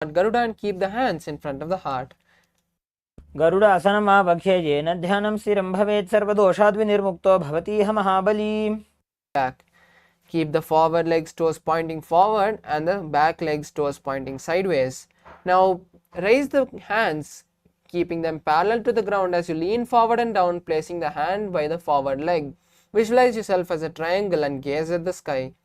Garuda and keep the hands in front of the heart. गरुडासनमावख्य येन ध्यानं स्थिरं भवेत् सर्वदोषाद्विनिर्मुक्तो भवतीह महाबली. Back. Keep the forward legs toes pointing forward and the back legs toes pointing sideways. Now raise the hands, keeping them parallel to the ground as you lean forward and down, placing the hand by the forward leg. Visualize yourself as a triangle and gaze at the sky.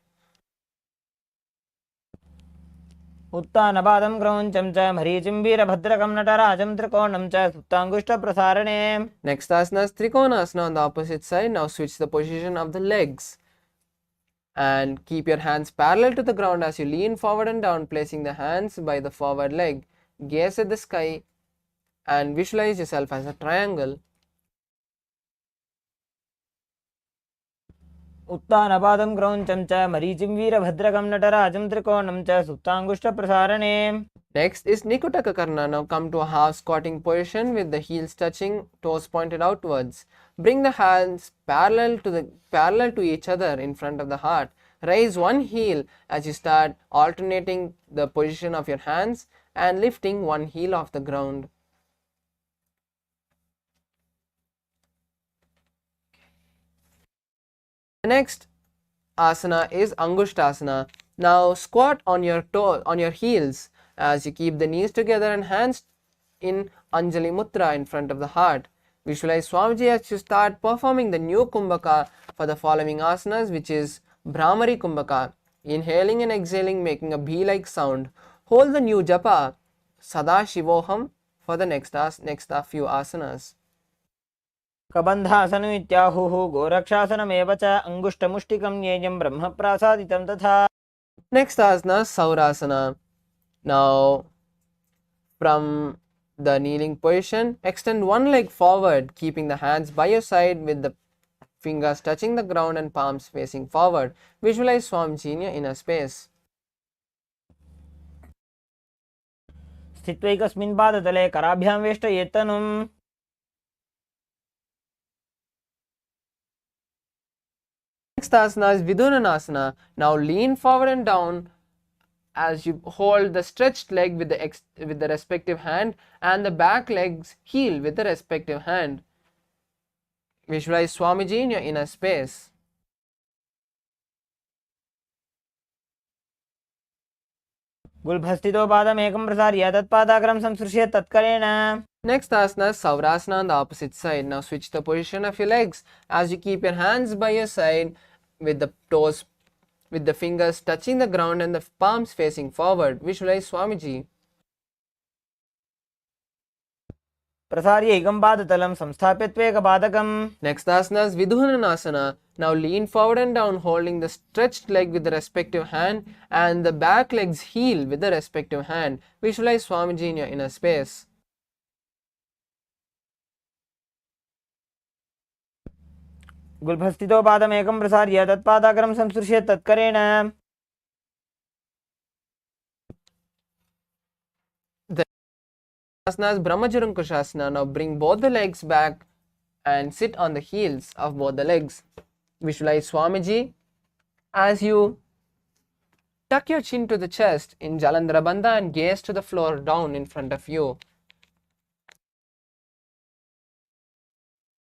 उत्तानपादं क्रौञ्चं च मरीचिं वीरभद्रकं नटराजं त्रिकोणं च सुप्ताङ्गुष्ठप्रसारणे. Next asana is Trikonasana on the opposite side. Now switch the position of the legs and keep your hands parallel to the ground as you lean forward and down, placing the hands by the forward leg. Gaze at the sky and visualize yourself as a triangle. उत्तानपादं क्रौञ्चं च मरीचिं वीरभद्रकं नटराजं त्रिकोणं च सुप्ताङ्गुष्ठप्रसारणे. Next is Nikutaka Karna. Now come to a half squatting position with the heels touching, toes pointed outwards. Bring the hands parallel to each other in front of the heart. Raise one heel as you start alternating the position of your hands and lifting one heel off the ground. The next asana is Angushtasana. Now squat on your heels as you keep the knees together and hands in Anjali Mudra in front of the heart. Visualize Swamiji as you start performing the new Kumbhaka for the following asanas, which is Brahmari Kumbhaka. Inhaling and exhaling, making a bee-like sound. Hold the new japa Sadashivoham for the next few asanas. कबन्धासनम् इत्याहुः गोरक्षासनमेव च अङ्गुष्ठमुष्टिकं ज्ञेयं ब्रह्मप्रासादितं तथा. Next asana is Saurasana. Now from the kneeling position, extend one leg forward, keeping the hands by your side with the fingers touching the ground and palms facing forward. Visualize Swamiji in your inner space. स्थित्वैकस्मिन् पादतले कराभ्यां वेष्टयेत्तनुम्. Next asana is Vidunanasana. Now lean forward and down as you hold the stretched leg with the respective hand and the back leg's heel with the respective hand. Visualize Swamiji in your inner space. गुल्भस्थितो पादमेकं प्रसार्य तत्पादाग्रं संसृश्य तत्करेण. Next asana is Saurasana on the opposite side. Now switch the position of your legs as you keep your hands by your side with the fingers touching the ground and the palms facing forward. Visualize Swamiji. प्रसार्य एकं पादतलं संस्थाप्य त्वेकपादकम्. Next asana is Vidunanasana. Now lean forward and down, holding the stretched leg with the respective hand and the back leg's heel with the respective hand. Visualize Swamiji in your inner space. गुल्भस्थितो पादमेकं प्रसार्य तत्पादाग्रं संसृश्य तत्करेण. The asana is Brahmajarankushasana. Now bring both the legs back and sit on the heels of both the legs. Visualize Swamiji as you tuck your chin to the chest in Jalandhara Bandha and gaze to the floor down in front of you.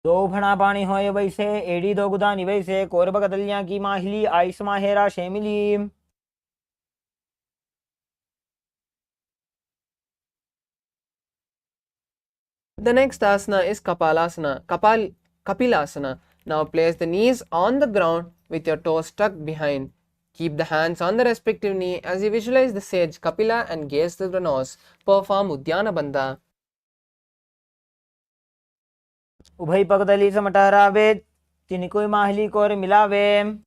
दो भणा पानी होए वैसे एड़ी दो गुदानी वैसे कोरब कदलियां की माहिली ice माहेरा शेमिली. The next asana is Kapilasana. Now place the knees on the ground with your toes tucked behind. Keep the hands on the respective knee as you visualize the sage Kapila and gaze to the nose. Perform Udyana Bandha. उभय पगदली समटहरावे तिनिकोई माहिली core मिलावे.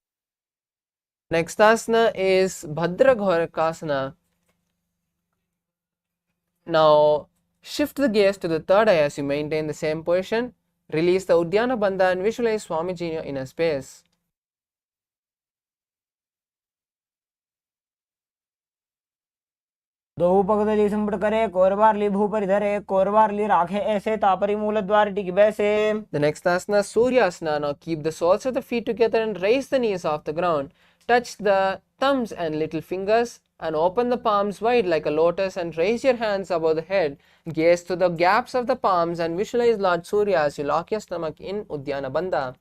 Next asana is Bhadraghorakasana. Now shift the gaze to the third eye as you maintain the same position. Release the Udyana Bandha and visualize Swamiji in your inner space. दो पगदली संपट करे कोरबारली भूपरि धरे कोरबारली राखे ऐसे तापरी मूल द्वार टिक बैसे. The next asana is Suryasana. Now keep the soles of the feet together and raise the knees off the ground. Touch the thumbs and little fingers and open the palms wide like a lotus and raise your hands above the head. Gaze to the gaps of the palms and visualize Lord Surya as you lock your stomach in Uddiyana Bandha.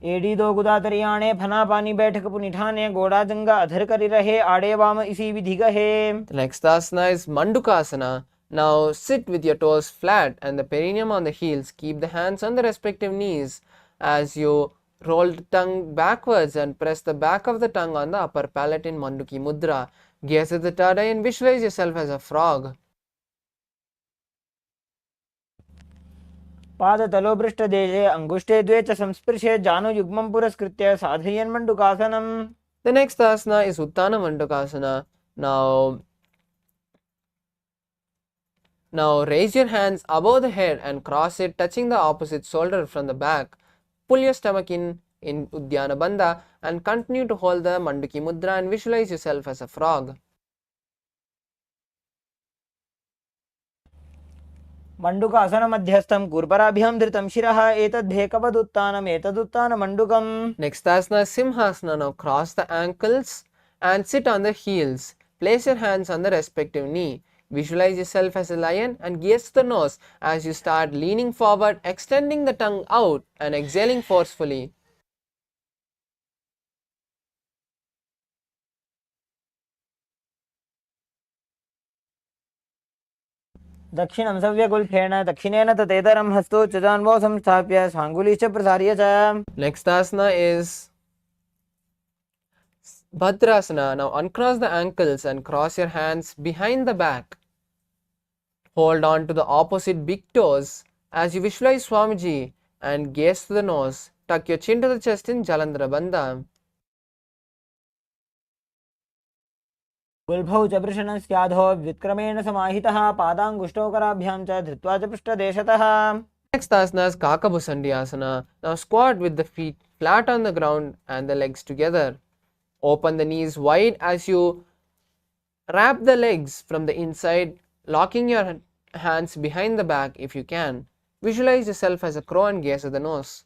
एडी दो गुदा तरियाणे फना पानी बैठक पुनिठाने गोड़ा जंगा अधर करी रहे आड़े वाम इसी विधि गहे. The next asana is Mandukasana. Now sit with your toes flat and the perineum on the heels. Keep the hands on the respective knees as you roll the tongue backwards and press the back of the tongue on the upper palate in Manduki Mudra. Gaze at the third eye and visualize yourself as a frog. पाद तलोपृष्ठ देशे अंगुष्ठे द्वे च संस्पृशे जानु युग्मं पुरस्कृत्य साधयन् मंडुकासनम्. The next asana is Uttana Mandukasana. Now raise your hands above the head and cross it, touching the opposite shoulder from the back. Pull your stomach in Uddiyana Bandha and continue to hold the Manduki Mudra and visualize yourself as a frog. मंडुकासन मध्यस्थं कूर्पराभ्यां धृतं शिरः एतद्धेकपदुत्तानम् एतदुत्तानमण्डुकम्. Next asana is Simhasana. Now cross the ankles and sit on the heels. Place your hands on the respective knee. Visualize yourself as a lion and gaze to the nose as you start leaning forward, extending the tongue out and exhaling forcefully. दक्षिणं सव्यकुल्फेन दक्षिणेन ततेतरं हस्तो चजान्वो संस्थाप्य साङ्गुलीश्च प्रसार्य च. Next asana is Bhadrasana. Now uncross the ankles and cross your hands behind the back. Hold on to the opposite big toes as you visualize Swamiji and gaze to the nose. Tuck your chin to the chest in Jalandhara Bandha. गुल्भौ च वृषणस्याधो व्युत्क्रमेण समाहितः पादाङ्गुष्ठौ कराभ्यां च धृत्वा च पृष्ठदेशतः. Next asana is Kakabusandi Asana. Now squat with the feet flat on the ground and the legs together. Open the knees wide as you wrap the legs from the inside, locking your hands behind the back if you can. Visualize yourself as a crow and gaze at the nose.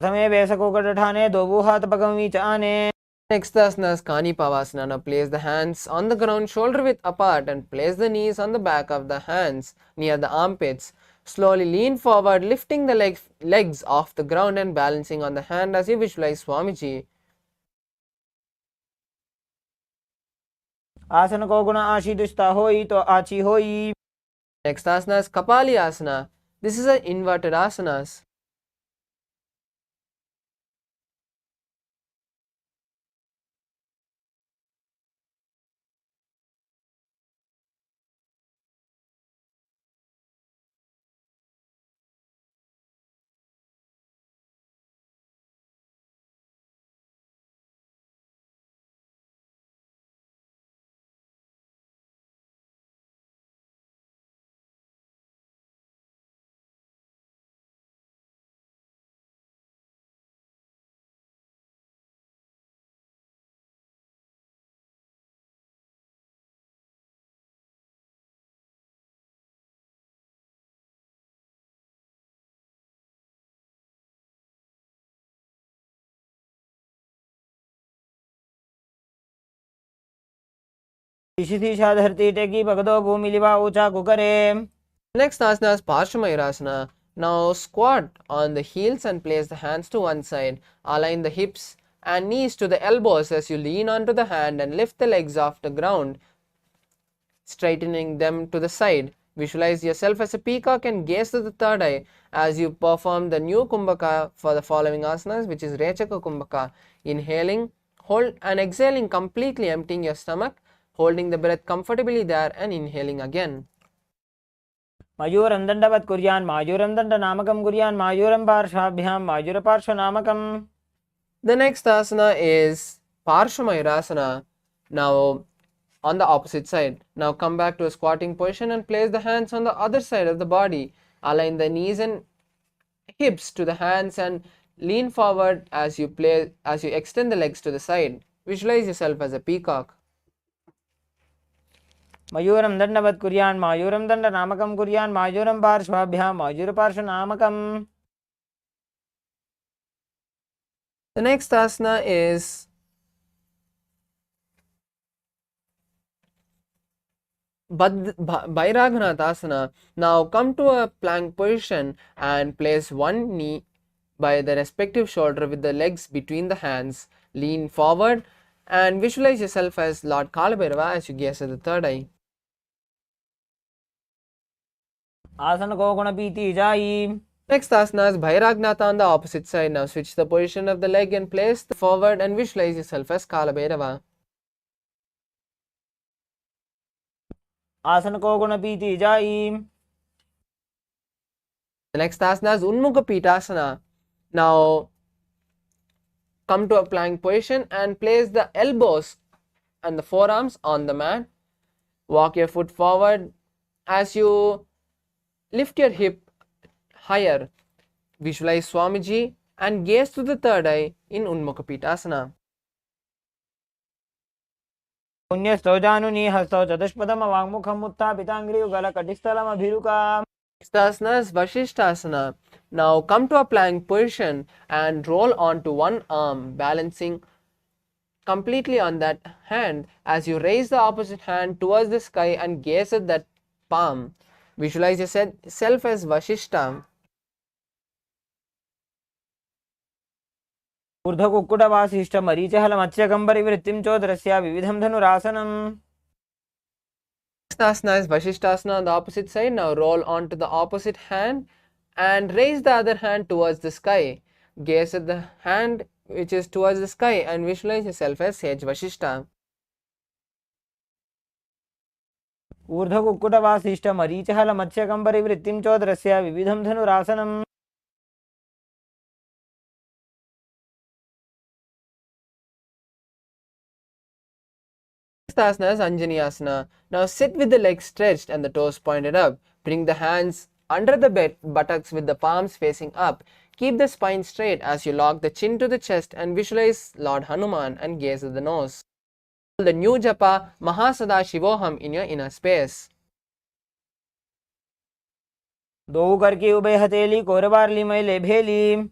प्रथमे वेसकोकटठाने दोबूहातपगमी च आने. Next asana is Kani Pavasana. Now place the hands on the ground shoulder width apart and place the knees on the back of the hands near the armpits. Slowly lean forward, lifting the legs off the ground and balancing on the hand as you visualize Swamiji. आसन को गुण आशीदुष्टा होई तो आची होई. Next asana is Kapali Asana. This is an inverted asanas. ईशितीशा धरती टेकी भगदो भूमि लिवा ऊंचा कुकरे. Next asana is Parsvamayurasana. Now squat on the heels and place the hands to one side. Align the hips and knees to the elbows as you lean onto the hand and lift the legs off the ground, straightening them to the side. Visualize yourself as a peacock and gaze to the third eye as you perform the new Kumbhaka for the following asanas, which is Rechaka Kumbhaka. Inhaling, hold and exhaling, completely emptying your stomach, holding the breath comfortably there and inhaling again. मयूरं दण्डवत् कुर्यान् मायूरं दण्डनामकं कुर्यान् मायूरं पार्श्वाभ्यां मायूरपार्श्वनामकम्. The next asana is Parsvamayurasana. Now on the opposite side. Now come back to a squatting position and place the hands on the other side of the body. Align the knees and hips to the hands and lean forward as you extend the legs to the side. Visualize yourself as a peacock. मयूरं दण्डवत् कुर्यान् मायूरं दण्डनामकं कुर्यान् मायूरं पार्श्वाभ्यां मायूरपार्श्वनामकम्. The next asana is Bhairaganath asana. Now come to a plank position and place one knee by the respective shoulder with the legs between the hands. Lean forward and visualize yourself as Lord Kalabhairava as you gaze at the third eye. आसन को गुण पीती जाई. Next asana is Bhairagnatha on the opposite side. Now switch the position of the leg and place forward and visualize yourself as Kalabhairava. आसन को गुण पीती जाई. The next asana is Unmukha Pitasana. Now come to a plank position and place the elbows and the forearms on the mat. Walk your foot forward as you lift your hip higher. Visualize Swamiji and gaze to the third eye in Unmukha Pitasana. पुण्यस्थौ जानुनी हस्तौ चतुष्पदम वाङ्मुखम् उत्थापिताङ्घ्रियुगलकटिस्थलमभिरुका. Next asana is Vashishtasana. Now come to a plank position and roll onto one arm, balancing completely on that hand as you raise the opposite hand towards the sky and gaze at that palm. Visualize yourself as Vashishta. ऊर्ध्वकुक्कुटवासिष्ठ मरीचहलमत्स्यकम्बरिवृत्तिं चोदरस्य विविधं धनुरासनम्. Next asana is Vashishtasana on the opposite side. Now roll onto the opposite hand and raise the other hand towards the sky. Gaze at the hand which is towards the sky and visualize yourself as Sage Vashishta. ऊर्ध्वकुक्कुटवासिष्ठ मरीचहलमत्स्यकम्बरिवृत्तिं चोदरस्य विविधं धनुरासनम्. Next asana is Anjani asana. Now sit with the legs stretched and the toes pointed up. Bring the hands under the buttocks with the palms facing up. Keep the spine straight as you lock the chin to the chest and visualize Lord Hanuman and gaze at the nose. The new japa Mahasadaशिवोहम in your inner space. दो करके उभय हथेली कोरबारली मैले भेली.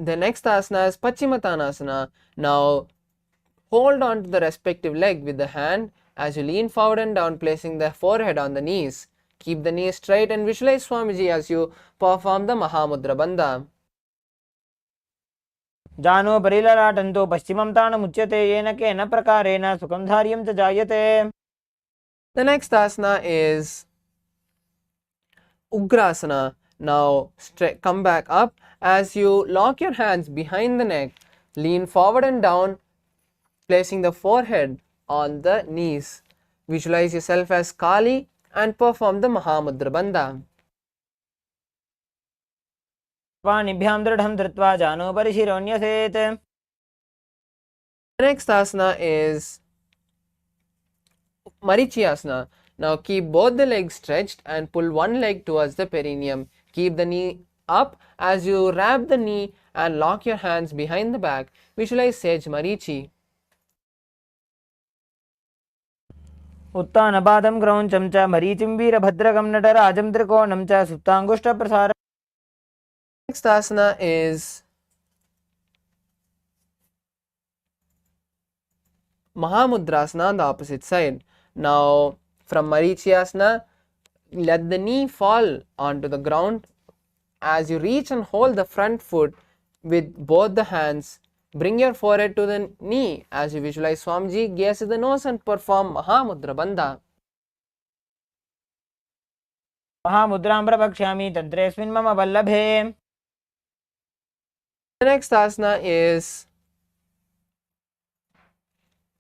The next asana is Pachimatanasana. Now hold on to the respective leg with the hand as you lean forward and down, placing the forehead on the knees. Keep the knees straight and visualize Swamiji as you perform the Mahamudra Bandha. जानो परिललाटन्तो पश्चिमं ताणमुच्यते येन केन प्रकारेण सुखं धार्यं च जायते. The next asana is Ugrasana. Now come back up as you lock your hands behind the neck, lean forward and down, placing the forehead on the knees. Visualize yourself as Kali and perform the Mahamudra Bandha. पाणिभ्यां दृढं धृत्वा जानो परिशिरोऽन्यसेत्. The next asana is Marichyasana. Now keep both the legs stretched and pull one leg towards the perineum. Keep the knee up as you wrap the knee and lock your hands behind the back. Visualize Sage Marichi. उत्तानपादं क्रौञ्चं च मरीचिं वीरभद्रकं नटराजं त्रिकोणं च सुप्ताङ्गुष्ठप्रसार. Next asana is Mahamudrasana on the opposite side. Now from Marichyasana, let the knee fall onto the ground as you reach and hold the front foot with both the hands. Bring your forehead to the knee as you visualize Swamiji, gaze at the nose and perform Mahamudra Bandha. महामुद्रां प्रवक्ष्यामि तन्त्रेऽस्मिन् मम वल्लभे. The next asana is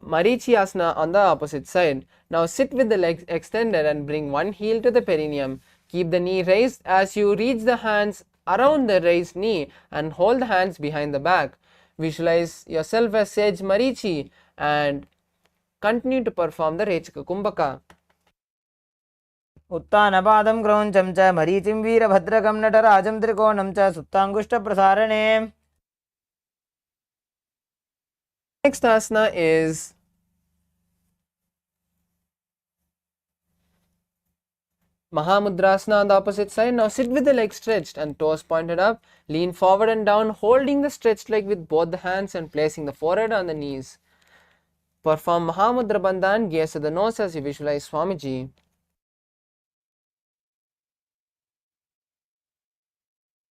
Marichyasana on the opposite side. Now sit with the legs extended and bring one heel to the perineum. Keep the knee raised as you reach the hands around the raised knee and hold the hands behind the back. Visualize yourself as Sage Marichi and continue to perform the Rechika Kumbhaka. उत्तानपादं क्रौञ्चं च मरीचिं वीरभद्रकं नटराजं त्रिकोणं च सुप्ताङ्गुष्ठप्रसारणे. Next asana is Mahamudrasana on the opposite side. Now sit with the legs stretched and toes pointed up. Lean forward and down, holding the stretched leg with both the hands and placing the forehead on the knees. Perform Mahamudra Bandha and gaze at the nose as you visualize Swamiji.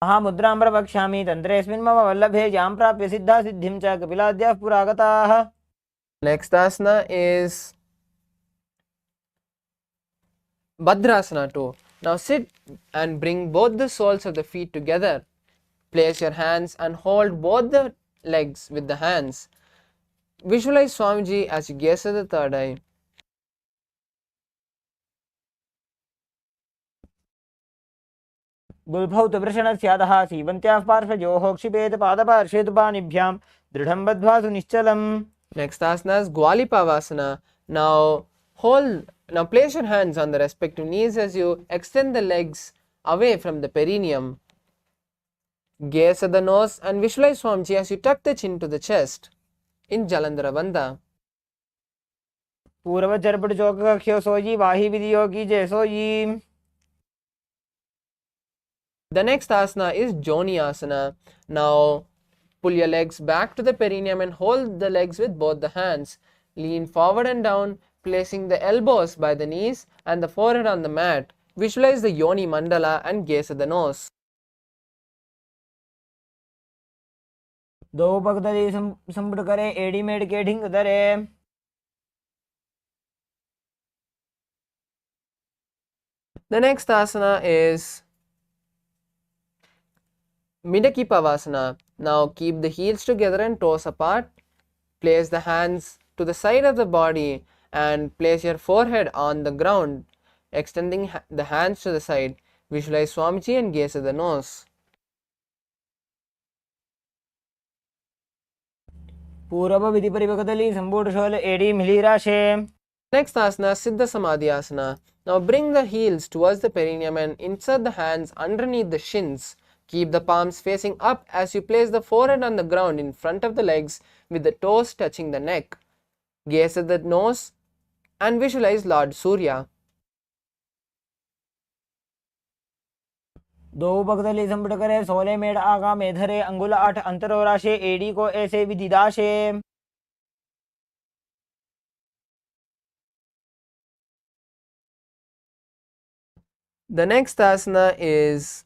महामुद्रां प्रवक्ष्यामि तन्त्रेऽस्मिन् मम वल्लभे यां प्राप्य सिद्धा सिद्धिं च कपिलाद्याः पुरागताः. Next asana is Bhadrasana 2. Now sit and bring both the soles of the feet together. Place your hands and hold both the legs with the hands. Visualize Swamiji as you gaze at the third eye. गुल्फौ तु वृषणस्यादः सीवन्त्याः पार्श्वयोः क्षिपेत पादपार्श्वे तु पाणिभ्यां दृढं बद्ध्वा सुनिश्चलम्. Next asana is Gwalipavasana. Now place your hands on the respective knees as you extend the legs away from the perineum. Gaze at the nose and visualize Swamiji as you tuck the chin to the chest in Jalandhara Bandha. पूर्वचर्पट चौकक्ष्यो सोयी वाही विधि योगी जय सोयी. The next asana is Joni Asana. Now pull your legs back to the perineum and hold the legs with both the hands. Lean forward and down, placing the elbows by the knees and the forehead on the mat. Visualize the Yoni Mandala and gaze at the nose. दो पगदली संपुट करे एड़ी made के ढिंग दरे. The next asana is Midaki Pavasana. Now keep the heels together and toes apart. Place the hands to the side of the body and place your forehead on the ground, extending the hands to the side. Visualize Swamiji and gaze at the nose. पूर्व विधि परिपकदली संपुट शोल एड़ी मिली राशे. Next asana, Siddha Samadhi Asana. Now bring the heels towards the perineum and insert the hands underneath the shins. Keep the palms facing up as you place the forehead on the ground in front of the legs with the toes touching the neck. Gaze at the nose and visualize Lord Surya. दो पगदली संपुट करे 16 made आगा में धरे अंगुल 8 अंतरो राशे एड़ी को ऐसे विधि दाशे. The next asana is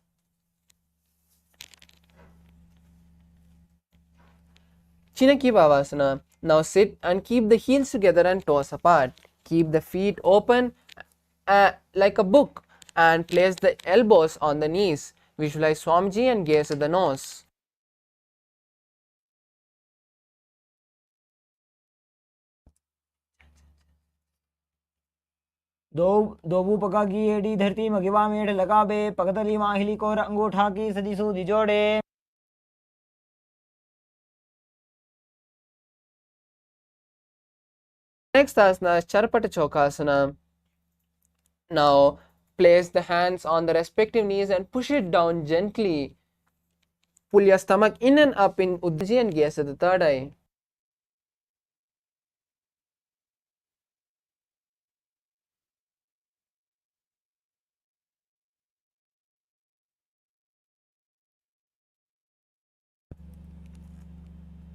Chinaki Bhavasana. Now sit and keep the heels together and toes apart. Keep the feet open like a book and place the elbows on the knees. Visualize Swamiji and gaze at the nose. दो पका की एड़ी धरती मगिवा मेढ़ लगाबे पगदली माहिली को अंगूठा की सदी सूदी जोड़े. Next asana is Charpata Chokasana. Now place the hands on the respective knees and push it down gently. Pull your stomach in and up in Uddiji and gaze at the third eye.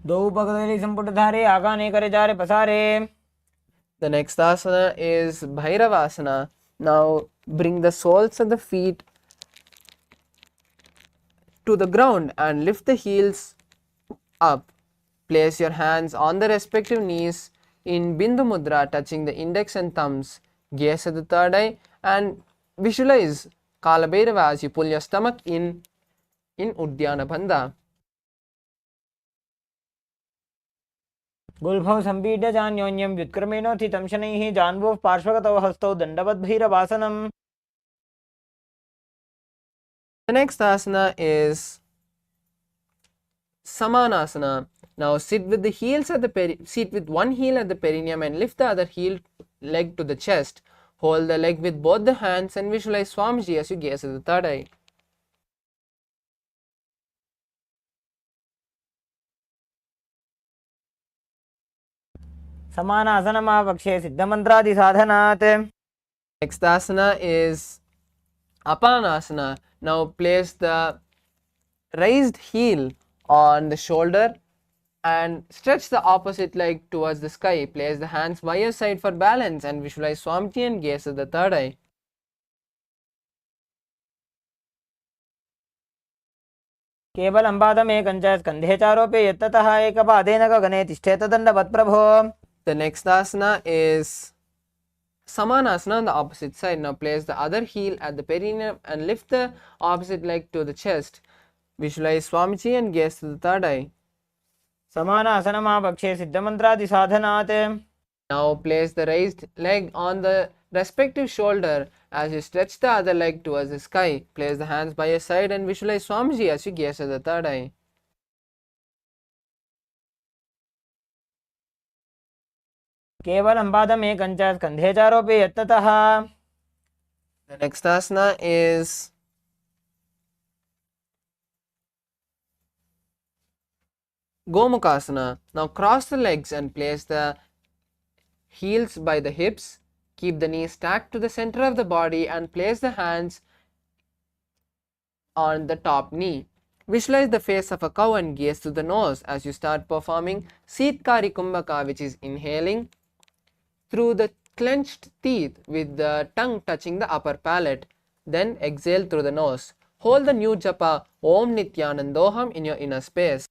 दो पगदली संपुट धारे आगा ने करे जा रे पसारे. The next asana is Bhairavasana. Now bring the soles of the feet to the ground and lift the heels up. Place your hands on the respective knees in Bindu Mudra, touching the index and thumbs. Gaze at the third eye and visualize Kalabhairava as you pull your stomach in Uddiyana Bandha. गुल्फौ संपीड्य जान्योन्यं व्युत्क्रमेणोत्थितं शनैः जान्वोः पार्श्वगतौ हस्तौ दण्डवद्भैरवासनम्. The next asana is Samanasana. Now sit with the heels at the sit with one heel at the perineum and lift the other leg to the chest. Hold the leg with both the hands and visualize Swamiji as you gaze at the third eye. समानासनमावक्षे सिद्धमन्त्रादि साधनात्. Next asana is Apanasana. Now place the raised heel on the shoulder and stretch the opposite leg towards the sky. Place the hands by your side for balance and visualize Swamiti and gaze at the third eye. केवलं पादमेकं च स्कन्धे चारोपे यत्ततः एकपादेन गगने तिष्ठेत दण्डवत् प्रभो. The next asana is Samanasana on the opposite side. Now place the other heel at the perineum and lift the opposite leg to the chest. Visualize Swamiji and gaze to the third eye. समानासनमापक्षे सिद्धमन्त्रादिसाधनात्. Now place the raised leg on the respective shoulder as you stretch the other leg towards the sky. Place the hands by your side and visualize Swamiji as you gaze at the third eye. केवलं पादमेकं च स्कन्धे चारोपे यत्ततः. The next asana is Gomukhasana. Now cross the legs and place the heels by the hips. Keep the knees stacked to the center of the body and place the hands on the top knee. Visualize the face of a cow and gaze to the nose as you start performing Sitkari Kumbhaka, which is inhaling through the clenched teeth with the tongue touching the upper palate. Then exhale through the nose. Hold the new japa Om Nithyanandoham in your inner space.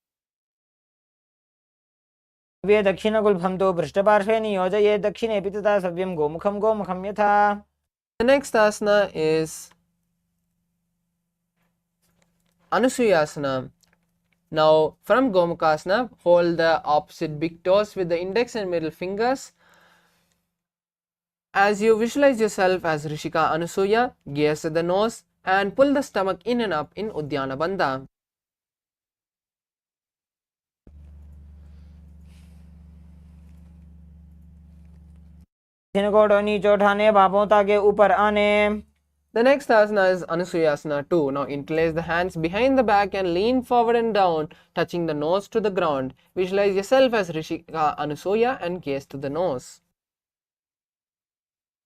सव्ये दक्षिणगुल्फं तु पृष्ठपार्श्वे नियोजयेत् दक्षिणेऽपि तथा सव्यं गोमुखं गोमुखं यथा. The next asana is Anusuyasana. Now from Gomukhasana, hold the opposite big toes with the index and middle fingers. As you visualize yourself as Rishika Anusuya, gaze at the nose and pull the stomach in and up in Udyana Bandha. को नीचे उठाने बापों ताकि ऊपर आने. The next asana is Anusuyasana 2. Now interlace the hands behind the back and lean forward and down, touching the nose to the ground. Visualize yourself as Rishika Anusuya and gaze to the nose.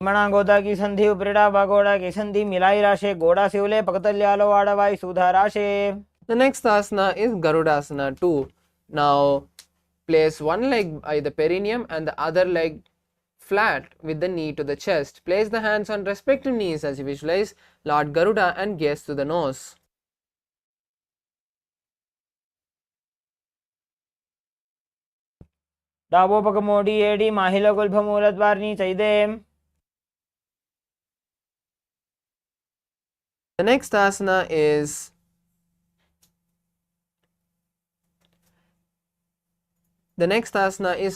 मणा गोदा की संधि उपरेड़ा बागोड़ा की संधि मिलाई राशे गोड़ा सिवले पकतल्यालो आड़वाई सुधा राशे. The next asana is Garudasana 2. Now place one leg by the perineum and the other leg flat with the knee to the chest. Place the hands on respective knees as you visualize Lord Garuda and gaze to the nose. डाबोपकमोडी एडी माहिलगुल्भमूलद्वारणी चैदे. The next asana is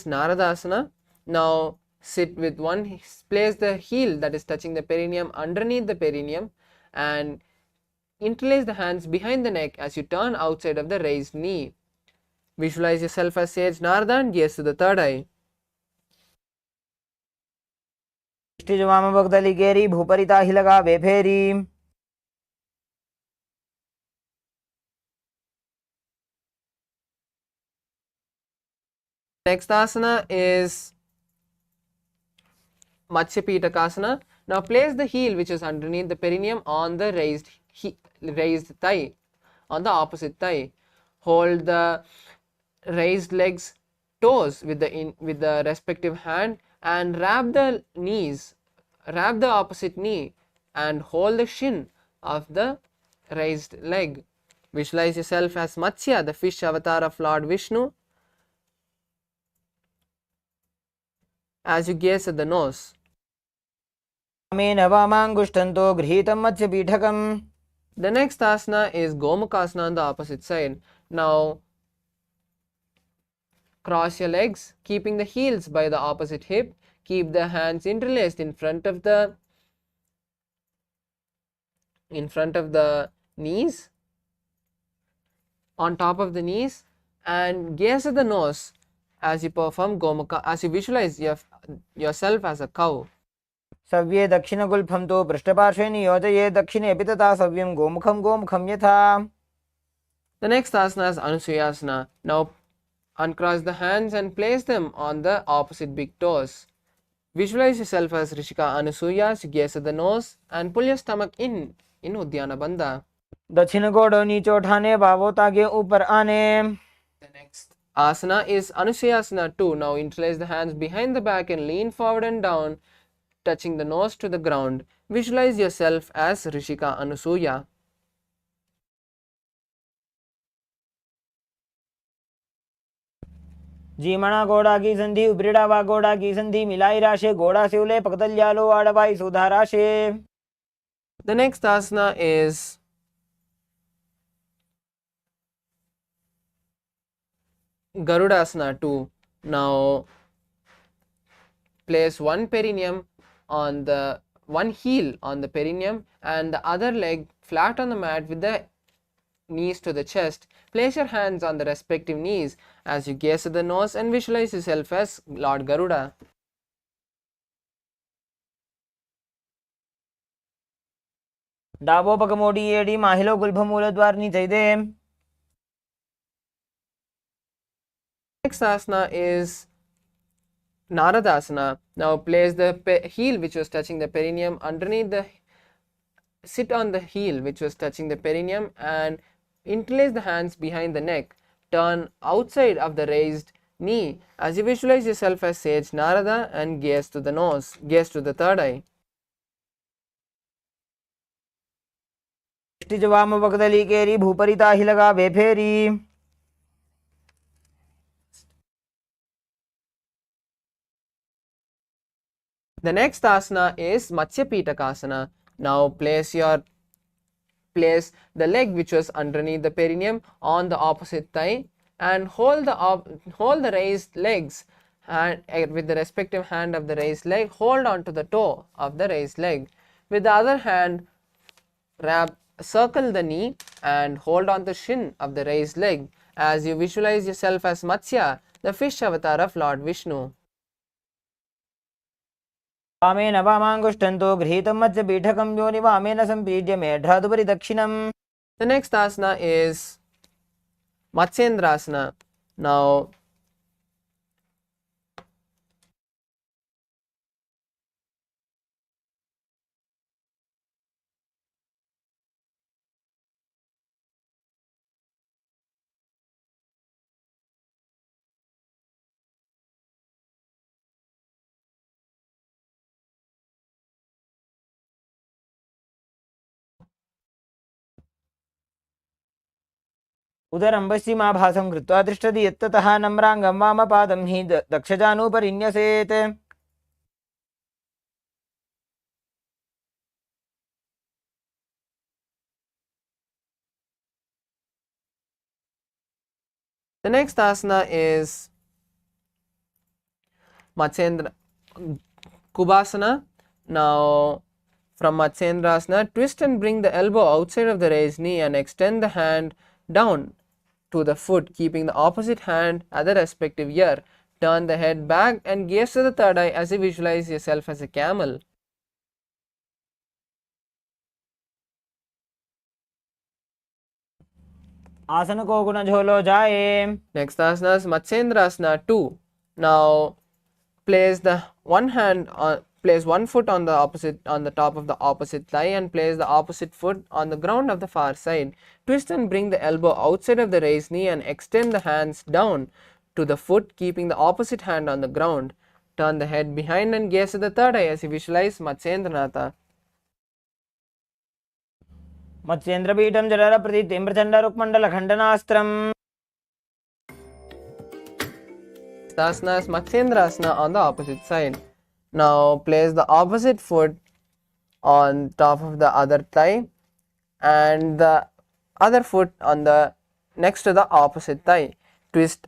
Naradasana. Now sit with one, place the heel that is touching the perineum underneath the perineum and interlace the hands behind the neck as you turn outside of the raised knee. Visualize yourself as Sage Narada and gaze to the third eye. वाम भक्तली केरी भूपरिता ही लगा बेफेरी. Next asana is Matsyapitakasana. Now place the heel which is underneath the perineum on the raised thigh, on the opposite thigh. Hold the raised legs toes with the respective hand and wrap the opposite knee and hold the shin of the raised leg. Visualize yourself as Matsya, the fish avatar of Lord Vishnu, as you gaze at the nose. मेन वामांगुष्ठन्तो गृहीतं मत्स्यपीठकम्. The next asana is Gomukhasana on the opposite side. Now cross your legs, keeping the heels by the opposite hip. Keep the hands interlaced in front of the knees, on top of the knees, and gaze at the nose as you perform Gomukha, as you visualize yourself as a cow. सव्ये दक्षिणगुल्फं तु पृष्ठपार्श्वे नियोजये दक्षिणेऽपि तथा सव्यं गोमुखं गोमुखं यथा. The next asana is Anusuyasana. Now uncross the hands and place them on the opposite big toes. Visualize yourself as Rishika Anusuya as you gaze at the nose and pull your stomach in in Udyana Bandha. दक्षिण गोड़ नीचे उठाने बावो तागे ऊपर आने. The next asana is Anusayasana 2. Now interlace the hands behind the back and lean forward and down, touching the nose to the ground. Visualize yourself as Rishika Anusuya. जीमणा घोड़ा की संधि उपरीड़ा व घोड़ा की संधि मिलाई राशे घोड़ा सिवले पकतल्यालो आड़वाई सुधा राशे. The next asana is Garudasana 2. Now place one perineum on the one heel on the perineum and the other leg flat on the mat with the knees to the chest. Place your hands on the respective knees as you gaze at the nose and visualize yourself as Lord Garuda. डाबो पकमोडी एडी माहिलो गुल्भमूल द्वारनी चैदे. Next asana is Naradasana. Now place the heel which was touching the perineum underneath the sit on the heel which was touching the perineum and interlace the hands behind the neck. Turn outside of the raised knee as you visualize yourself as sage Narada and gaze to the nose, gaze to the third eye. वाम बगदली केरी भूपरिता ही लगा बेफेरी. The next asana is Matsya Pitakasana. Now place the leg which was underneath the perineum on the opposite thigh and hold the raised legs, and with the respective hand of the raised leg hold on to the toe of the raised leg. With the other hand circle the knee and hold on the shin of the raised leg as you visualize yourself as Matsya, the fish avatar of Lord Vishnu. वामेन वामांगुष्ठन्तो गृहीतं मत्स्य पीठकं योनि वामेन संपीड्य मेढ्रादुपरि दक्षिणम्. The next asana is Matsyendrasana. Now उदरं पश्चिमाभासं कृत्वा तिष्ठति यत्ततः नम्राङ्गं वामपादं हि दक्षजानुपरिन्यसेत्. the next asana is Matsyendra Kubasana. Now from Matsyendrasana, twist and bring the elbow outside of the raised knee and extend the hand down to the foot, keeping the opposite hand at the respective ear. Turn the head back and gaze to the third eye as you visualize yourself as a camel. आसन को गुण झोलो जाए. Next asana is Matsyendrasana 2. Now place one foot on the top of the opposite thigh and place the opposite foot on the ground of the far side. Twist and bring the elbow outside of the raised knee and extend the hands down to the foot, keeping the opposite hand on the ground. Turn the head behind and gaze at the third eye as you visualize Matsyendranatha. मत्स्येन्द्रपीठं जलरप्रतिं Prachanda रुक्मण्डलखण्डनास्त्रम्. Asana is Matsyendrasana on the opposite side. Now place the opposite foot on top of the other thigh and the other foot on the next to the opposite thigh. Twist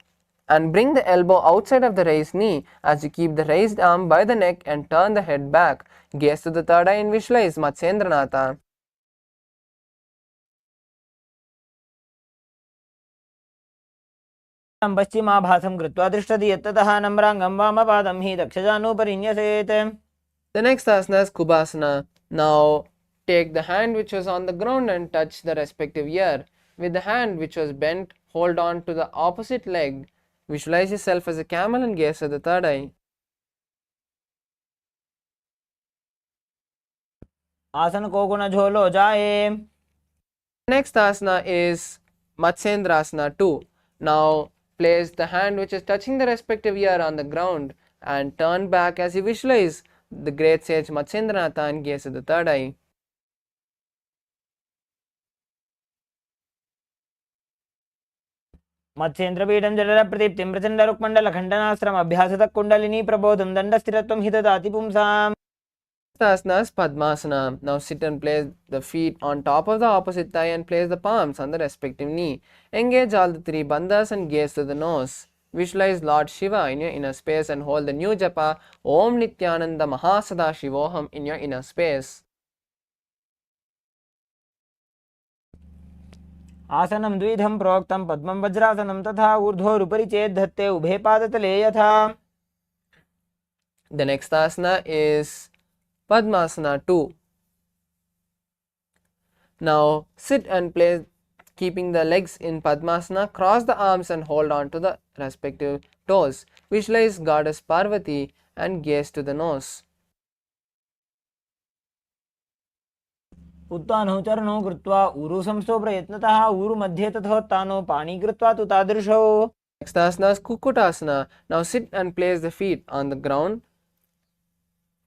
and bring the elbow outside of the raised knee as you keep the raised arm by the neck and turn the head back. Gaze to the third eye and visualize Matsyendranatha. पश्चिमाभासं कृत्वा तिष्ठति यत्ततः नम्राङ्गं वामपादं हि दक्षजानुपरिन्यसेत्. The next asana is Kubasana. Now take the hand which was on the ground and touch the respective ear. With the hand which was bent, hold on to the opposite leg. Visualize yourself as a camel and gaze at the third eye. आसन को गुण झोलो जाए. Next asana is Matsyendrasana 2. Now place the hand which is touching the respective ear on the ground and turn back as you visualize the great sage Matsyendranath and gaze at the third eye. मत्स्येन्द्रपीठं जलप्रदीप्तिं प्रचण्डरुक्मण्डलखण्डनाश्रम अभ्यासतः kundalini प्रबोधं दण्डस्थिरत्वं हि ददाति पुंसाम्. Asana is Padmasana. Now sit and place the feet on top of the opposite thigh and place the palms on the respective knee. Engage all the three bandhas and gaze to the nose. Visualize Lord Shiva in your inner space and hold the new japa Om Nithyananda Samādhi in your inner space. आसनं द्विधं प्रोक्तं पद्मं वज्रासनं तथा ऊर्ध्वोरुपरि चेद्धत्ते उभे पादतले यथा. The next asana is Padmasana 2. Now sit and place, keeping the legs in Padmasana, cross the arms and hold on to the respective toes. Visualize Goddess Parvati and gaze to the nose. उत्तानौ चरणौ कृत्वा ऊरु संस्थो प्रयत्नतः ऊरु मध्ये तथोत्तानो पाणि कृत्वा तु तादृशौ. Next asana is Kukutasana. Now sit and place the feet on the ground.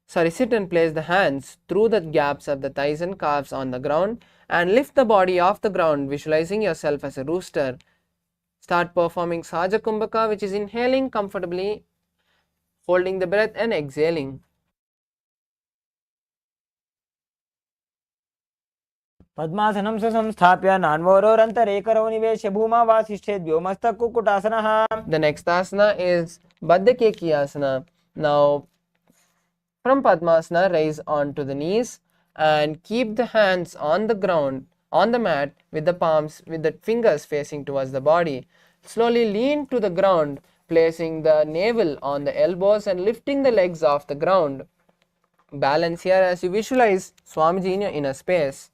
Sit and place the hands through the gaps of the thighs and calves on the ground and lift the body off the ground, visualizing yourself as a rooster. Start performing Sahaja Kumbhaka, which is inhaling comfortably, holding the breath and exhaling. पद्मासनं संस्थाप्य नान्वरोरन्तरेकरौ निवेश्य भूमा वासिष्ठेद्यो मस्तकुक्कुटासनः. The next asana is Baddhakeki asana. Now from Padmasana, rise onto the knees and keep the hands on the ground, on the mat, with the palms, with the fingers facing towards the body. Slowly lean to the ground, placing the navel on the elbows and lifting the legs off the ground. Balance here as you visualize Swamiji in your inner space.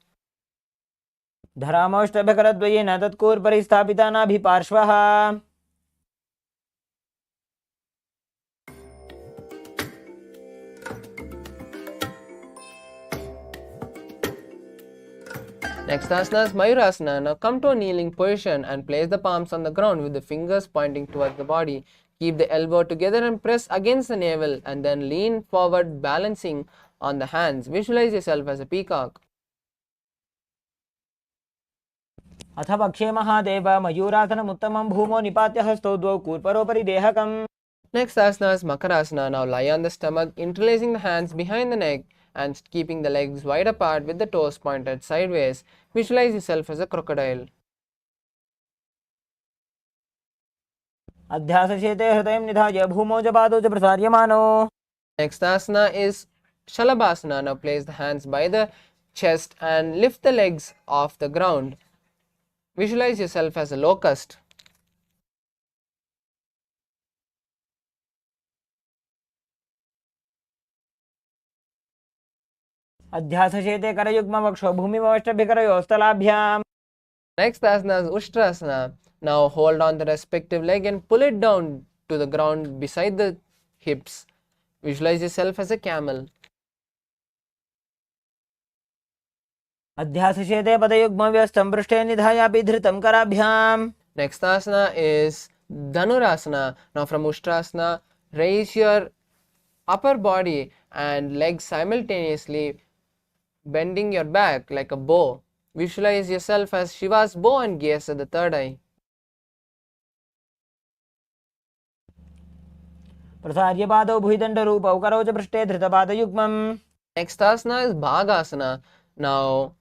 धरामौष्टभकरद्वयेन तत्कूर्परिस्थापिता नाभिपार्श्वः. Next asana is Mayurasana. Now come to a kneeling position and place the palms on the ground with the fingers pointing towards the body. Keep the elbow together and press against the navel and then lean forward, balancing on the hands. Visualize yourself as a peacock. अथ पक्षे महादेव मयूरासनमुत्तमं भूमौ निपात्य हस्तौ द्वौ कूर्परोपरि देहकम्. Next asana is Makarasana. Now lie on the stomach, interlacing the hands behind the neck and keeping the legs wide apart with the toes pointed sideways. Visualize yourself as a crocodile. अध्यासशेते हृदयं निधाय भूमौ च पादौ च प्रसार्यमानौ. Next asana is Shalabhasana. Now place the hands by the chest and lift the legs off the ground. Visualize yourself as a locust. अध्यासशेते करयुग्मवक्षौ भूमिमवष्टभिकरयोस्तलाभ्याम्. Next asana is Ushtrasana. Now hold on the respective leg and pull it down to the ground beside the hips. Visualize yourself as a camel. अध्यासशेते पदयुग्मव्यस्तं पृष्ठे निधायापि धृतं कराभ्याम्. Next asana is Dhanurasana. Now from Ushtrasana, raise your upper body and legs simultaneously, bending your back like a bow. Visualize yourself as Shiva's bow and gaze at the third eye. प्रसार्य पादौ भुजदण्डरूपौ करौ च पृष्ठे धृतपादयुग्मम्. Next asana is Bhagasana. Now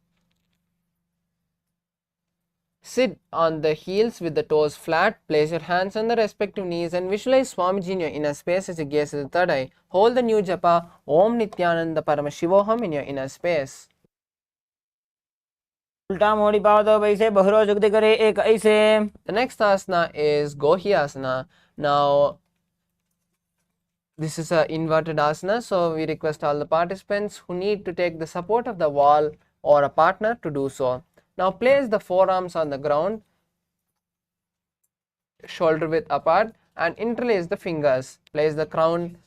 sit on the heels with the toes flat, place your hands on the respective knees and visualize Swamiji in your inner space as you gaze at the third eye. Hold the new japa Om Nithyananda Paramashivoham in your inner space. उल्टा मोड़ी पादौ वैसे बहुरो जुगति करे एक ऐसे. The next asana is Gohyasana. Now this is an inverted asana, so we request all the participants who need to take the support of the wall or a partner to do so. Now place the forearms on the ground, shoulder width apart, and interlace the fingers. Place the crown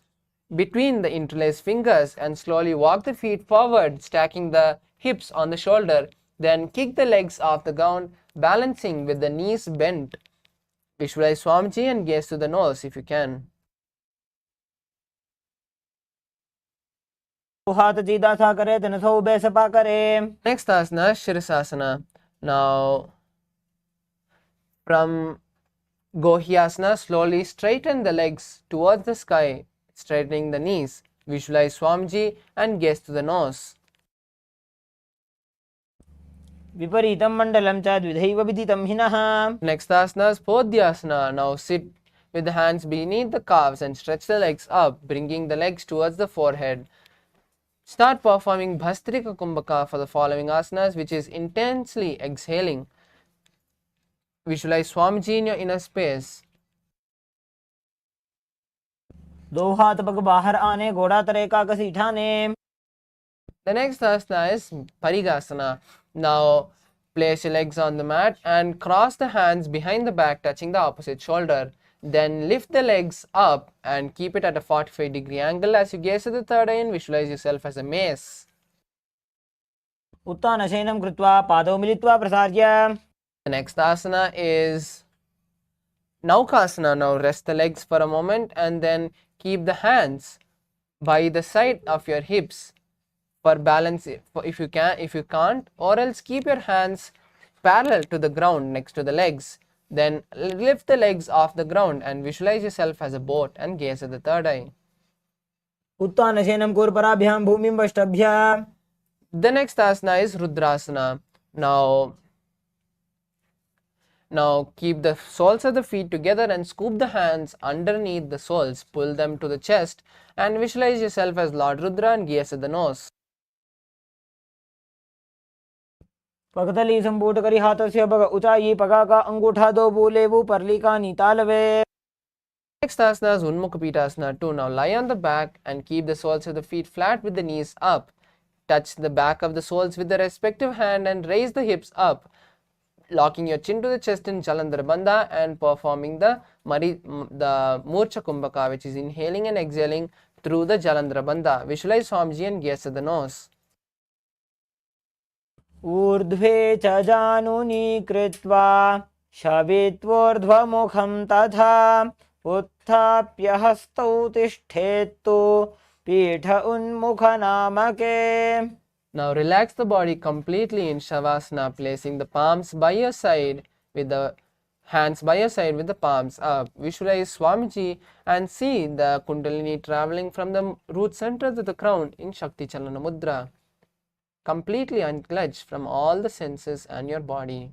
between the interlaced fingers and slowly walk the feet forward, stacking the hips on the shoulder. Then kick the legs off the ground, balancing with the knees bent. Visualize Swamiji and gaze to the nose if you can. हाथ सीधा सा करे तन सो ube Sapa करे. Next asana, Shirasasana. Now, from Gohyasana, slowly straighten the legs towards the sky, straightening the knees. Visualize Swamiji and gaze to the nose. विपरीतं मण्डलं च द्विधैव विदितं हिनः. Next asana is Podhyasana. Now sit with the hands beneath the calves and stretch the legs up, bringing the legs towards the forehead. Start performing Bhastrika Kumbhaka for the following asanas, which is intensely exhaling. Visualize Swamiji in your inner space. दो हाथ पग बाहर आने घोड़ा तरे का घसीटा ने. The next asana is Parigasana. Now place your legs on the mat and cross the hands behind the back, touching the opposite shoulder. Then lift the legs up and keep it at a 45-degree angle. As you gaze at the third eye and visualize yourself as a mace. उत्तानशयनं कृत्वा पादौ मिलित्वा प्रसार्य. The next asana is Naukasana. Now rest the legs for a moment and then keep the hands by the side of your hips for balance if you can. If you can't, or else keep your hands parallel to the ground next to the legs. Then lift the legs off the ground and visualize yourself as a boat and gaze at the third eye. उत्तानशयनं कुर्पराभ्यां भूमिं वष्टभ्य. The next asana is Rudrasana. Now keep the soles of the feet together and scoop the hands underneath the soles. Pull them to the chest and visualize yourself as Lord Rudra and gaze at the nose. पगतली संपूट करी हाथस्य पग ऊंचाई पगा का अंगूठा दो बोले वो परली का नीतालवे. Next asana is Unmukha Pitasana 2. Now lie on the back and keep the soles of the feet flat with the knees up. Touch the back of the soles with the respective hand and raise the hips up, locking your chin to the chest in Jalandhara Bandha and performing the Murcha Kumbhaka, which is inhaling and exhaling through the Jalandhara Bandha. Visualize Swamiji and gaze at the nose. ऊर्ध्वे च जानुनी कृत्वा शवित्वोर्ध्वमुखं तथा उत्थाप्य हस्तौ तिष्ठेत्तु पीठ उन्मुख नामके. Now relax the body completely in Shavasana, placing the palms by your side with the hands by your side with the palms up. Visualize Swamiji and see the Kundalini traveling from the root center to the crown in Shakti Chalana Mudra, completely unclench from all the senses and your body.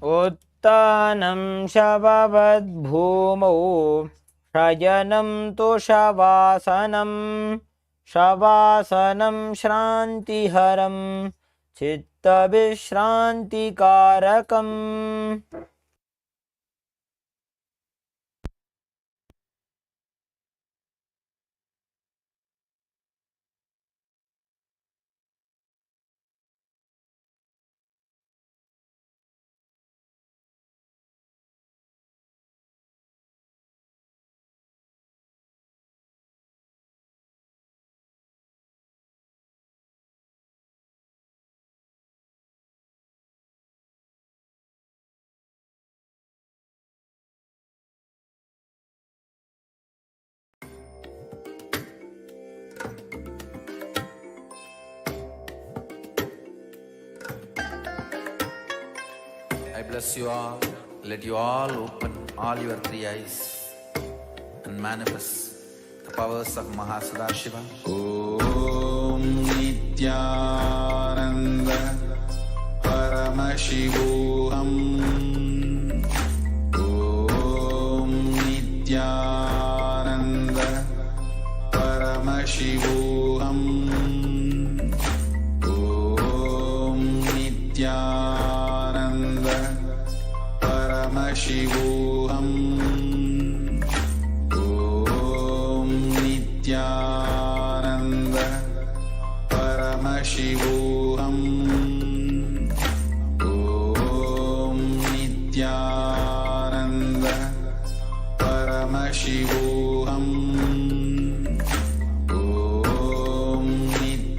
उत्तानं शववद्भूमौ शयनं तु शवासनं. शवासनं श्रान्तिहरं चित्तविश्रान्तिकारकम्. I bless you all. Let you all open all your three eyes and manifest the powers of Mahasadashiva. Om Nithyananda Paramashivoham. Om Nithyananda Paramashivoham. Om Nithyananda Paramashivoham. Om Nithyananda Paramashivoham. Om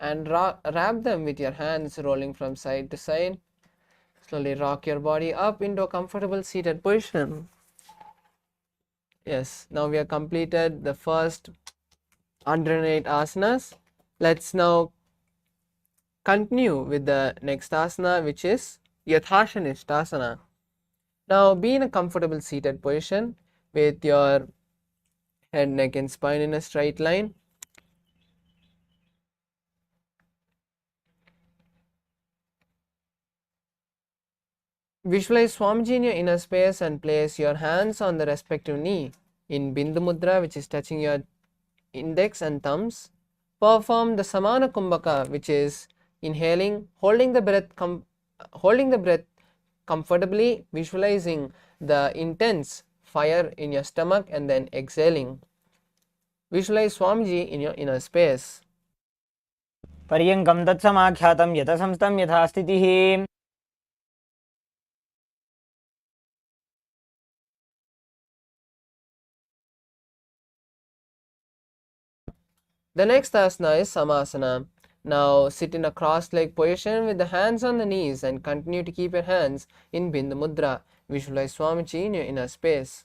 and wrap them with your hands, rolling from side to side. Slowly rock your body up into a comfortable seated position. Yes, now we have completed the first 108 asanas. Let's now continue with the next asana, which is Yathashanishtasana. Now be in a comfortable seated position with your head, neck and spine in a straight line. Visualize Swamiji in your inner space and place your hands on the respective knee in Bindu Mudra, which is touching your index and thumbs. Perform the Samana Kumbhaka, which is inhaling, holding the breath comfortably, visualizing the intense fire in your stomach, and then exhaling. Visualize Swamiji in your inner space. पर्यङ्कं तत्समाख्यातं यतसंस्थं यथा स्थितिः. The next asana is Samasana. Now sit in a cross-leg position with the hands on the knees and continue to keep your hands in Bindu Mudra. Visualize Swamiji in your inner space.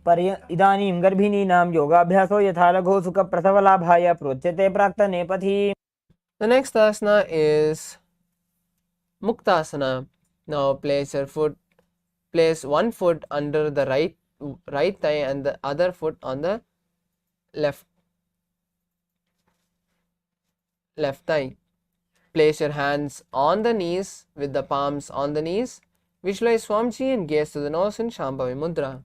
इदानीं गर्भिणीनां योगाभ्यासो यथा लघु सुखप्रसवलाभाय प्रोच्यते प्राक्तनेपथि. The next asana is Muktasana. Now place one foot under the right thigh and the other foot on the left thigh. Place your hands on the knees with the palms on the knees. Visualize Swamiji and gaze to the nose in Shambhavi Mudra.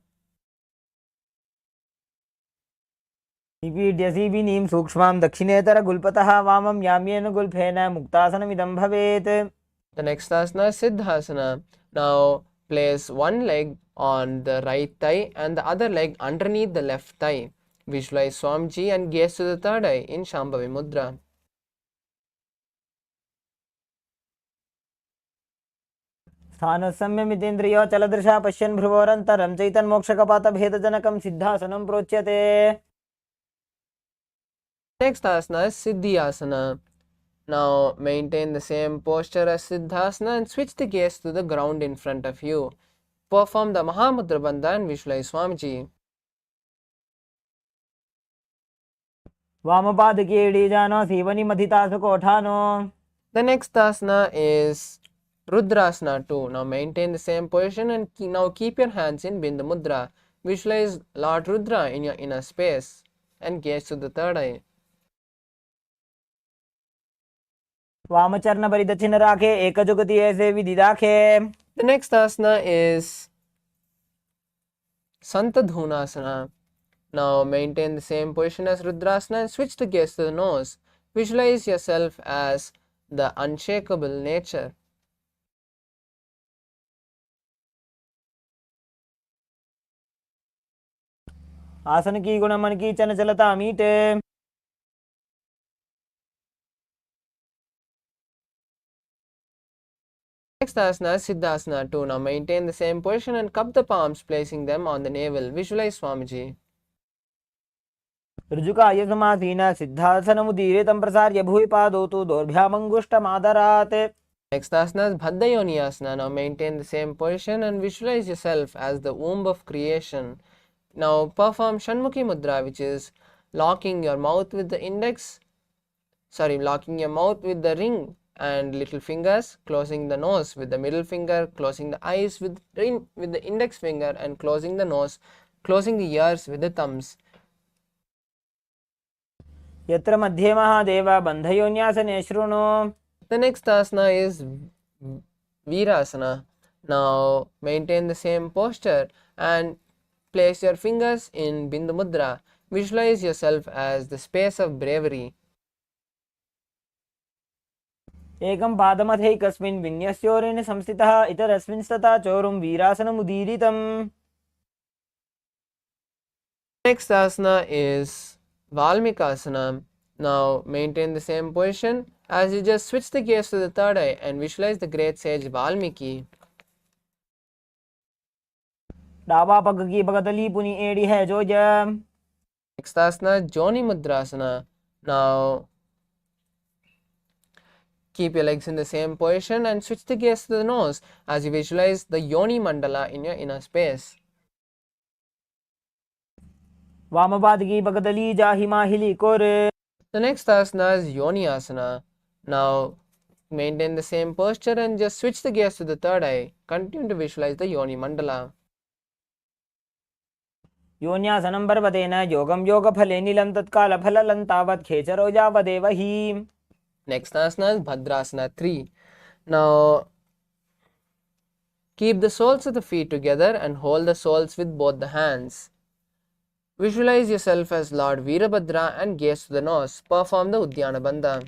निपीड्यसि विनीं सूक्ष्मां दक्षिणेतरगुल्पतः वामं याम्येन गुल्फेन मुक्तासनमिदं भवेत्. The next asana is Siddhasana. Now place one leg on the right thigh and the other leg underneath the left thigh. Visualize Swamiji and gaze to the third eye in Shambhavi Mudra. स्थानसंयमितेन्द्रियो चलदृशा पश्यन् भ्रुवोरन्तरं चैतन्मोक्षकपातभेदजनकं सिद्धासनं प्रोच्यते. Next asana is Siddhyasana. Now maintain the same posture as Siddhasana and switch the gaze to the ground in front of you. Perform the Mahamudra Bandha and visualize Swamiji. वामपादकेडीजानो सीवनिमथितासु कोठानो. The next asana is Rudrasana 2. Now maintain the same position and now keep your hands in Bindu Mudra. Visualize Lord Rudra in your inner space and gaze to the third eye. वामचरण परिदक्षिण राखे एकजुगति ऐसे विधि राखे. The next asana is Santadhunasana. Now maintain the same position as Rudrasana and switch the gaze to the nose. Visualize yourself as the unshakable nature. आसन की गुण मन की चंचलता मीटे. Next asana is Siddhasana 2. Now maintain the same position and cup the palms, placing them on the navel. Visualize Swamiji. ऋजुकाय समासीन सिद्धासनमुदीरे तं प्रसार्य भूरि पादौ तु दोर्भ्यामङ्गुष्ठमादरात्. Next asana is Bhaddayoniyasana. Now maintain the same position and visualize yourself as the womb of creation. Now perform Shanmukhi Mudra, which is locking your mouth with the ring and little fingers, closing the nose with the middle finger, closing the eyes with the index finger, and closing the nose, closing the ears with the thumbs. यत्र मध्ये महादेव बन्धयोन्यासने शृणु. The next asana is Virasana. Now maintain the same posture and place your fingers in Bindu Mudra. Visualize yourself as the space of bravery. एकं पादमथैकस्मिन् विन्यस्योरेण संस्थितः इतरस्मिंस्तथा चोरुं वीरासनमुदीरितम्. Next asana is Valmikasana. Now maintain the same position as you just switch the gaze to the third eye and visualize the great sage Valmiki. डाबा पग की बगतली पुनी एड़ी है जो ज. Next asana is Joni Mudrasana. Now keep your legs in the same position and switch the gaze to the nose as you visualize the yoni mandala in your inner space. वामपाद की बगदली जाहि माहिली core. The next asana is yoni asana. Now maintain the same posture and just switch the gaze to the third eye. Continue to visualize the yoni mandala. योन्यासनं पर्वतेन योगं योगफले नीलं तत्कालफललं तावत् खेचरो यावदेव हि. Next asana is Bhadrasana 3. Now keep the soles of the feet together and hold the soles with both the hands. Visualize yourself as Lord Veerabhadra and gaze to the nose. Perform the Udyana Bandha.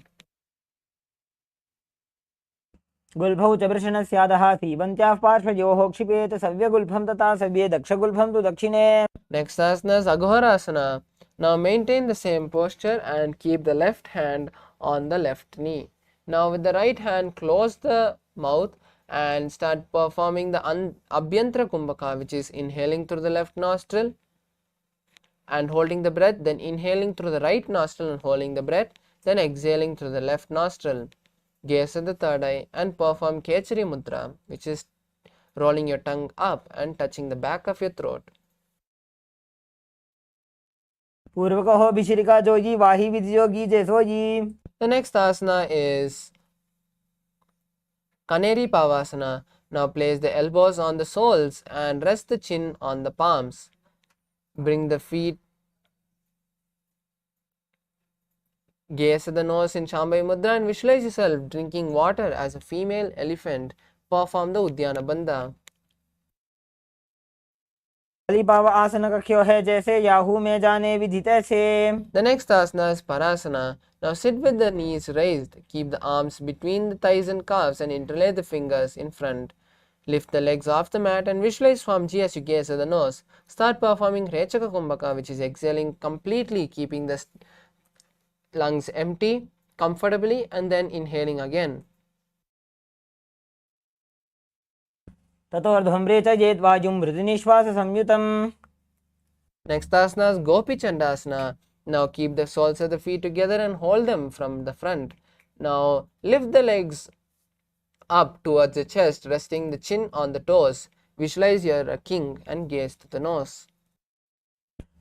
गुल्भौ च वृषणस्यादः सीवन्त्याः पार्श्वयोः क्षिपेत सव्यगुल्फं तथा सव्ये दक्षगुल्फं तु दक्षिणे. Next asana is Aghorasana. Now maintain the same posture and keep the left hand on the left knee. Now with the right hand close the mouth and start performing the Abhyantara Kumbhaka, which is inhaling through the left nostril and holding the breath, then inhaling through the right nostril and holding the breath, then exhaling through the left nostril. Gaze at the third eye and perform Kechari Mudra, which is rolling your tongue up and touching the back of your throat. पूर्वकहो भिशिरिका Jogi Wahi विद्योगी जैसोजी. The next asana is Kaneri Pavasana. Now place the elbows on the soles and rest the chin on the palms. Bring the feet, gaze at the nose in Shambhavi Mudra and visualize yourself drinking water as a female elephant. Perform the Udyana Bandha. अलिपाव आसन कख्यो है जैसे Yahoo में जाने विदित से. The next asana is Parasana. Now sit with the knees raised. Keep the arms between the thighs and calves and interlace the fingers in front. Lift the legs off the mat and visualize Swamiji as you gaze at the nose. Start performing Rechaka Kumbhaka, which is exhaling completely, keeping the lungs empty comfortably and then inhaling again. ततोर्ध्वम्रे च जेत्वाजुं मृदुनिश्वास संयुतम्. Next asana is Gopi Chandasana. Now keep the soles of the feet together and hold them from the front. Now lift the legs up towards the chest, resting the chin on the toes. Visualize you're a king and gaze to the nose.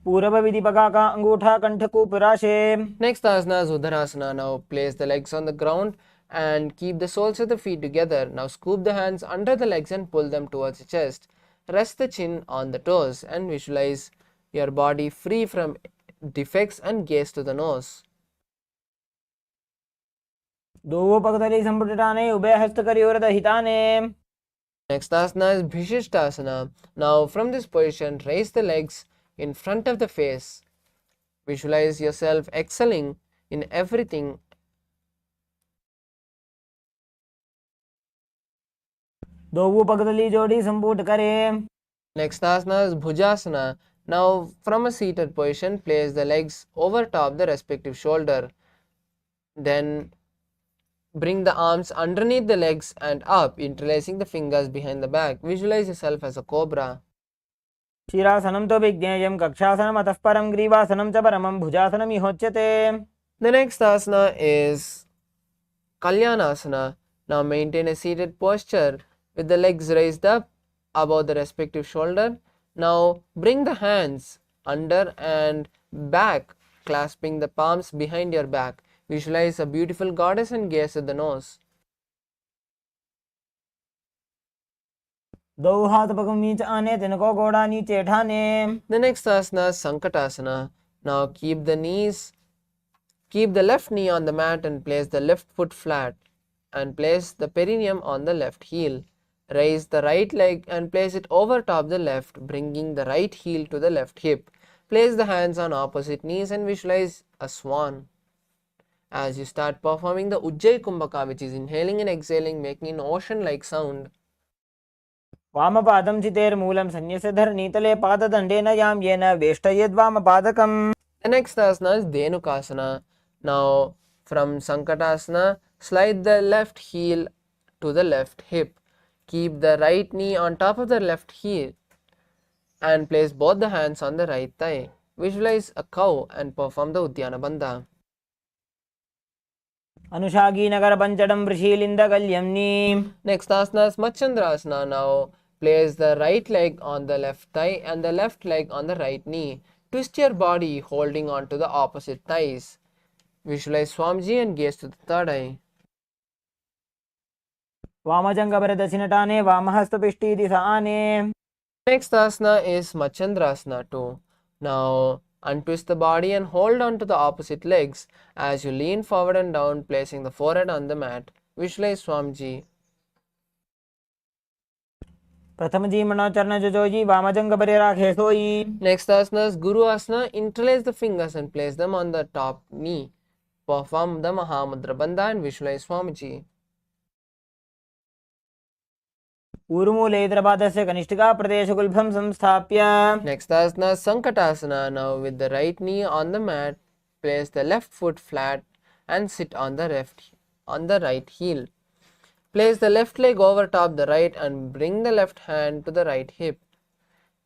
पूर्व विधि पगा का अंगूठा कंठ को पुराशे. Next asana is Udarasana. Now place the legs on the ground and keep the soles of the feet together. Now scoop the hands under the legs and pull them towards the chest. Rest the chin on the toes and visualize your body free from defects and gaze to the nose. दो पगतली संपुटाने उभय हस्त करियोर हिताने. Next asana is Bhishishtasana. Now from this position raise the legs in front of the face. Visualize yourself excelling in everything. दो पगतली जोड़ी संपुट करे. Next asana is Bhujasana. Now from a seated position place the legs over top the respective shoulder. Then bring the arms underneath the legs and up, interlacing the fingers behind the back. Visualize yourself as a cobra. शिरासनं तो विज्ञेयं कक्षासनम् अतः परं ग्रीवासनं च परमं भुजासनम् इहोच्यते. The next asana is Kalyanasana. Now maintain a seated posture with the legs raised up above the respective shoulder. Now bring the hands under and back, clasping the palms behind your back. Visualize a beautiful goddess and gaze at the nose. दो हाथ पग नीच आने तिनको गोड़ा नीचे ठाने. The next asana is Sankatasana. Now keep the left knee on the mat and place the left foot flat and place the perineum on the left heel. Raise the right leg and place it over top the left, bringing the right heel to the left hip. Place the hands on opposite knees and visualize a swan. As you start performing the Ujjayi Kumbhaka, which is inhaling and exhaling, making an ocean-like sound. वामपादं चितेर्मूलं संन्यस्य धरणीतले पाददण्डेन यां येन वेष्टयेद्वामपादकम्. The next asana is Dhenukasana. Now from Sankatasana, slide the left heel to the left hip. Keep the right knee on top of the left heel and place both the hands on the right thigh. Visualize a cow and perform the Udyana Bandha. अनुषागी Nagar पंचडम ऋषिलिंद गल्यम्नी. Next asana is Machandrasana. Now place the right leg on the left thigh and the left leg on the right knee. Twist your body holding on to the opposite thighs. Visualize Swamiji and gaze to the third eye. वामजंग पर दक्षिणटाने वामहस्त पिष्टि दिशाने. Next asana is Machandrasana 2. Now untwist the body and hold on to the opposite legs as you lean forward and down, placing the forehead on the mat. Visualize Swamiji. प्रथम जी मनो चरण जोजी वामजंग पर राखे सोई. Next asana is Guru Asana. Interlace the fingers and place them on the top knee. Perform the Mahamudra Bandha and visualize Swamiji. ऊर्मूलेतरपादस्य कनिष्ठिका प्रदेशगुल्भं संस्थाप्य. Next asana is Sankatasana. Now with the right knee on the mat, place the left foot flat and sit on the right heel. Place the left leg over top the right and bring the left hand to the right hip.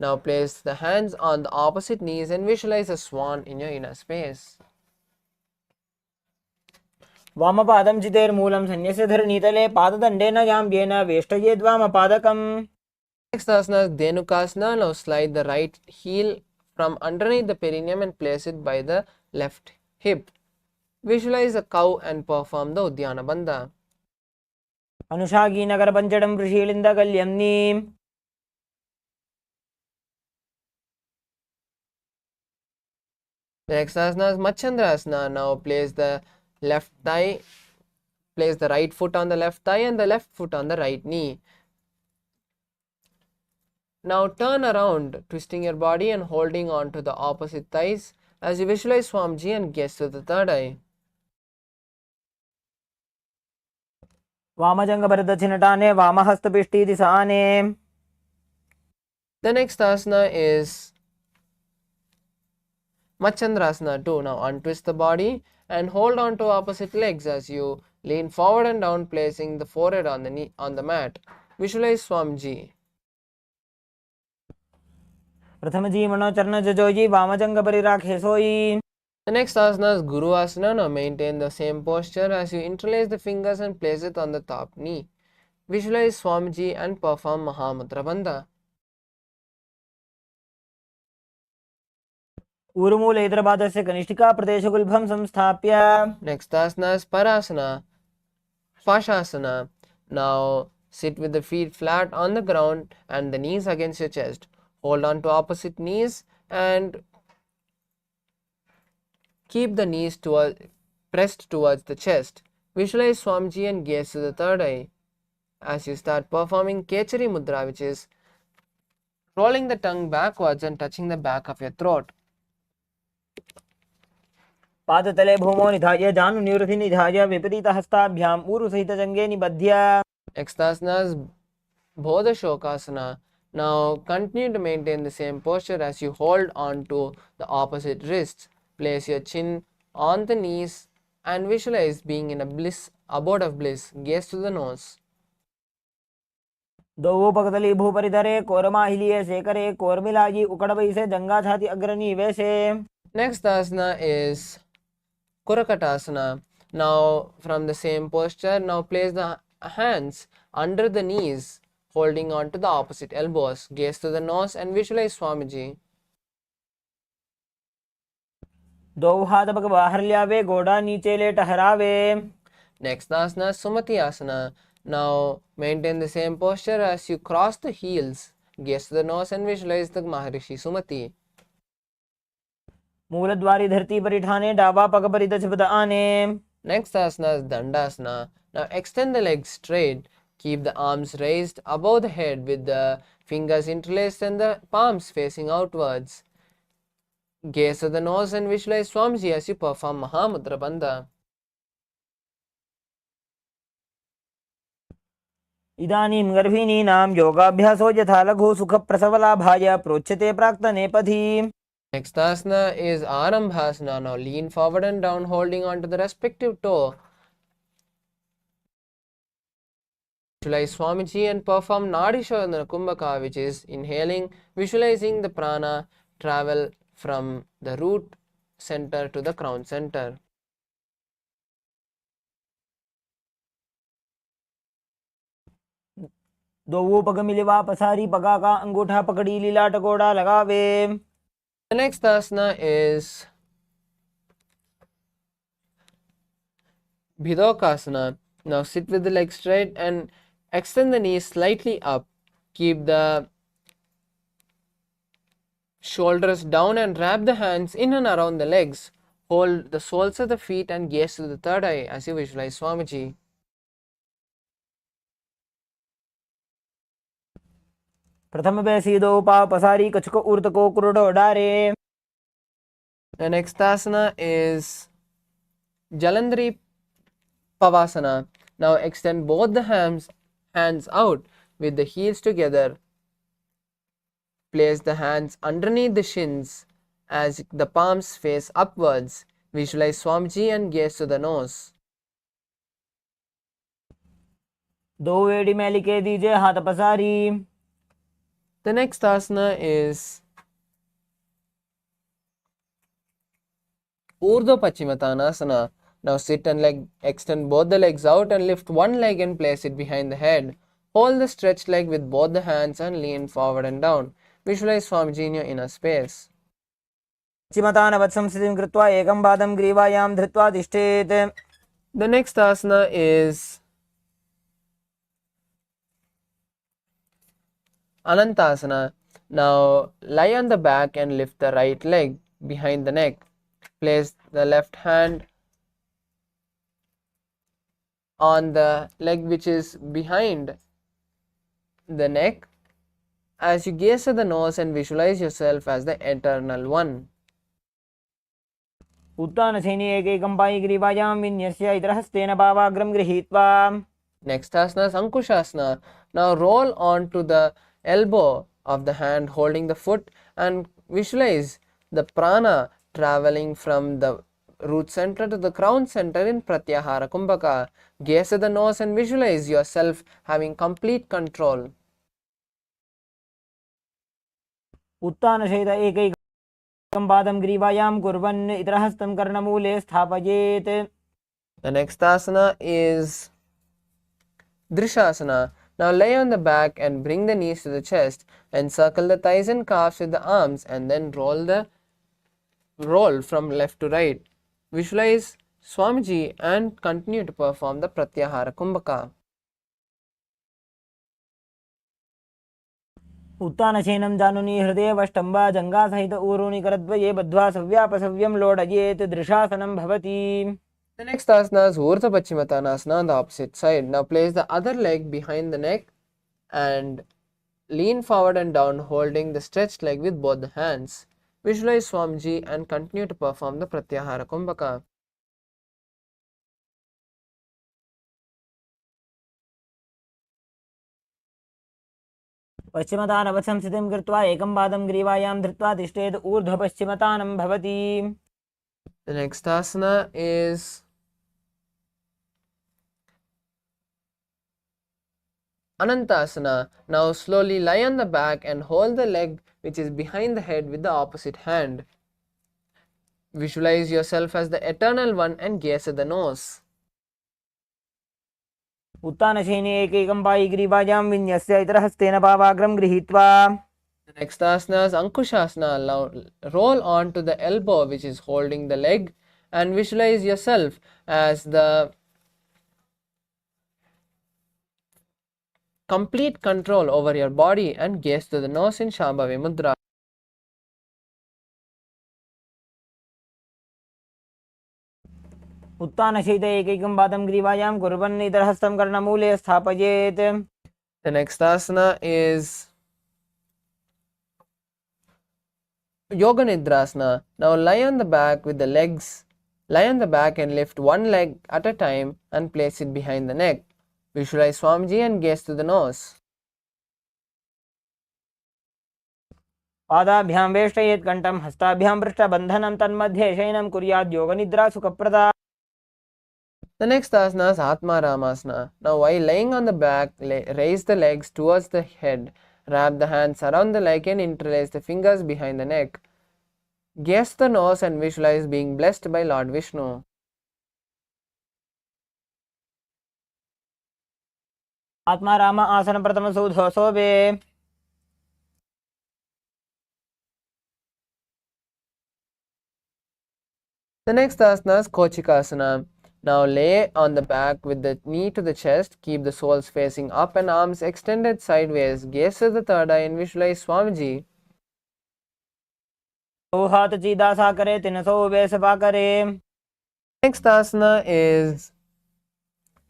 Now place the hands on the opposite knees and visualize a swan in your inner space. वामपादं चितेर्मूलं सन्यस्य धरणीतले पाददण्डेन जाम्बेन वेष्टयेद्वामपादकम्. Next asana is Dhenukasana. Now slide the right heel from underneath the perineum and place it by the left hip. Visualize a cow and perform the Udyana Bandha. अनुषागी Nagar पंचडम ऋषिलिंद गल्यम्नी. The next asana is Machandrasana. Now place the right foot on the left thigh and the left foot on the right knee. Now turn around, twisting your body and holding on to the opposite thighs as you visualize Swamiji and gaze to the third eye. वामजंग पर दक्षिणटाने वामहस्त पिष्टि दिशाने. The next asana is Machandrasana 2. Now untwist the body and hold on to opposite legs as you lean forward and down, placing the forehead on the mat. Visualize Swamiji. प्रथम जी मनो चरण जोजी वामजंग पर राखे सोई. The next asana is Guru Asana. Now maintain the same posture as you interlace the fingers and place it on the top knee. Visualize Swamiji and perform Mahamudra Bandha. ऊर्मूलेतरपादस्य कनिष्ठिका प्रदेशगुल्भं संस्थाप्य. Next asana is Pashasana. Now sit with the feet flat on the ground and the knees against your chest. Hold on to opposite knees and keep the knees pressed towards the chest. Visualize Swamiji and gaze to the third eye as you start performing Kechari Mudra, which is rolling the tongue backwards and touching the back of your throat. पादतले भूमौ निधाय जानु निवृत्ति निधाय विपरीत हस्ताभ्याम ऊरु सहित जंगे निबध्य. Next asana is Bodha Shokasana. Now continue to maintain the same posture as you hold on to the opposite wrists. Place your chin on the knees and visualize being in a abode of bliss. Gaze to the nose. दो पगतली भूपरिधरे कोरमाहिलिये शेखरे कोरमिलाजी उकड़बई से जंगा छाती अग्रणी वैसे. Next asana is Kurakatasana. Now from the same posture, now place the hands under the knees, holding on to the opposite elbows. Gaze to the nose and visualize Swamiji. दो हाथ पग बाहर लियावे गोड़ा नीचे ले टहरावे. Next asana is Sumati Asana. Now maintain the same posture as you cross the heels. Gaze to the nose and visualize the Maharishi Sumati. मूलद्वारी धरती परिठाने डावा पग परिदच आने. Next asana is Dandasana. Now extend the legs straight. Keep the arms raised above the head with the fingers interlaced and the palms facing outwards. Gaze to the nose and visualize Swamiji as you perform Mahamudra Bandha. इदानीं गर्भिणीनां योगाभ्यासो यथा लघु सुख प्रसवलाभाय प्रोच्यते प्राक्तने पथि. Next asana is Arambhasana. Now lean forward and down, holding on to the respective toe. Visualize Swamiji and perform Nadi Shodhana Kumbhaka, which is inhaling, visualizing the prana travel from the root center to the crown center. दोवों पग मिलवा पसारी पगा का अंगूठा पकड़ी लीला टकोड़ा लगावे. The next asana is Bhidokasana. Now sit with the legs straight and extend the knees slightly up. Keep the shoulders down and wrap the hands in and around the legs. Hold the soles of the feet and gaze to the third eye as you visualize Swamiji. प्रथम बैसी दो पाव पसारी कछ को उर्त को कुरुडो डारे. The next asana is Jalandhari Pavasana. Now extend both the hands out with the heels together. Place the hands underneath the shins as the palms face upwards. Visualize Swamiji and gaze to the nose. दो वेड़ी मैली के दीजिए हाथ पसारी. The next asana is Urdhva Paschimottanasana. Now sit and extend both the legs out and lift one leg and place it behind the head. Hold the stretched leg with both the hands and lean forward and down. Visualize Swamiji in your inner space. पश्चिमतानवत् संस्थितिं कृत्वा एकं पादं ग्रीवायां धृत्वा तिष्ठेत्. The next asana is Anantasana. Now lie on the back and lift the right leg behind the neck. Place the left hand on the leg which is behind the neck as you gaze at the nose and visualize yourself as the eternal one. उत्तानसेनी एकैकं पायि ग्रीवायां विन्यस्य इतरहस्तेन भावाग्रं गृहीत्वा. Next asana is Ankushasana. Now roll on to the elbow of the hand holding the foot and visualize the prana traveling from the root center to the crown center in Pratyahara Kumbhaka. Gaze at the nose and visualize yourself having complete control. उत्तानशयित एकैकं पादं ग्रीवायां कुर्वन् इतरहस्तं कर्णमूले स्थापयेत्. The next asana is Drishasana. Now lay on the back and bring the knees to the chest. Encircle the thighs and calves with the arms and then roll from left to right. Visualize Swamiji and continue to perform the Pratyahara Kumbhaka. उत्तानशयनं जानुनी हृदयवष्टम्बा जङ्घासहित ऊरूनि करद्वये बद्ध्वा सव्यापसव्यं लोडयेत्. दृशासनं भवति. The next asana is Urdhva Paschimottanasana on the opposite side. Now place the other leg behind the neck and lean forward and down holding the stretched leg with both the hands. Visualize Swamiji and continue to perform the Pratyahara Kumbhaka. पश्चिमतानवत् संस्थितिं कृत्वा एकं पादं ग्रीवायां धृत्वा तिष्ठेत्. ऊर्ध्वपश्चिमतानं भवति. The next asana is Anantasana. Now slowly lie on the back and hold the leg which is behind the head with the opposite hand. Visualize yourself as the eternal one and gaze at the nose. उत्तानशयने एकैकं पायि ग्रीवायां विन्यस्य इतरहस्तेन भावाग्रं गृहीत्वा. The next asana is Ankushasana. Now roll on to the elbow which is holding the leg and visualize yourself as the complete control over your body and gaze to the nose in Shambhavi Mudra. उत्तानशयित एकैकं पादं ग्रीवायां कुर्वन् इतरहस्तं कर्णमूले स्थापयेत्. The next asana is Yoga Nidrasana. Now lie on the back with the legs. Lie on the back and lift one leg at a time and place it behind the neck. Visualize Swamiji and gaze to the nose. पादाभ्यां वेष्टयेत् कण्ठं हस्ताभ्यां पृष्ठबन्धनं तन्मध्ये शयनं कुर्यात् योगनिद्रा सुखप्रदा. The next asana is Atma Ramasana. Now while laying on the back, raise the legs towards the head. Wrap the hands around the leg and interlace the fingers behind the neck. Gaze the nose and visualize being blessed by Lord Vishnu. आत्मा राम आसन प्रथम सूधो सोबे। The next asana is Kochikasana. Now lay on the back with the knee to the chest, keep the soles facing up and arms extended sideways. Gaze at the third eye and visualize Swamiji. दो हाथ सीधा सा करे 300 वे सफा करे। Next asana is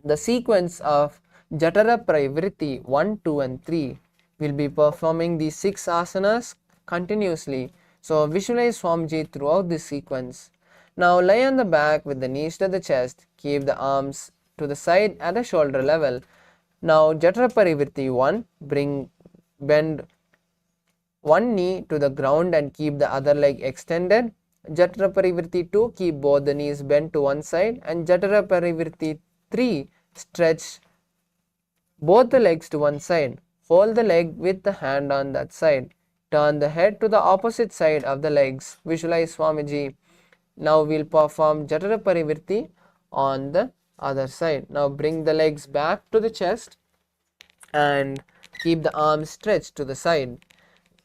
the sequence of Jatara Praivritti 1, 2 and 3. We'll be performing these 6 asanas continuously. So visualize Swamiji throughout this sequence. Now lie on the back with the knees to the chest. Keep the arms to the side at a shoulder level. Now Jatara Parivritti 1, bend one knee to the ground and keep the other leg extended. Jatara Parivritti 2, keep both the knees bent to one side. And Jatara Parivritti 3, stretch both the legs to one side. Hold the leg with the hand on that side. Turn the head to the opposite side of the legs. Visualize Swamiji. Now we'll perform Jatara Parivritti on the other side. Now bring the legs back to the chest and keep the arms stretched to the side.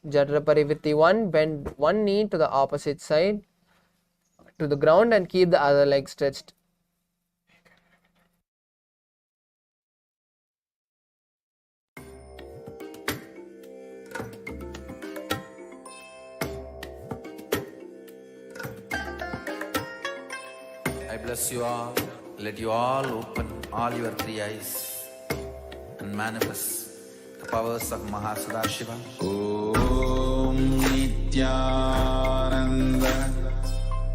Jatara Parivritti 1, bend one knee to the opposite side to the ground and keep the other leg stretched. I bless you all. Let you all open all your 3 eyes and manifest the powers of Mahasudashiva. Om Nithyananda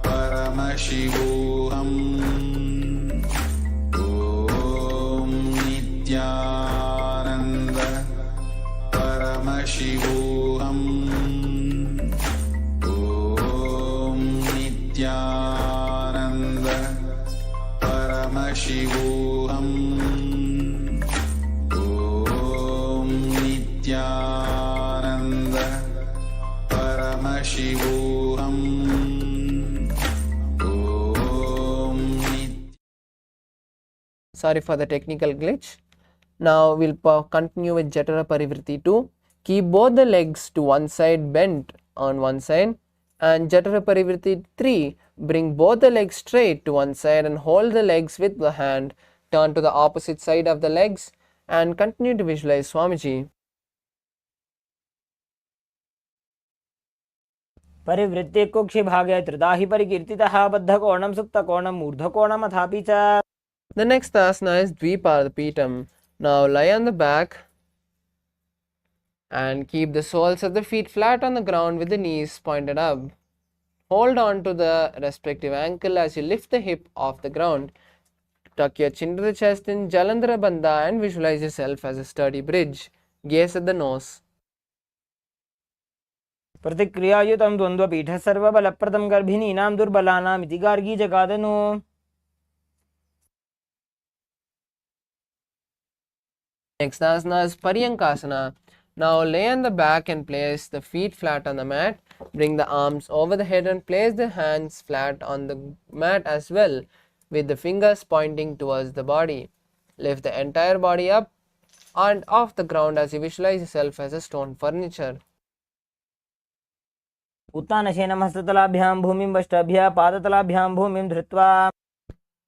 Paramashivoham. Om Nithyananda Paramashivoham. Om Nithyananda Paramashivoham. Om Nithyananda Paramashivoham. Om Sorry for the technical glitch. Now we'll continue with Jatara Parivritti 2. Keep both the legs to one side bent on one side. And Jatara Parivritti 3, bring both the legs straight to one side and hold the legs with the hand. Turn to the opposite side of the legs and continue to visualize Swamiji. परिवृत्ति कुक्षि भागे त्रिदाहि परिकीर्तितः बद्धकोणं सुप्तकोणं मूर्धकोणमथापि च। The next asana is Dvipardapitam. Now lie on the back and keep the soles of the feet flat on the ground with the knees pointed up. Hold on to the respective ankle as you lift the hip off the ground. Tuck your chin to the chest in Jalandhara Bandha and visualize yourself as a sturdy bridge. Gaze at the nose. प्रतिक्रियायुतं द्वन्द्वपीठः सर्वबलप्रदं गर्भिणीनां दुर्बलानाम् इति Gargi जगादनु। Next asana is Paryankasana. Now lay on the back and place the feet flat on the mat. Bring the arms over the head and place the hands flat on the mat as well, with the fingers pointing towards the body. Lift the entire body up and off the ground as you visualize yourself as a stone furniture. उत्तानशेन हस्ततलाभ्यां भूमिं वष्टाभ्यां पादतलाभ्यां भूमिं धृत्वा।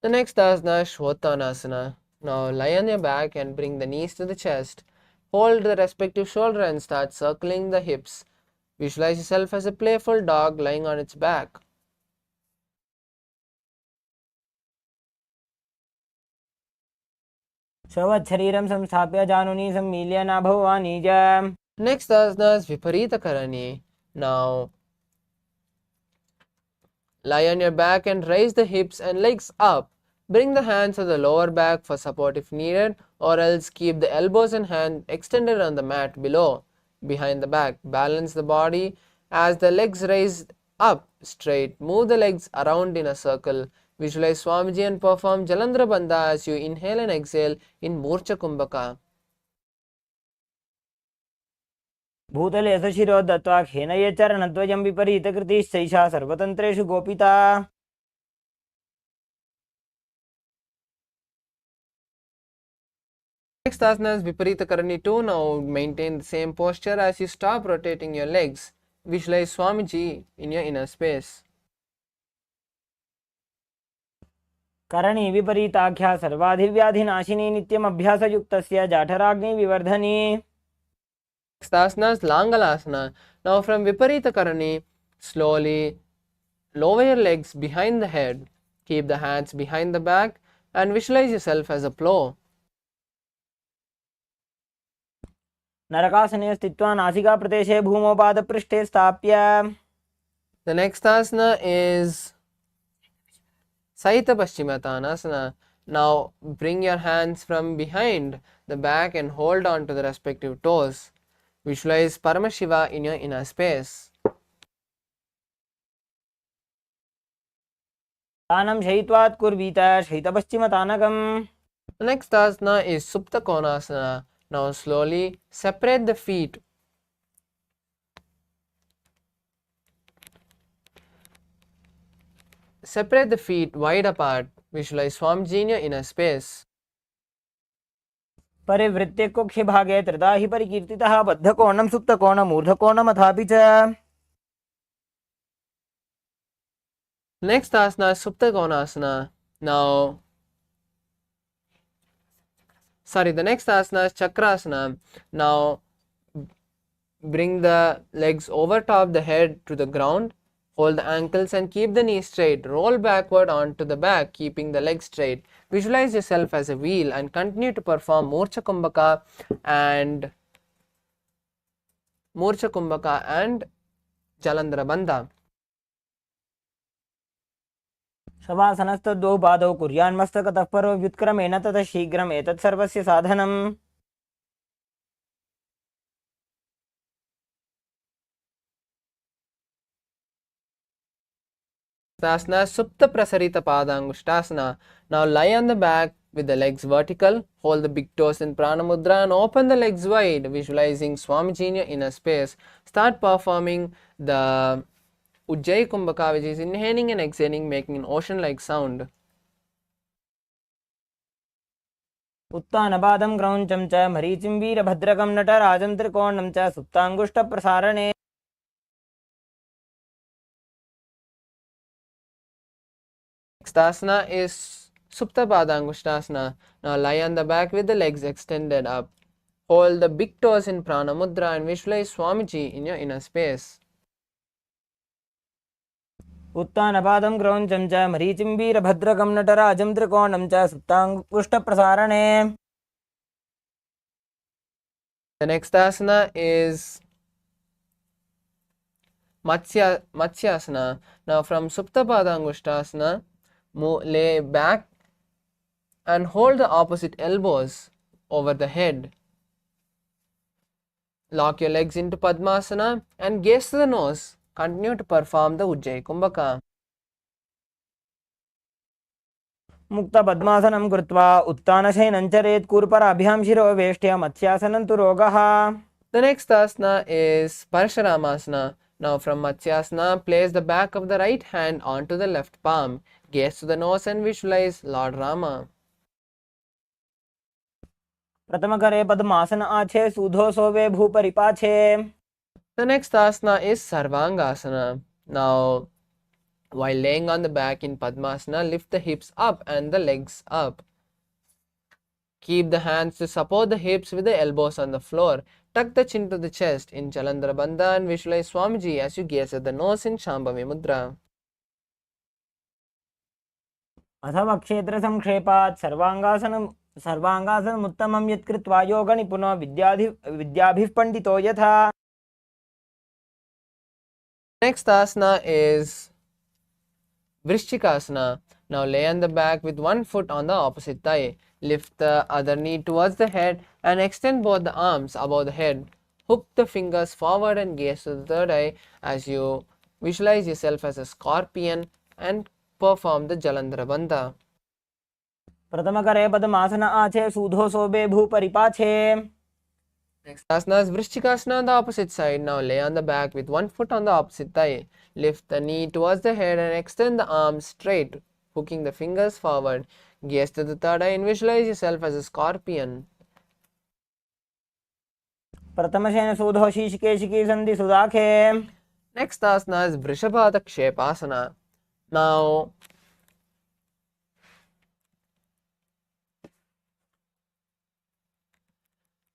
The next asana is Shvotanasana. Now lie on your back and bring the knees to the chest. Hold the respective shoulder and start circling the hips. Visualize yourself as a playful dog lying on its back. शरीरं संस्थाप्य जानुनी सम्मील्य नाभवानी च। Next asana is Viparita Karani. Now lie on your back and raise the hips and legs up. Bring the hands to the lower back for support if needed, or else keep the elbows and hands extended on the mat below, behind the back. Balance the body as the legs raise up straight. Move the legs around in a circle. Visualize Swamiji and perform Jalandhara Bandha as you inhale and exhale in Murcha Kumbhaka. भूतले शिरो दत्त्वा खेनये चरणद्वयं विपरीतकृतिश्चैषा सर्वतन्त्रेषु गोपिता। Next asana is Viparita Karani 2. Now maintain the same posture as you stop rotating your legs. Visualize Swamiji in your inner space. करणी विपरीताख्या सर्वाधिव्याधिनाशिनी नित्यम अभ्यासयुक्तस्य जाठराग्नि विवर्धनी. Next asana is Langalasana. Now from Viparita Karani, slowly lower your legs behind the head. Keep the hands behind the back and visualize yourself as a plow. नरकासने स्थित्वा नासिका प्रदेशे भूमौ पादपृष्ठे स्थाप्य. The next asana is Saita Paschimottanasana. Now bring your hands from behind the back and hold on to the respective toes. Visualize Paramashiva in your inner space. तानं शयित्वात् कुर्वीत शयितपश्चिमतानकम्. The next asana is Supta Konasana. Now slowly separate the feet. Separate the feet wide apart. Visualize Swamiji in your inner space. परिवृत्ते कुक्षि भागे त्रिधा हि परिकीर्तितः बद्धकोणं सुप्तकोणम् ऊर्ध्वकोणम् अथापि च. Next asana is Supta Konasana. The next asana is Chakrasana. Now bring the legs over top the head to the ground. Hold the ankles and keep the knees straight. Roll backward onto the back, keeping the legs straight. Visualize yourself as a wheel and continue to perform Murcha Kumbhaka and Jalandhara Bandha. शवासनस्तद्वौ पादौ कुर्यान्मस्तकतः परो व्युत्क्रमेण ततः शीघ्रम् एतत् सर्वस्य साधनम्. Asana Supta Prasarita Padangushtasana. Now lie on the back with the legs vertical. Hold the big toes in Prana Mudra and open the legs wide, visualizing Swamiji in your inner space. Start performing the Ujjayi Kumbhaka, which is inhaling and exhaling, making an ocean-like sound. उत्तानपादं क्रौञ्चं च मरीचिं वीरभद्रकं नटराजं त्रिकोणं च सुप्ताङ्गुष्ठप्रसारणे. Next asana is Supta Padangushtasana. Now lie on the back with the legs extended up. Hold the big toes in Prana Mudra and visualize Swamiji in your inner space. उत्तानपादं क्रौञ्चं च मरीचिं वीरभद्रकं नटराजं त्रिकोणं च सुप्ताङ्गुष्ठप्रसारणे. The next asana is Matsyasana. Now from Supta Padangushtasana, lay back and hold the opposite elbows over the head. Lock your legs into Padmasana and gaze to the nose. Continue to perform the Ujjayi Kumbhaka. मुक्तपद्मासनं कृत्वा उत्तानशयनं चरेत् कूर्पराभ्यां शिरो वेष्ट्या मत्स्यासनं तु रोगः. The next asana is Parashuramasana. Now from Matsyasana, place the back of the right hand onto the left palm. Gaze to the nose and visualize Lord Rama. प्रथमकरे पद्मासन आछे सूधो सोवे भूपरिपाछे. The next asana is Sarvangasana. Now, while laying on the back in Padmasana, lift the hips up and the legs up. Keep the hands to support the hips with the elbows on the floor. Tuck the chin to the chest in Jalandhara Bandha and visualize Swamiji as you gaze at the nose in Shambhavi Mudra. अथवा क्षेत्रसंक्षेपात् सर्वाङ्गासनमुत्तमं यत्कृत्वा योगनिपुनो विद्याभिः पण्डितो यथा. Next asana is Vrishchikasana. Now lay on the back with one foot on the opposite thigh. Lift the other knee towards the head and extend both the arms above the head. Hook the fingers forward and gaze to the third eye as you visualize yourself as a scorpion and perform the Jalandhara Bandha. प्रथमकरे पद्मासन आछे सूधो सोबे भूपरिपाछे. Next asana is Vrishchikasana on the opposite side. Now lay on the back with one foot on the opposite thigh. Lift the knee towards the head and extend the arms straight, hooking the fingers forward. Gaze to the third eye and visualize yourself as a scorpion. प्रथमशयन सूधो शीशिकेशिकी सन्धि सुदाखे. Next asana is Vrishabhata Kshepasana. Now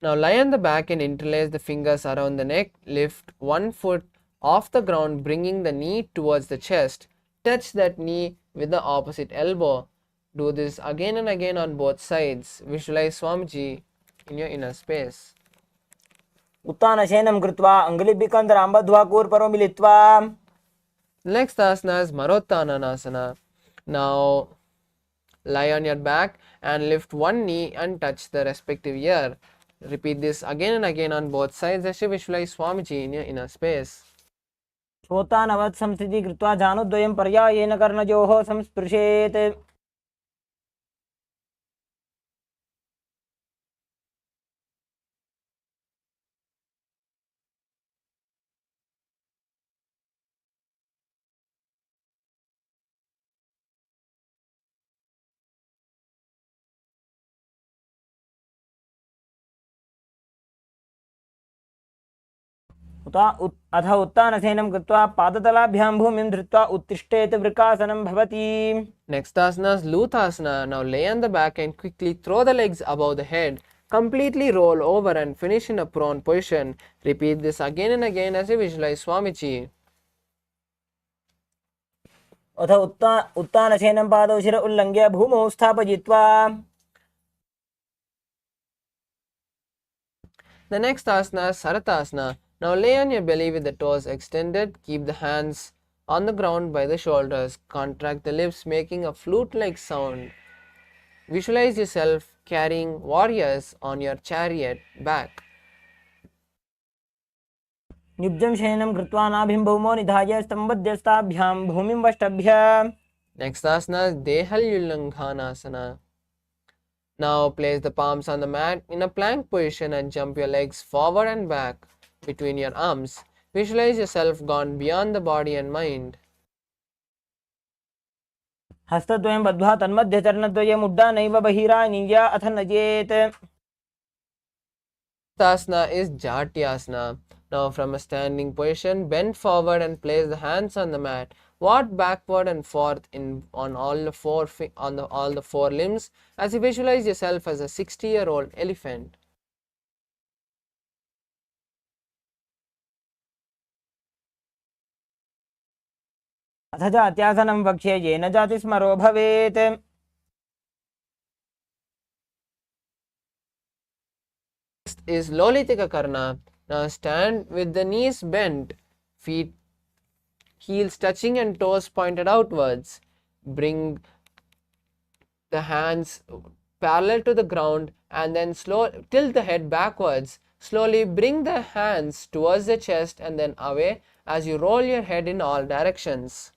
lie on the back and interlace the fingers around the neck. Lift one foot off the ground, bringing the knee towards the chest. Touch that knee with the opposite elbow. Do this again and again on both sides. Visualize Swamiji in your inner space. उत्तानशयनं कृत्वा अङ्गुलिभिकन्दरां बद्ध्वा कूर्परो मिलित्वा. Next asana is Marottanasana. Now lie on your back and lift one knee and touch the respective ear. Repeat this again and again on both sides as you visualize Swamiji in your inner space. श्रोतानवत् संस्थिति कृत्वा जानुद्वयं पर्यायेन कर्णयोः संस्पृशेत्. अथ उत्तानशयनं कृत्वा पादतलाभ्यां भूमिं धृत्वा उत्तिष्ठेत् वृकासनं भवति. Next asana is Luthasana. Now lay on the back and quickly throw the legs above the head. Completely roll over and finish in a prone position. Repeat this again and again as you visualize Swamiji. अथ उत्तानशयनं पादौ शिर उल्लङ्घ्य भूमौ स्थापयित्वा. The next asana is Saratasana. Now lay on your belly with the toes extended. Keep the hands on the ground by the shoulders. Contract the lips, making a flute-like sound. Visualize yourself carrying warriors on your chariot back. निब्जं शयनं कृत्वा नाभिं भौमो निधाय स्तम्भध्यस्ताभ्यां भूमिं वष्टभ्य. Next asana is Dehalyulanghanasana. Now place the palms on the mat in a plank position and jump your legs forward and back between your arms. Visualize yourself gone beyond the body and mind. हस्तद्वयं बद्ध्वा तन्मध्ये चरणद्वयम् उड्डानैव बहिरानीय अथ नजेत्. Asana is Jatyasana. Now from a standing position, bend forward and place the hands on the mat. Walk backward and forth on all the four limbs as you visualize yourself as a 60-year-old elephant. अथ जात्यासनं वक्ष्ये येन जातिस्मरो भवेत्. Next is Lolitika Karna. Now stand with the knees bent, feet heels touching and toes pointed outwards. Bring the hands parallel to the ground and then tilt the head backwards. Slowly bring the hands towards the chest and then away as you roll your head in all directions.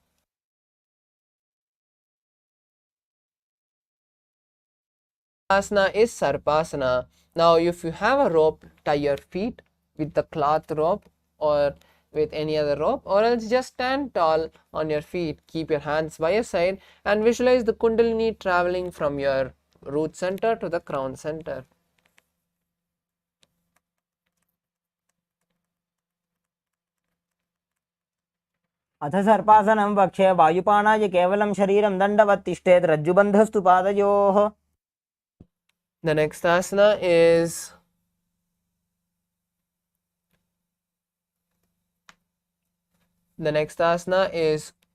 Asana is Sarpasana. Now if you have a rope, tie your feet with the cloth rope or with any other rope, or else just stand tall on your feet. Keep your hands by your side and visualize the Kundalini traveling from your root center to the crown center. अथ सर्पासनं वक्ष्ये वायुपानाय केवलं शरीरं दण्डवत् तिष्ठेत् रज्जुबन्धस्तु पादयोः. The next asana is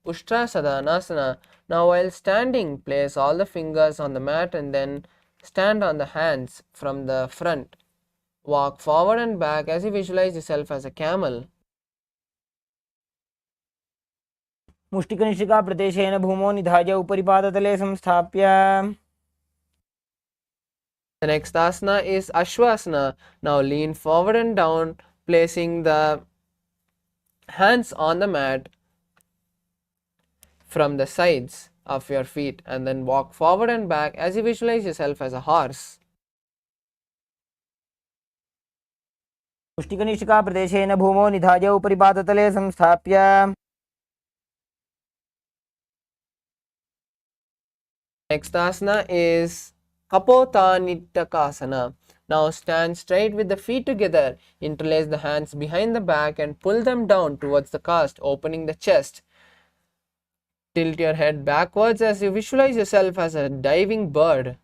Ushtrasadhanasana. Now while standing, place all the fingers on the mat and then stand on the hands from the front. Walk forward and back as you visualize yourself as a camel. मुष्टिकनिष्ठिका प्रदेशेन भूमौ निधाय उपरि पादतले संस्थाप्य. The next asana is Ashwasana. Now lean forward and down, placing the hands on the mat from the sides of your feet and then walk forward and back as you visualize yourself as a horse. मुष्टिकनिष्ठिका प्रदेशेन भूमौ निधाय उपरि पादतले संस्थाप्य. Next asana is Kapotanitakasana. Now stand straight with the feet together, interlace the hands behind the back and pull them down towards the cast, opening the chest. Tilt your head backwards as you visualize yourself as a diving bird.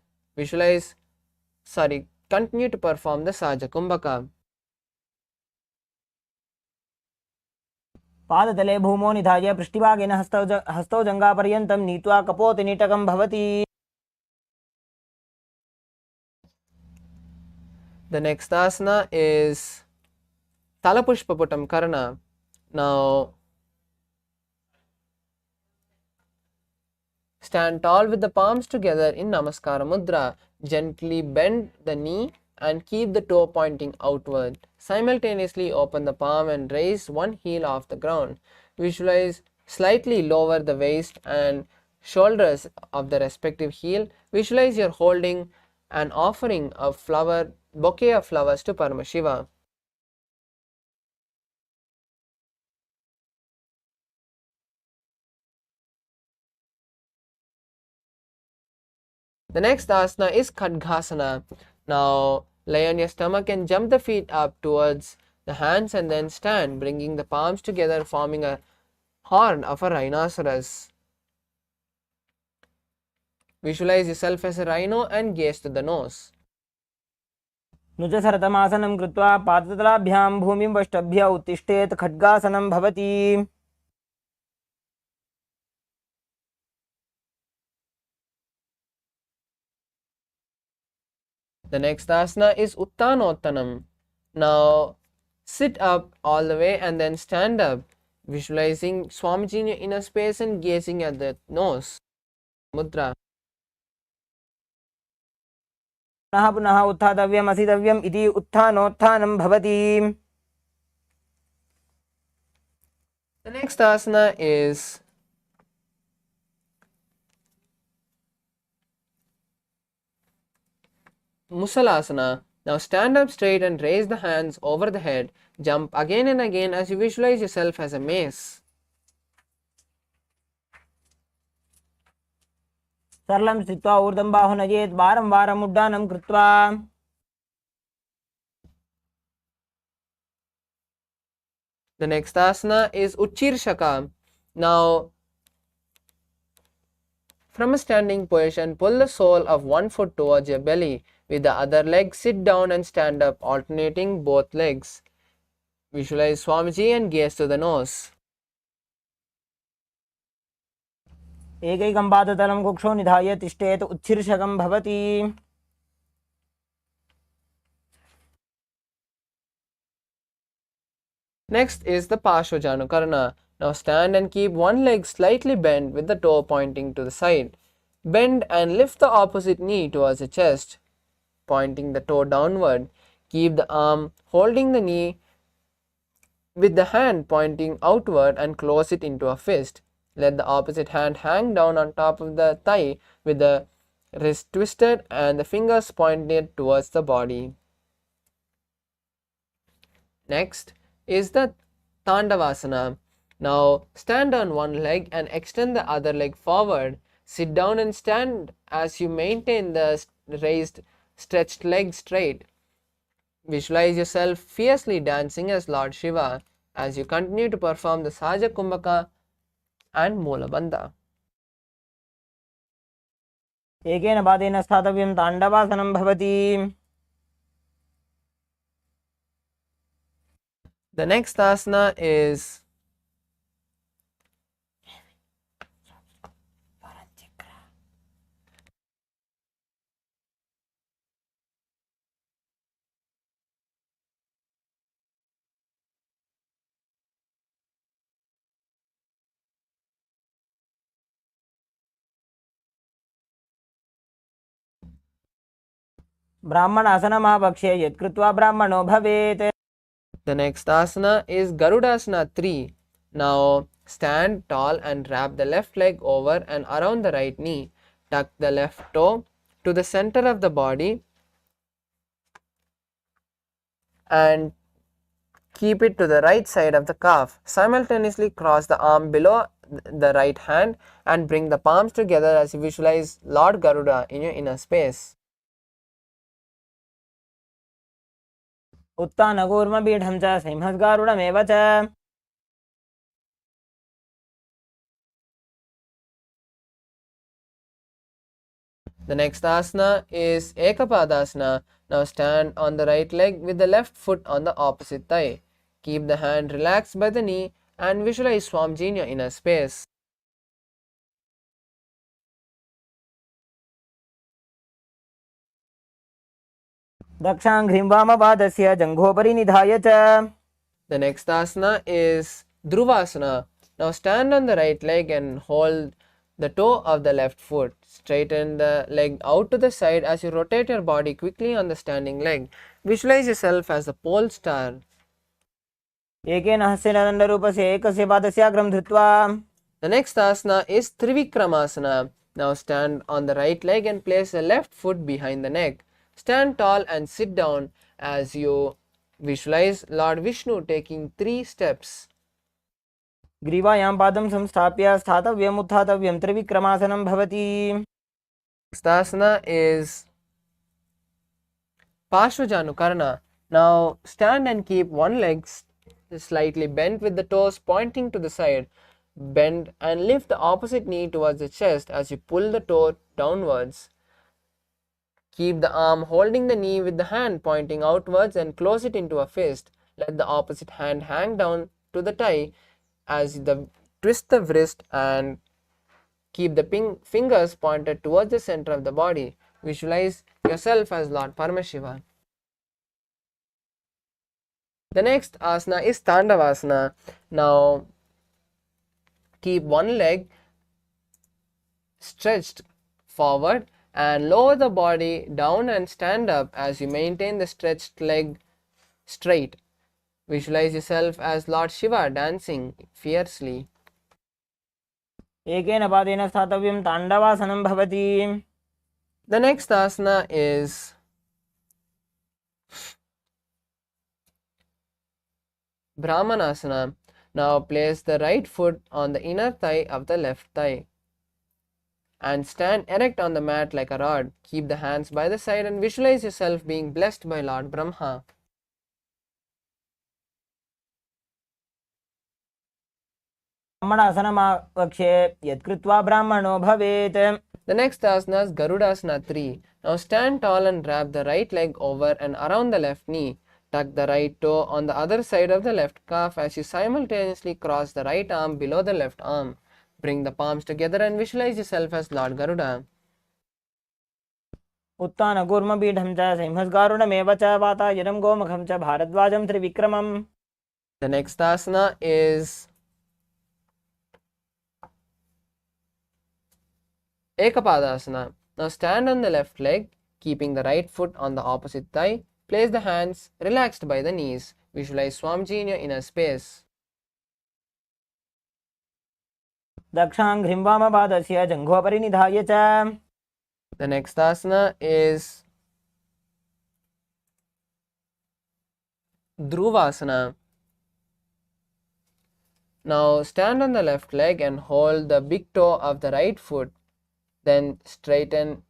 Continue to perform the Saja Kumbhaka. पादतले भूमौ निधाय पृष्ठभागेन हस्तौ जङ्घापर्यन्तं नीत्वा कपोतिनीटकं भवति. The next asana is Talapushpaputam Karana. Now stand tall with the palms together in Namaskara Mudra. Gently bend the knee and keep the toe pointing outward. Simultaneously open the palm and raise one heel off the ground. Visualize slightly lower the waist and shoulders of the respective heel. Visualize you're holding an offering of bouquet of flowers to Paramashiva. The next asana is Khadgasana. Now lay on your stomach and jump the feet up towards the hands and then stand, bringing the palms together, forming a horn of a rhinoceros. Visualize yourself as a rhino and gaze to the nose. नुजसरतमासनं कृत्वा पादतलाभ्यां भूमिं वष्टभ्य उत्तिष्ठेत् खड्गासनं भवति. The next asana is Uttanottanam. Now sit up all the way and then stand up, visualizing Swamiji in your inner space and gazing at the nose. Mudra. पुनः पुनः उत्थातव्यम् असितव्यम् इति उत्थानोत्थानं भवति. The next asana is Musalasana. Now stand up straight and raise the hands over the head. Jump again and again as you visualize yourself as a mace. सरलं स्थित्वा ऊर्ध्वं बाहुं नयेत् वारं वारम् उड्डानं कृत्वा. The next asana is Uchirshaka. Now from a standing position, pull the sole of one foot towards your belly. With the other leg, sit down and stand up, alternating both legs. Visualize Swamiji and gaze to the nose. एकैकं पादतलं कुक्षौ निधाय तिष्ठेत् उत्शीर्षकं भवति. Next is the Parshvajanukarana. Now stand and keep one leg slightly bent with the toe pointing to the side. Bend and lift the opposite knee towards the chest, pointing the toe downward. Keep the arm holding the knee with the hand pointing outward and close it into a fist. Let the opposite hand hang down on top of the thigh with the wrist twisted and the fingers pointed towards the body. Next is the Tandavasana. Now stand on one leg and extend the other leg forward. Sit down and stand as you maintain the raised, stretched leg straight. Visualize yourself fiercely dancing as Lord Shiva as you continue to perform the Saja Kumbhaka and Molabandha. एकेन पादेन स्थातव्यं ताण्डवासनं भवति. The next asana is ब्राह्मणासनमापक्षे यत्कृत्वा ब्राह्मणो भवेत्. The next asana is Garudasana 3. Now stand tall and wrap the left leg over and around the right knee. Tuck the left toe to the center of the body and keep it to the right side of the calf. Simultaneously cross the arm below the right hand and bring the palms together as you visualize Lord Garuda in your inner space. उत्तानकूर्मपीठं च सिंहस्गारुडमेव च। The next asana is Ekapadasana. Now stand on the right leg with the left foot on the opposite thigh. Keep the hand relaxed by the knee and visualize Swamiji in your inner space. दक्षाङ्घ्रिं वामपादस्य जङ्घोपरि निधाय च। The next asana is Dhruvasana. Now stand on the right leg and hold the toe of the left foot. Straighten the leg out to the side as you rotate your body quickly on the standing leg. Visualize yourself as the pole star. एकेन हस्तेन दण्डरूपस्य एकस्य पादस्याग्रं धृत्वा। The next asana is Trivikramasana. Now stand on the right leg and place the left foot behind the neck. Stand tall and sit down as you visualize Lord Vishnu taking 3 steps. ग्रीवायां पादं संस्थाप्य स्थातव्यम् उत्थातव्यं त्रिविक्रमासनं भवति। Next asana is Parshvajanukarana. Now stand and keep one leg slightly bent with the toes pointing to the side. Bend and lift the opposite knee towards the chest as you pull the toe downwards. Keep the arm holding the knee with the hand pointing outwards and close it into a fist. Let the opposite hand hang down to the thigh as you twist the wrist and keep the fingers pointed towards the center of the body. Visualize yourself as Lord Paramashiva. The next asana is Tandavasana. Now keep one leg stretched forward and lower the body down and stand up as you maintain the stretched leg straight. Visualize yourself as Lord Shiva dancing fiercely. एकेन पादेन स्थातव्यं ताण्डवासनं भवति। The next asana is Brahmanasana. Now place the right foot on the inner thigh of the left thigh and stand erect on the mat like a rod. Keep the hands by the side and visualize yourself being blessed by Lord Brahma. ब्राह्मणासनमावक्ष्ये यत्कृत्वा ब्राह्मणो भवेत्। The next asana is Garudasana 3. Now stand tall and wrap the right leg over and around the left knee. Tuck the right toe on the other side of the left calf as you simultaneously cross the right arm below the left arm. Bring the palms together and visualize yourself as Lord Garuda. उत्तानकूर्मपीठं च सिंहस्गारुडमेव च वातायनं गोमुखं च भारद्वाजं त्रिविक्रमम्। The next asana is Ekapadasana. Now stand on the left leg, keeping the right foot on the opposite thigh. Place the hands relaxed by the knees. Visualize Swamiji in your inner space. दक्षाङ्घ्रिं वामपादस्य जङ्घोपरि निधाय च। The next asana is Dhruvasana. Now stand on the left leg and hold the big toe of the right foot. Then straighten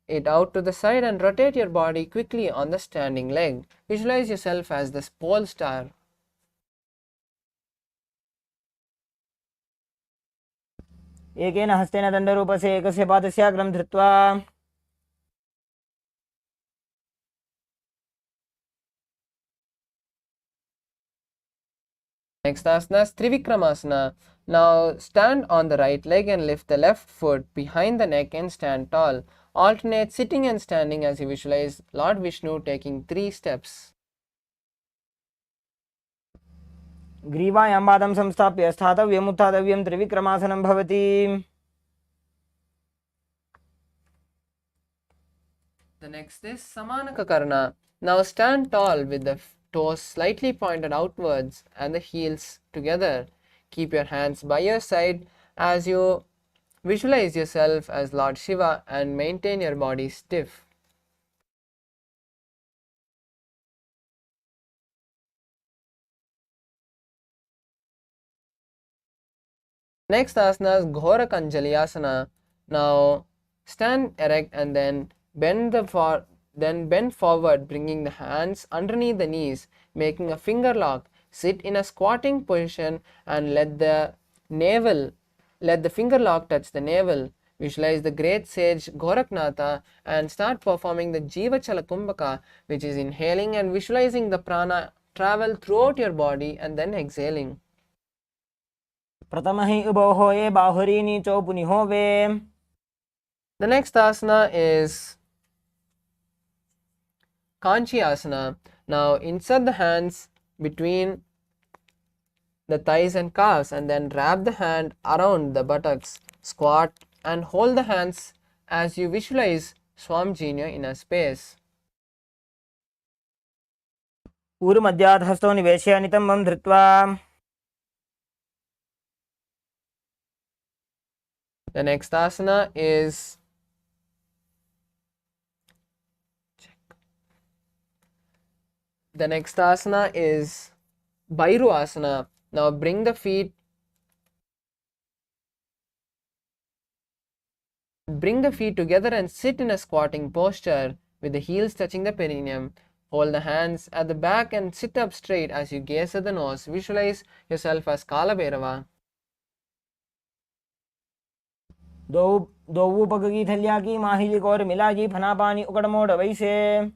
it out to the side and rotate your body quickly on the standing leg. Visualize yourself as the pole star. एकेन हस्तेन दण्डरूपस्य एकस्य पादस्याग्रं धृत्वा। Next asana is Trivikramasana. Now stand on the right leg and lift the left foot behind the neck and stand tall. Alternate sitting and standing as you visualize Lord Vishnu taking 3 steps. ग्रीवायां पादं संस्थाप्य स्थातव्यम् उत्थातव्यं त्रिविक्रमासनं भवति। The next is Samanakakarana. Now stand tall with the toes slightly pointed outwards and the heels together. Keep your hands by your side as you visualize yourself as Lord Shiva and maintain your body stiff. Next asana is Ghora Kanjali Asana. Now stand erect and then bend the Then bend forward, bringing the hands underneath the knees, making a finger lock. Sit in a squatting position and let the finger lock touch the navel. Visualize the great sage Goraknatha and start performing the Jiva Chala Kumbhaka, which is inhaling and visualizing the prana travel throughout your body and then exhaling. प्रथम ही उभो होए बाहुरी नीचो पुनि होवे. The next asana is Kanchi asana. Now insert the hands between the thighs and calves and then wrap the hand around the buttocks. Squat and hold the hands as you visualize Swamiji in your inner space. ऊरुमध्यात् हस्तो निवेश्य नितम्बं धृत्वा. The next asana is Bhairu asana. Now bring the feet together and sit in a squatting posture with the heels touching the perineum. Hold the hands at the back and sit up straight as you gaze at the nose. Visualize yourself as Kala Bhairava. दो पग की थलिया की माहिली core मिला जी फना पानी उकड़ मोड़ वैसे.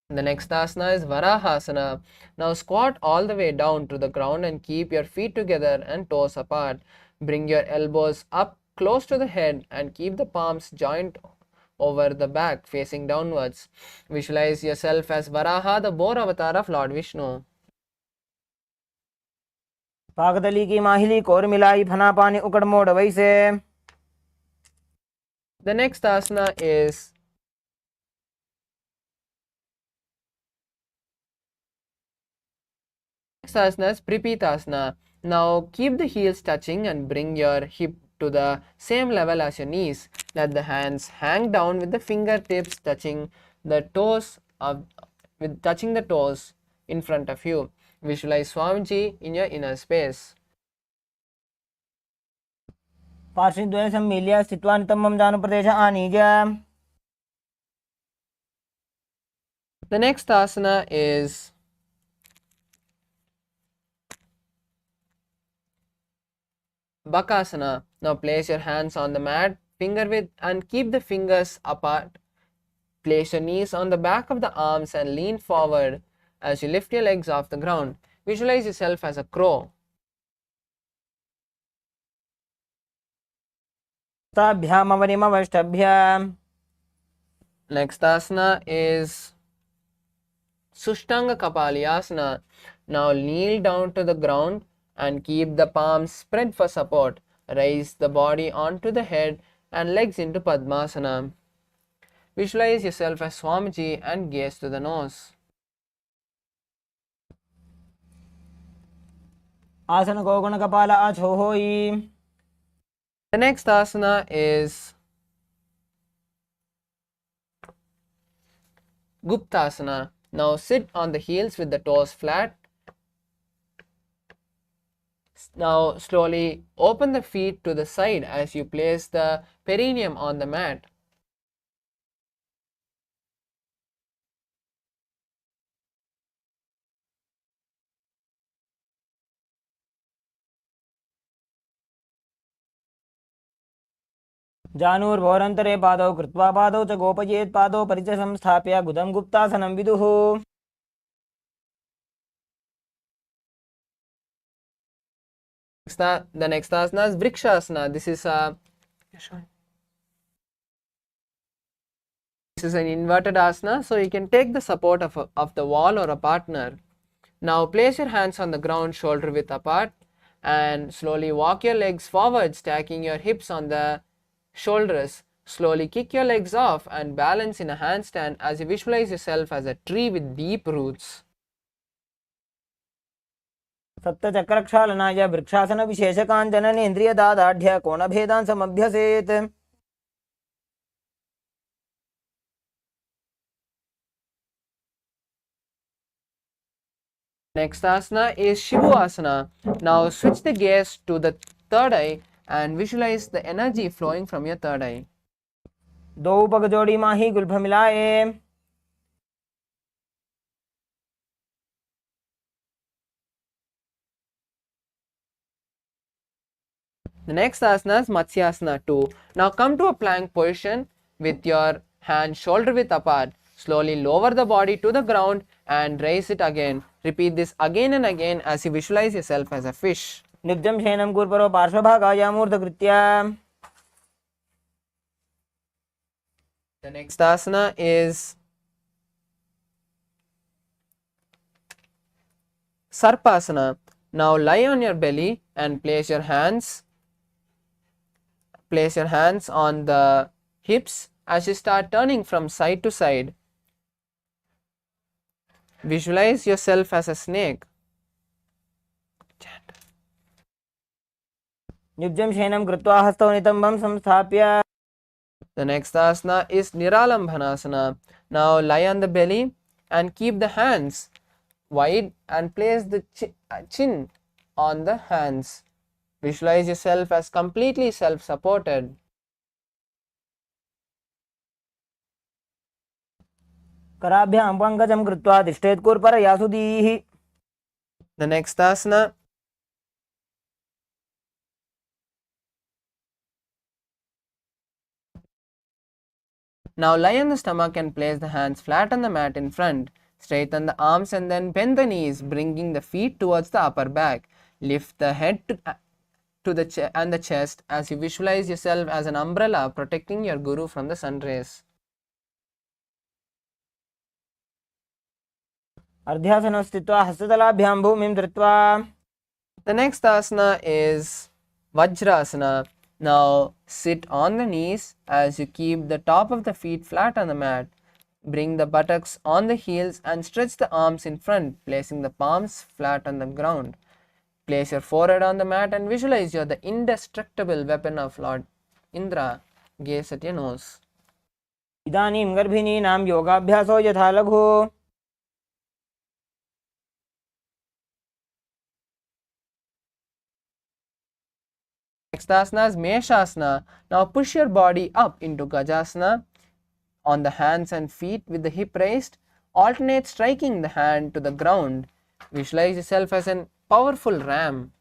The next asana is Varahasana. Now squat all the way down to the ground and keep your feet together and toes apart. Bring your elbows up close to the head and keep the palms joined over the back facing downwards. Visualize yourself as Varaha, the boar avatar of Lord Vishnu. पाकदली की माहिली core मिलाई फना पानी उकड़ मोड़ वैसे. The next asana is Pripitasana. Now keep the heels touching and bring your hip to the same level as your knees. Let the hands hang down with the fingertips touching the toes in front of you. Visualize Swamiji in your inner space. पार्श्वद्वय सम्मील्य स्थित्वा नितम्बं जानुप्रदेश आनीय. The next asana is Bakasana. Now place your hands on the mat, finger width, and keep the fingers apart. Place your knees on the back of the arms and lean forward as you lift your legs off the ground. Visualize yourself as a crow. Next asana is Sushtanga Kapalayasana. Now kneel down to the ground and keep the palms spread for support. Raise the body onto the head and legs into Padmasana. Visualize yourself as Swamiji and gaze to the nose. आसन गोगुण कपाल आछो होई. The next asana is Guptasana. Now sit on the heels with the toes flat. Now slowly open the feet to the side as you place the perineum on the mat. जानुर्भोरन्तरे पादौ कृत्वा पादौ च गोपयेत् पादौ परिच संस्थाप्य गुदं गुप्तासनं विदुः. The next asana is Vrikshasana. This is an inverted asana, so you can take the support of the wall or a partner. Now place your hands on the ground, shoulder width apart, and slowly walk your legs forward, stacking your hips on the shoulders. Slowly kick your legs off and balance in a handstand as you visualize yourself as a tree with deep roots. सप्तचक्रक्षालनाय vrikshasana विशेषकाञ्चननेन्द्रियदादाढ्य कोणभेदान् समभ्यसेत्. Next asana is Shivu asana. Now switch the gaze to the third eye and visualize the energy flowing from your third eye. दो पग जोड़ी माही Gulf मिलाए। The next asana is Matsyasana 2. Now come to a plank position with your hands shoulder width apart. Slowly lower the body to the ground and raise it again. Repeat this again and again as you visualize yourself as a fish. नित्यं शयनं कुर्परो पार्श्वभागायामूर्धकृत्या। The next asana is Sarpasana. Now lie on your belly and place your hands on the hips as you start turning from side to side. Visualize yourself as a snake. नित्यं शयनं कृत्वा हस्तौ नितम्बं संस्थाप्य। The next asana is Niralambhanasana. Now lie on the belly and keep the hands wide and place the chin on the hands. Visualize yourself as completely self-supported. कराभ्यां पङ्कजं कृत्वा तिष्ठेत् कुर्परयासुदीः। The next asana now lie on the stomach and place the hands flat on the mat in front. Straighten the arms and then bend the knees, bringing the feet towards the upper back. Lift the head to the chest as you visualize yourself as an umbrella protecting your guru from the sun rays. अर्ध्यासनं स्थित्वा हस्ततलाभ्यां भूमिं धृत्वा। The next asana is Vajrasana. Now sit on the knees as you keep the top of the feet flat on the mat. Bring the buttocks on the heels and stretch the arms in front, placing the palms flat on the ground. Place your forehead on the mat and visualize you are the indestructible weapon of Lord Indra. Gaze at your nose. इदानीं गर्भिणीनां योगाभ्यासो यथा लघु। Next asana is Meshasana. Now push your body up into Gajasana on the hands and feet with the hip raised. Alternate striking the hand to the ground. Visualize yourself as a powerful ram.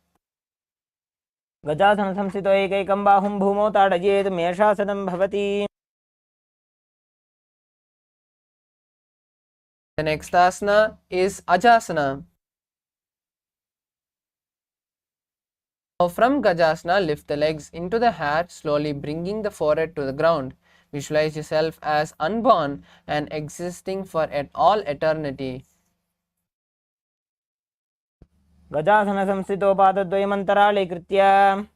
गजासनं संस्थितो एकैकं बाहुं भूमौ ताडयेत् मेषासनं भवति। The next asana is Ajasana. Now from Gajasana, lift the legs into the hat, slowly bringing the forehead to the ground. Visualize yourself as unborn and existing for all eternity. गजासनं संस्थितो पादद्वयमन्तराळे कृत्य।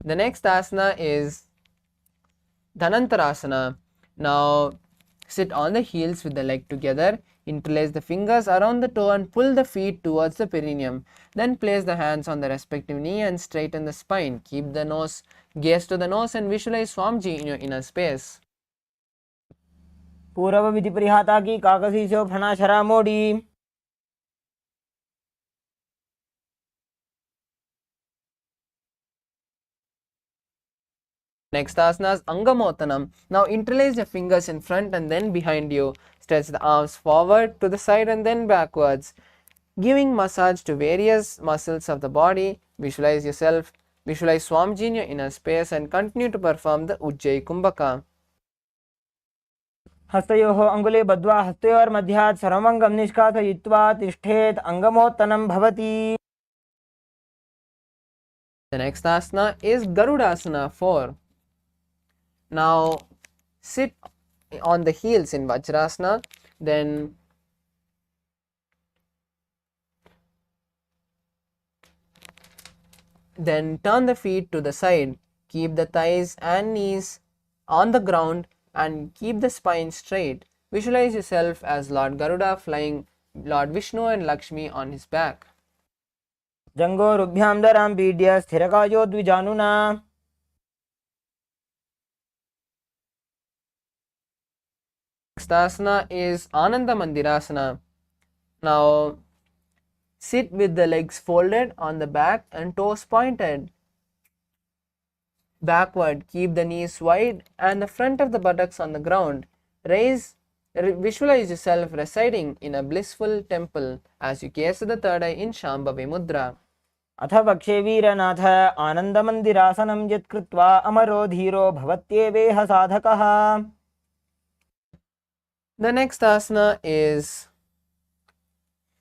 The next asana is Dhanantarasana. Now sit on the heels with the leg together. Interlace the fingers around the toe and pull the feet towards the perineum. Then place the hands on the respective knee and straighten the spine. Keep the nose, gaze to the nose and visualize Swamiji in your inner space. पूर्व विधि परिहाता की काकसी से फना शरा मोड़ी। Next asana is Angamotanam. Now interlace your fingers in front and then behind you. Stretch the arms forward to the side and then backwards, giving massage to various muscles of the body. Visualize Swamiji in your inner space and continue to perform the Ujjayi Kumbhaka. हस्तयोः अङ्गुले बद्ध्वा हस्तयोर्मध्यात् सर्वमङ्गं निष्कासयित्वा तिष्ठेत् अङ्गमोत्तनं भवति। The next asana is Garudasana 4. Now sit on the heels in Vajrasana, then turn the feet to the side. Keep the thighs and knees on the ground and keep the spine straight. Visualize yourself as Lord Garuda flying Lord Vishnu and Lakshmi on his back. जङ्घोरुभ्यां दरां पीड्य स्थिरकायो द्विजानुना। Next asana is Ananda Mandirasana. Now Sit with the legs folded on the back and toes pointed backward. Keep the knees wide and the front of the buttocks on the ground. Visualize yourself residing in a blissful temple as you gaze to the third eye in Shambhavi Mudra. अथ वक्षे वीरनाथ आनन्दमन्दिरासनं यत्कृत्वा अमरो धीरो भवत्येवेह साधकः. The next asana is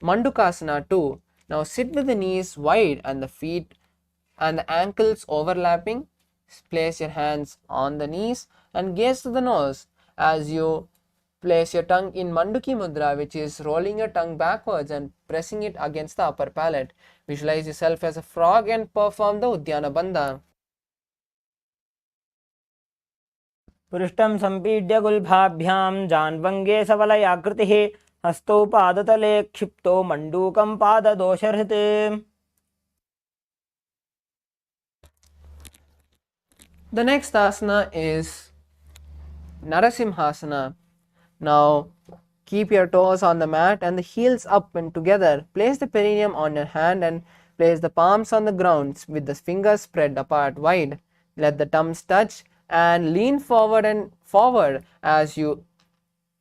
Mandukasana 2. Now sit with the knees wide and the feet and the ankles overlapping. Place your hands on the knees and gaze to the nose as you place your tongue in Manduki Mudra, which is rolling your tongue backwards and pressing it against the upper palate. Visualize yourself as a frog and perform the Uddiyana Bandha. पृष्ठं सम्पीड्य गुल्भाभ्यां जान्वङ्गे सवलयाकृतिः हस्तौ पादतले क्षिप्तो मण्डूकं पाददोषहृत्. The next asana is Narasimhasana. Now keep your toes on the mat and the heels up and together. Place the perineum on your hand and place the palms on the ground with the fingers spread apart wide. Let the thumbs touch and lean forward as you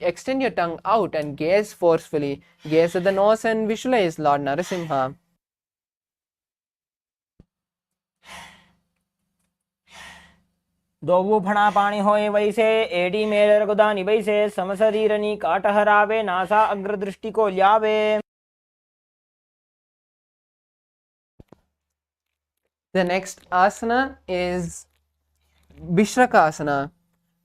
extend your tongue out and gaze forcefully. Gaze at the nose and visualize Lord Narasimha. दोवु फणा पाणी होए वैसे AD मेर गुदानी वैसे समशरीरनी काटहरावे NASA अग्रदृष्टि को ल्यावे. The next asana is Visrakasana.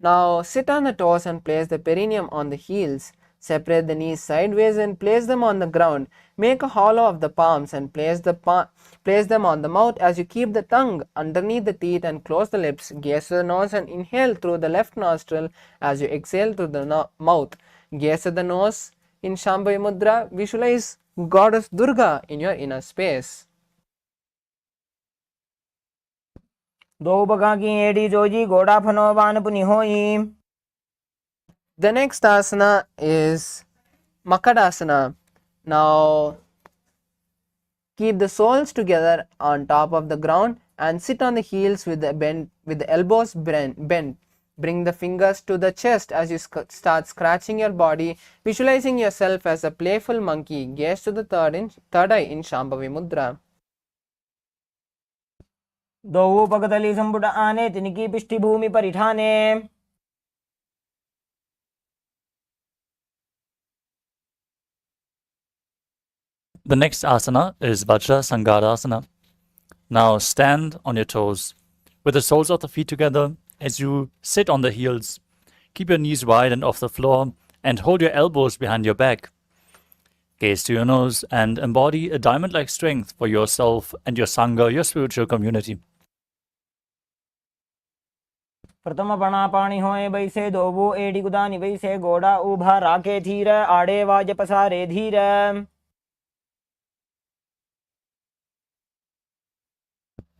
Now sit on the toes and place the perineum on the heels. Separate the knees sideways and place them on the ground. Make a hollow of the palms and place them on the mouth as you keep the tongue underneath the teeth and close the lips. Gaze to the nose and inhale through the left nostril as you exhale through the mouth. Gaze at the nose in Shambhavi Mudra. Visualize Goddess Durga in your inner space. दो बगा की AD Joji गोड़ा फनो वान पुनि होई. The next asana is Makadasana. Now keep the soles together on top of the ground and sit on the heels with the elbows bent. Bring the fingers to the chest as you start scratching your body, visualizing yourself as a playful monkey. Gaze to the third eye in Shambhavi Mudra. दो पगतली संपुट आने तिनकी पिष्टि भूमि परिठाने. The next asana is Vajra Sangarasana. Now stand on your toes with the soles of the feet together as you sit on the heels. Keep your knees wide and off the floor and hold your elbows behind your back. Gaze to your nose and embody a diamond-like strength for yourself and your Sangha, your spiritual community. प्रथम पणा पाणी होए वैसे दोवो AD गुदानी वैसे गोड़ा उभा राके धीर आड़े वाज पसारे धीर.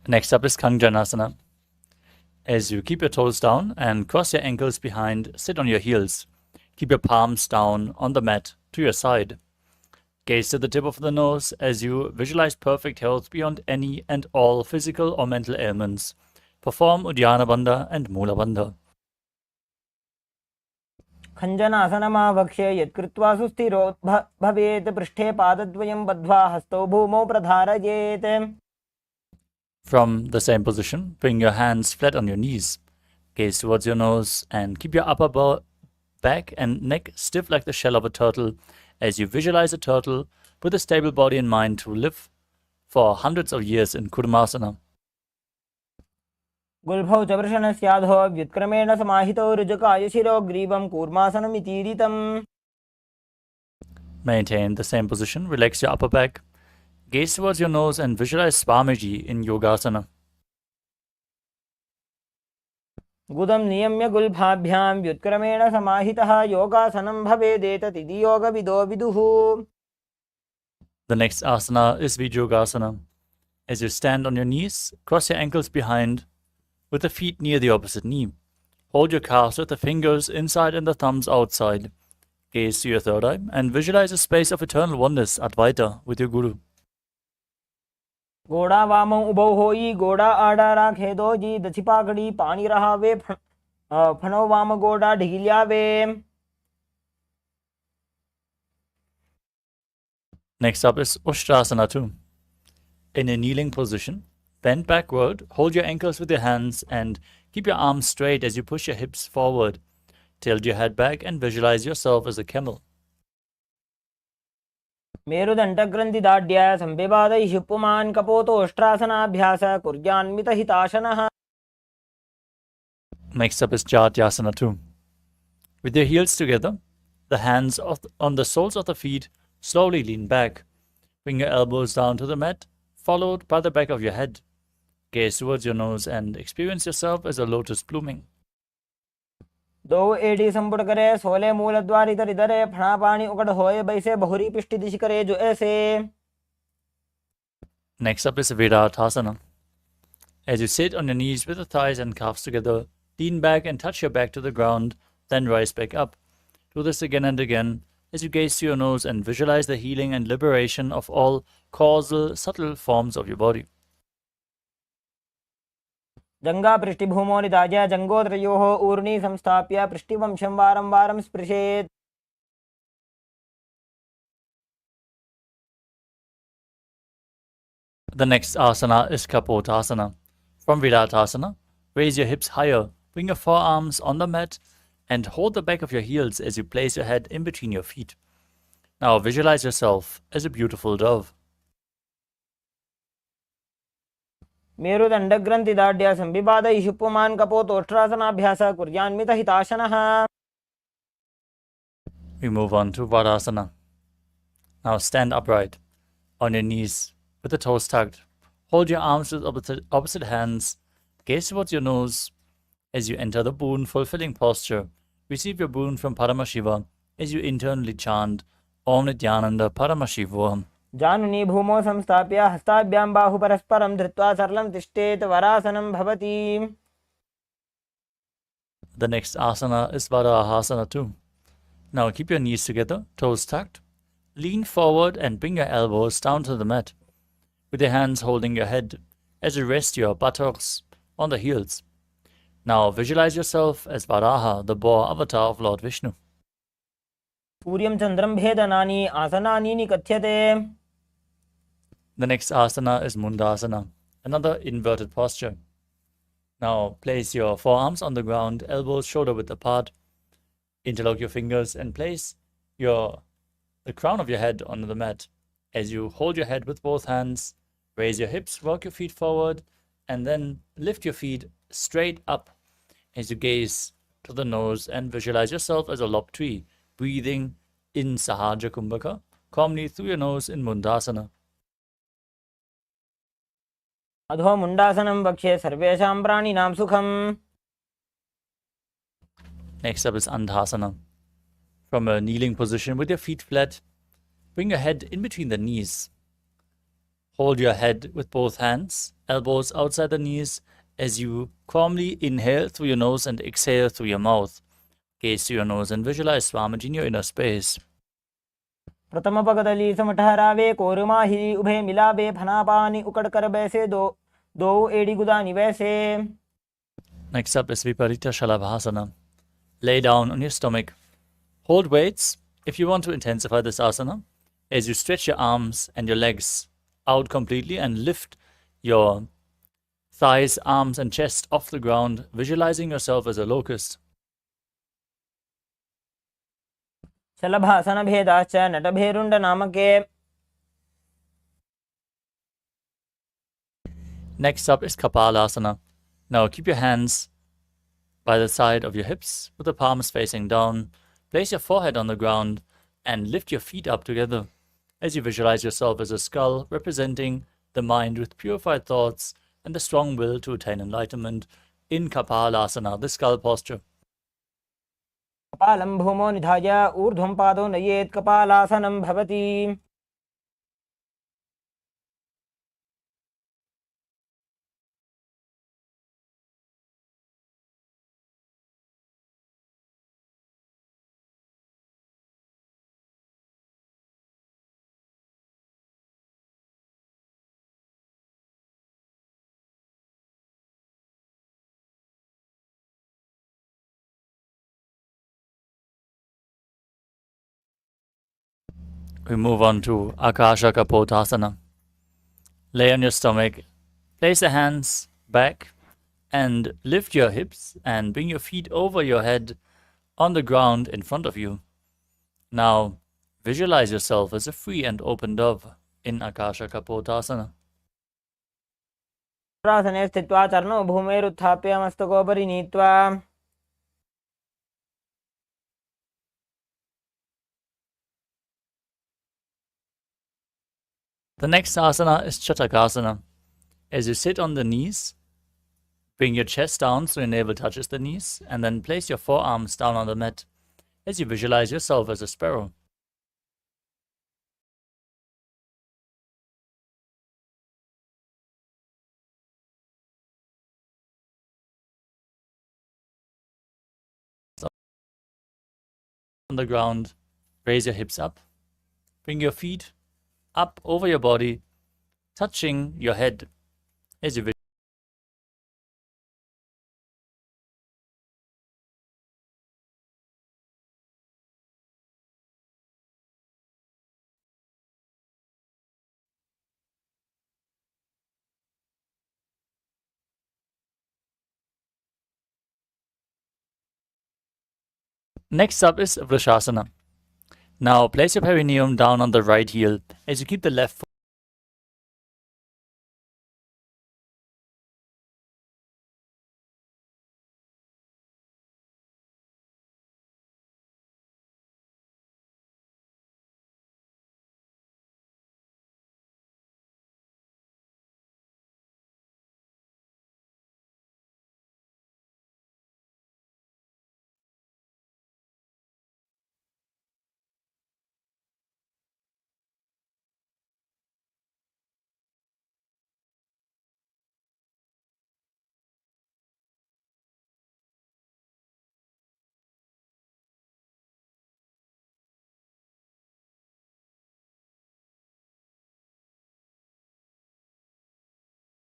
Next up is Kanjanasana. As you keep your toes down and cross your ankles behind, sit on your heels. Keep your palms down on the mat to your side. Gaze to the tip of the nose as you visualize perfect health beyond any and all physical or mental ailments. Perform Uddiyana Bandha and Mula Bandha. खञ्जनासनमावक्ष्य यत्कृत्वा सुस्थिरो भवेत् पृष्ठे पादद्वयं बद्ध्वा हस्तौ भूमौ प्रधारयेत्. From the same position, bring your hands flat on your knees. Gaze towards your nose and keep your upper back and neck stiff like the shell of a turtle as you visualize a turtle with a stable body and mind to live for hundreds of years in Kurmasana. गुल्भौ च वृषणस्याधो व्युत्क्रमेण समाहितो ऋजुकाय शिरो ग्रीवं कूर्मासनमितीरितम्. Maintain the same position, relax your upper back. Gaze towards your nose and visualize Swamiji in Yogasana. गुदं नियम्य गुल्भाभ्यां व्युत्क्रमेण समाहितः योगासनं भवेदेततिदि योगविदो विदुः. The next asana is Vijyogasana. As you stand on your knees, cross your ankles behind with the feet near the opposite knee. Hold your calves with the fingers inside and the thumbs outside. Gaze to your third eye and visualize a space of eternal oneness, Advaita, with your Guru. घोड़ा वामो उभौ होई घोड़ा आड़ा राखे दो जी दछि पाकड़ी पानी रहा वे फनो वाम घोड़ा ढीलिया वे. Next up is Ushtrasana 2. In a kneeling position, bend backward, hold your ankles with your hands, and keep your arms straight as you push your hips forward. Tilt your head back and visualize yourself as a camel. मेरुदण्डग्रन्थिदाढ्य संविवादैः पुमान् कपोतोष्ट्रासनाभ्यास कुर्यान्मितहिताशनः. Next up is Jyotisha 2. With your heels together, the hands on the soles of the feet, slowly lean back. Bring your elbows down to the mat, followed by the back of your head. Gaze towards your nose and experience yourself as a lotus blooming. दो AD संपुट करे सोले मूल द्वार इधर इधर फणा पानी उकड़ होए बैसे बहुरी पिष्टि दिश करे जो ऐसे. Next up is Virātasana. As you sit on your knees with the thighs and calves together, lean back and touch your back to the ground, then rise back up. Do this again and again as you gaze to your nose and visualize the healing and liberation of all causal, subtle forms of your body. जंगा पृष्ठभूमो निधाय जंगोत्रयोः ऊर्णी संस्थाप्य पृष्ठवंशं वारं वारं स्पृशेत्. The next asana is Kapotasana. From Virātasana, raise your hips higher, bring your forearms on the mat, and hold the back of your heels as you place your head in between your feet. Now visualize yourself as a beautiful dove. मेरुदण्डग्रन्थिदाढ्य संविवादैः पुमान् कपोतोष्ट्रासनाभ्यास कुर्यान्मितहिताशनः. We move on to Vadasana. Now stand upright on your knees with the toes tucked. Hold your arms with opposite hands. Gaze towards your nose as you enter the boon fulfilling posture. Receive your boon from Paramashiva as you internally chant Om Nithyananda Paramashivoham. जानुनी भूमौ संस्थाप्य हस्ताभ्यां बाहु परस्परं धृत्वा सरलं तिष्ठेत् वरासनं भवति. The next asana is Varahasana 2. Now keep your knees together, toes tucked. Lean forward and bring your elbows down to the mat, with your hands holding your head as you rest your buttocks on the heels. Now visualize yourself as Varaha, the boar avatar of Lord Vishnu. सूर्यं चन्द्रं भेदनानि आसनानि निकथ्यते. The next asana is Mundasana, another inverted posture. Now place your forearms on the ground, elbows shoulder width apart. Interlock your fingers and place the crown of your head on the mat. As you hold your head with both hands, raise your hips, walk your feet forward, and then lift your feet straight up as you gaze to the nose and visualize yourself as a lopped tree, breathing in Sahaja Kumbhaka, calmly through your nose in Mundasana. अधो मुण्डासनं वक्ष्ये सर्वेषां प्राणिनां सुखम्. Next up is Andhasana. From a kneeling position with your feet flat, bring your head in between the knees. Hold your head with both hands, elbows outside the knees, as you calmly inhale through your nose and exhale through your mouth. Gaze to your nose and visualize Swamiji in your inner space. प्रथम पगदली समठहरावे कोरमाही उभे मिलावे फनापानी उकड़ कर बैसे दो एड़ी गुदानी वैसे. Next up is Viparita Shalabhasana. Lay down on your stomach. Hold weights if you want to intensify this asana as you stretch your arms and your legs out completely and lift your thighs, arms, and chest off the ground, visualizing yourself as a locust. शलभासन भेदाश्च नटभेरुण्ड नामके. Next up is Kapalasana. Now keep your hands by the side of your hips with the palms facing down. Place your forehead on the ground and lift your feet up together as you visualize yourself as a skull representing the mind with purified thoughts and the strong will to attain enlightenment in Kapalasana, the skull posture. कपालं भूमो निधाय ऊर्ध्वं पादो नयेत् कपालासनं भवति. we move on to Akasha Kapotasana. Lay on your stomach, place the hands back, and lift your hips and bring your feet over your head on the ground in front of you. Now, visualize yourself as a free and open dove in Akasha Kapotasana. आसने स्थित्वा चरणौ भूमेरुत्थाप्य मस्तकोपरि नीत्वा The next asana is Chatakasana. As you sit on the knees, bring your chest down so your navel touches the knees, and then place your forearms down on the mat as you visualize yourself as a sparrow. On the ground, raise your hips up, bring your feet up over your body, touching your head as you visualize. Next up is Vrishasana. Now place your perineum down on the right heel as you keep the left foot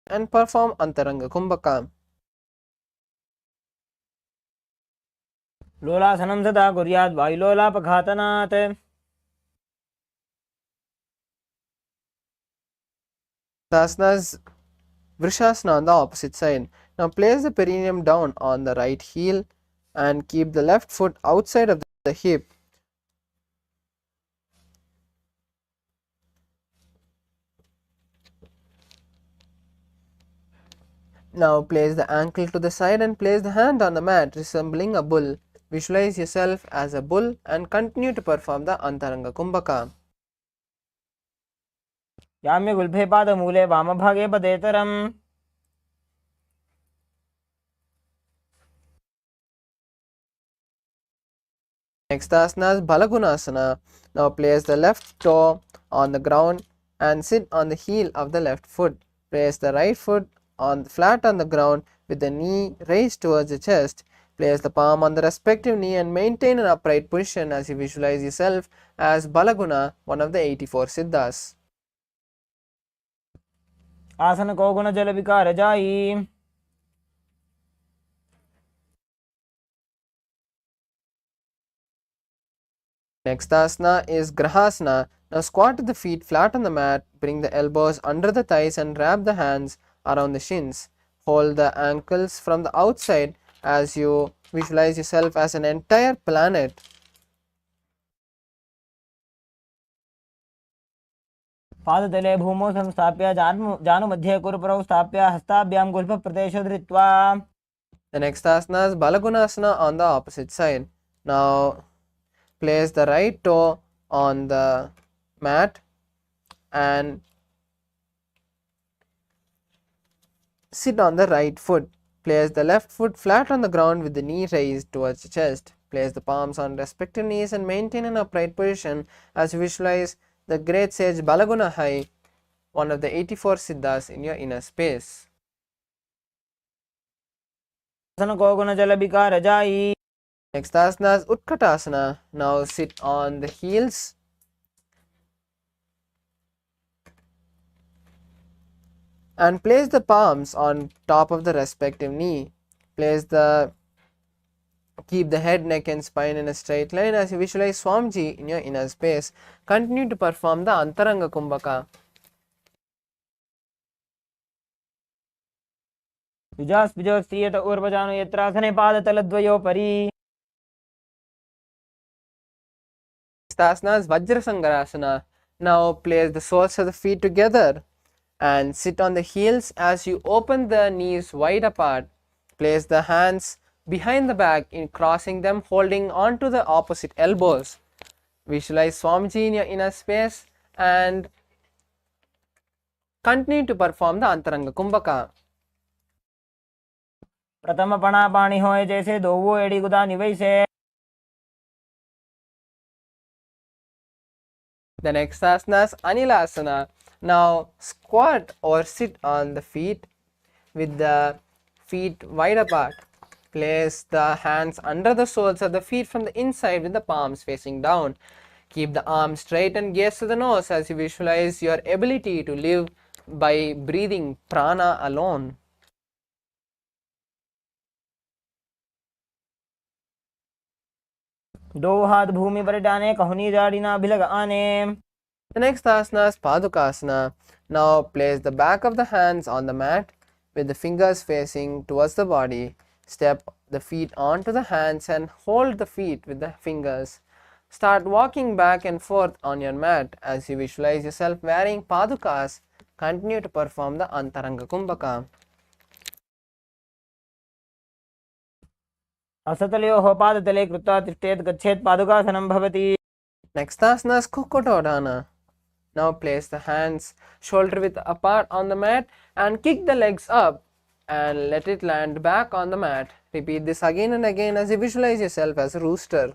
and perform Antaranga Kumbhaka. लोलासनं सदा कुर्यात् वायुलोलापघातनात् Asanas Vrishasana on the opposite side. Now place the perineum down on the right heel and keep the left foot outside of the hip. Now place the ankle to the side and place the hand on the mat resembling a bull. Visualize yourself as a bull and continue to perform the Antaranga Kumbhaka. याम्य गुल्फे पादमूले वामभागे पदेतरम् Next asana is Balagunasana. Now place the left toe on the ground and sit on the heel of the left foot. Place the right foot flat on the ground with the knee raised towards the chest. Place the palm on the respective knee and maintain an upright position as you visualize yourself as Balaguna, one of the 84 Siddhas. आसन को गुण जल विकार जाई Next asana is Grahasana. Now squat the feet flat on the mat, bring the elbows under the thighs and wrap the hands around the shins. Hold the ankles from the outside as you visualize yourself as an entire planet. पादतले भूमौ संस्थाप्य जानुमध्ये कुरुपरौ स्थाप्य हस्ताभ्यां गुल्फप्रदेशो धृत्वा The next asana is Balagunasana on the opposite side. Now place the right toe on the mat and sit on the right foot. Place the left foot flat on the ground with the knee raised towards the chest. Place the palms on respective knees and maintain an upright position as you visualize the great sage Balagunahai, one of the 84 Siddhas, in your inner space. आसन को गुण जल विकार जाई Next asana is Utkatasana. Now sit on the heels and place the palms on top of the respective knee. Place the Keep the head, neck and spine in a straight line as you visualize Swamiji in your inner space. Continue to perform the Antaranga Kumbhaka. युजास्पिजोस्त्रियत ऊर्वजानु यत्रासने पादतलद्वयोपरि. Asana is Vajrasangarasana. Now place the soles of the feet together and sit on the heels as you open the knees wide apart. Place the hands behind the back in crossing them, holding on to the opposite elbows. Visualize Swamiji in your inner space and continue to perform the Antaranga Kumbhaka. प्रथम पणा पाणी होय जैसे दोवो एड़ी गुदा निवैसे. The next asana is Anilasana. Now squat or sit on the feet with the feet wide apart. Place the hands under the soles of the feet from the inside with the palms facing down. Keep the arms straight and gaze to the nose as you visualize your ability to live by breathing prana alone. दो हाथ भूमि पर डाने कहुनी जाड़ी ना भिलग आने. The next asana is Padukasana. Now place the back of the hands on the mat with the fingers facing towards the body. Step the feet onto the hands and hold the feet with the fingers. Start walking back and forth on your mat as you visualize yourself wearing padukas. Continue to perform the Antaranga Kumbhaka. असतलयोः पादतले कृत्वा तिष्ठेत् गच्छेत् पादुकासनं भवति. Next asana is Kukkutoddhana. Now place the hands shoulder width apart on the mat and kick the legs up and let it land back on the mat. Repeat this again and again as you visualize yourself as a rooster.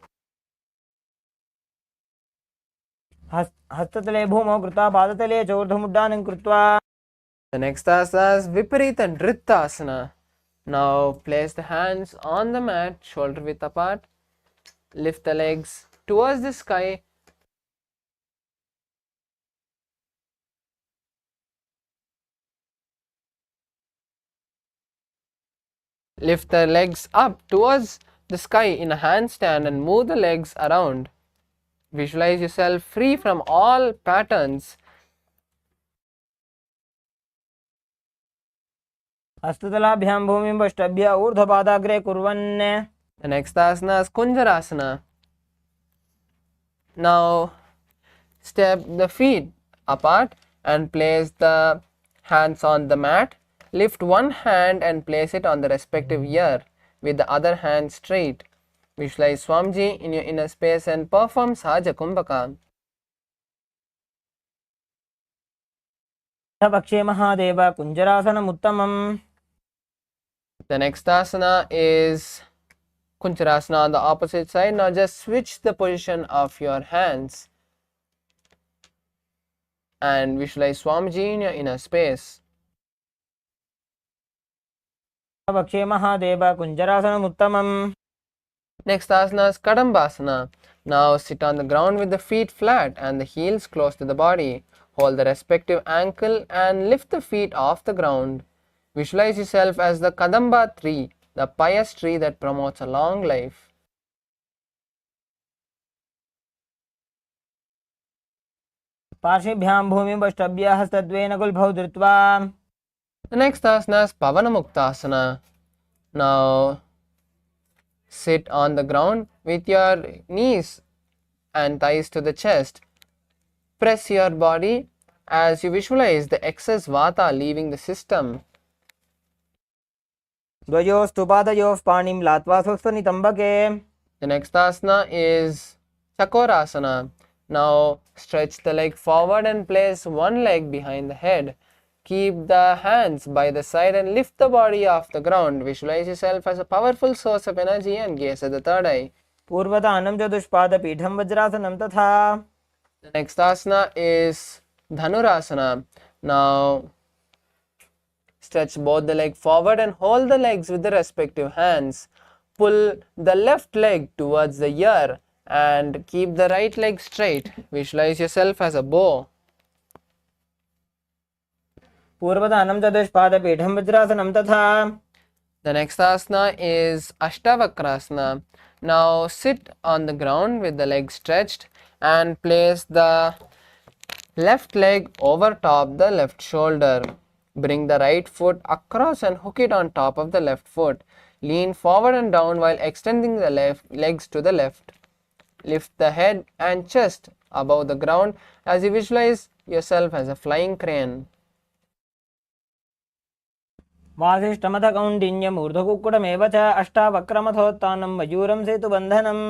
हस्ततले भूमौ कृत्वा पादतले च ऊर्ध्वमुड्डानं कृत्वा. The next asana is Viparita Nrittasana. Now place the hands on the mat, shoulder width apart. Lift the legs towards the sky. Lift the legs up towards the sky in a handstand and move the legs around. Visualize yourself free from all patterns. हस्ततलाभ्यां भूमिं वष्टभ्य ऊर्ध्वपादाग्रे कुर्वन्. The next asana is Kunjarasana. Now step the feet apart and place the hands on the mat. Lift one hand and place it on the respective ear with the other hand straight. Visualize Swamiji in your inner space and perform Sahaja Kumbhaka. पक्षे महादेव कुञ्जरासनम् उत्तमम्. The next asana is Kunjarasana on the opposite side. Now just switch the position of your hands and visualize Swamiji in your inner space. पक्षे महादेव कुञ्जरासनम् उत्तमम्. Next asana is Kadambasana. Now sit on the ground with the feet flat and the heels close to the body. Hold the respective ankle and lift the feet off the ground. Visualize yourself as the Kadamba tree, the pious tree that promotes a long life. पार्श्वेभ्यां भूमिं वष्टभ्य हस्तद्वयेन गुल्भौ धृत्वा. The next asana is Pavanamuktasana. Now sit on the ground with your knees and thighs to the chest. Press your body as you visualize the excess vata leaving the system. द्वयोस्तु पादयोः पाणिं लात्वा स्वस्वनितम्बके. The next asana is Chakorasana. Now stretch the leg forward and place one leg behind the head. Keep the hands by the side and lift the body off the ground. Visualize yourself as a powerful source of energy and gaze at the third eye. पूर्वतानं चतुष्पादपीठं वज्रासनं तथा. The next asana is Dhanurasana. Now stretch both the leg forward and hold the legs with the respective hands. Pull the left leg towards the ear and keep the right leg straight. Visualize yourself as a bow. पूर्वतानं चतुष्पादपीठं वज्रासनं तथा. The next asana is Ashtavakrasana. Now sit on the ground with the legs stretched and place the left leg over top the left shoulder. Bring the right foot across and hook it on top of the left foot. Lean forward and down while extending the left legs to the left. Lift the head and chest above the ground as you visualize yourself as a flying crane. वासिष्ठमथ कौण्डिन्यमूर्धकुक्कुटमेव च अष्टावक्रमथोत्थानं मयूरं सेतुबन्धनम्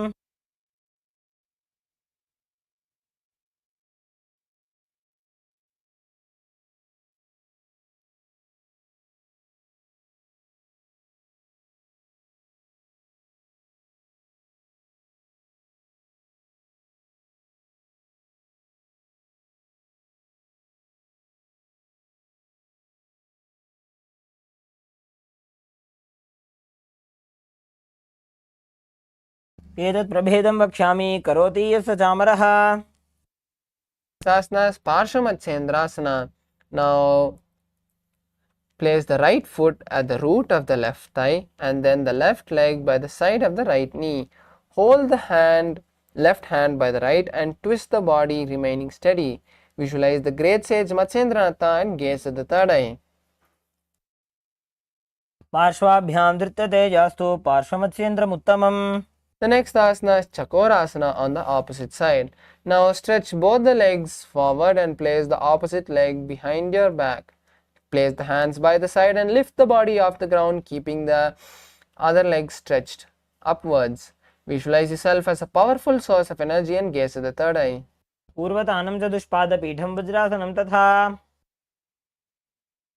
एतत् प्रभेदं वक्ष्यामि करोति यस्य चामरः Asana is Parshamatsendrasana. Now place the right foot at the root of the left thigh and then the left leg by the side of the right knee. Hold the left hand by the right and twist the body remaining steady. Visualize the great sage Matsendranath and gaze at the third eye. पार्श्वाभ्यां धृत्यते जास्तु पार्श्वमत्स्येन्द्रमुत्तमम् The next asana is Chakorasana on the opposite side. Now stretch both the legs forward and place the opposite leg behind your back. Place the hands by the side and lift the body off the ground, keeping the other leg stretched upwards. Visualize yourself as a powerful source of energy and gaze at the third eye. पूर्वतानं च दुष्पादपीठं वज्रासनं तथा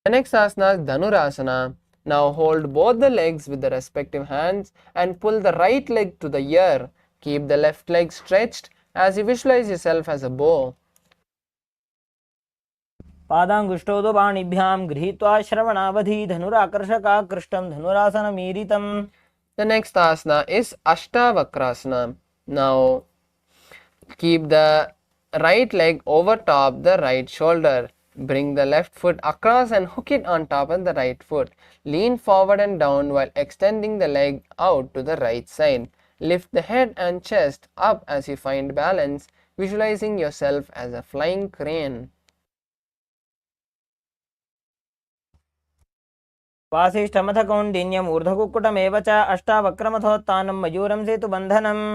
The next asana is Dhanurasana. Now hold both the legs with the respective hands and pull the right leg to the ear. Keep the left leg stretched as you visualize yourself as a bow. पादाङ्गुष्ठौ तु पाणिभ्यां गृहीत्वा श्रवणावधि धनुराकर्षकाकृष्टं धनुरासनमीरितम् The next asana is Ashtavakrasana. Now keep the right leg over top the right shoulder. Bring the left foot across and hook it on top of the right foot. Lean forward and down while extending the leg out to the right side. Lift the head and chest up as you find balance, visualizing yourself as a flying crane. वासिष्ठमथ कौण्डिन्यमूर्धकुक्कुटमेव च अष्टावक्रमथोत्थानं मयूरं सेतुबन्धनम्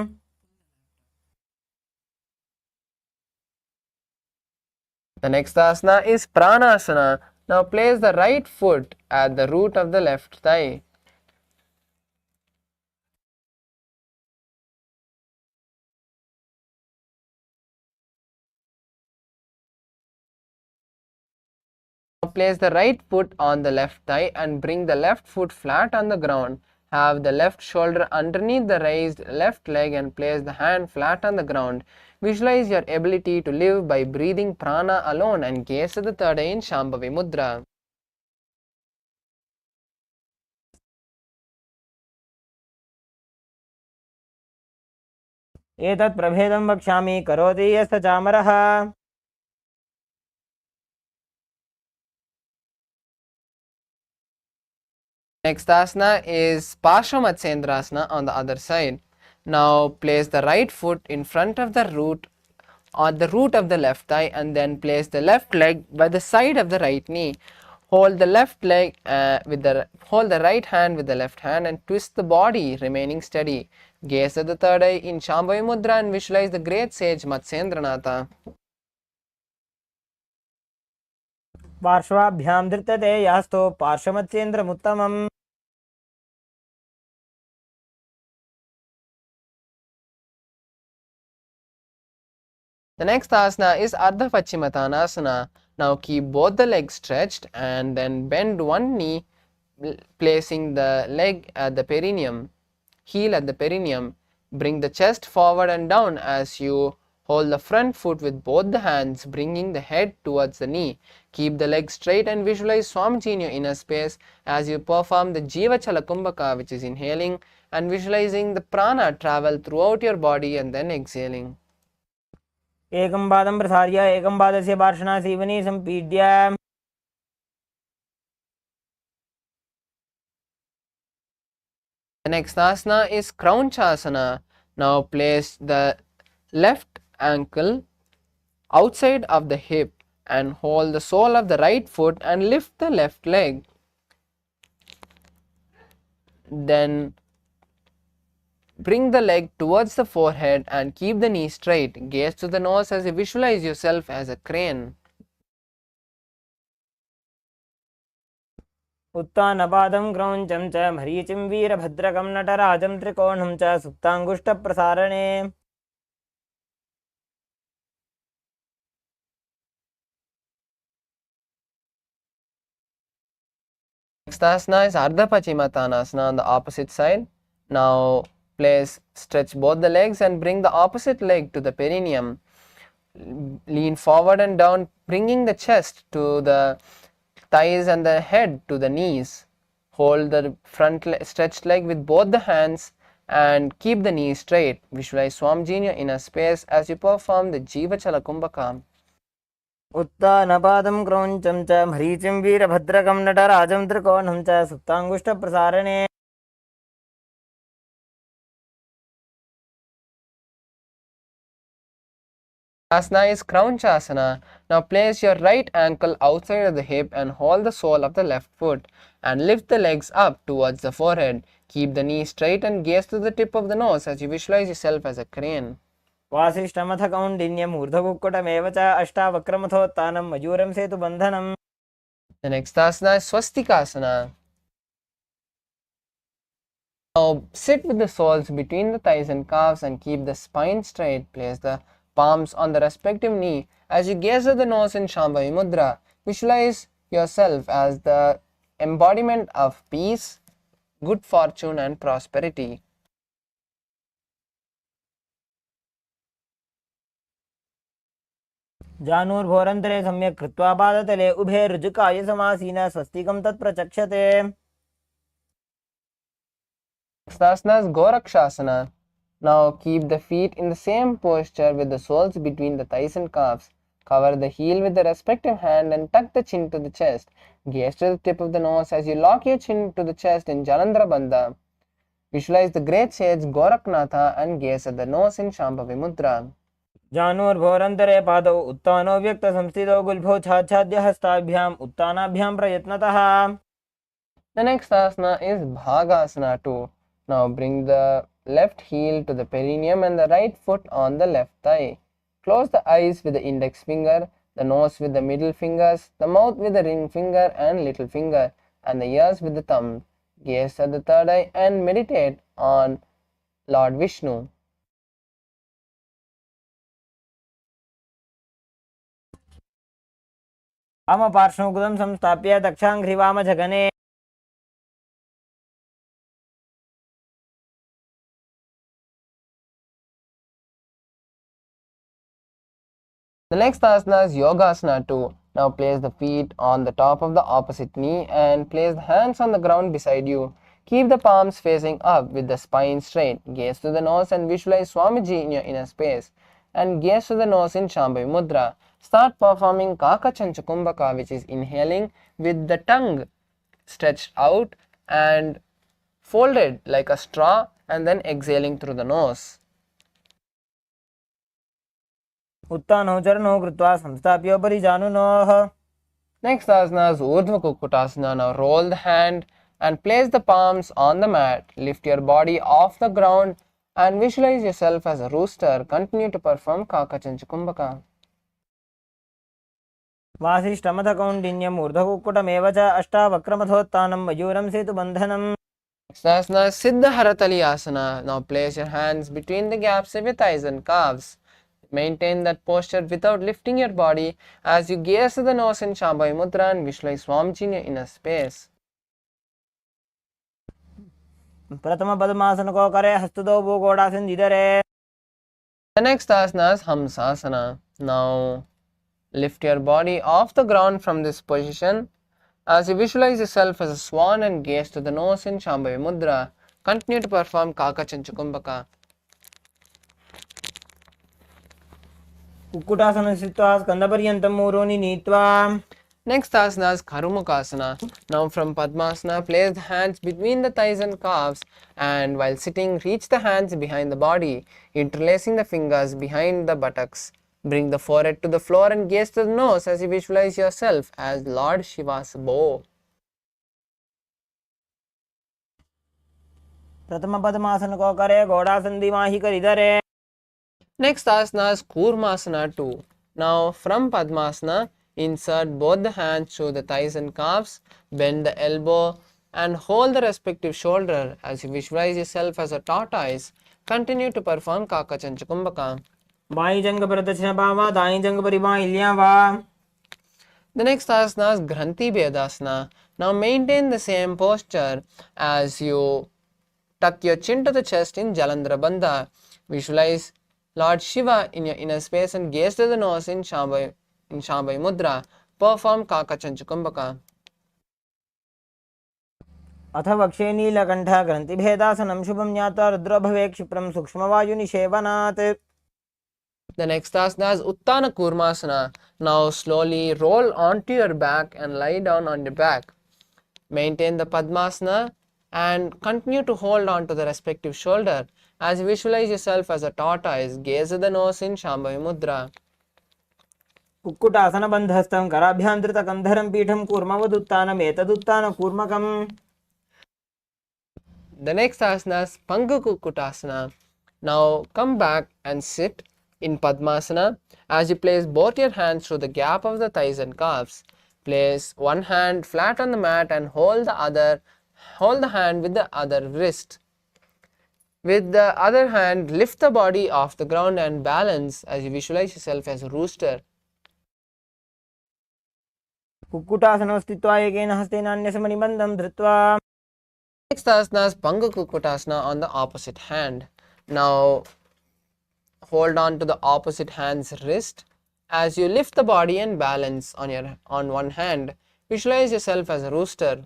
The next asana is Pranasana. Now place the right foot at the root of the left thigh. Now place the right foot on the left thigh and bring the left foot flat on the ground. Have the left shoulder underneath the raised left leg and place the hand flat on the ground. Visualize your ability to live by breathing prana alone and gaze at the third eye in Shambhavi Mudra. एतत् प्रभेदं वक्ष्यामि करोति यस्य चामरः Next asana is Parshamatsendrasana on the other side. Now place the right foot in front of the root on the root of the left thigh and then place the left leg by the side of the right knee. Hold the hold the right hand with the left hand and twist the body remaining steady. Gaze at the third eye in Shambhavi Mudra and visualize the great sage Matsendranath. पार्श्वाभ्यां धृत्यते यास्तु पार्श्वमत्स्येन्द्रमुत्तमम् The next asana is Ardha Paschimottanasana. Now keep both the legs stretched and then bend one knee, placing the leg at the perineum, heel at the perineum. Bring the chest forward and down as you hold the front foot with both the hands, bringing the head towards the knee. Keep the legs straight and visualize Swamiji in your inner space as you perform the Jiva Chala Kumbhaka, which is inhaling, and visualizing the prana travel throughout your body and then exhaling. एकं पादं प्रसार्य एकं पादस्य पार्श्वना Seoni सम्पीड्य The next asana is Kraunchasana. Now place the left ankle outside of the hip and hold the sole of the right foot and lift the left leg. Then bring the leg towards the forehead and keep the knee straight. Gaze to the nose as you visualize yourself as a crane. उत्तानपादं क्रौञ्चं च मरीचिं वीरभद्रकं नटराजं त्रिकोणं च सुप्ताङ्गुष्ठप्रसारणे Next asana is Ardha Pachimatanasana on the opposite side. Now stretch both the legs and bring the opposite leg to the perineum. Lean forward and down, bringing the chest to the thighs and the head to the knees. Hold the stretched leg with both the hands and keep the knees straight. Visualize Swamiji in your inner space as you perform the Jiva Chala Kumbhaka. उत्तानपादं क्रौञ्चं च मरीचिं वीरभद्रकं नटराजं त्रिकोणं च सुप्ताङ्गुष्ठप्रसारणे Asana is Kraunchasana. Now place your right ankle outside of the hip and hold the sole of the left foot and lift the legs up towards the forehead. Keep the knee straight and gaze to the tip of the nose as you visualize yourself as a crane. वासिष्ठमथ कौण्डिन्यम् ऊर्ध्वकुक्कुटमेव च अष्टावक्रमथोत्थानं मयूरं सेतुबन्धनम्. The next asana is Swastikasana. Now sit with the soles between the thighs and calves and keep the spine straight. Place the palms on the respective knee as you gaze at the nose in Shambhavi Mudra. Visualize yourself as the embodiment of peace, good fortune and prosperity. जानुर्भोरन्तरे सम्यक् कृत्वा पादतले उभे ऋजुकाय समासीन स्वस्तिकं तत्प्रचक्षते. Next asana is Gorakshasana. Now keep the feet in the same posture with the soles between the thighs and calves. Cover the heel with the respective hand and tuck the chin to the chest. Gaze to the tip of the nose as you lock your chin to the chest in Jalandhara Bandha. Visualize the great sage Goraknatha and gaze at the nose in Shambhavi Mudra. जानुर्भोरन्तरे पादौ उत्तानो व्यक्तसंस्थितौ गुल्फौ छाच्छाद्य हस्ताभ्याम् उत्तानाभ्यां प्रयत्नतः. The next asana is Bhagasana 2. Now bring the left heel to the perineum and the right foot on the left thigh. Close the eyes with the index finger, the nose with the middle fingers, the mouth with the ring finger and little finger, and the ears with the thumb. Gaze at the third eye and meditate on Lord Vishnu. वामपार्श्वमुकुदं संस्थाप्य दक्षाङ्घ्रिवामझगने. The next asana is Yogasana 2. Now place the feet on the top of the opposite knee and place the hands on the ground beside you. Keep the palms facing up with the spine straight. Gaze to the nose and visualize Swamiji in your inner space. And gaze to the nose in Shambhavi Mudra. Start performing Kaka Chanchakumbhaka, which is inhaling with the tongue stretched out and folded like a straw and then exhaling through the nose. उत्तानौ चरणौ कृत्वा संस्थाप्योपरि जानुनोः. Next asana is Urdhva Kukkutasana. Now roll the hand and place the palms on the mat. Lift your body off the ground and visualize yourself as a rooster. Continue to perform Kaka Chanchakumbhaka. वासिष्ठमथ कौण्डिन्यम् ऊर्ध्वकुक्कुटमेव च अष्टावक्रमथोत्थानं मयूरं सेतुबन्धनम्. Next asana is Siddha Haratali Asana. Now place your hands between the gaps of your thighs and calves. Maintain that posture without lifting your body as you gaze to the nose in Shambhavi Mudra and visualize Swamiji in your inner space. प्रथम पद्मासन को करे हस्तदौ भूगोडासन जिधरे. The next asana is Hamsasana. Now lift your body off the ground from this position as you visualize yourself as a swan and gaze to the nose in Shambhavi Mudra. Continue to perform Kaka Chanchakumbhaka. Kukkutasana स्थित्वा स्कन्दपर्यन्तं मूरोनि नीत्वा. Next asana is Karumukasana. Now from Padmasana, place the hands between the thighs and calves, and while sitting, reach the hands behind the body, interlacing the fingers behind the buttocks. Bring the forehead to the floor and gaze to the nose as you visualize yourself as Lord Shiva's bow. प्रथम पद्मासन को करे, घोड़ासन दिमाही कर इधर है. Next asana is Kurmasana 2. Now from Padmasana, insert both the hands through the thighs and calves, bend the elbow and hold the respective shoulder as you visualize yourself as a tortoise. Continue to perform Kakachanchakumbhaka. By जंग पर दक्षिण बावा, दाई जंग पर by वा. The next asana is Granthi Bhedasana. Now maintain the same posture as you tuck your chin to the chest in Jalandhara Bandha. Visualize Lord Shiva in your inner space and gaze to the nose in Shambhavi Mudra. Perform Kakachanchakumbhaka. अथ वक्षे नीलकंठ ग्रंथिभेदासनं शुभं ज्ञात्वा रुद्रो भवे क्षिप्रं सूक्ष्मवायुनिषेवनात्. The next asana is Uttana Kurmasana. Now slowly roll onto your back and lie down on your back. Maintain the Padmasana and continue to hold on to the respective shoulder as you visualize yourself as a tortoise. Gaze at the nose in Shambhavi Mudra. Kukkutasana बंधस्थं कराभ्यां धृतकंधरं पीठं कूर्मवदुत्तानम् एतदुत्तान कूर्मकम्. The next asana is Panga Kukkutasana. Now come back and sit in Padmasana as you place both your hands through the gap of the thighs and calves. Place one hand flat on the mat and hold the hand with the other wrist. With the other hand, lift the body off the ground and balance as you visualize yourself as a rooster. कुक्कुटासनं स्थित्वा एकेन हस्तेन अन्यसमनिबन्धं धृत्वा. Next asana is Panga Kukkutasana on the opposite hand. Now hold on to the opposite hand's wrist as you lift the body and balance on one hand. Visualize yourself as a rooster.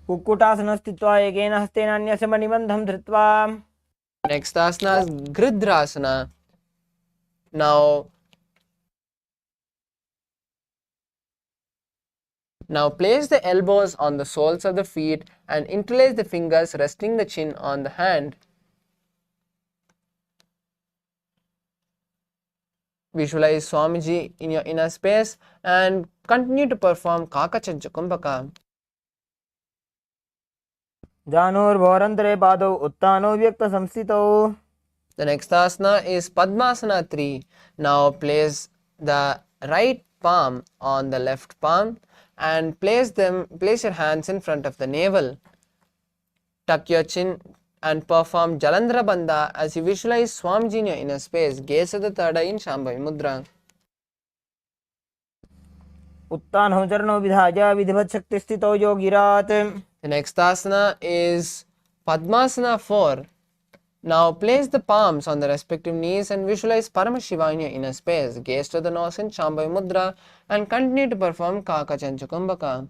कुक्कुटासनं स्थित्वा एकेन हस्तेन अन्यसमनिबन्धं धृत्वा. Next asana is Gridrasana. Now place the elbows on the soles of the feet and interlace the fingers, resting the chin on the hand. Visualize Swamiji in your inner space and continue to perform Kakachanchakumbhaka. जानोर्भोरन्तरे पादौ उत्तानो व्यक्तसंस्थितौ. The next asana is Padmasana 3. Now place the right palm on the left palm and place your hands in front of the navel. Tuck your chin and perform Jalandhara Bandha as you visualize Swamiji in your inner space. Gaze at the third eye in Shambhavi Mudra. उत्तानौ चरणौ विधाय विधिवत् शक्तिस्थितौ योगिरात्. The next asana is Padmasana 4. Now place the palms on the respective knees and visualize Paramashiva in your inner space. Gaze to the nose in Shambhavi Mudra and continue to perform Kakachanchakumbhaka.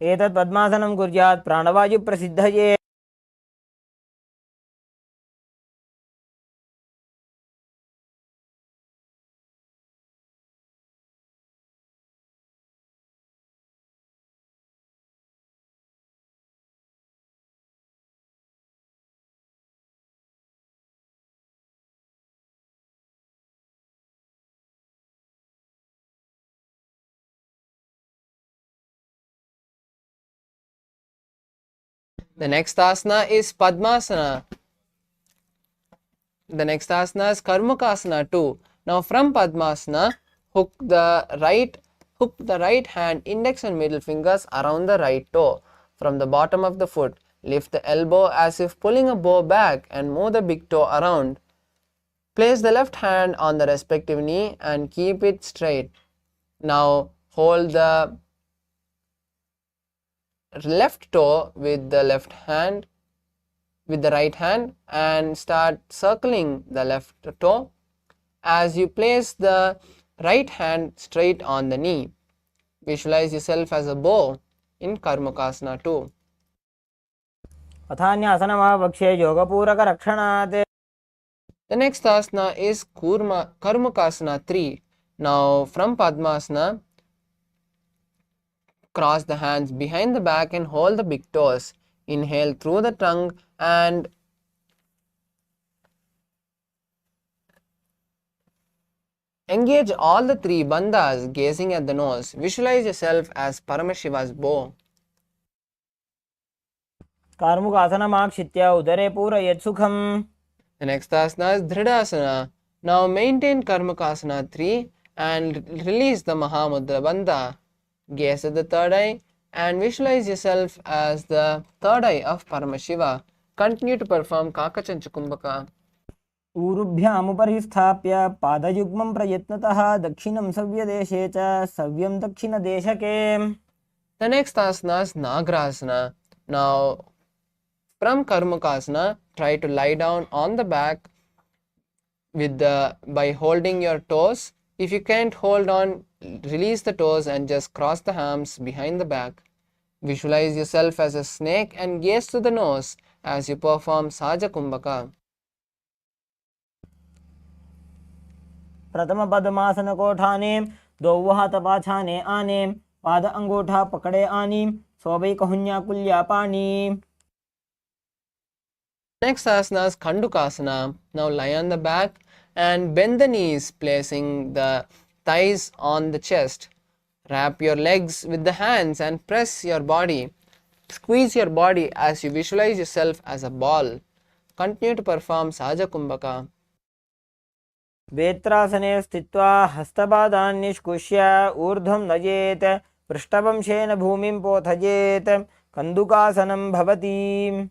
एतत् पद्मासनं कुर्यात् प्राणवायु प्रसिद्धये. The next asana is Padmasana. The next asana is Karmukasana 2. Now from Padmasana, hook the right hand, index and middle fingers around the right toe from the bottom of the foot. Lift the elbow as if pulling a bow back and move the big toe around. Place the left hand on the respective knee and keep it straight. Now hold the left toe with the right hand and start circling the left toe as you place the right hand straight on the knee. Visualize yourself as a bow in Karmukasana 2. अथान्यासनमावक्षे योगपूरकरक्षणात्. The next asana is Karmukasana 3. Now from Padmasana, cross the hands behind the back and hold the big toes. Inhale through the tongue and engage all the three bandhas, gazing at the nose. Visualize yourself as Paramashiva's bow. कार्मुकासनमाक्षित्य उदरे पूरयेत् सुखम्. The next asana is Dhridasana. Now maintain Karmakasana 3 and release the Mahamudra Bandha. Gaze at the third eye and visualize yourself as the third eye of Paramashiva. Continue to perform Kakachancha Kumbhaka. ऊरुभ्यामुपरि स्थाप्य पादयुग्मं प्रयत्नतः दक्षिणं सव्यदेशे च सव्यं दक्षिणदेशके. The next asana is Nagrasana. Now from Karmakasana, try to lie down on the back by holding your toes. If you can't hold on, release the toes and just cross the arms behind the back. Visualize yourself as a snake and gaze to the nose as you perform Saja Kumbhaka. प्रथम पद्मासन कोठाने दो हाथ पाछाने आने पाद अंगूठा पकड़े आनी सोबई कहुन्या कुल्या पानी. Next asana is Khandukasana. Now lie on the back and bend the knees, placing the thighs on the chest. Wrap your legs with the hands and press your body. Squeeze your body as you visualize yourself as a ball. Continue to perform Saja Kumbhaka. वेत्रासने स्थित्वा हस्तपादान् निष्कुष्य ऊर्ध्वं नयेत् पृष्ठवंशेन भूमिं पोथयेत् कन्दुकासनं भवति.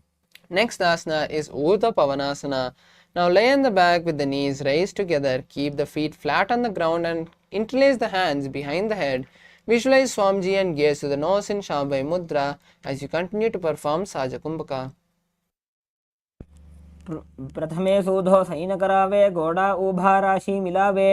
Next asana is Urdhva Pavanasana. Now lay on the back with the knees raised together. Keep the feet flat on the ground and interlace the hands behind the head. Visualize Swamiji and gaze to the nose in Shambhavi Mudra as you continue to perform Saja Kumbhaka. प्रथमे सोधो San करावे घोड़ा उभा राशि मिलावे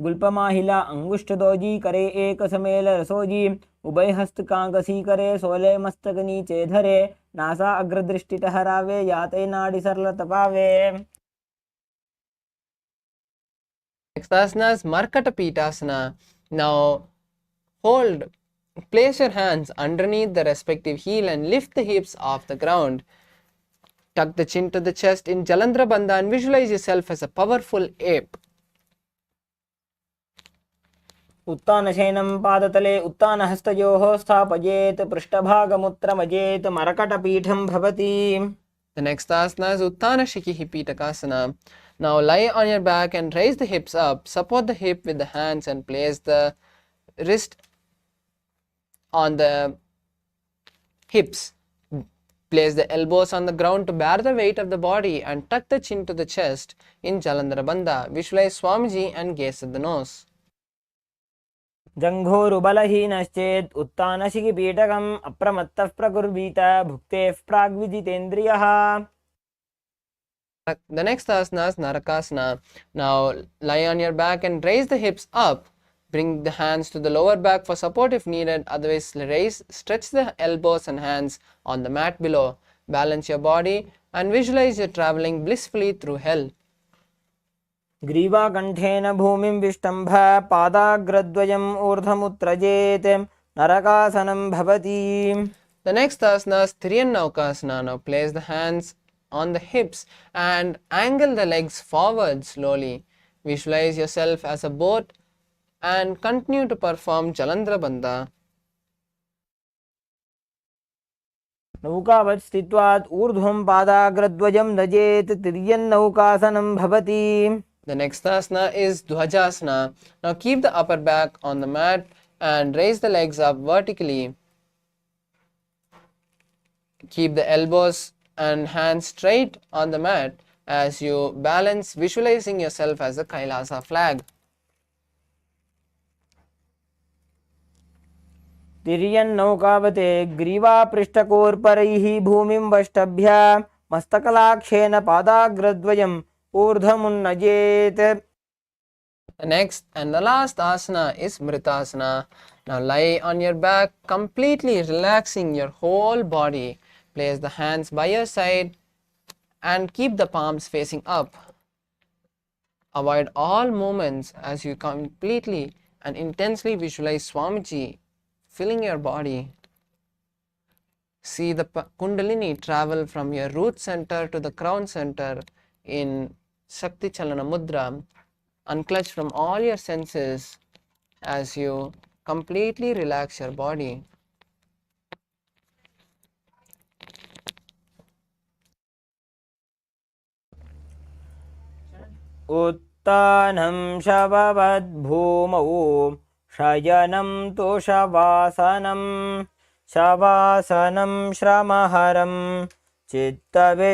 गुल्पमाहिला अंगुष्ठ doji करे एक समेल रसोजी उभय हस्त कांगसी करे सोले मस्तक नीचे धरे नासा अग्रदृष्टि टहरावे याते नाड़ी सरल तपावे. Next asana is Markata Pitasana. Now place your hands underneath the respective heel and lift the hips off the ground. Tuck the chin to the chest in Jalandhara Bandha and visualize yourself as a powerful ape. उत्तानशयनं पादतले उत्तानहस्तयोः स्थापयेत् पृष्ठभागमुत्रमजेत् मरकटपीठं भवति. The next asana is Uttana Shikihi Pitakasana. Now lie on your back and raise the hips up. Support the hip with the hands and place the wrist on the hips. Place the elbows on the ground to bear the weight of the body and tuck the chin to the chest in Jalandhara Bandha. Visualize Swamiji and gaze at the nose. जङ्घोरुबलहीनश्चेत् उत्तानशिखिपीठकम् अप्रमत्तः प्रकुर्वीत भुक्तेः प्राग्विदितेन्द्रियः. The next asana is Narakasana. Now lie on your back and raise the hips up. Bring the hands to the lower back for support if needed. Otherwise, stretch the elbows and hands on the mat below. Balance your body and visualize you traveling blissfully through hell. ग्रीवाकण्ठेन भूमिं विष्टम्भ पादाग्रद्वयम् ऊर्ध्वमुत्रजेत् नरकासनं भवति. The next asana is Tiryannaukasana. Now place the hands on the hips and angle the legs forward slowly. Visualize yourself as a boat and continue to perform Jalandhara Bandha. नौकावत् स्थित्वात् ऊर्ध्वं पादाग्रद्वयं नजेत् तिर्यन्नौकासनं भवति. The next asana is Dhwajasana. Now keep the upper back on the mat and raise the legs up vertically. Keep the elbows and hands straight on the mat as you balance, visualizing yourself as a Kailasa flag. तिर्यन्नौकावते ग्रीवापृष्ठकोर्परैः भूमिं वष्टभ्य मस्तकलाक्षेन पादाग्रद्वयम् ऊर्ध्वमुन्नजेत्. The next and the last asana is Mritasana. Now lie on your back, completely relaxing your whole body. Place the hands by your side and keep the palms facing up. Avoid all movements as you completely and intensely visualize Swamiji filling your body. See the Kundalini travel from your root center to the crown center in Shakti Chalana Mudra. Unclutch from all your senses as you completely relax your body. उत्तानं शववद्भूमौ शयनं तु शवासनं शवासनं श्रमहरं चित्तविश्रान्तिकारकम्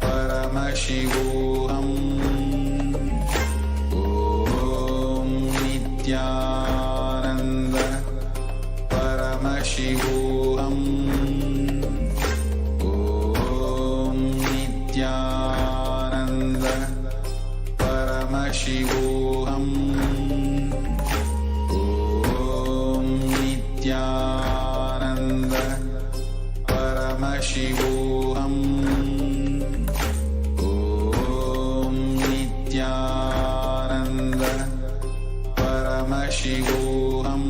Paramashivoham. Om Nithyananda Paramashivoham. Om Nithyananda Paramashivoham. Om Nithyananda Paramashivoham. Om Nithyananda Paramashivoham.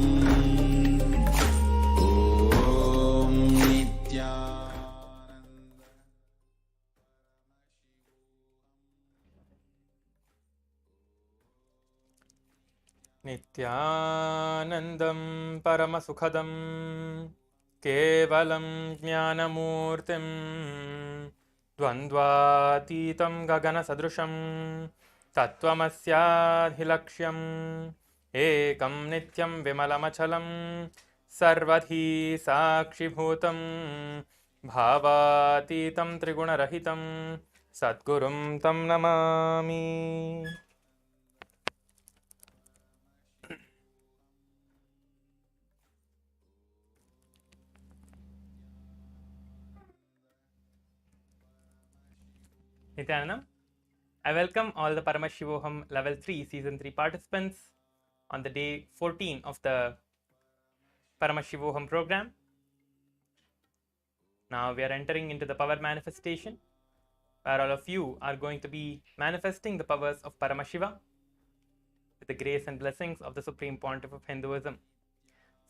Om Nithyananda. नित्यानन्दं परमसुखदं केवलं ज्ञानमूर्तिं द्वन्द्वातीतं गगनसदृशं तत्त्वमस्याधिलक्ष्यम् एकं नित्यं विमलमचलं सर्वधी साक्षिभूतं भावातीतं त्रिगुणरहितं सद्गुरुं तं Namami. Nithyananda, I welcome all the Paramashivoham Level 3 Season 3 participants on the day 14 of the Paramashivoham program. Now we are entering into the power manifestation, where all of you are going to be manifesting the powers of Paramashiva with the grace and blessings of the Supreme Pontiff of Hinduism.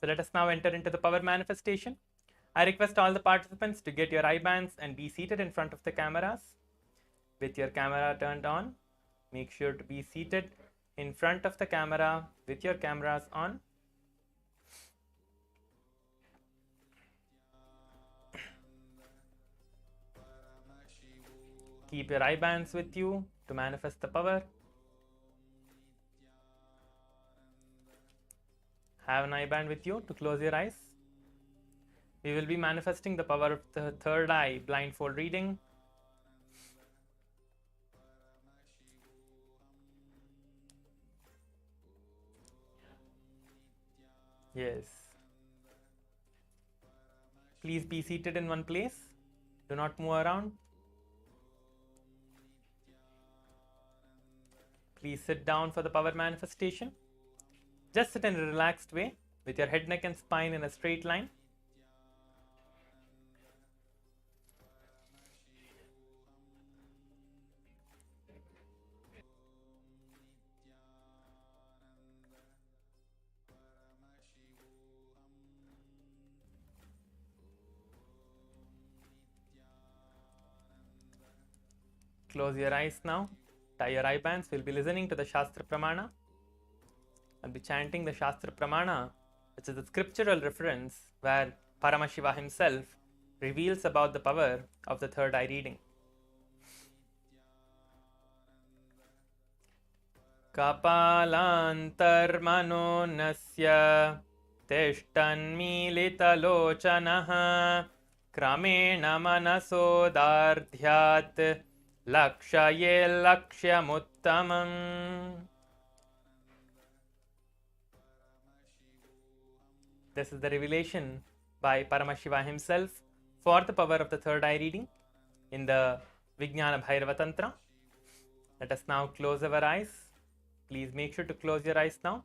So let us now enter into the power manifestation. I request all the participants to get your eye bands and be seated in front of the cameras with your camera turned on. Make sure to be seated in front of the camera with your cameras on. Keep your eye bands with you to manifest the power. Have an eye band with you to close your eyes. We will be manifesting the power of the third eye blindfold reading. Yes. Please be seated in one place. Do not move around. Please sit down for the power manifestation. Just sit in a relaxed way with your head, neck and spine in a straight line. Close your eyes now. Tie your eye bands. We'll be listening to the Shastra Pramana. I'll be chanting the Shastra Pramana, which is a scriptural reference where Paramashiva himself reveals about the power of the third eye reading. Kapalantarmano nasya tishtanmilitalochanaha kramena manasodardhyat lakshaye lakshyamuttamam. This is the revelation by Paramashiva himself for the power of the third eye reading in the Vijnana Bhairava Tantra. Let us now close our eyes. Please make sure to close your eyes now.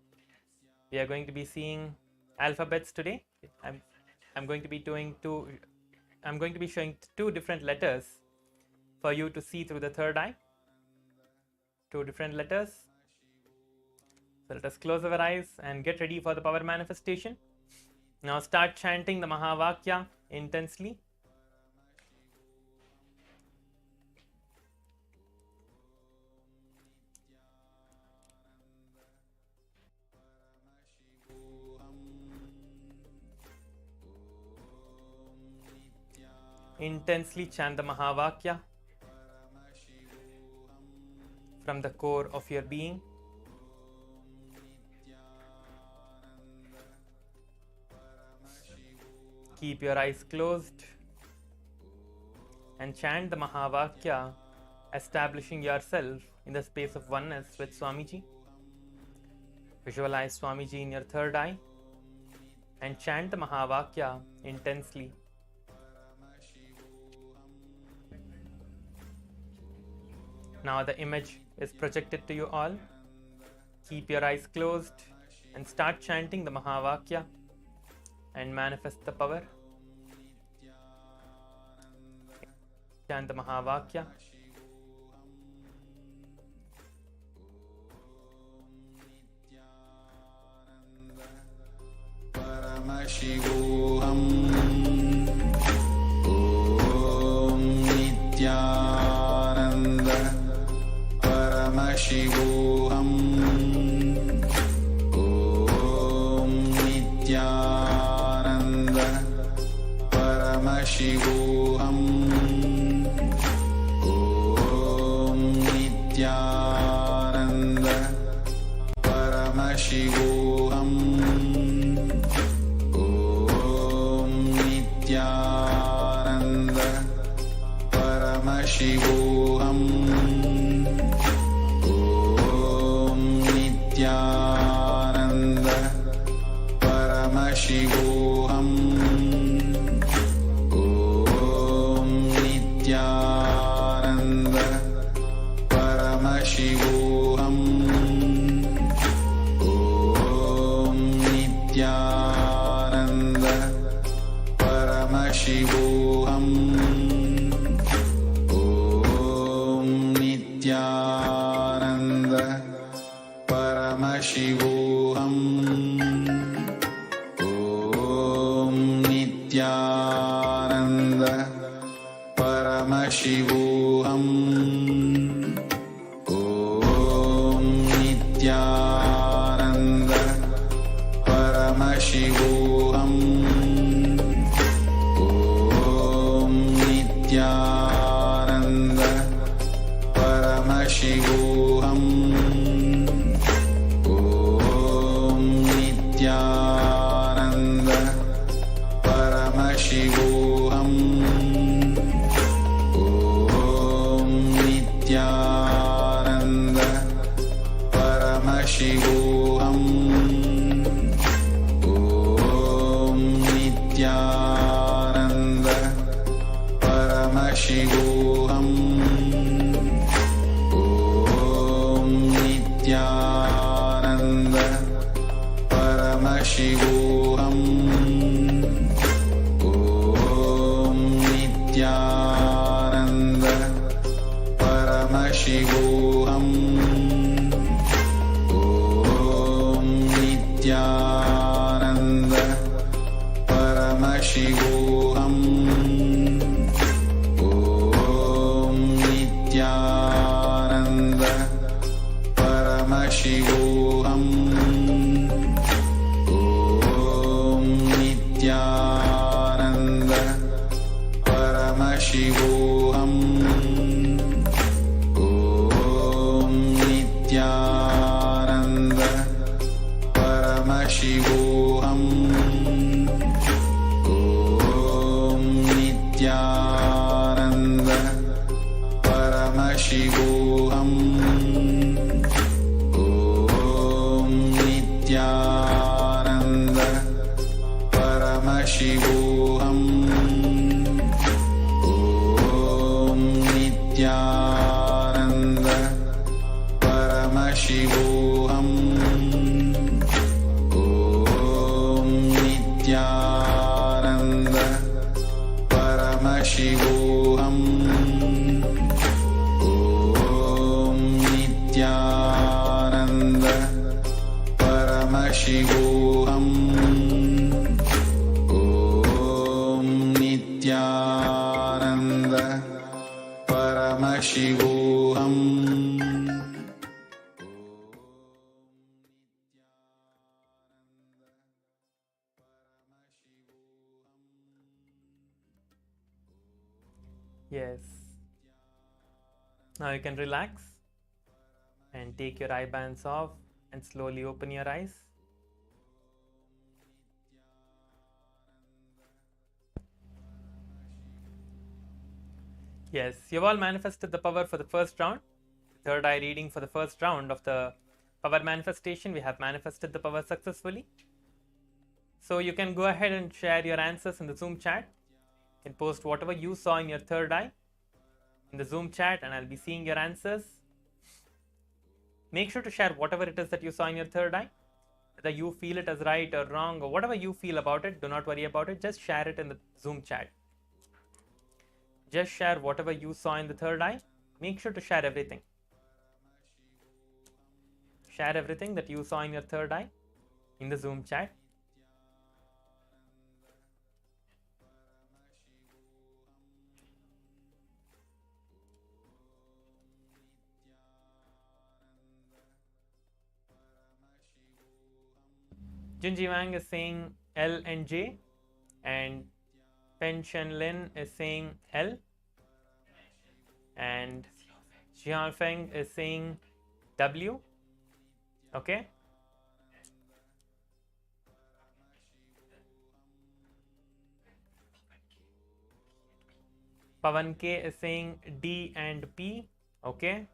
We are going to be seeing alphabets today. I'm going to be showing two different letters for you to see through the third eye. Two different letters. So let us close our eyes and get ready for the power manifestation. Now start chanting the Mahavakya intensely. Intensely chant the Mahavakya from the core of your being. Keep your eyes closed. and chant the Mahavakya, establishing yourself in the space of oneness with Swamiji. Visualize Swamiji in your third eye and chant the Mahavakya intensely. Now the image is projected to you all. Keep your eyes closed and start chanting the Mahavakya and manifest the power. Chant the Mahavakya. Paramashivoham. Om Nithyananda. Paramashivoham. Om Nithyananda. Paramashivoham. Om Nithyananda. Paramashivoham. Paramashivoham. Om Nithyananda. Paramashivoham. Om Nithyananda. Paramashivoham. Om Nithyananda. Paramashivoham. Nithyananda. Paramashivoham. Om Nithyananda. Paramashivoham. Om Nithyananda. Paramashivoham. Om Nithyananda. Paramashivoham. Om Nithyananda. Paramashivoham. Om Nithyananda. Paramashivoham. Om Nithyananda. Paramashivoham. Nithyananda. Paramashivoham. Om Nithyananda. Paramashivoham. Om Nithyananda. Paramashivoham. Om Nithyananda. Paramashivoham. Om Nithyananda. Paramashivoham. Om Nithyananda. Paramashivoham. Om Nithyananda. Paramashivoham. Nithyananda. Paramashivoham. Om Nithyananda. Paramashivoham. Om Nithyananda. Paramashivoham. Om Nithyananda. Paramashivoham. Om Nithyananda. Paramashivoham. Yes. Now you can relax and take your eye bands off and slowly open your eyes. Yes, you've all manifested the power for the first round. Third eye reading for the first round of the power manifestation. We have manifested the power successfully. So you can go ahead and share your answers in the Zoom chat. You can post whatever you saw in your third eye in the Zoom chat, and I'll be seeing your answers. Make sure to share whatever it is that you saw in your third eye. Whether you feel it as right or wrong or whatever you feel about it, do not worry about it. Just share it in the Zoom chat. Just share whatever you saw in the third eye. Make sure to share everything. Share everything that you saw in your third eye in the Zoom chat. Junji Wang is saying L and J, and Pen Chen Lin is saying L, and Jian Feng is saying W. Okay. Pavan K is saying D and P. Okay.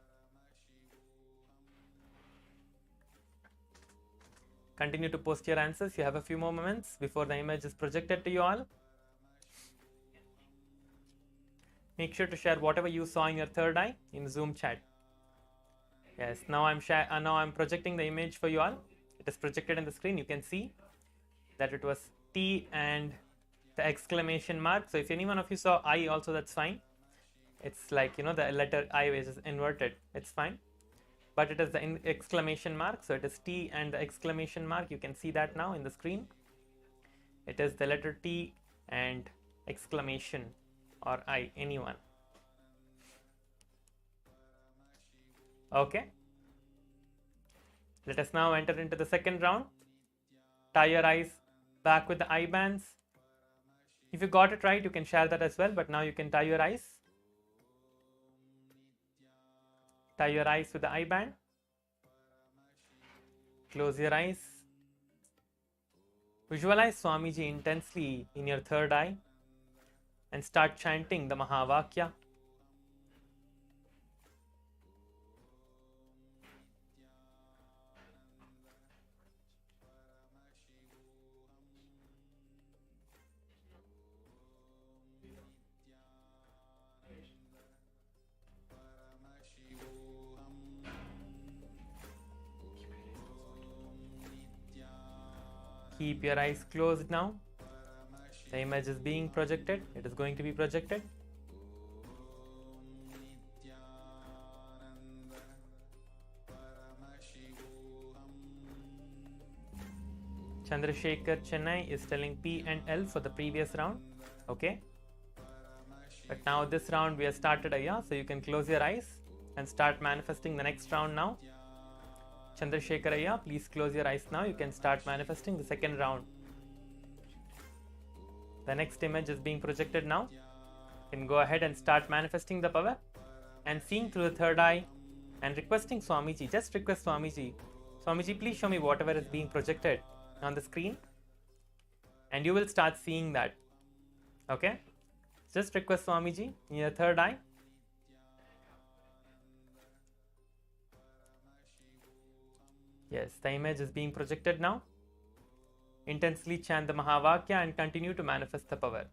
Continue to post your answers. You have a few more moments before the image is projected to you all. Make sure to share whatever you saw in your third eye in the Zoom chat. Yes, now I'm projecting the image for you all. It is projected on the screen. You can see that it was T and the exclamation mark. So if any one of you saw I also, that's fine. It's like, the letter I which is inverted. It's fine. But it is the exclamation mark. So it is T and the exclamation mark. You can see that now in the screen. It is the letter T and exclamation or I, anyone. Okay. Let us now enter into the second round. Tie your eyes back with the eye bands. If you got it right, you can share that as well. But now you can tie your eyes. Tie your eyes with the eye band. Close your eyes. Visualize Swamiji intensely in your third eye and start chanting the Mahavakya. Keep your eyes closed now. The image is being projected. It is going to be projected. Chandrasekhar Chennai is telling P and L for the previous round. Okay. But now this round we have started Ayya, so you can close your eyes and start manifesting the next round now. Chandrasekhar Ayya, please close your eyes now. You can start manifesting the second round. The next image is being projected now. You can go ahead and start manifesting the power and seeing through the third eye and requesting Swamiji. Just request Swamiji. Swamiji, please show me whatever is being projected on the screen. And you will start seeing that. Okay? Just request Swamiji in your third eye. Yes, the image is being projected now. Intensely chant the Mahavakya and continue to manifest the power.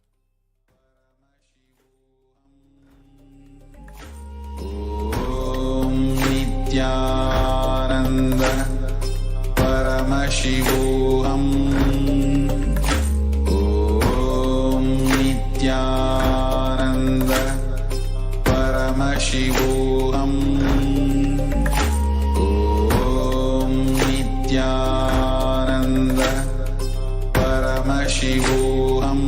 Om Nithyananda Paramashivoham. Om Nithyananda Paramashivoham. Nithyananda Paramashivoham.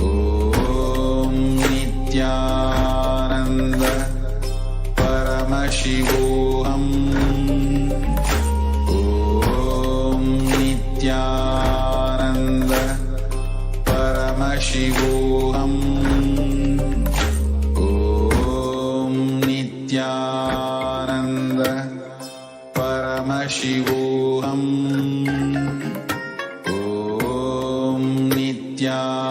Om Nithyananda Paramashivoham. Om Nithyananda Paramashivoham. Om Nithyananda Paramashivoham. Om Nithyananda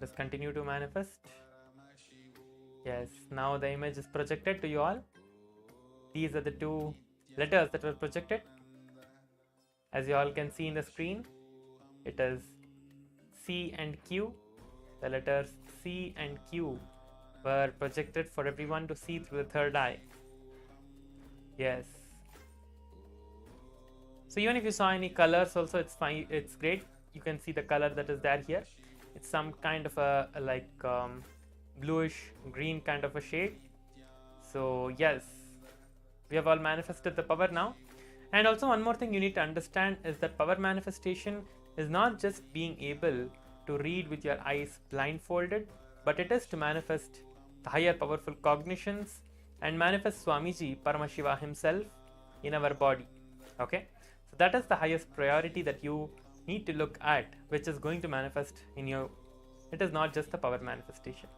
Just continue to manifest. Yes, now the image is projected to you all. These are the two letters that were projected. As you all can see in the screen, it is C and Q. The letters C and Q were projected for everyone to see through the third eye. Yes. So even if you saw any colors also, it's fine, it's great. You can see the color that is there here. It's some kind of a bluish green kind of a shade. So yes, we have all manifested the power now. And also one more thing you need to understand is that power manifestation is not just being able to read with your eyes blindfolded, but it is to manifest the higher powerful cognitions and manifest Swamiji Paramashiva himself in our body. Okay, so that is the highest priority that you need to look at, which is going to manifest in you. It is not just the power manifestation.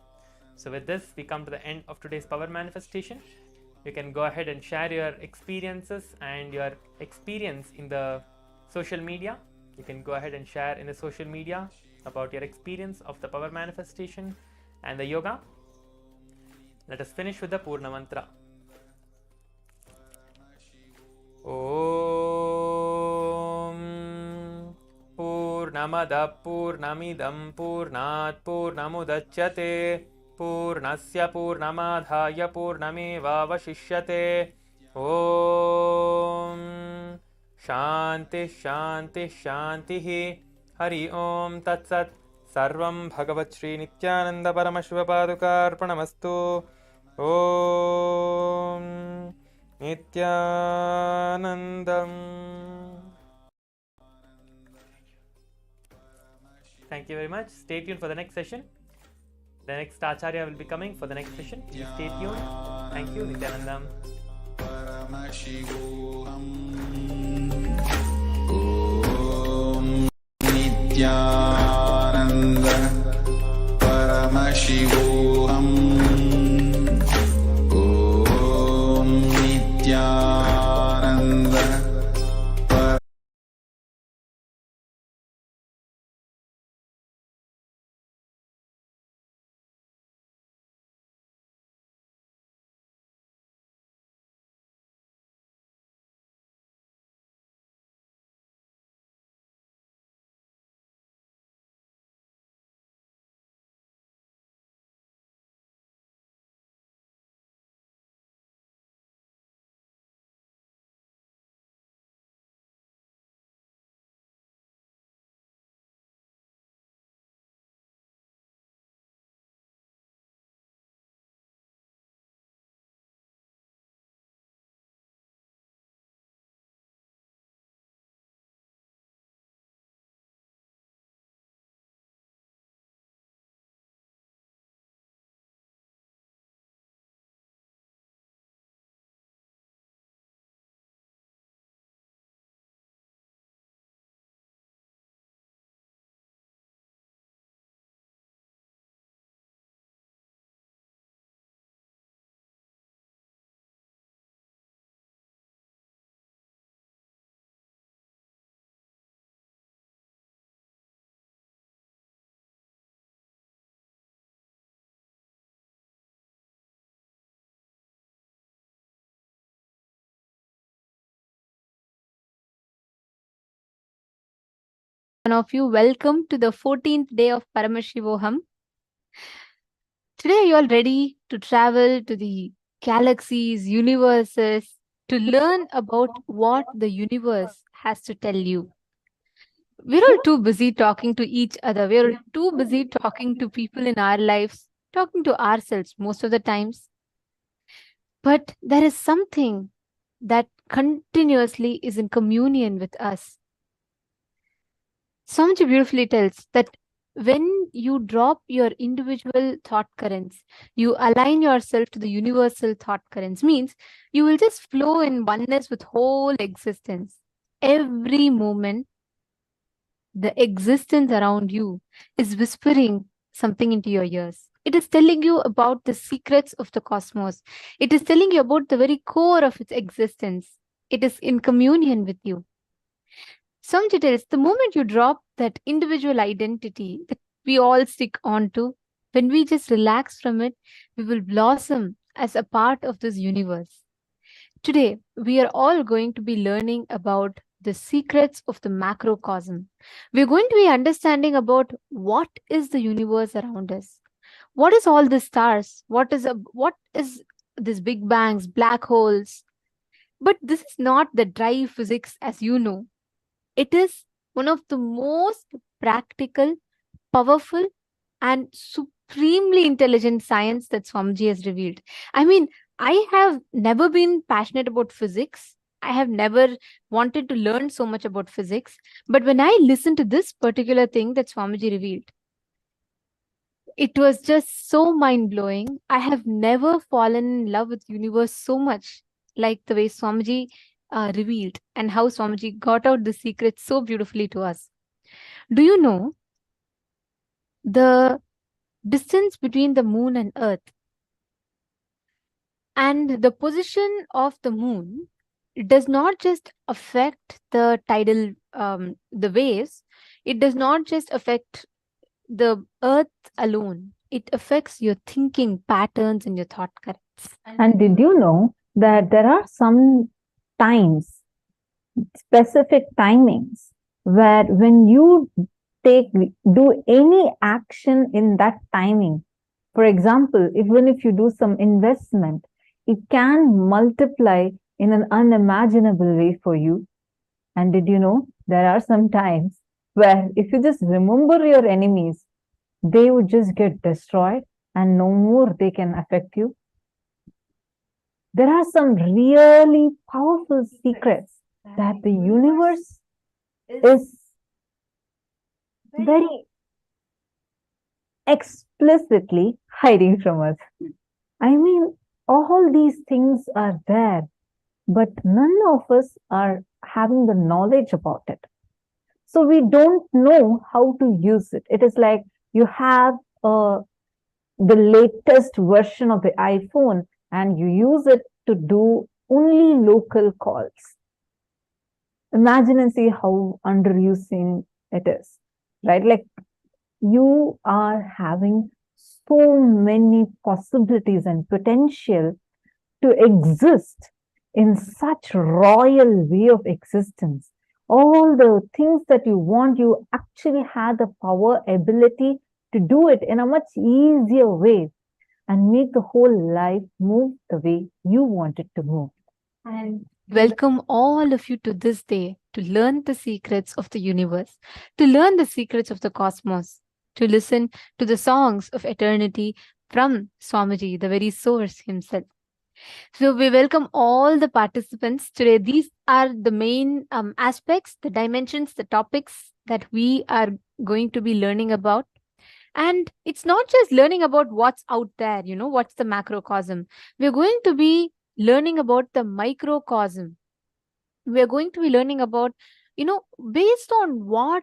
So with this, we come to the end of today's power manifestation. You can go ahead and share your experiences and your experience in the social media. You can go ahead and share in the social media about your experience of the power manifestation and the yoga. Let us finish with the Purna Mantra. Om Purnamada Purnamidam Purnat Purnamudachyate Purnasya Purnamadhaya Purnameva Vashishyate. Om Shanti Shanti Shanti Hari Om Tat Sat. Sarvam Bhagavat Shri Nithyananda Paramashiva Padukarpanamastu. Om Nithyanandam. Thank you very much. Stay tuned for the next session. The next Acharya will be coming for the next session. Please stay tuned. Thank you, Nithyanandam. Paramashivoham. Om Nithyananda Paramashivoham. Om Nithyananda. One of you, welcome to the 14th day of Paramashivoham. Today, are you all ready to travel to the galaxies, universes, to learn about what the universe has to tell you? We're all too busy talking to each other. We're too busy talking to people in our lives, talking to ourselves most of the times. But there is something that continuously is in communion with us. Swamiji beautifully tells that when you drop your individual thought currents, you align yourself to the universal thought currents, means you will just flow in oneness with whole existence. Every moment, the existence around you is whispering something into your ears. It is telling you about the secrets of the cosmos. It is telling you about the very core of its existence. It is in communion with you. Swamiji tells, the moment you drop that individual identity, that we all stick on to, when we just relax from it, we will blossom as a part of this universe. Today, we are all going to be learning about the secrets of the macrocosm. We're going to be understanding about what is the universe around us. What is all the stars? What is this big bangs, black holes? But this is not the dry physics as you know. It is one of the most practical, powerful, and supremely intelligent science that Swamiji has revealed. I mean, I have never been passionate about physics. I have never wanted to learn so much about physics. But when I listened to this particular thing that Swamiji revealed, it was just so mind-blowing. I have never fallen in love with universe so much like the way Swamiji revealed, and how Swamiji got out the secret so beautifully to us. Do you know the distance between the moon and earth and the position of the moon does not just affect the tidal the waves, it does not just affect the earth alone, it affects your thinking patterns and your thought currents. And did you know that there are some times, specific timings, where when you do any action in that timing, for example, even if you do some investment, it can multiply in an unimaginable way for you. And did you know there are some times where if you just remember your enemies, they would just get destroyed and no more they can affect you? There are some really powerful secrets that the universe is very explicitly hiding from us. I mean, all these things are there, but none of us are having the knowledge about it. So we don't know how to use it. It is like you have the latest version of the iPhone and you use it to do only local calls. Imagine and see how underusing it is, right? Like, you are having so many possibilities and potential to exist in such royal way of existence. All the things that you want, you actually have the power, ability to do it in a much easier way and make the whole life move the way you want it to move. And welcome all of you to this day to learn the secrets of the universe, to learn the secrets of the cosmos, to listen to the songs of eternity from Swamiji, the very source himself. So we welcome all the participants today. These are the main aspects, the dimensions, the topics that we are going to be learning about. And it's not just learning about what's out there, what's the macrocosm. We're going to be learning about the microcosm. We're going to be learning about, based on what,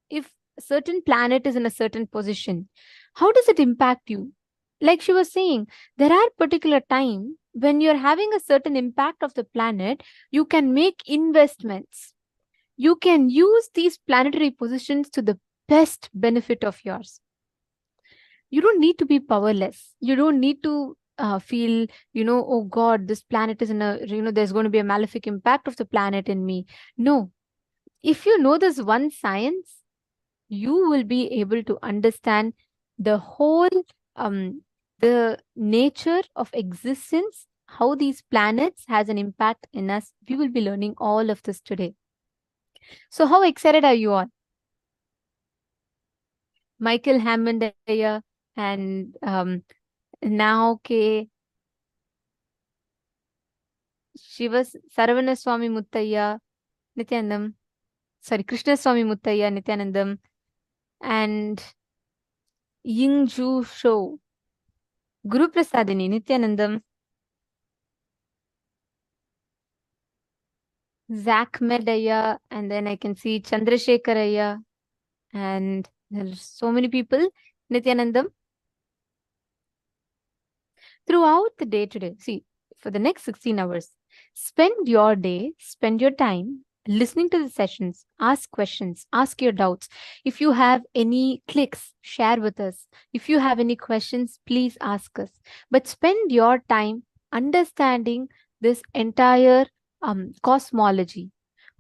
if a certain planet is in a certain position, how does it impact you? Like she was saying, there are particular time when you're having a certain impact of the planet, you can make investments. You can use these planetary positions to the best benefit of yours. You don't need to be powerless. You don't need to feel, oh God, this planet is in a, there's going to be a malefic impact of the planet in me. No. If you know this one science, you will be able to understand the whole, the nature of existence, how these planets has an impact in us. We will be learning all of this today. So how excited are you all? Michael Hammond and now Saravana Swami Muttaya, Nithyanandam, Krishna Swami Muttaya, Nithyanandam, and Ying Ju Shou, Guru Prasadini, Nithyanandam, Zach Medaya, and then I can see Chandrasekharaya, and there's so many people, Nithyanandam. Throughout the day today, see, for the next 16 hours, spend your day, spend your time listening to the sessions, ask questions, ask your doubts. If you have any clicks, share with us. If you have any questions, please ask us. But spend your time understanding this entire cosmology,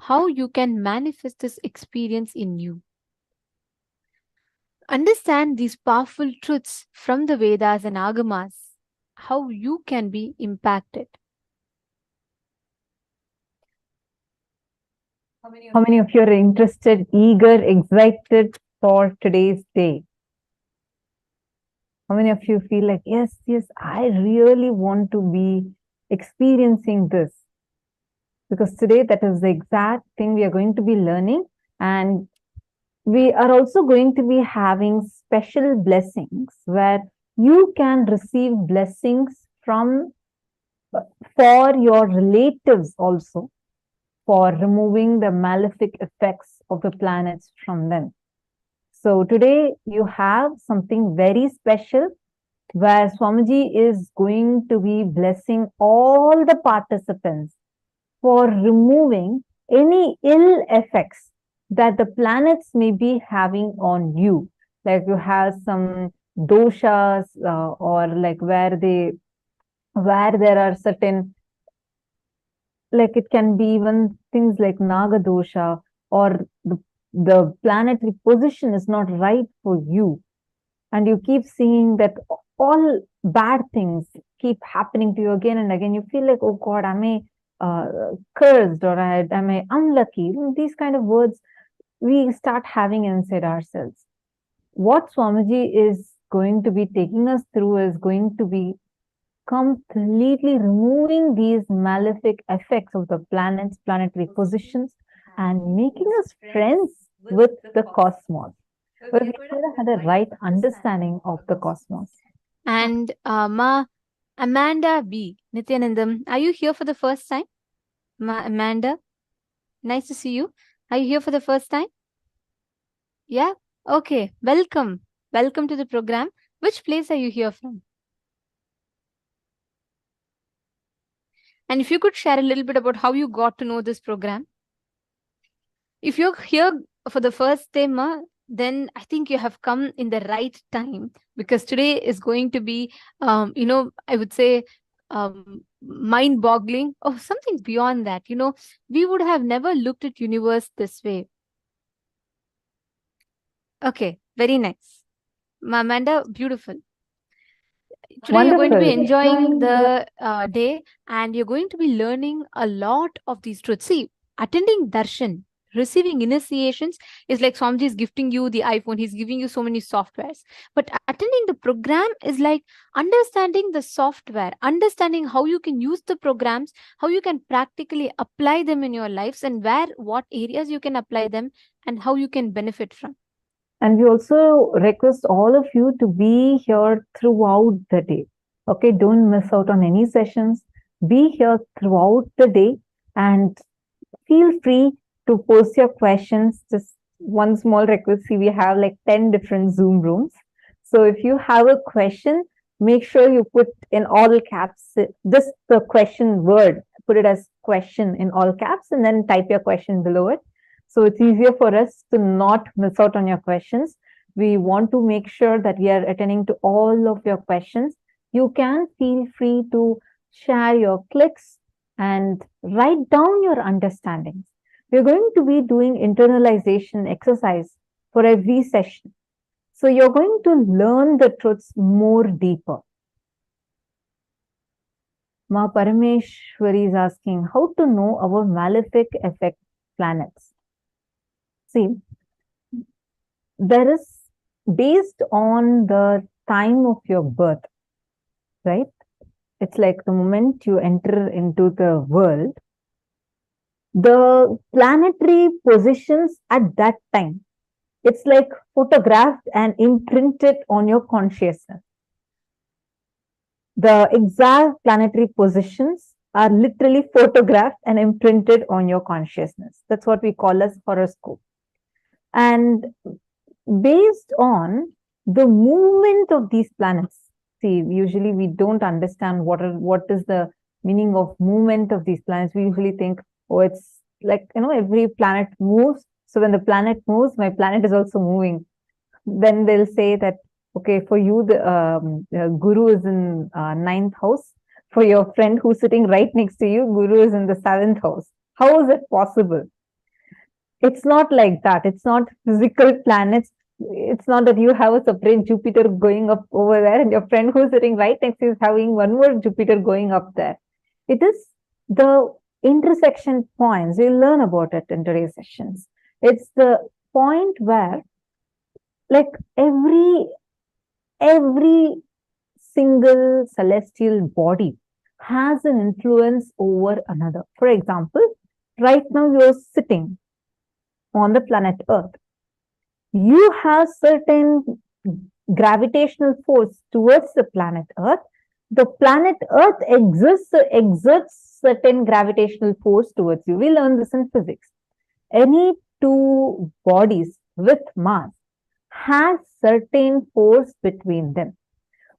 how you can manifest this experience in you. Understand these powerful truths from the Vedas and Agamas, how you can be impacted. How many of you are interested, eager, excited for today's day? How many of you feel like, yes, I really want to be experiencing this? Because today that is the exact thing we are going to be learning, and we are also going to be having special blessings where you can receive blessings from for your relatives also, for removing the malefic effects of the planets from them. So today you have something very special where Swamiji is going to be blessing all the participants for removing any ill effects that the planets may be having on you. Like you have some doshas or like where there are certain, like it can be even things like Naga dosha, or the planetary position is not right for you. And you keep seeing that all bad things keep happening to you again and again. You feel like, oh God, am I cursed, or am I unlucky? These kind of words we start having inside ourselves. What Swamiji is going to be taking us through is going to be completely removing these malefic effects of the planets, planetary positions, and making us friends with the cosmos. But we never had a right understanding of the cosmos. And Amanda B. Nithyanandam, are you here for the first time? Amanda, nice to see you. Are you here for the first time? Yeah? Okay. Welcome. Welcome to the program. Which place are you here from? And if you could share a little bit about how you got to know this program. If you're here for the first time, then I think you have come in the right time, because today is going to be, I would say, mind-boggling or something beyond that. We would have never looked at universe this way. Okay, very nice. Amanda, beautiful. Today you're going to be enjoying the day, and you're going to be learning a lot of these truths. See, attending darshan, receiving initiations is like Swamiji is gifting you the iPhone. He's giving you so many softwares. But attending the program is like understanding the software, understanding how you can use the programs, how you can practically apply them in your lives, and what areas you can apply them, and how you can benefit from. And we also request all of you to be here throughout the day. Okay, don't miss out on any sessions. Be here throughout the day and feel free to post your questions. Just one small request. See, we have like 10 different Zoom rooms. So if you have a question, make sure you put in all caps, just the question word, put it as question in all caps, and then type your question below it. So it's easier for us to not miss out on your questions. We want to make sure that we are attending to all of your questions. You can feel free to share your clicks and write down your understandings. We're going to be doing internalization exercise for every session. So you're going to learn the truths more deeper. Ma Parameshwari is asking how to know our malefic effect planets. See, there is, based on the time of your birth, right? It's like the moment you enter into the world, the planetary positions at that time, it's like photographed and imprinted on your consciousness. The exact planetary positions are literally photographed and imprinted on your consciousness. That's what we call as horoscope. And based on the movement of these planets, see, usually we don't understand what is the meaning of movement of these planets. We usually think, oh, it's like, every planet moves. So when the planet moves, my planet is also moving. Then they'll say that, okay, for you, the Guru is in 9th house. For your friend who's sitting right next to you, Guru is in the 7th house. How is it possible? It's not like that. It's not physical planets. It's not that you have a separate Jupiter going up over there and your friend who's sitting right next to you is having one more Jupiter going up there. It is the intersection points. We'll learn about it in today's sessions. It's the point where, like, every single celestial body has an influence over another. For example, right now you're sitting on the planet Earth. You have certain gravitational force towards the planet Earth. The planet Earth exerts certain gravitational force towards you. We learn this in physics. Any two bodies with mass has certain force between them.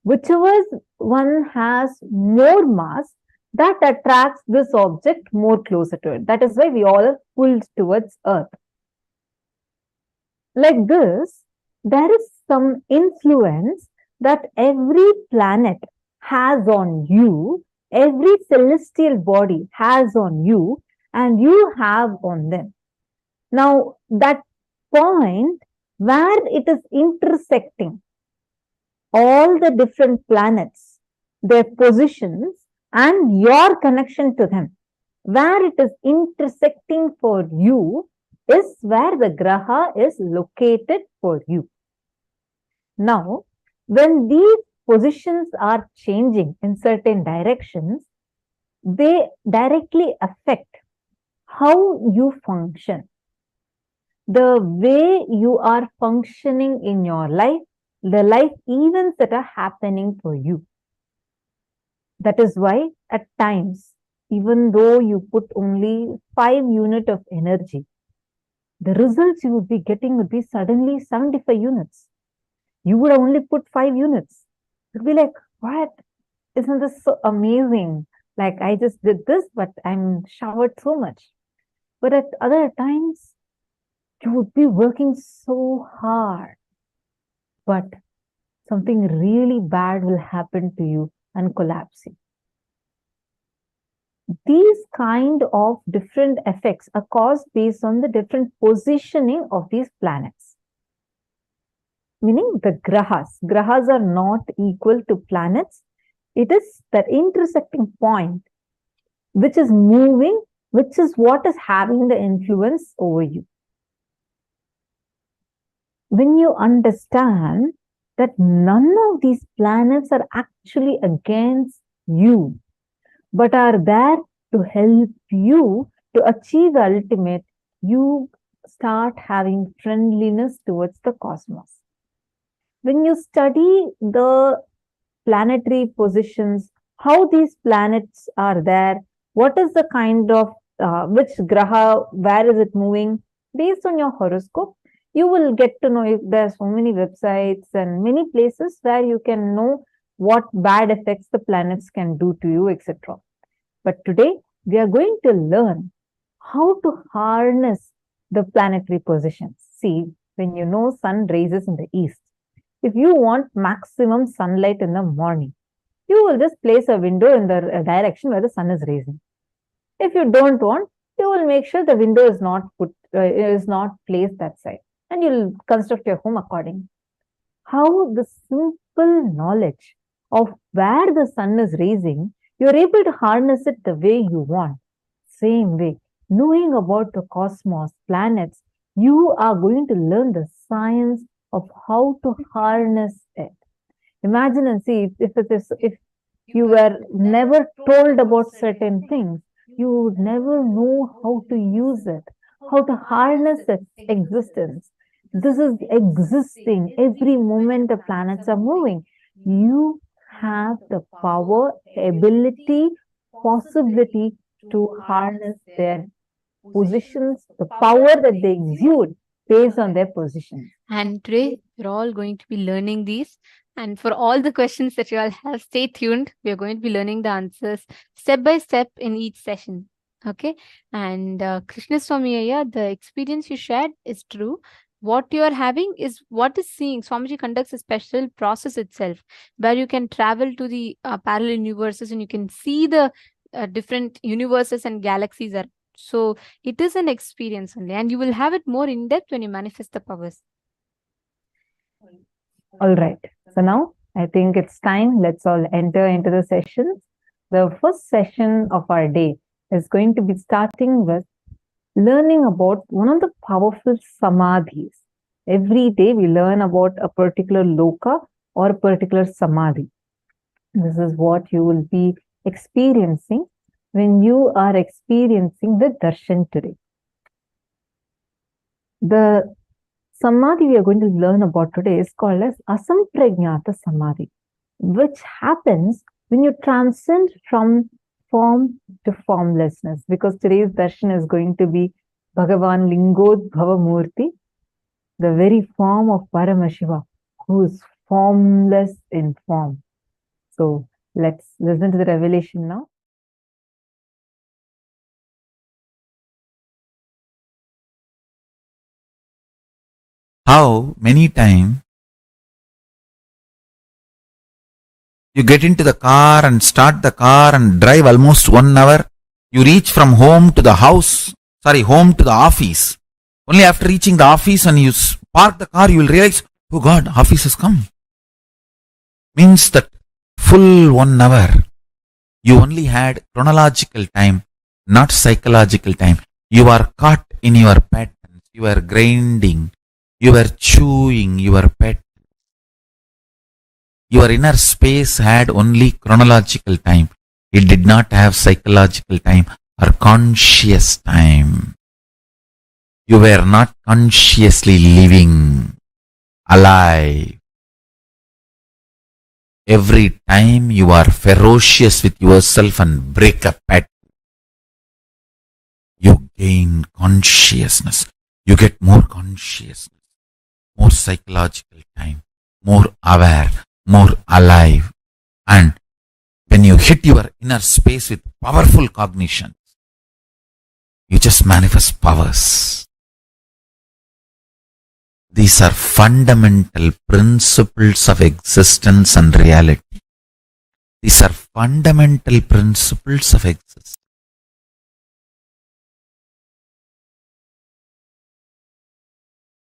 Whichever one has more mass, that attracts this object more closer to it. That is why we all are pulled towards Earth. Like this, there is some influence that every planet has on you, every celestial body has on you, and you have on them. Now, that point where it is intersecting all the different planets, their positions, and your connection to them, where it is intersecting for you, is where the graha is located for you. Now, when these positions are changing in certain directions, they directly affect how you function. The way you are functioning in your life, the life events that are happening for you. That is why at times, even though you put only 5 units of energy, the results you would be getting would be suddenly 75 units. You would only put 5 units. You'd be like, what? Isn't this so amazing? Like, I just did this, but I'm showered so much. But at other times, you would be working so hard, but something really bad will happen to you and collapse you. These kind of different effects are caused based on the different positioning of these planets. Meaning the grahas. Grahas are not equal to planets. It is that intersecting point which is moving, which is what is having the influence over you. When you understand that none of these planets are actually against you, but are there to help you to achieve the ultimate, you start having friendliness towards the cosmos. When you study the planetary positions, how these planets are there, what is the kind of, which graha, where is it moving, based on your horoscope, you will get to know. If there are so many websites and many places where you can know what bad effects the planets can do to you, etc. But today, we are going to learn how to harness the planetary positions. See, when you know sun rises in the east, if you want maximum sunlight in the morning, you will just place a window in the direction where the sun is rising. If you don't want, you will make sure the window is not placed that side, and you'll construct your home accordingly. How the simple knowledge of where the sun is rising, you're able to harness it the way you want. Same way, knowing about the cosmos, planets, you are going to learn the science of how to harness it. Imagine and see, if you were never told about certain things, you would never know how to use it, how to harness its existence. This is existing. Every moment the planets are moving. You have the power, ability, possibility to harness their positions, the power that they exude based on their position. And today, we're all going to be learning these. And for all the questions that you all have, stay tuned. We are going to be learning the answers step by step in each session. Okay, and Krishna Swami Ayya, the experience you shared is true. What you are having is what is seeing. Swamiji conducts a special process itself where you can travel to the parallel universes and you can see the different universes and galaxies are. So it is an experience only, and you will have it more in depth when you manifest the powers. All right. So now I think it's time. Let's all enter into the sessions. The first session of our day is going to be starting with learning about one of the powerful samadhis. Every day we learn about a particular loka or a particular samadhi. This is what you will be experiencing when you are experiencing the darshan today. The samadhi we are going to learn about today is called as Asamprajnata Samādhi, which happens when you transcend from form to formlessness, because today's darshan is going to be Bhagavan Lingodbhava Murti, the very form of Paramashiva, who is formless in form. So let's listen to the revelation now. How many times you get into the car and start the car and drive almost 1 hour, you reach from home to the home to the office. Only after reaching the office and you park the car, you will realize, oh God, office has come. Means that full 1 hour, you only had chronological time, not psychological time. You are caught in your patterns, you are grinding, you are chewing your pet. Your inner space had only chronological time. It did not have psychological time or conscious time. You were not consciously living, alive. Every time you are ferocious with yourself and break a pattern, you gain consciousness. You get more consciousness, more psychological time, more aware, more alive. And when you hit your inner space with powerful cognition, you just manifest powers. These are fundamental principles of existence and reality. These are fundamental principles of existence.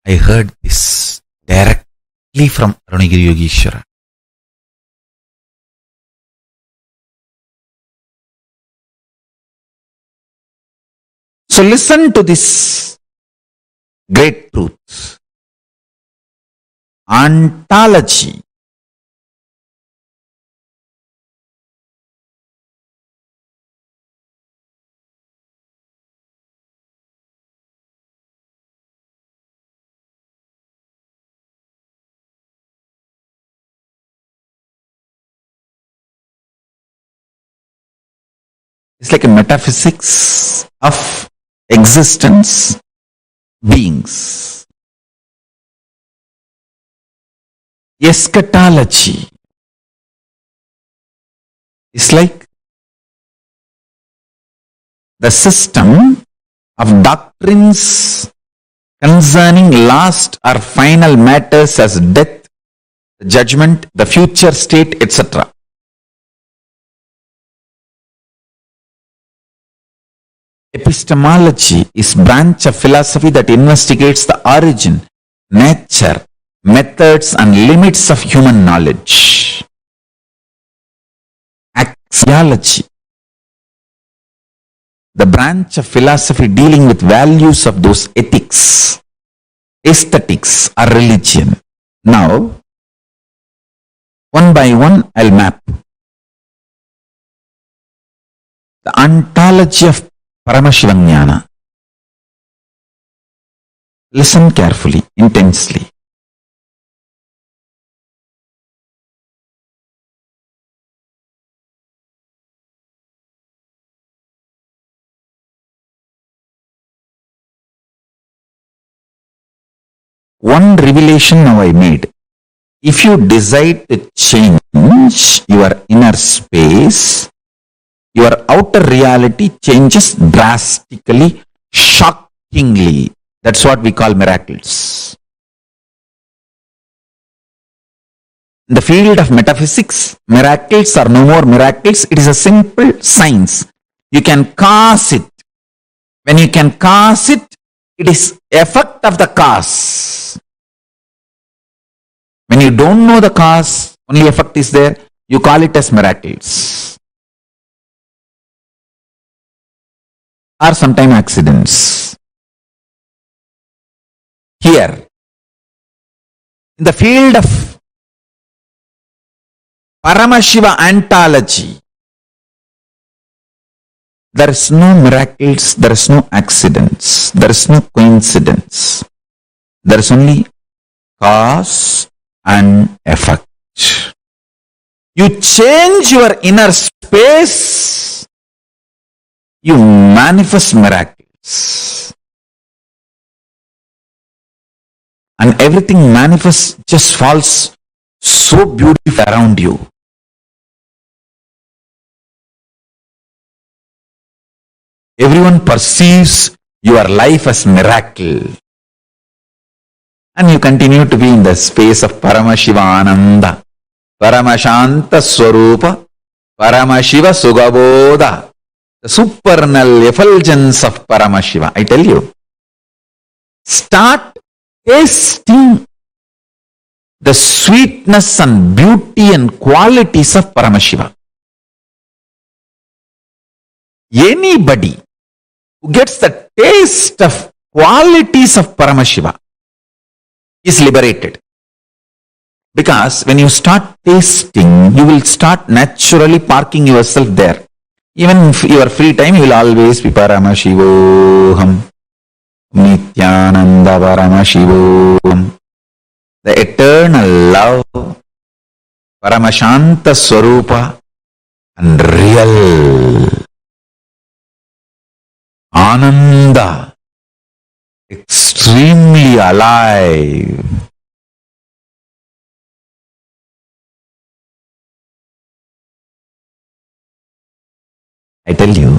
I heard this directly from Arunagiri Yogeshwara. So listen to this great truth. Ontology is like a metaphysics of existence, beings. Eschatology is like the system of doctrines concerning last or final matters as death, judgment, the future state, etc. Epistemology is branch of philosophy that investigates the origin, nature, methods and limits of human knowledge. Axiology, the branch of philosophy dealing with values of those ethics, aesthetics or religion. Now, one by one I'll map. The ontology of Paramashivam. Listen carefully, intensely. One revelation now I made. If you decide to change your inner space, your outer reality changes drastically, shockingly. That's what we call miracles. In the field of metaphysics, miracles are no more miracles. It is a simple science. You can cause it. When you can cause it, it is effect of the cause. When you don't know the cause, only effect is there, you call it as miracles. Or sometimes accidents. Here, in the field of Paramashiva ontology, there is no miracles, there is no accidents, there is no coincidence. There is only cause and effect. You change your inner space, you manifest miracles. And everything manifests, just falls so beautiful around you. Everyone perceives your life as miracle. And you continue to be in the space of Paramashiva Ananda, Paramashanta Swarupa, Paramashiva Sugabodha, the supernal effulgence of Paramashiva. I tell you, start tasting the sweetness and beauty and qualities of Paramashiva. Anybody who gets the taste of qualities of Paramashiva is liberated. Because when you start tasting, you will start naturally parking yourself there. Even in your free time, you will always be Paramashivoham, Nithyananda Paramashivoham. The eternal love, Paramashanta Swarupa, and real Ananda, extremely alive. I tell you,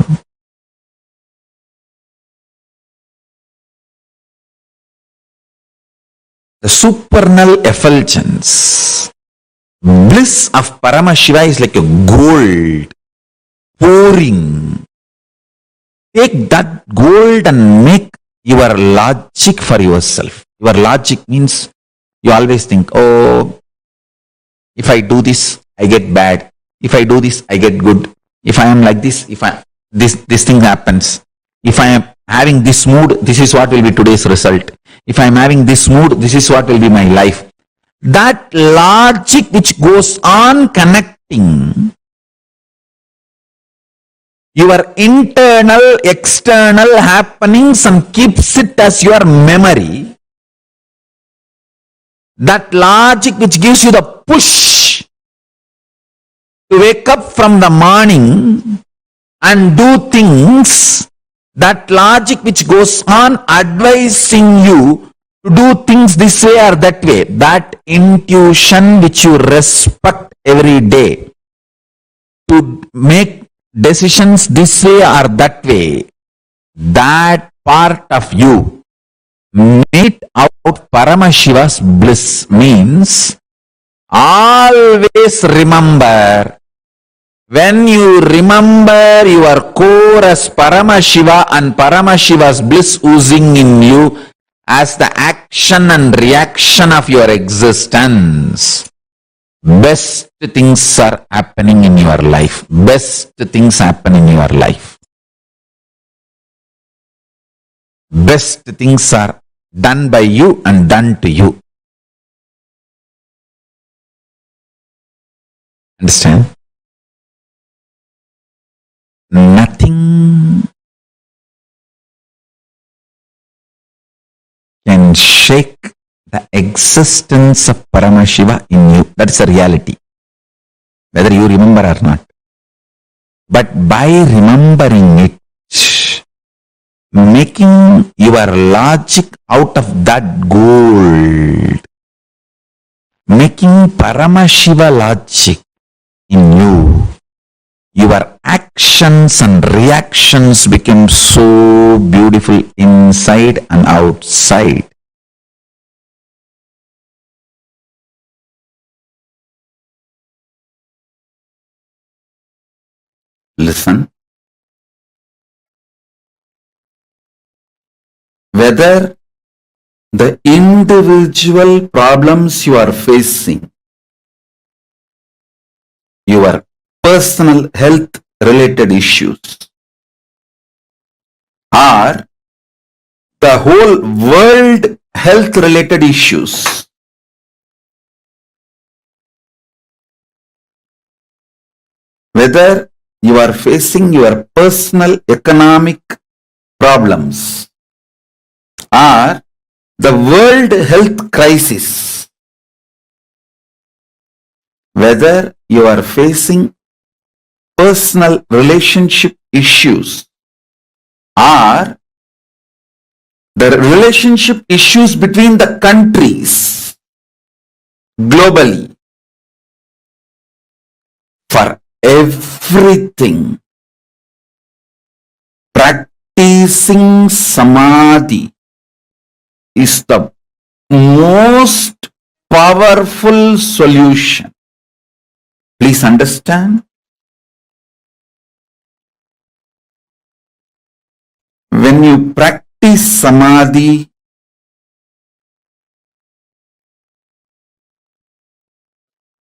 the supernal effulgence, bliss of Paramashiva is like a gold pouring. Take that gold and make your logic for yourself. Your logic means you always think, oh, if I do this, I get bad. If I do this, I get good. If I am like this, this thing happens. If I am having this mood, this is what will be today's result. If I am having this mood, this is what will be my life. That logic which goes on connecting your internal, external happenings and keeps it as your memory. That logic which gives you the push to wake up from the morning and do things, that logic which goes on advising you to do things this way or that way, that intuition which you respect every day, to make decisions this way or that way, that part of you made out Paramashiva's bliss means always remember. When you remember your core as Paramashiva and Paramashiva's bliss oozing in you as the action and reaction of your existence, best things are happening in your life. Best things happen in your life. Best things are done by you and done to you. Understand? Nothing can shake the existence of Paramashiva in you. That's a reality, whether you remember or not. But by remembering it, making your logic out of that gold, making Paramashiva logic in you, your actions and reactions become so beautiful inside and outside. Listen. Whether the individual problems you are facing, your personal health related issues, or the whole world health related issues, whether you are facing your personal economic problems or the world health crisis, whether you are facing personal relationship issues or the relationship issues between the countries globally, for everything, practicing samadhi is the most powerful solution. Please understand. When you practice samadhi,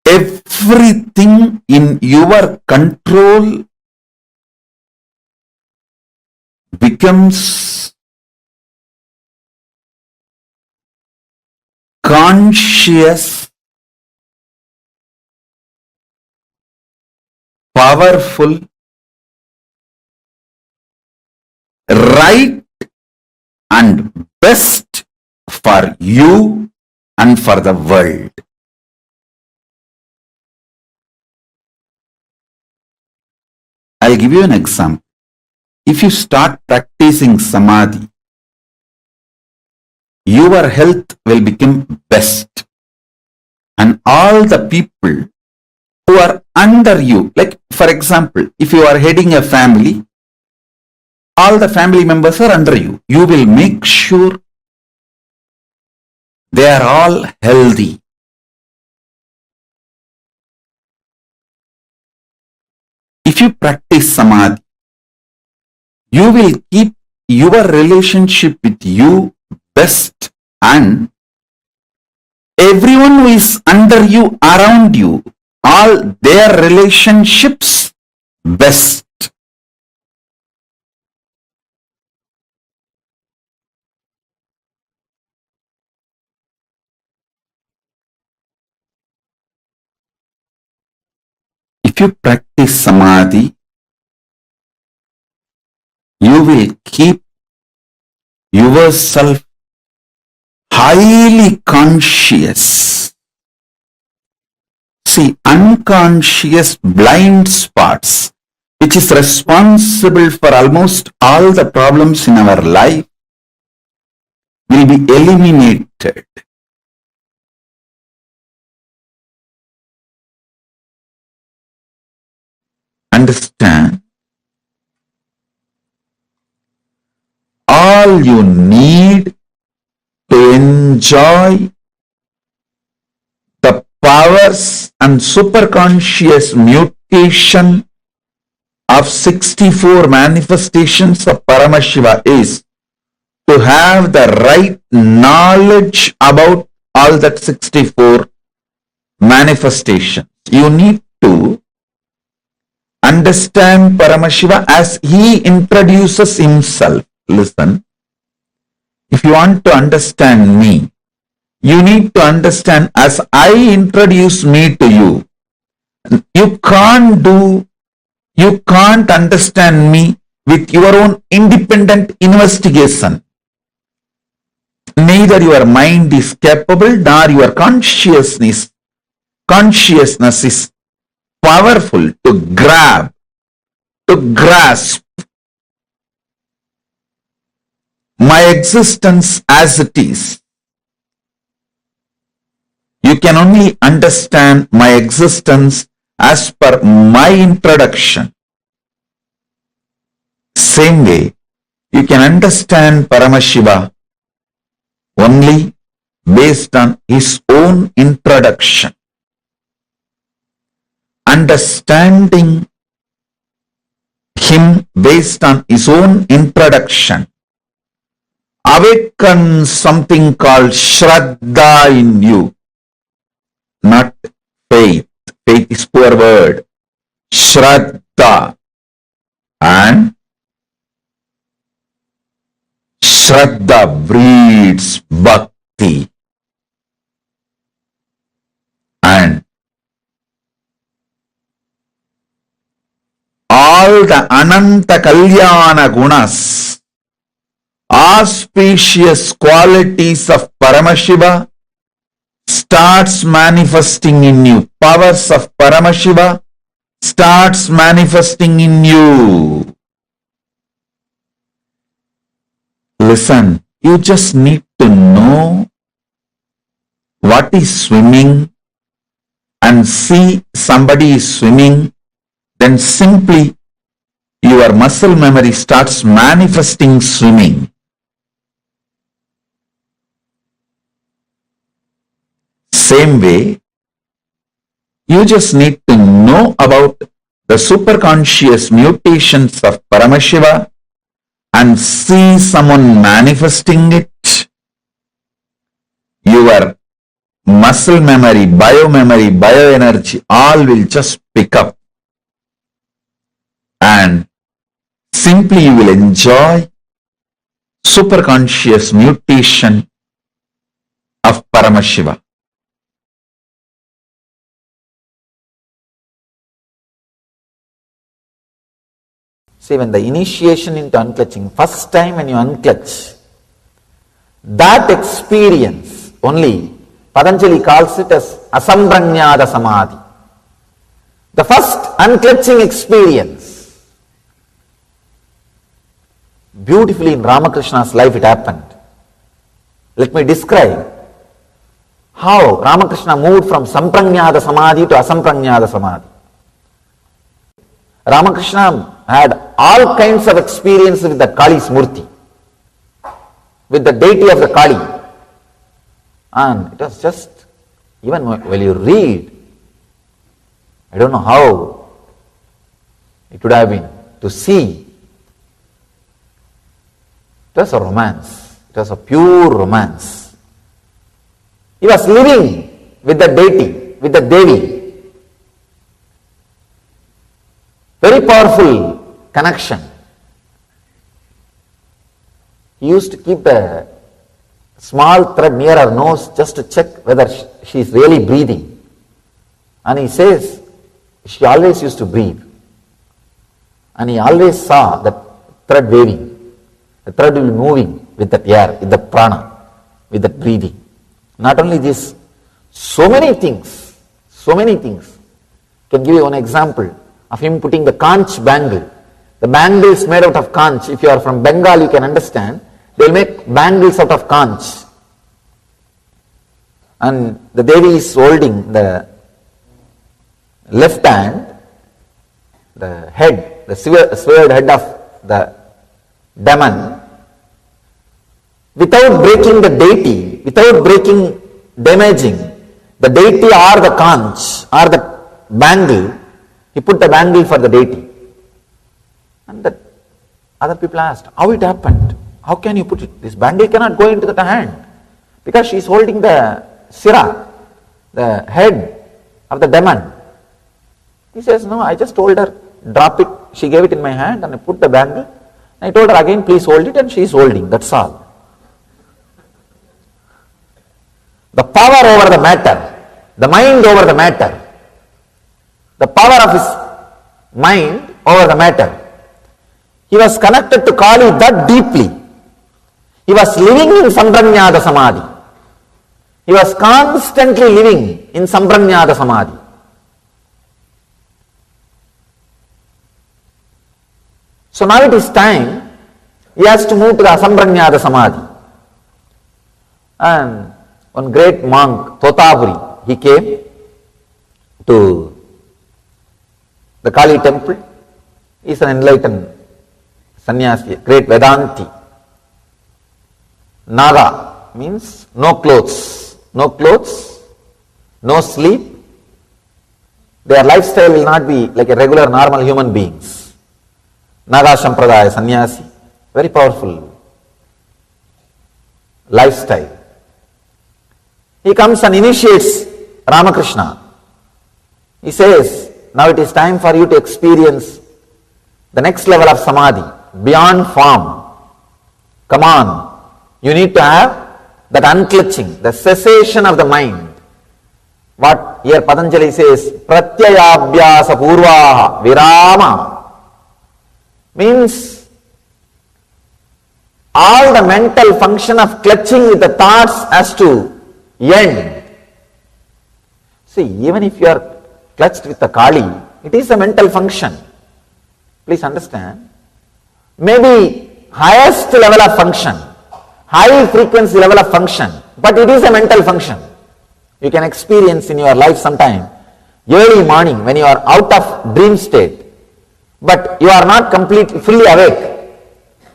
everything in your control becomes conscious, powerful, right and best for you and for the world. I'll give you an example. If you start practicing samadhi, your health will become best. And all the people who are under you, like for example, if you are heading a family, all the family members are under you. You will make sure they are all healthy. If you practice samadhi, you will keep your relationship with you best, and everyone who is under you, around you, all their relationships best. If you practice samadhi, you will keep yourself highly conscious. See, unconscious blind spots, which is responsible for almost all the problems in our life, will be eliminated. Understand? All you need to enjoy the powers and superconscious mutation of 64 manifestations of Paramashiva is to have the right knowledge about all that 64 manifestations. You need to understand Paramashiva as he introduces himself. Listen, if you want to understand me, you need to understand as I introduce me to you. You can't understand me with your own independent investigation. Neither your mind is capable nor your consciousness is powerful to grasp my existence as it is. You can only understand my existence as per my introduction. Same way, you can understand Paramashiva only based on his own introduction. Understanding him based on his own introduction awakens something called Shraddha in you, not faith. Faith is poor word. Shraddha. And Shraddha breeds bhakti. And all the Ananta Kalyana Gunas, auspicious qualities of Paramashiva starts manifesting in you. Powers of Paramashiva starts manifesting in you. Listen, you just need to know what is swimming and see somebody is swimming, then simply your muscle memory starts manifesting swimming. Same way, you just need to know about the superconscious mutations of Paramashiva and see someone manifesting it. Your muscle memory, bioenergy, all will just pick up. And simply you will enjoy superconscious mutation of Paramashiva. See, when the initiation into unclutching, first time when you unclutch, that experience only, Patanjali calls it as Asamprajnata Samādhi. The first unclutching experience. Beautifully in Ramakrishna's life it happened. Let me describe how Ramakrishna moved from Samprajnata Samādhi to Asamprajnata Samādhi. Ramakrishna had all kinds of experience with the Kali's Murti, with the deity of the Kali. And it was just, even when you read, I don't know how it would have been to see. It was a romance. It was a pure romance. He was living with the deity, with the Devi. Very powerful connection. He used to keep a small thread near her nose just to check whether she is really breathing. And he says she always used to breathe. And he always saw that thread waving. The thread will be moving with that air, with the prana, with that breathing. Not only this, so many things. Can give you one example of him putting the conch bangle. The bangle is made out of conch. If you are from Bengal, you can understand. They will make bangles out of conch. And the Devi is holding the left hand, the head, the severed head of the demon, without breaking the deity, without damaging the deity or the conch or the bangle. He put the bangle for the deity. And the other people asked, how it happened? How can you put it? This bangle cannot go into the hand. Because she is holding the sira, the head of the demon. He says, no, I just told her, drop it. She gave it in my hand and I put the bangle. And I told her again, please hold it, and she is holding. That's all. The power over the matter, the mind over the matter. The power of his mind over the matter. He was connected to Kali that deeply. He was living in Samprajnata Samādhi. He was constantly living in Samprajnata Samādhi. So now it is time he has to move to the Asamprajnata Samādhi. And one great monk, Totapuri, he came to the Kali temple. He is an enlightened sannyasi, great Vedanti. Naga means no clothes, no sleep. Their lifestyle will not be like a regular normal human beings. Naga Sampradaya sannyasi, very powerful lifestyle. He comes and initiates Ramakrishna. He says, now it is time for you to experience the next level of samadhi, beyond form. Come on, you need to have that unclutching, the cessation of the mind. What here Patanjali says, pratyayabhyasa purvaha virama, means all the mental function of clutching with the thoughts has to end. See, even if you are clutched with the Kali, it is a mental function. Please understand. Maybe highest level of function, high frequency level of function, but it is a mental function. You can experience in your life sometime, early morning when you are out of dream state, but you are not completely fully awake.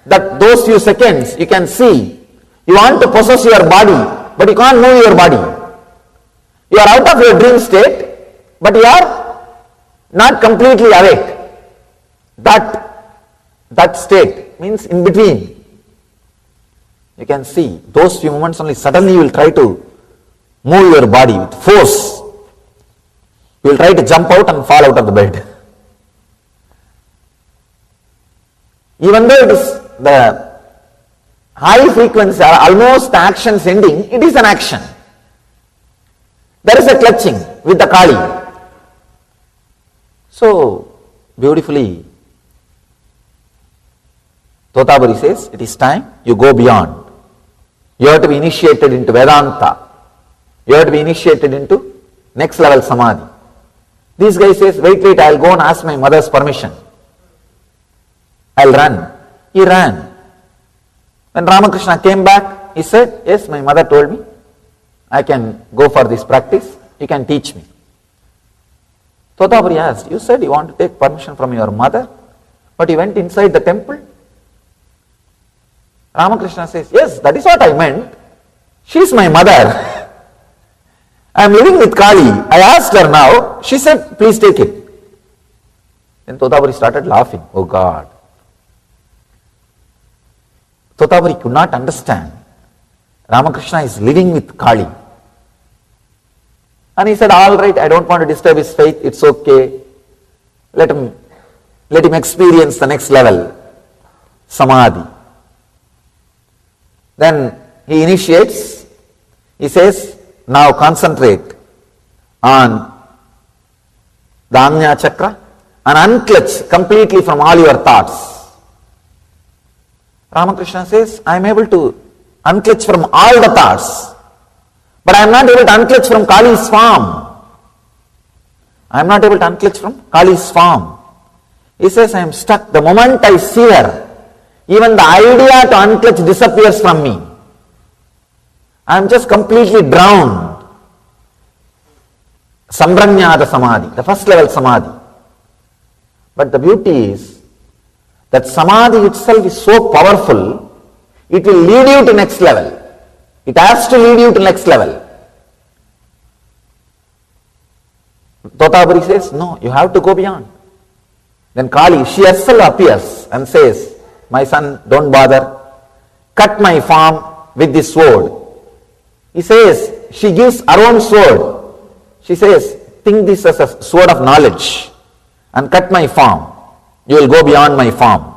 That those few seconds you can see, you want to possess your body, but you can't move your body. You are out of your dream state, but you are not completely awake. That state means in between. You can see those few moments only, suddenly you will try to move your body with force. You will try to jump out and fall out of the bed. Even though it is the high frequency, almost the actions ending, it is an action. There is a clutching with the Kali. So beautifully, Totaburi says, it is time you go beyond. You have to be initiated into Vedanta. You have to be initiated into next level Samadhi. This guy says, wait, I'll go and ask my mother's permission. I'll run. He ran. When Ramakrishna came back, he said, yes, my mother told me, I can go for this practice, you can teach me. Totaburi asked, you said you want to take permission from your mother, but you went inside the temple? Ramakrishna says, yes, that is what I meant. She is my mother. I am living with Kali. I asked her now. She said, please take it. Then Totaburi started laughing. Oh God. Totaburi could not understand. Ramakrishna is living with Kali. And he said, all right, I don't want to disturb his faith. It's okay. Let him experience the next level, Samadhi. Then he initiates. He says, now concentrate on the Ajna Chakra and unclutch completely from all your thoughts. Ramakrishna says, I am able to unclutch from all the thoughts, but I am not able to unclutch from Kali's form. I am not able to unclutch from Kali's form. He says, I am stuck. The moment I see her, even the idea to unclutch disappears from me. I am just completely drowned. Asamprajnata Samādhi, the first level Samadhi. But the beauty is that Samadhi itself is so powerful, it will lead you to next level. It has to lead you to next level. Totaburi says, no, you have to go beyond. Then Kali, she herself appears and says, my son, don't bother. Cut my form with this sword. He says, she gives her own sword. She says, think this as a sword of knowledge and cut my form. You will go beyond my form.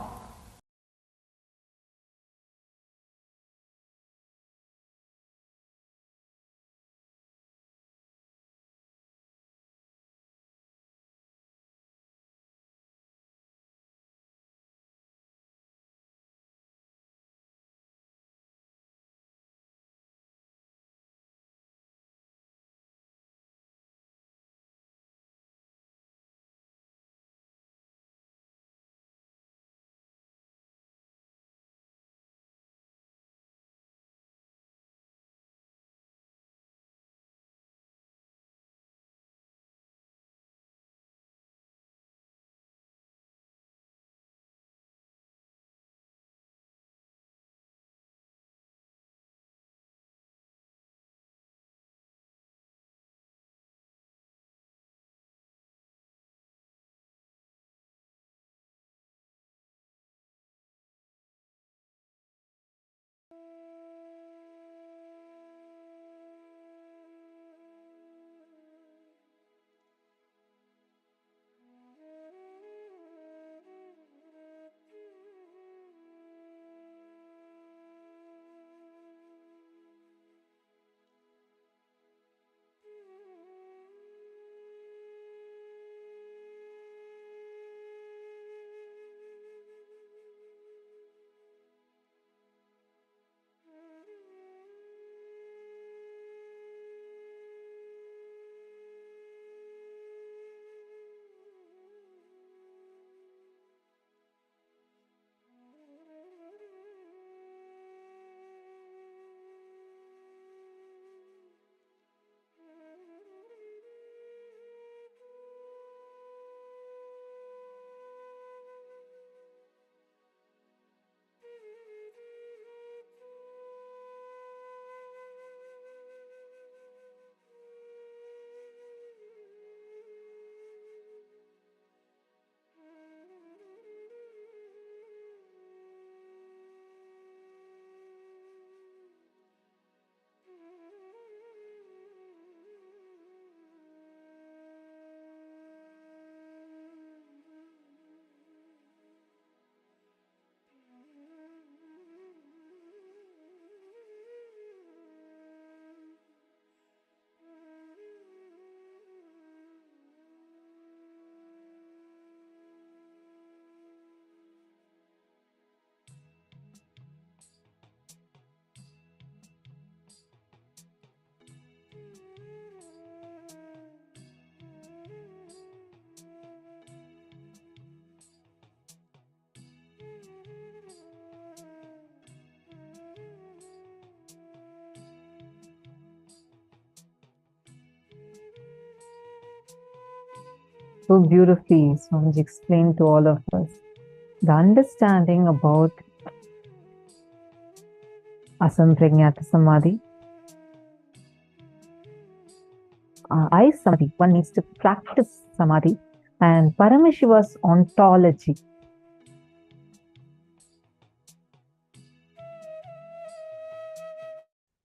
So beautifully, Swamiji explained to all of us the understanding about Asamprajnata Samādhi. I Samadhi, one needs to practice Samadhi, and Paramashiva's ontology.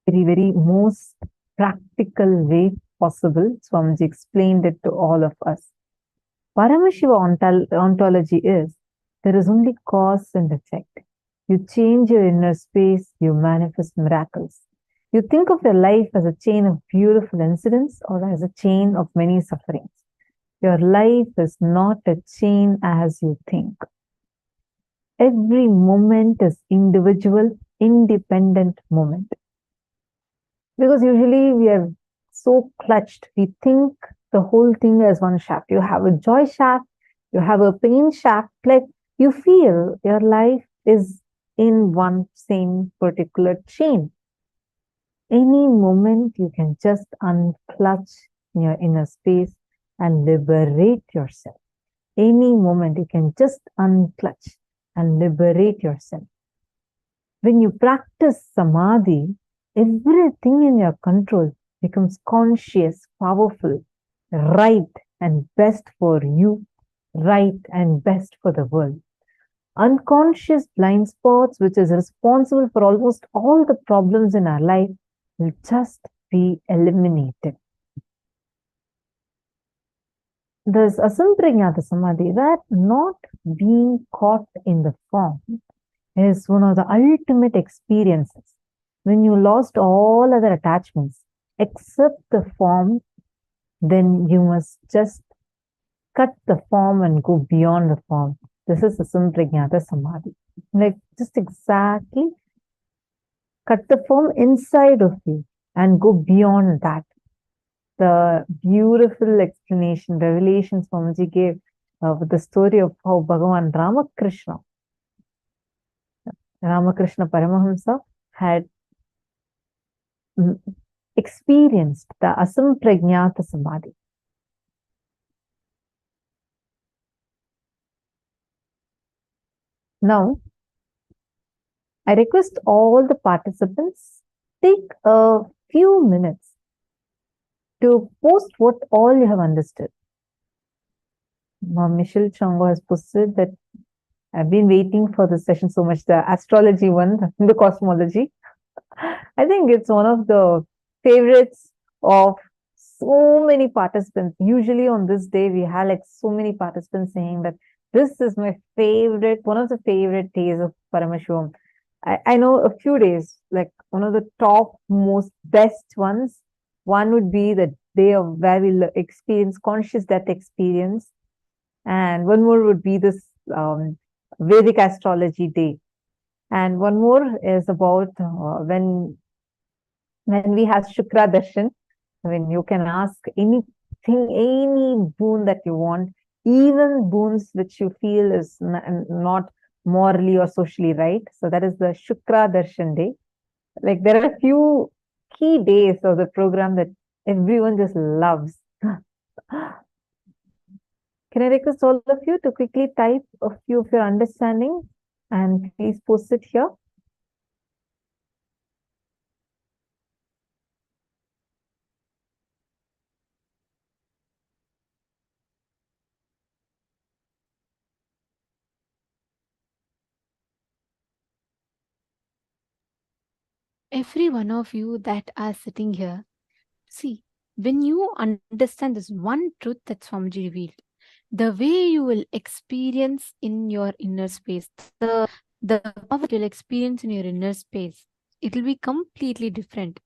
Very most practical way possible. Swamiji explained it to all of us. Paramashiva ontology is, there is only cause and effect. You change your inner space, you manifest miracles. You think of your life as a chain of beautiful incidents or as a chain of many sufferings. Your life is not a chain as you think. Every moment is individual, independent moment. Because usually we are so clutched. We think the whole thing as one shaft. You have a joy shaft, you have a pain shaft. Like you feel your life is in one same particular chain. Any moment you can just unclutch your inner space and liberate yourself. Any moment you can just unclutch and liberate yourself. When you practice Samadhi, everything in your control becomes conscious, powerful, right and best for you, right and best for the world. Unconscious blind spots, which is responsible for almost all the problems in our life, will just be eliminated. This Asamprajnata Samādhi, that not being caught in the form, is one of the ultimate experiences. When you lost all other attachments except the form, then you must just cut the form and go beyond the form. This is Asamprajnata Samādhi. Like just exactly cut the form inside of you and go beyond that. The beautiful explanation, revelation Swamiji gave with the story of how Bhagavan Ramakrishna Paramahamsa had experienced the Asamprajnata Samādhi. Now, I request all the participants take a few minutes to post what all you have understood. Michelle Chango has posted that I've been waiting for this session so much, the astrology one, the Hindu Cosmology. I think it's one of the favorites of so many participants. Usually on this day, we have like so many participants saying that this is my favorite, one of the favorite days of Paramashivoham. I know a few days, like one of the top most best ones. One would be the day of where we experience conscious death experience. And one more would be this Vedic Astrology day. And one more is about when we have Shukra Darshan, when you can ask anything, any boon that you want, even boons which you feel is not morally or socially right. So that is the Shukra Darshan day. Like there are a few key days of the program that everyone just loves. Can I request all of you to quickly type a few of your understanding and please post it here. Every one of you that are sitting here, see, when you understand this one truth that Swamiji revealed, the way you will experience in your inner space, the power you'll experience in your inner space, it will be completely different.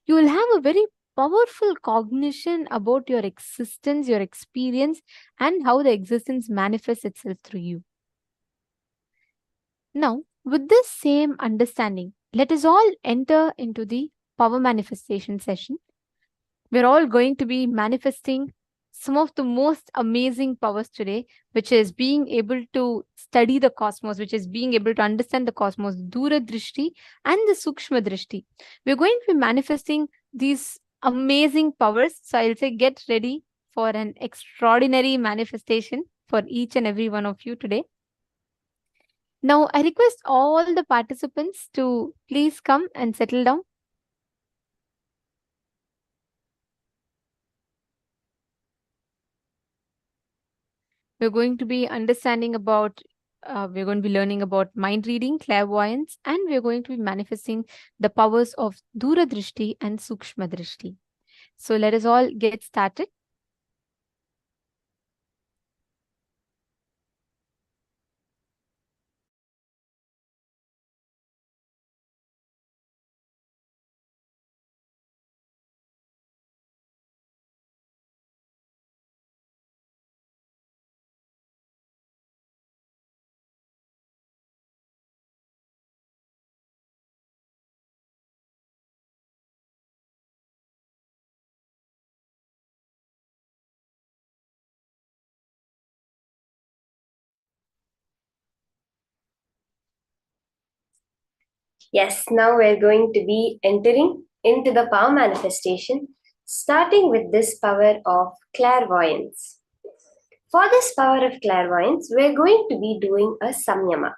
You will have a very powerful cognition about your existence, your experience, and how the existence manifests itself through you. Now, with this same understanding, let us all enter into the power manifestation session. We're all going to be manifesting some of the most amazing powers today, which is being able to study the cosmos, which is being able to understand the cosmos, Dura Drishti and the Sukshma Drishti. We're going to be manifesting these amazing powers. So I'll say get ready for an extraordinary manifestation for each and every one of you today. Now, I request all the participants to please come and settle down. We're going to be understanding about, we're going to be learning about mind reading, clairvoyance, and we're going to be manifesting the powers of Dura Drishti and Sukshma Drishti. So let us all get started. Yes, now we're going to be entering into the power manifestation, starting with this power of clairvoyance. For this power of clairvoyance, we're going to be doing a samyama,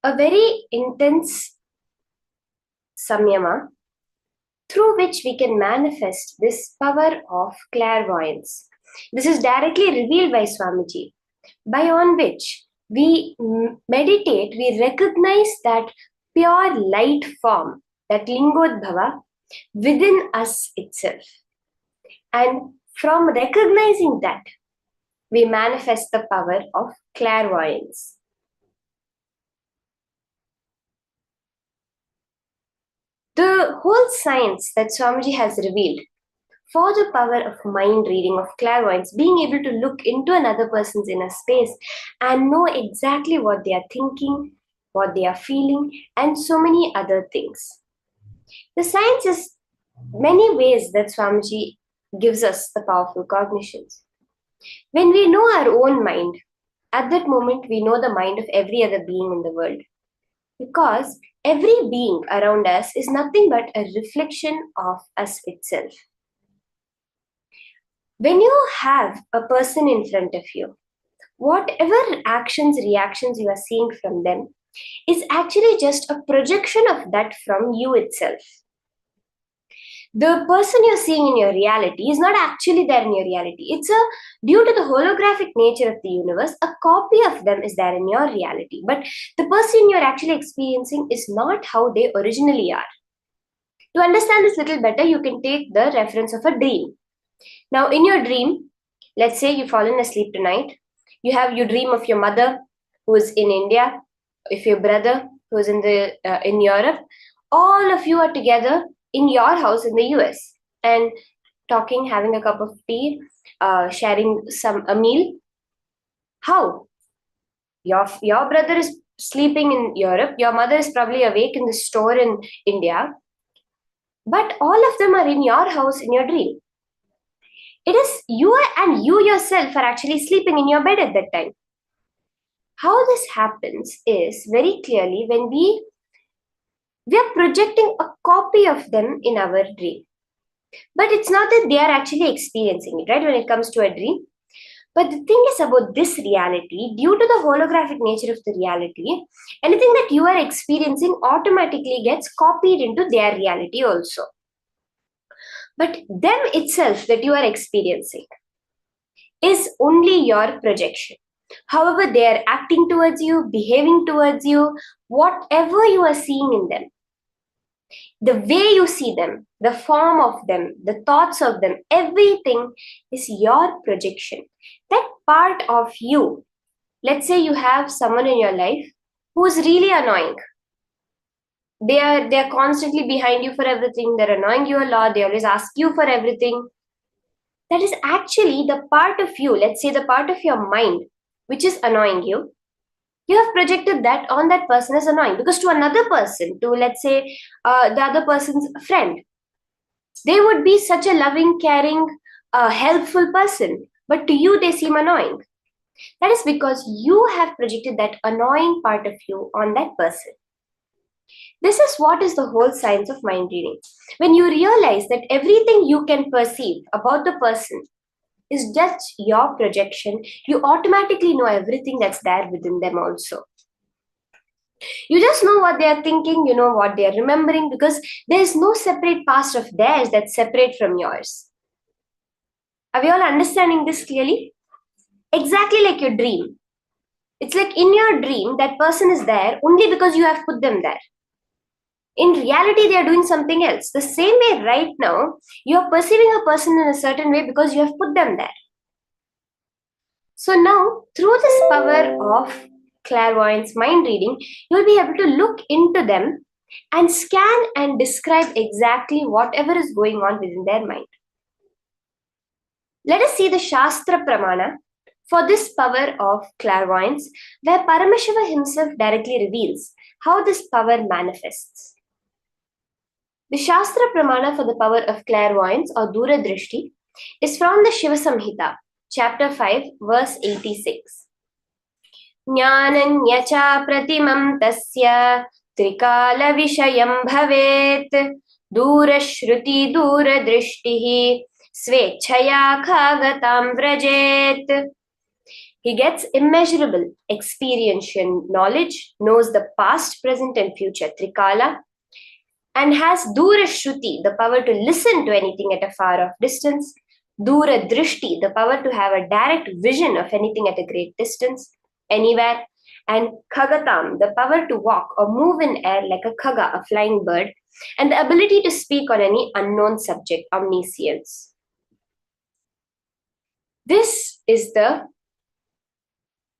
a very intense samyama through which we can manifest this power of clairvoyance. This is directly revealed by Swamiji, by on which we meditate, we recognize that pure light form, that Lingodbhava, within us itself. And from recognizing that, we manifest the power of clairvoyance. The whole science that Swamiji has revealed for the power of mind reading, of clairvoyance, being able to look into another person's inner space and know exactly what they are thinking, what they are feeling, and so many other things. The science is many ways that Swamiji gives us the powerful cognitions. When we know our own mind, at that moment we know the mind of every other being in the world. Because every being around us is nothing but a reflection of us itself. When you have a person in front of you, whatever actions, reactions you are seeing from them is actually just a projection of that from you itself. The person you're seeing in your reality is not actually there in your reality. It's due to the holographic nature of the universe, a copy of them is there in your reality. But the person you're actually experiencing is not how they originally are. To understand this little better, you can take the reference of a dream. Now, in your dream, let's say you've fallen asleep tonight. You dream of your mother who is in India, if your brother who is in Europe. All of you are together in your house in the US and talking, having a cup of tea, sharing a meal. How? Your brother is sleeping in Europe. Your mother is probably awake in the store in India. But all of them are in your house in your dream. It is you and you yourself are actually sleeping in your bed at that time. How this happens is very clearly when we are projecting a copy of them in our dream. But it's not that they are actually experiencing it, right? When it comes to a dream. But the thing is about this reality, due to the holographic nature of the reality, anything that you are experiencing automatically gets copied into their reality also. But them itself that you are experiencing is only your projection. However, they are acting towards you, behaving towards you, whatever you are seeing in them, the way you see them, the form of them, the thoughts of them, everything is your projection. That part of you, let's say you have someone in your life who is really annoying. They are constantly behind you for everything. They're annoying you a lot. They always ask you for everything. That is actually the part of you, let's say the part of your mind, which is annoying you. You have projected that on that person as annoying, because to another person, to let's say the other person's friend, they would be such a loving, caring, helpful person, but to you they seem annoying. That is because you have projected that annoying part of you on that person. This is what is the whole science of mind reading. When you realize that everything you can perceive about the person is just your projection, you automatically know everything that's there within them also. You just know what they are thinking, you know what they are remembering, because there's no separate past of theirs that's separate from yours. Are we all understanding this clearly? Exactly like your dream. It's like in your dream, that person is there only because you have put them there. In reality, they are doing something else. The same way right now, you are perceiving a person in a certain way because you have put them there. So now, through this power of clairvoyance mind reading, you'll be able to look into them and scan and describe exactly whatever is going on within their mind. Let us see the Shastra Pramana for this power of clairvoyance, where Paramashiva himself directly reveals how this power manifests. The Shastra Pramana for the power of clairvoyance or Dura Drishti is from the Shiva Samhita, chapter 5, verse 86. Jnananya cha pratimam tasya trikala vishayam bhavet dura shruti dura drishtihi svechaya khagatam vrajet. He gets immeasurable experiential knowledge, knows the past, present and future trikala, and has Dura Shruti, the power to listen to anything at a far off distance, Dura Drishti, the power to have a direct vision of anything at a great distance, anywhere, and Khagatam, the power to walk or move in air like a khaga, a flying bird, and the ability to speak on any unknown subject, omniscience. This is the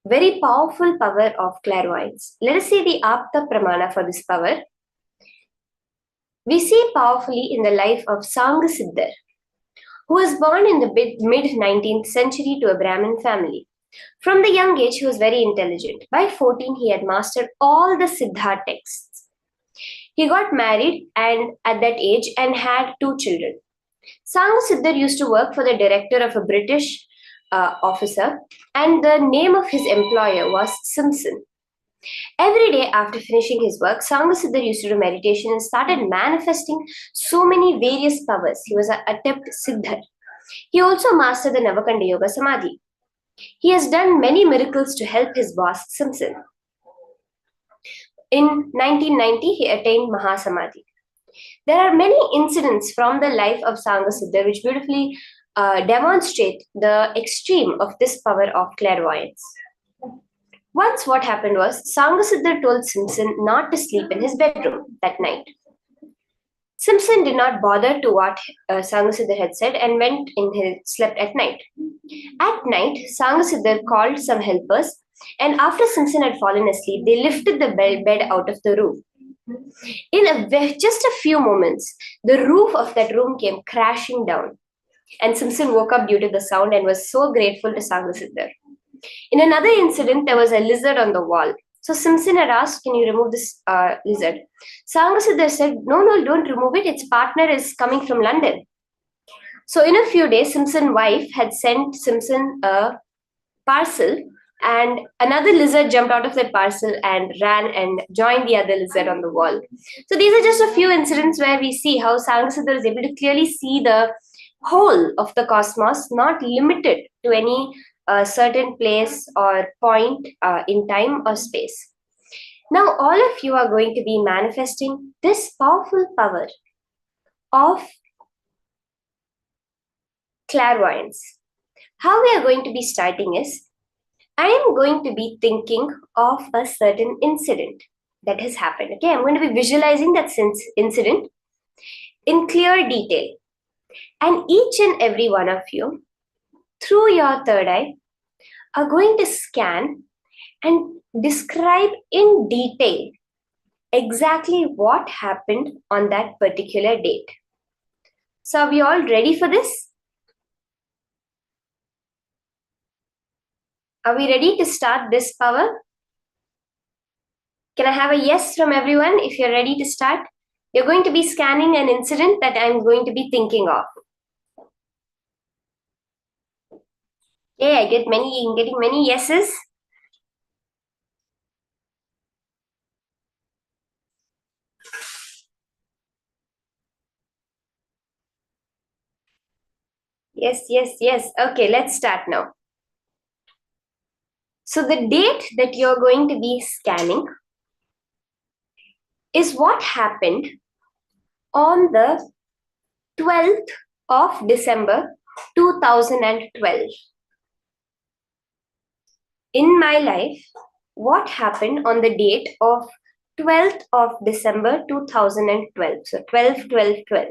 very powerful power of clairvoyance. Let us see the Apta Pramana for this power. We see powerfully in the life of Sangasiddhar, who was born in the mid-19th century to a Brahmin family. From the young age, he was very intelligent. By 14, he had mastered all the Siddha texts. He got married and at that age and had 2 children. Sangasiddhar used to work for the director of a British officer, and the name of his employer was Simpson. Every day after finishing his work, Sangasiddhar used to do meditation and started manifesting so many various powers. He was an adept Siddhar. He also mastered the Navagrahas Yoga Samadhi. He has done many miracles to help his boss Simpson. In 1990, he attained Mahasamadhi. There are many incidents from the life of Sangasiddhar which beautifully demonstrate the extreme of this power of clairvoyance. Once what happened was, Sangasiddhar told Simpson not to sleep in his bedroom that night. Simpson did not bother to what Sangasiddhar had said and slept at night. At night, Sangasiddhar called some helpers, and after Simpson had fallen asleep, they lifted the bed out of the room. In just a few moments, the roof of that room came crashing down, and Simpson woke up due to the sound and was so grateful to Sangasiddhar. In another incident, there was a lizard on the wall. So Simpson had asked, "Can you remove this lizard?" Sangasiddhar said, No, don't remove it. Its partner is coming from London. So in a few days, Simpson's wife had sent Simpson a parcel, and another lizard jumped out of that parcel and ran and joined the other lizard on the wall. So these are just a few incidents where we see how Sangasiddhar is able to clearly see the whole of the cosmos, not limited to any certain place or point in time or space. Now, all of you are going to be manifesting this powerful power of clairvoyance. How we are going to be starting is, I am going to be thinking of a certain incident that has happened. Okay, I'm going to be visualizing that incident in clear detail. And each and every one of you, through your third eye, are going to scan and describe in detail exactly what happened on that particular date. So are we all ready for this? Are we ready to start this power? Can I have a yes from everyone if you're ready to start? You're going to be scanning an incident that I'm going to be thinking of. Okay, I'm getting many yeses. Yes. Okay, let's start now. So the date that you're going to be scanning is what happened on the 12th of December 2012. In my life, what happened on the date of 12th of December 2012? So 12, 12, 12.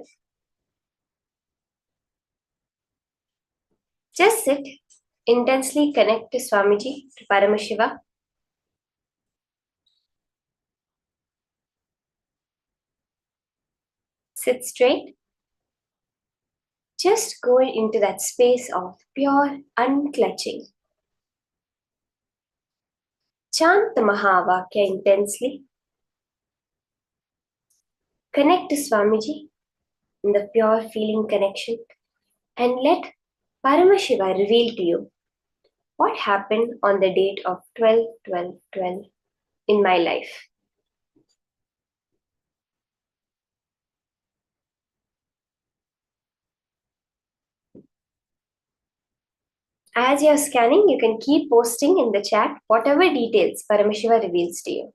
Just sit, intensely connect to Swamiji, to Paramashiva. Sit straight. Just go into that space of pure unclutching. Chant the Mahavakya intensely. Connect to Swamiji in the pure feeling connection and let Paramashiva reveal to you what happened on the date of 12, 12, 12 in my life. As you're scanning, you can keep posting in the chat whatever details Paramashiva reveals to you.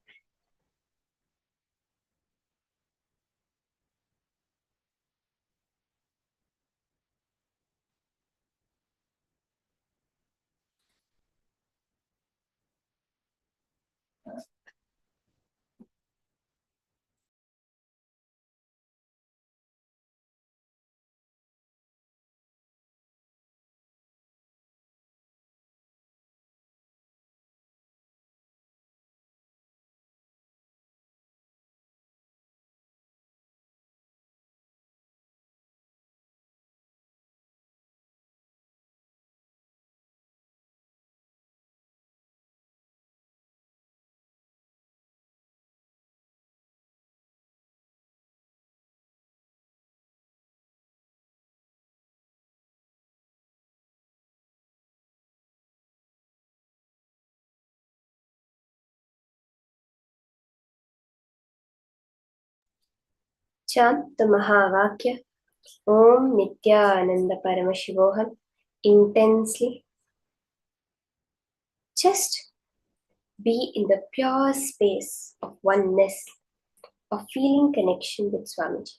Chant the Mahavakya Om Nithyananda Paramashivoham intensely. Just be in the pure space of oneness, of feeling connection with Swamiji.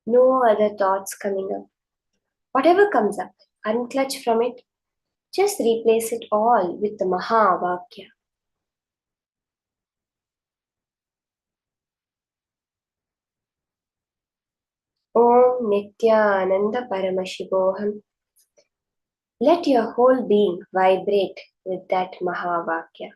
No other thoughts coming up. Whatever comes up, unclutch from it. Just replace it all with the Mahavakya. Om Nithyananda Paramashivoham. Let your whole being vibrate with that Mahavakya.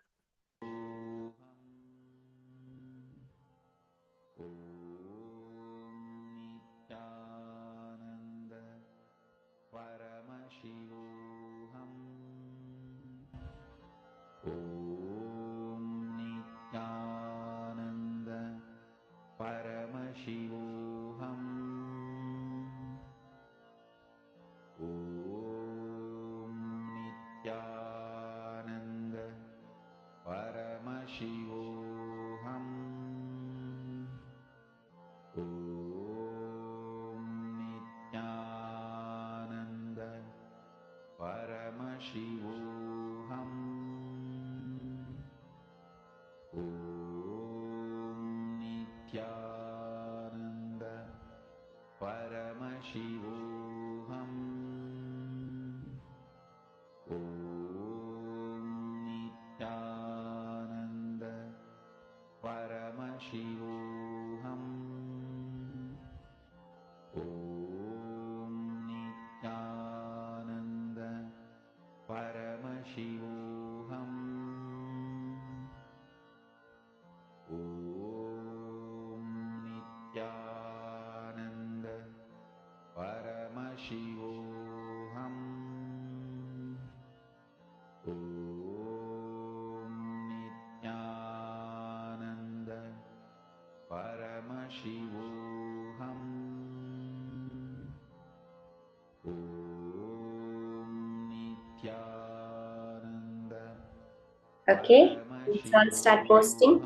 Okay, let's all start posting.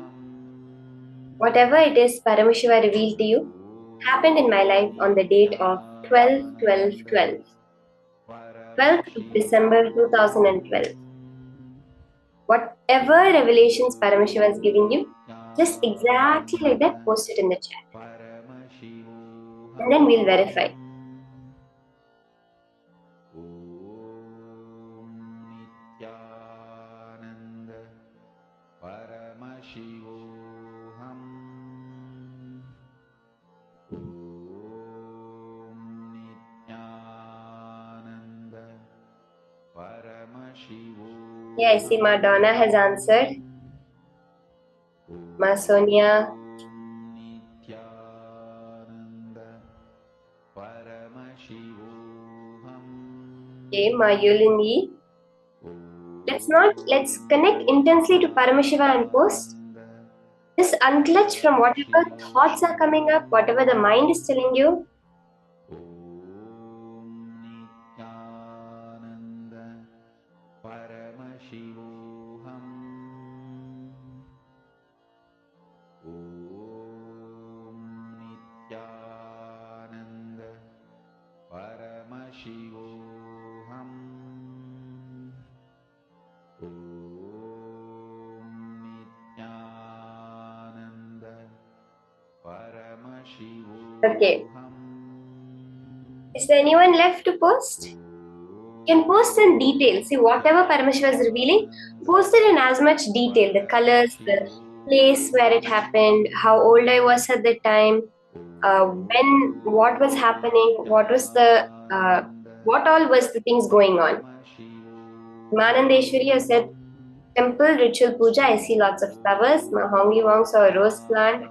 Whatever it is Paramashiva revealed to you happened in my life on the date of 12, 12, 12. 12th of December 2012. Whatever revelations Paramashiva is giving you, just exactly like that, post it in the chat. And then we'll verify. Yeah, I see Madonna has answered. Ma Sonia. Okay, Ma Yulini. Let's connect intensely to Paramashiva and post. Just unclutch from whatever thoughts are coming up, whatever the mind is telling you. Okay. Is there anyone left to post? You can post in detail. See, whatever Paramashiva is revealing, post it in as much detail. The colors, the place where it happened, how old I was at the time, what was happening, what all was the things going on. Manandeshwari has said, temple ritual puja, I see lots of flowers. Mahongi Wong saw a rose plant.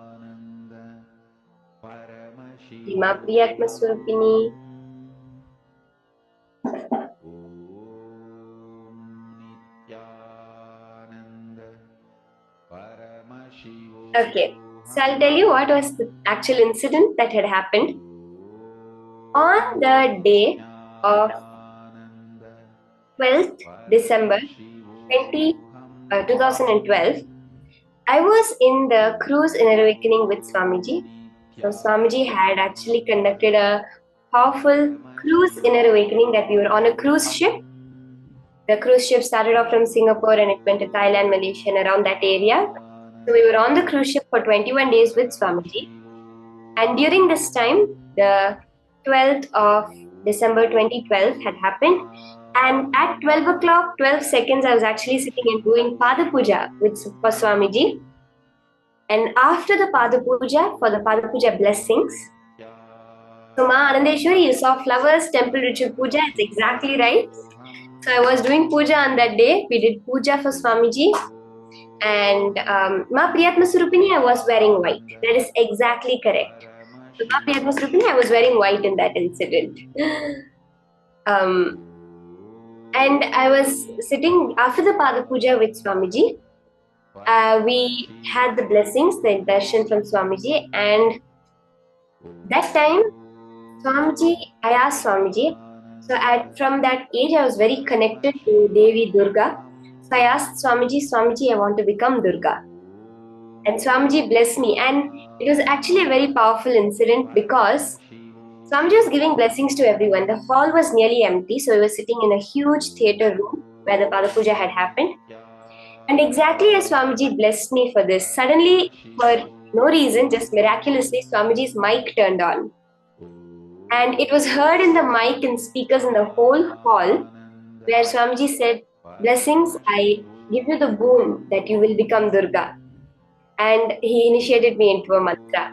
Hima Priyatma Surupini. Okay, so I'll tell you what was the actual incident that had happened. On the day of 12th December 2012, I was in the cruise inner awakening with Swamiji. So Swamiji had actually conducted a powerful cruise inner awakening that we were on a cruise ship. The cruise ship started off from Singapore and it went to Thailand, Malaysia, and around that area. So we were on the cruise ship for 21 days with Swamiji. And during this time, the 12th of December 2012 had happened. And at 12 o'clock, 12 seconds, I was actually sitting and doing Pada Puja for Swamiji. And after the Pada Puja, for the Pada Puja blessings, so Ma Anandeshwari, you saw flowers, temple ritual puja, it's exactly right. So I was doing puja on that day. We did puja for Swamiji. And Ma Priyatma Surupini, I was wearing white. That is exactly correct. So Ma Priyatma Surupini, I was wearing white in that incident. And I was sitting after the Pada Puja with Swamiji. We had the blessings, the darshan from Swamiji, and that time, I asked Swamiji. So from that age, I was very connected to Devi Durga. So I asked Swamiji, I want to become Durga. And Swamiji blessed me. And it was actually a very powerful incident because Swamiji was giving blessings to everyone. The hall was nearly empty. So we were sitting in a huge theatre room where the Pada Puja had happened. And exactly as Swamiji blessed me for this, suddenly, for no reason, just miraculously, Swamiji's mic turned on. And it was heard in the mic and speakers in the whole hall, where Swamiji said, blessings, I give you the boon that you will become Durga. And he initiated me into a mantra.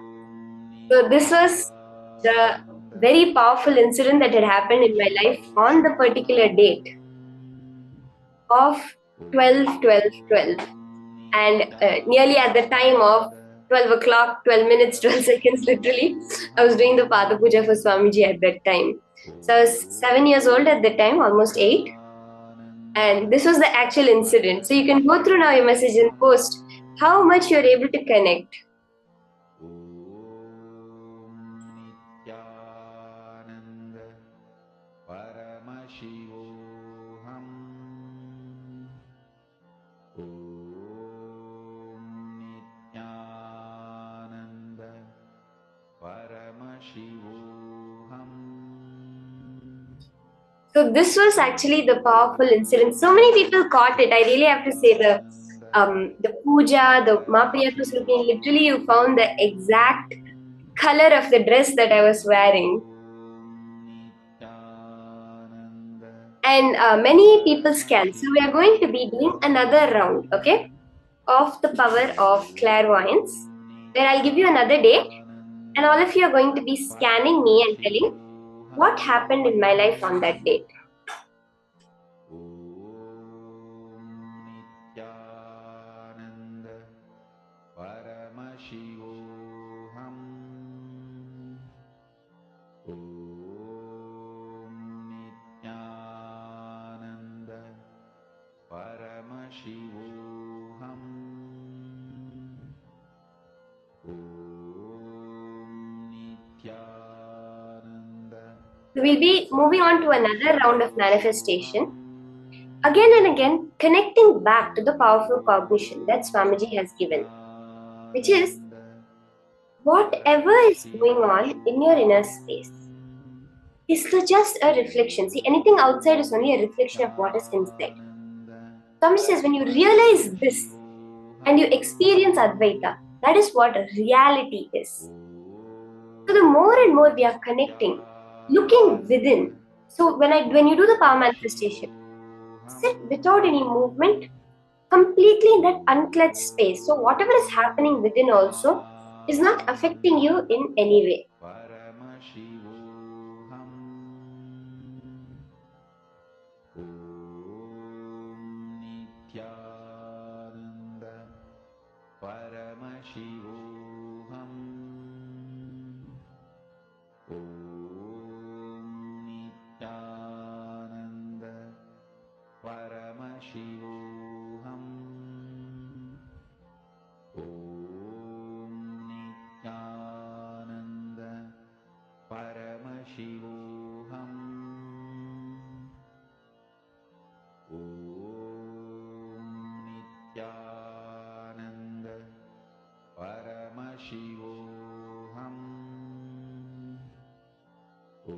So this was the very powerful incident that had happened in my life on the particular date of 12/12/12. And nearly at the time of 12 o'clock, 12 minutes, 12 seconds, literally, I was doing the Pada Puja for Swamiji at that time. So I was 7 years old at that time, almost 8. And this was the actual incident. So you can go through now your message and post how much you're able to connect. So this was actually the powerful incident. So many people caught it. I really have to say the puja, the Mahapriya was looking. Literally, you found the exact color of the dress that I was wearing. And many people can. So we are going to be doing another round, okay, of the power of clairvoyance, where I'll give you another date, and all of you are going to be scanning me and telling what happened in my life on that date. Nithyananda Paramashivoham. Om Nithyananda Paramashivoham. Om Nithyananda. So we'll be moving on to another round of manifestation. Again and again, connecting back to the powerful cognition that Swamiji has given, which is whatever is going on in your inner space is just a reflection. See, anything outside is only a reflection of what is inside. Swamiji says, when you realize this and you experience Advaita, that is what reality is. So the more and more we are connecting, looking within. So when you do the power manifestation, sit without any movement, completely in that unclutched space. So whatever is happening within also is not affecting you in any way. Paramashivoham. Om Nithyananda Paramashivoham. Om Nithyananda Paramashivoham. Om Nithyananda Paramashivoham. Om Nithyananda Paramashivoham. Om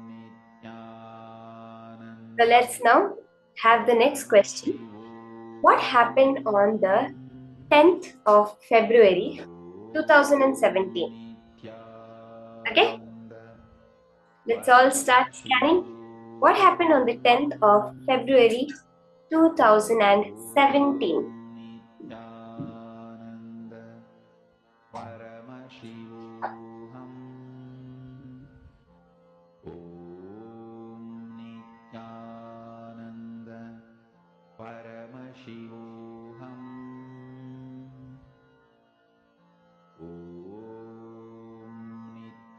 Nithyananda. So let's now have the next question. What happened on the 10th of February 2017? Okay? Let's all start scanning. What happened on the 10th of February 2017? Nithyananda Paramashivoham. Om Nithyananda Paramashivoham. Om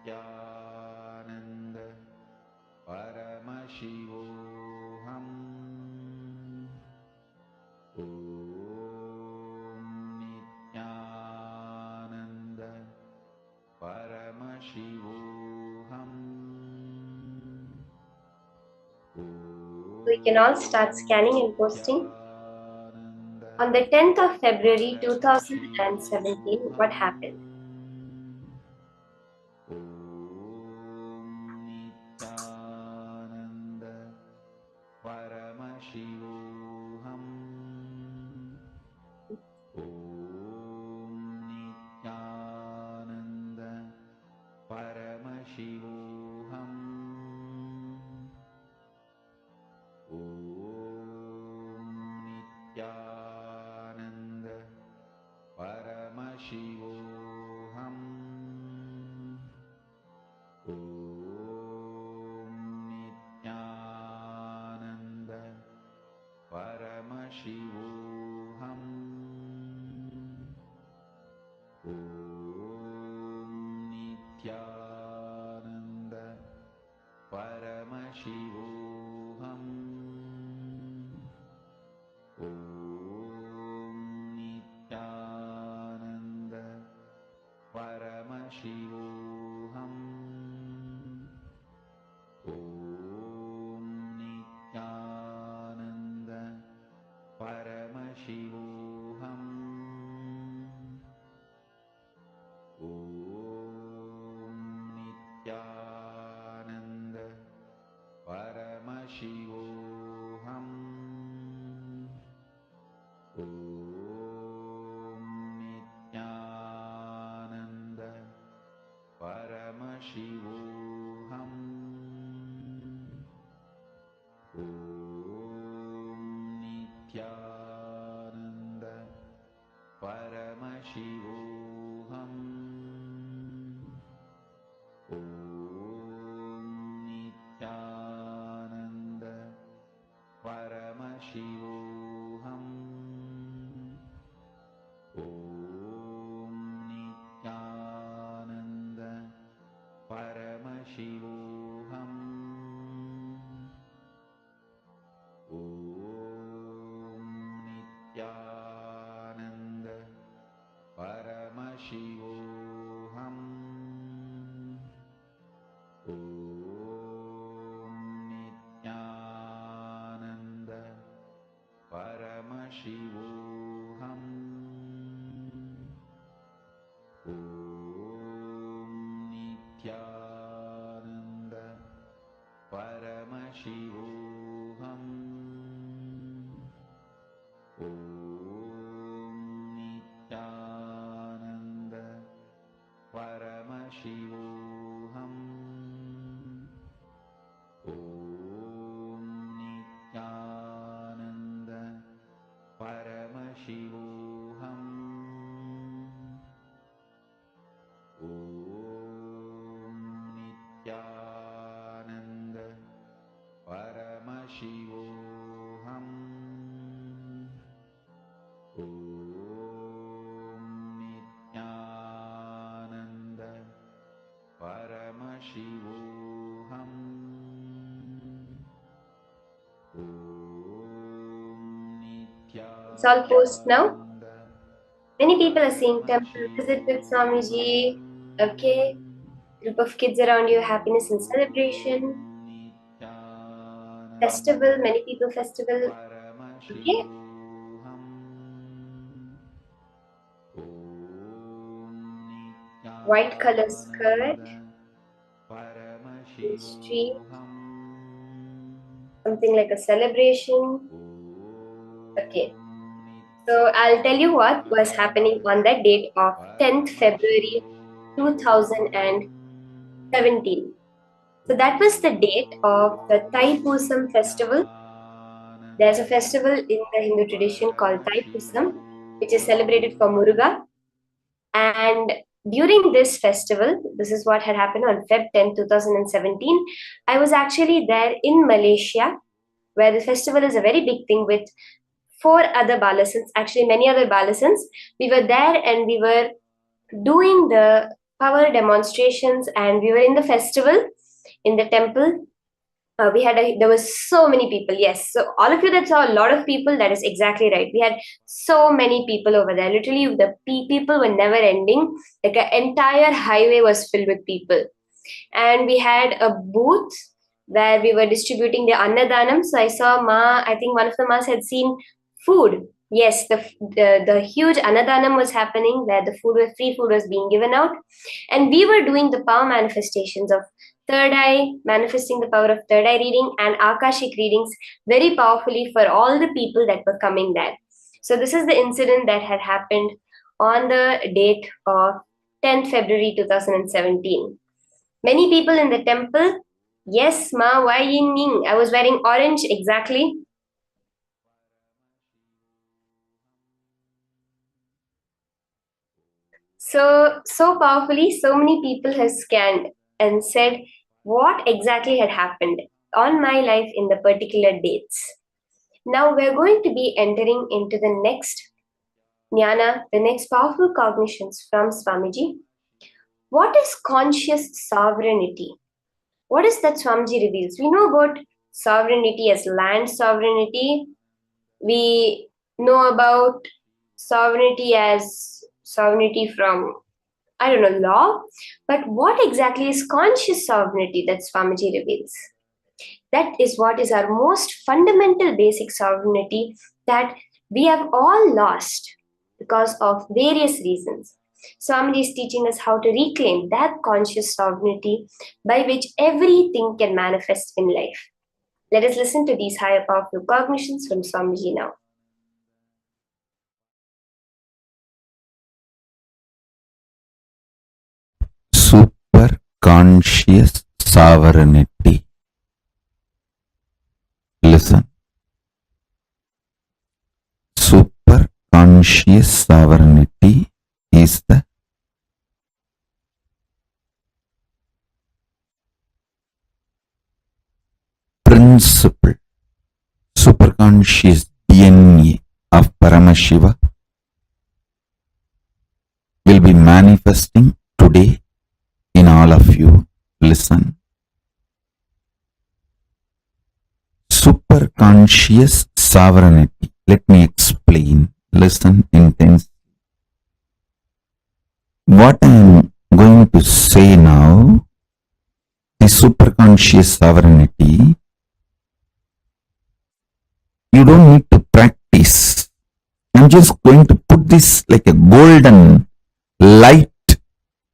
Nithyananda Paramashivoham. Om Nithyananda Paramashivoham. We can all start scanning and posting. On the 10th of February 2017, what happened? Om Nithyananda Paramashivoham. Om Nithyananda Paramashivoham. Om Nithyananda Paramashivoham. Om Nithyananda Paramashivoham. Om Nithyananda Paramashivoham. Om Nithyananda It's all post now. Many people are saying temple visit with Swamiji. Okay. Group of kids around you, happiness and celebration. Festival, many people festival. Okay. White color skirt. Street. Something like a celebration. Okay. So I'll tell you what was happening on that date of 10th February 2017. So that was the date of the Thaipusam festival. There's a festival in the Hindu tradition called Thaipusam, which is celebrated for Muruga. And during this festival, this is what had happened on Feb 10, 2017. I was actually there in Malaysia, where the festival is a very big thing with 4 other balasans, actually many other balasans. We were there and we were doing the power demonstrations and we were in the festival in the temple. There was so many people. Yes, so all of you that saw a lot of people, that is exactly right. We had so many people over there. Literally, the people were never ending. Like an entire highway was filled with people, and we had a booth where we were distributing the annadanam. So I saw Ma. I think one of the Mas had seen food. Yes, the huge annadanam was happening where the free food was being given out, and we were doing the power manifestations of third eye, manifesting the power of third eye reading and Akashic readings very powerfully for all the people that were coming there. So this is the incident that had happened on the date of 10th February 2017. Many people in the temple. Yes, Ma, why yin ning? I was wearing orange, exactly. So powerfully, so many people have scanned and said what exactly had happened on my life in the particular dates. Now we're going to be entering into the next jnana, the next powerful cognitions from Swamiji. What is conscious sovereignty? What is that Swamiji reveals? We know about sovereignty as land sovereignty. We know about sovereignty as sovereignty from, I don't know, law. But what exactly is conscious sovereignty that Swamiji reveals? That is what is our most fundamental basic sovereignty that we have all lost because of various reasons. Swamiji is teaching us how to reclaim that conscious sovereignty by which everything can manifest in life. Let us listen to these higher powerful cognitions from Swamiji now. Super conscious sovereignty. Listen. Super conscious sovereignty is the principle, superconscious DNA of Paramashiva will be manifesting today in all of you. Listen superconscious sovereignty. Let me explain. Listen intensely. What I am going to say now, the superconscious sovereignty, you don't need to practice. I'm just going to put this like a golden light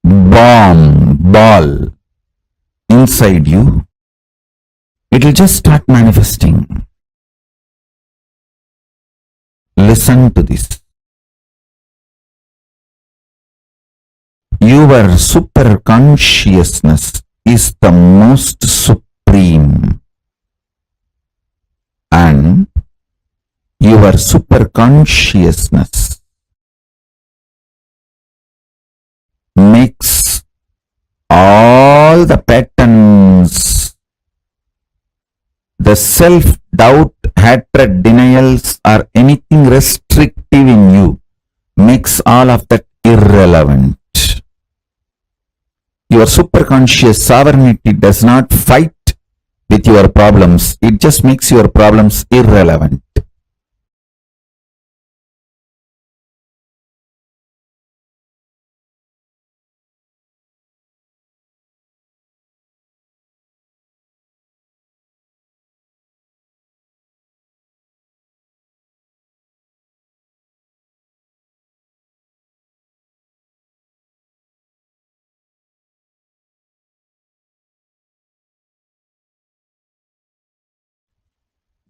ball inside you. It will just start manifesting. Listen to this. Your super consciousness is the most supreme, and your super consciousness makes all the patterns, the self-doubt, hatred, denials, or anything restrictive in you, makes all of that irrelevant. Your superconscious sovereignty does not fight with your problems. It just makes your problems irrelevant.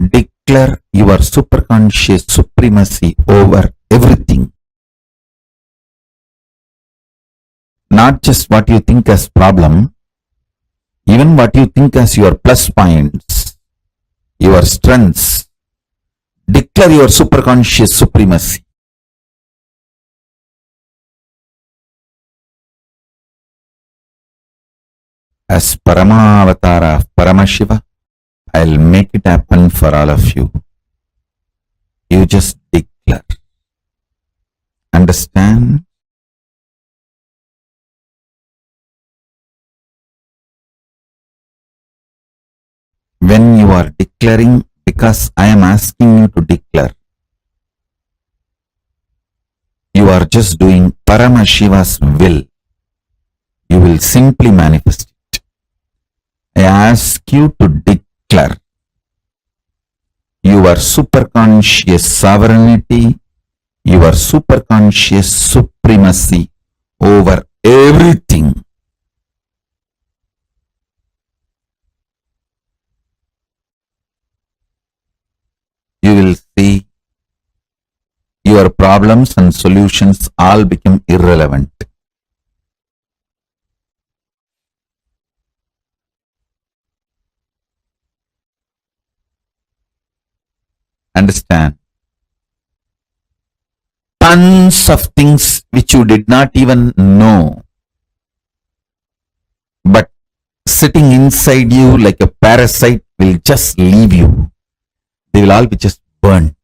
Declare your superconscious supremacy over everything. Not just what you think as problem, even what you think as your plus points, your strengths. Declare your superconscious supremacy. As Paramavatara of Paramashiva, I'll make it happen for all of you. You just declare. Understand? When you are declaring, because I am asking you to declare, you are just doing Paramashiva's will. You will simply manifest it. I ask you to declare your superconscious sovereignty, your superconscious supremacy over everything. You will see your problems and solutions all become irrelevant. Understand? Tons of things which you did not even know, but sitting inside you like a parasite will just leave you. They will all be just burnt.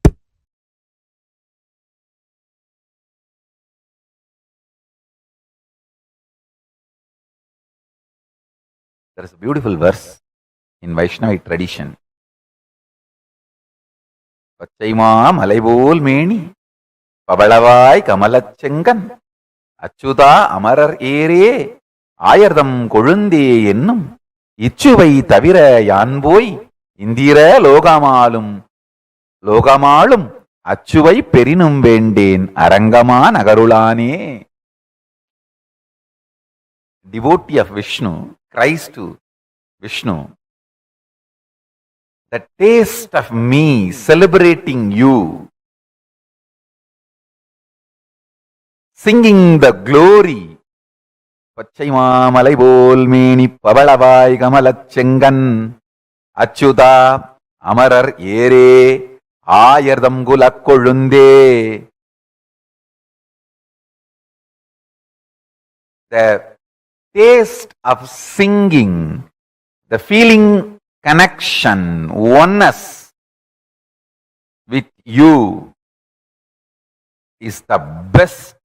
There is a beautiful verse in Vaishnava tradition. பச்சைமா மலைபோல் மேனி பவளவாய் கமலச்செங்கன் அச்சுதா அமரர் ஏரே ஆயர்தம் கொழுந்தே என்னும் இச்சுவை தவிர யான் போய் இந்திர லோகமாளும் அச்சுவை பெரினும் வேண்டேன் அரங்கமா நகருளானே. Devotee of Vishnu cries to Vishnu, the taste of me celebrating you, singing the glory. பச்சை மாமலை போல் மேனி பவளவாய் கமலச்செங்கன் அச்சுதா அமரர் ஏரே ஆயர்தம் குலக் கொழுந்தே. The taste of singing, the feeling connection, oneness with you is the best.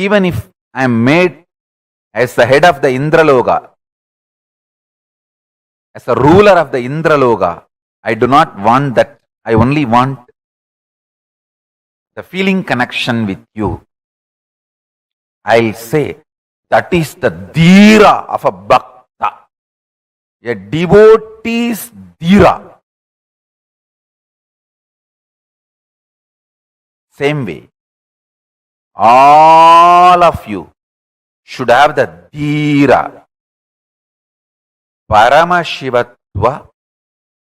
Even if I am made as the head of the Indraloka, as the ruler of the Indraloka, I do not want that. I only want the feeling connection with you. I'll say that is the dhira of a bhakta, a devotee's dhira. Same way, all of you should have the dhira. Paramashivatva,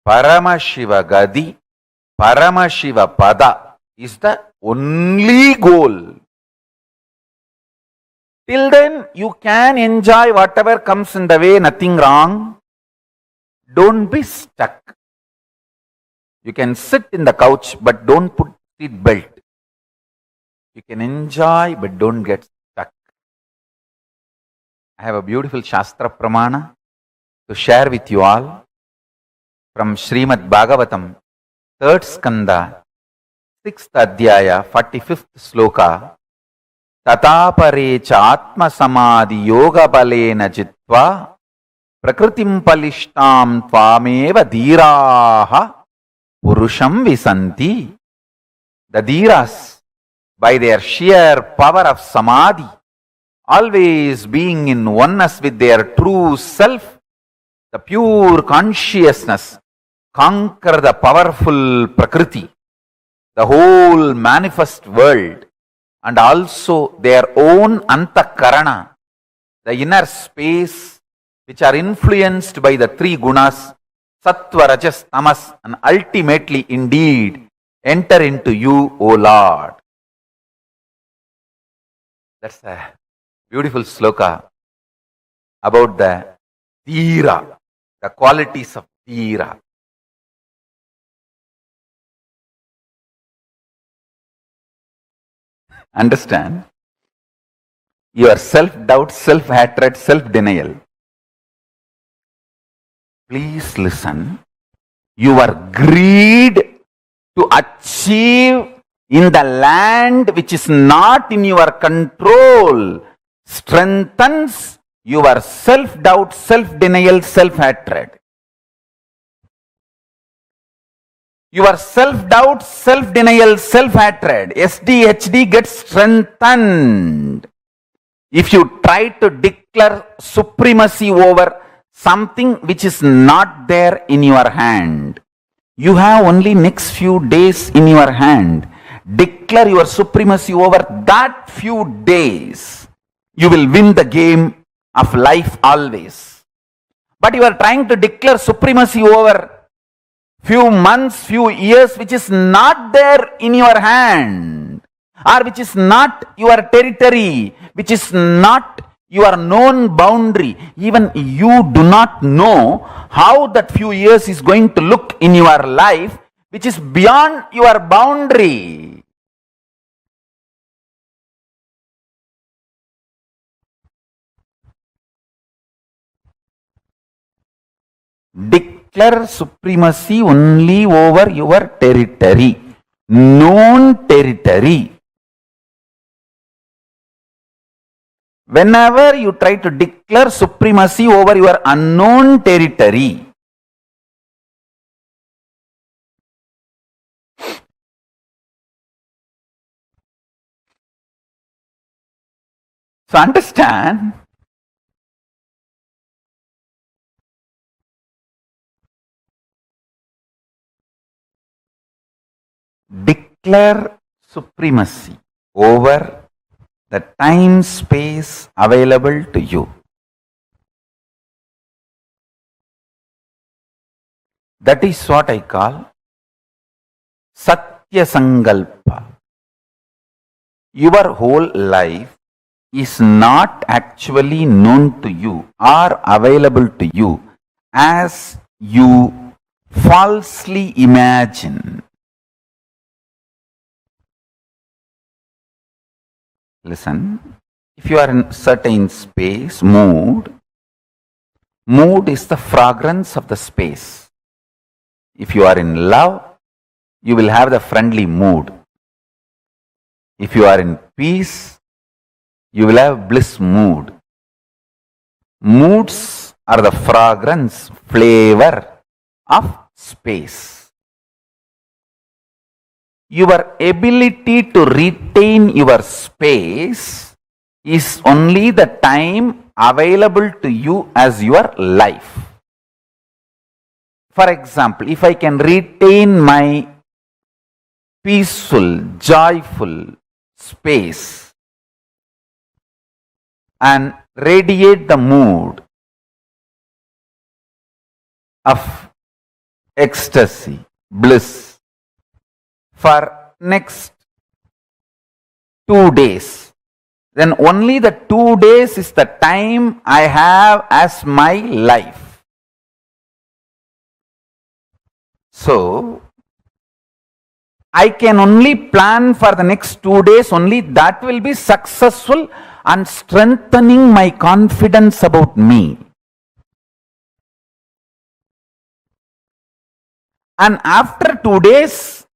Paramashivagadi, Paramashivapada is the only goal. Till then, you can enjoy whatever comes in the way, nothing wrong. Don't be stuck. You can sit in the couch, but don't put seat belt. You can enjoy, but don't get stuck. I have a beautiful Shastra Pramana to share with you all from Srimad Bhagavatam, 3rd Skanda, 6th Adhyaya, 45th Sloka. Tatapare cha atma samadhi yoga balena jitva prakritim palishtam tvameva dhiraha purusham visanti. The dhiras, by their sheer power of samadhi, always being in oneness with their true self, the pure consciousness, conquer the powerful prakriti, the whole manifest world, and also their own antakarana, the inner space, which are influenced by the three gunas, sattva, rajas, tamas, and ultimately indeed enter into you, O Lord. That's a beautiful sloka about the dhira, the qualities of dhira. Understand? Your self-doubt, self-hatred, self-denial. Please listen. Your greed to achieve in the land which is not in your control strengthens your self-doubt, self-denial, self-hatred. Your self-doubt, self-denial, self-hatred, SDHD gets strengthened if you try to declare supremacy over something which is not there in your hand. You have only next few days in your hand. Declare your supremacy over that few days. You will win the game of life always. But you are trying to declare supremacy over few months, few years, which is not there in your hand, or which is not your territory, which is not your known boundary. Even you do not know how that few years is going to look in your life, which is beyond your boundary. Declare supremacy only over your territory, known territory. Whenever you try to declare supremacy over your unknown territory, so understand, declare supremacy over the time space available to you. That is what I call Satya Sankalpa. Your whole life is not actually known to you or available to you as you falsely imagine. Listen, if you are in certain space, mood is the fragrance of the space. If you are in love, you will have the friendly mood. If you are in peace, you will have bliss mood. Moods are the fragrance, flavor of space. Your ability to retain your space is only the time available to you as your life. For example, if I can retain my peaceful, joyful space and radiate the mood of ecstasy, bliss for next 2 days, then only the 2 days is the time I have as my life. So, I can only plan for the next 2 days, only that will be successful and strengthening my confidence about me. And after 2 days,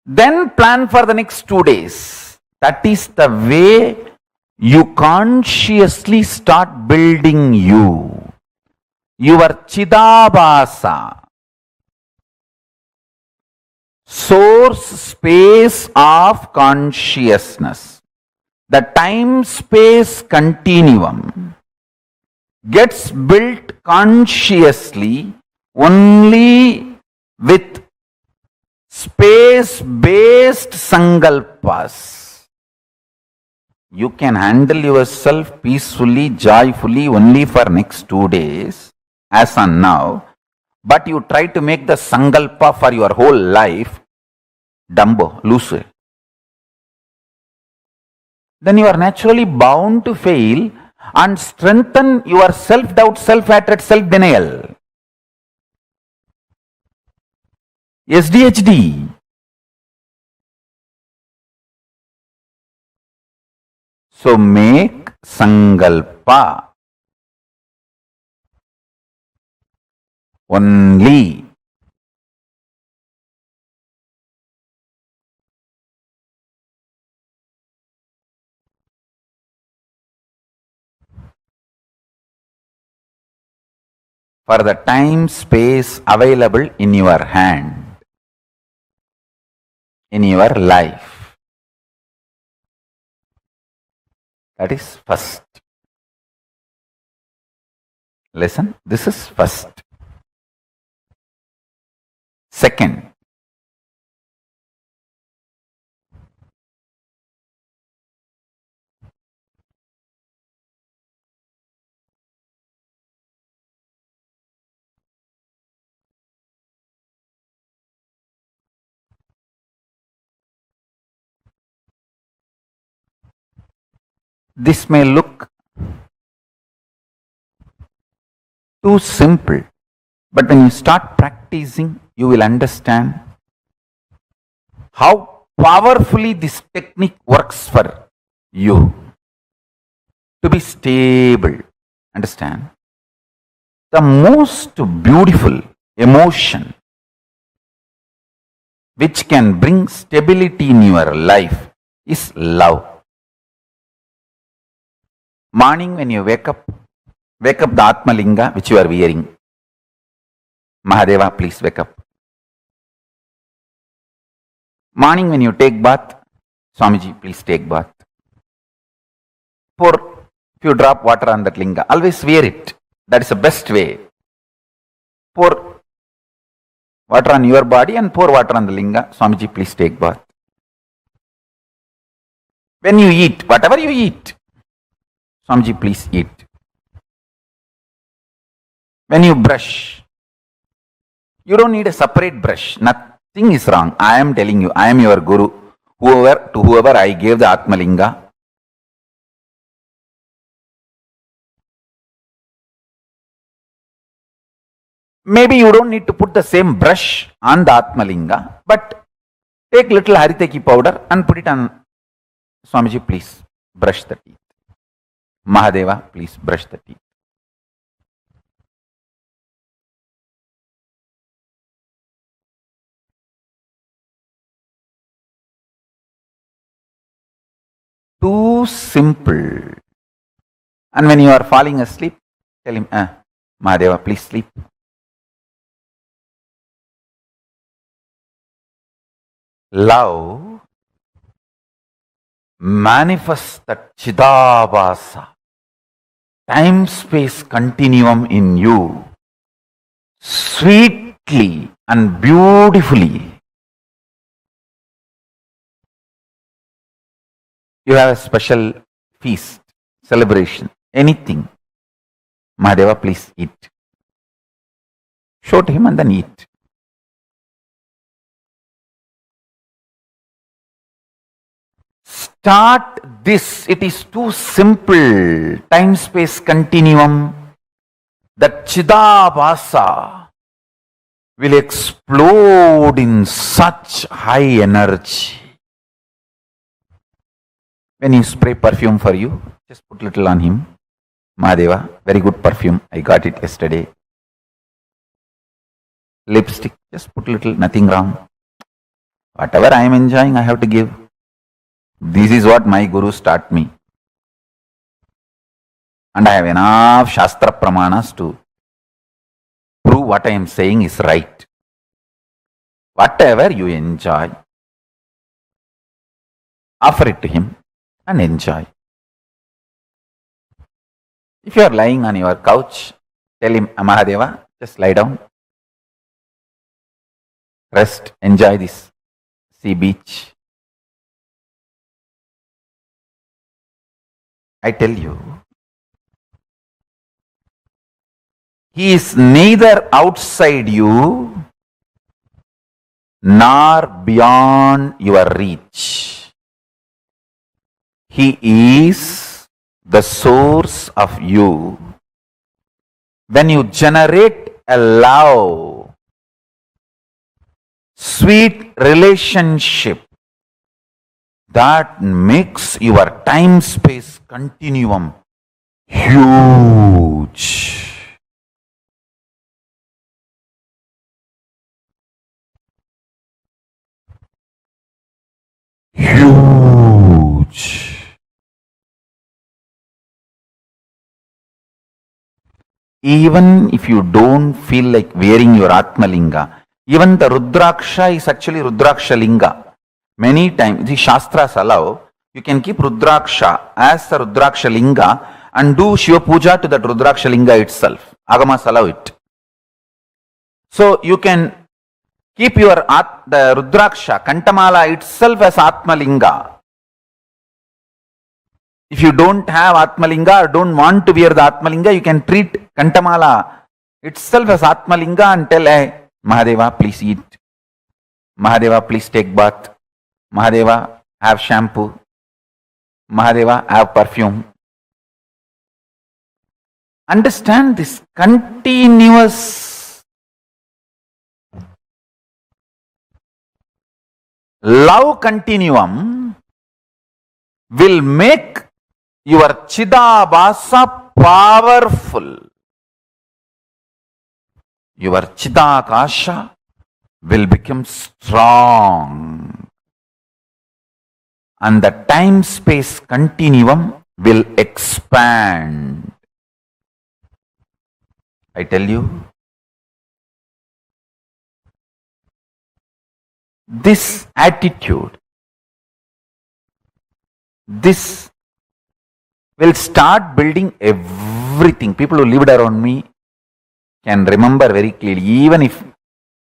then plan for the next 2 days. That is the way you consciously start building you. Your Chidabhasa, source space of consciousness, the time-space continuum gets built consciously only with space-based sankalpas. You can handle yourself peacefully, joyfully only for next 2 days, as on now, but you try to make the sankalpa for your whole life, dumbo, loose. Then you are naturally bound to fail and strengthen your self-doubt, self-hatred, self-denial. SDHD. So make sankalpa only. For the time space available in your hand, in your life. That is first. Listen, this is first. Second, this may look too simple, but when you start practicing, you will understand how powerfully this technique works for you to be stable. Understand? The most beautiful emotion which can bring stability in your life is love. Morning when you wake up the Atmalinga which you are wearing. Mahadeva, please wake up. Morning when you take bath, Swamiji, please take bath. Pour few drop water on that linga. Always wear it. That is the best way. Pour water on your body and pour water on the linga. Swamiji, please take bath. When you eat, whatever you eat, Swamiji, please eat. When you brush, you don't need a separate brush. Nothing is wrong. I am telling you, I am your guru. To whoever I gave the Atmalinga, maybe you don't need to put the same brush on the Atmalinga, but take little Hariteki powder and put it on. Swamiji, please brush the teeth. Mahadeva, please brush the teeth. Too simple. And when you are falling asleep, tell him, Mahadeva, please sleep. love manifests that Chidabhasa, time-space continuum in you, sweetly and beautifully. You have a special feast, celebration, anything. Mahadeva, please eat. Show to him and then eat. Start this. It is too simple. Time-space continuum. That Chidabhasa will explode in such high energy. When you spray perfume for you, just put little on him. Mahadeva, very good perfume. I got it yesterday. Lipstick, just put little, nothing wrong. Whatever I am enjoying, I have to give. This is what my gurus taught me. And I have enough Shastra Pramanas to prove what I am saying is right. Whatever you enjoy, offer it to him and enjoy. If you are lying on your couch, tell him, Mahadeva, just lie down. Rest, enjoy this sea beach. I tell you, he is neither outside you nor beyond your reach. He is the source of you. When you generate a love, sweet relationship, that makes your time-space continuum huge. Huge. Even if you don't feel like wearing your Atmalinga, even the Rudraksha is actually Rudraksha Linga. Many times, the Shastras allow, you can keep Rudraksha as the Rudraksha Linga and do Shiva Puja to that Rudraksha Linga itself. Agamas allow it. So you can keep the Rudraksha, Kantamala itself as Atmalinga. If you don't have Atmalinga or don't want to wear the Atmalinga, you can treat Kantamala itself as Atmalinga and tell, hey, Mahadeva, please eat. Mahadeva, please take bath. Mahadeva, have shampoo. Mahadeva, have perfume. Understand this continuous love continuum will make your Chidabhasa powerful. Your Chidakasha will become strong. And the time-space continuum will expand. I tell you, this attitude, this will start building everything. People who lived around me can remember very clearly. Even if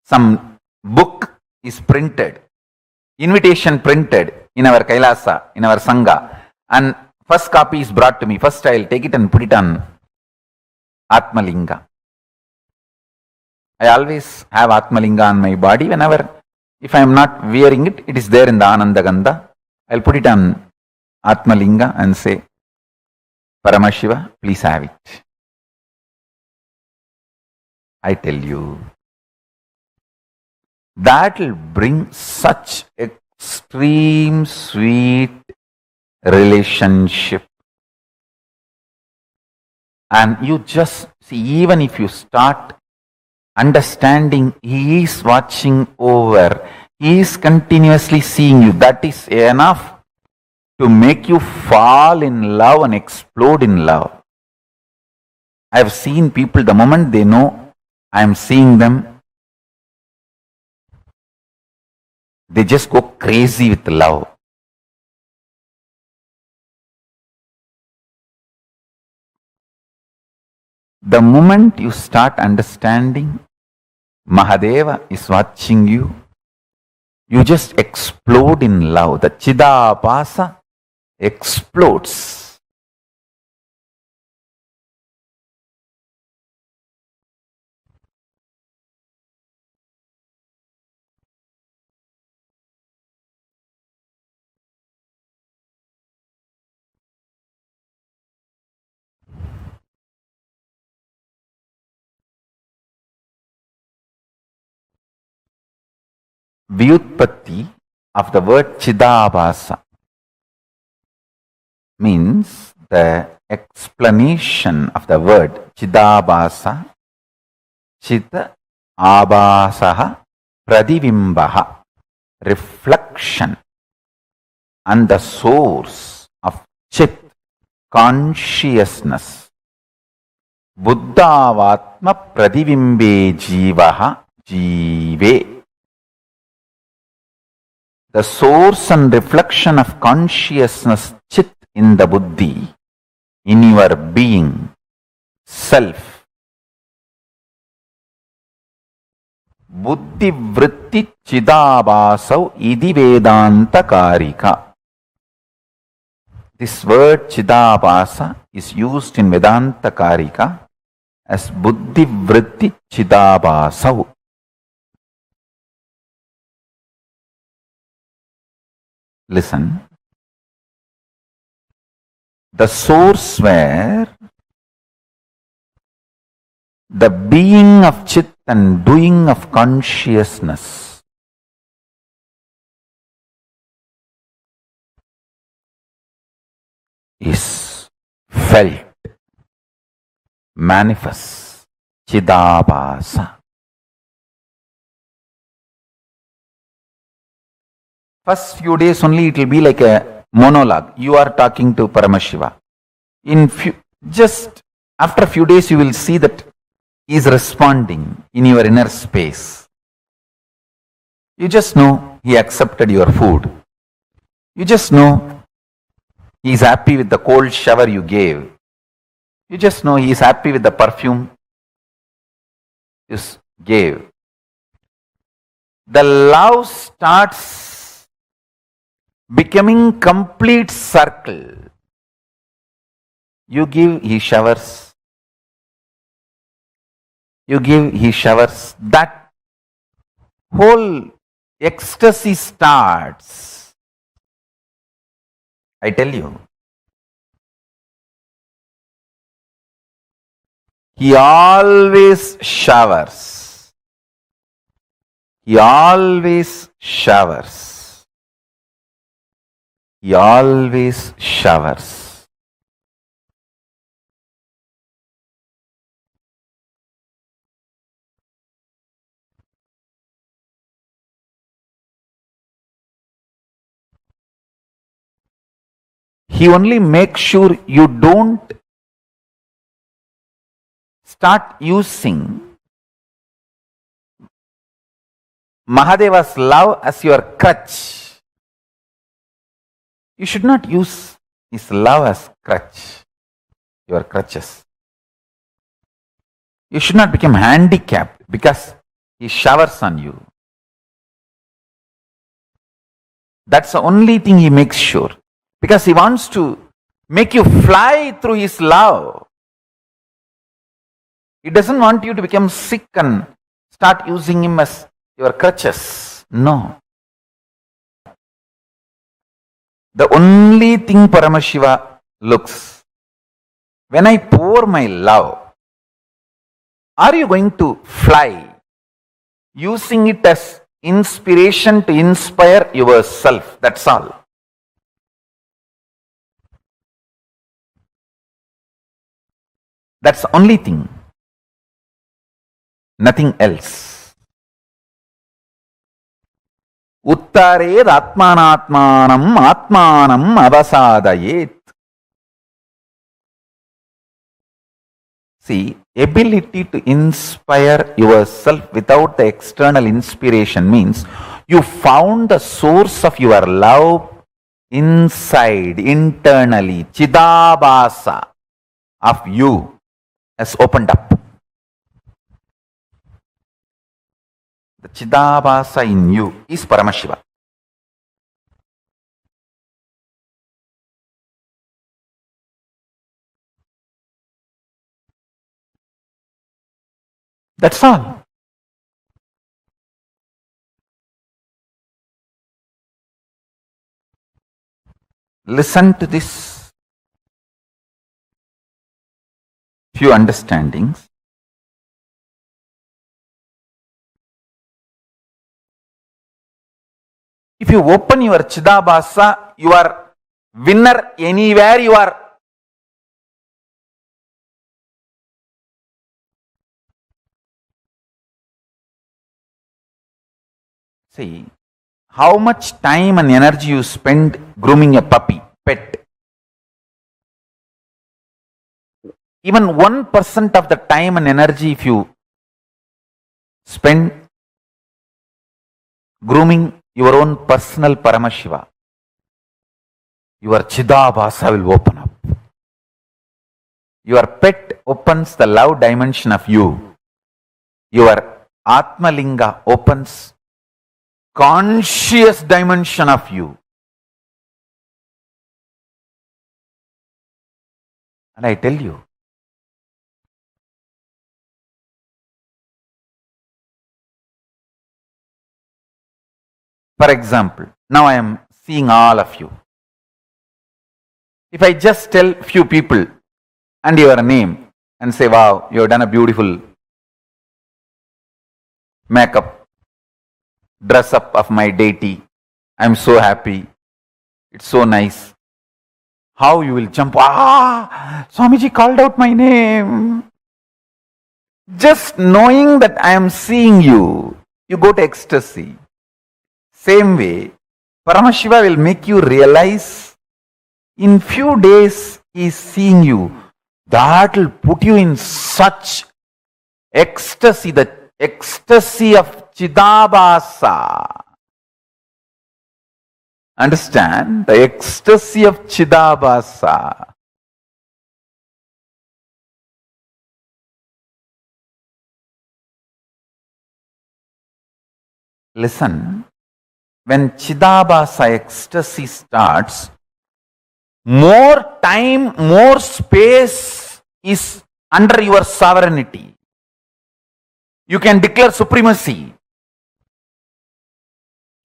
some book is printed, invitation printed in our KAILASA, in our Sangha, and first copy is brought to me, first I will take it and put it on Atmalinga. I always have Atmalinga on my body. Whenever, if I am not wearing it, it is there in the Ananda Gandha. I will put it on Atmalinga and say, Paramashiva, please have it. I tell you, that will bring such extreme sweet relationship. And you just see, even if you start understanding, He is watching over, He is continuously seeing you, that is enough to make you fall in love and explode in love. I have seen people, the moment they know I am seeing them, They just go crazy with love. The moment you start understanding Mahadeva is watching you, you just explode in love. The Chidabhasa explodes. Vyutpatti of the word Chidabhasa means the explanation of the word Chidabhasa, Chita Abhasaha Pradivimbaha, reflection, and the source of Chit, consciousness. Buddhavatma Pradivimbe Jivaha Jive. The source and reflection of consciousness, Chit, in the Buddhi, in your being, self. Buddhi vritti chidabhasau idi vedanta karika. This word chidabhasa is used in Vedanta Karika as buddhi vritti chidabhasau. Listen. The source where the being of Chit and doing of consciousness is felt, manifests, Chidabhasa. First few days only it will be like a monologue. You are talking to Paramashiva. Just after a few days you will see that he is responding in your inner space. You just know he accepted your food. You just know he is happy with the cold shower you gave. You just know he is happy with the perfume you gave. The love starts becoming complete circle. You give, he showers. You give, he showers. That whole ecstasy starts. I tell you. He always showers. He always showers. He always showers. He only makes sure you don't start using Mahadeva's love as your crutch. You should not use his love as crutch, your crutches. You should not become handicapped because he showers on you. That's the only thing he makes sure. Because he wants to make you fly through his love. He doesn't want you to become sick and start using him as your crutches. No. The only thing Paramashiva looks, when I pour my love, are you going to fly, using it as inspiration to inspire yourself? That's all. That's the only thing. Nothing else. Uttared atmanatmanam atmanam avasadayet. See, ability to inspire yourself without the external inspiration means You found the source of your love inside, internally. Chidabhasa of you has opened up. The Chidabhasa in you is Paramashiva. That's all. Listen to this few understandings. If you open your Chidabhasa, you are winner anywhere you are. See, how much time and energy you spend grooming a puppy, pet. Even 1% of the time and energy if you spend grooming your own personal Paramashiva, your Chidabhasa will open up. Your pet opens the love dimension of you. Your Atmalinga opens conscious dimension of you. And I tell you, for example, now I am seeing all of you. If I just tell few people and your name and say, wow, you have done a beautiful makeup, dress up of my deity, I am so happy, it's so nice. How you will jump, Swamiji called out my name. Just knowing that I am seeing you, you go to ecstasy. Same way, Paramashiva will make you realize in few days he is seeing you. That will put you in such ecstasy, the ecstasy of Chidabhasa. Understand? The ecstasy of Chidabhasa. Listen, when Chidabhasa ecstasy starts, more time, more space is under your sovereignty. You can declare supremacy.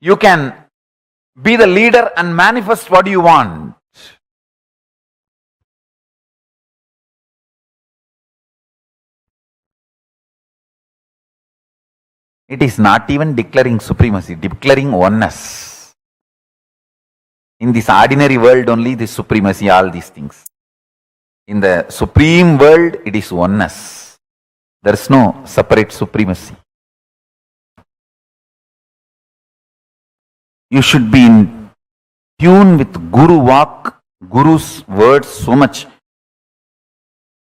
You can be the leader and manifest what you want. It is not even declaring supremacy, declaring oneness. In this ordinary world only, this supremacy, all these things. In the supreme world, it is oneness. There is no separate supremacy. You should be in tune with Guru Vak, Guru's words so much.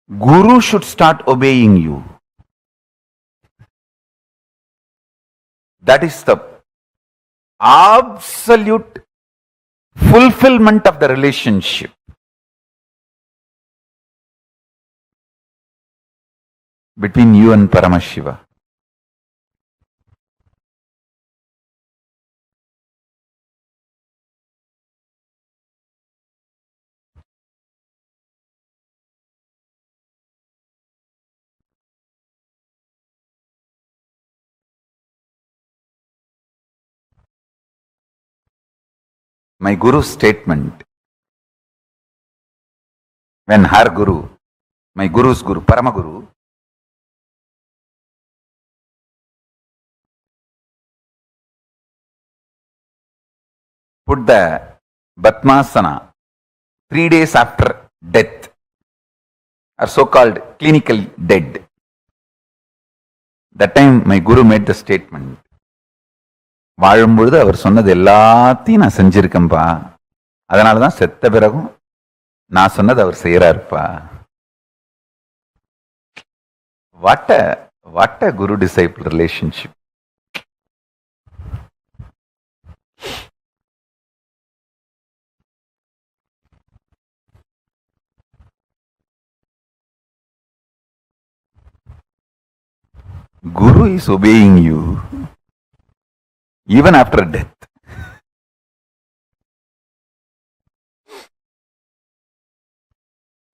Guru should start obeying you. That is the absolute fulfillment of the relationship. Between you and Paramashiva. My Guru's statement, when her Guru, my Guru's Guru, Paramaguru, put the Batmasana 3 days after death, or so-called clinically dead. That time my Guru made the statement, வாழும்பொழுது அவர் சொன்னது எல்லாத்தையும் நான் செஞ்சிருக்கேன்பா, அதனால தான் செத்த பிறகும் நான் சொன்னது அவர் செய்யறாருப்பா. What a Guru disciple relationship. Guru is obeying you even after death.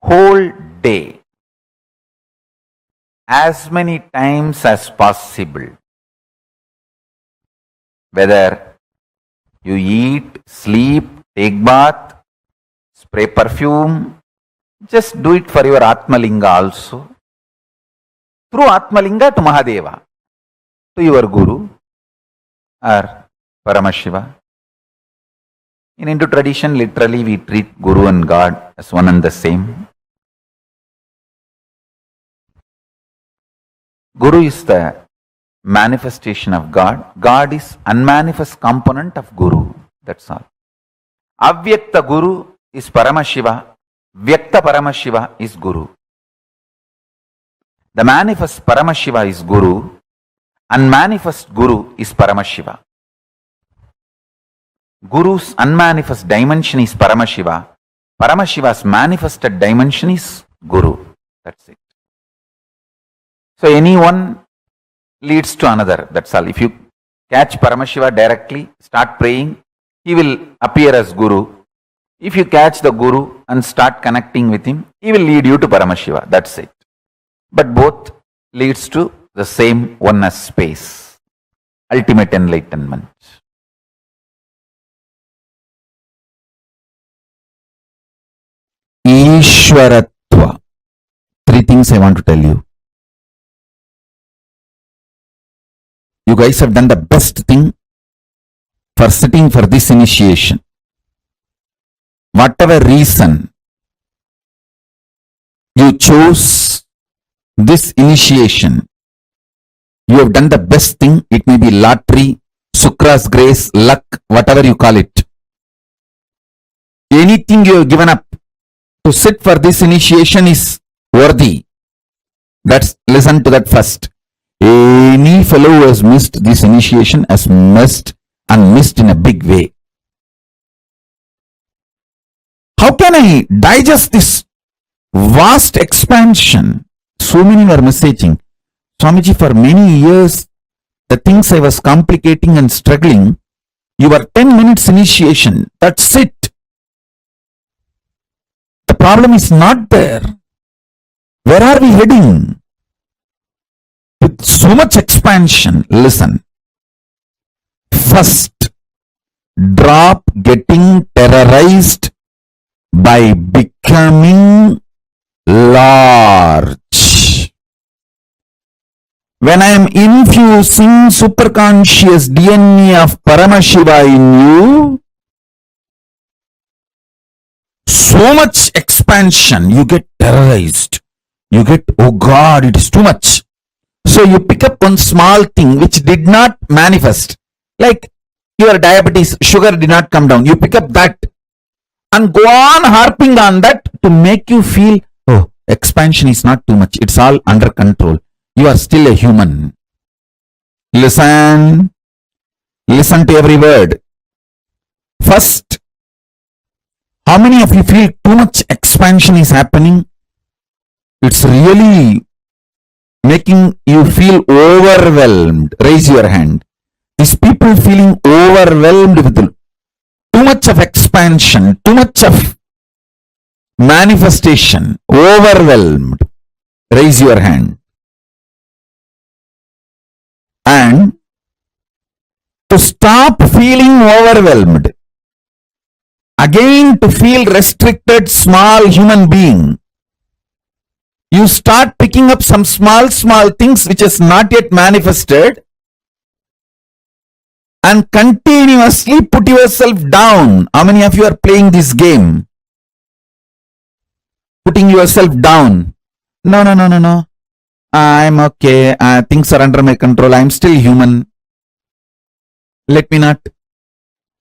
Whole day, as many times as possible, whether you eat, sleep, take bath, spray perfume, just do it for your Atmalinga also. Through Atmalinga to Mahadeva, to your Guru or Paramashiva. In Hindu tradition, literally we treat Guru and God as one and the same. Guru is the manifestation of God. God is unmanifest component of Guru. That's all. Avyakta Guru is Paramashiva. Vyakta Paramashiva is Guru. The manifest Paramashiva is Guru. Unmanifest Guru is Paramashiva. Guru's unmanifest dimension is Paramashiva. Paramashiva's manifested dimension is Guru. That's it. So anyone leads to another. That's all. If you catch Paramashiva directly, start praying, he will appear as Guru. If you catch the Guru and start connecting with him, he will lead you to Paramashiva. That's it. But both leads to the same oneness space, ultimate enlightenment. Ishwaratva. Three things I want to tell you. You guys have done the best thing for sitting for this initiation. Whatever reason you chose this initiation, you have done the best thing. It may be lottery, Sukra's grace, luck, whatever you call it. Anything you have given up to sit for this initiation is worthy. Listen to that first. Any fellow who has missed this initiation has missed and missed in a big way. How can I digest this vast expansion? So many were messaging, Swamiji, for many years, the things I was complicating and struggling, you were 10 minutes initiation. That's it. The problem is not there. Where are we heading? With so much expansion, listen. First, drop getting terrorized by becoming large. When I am infusing superconscious DNA of Paramashiva in you, so much expansion, you get terrorized. You get, oh God, it is too much. So you pick up one small thing which did not manifest. Like your diabetes, sugar did not come down. You pick up that and go on harping on that to make you feel, oh, expansion is not too much. It's all under control. You are still a human. Listen to every word. First, how many of you feel too much expansion is happening? It's really making you feel overwhelmed. Raise your hand. These people feeling overwhelmed with too much of expansion, too much of manifestation, overwhelmed. Raise your hand. And to stop feeling overwhelmed, again to feel restricted, small human being, you start picking up some small things which is not yet manifested and continuously put yourself down. How many of you are playing this game? Putting yourself down. No. I'm okay. Things are under my control. I'm still human. Let me not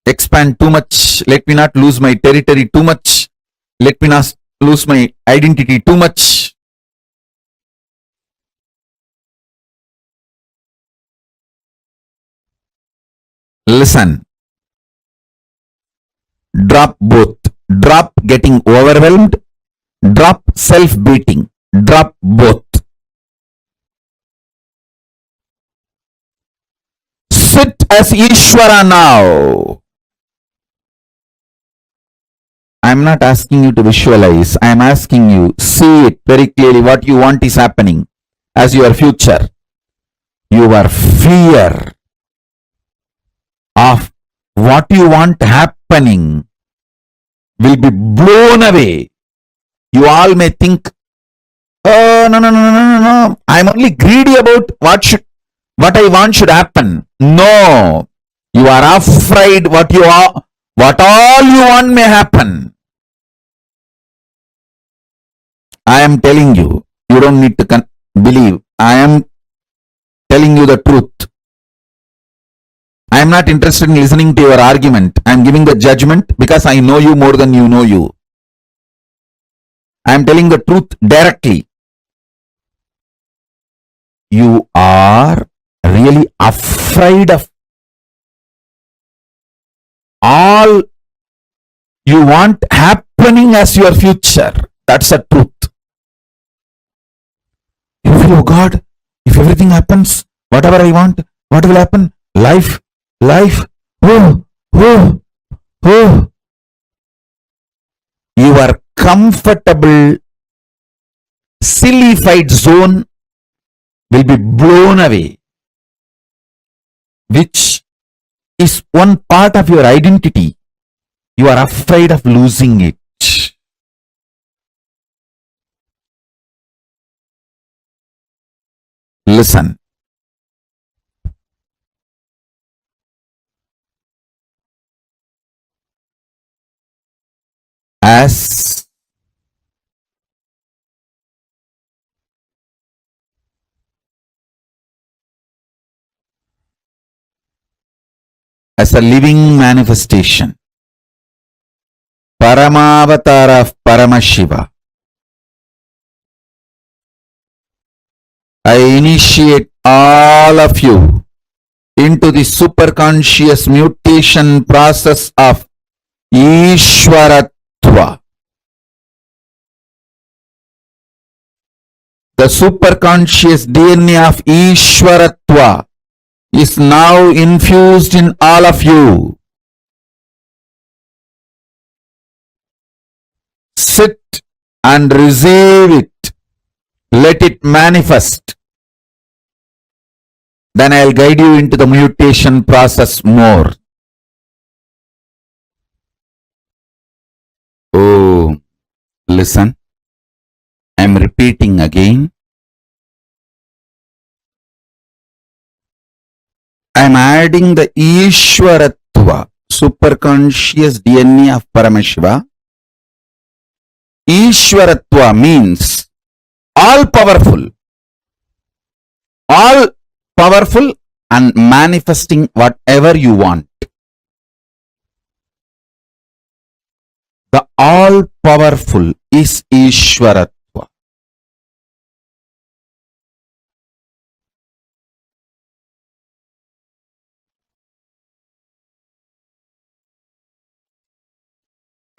expand too much. Let me not lose my territory too much. Let me not lose my identity too much. Listen. Drop both. Drop getting overwhelmed. Drop self-beating. Drop both. as Ishvara now. I am not asking you to visualize. I am asking you, see it very clearly. What you want is happening as your future. Your fear of what you want happening will be blown away. You all may think, oh, no. I'm only greedy about what I want should happen. No. You are afraid what all you want may happen. I am telling you, you don't need to believe. I am telling you the truth. I am not interested in listening to your argument. I am giving the judgment because I know you more than you know you. I am telling the truth directly. You are really afraid of all you want happening as your future. That's the truth. You feel, oh God, if everything happens, whatever I want, what will happen? Life, oh. Your comfortable, sillified zone will be blown away, which is one part of your identity. You are afraid of losing it. Listen. As a living manifestation, Paramavatara of Paramashiva, I initiate all of you into the superconscious mutation process of Ishvaratva. The superconscious DNA of Ishvaratva is now infused in all of you. Sit and receive it. Let it manifest. Then I'll guide you into the mutation process more. Oh, listen. I'm repeating again. I'm adding the Ishvaratva, superconscious DNA of Paramashiva. Ishvaratva means all powerful and manifesting whatever you want. The all powerful is Ishvaratva.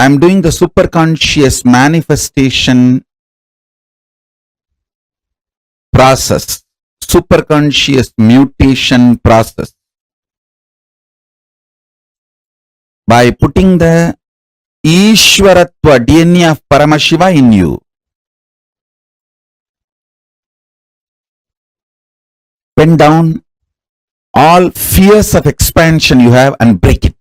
I'm doing the superconscious manifestation process, superconscious mutation process by putting the Ishvaratva DNA of Paramashiva in you. Pen down all fears of expansion you have and break it.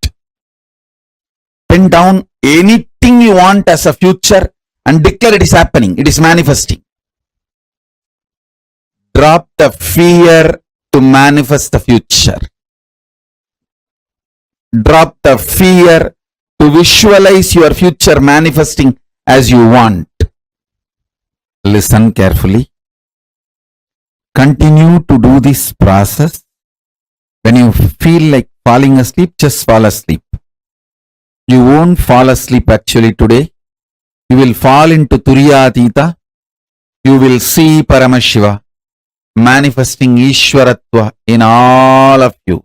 Pen down anything you want as a future and declare it is happening, it is manifesting. Drop the fear to manifest the future. Drop the fear to visualize your future manifesting as you want. Listen carefully. Continue to do this process. When you feel like falling asleep, just fall asleep. You won't fall asleep actually today. You will fall into Turyatita. You will see Paramashiva manifesting Ishvaratva in all of you.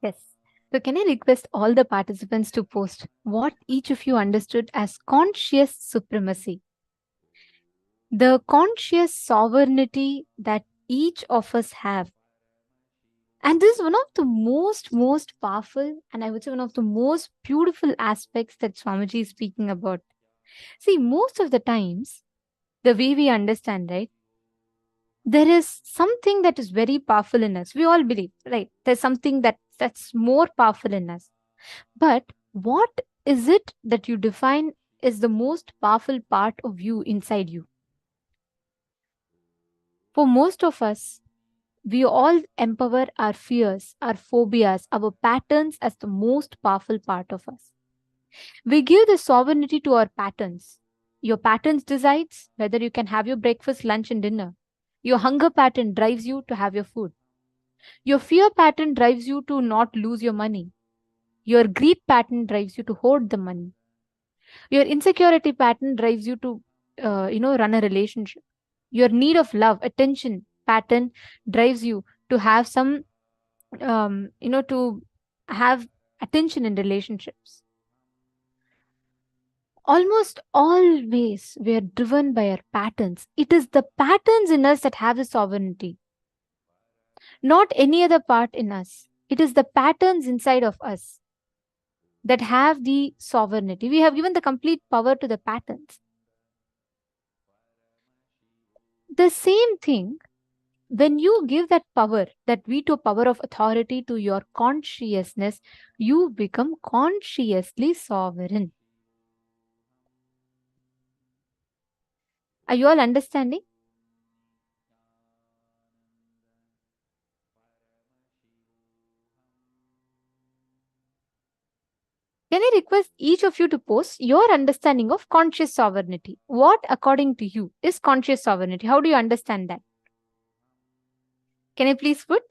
Yes. So, can I request all the participants to post what each of you understood as conscious supremacy? The conscious sovereignty that each of us have. And this is one of the most powerful, and I would say one of the most beautiful aspects that Swamiji is speaking about. See, most of the times, the way we understand, right? There is something that is very powerful in us. We all believe, right? There's something that's more powerful in us. But what is it that you define is the most powerful part of you inside you? For most of us, we all empower our fears, our phobias, our patterns as the most powerful part of us. We give the sovereignty to our patterns. Your patterns decides whether you can have your breakfast, lunch, and dinner. Your hunger pattern drives you to have your food. Your fear pattern drives you to not lose your money. Your greed pattern drives you to hoard the money. Your insecurity pattern drives you to, run a relationship. Your need of love, attention pattern drives you to have some, to have attention in relationships. Almost always we are driven by our patterns. It is the patterns in us that have the sovereignty, not any other part in us. It is the patterns inside of us that have the sovereignty. We have given the complete power to the patterns. The same thing, when you give that power, that veto power of authority to your consciousness, you become consciously sovereign. Are you all understanding? Can I request each of you to post your understanding of conscious sovereignty? What, according to you, is conscious sovereignty? How do you understand that? Can I please put?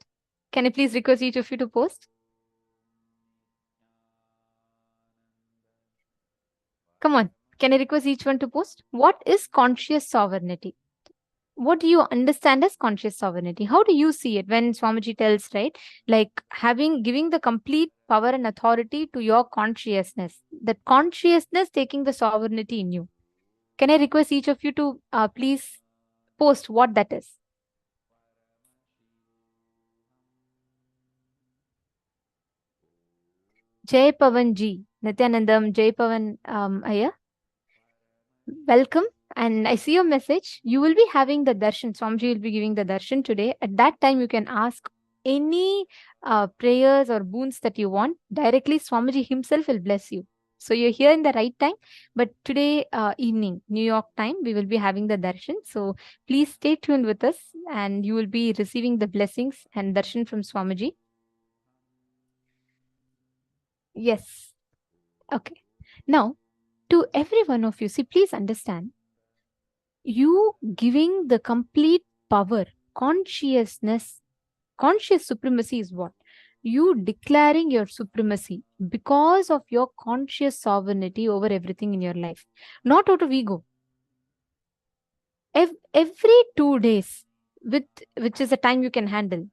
Can I please request each of you to post? Come on. Can I request each one to post? What is conscious sovereignty? What do you understand as conscious sovereignty? How do you see it when Swamiji tells, right? Like giving the complete power and authority to your consciousness, that consciousness taking the sovereignty in you. Can I request each of you to please post what that is? Jai Pavan Ji, Nithyanandam, Jai Pavan Aya, welcome. And I see your message. You will be having the darshan. Swamiji will be giving the darshan today. At that time, you can ask any prayers or boons that you want. Directly, Swamiji himself will bless you. So you're here in the right time. But today evening, New York time, we will be having the darshan. So please stay tuned with us and you will be receiving the blessings and darshan from Swamiji. Yes. Okay. Now, to every one of you, see, please understand, you giving the complete power, consciousness, conscious supremacy is what? You declaring your supremacy because of your conscious sovereignty over everything in your life, not out of ego. Every 2 days, which is a time you can handle.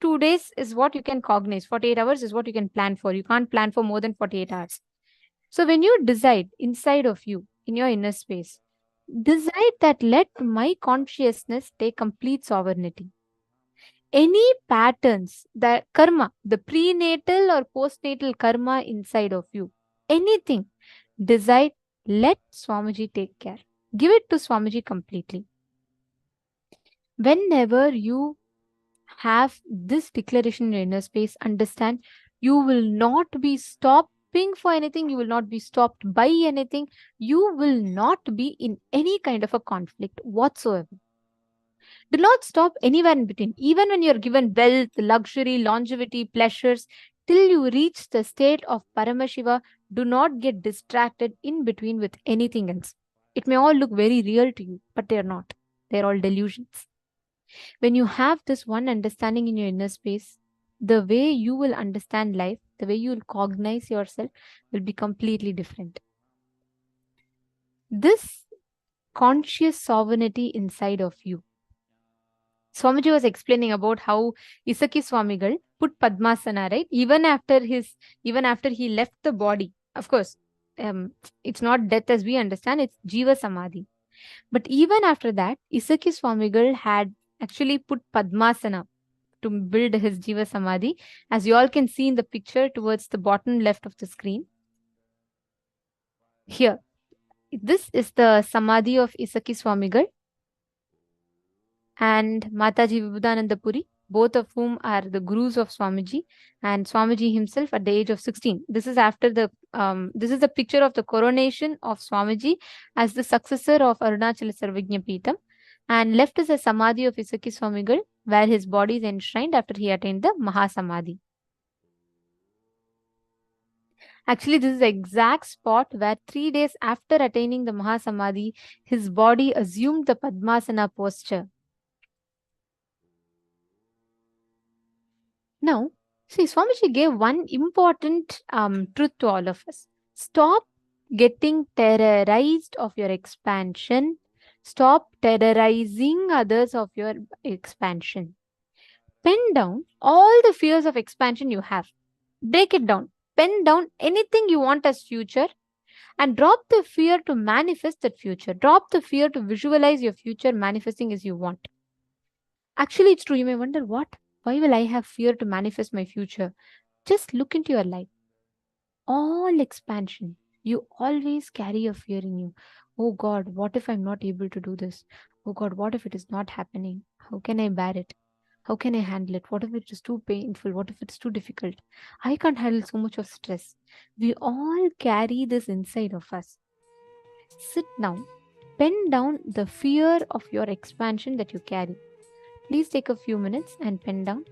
2 days is what you can cognize. 48 hours is what you can plan for. You can't plan for more than 48 hours. So when you decide inside of you, in your inner space, decide that let my consciousness take complete sovereignty. Any patterns, the karma, the prenatal or postnatal karma inside of you, anything, decide, let Swamiji take care. Give it to Swamiji completely. Whenever you have this declaration in your inner space, understand you will not be stopping for anything, you will not be stopped by anything, you will not be in any kind of a conflict whatsoever. Do not stop anywhere in between. Even when you're given wealth, luxury, longevity, pleasures, till you reach the state of Paramashiva, do not get distracted in between with anything else. It may all look very real to you, but they're not. They're all delusions. When you have this one understanding in your inner space, the way you will understand life, the way you will cognize yourself will be completely different. This conscious sovereignty inside of you. Swamiji was explaining about how Isaki Swamigal put Padmasana, right? Even after he left the body. Of course, it's not death as we understand, it's Jiva Samadhi. But even after that, Isaki Swamigal had actually put Padmasana to build his Jiva Samadhi, as you all can see in the picture towards the bottom left of the screen. Here, this is the Samadhi of Isaki Swamigal and Mataji Vibhudananda Puri, both of whom are the gurus of Swamiji, and Swamiji himself at the age of 16. This is after the this is the picture of the coronation of Swamiji as the successor of Arunachala Sarvajna Peetham, and left is a Samadhi of Isaki Swamigal, where his body is enshrined after he attained the Mahasamadhi. Actually, this is the exact spot where 3 days after attaining the Mahasamadhi, his body assumed the Padmasana posture. Now, see, Swamiji gave one important truth to all of us. Stop getting terrorized of your expansion. Stop terrorizing others of your expansion. Pen down all the fears of expansion you have. Break it down. Pen down anything you want as future and drop the fear to manifest that future. Drop the fear to visualize your future manifesting as you want. Actually, it's true. You may wonder, what? Why will I have fear to manifest my future? Just look into your life. All expansion, you always carry a fear in you. Oh God, what if I'm not able to do this? Oh God, what if it is not happening? How can I bear it? How can I handle it? What if it is too painful? What if it's too difficult? I can't handle so much of stress. We all carry this inside of us. Sit down, pen down the fear of your expansion that you carry. Please take a few minutes and pen down.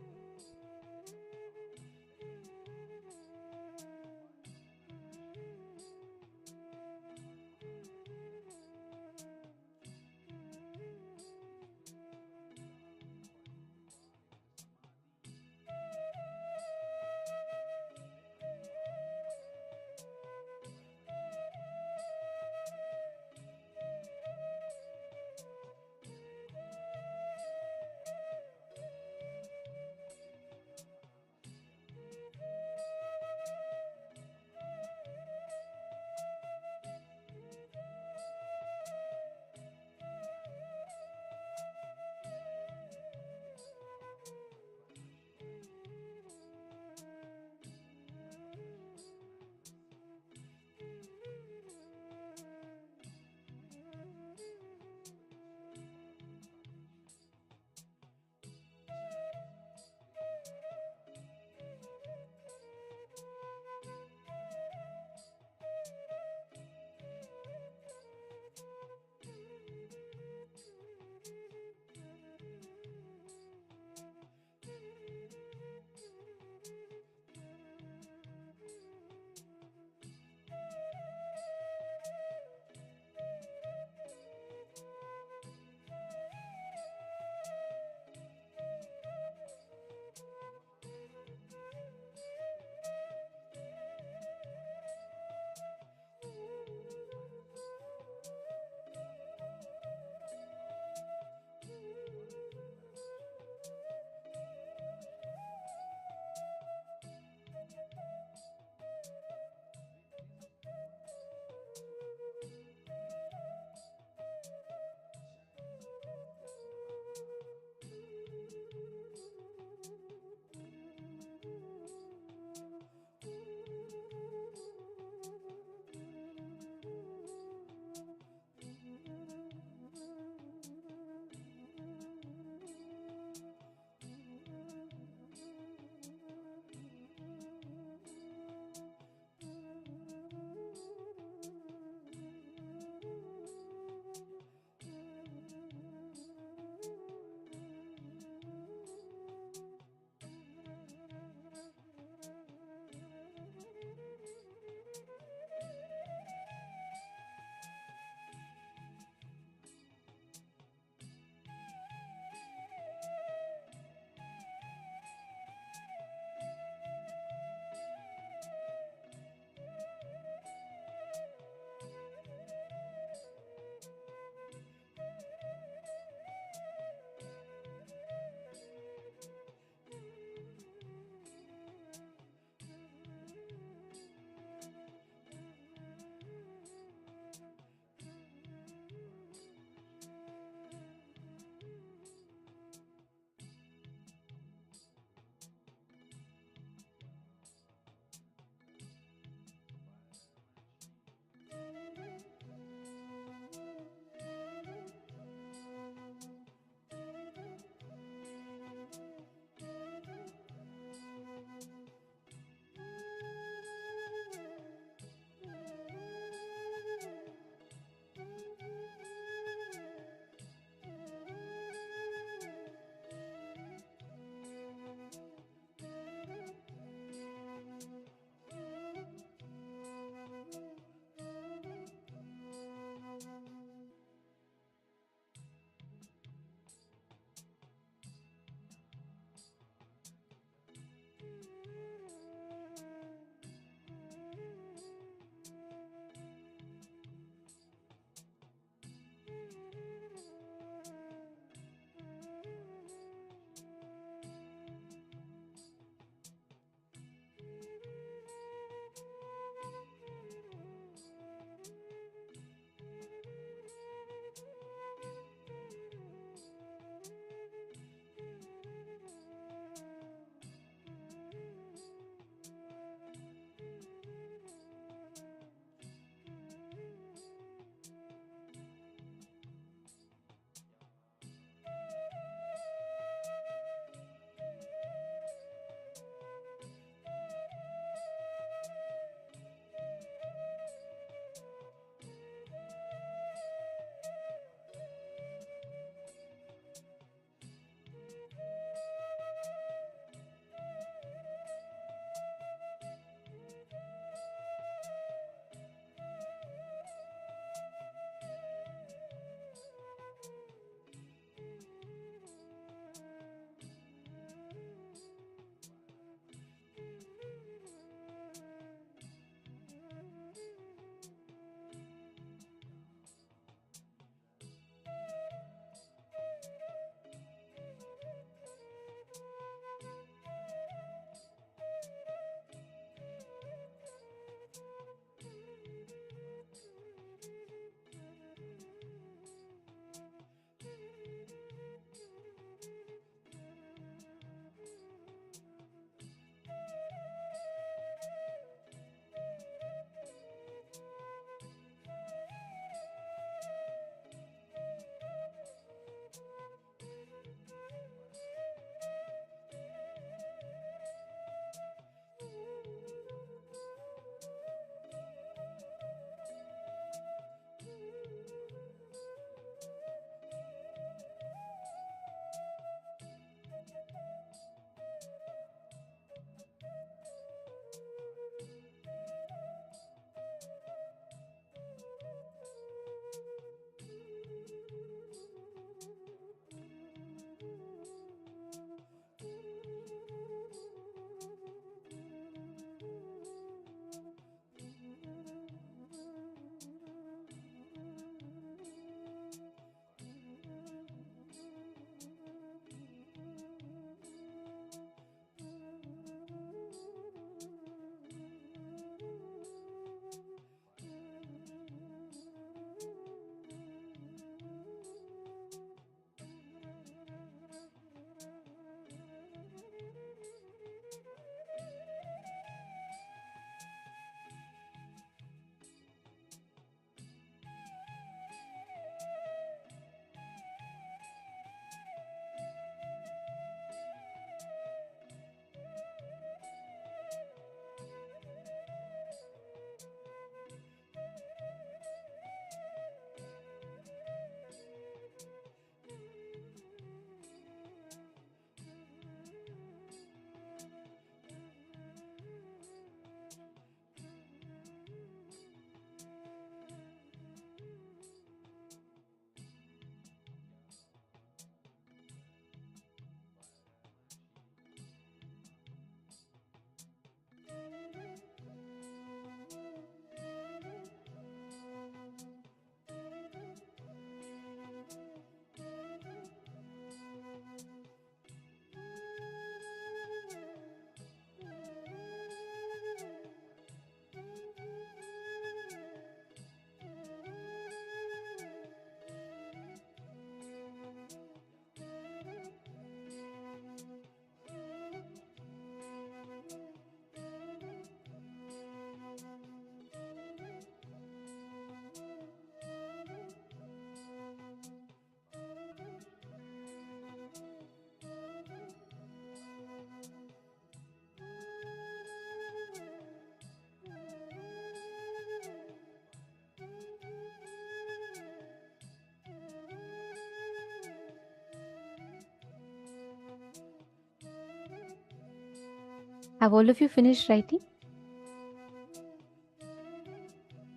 Have all of you finished writing?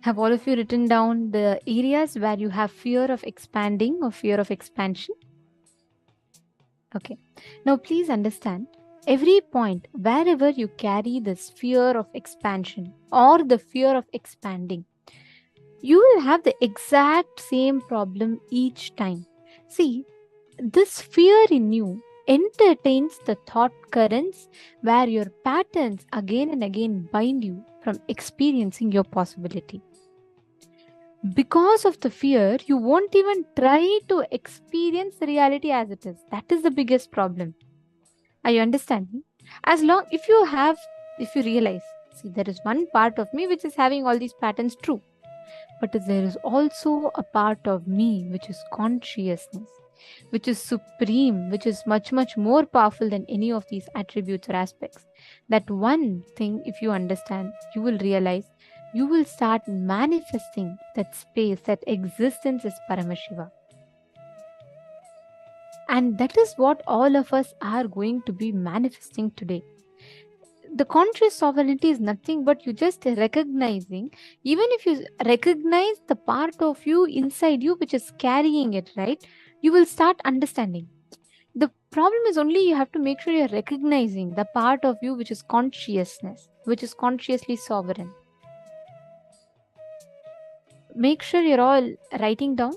Have all of you written down the areas where you have fear of expanding or fear of expansion? Okay. Now please understand, every point wherever you carry this fear of expansion or the fear of expanding, you will have the exact same problem each time. See, this fear in you entertains the thought currents where your patterns again and again bind you from experiencing your possibility. Because of the fear, you won't even try to experience the reality as it is. That is the biggest problem. Are you understanding? As long if you realize, see, there is one part of me which is having all these patterns true, but there is also a part of me which is consciousness, which is supreme, which is much, much more powerful than any of these attributes or aspects. That one thing, if you understand, you will realize, you will start manifesting that space, that existence is Paramashiva. And that is what all of us are going to be manifesting today. The conscious sovereignty is nothing but you just recognizing, even if you recognize the part of you inside you which is carrying it, right? You will start understanding. The problem is only you have to make sure you're recognizing the part of you which is consciousness, which is consciously sovereign. Make sure you're all writing down,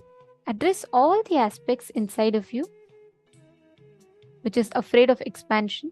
address all the aspects inside of you which is afraid of expansion.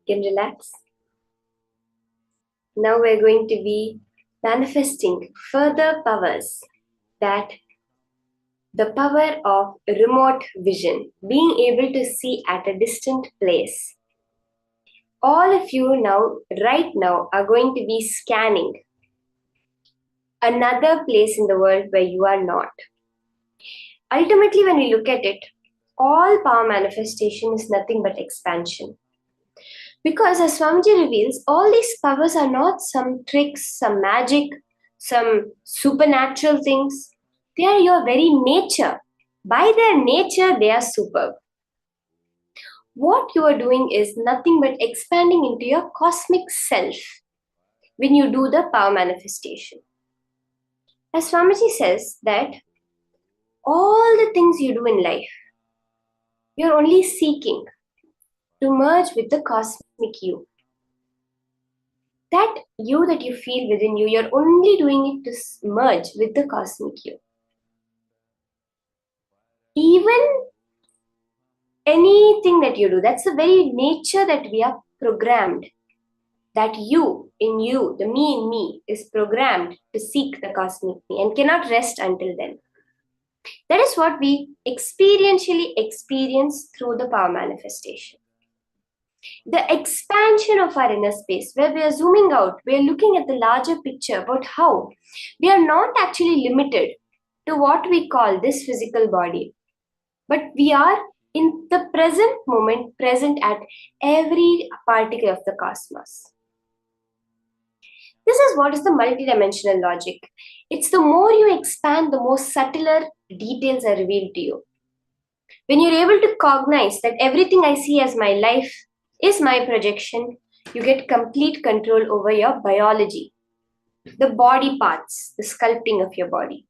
You can relax. Now we're going to be manifesting further powers, that the power of remote vision, being able to see at a distant place. All of you now, right now, are going to be scanning another place in the world where you are not. Ultimately, when we look at it, all power manifestation is nothing but expansion. Because as Swamiji reveals, all these powers are not some tricks, some magic, some supernatural things. They are your very nature. By their nature, they are superb. What you are doing is nothing but expanding into your cosmic self when you do the power manifestation. As Swamiji says that all the things you do in life, you're only seeking to merge with the cosmic you. That you that you feel within you, you're only doing it to merge with the cosmic you. Even anything that you do, that's the very nature that we are programmed. That you in you, the me in me, is programmed to seek the cosmic me and cannot rest until then. That is what we experientially experience through the power manifestation. The expansion of our inner space, where we are zooming out, we are looking at the larger picture about how we are not actually limited to what we call this physical body, but we are in the present moment, present at every particle of the cosmos. This is what is the multidimensional logic. It's the more you expand, the more subtler details are revealed to you. When you're able to cognize that everything I see as my life is my projection, you get complete control over your biology, the body parts, the sculpting of your body.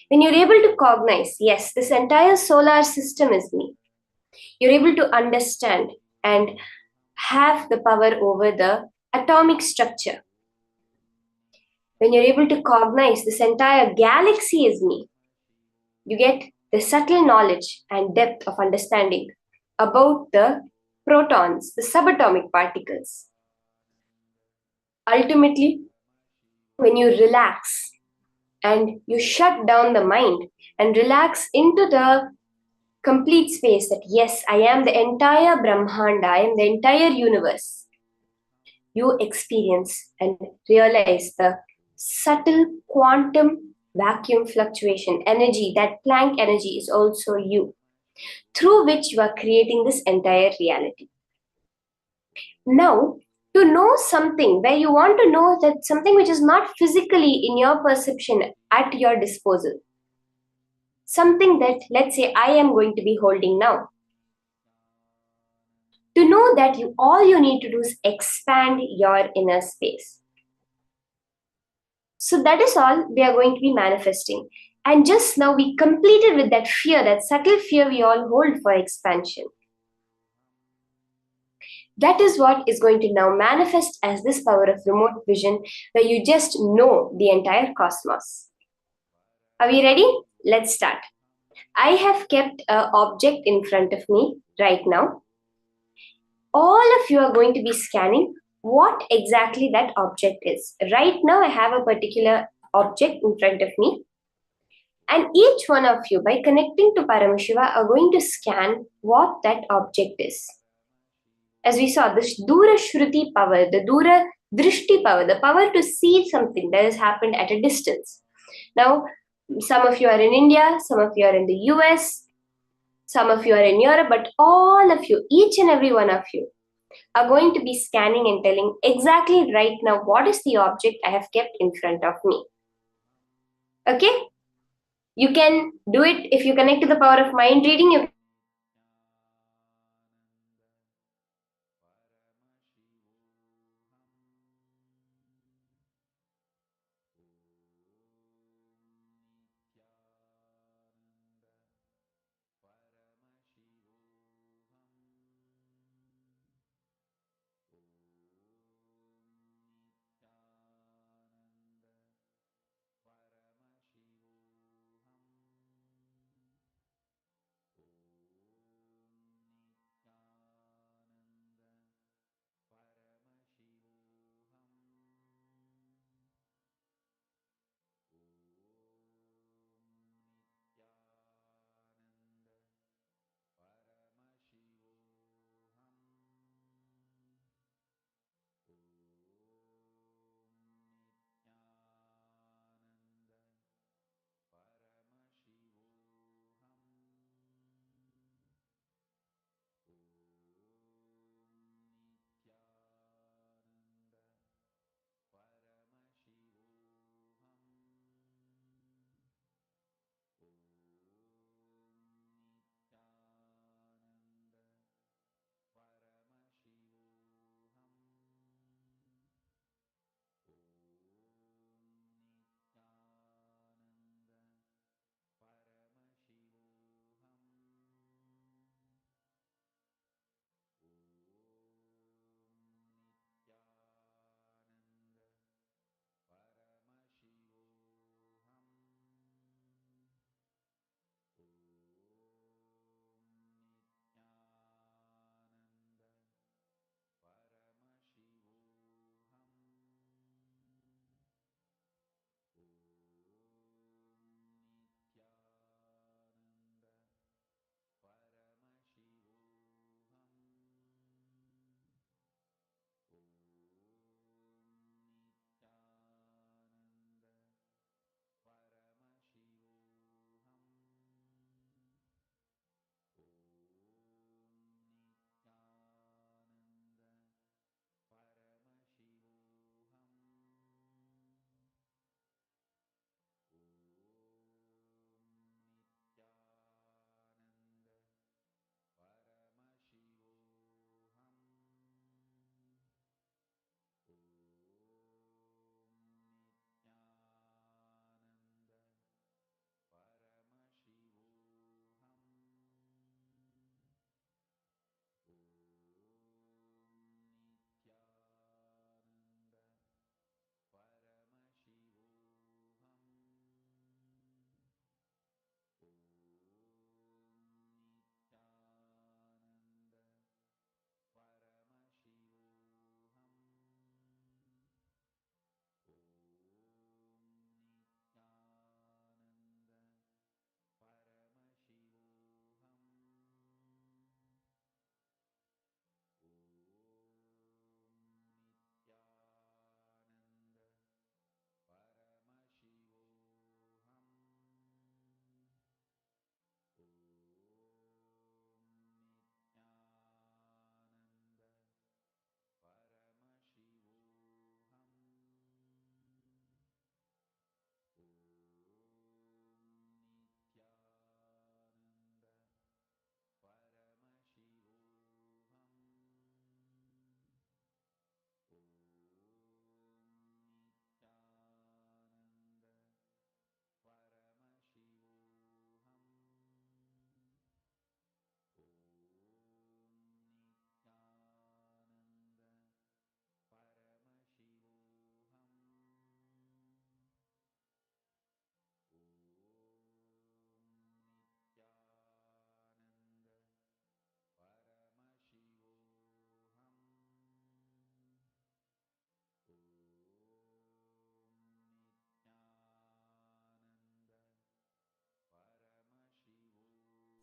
When you're able to cognize, yes, this entire solar system is me, you're able to understand and have the power over the atomic structure. When you're able to cognize this entire galaxy is me, you get the subtle knowledge and depth of understanding about the protons, the subatomic particles. Ultimately, when you relax and you shut down the mind and relax into the complete space that yes, I am the entire Brahmanda, I am the entire universe, you experience and realize the subtle quantum vacuum fluctuation energy, that Planck energy is also you, through which you are creating this entire reality. Now, to know something where you want to know that something which is not physically in your perception at your disposal, something that, let's say, I am going to be holding now. To know that all you need to do is expand your inner space. So that is all we are going to be manifesting. And just now we completed with that fear, that subtle fear we all hold for expansion. That is what is going to now manifest as this power of remote vision, where you just know the entire cosmos. Are we ready? Let's start. I have kept an object in front of me right now. All of you are going to be scanning what exactly that object is. Right now, I have a particular object in front of me. And each one of you, by connecting to Paramashiva, are going to scan what that object is. As we saw, this Dura Shruti power, the Dura Drishti power, the power to see something that has happened at a distance. Now, some of you are in India, some of you are in the US, some of you are in Europe, but all of you, each and every one of you, are going to be scanning and telling exactly right now what is the object I have kept in front of me. Okay? You can do it if you connect to the power of mind reading. You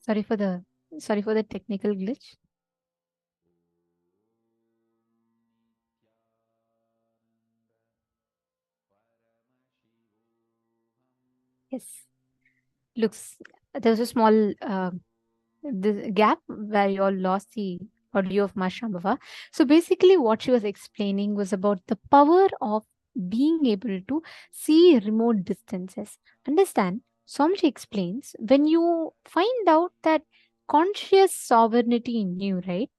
Sorry for the technical glitch. Yes. Looks there was a small the gap where you all lost the audio of Ma Shambhava. So basically, what she was explaining was about the power of being able to see remote distances. Understand? Swamiji explains when you find out that conscious sovereignty in you, right?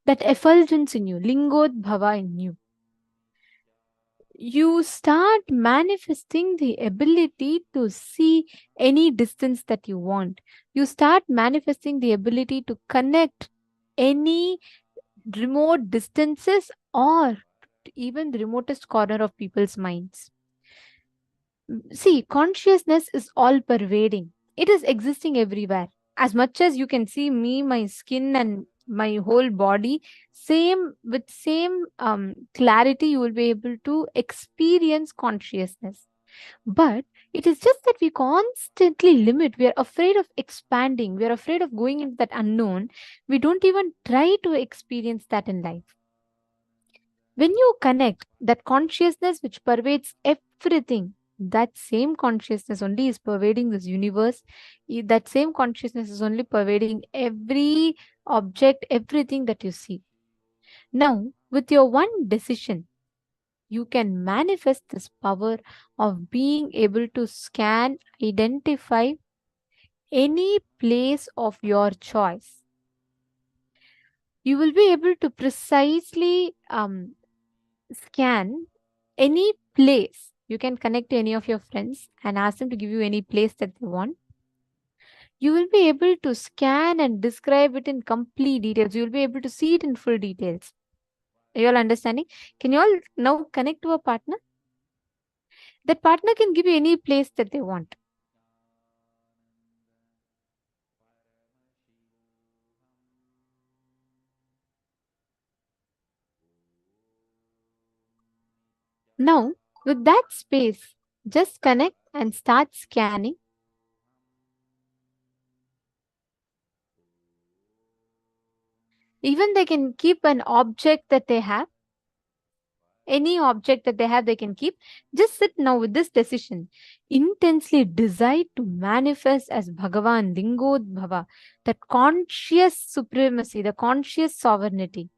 That effulgence in you, Lingodbhava in you, you start manifesting the ability to see any distance that you want. You start manifesting the ability to connect any remote distances or even the remotest corner of people's minds. See, consciousness is all pervading, it is existing everywhere. As much as you can see me, my skin, and my whole body, same clarity, you will be able to experience consciousness. But it is just that we constantly limit. We are afraid of expanding. We are afraid of going into that unknown. We don't even try to experience that in life. When you connect that consciousness which pervades everything, that same consciousness only is pervading this universe. That same consciousness is only pervading every object, everything that you see. Now, with your one decision, you can manifest this power of being able to scan, identify any place of your choice. You will be able to precisely scan any place. You can connect to any of your friends and ask them to give you any place that they want. You will be able to scan and describe it in complete details. You will be able to see it in full details. Are you all understanding? Can you all now connect to a partner? That partner can give you any place that they want. Now, with that space, just connect and start scanning. Even they can keep an object that they have. Any object that they have, they can keep. Just sit now with this decision. Intensely decide to manifest as Bhagavan Lingodbhava, that conscious supremacy, the conscious sovereignty.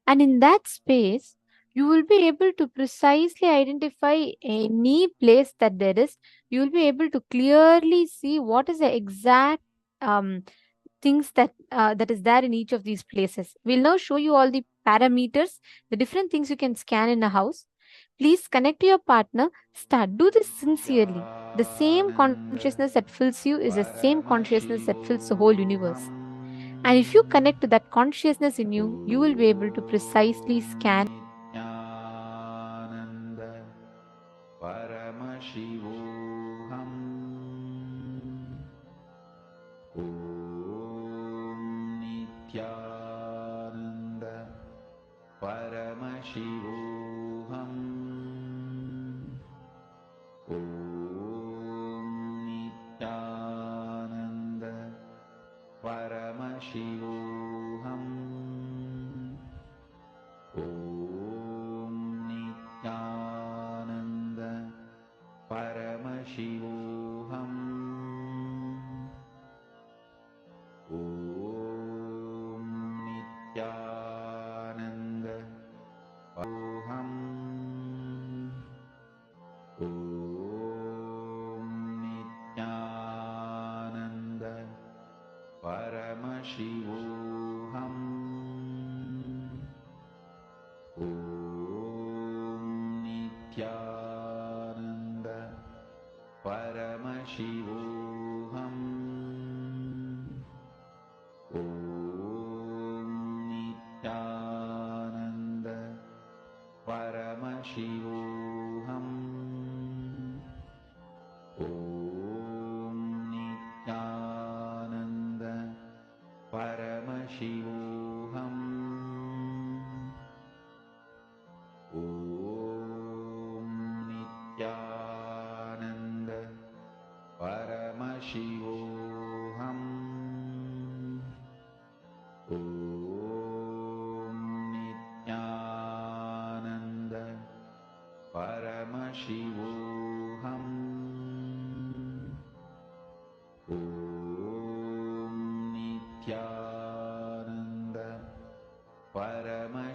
And in that space, you will be able to precisely identify any place that there is. You will be able to clearly see what is the exact things that is there in each of these places. We'll now show you all the parameters, the different things you can scan in a house. Please connect to your partner. Start. Do this sincerely. The same consciousness that fills you is the same consciousness that fills the whole universe. And if you connect to that consciousness in you, you will be able to precisely scan. Nithyananda Paramashivoham. Om Nithyananda Paramashivoham. Om Nithyananda Paramashivoham. Om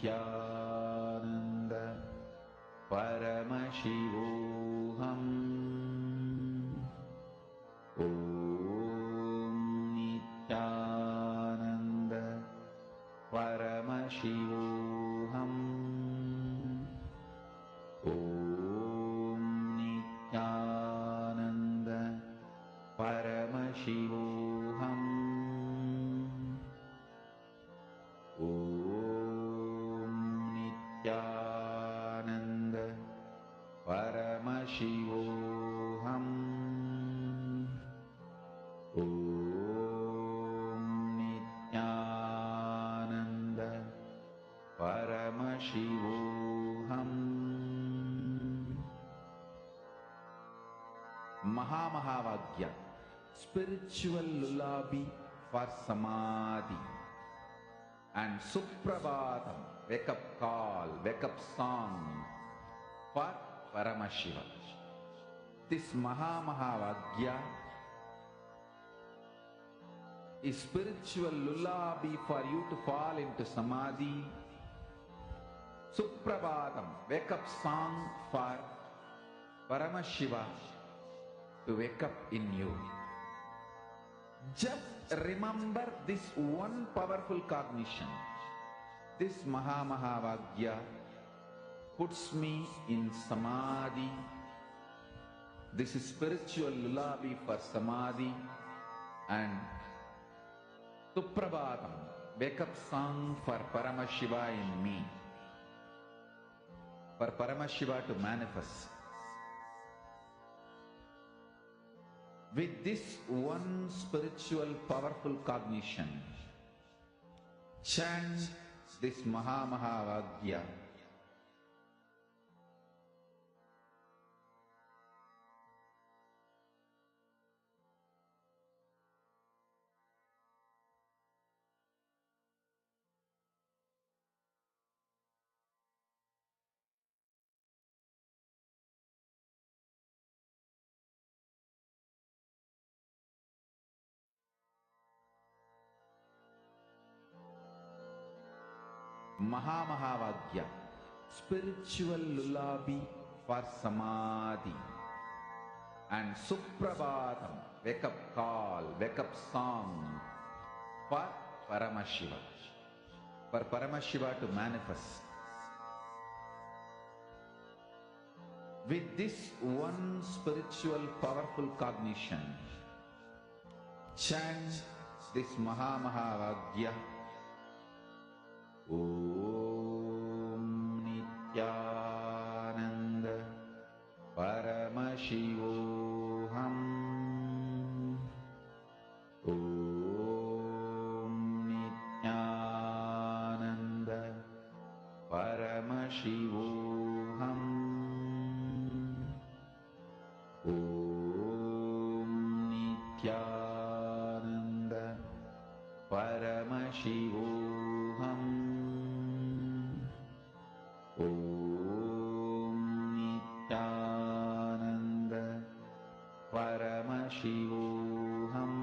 Nithyananda Paramashivoham. Om Nithyananda Paramashivoham. Om Nithyananda Paramashivoham. Om Nithyananda Paramashivoham. Om Nithyananda Paramashivoham. Mahamahavagya, spiritual lullaby for Samadhi, and Suprabhatam, wake up call, wake up song for Paramashiva. This Mahamahavagya is spiritual lullaby for you to fall into Samadhi. Suprabhatam, wake up song for Paramashiva to wake up in you. Just remember this one powerful cognition. This Mahamahavagya puts me in Samadhi. This is spiritual lullaby for Samadhi. And Suprabhatam, wake up song for Paramashiva in me. For Paramashiva to manifest. With this one spiritual powerful cognition, chant this Mahamahavagya. Mahamahavagya, spiritual lullaby for Samadhi, and Suprabhatam, wake up call, wake up song for Paramashiva. For Paramashiva to manifest. With this one spiritual powerful cognition, chant this Mahamahavagya. Om Nithyananda Paramashivoham. Om Nithyananda Paramashivoham. Om Nithyananda Paramashivoham. Om Nithyananda Paramashivoham.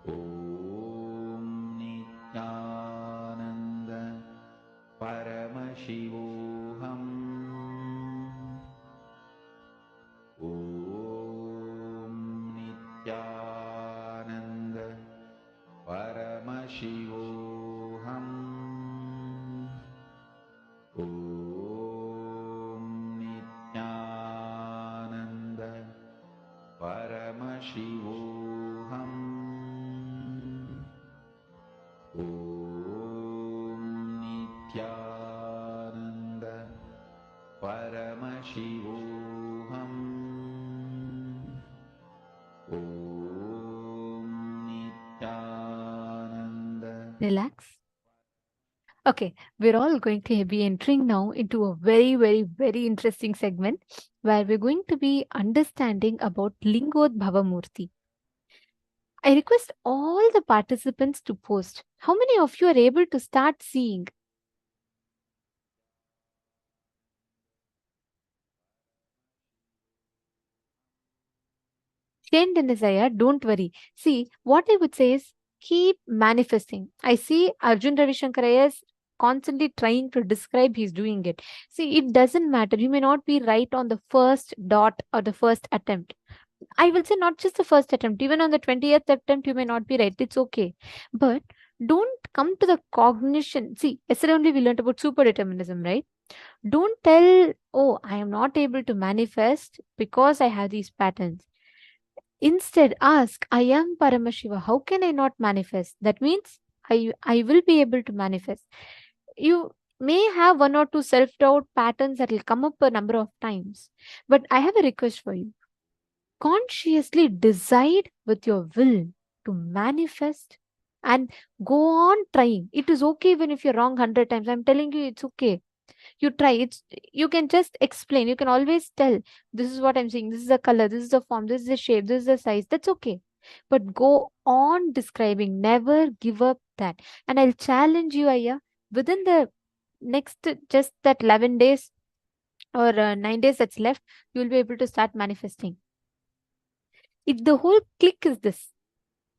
Om Nithyananda Paramashivoham. Om Nithyananda Paramashivoham. Om Nithyananda Paramashivoham. Om Nithyananda Paramashivoham. Om Nithyananda. Relax. Okay, we're all going to be entering now into a very, very, very interesting segment where we're going to be understanding about Lingodbhava Murti. I request all the participants to post. How many of you are able to start seeing? Shane Denizaya, don't worry. See, what I would say is keep manifesting. I see Arjun Ravishankar is constantly trying to describe he's doing it. See, it doesn't matter. You may not be right on the first dot or the first attempt. I will say not just the first attempt, even on the 20th attempt, you may not be right. It's okay. But don't come to the cognition. See, yesterday only we learned about super determinism, right? Don't tell, oh, I am not able to manifest because I have these patterns. Instead, ask, I am Paramashiva. How can I not manifest? That means I will be able to manifest. You may have one or two self doubt patterns that will come up a number of times. But I have a request for you. Consciously decide with your will to manifest and go on trying. It is okay even if you're wrong 100 times. I'm telling you, it's okay. You try. You can just explain. You can always tell, this is what I'm seeing, this is the color, this is the form, this is the shape, this is the size. That's okay. But go on describing. Never give up that. And I'll challenge you, Aya, within the next just that 11 days or 9 days that's left, you'll be able to start manifesting. The whole click is this.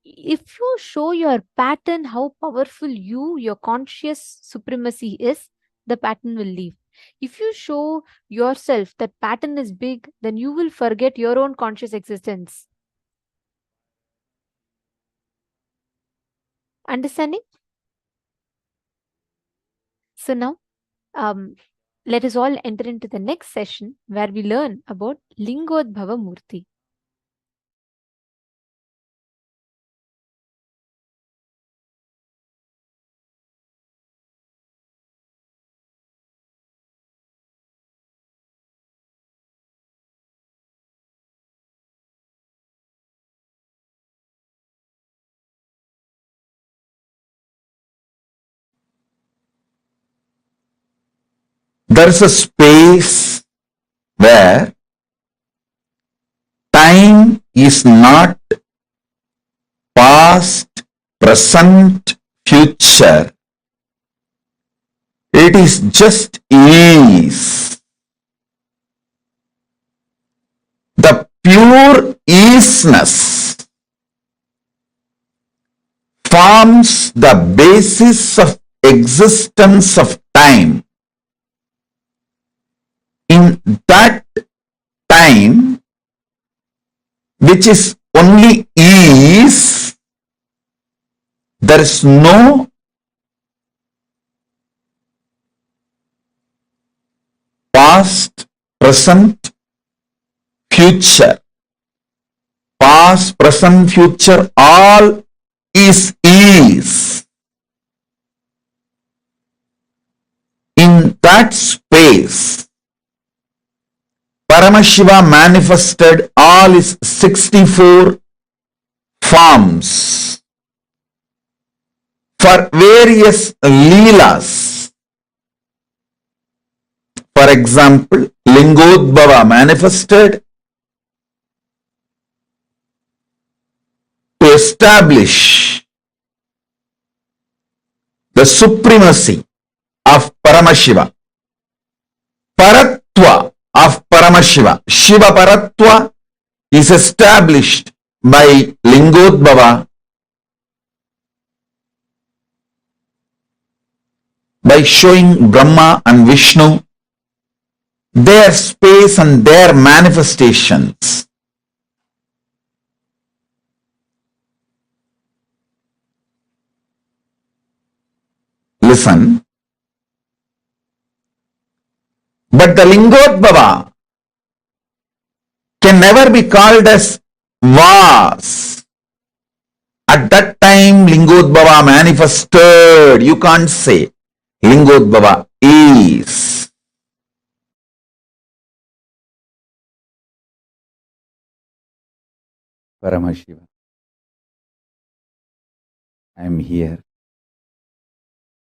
If you show your pattern how powerful your conscious supremacy is, the pattern will leave. If you show yourself that pattern is big, then you will forget your own conscious existence. Understanding? So now, let us all enter into the next session where we learn about Lingodbhava Murti. There is a space where time is not past, present, future. It is just ease. The pure easiness forms the basis of existence of time. In that time, which is only ease, there is no past, present, future. Past, present, future, all is ease. In that space, Paramashiva manifested all his 64 forms for various leelas. For example, Lingodbhava manifested to establish the supremacy of Paramashiva. Paratva of Paramashiva, Shiva Paratva, is established by Lingodbhava by showing Brahma and Vishnu their space and their manifestations. Listen. But the Lingodbhava can never be called as was. At that time, Lingodbhava manifested. You can't say. Lingodbhava is. Paramashiva, I am here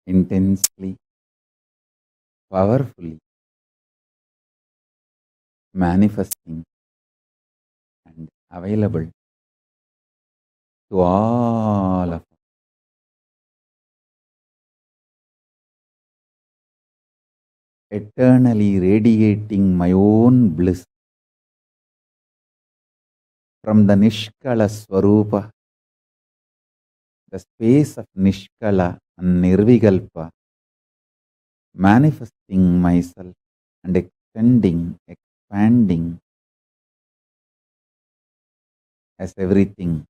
intensely, powerfully manifesting and available to all of us. Eternally radiating my own bliss from the Nishkala Swarupa, the space of Nishkala and Nirvikalpa, manifesting myself and extending, expanding as everything.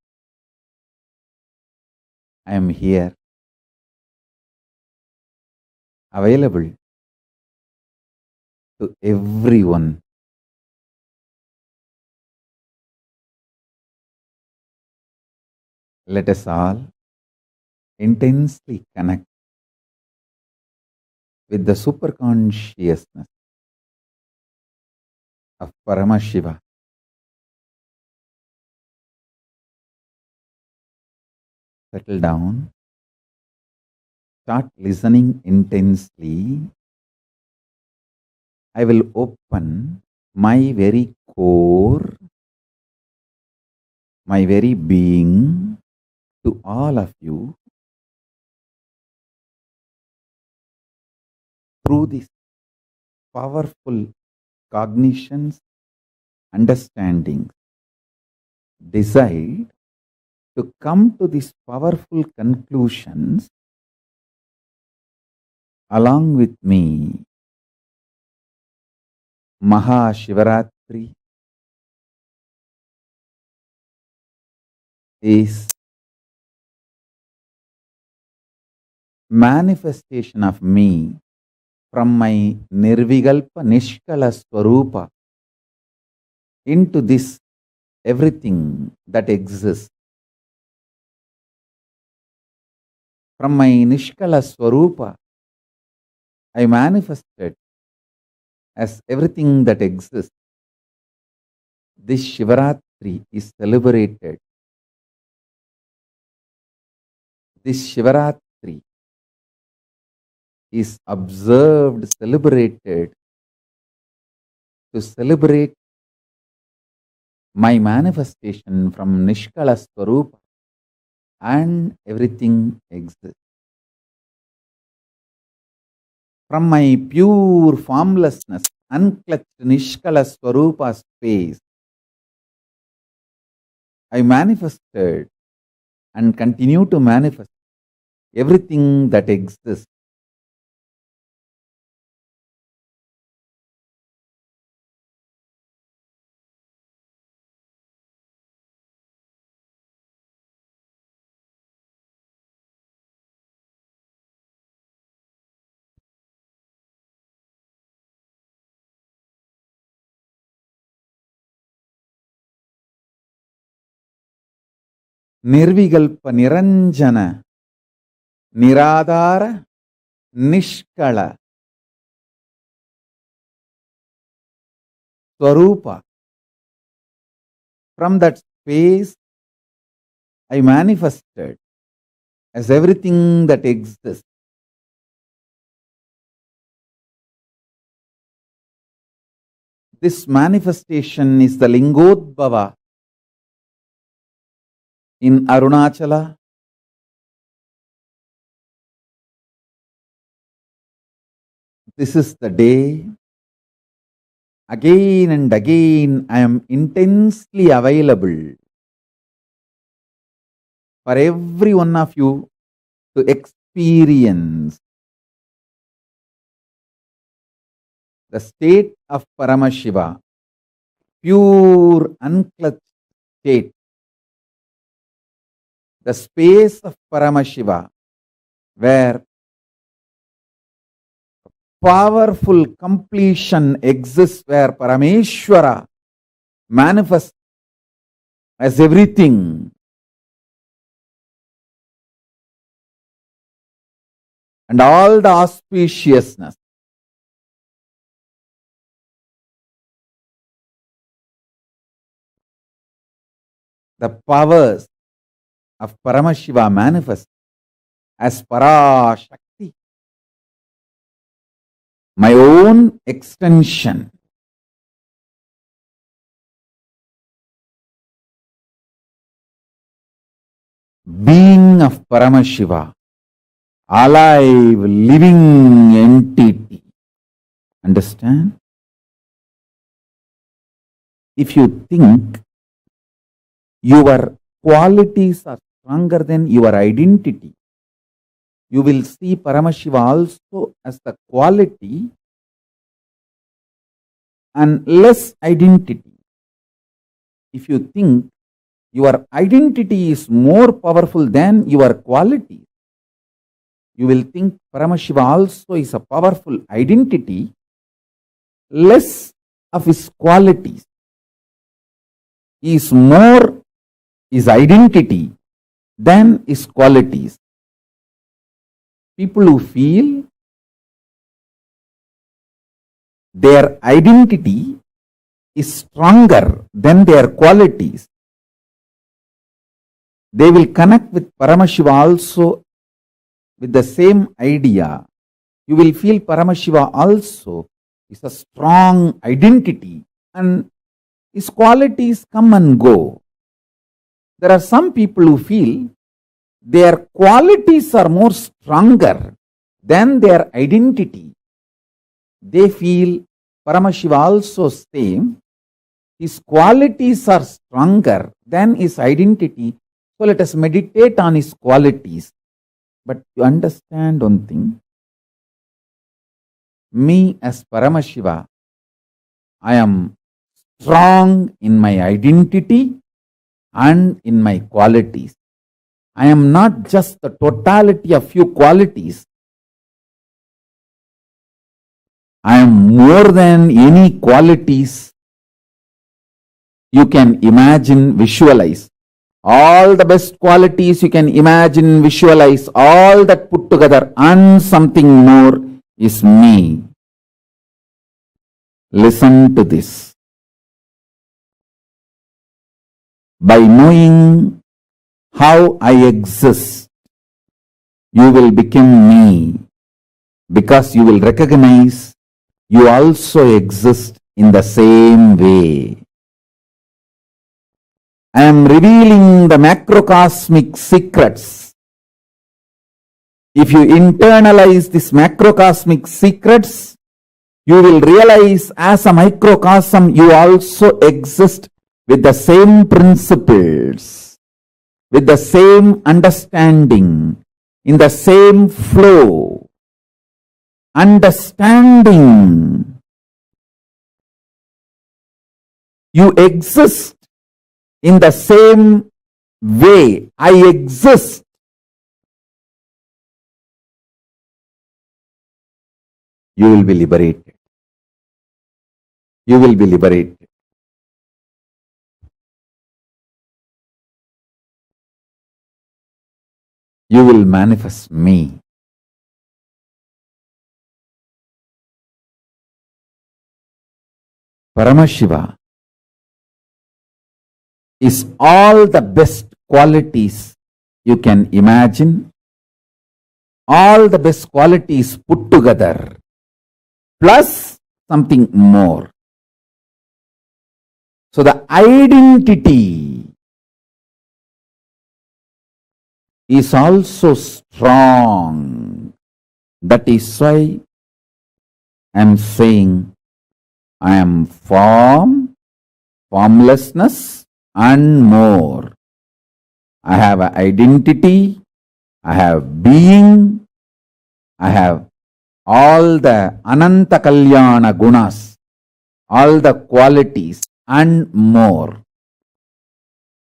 I am here, available to everyone. Let us all intensely connect with the superconsciousness of Paramashiva. Settle down, start listening intensely. I will open my very core, my very being to all of you through these powerful cognitions, understandings. Decide to come to these powerful conclusions along with me. Mahashivaratri is manifestation of me from my Nirvikalpa Nishkala Swarupa into this everything that exists. From my Nishkala Swarupa, I manifested as everything that exists. This Shivaratri is celebrated. This Shivaratri is observed, celebrated to celebrate my manifestation from Nishkala Swarupa and everything exists. From my pure formlessness, unclutched Nishkala Swarupa space, I manifested and continue to manifest everything that exists. Nirvikalpa Niranjana Niradhara Nishkala Swarupa. From that space, I manifested as everything that exists. This manifestation is the Lingodbhava in Arunachala. This is the day. Again and again, I am intensely available for every one of you to experience the state of Paramashiva, pure, unclutched state, the space of Paramashiva, where powerful completion exists, where Parameshwara manifests as everything. And all the auspiciousness, the powers of Paramashiva manifest as Parashakti, my own extension. Being of Paramashiva, alive, living entity. Understand? If you think your qualities are stronger than your identity. You will see Paramashiva also as the quality and less identity. If you think your identity is more powerful than your quality, you will think Paramashiva also is a powerful identity, less of his qualities. He is more his identity than his qualities. People who feel their identity is stronger than their qualities, they will connect with Paramashiva also with the same idea. You will feel Paramashiva also is a strong identity and his qualities come and go. There are some people who feel their qualities are more stronger than their identity. They feel Paramashiva also same. His qualities are stronger than his identity. So let us meditate on his qualities. But you understand one thing. Me as Paramashiva, I am strong in my identity and in my qualities. I am not just the totality of few qualities. I am more than any qualities you can imagine, visualize. All the best qualities you can imagine, visualize, all that put together and something more is me. Listen to this. By knowing how I exist, you will become me, because you will recognize you also exist in the same way. I am revealing the macrocosmic secrets. If you internalize these macrocosmic secrets, you will realize as a microcosm you also exist with the same principles, with the same understanding, in the same flow. Understanding. You exist in the same way I exist. You will be liberated. You will be liberated. You will manifest me. Paramashiva is all the best qualities you can imagine, all the best qualities put together, plus something more. So the identity is also strong. That is why I am saying I am form, formlessness, and more. I have an identity, I have being, I have all the Ananta Kalyana gunas, all the qualities, and more.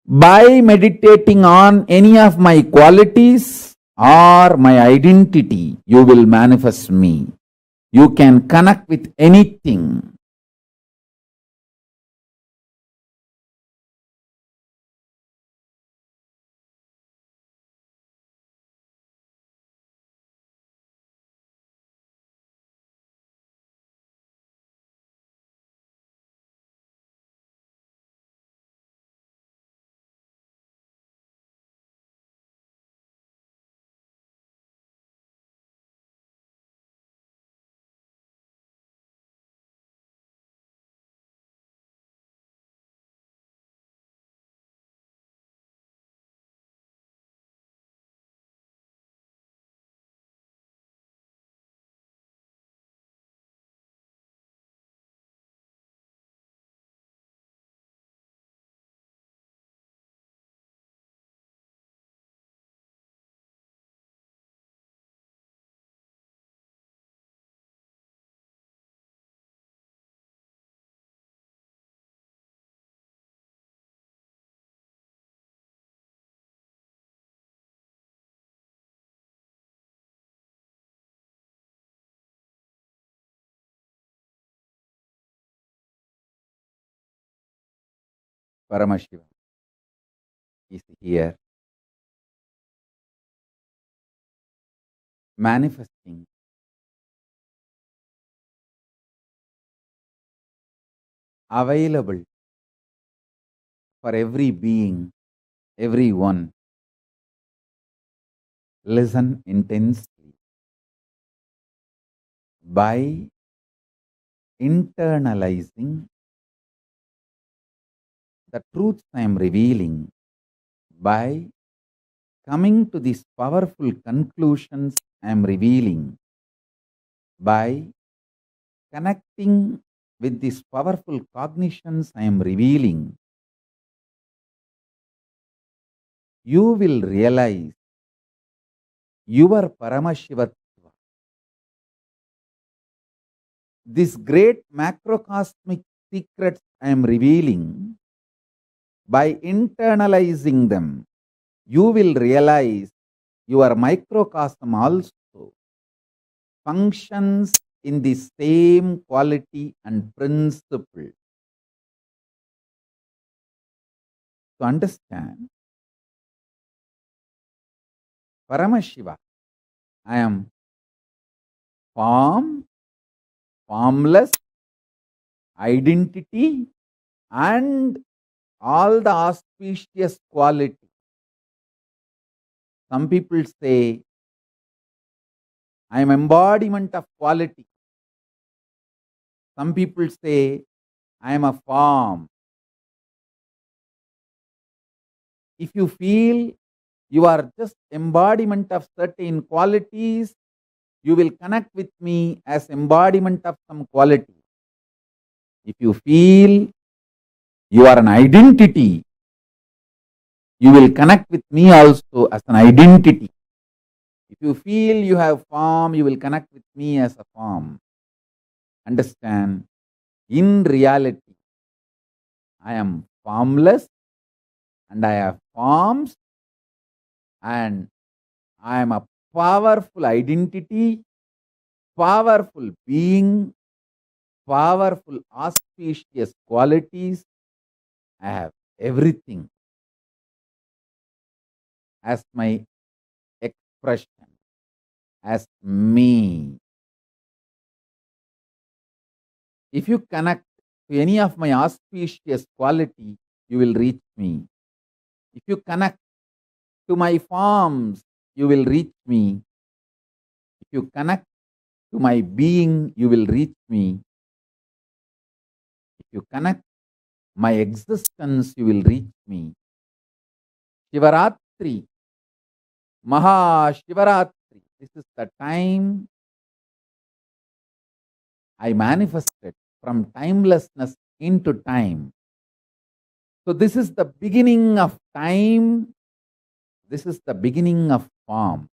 By meditating on any of my qualities or my identity, you will manifest me. You can connect with anything. Paramashivam is here manifesting available for every being, everyone. Listen intensely. By internalizing the truths I am revealing, by coming to these powerful conclusions I am revealing, by connecting with these powerful cognitions I am revealing, you will realize your Paramashivatva. This great macrocosmic secrets I am revealing, by internalizing them, you will realize your microcosm also functions in the same quality and principle. To understand, Paramashiva, I am form, formless, identity, and all the auspicious quality. Some people say, I am embodiment of quality. Some people say, I am a form. If you feel you are just embodiment of certain qualities, you will connect with me as embodiment of some quality. If you feel you are an identity, you will connect with me also as an identity. If you feel you have form, you will connect with me as a form. Understand, in reality, I am formless and I have forms, and I am a powerful identity, powerful being, powerful auspicious qualities. I have everything as my expression, as me. If you connect to any of my auspicious quality, you will reach me. If you connect to my forms, you will reach me. If you connect to my being, you will reach me. If you connect my existence, you will reach me. Shivaratri, Mahashivaratri, this is the time I manifested from timelessness into time. So this is the beginning of time. This is the beginning of form.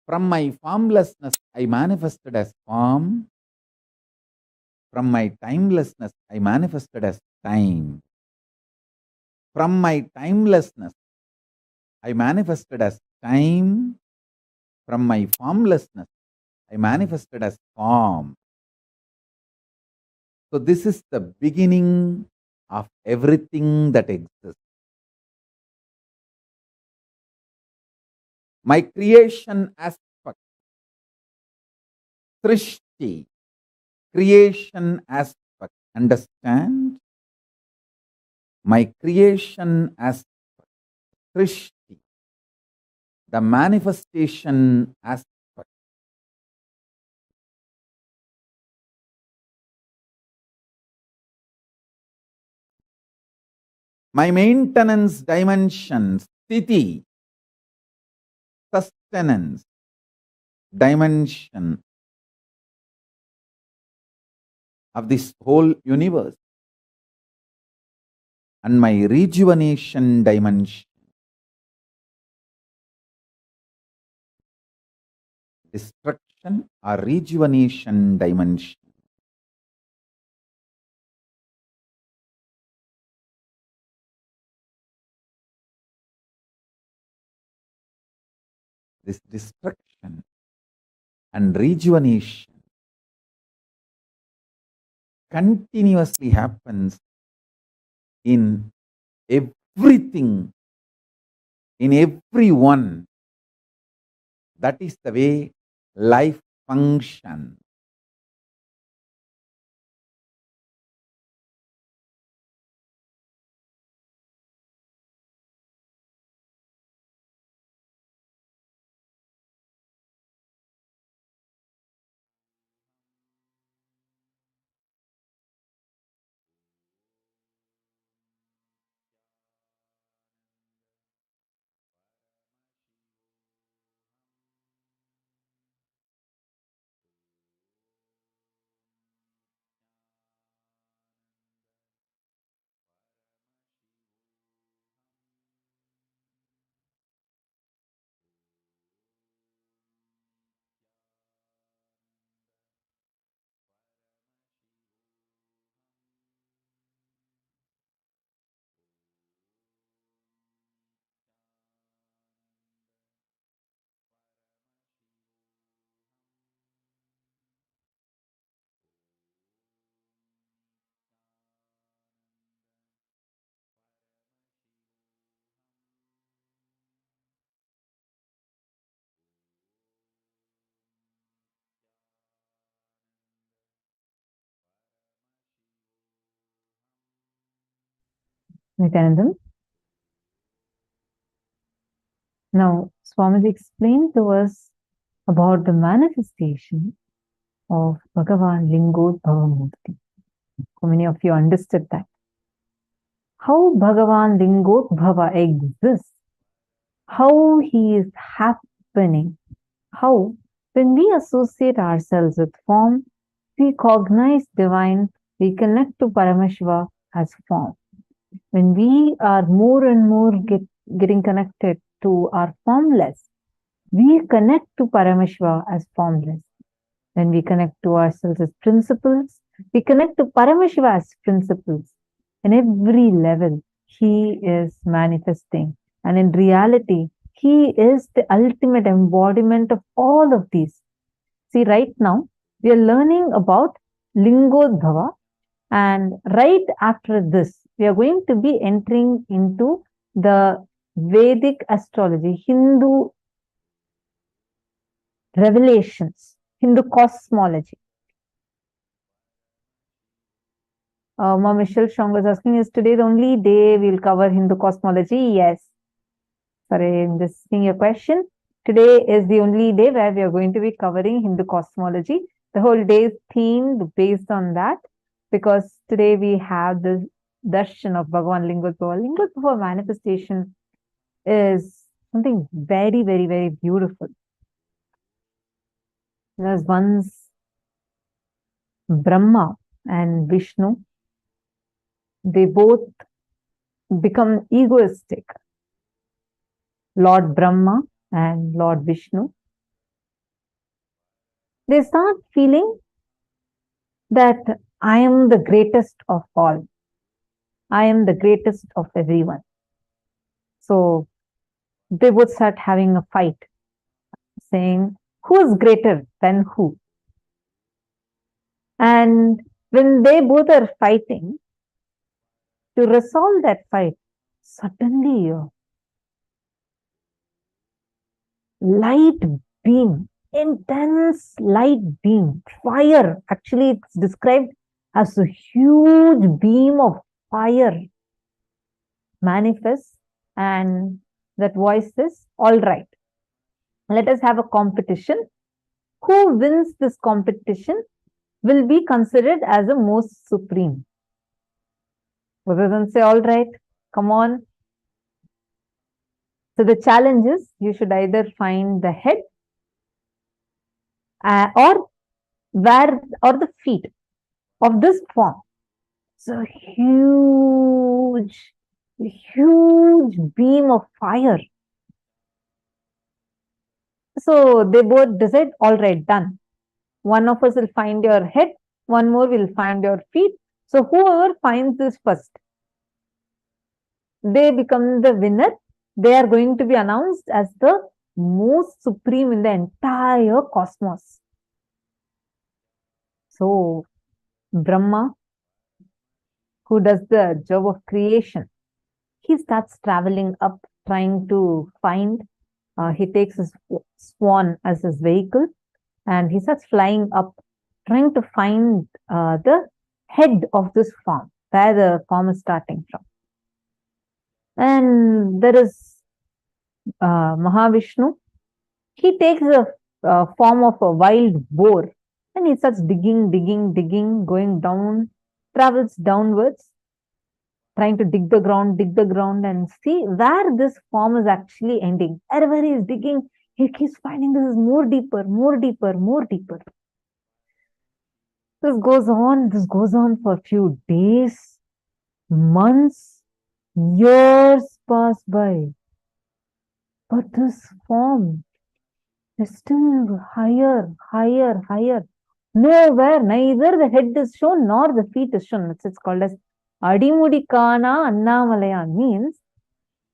From my formlessness, I manifested as form. From my timelessness, I manifested as time. From my timelessness, I manifested as time. From my formlessness, I manifested as form. So this is the beginning of everything that exists. My creation aspect, Srishti, creation aspect, understand? My creation aspect, Srishti, the manifestation aspect. My maintenance dimension, Sthiti, sustenance dimension of this whole universe, and my rejuvenation dimension, destruction or rejuvenation dimension. This destruction and rejuvenation continuously happens in everything in everyone. That is the way life functions. Nithyananda. Now, Swamiji explained to us about the manifestation of Bhagavan Lingodbhava Murti. How many of you understood that? How Bhagavan Lingodbhava exists, how he is happening, how when we associate ourselves with form, we cognize divine, we connect to Paramashiva as form. When we are more and more getting connected to our formless, we connect to Paramashiva as formless. When we connect to ourselves as principles, we connect to Paramashiva as principles. In every level, he is manifesting. And in reality, he is the ultimate embodiment of all of these. See, right now, we are learning about Lingodbhava. And right after this, we are going to be entering into the Vedic Astrology, Hindu revelations, Hindu Cosmology. Mom Michelle Shong was asking, is today the only day we'll cover Hindu Cosmology? Yes. Sorry, I'm just seeing your question. Today is the only day where we are going to be covering Hindu Cosmology. The whole day is themed based on that, because today we have the darshan of Bhagavan Lingodbhava. Lingodbhava manifestation is something very, very, very beautiful. There's once Brahma and Vishnu, they both become egoistic. Lord Brahma and Lord Vishnu, they start feeling that I am the greatest of all. I am the greatest of everyone. So they would start having a fight, saying, who is greater than who? And when they both are fighting, to resolve that fight, suddenly a light beam, intense light beam, fire, actually it's described as a huge beam of fire manifests, and that voice says, all right, let us have a competition. Who wins this competition will be considered as the most supreme. Rather than say, all right, come on. So the challenge is, you should either find the head or the feet of this form. So huge beam of fire. So they both decide, all right, done. One of us will find your head, one more will find your feet. So whoever finds this first, they become the winner. They are going to be announced as the most supreme in the entire cosmos. So Brahma, who does the job of creation, he starts traveling up, trying to find, he takes his swan as his vehicle, and he starts flying up, trying to find the head of this form, where the form is starting from. And there is Mahavishnu. He takes the form of a wild boar, and he starts digging, going down, travels downwards, trying to dig the ground and see where this form is actually ending. Wherever he is digging, he keeps finding this is more deeper. This goes on for a few days, months, years pass by. But this form is still higher. Nowhere, neither the head is shown nor the feet is shown. It's called as Adimudikana Annamalaya, means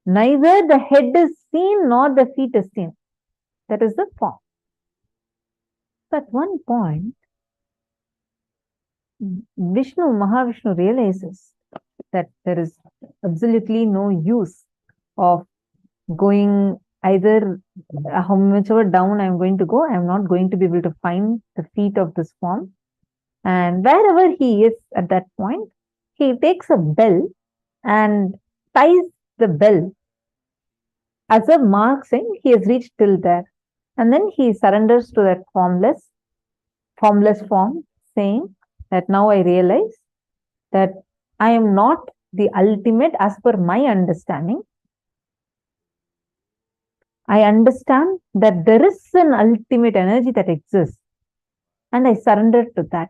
neither the head is seen nor the feet is seen. That is the form. At one point, Mahavishnu realizes that there is absolutely no use of going either how much ever down I'm going to go, I'm not going to be able to find the feet of this form. And wherever he is at that point, he takes a bell and ties the bell as a mark saying he has reached till there. And then he surrenders to that formless form, saying that now I realize that I am not the ultimate as per my understanding. I understand that there is an ultimate energy that exists, and I surrender to that.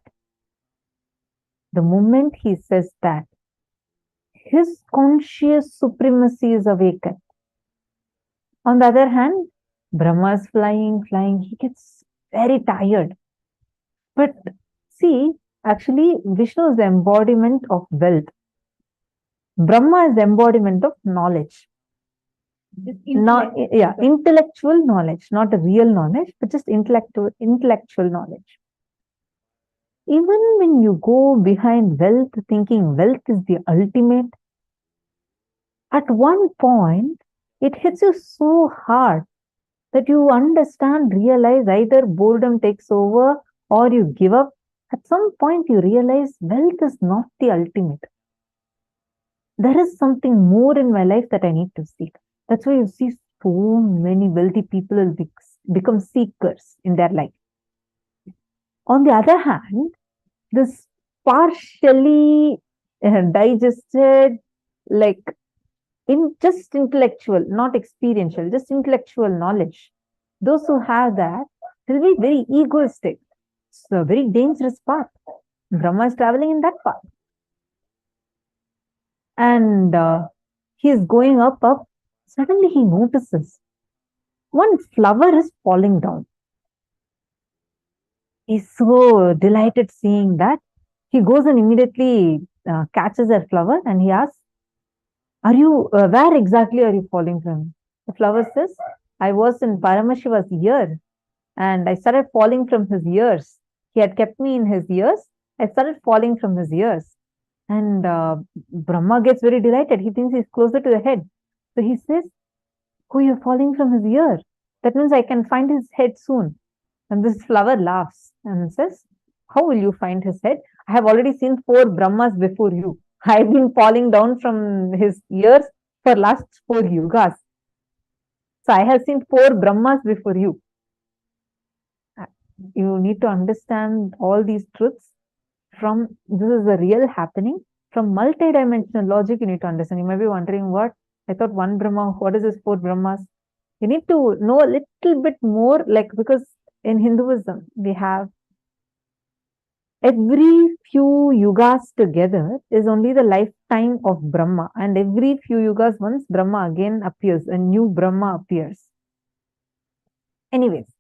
The moment he says that, his conscious supremacy is awakened. On the other hand, Brahma is flying, he gets very tired. But see, actually, Vishnu is the embodiment of wealth. Brahma is the embodiment of knowledge. Intellectual knowledge, not a real knowledge, but just intellectual knowledge. Even when you go behind wealth, thinking wealth is the ultimate, at one point, it hits you so hard that you realize either boredom takes over or you give up. At some point, you realize wealth is not the ultimate. There is something more in my life that I need to seek. That's why you see so many wealthy people will become seekers in their life. On the other hand, this partially digested, just intellectual, not experiential, just intellectual knowledge, those who have that will be very egoistic. It's a very dangerous path. Brahma is traveling in that path. And he is going up. Suddenly he notices one flower is falling down. He's so delighted seeing that. He goes and immediately catches that flower and he asks, where exactly are you falling from? The flower says, I was in Paramashiva's ear and I started falling from his ears. He had kept me in his ears. I started falling from his ears. And Brahma gets very delighted. He thinks he's closer to the head. So he says, oh, you're falling from his ear. That means I can find his head soon. And this flower laughs and says, how will you find his head? I have already seen 4 Brahmas before you. I've been falling down from his ears for last 4 yugas. So I have seen 4 Brahmas before you. You need to understand all these truths from, this is a real happening. From multidimensional logic, you need to understand. You might be wondering, what? I thought 1 Brahma, what is this 4 Brahmas? You need to know a little bit more, because in Hinduism, we have every few yugas together is only the lifetime of Brahma. And every few yugas, once Brahma again appears, a new Brahma appears. Anyways,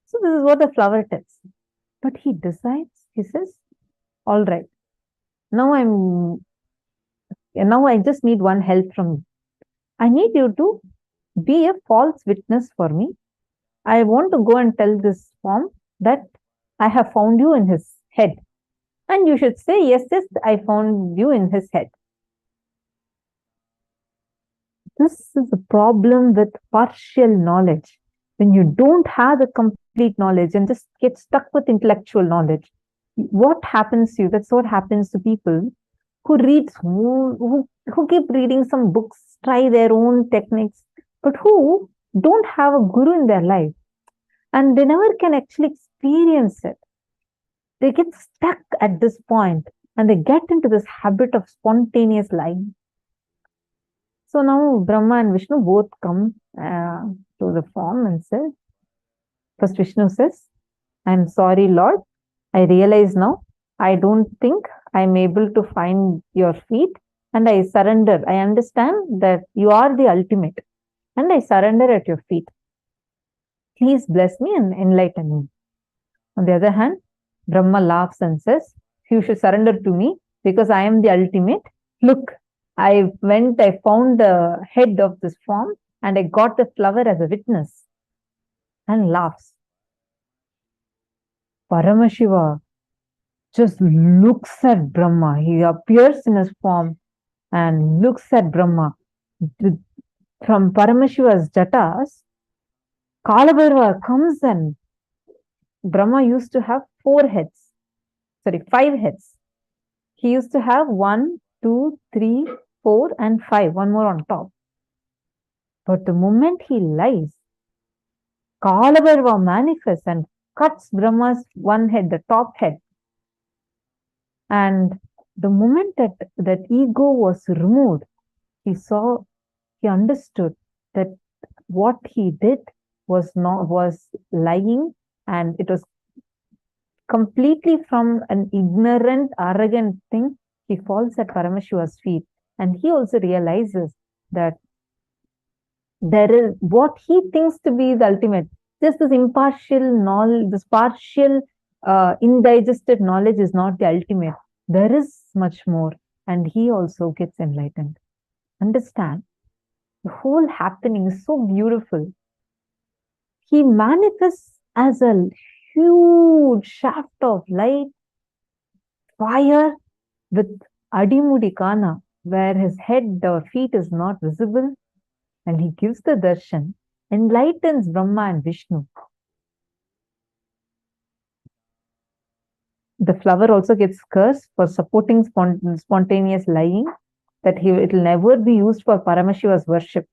so this is what the flower tells. But he decides, he says, all right, now I just need one help from you. I need you to be a false witness for me. I want to go and tell this form that I have found you in his head. And you should say, yes, I found you in his head. This is a problem with partial knowledge. When you don't have the complete knowledge and just get stuck with intellectual knowledge, what happens to you? That's what happens to people who reads, who keep reading some books, try their own techniques, but who don't have a guru in their life. And they never can actually experience it. They get stuck at this point and they get into this habit of spontaneous lying. So now Brahma and Vishnu both come to the form and say, first Vishnu says, I'm sorry, Lord. I realize now, I don't think I'm able to find your feet, and I surrender. I understand that you are the ultimate, and I surrender at your feet. Please bless me and enlighten me. On the other hand, Brahma laughs and says, you should surrender to me because I am the ultimate. Look, I found the head of this form and I got the flower as a witness, and laughs. Paramashiva just looks at Brahma. He appears in his form and looks at Brahma. From Paramashiva's jatas, Kalabhairava comes, and Brahma used to have 5 heads. He used to have 1, 2, 3, 4, and 5, one more on top. But the moment he lies, Kalabhairava manifests and cuts Brahma's one head, the top head. And the moment that ego was removed, he understood that what he did was lying, and it was completely from an ignorant, arrogant thing. He falls at Paramashiva's feet, and he also realizes that there is what he thinks to be the ultimate. Just this impartial knowledge, this partial indigested knowledge is not the ultimate. There is much more, and he also gets enlightened. Understand, the whole happening is so beautiful. He manifests as a huge shaft of light, fire with Adimudi Kana, where his head or feet is not visible, and he gives the darshan, enlightens Brahma and Vishnu. The flower also gets cursed for supporting spontaneous lying, that it will never be used for Paramashiva's worship.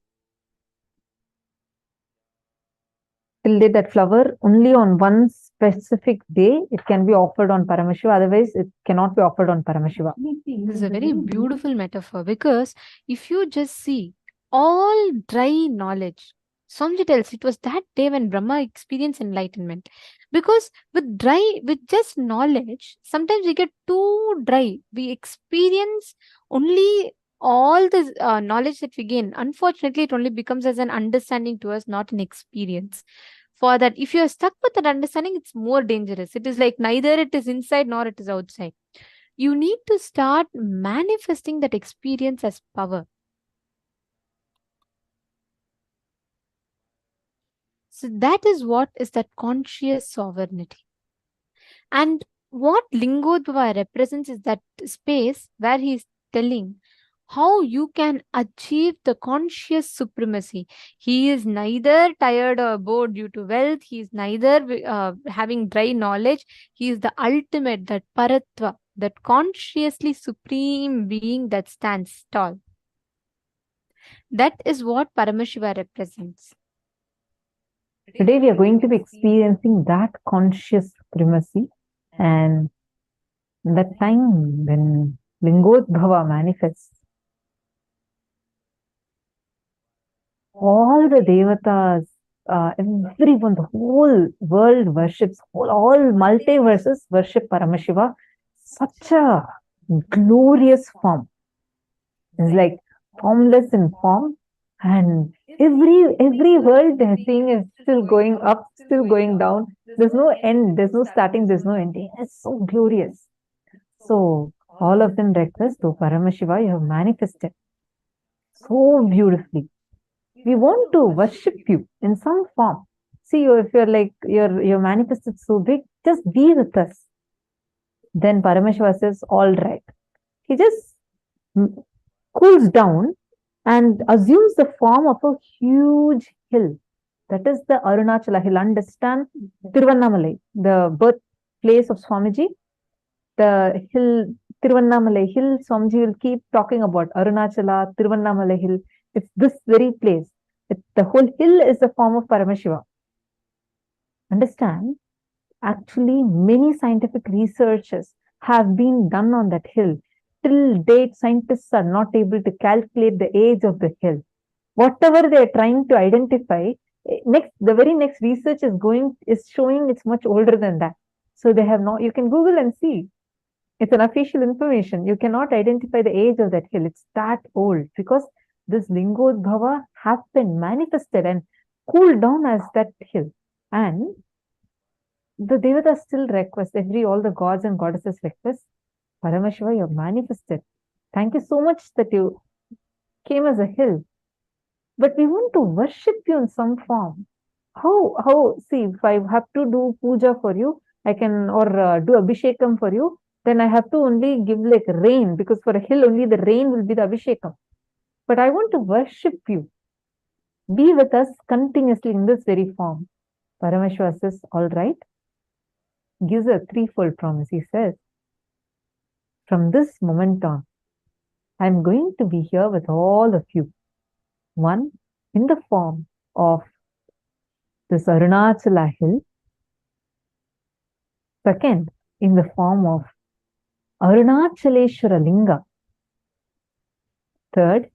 Till date, that flower only on one specific day it can be offered on Paramashiva, otherwise it cannot be offered on Paramashiva. This is a very beautiful metaphor, because if you just see all dry knowledge, Swamiji tells it was that day when Brahma experienced enlightenment. Because with just knowledge, sometimes we get too dry. We experience only all the knowledge that we gain. Unfortunately, it only becomes as an understanding to us, not an experience. For that, if you are stuck with that understanding, it's more dangerous. It is like neither it is inside nor it is outside. You need to start manifesting that experience as power. So that is what is that conscious sovereignty. And what Lingodbhava represents is that space where he is telling how you can achieve the conscious supremacy. He is neither tired or bored due to wealth. He is neither having dry knowledge. He is the ultimate, that Paratva, that consciously supreme being that stands tall. That is what Paramashiva represents. Today we are going to be experiencing that conscious supremacy, and that time when Lingodbhava manifests, all the devatas, everyone, the whole world worships, all multiverses worship Paramashiva. Such a glorious form. It's like formless in form, and every world they're seeing is still going up, still going down. There's no end, there's no starting, there's no ending. It's so glorious. So all of them request, oh Paramashiva, you have manifested so beautifully. We want to worship you in some form. See, if you're like you're manifested so big, just be with us. Then Paramashiva says, all right. He just cools down and assumes the form of a huge hill. That is the Arunachala hill. Understand Tiruvannamalai, the birthplace of Swamiji. The hill, Tiruvannamalai hill, Swamiji will keep talking about Arunachala, Tiruvannamalai hill. It's this very place. The whole hill is the form of Paramashiva. Understand? Actually, many scientific researches have been done on that hill. Till date, scientists are not able to calculate the age of the hill. Whatever they are trying to identify, the very next research is showing it's much older than that. So they have not. You can Google and see. It's an official information. You cannot identify the age of that hill. It's that old because this Lingodbhava happened, manifested, and cooled down as that hill. And the Devatas still request, all the gods and goddesses request, Paramashiva, you have manifested. Thank you so much that you came as a hill. But we want to worship you in some form. See, if I have to do puja for you, I can, or do abhishekam for you, then I have to only give like rain, because for a hill only the rain will be the abhishekam. But I want to worship you. Be with us continuously in this very form. Paramashiva says, all right. Gives a threefold promise. He says, from this moment on, I'm going to be here with all of you. One, in the form of this Arunachala hill. Second, in the form of Arunachaleshwara Linga. Third,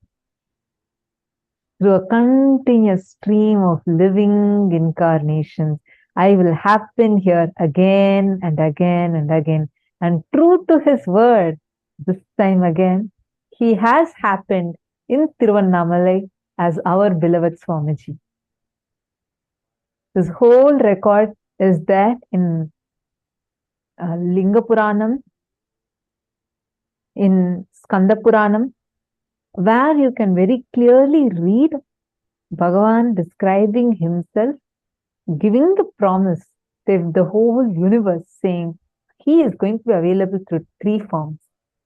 through a continuous stream of living incarnations, I will happen here again and again and again. And true to his word, this time again, he has happened in Tiruvannamalai as our beloved Swamiji. This whole record is there in Linga Puranam, in Skanda Puranam, where you can very clearly read Bhagavan describing himself, giving the promise to the whole universe, saying he is going to be available through three forms: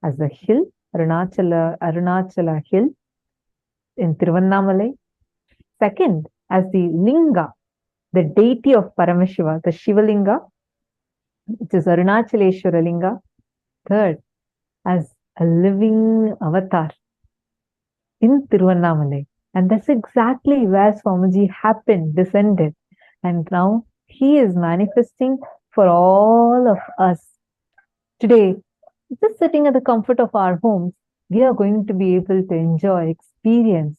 as the hill, Arunachala hill in Tiruvannamalai. Second, as the Linga, the deity of Paramashiva, the Shiva Linga, which is Arunachaleshwara Linga. Third, as a living avatar in Tiruvannamalai. And that's exactly where Swamiji happened, descended. And now he is manifesting for all of us. Today, just sitting at the comfort of our homes, we are going to be able to enjoy, experience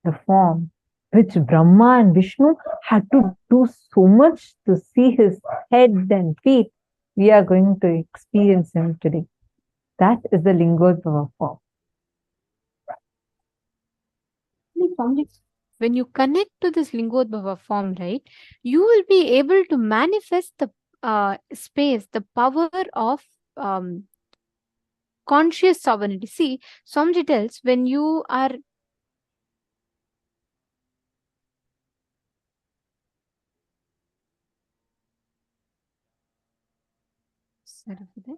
the form which Brahma and Vishnu had to do so much to see his head and feet. We are going to experience him today. That is the Lingodbhava form. When you connect to this Lingodbhava form, right, you will be able to manifest the space, the power of conscious sovereignty. See, Swamiji tells, when you are sorry for that.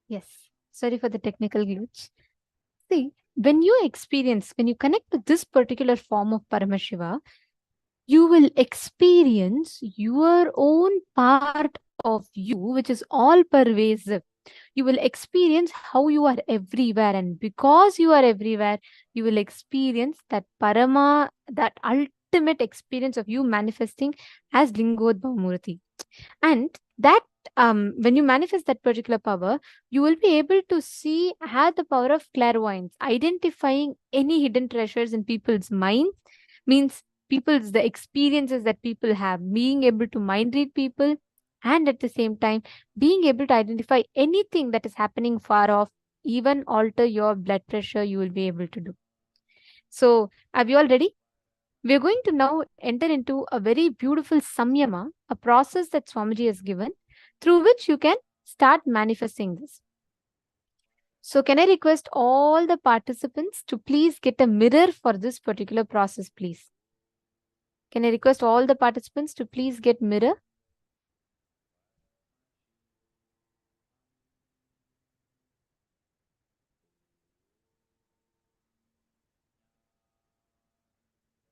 Yes, sorry for the technical glitch. See, when you connect to this particular form of Paramashiva, you will experience your own part of you, which is all pervasive. You will experience how you are everywhere, and because you are everywhere, you will experience that Parama, that ultimate ultimate experience of you manifesting as Lingodbhava Murti. And that when you manifest that particular power, you will be able to see, have the power of clairvoyance, identifying any hidden treasures in people's minds, means the experiences that people have, being able to mind read people, and at the same time being able to identify anything that is happening far off, even alter your blood pressure, you will be able to do. So are you all ready? We are going to now enter into a very beautiful samyama, a process that Swamiji has given, through which you can start manifesting this. So can I request all the participants to please get a mirror for this particular process, please? Can I request all the participants to please get mirror?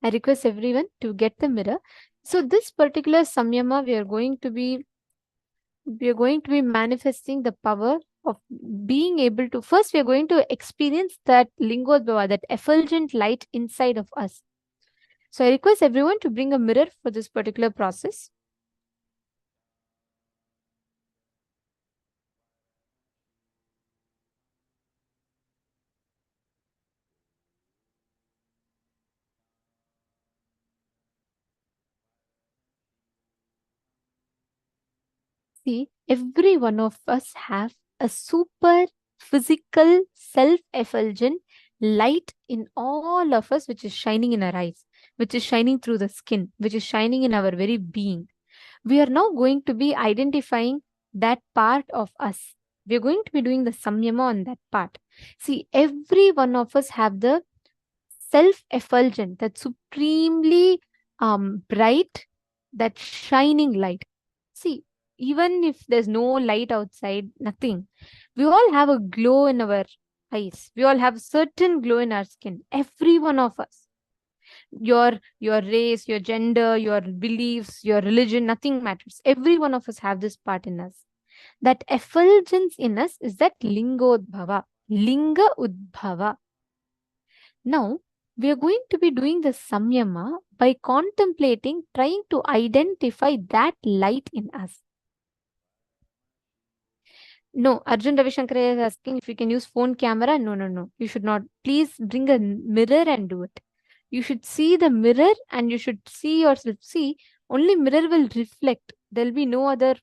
I request everyone to get the mirror. So this particular samyama, we are going to be manifesting the power of being able to, first we are going to experience that Lingodbhava, that effulgent light inside of us. So I request everyone to bring a mirror for this particular process. See, every one of us have a super physical self-effulgent light in all of us, which is shining in our eyes, which is shining through the skin, which is shining in our very being. We are now going to be identifying that part of us. We are going to be doing the samyama on that part. See, every one of us have the self-effulgent, that supremely bright, that shining light. See, even if there's no light outside, nothing, we all have a glow in our eyes. We all have certain glow in our skin. Every one of us. Your race, your gender, your beliefs, your religion, nothing matters. Every one of us have this part in us. That effulgence in us is that Lingodbhava, Linga Udbhava. Now, we are going to be doing the samyama by contemplating, trying to identify that light in us. No, Arjun Ravishankar is asking if you can use phone camera. No. You should not. Please bring a mirror and do it. You should see the mirror and you should see yourself. See, only mirror will reflect. There will be no other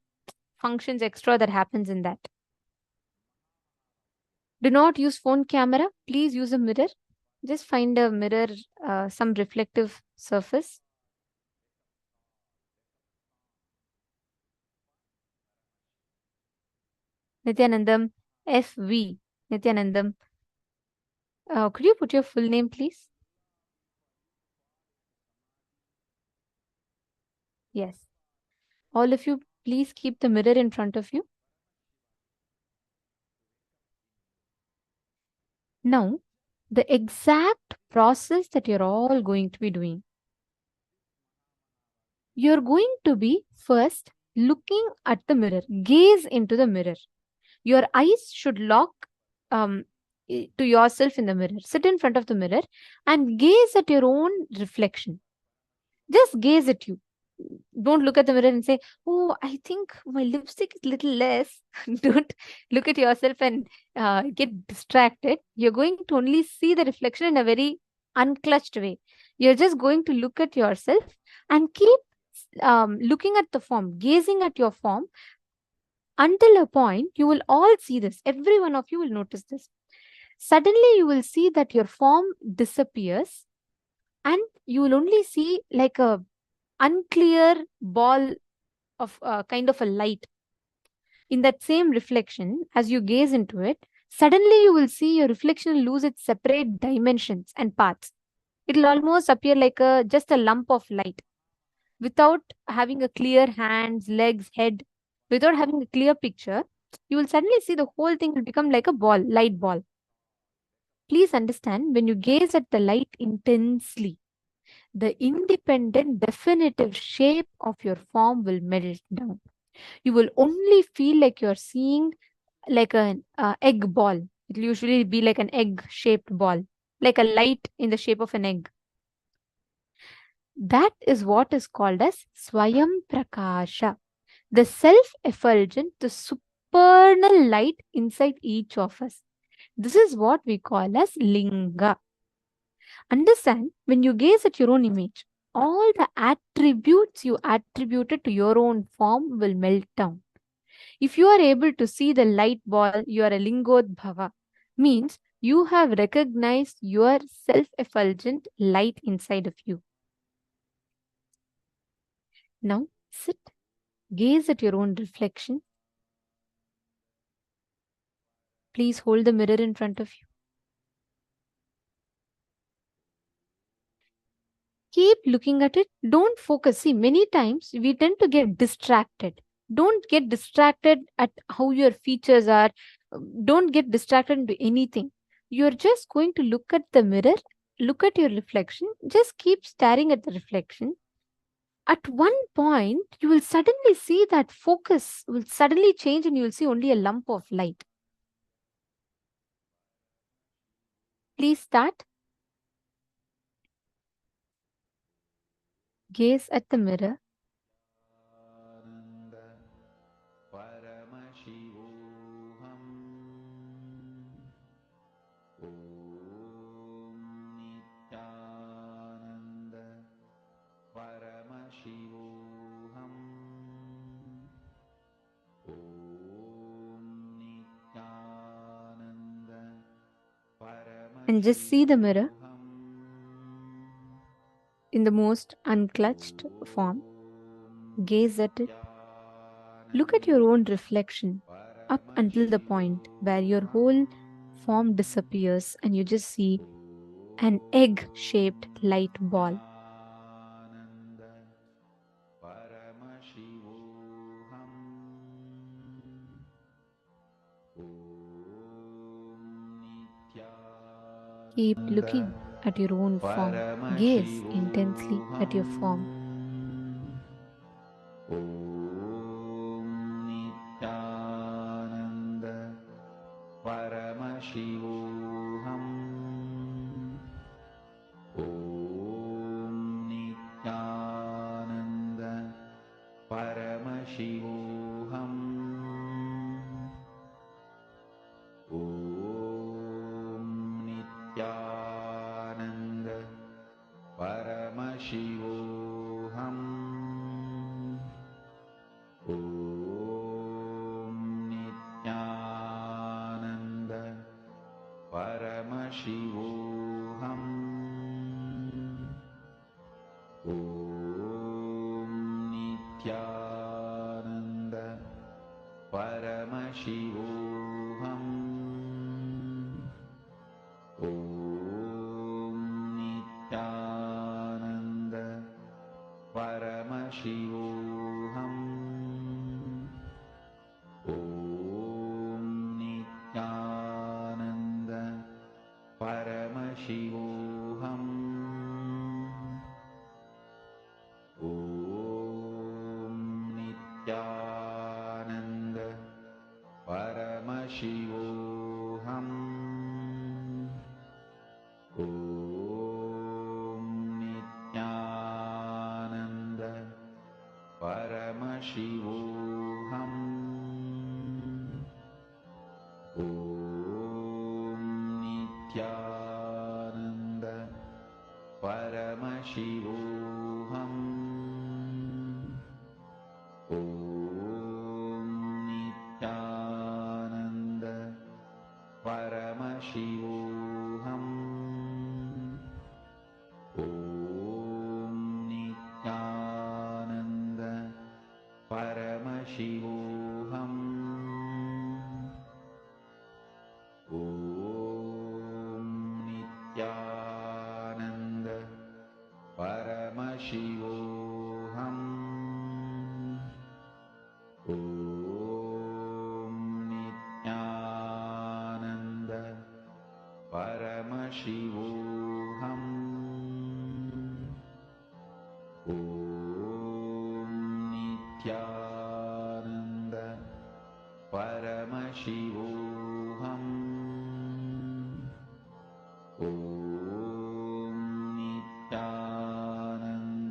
functions extra that happens in that. Do not use phone camera. Please use a mirror. Just find a mirror, some reflective surface. Nithyanandam, FV. Nithyanandam. Could you put your full name, please? Yes. All of you, please keep the mirror in front of you. Now, the exact process that you're all going to be doing. You're going to be first looking at the mirror. Gaze into the mirror. Your eyes should lock to yourself in the mirror. Sit in front of the mirror and gaze at your own reflection. Just gaze at you. Don't look at the mirror and say, oh, I think my lipstick is a little less. Don't look at yourself and get distracted. You're going to only see the reflection in a very unclutched way. You're just going to look at yourself and keep looking at the form, gazing at your form until a point you will all see this. Every one of you will notice this. Suddenly you will see that your form disappears and you will only see like a unclear ball of kind of a light. In that same reflection, as you gaze into it, suddenly you will see your reflection lose its separate dimensions and paths. It will almost appear like just a lump of light. Without having a clear hands, legs, head, without having a clear picture, you will suddenly see the whole thing will become like a ball, light ball. Please understand, when you gaze at the light intensely, the independent, definitive shape of your form will melt down. You will only feel like you're seeing like an egg ball. It will usually be like an egg-shaped ball, like a light in the shape of an egg. That is what is called as Swayam Prakasha, the self-effulgent, the supernal light inside each of us. This is what we call as Linga. Understand, when you gaze at your own image, all the attributes you attributed to your own form will melt down. If you are able to see the light ball, you are a Lingodbhava. Means you have recognized your self-effulgent light inside of you. Now sit, gaze at your own reflection. Please hold the mirror in front of you. Keep looking at it. Don't focus. See, many times we tend to get distracted. Don't get distracted at how your features are. Don't get distracted into anything. You're just going to look at the mirror, look at your reflection. Just keep staring at the reflection. At one point, you will suddenly see that focus will suddenly change and you will see only a lump of light. Please start. Gaze at the mirror. And just see the mirror in the most unclutched form. Gaze at it. Look at your own reflection up until the point where your whole form disappears and you just see an egg-shaped light ball. Keep looking at your own form. Gaze intensely at your form. Nithyananda Paramashivoham. Om Nithyananda Paramashivoham. Om Nithyananda Paramashivoham. Om Nithyananda Paramashivoham. Om Nithyananda Paramashivoham. Om Nithyananda Paramashivoham. Om Nithyananda Paramashivoham. Om Nithyananda Paramashivoham. Om Nithyananda Paramashivoham. Om Nithyananda Paramashivoham. Om Nithyananda Paramashivoham. Om Nithyananda Paramashivoham. Om Nithyananda Paramashivoham. Om Nithyananda Paramashivoham. Om Nithyananda Paramashivoham. Om Nithyananda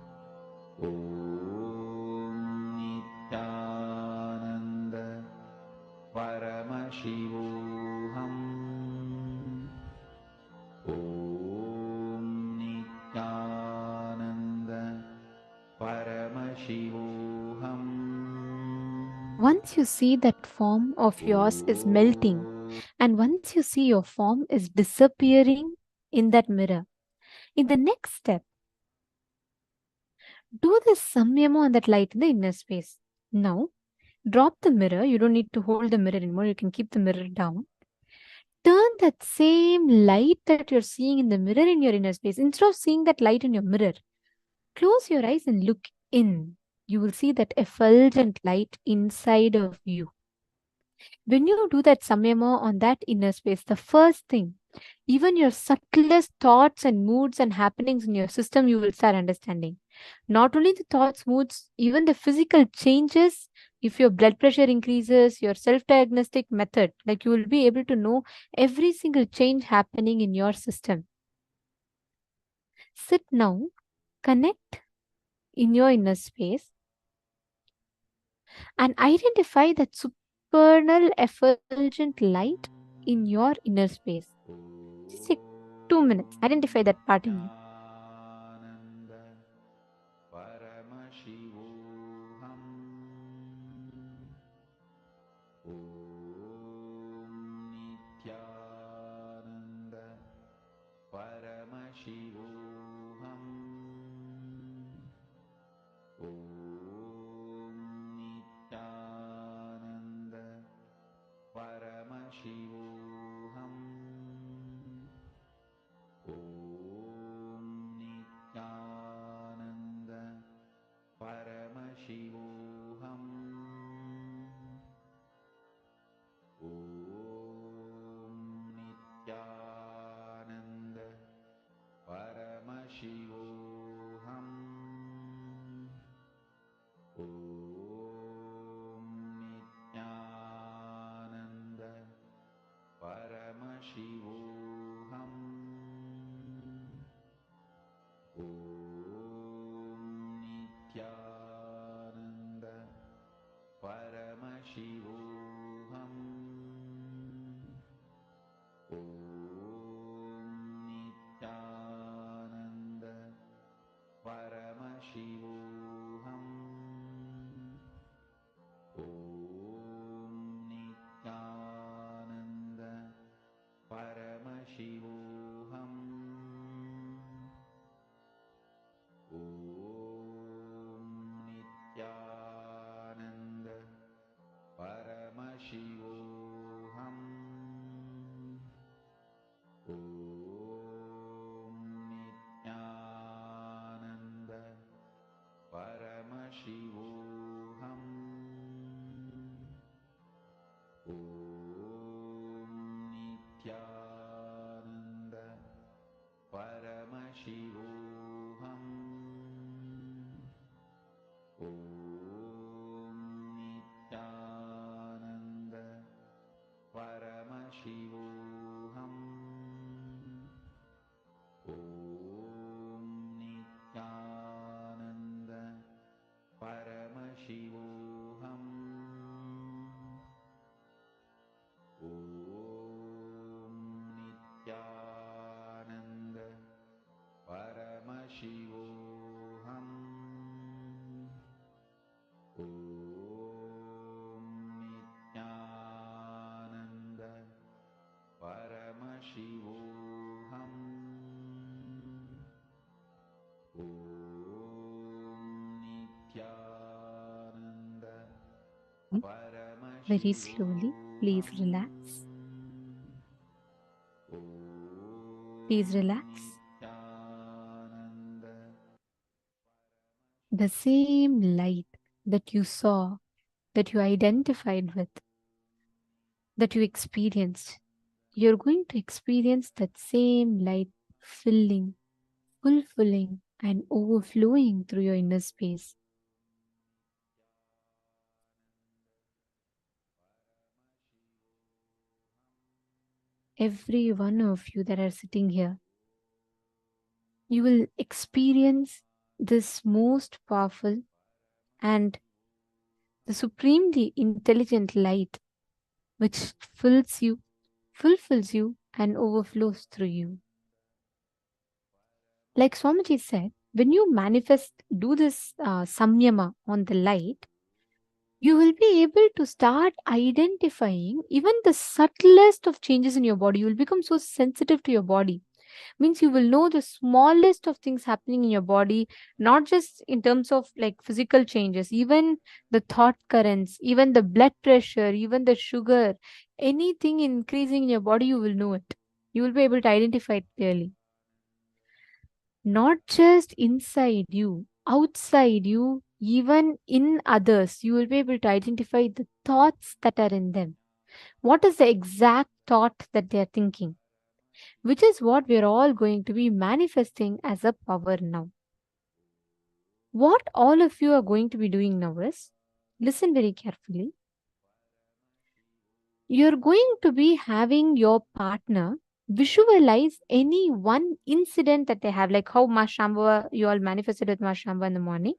Paramashivoham. Once you see that form of yours is melting, and once you see your form is disappearing in that mirror, in the next step, do this samyama on that light in the inner space. Now, drop the mirror. You don't need to hold the mirror anymore. You can keep the mirror down. Turn that same light that you're seeing in the mirror in your inner space. Instead of seeing that light in your mirror, close your eyes and look in. You will see that effulgent light inside of you. When you do that samyama on that inner space, the first thing, even your subtlest thoughts and moods and happenings in your system, you will start understanding. Not only the thoughts, moods, even the physical changes. If your blood pressure increases, your self-diagnostic method, like you will be able to know every single change happening in your system. Sit now, connect in your inner space and identify that supernal effulgent light in your inner space. Just take 2 minutes. Identify that part in you. Paramashivoham. Om Nithyananda Paramashivoham. Om Nithyananda Paramashivoham. Om Nithyananda Paramashivoham. Om Nithyananda Paramashivoham. Om Nithyananda Paramashivoham. Om Nithyananda Paramashivoham. Om Nithyananda Paramashivoham. Om Nithyananda Paramashivoham. Om Nithyananda Paramashivoham. Om Nithyananda Paramashivoham. Om Nithyananda Paramashivoham. Om Nithyananda Paramashivoham. Om Nithyananda Paramashivoham. Om Nithyananda Paramashivoham. Om Nithyananda Paramashivoham. Om Nithyananda Very slowly, please relax. Please relax. The same light that you saw, that you identified with, that you experienced, you're going to experience that same light filling, fulfilling, and overflowing through your inner space. Every one of you that are sitting here, you will experience this most powerful and the supremely intelligent light which fills you, fulfills you, and overflows through you. Like Swamiji said, when you manifest, do this samyama on the light, you will be able to start identifying even the subtlest of changes in your body. You will become so sensitive to your body. Means you will know the smallest of things happening in your body, not just in terms of like physical changes, even the thought currents, even the blood pressure, even the sugar, anything increasing in your body, you will know it. You will be able to identify it clearly. Not just inside you, outside you, even in others, you will be able to identify the thoughts that are in them. What is the exact thought that they are thinking? Which is what we're all going to be manifesting as a power now. What all of you are going to be doing now is, listen very carefully. You're going to be having your partner visualize any one incident that they have, like how Ma Shambhava, you all manifested with Ma Shambhava in the morning.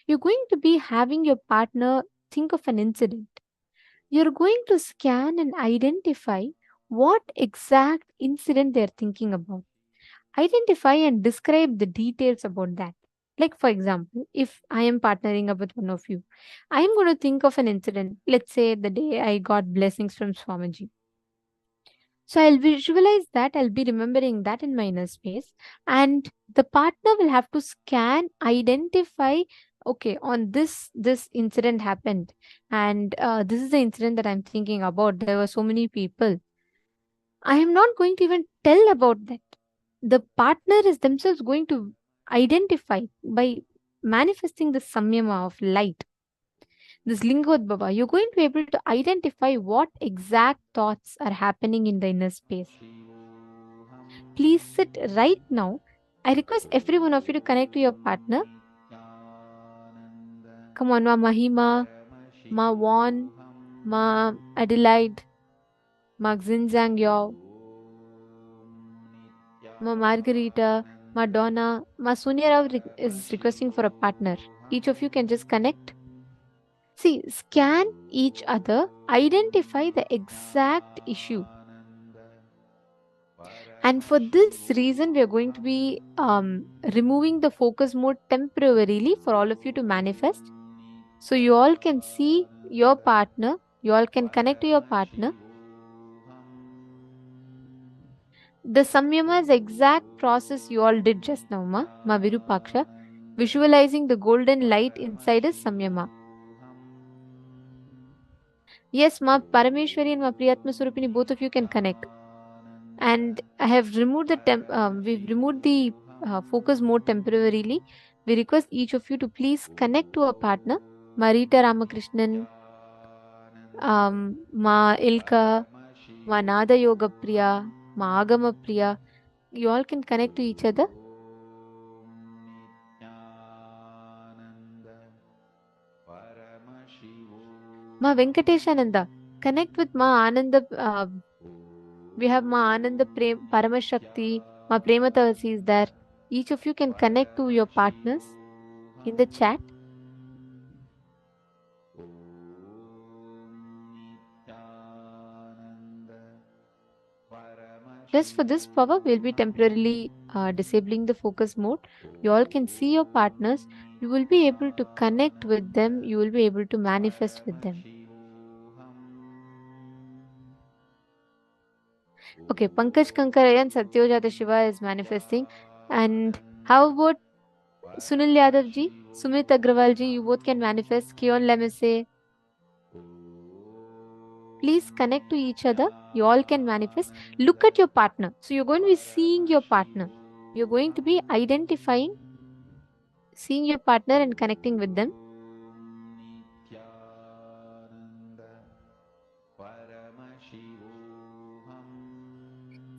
You're going to be having your partner think of an incident. You're going to scan and identify what exact incident they're thinking about. Identify and describe the details about that. Like, for example, if I am partnering up with one of you, I am going to think of an incident. Let's say the day I got blessings from Swamiji. So I'll visualize that, I'll be remembering that in my inner space, and the partner will have to scan, identify, okay, on this incident happened, and this is the incident that I'm thinking about. There were so many people. I am not going to even tell about that. The partner is themselves going to identify by manifesting the samyama of light, this Lingodbhava. You're going to be able to identify what exact thoughts are happening in the inner space. Please sit right now. I request every one of you to connect to your partner. Come on, Ma Mahima, Ma Juan, Ma Adelaide, Ma Xinzang Yao, Ma Margarita, Ma Donna, Ma Sonia Rao is requesting for a partner. Each of you can just connect. See, scan each other, identify the exact issue. And for this reason, we are going to be removing the focus mode temporarily for all of you to manifest. So you all can see your partner, you all can connect to your partner. The samyama is the exact process you all did just now, Ma Virupaksha. Visualizing the golden light inside is samyama. Yes, Ma Parameshwari and Ma Priyatma Surupini, both of you can connect. And I have removed we've removed the focus mode temporarily. We request each of you to please connect to a partner. Marita Ramakrishnan, Ma Ilka, Ma Nada Yoga Priya, Ma Agama Priya. You all can connect to each other. Ma Venkateshananda, connect with Ma Ananda. We have Ma Ananda Paramashakti, Ma Prematavasi is there. Each of you can connect to your partners in the chat. Just for this power, we'll be temporarily disabling the focus mode. You all can see your partners. You will be able to connect with them. You will be able to manifest with them. Okay, Pankaj Kankarayan, Satyojata Shiva is manifesting. And how about Sunil Yadav ji, Sumit Agrawal ji, you both can manifest. Kion Lemese. Please connect to each other. You all can manifest. Look at your partner. So you're going to be seeing your partner. You're going to be identifying, seeing your partner and connecting with them.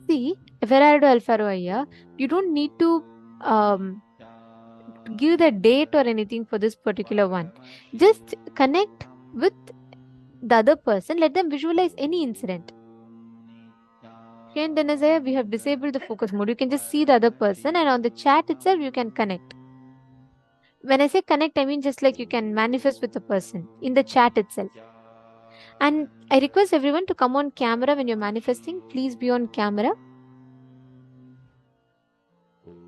See, Everardo Alfaro Ayya, you don't need to give the date or anything for this particular one. Just connect with the other person. Let them visualize any incident. Here in Denazaya, we have disabled the focus mode. You can just see the other person, and on the chat itself, you can connect. When I say connect, I mean just like you can manifest with the person in the chat itself. And I request everyone to come on camera when you're manifesting. Please be on camera.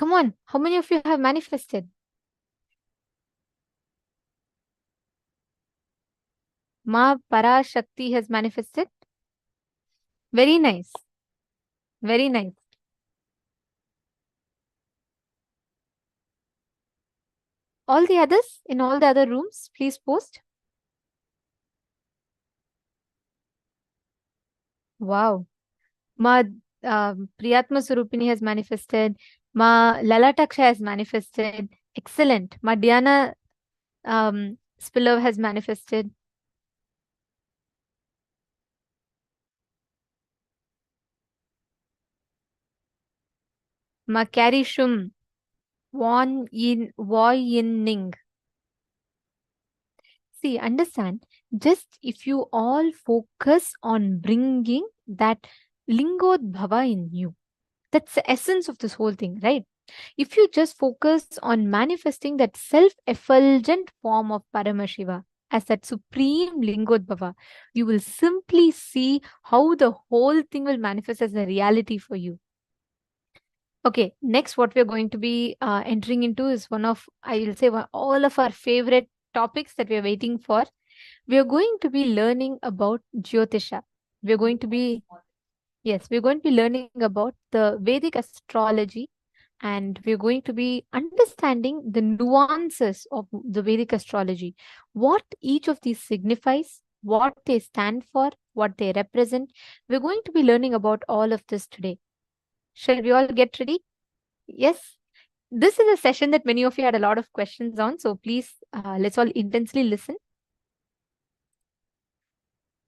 Come on, how many of you have manifested? Ma Parashakti has manifested. Very nice. Very nice. All the others in all the other rooms, please post. Wow. Ma Priyatma Surupini has manifested. Ma Lalataksha has manifested. Excellent. Ma Dhyana Spillav has manifested. Ma Karishum Woyinning. See, understand, just if you all focus on bringing that Lingodbhava in you, that's the essence of this whole thing, right? If you just focus on manifesting that self-effulgent form of Paramashiva as that supreme Lingodbhava, you will simply see how the whole thing will manifest as a reality for you. Okay, next what we're going to be entering into is one of, I will say, all of our favorite topics that we're waiting for. We're going to be learning about Jyotisha. We're going to be learning about the Vedic astrology, and we're going to be understanding the nuances of the Vedic astrology, what each of these signifies, what they stand for, what they represent. We're going to be learning about all of this today. Shall we all get ready? Yes. This is a session that many of you had a lot of questions on, so please, let's all intensely listen.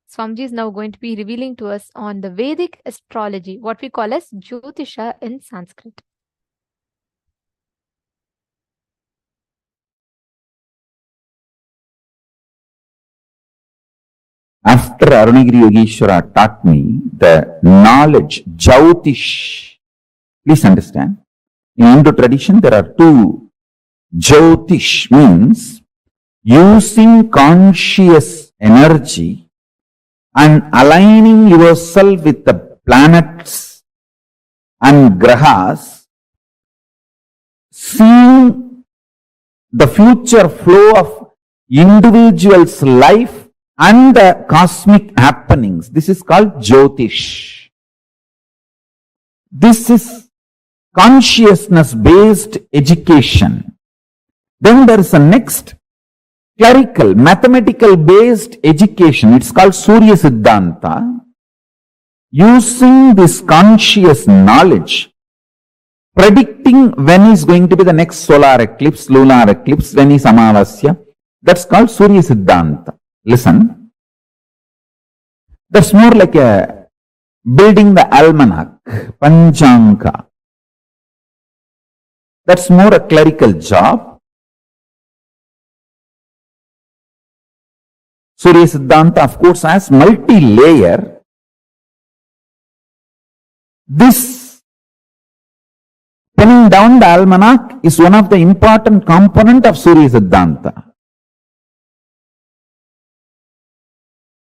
Swamiji is now going to be revealing to us on the Vedic astrology, what we call as Jyotisha in Sanskrit. After Arunagiri Yogeshwara taught me the knowledge, Jyotish, please understand, in Hindu tradition there are two. Jyotish means using conscious energy and aligning yourself with the planets and grahas, seeing the future flow of individual's life and the cosmic happenings. This is called Jyotish. This is consciousness-based education. Then there is a next clerical, mathematical-based education. It's called Surya Siddhanta. Using this conscious knowledge, predicting when is going to be the next solar eclipse, lunar eclipse, when is Amavasya. That's called Surya Siddhanta. Listen. That's more like a building the almanac, Panchanka. That's more a clerical job. Surya Siddhanta, of course, has multi-layer. This pinning down the almanac is one of the important component of Surya Siddhanta.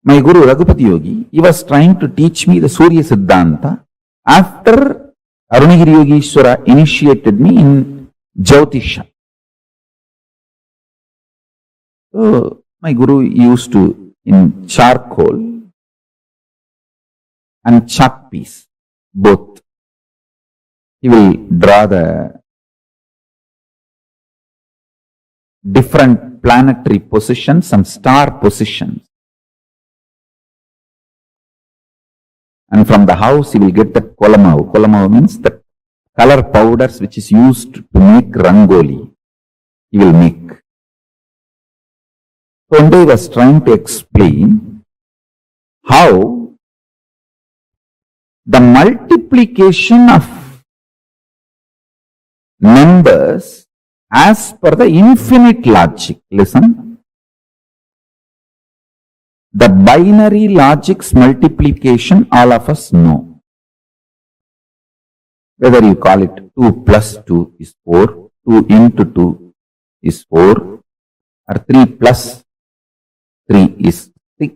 My Guru Raghupati Yogi, he was trying to teach me the Surya Siddhanta after Arunagiri Yogeshwara initiated me in Jyotisha. So, my Guru used to, in charcoal and chalk piece, both, he will draw the different planetary positions and star positions. And from the house, he will get the kolamav. Kolamav means the color powders which is used to make rangoli. He will make. So one day he was trying to explain how the multiplication of numbers as per the infinite logic. Listen. The binary logic's multiplication, all of us know. Whether you call it 2 plus 2 is 4, 2 into 2 is 4, or 3 plus 3 is 6,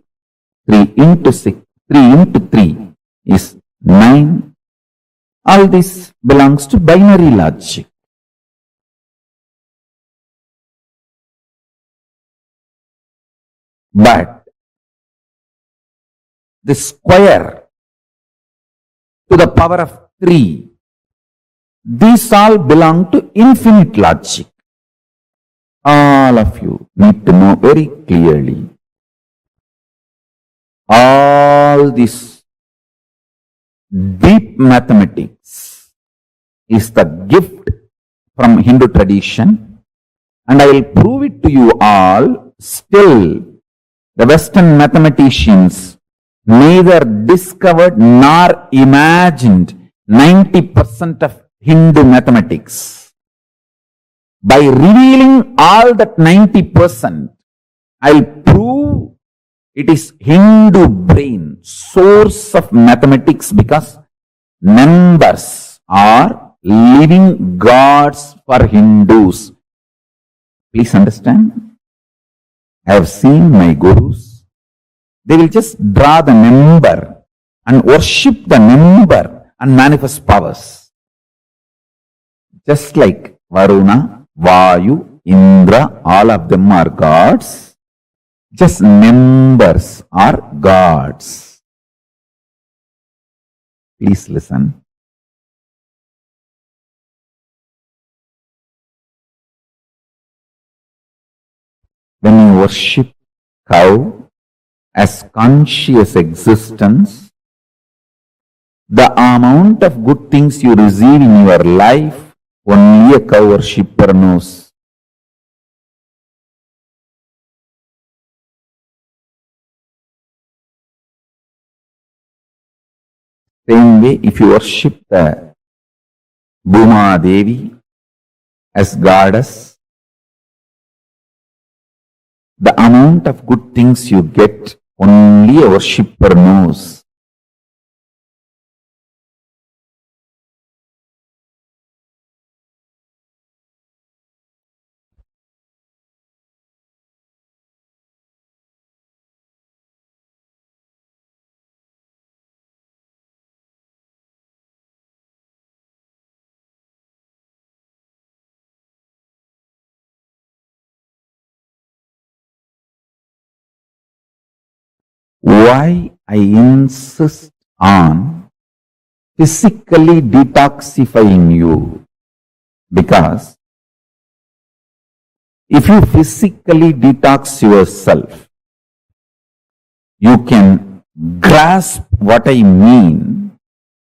3 into 6, 3 into 3 is 9. All this belongs to binary logic. But the square to the power of 3, these all belong to infinite logic. All of you need to know very clearly. All this deep mathematics is the gift from Hindu tradition, and I will prove it to you all. Still, the Western mathematicians neither discovered nor imagined 90% of Hindu mathematics. By revealing all that 90%, I'll prove it is Hindu brain, source of mathematics, because numbers are living gods for Hindus. Please understand. I have seen my gurus. They will just draw the number and worship the number and manifest powers. Just like Varuna, Vayu, Indra, all of them are gods. Just numbers are gods. Please listen. When you worship cow as conscious existence, the amount of good things you receive in your life, only a cow worshipper knows. Same way, if you worship the Bhuma Devi as goddess, the amount of good things you get, only a worshipper knows. Why I insist on physically detoxifying you? Because if you physically detox yourself, you can grasp what I mean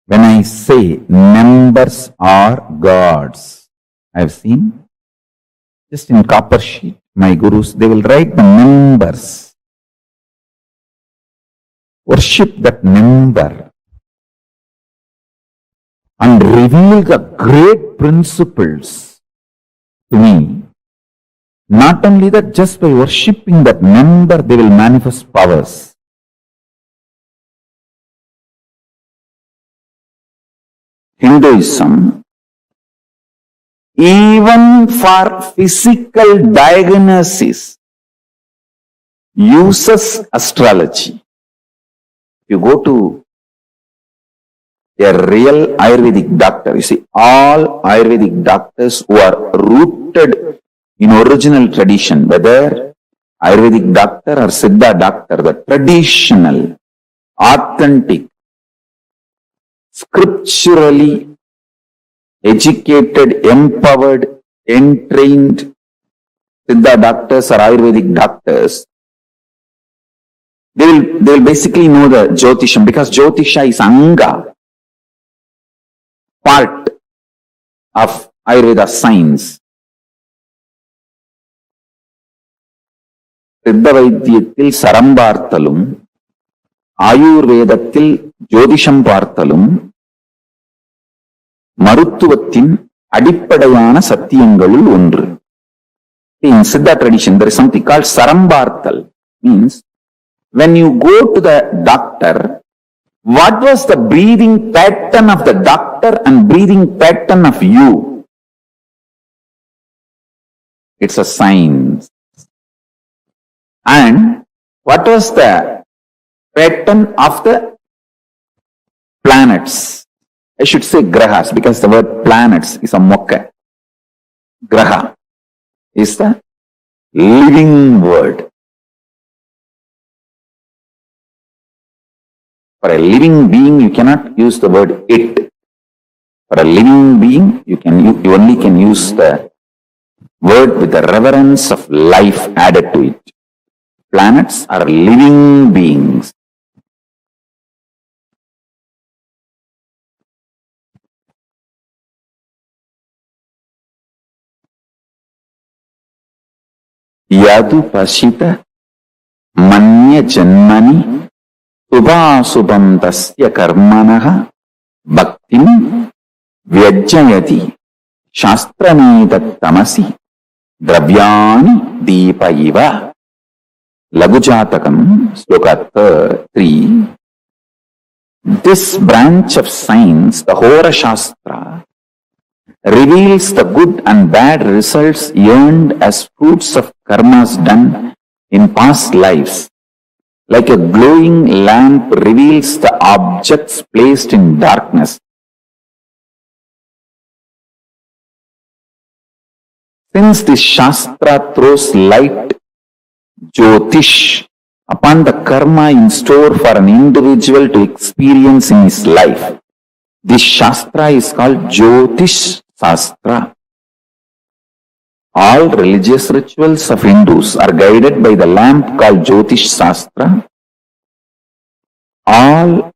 when I say numbers are gods. I have seen just in copper sheet, my gurus, they will write the numbers. Worship that number and reveal the great principles to me. Not only that, just by worshipping that number, they will manifest powers. Hinduism, even for physical diagnosis, uses astrology. You go to a real Ayurvedic doctor, you see, all Ayurvedic doctors who are rooted in original tradition, whether Ayurvedic doctor or Siddha doctor, the traditional, authentic, scripturally educated, empowered, entrained Siddha doctors or Ayurvedic doctors, they will basically know the Jyotisha, because Jyotisha is Anga, part of Ayurveda science. சித்த வைத்தியத்தில் சரம் பார்த்தலும் ஆயுர்வேதத்தில் ஜோதிஷம் பார்த்தலும் மருத்துவத்தின் அடிப்படையான சத்தியங்களுள் ஒன்று. In Siddha tradition, there is something called saram பார்த்தல். Means, when you go to the doctor, what was the breathing pattern of the doctor and breathing pattern of you? It's a science. And what was the pattern of the planets? I should say grahas, because the word planets is a mokka. Graha is the living word. For a living being, you cannot use the word it. For a living being, you only can use the word with the reverence of life added to it. Planets are living beings. Yadu Pashita Manya Janmani Subhasubham Tasya Karmanaha Bhaktim Vyajayati Shastraneta Tamasi Dravyani Deepa Iva. Lagujatakam, Sloka 3. This branch of science, the Hora Shastra, reveals the good and bad results earned as fruits of karmas done in past lives. Like a glowing lamp reveals the objects placed in darkness. Since this Shastra throws light, Jyotish, upon the karma in store for an individual to experience in his life, this Shastra is called Jyotish Shastra. All religious rituals of Hindus are guided by the lamp called Jyotish Shastra. All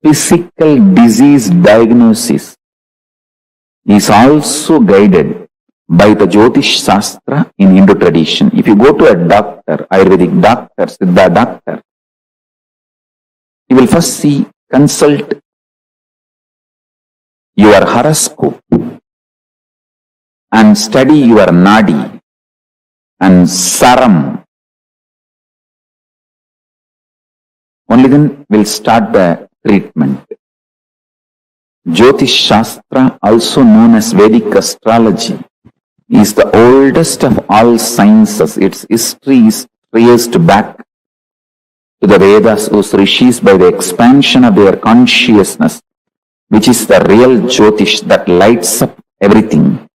physical disease diagnosis is also guided by the Jyotish Shastra in Hindu tradition. If you go to a doctor, Ayurvedic doctor, Siddha doctor, he will first consult your horoscope and study your nadi and saram. Only then will start the treatment. Jyotish Shastra, also known as Vedic Astrology, is the oldest of all sciences. Its history is traced back to the Vedas, whose rishis, by the expansion of their consciousness, which is the real Jyotish that lights up everything,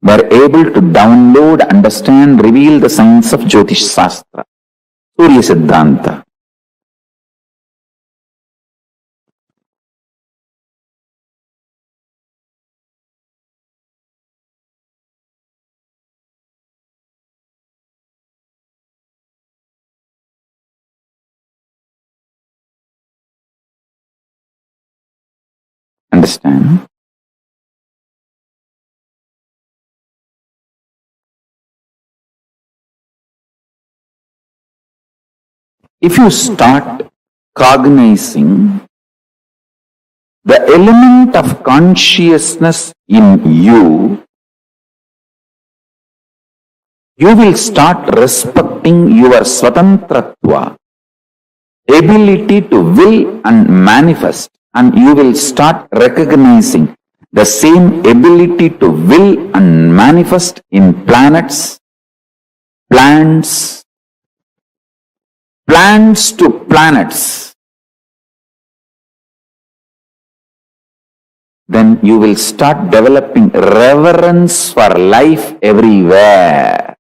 were able to download, understand, reveal the science of Jyotish Shastra. Surya Siddhanta. Understand? If you start cognizing the element of consciousness in you, you will start respecting your swatantratva, ability to will and manifest, and you will start recognizing the same ability to will and manifest in planets, plants to planets. Then you will start developing reverence for life everywhere.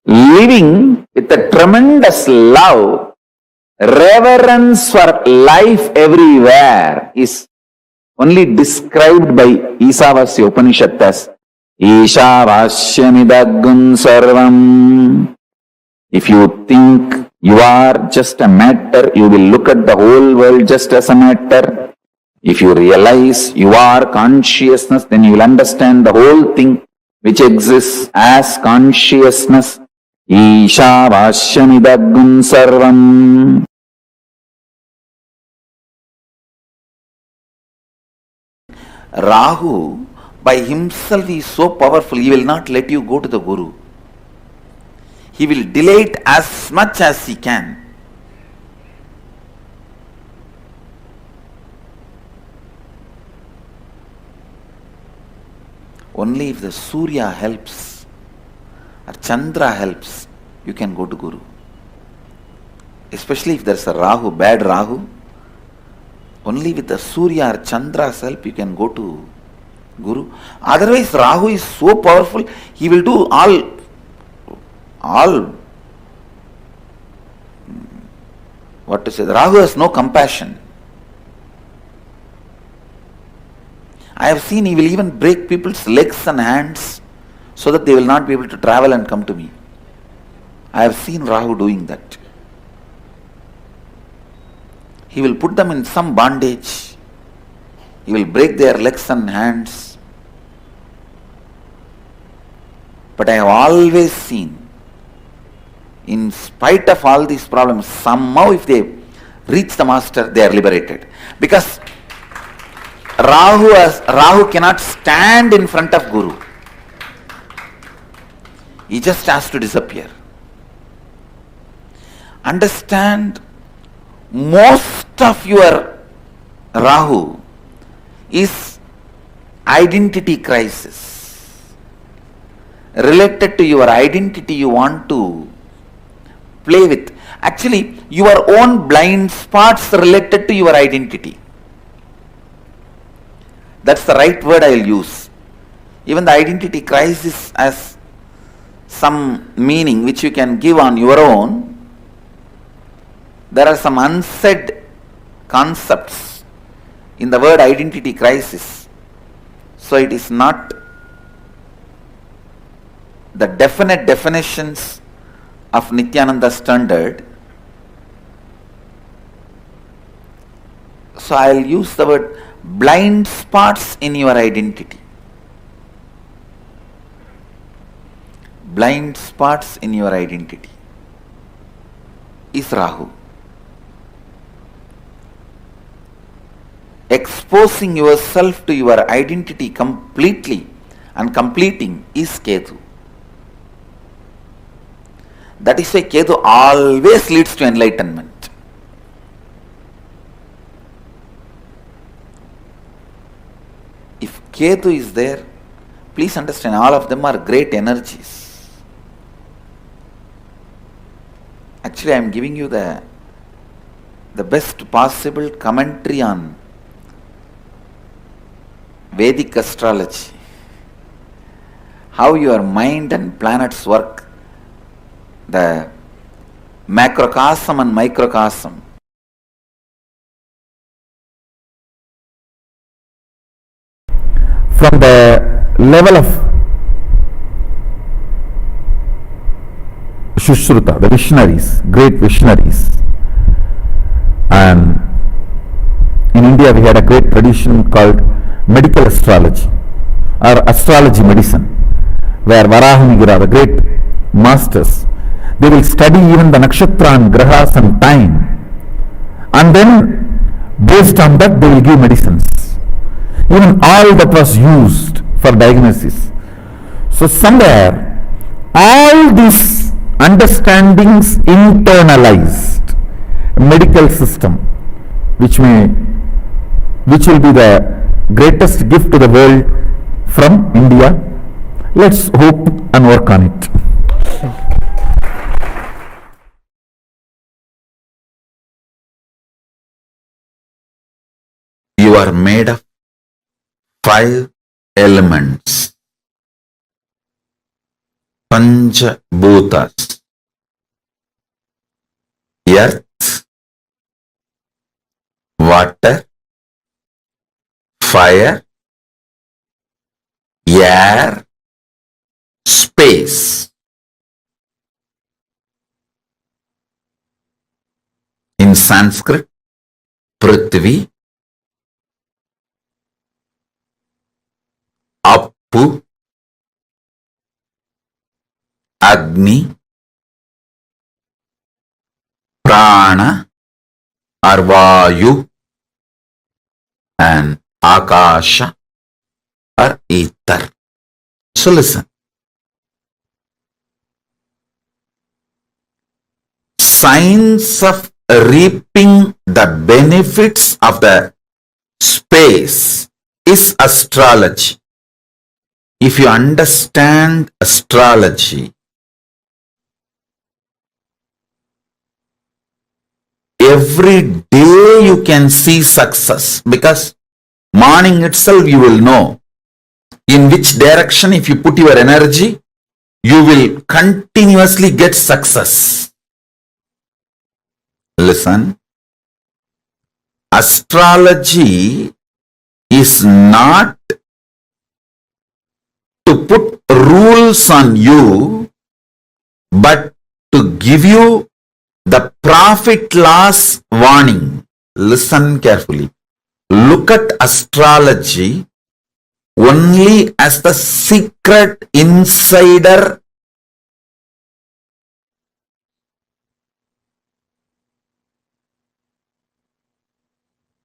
Living with a tremendous love, reverence for life everywhere is only described by Isavasya Upanishad as Ishavashyamidaggun sarvam. If you think you are just a matter, you will look at the whole world just as a matter. If you realize you are consciousness, then you will understand the whole thing which exists as consciousness. Ishavashyamidaggun sarvam. Rahu by himself is so powerful, he will not let you go to the Guru. He will delay it as much as he can. Only if the Surya helps or Chandra helps, you can go to Guru. Especially if there is a Rahu, bad Rahu, only with the Surya or Chandra's help you can go to Guru. Otherwise, Rahu is so powerful, he will do all what to say, Rahu has no compassion. I have seen he will even break people's legs and hands so that they will not be able to travel and come to me. I have seen Rahu doing that. He will put them in some bondage. He will break their legs and hands. But I have always seen, in spite of all these problems, somehow if they reach the master, they are liberated. Because Rahu cannot stand in front of Guru. He just has to disappear. Understand, most of your Rahu is identity crisis. Related to your identity you want to play with. Actually, your own blind spots related to your identity. That's the right word I will use. Even the identity crisis has some meaning which you can give on your own. There are some unsaid concepts in the word identity crisis. So it is not the definite definitions of Nithyananda standard. So I will use the word blind spots in your identity. Blind spots in your identity is Rahu. Exposing yourself to your identity completely and completing is Ketu. That is why Ketu always leads to enlightenment. If Ketu is there, please understand, all of them are great energies. Actually, I am giving you the best possible commentary on Vedic Astrology. How your mind and planets work. The macrocosm and microcosm. From the level of Shushruta, the visionaries, great visionaries, and in India we had a great tradition called medical astrology or astrology medicine, where Varahamigara, the great masters, they will study even the nakshatra and grahas and time, and then based on that they will give medicines. Even all that was used for diagnosis. So somewhere all these understandings internalized medical system, which will be the greatest gift to the world from India. Let's hope and work on it. You are made of 5 elements. Pancha Bhutas. Earth, water, fire, air, space. In Sanskrit, Prithvi, Appu, Agni, Prana or Vayu, and Akasha or ether. So listen. Science of reaping the benefits of the space is astrology. If you understand astrology, every day you can see success, because morning itself you will know in which direction if you put your energy, you will continuously get success. Listen. astrology is not to put rules on you, but to give you the profit loss warning. Listen carefully. Look at astrology only as the secret insider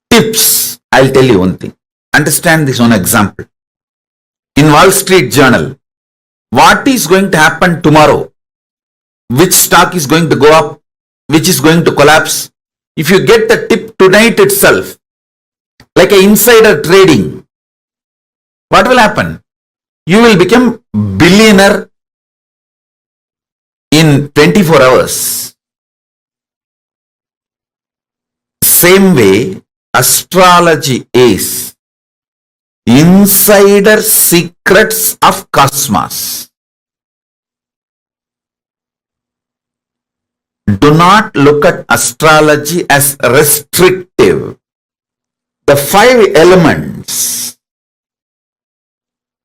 tips. I'll tell you one thing. Understand this one example. In Wall Street Journal, what is going to happen tomorrow? Which stock is going to go up? Which is going to collapse? If you get the tip tonight itself, like an insider trading, what will happen? You will become billionaire in 24 hours. Same way, astrology is insider secrets of cosmos. Do not look at astrology as restrictive. The 5 elements.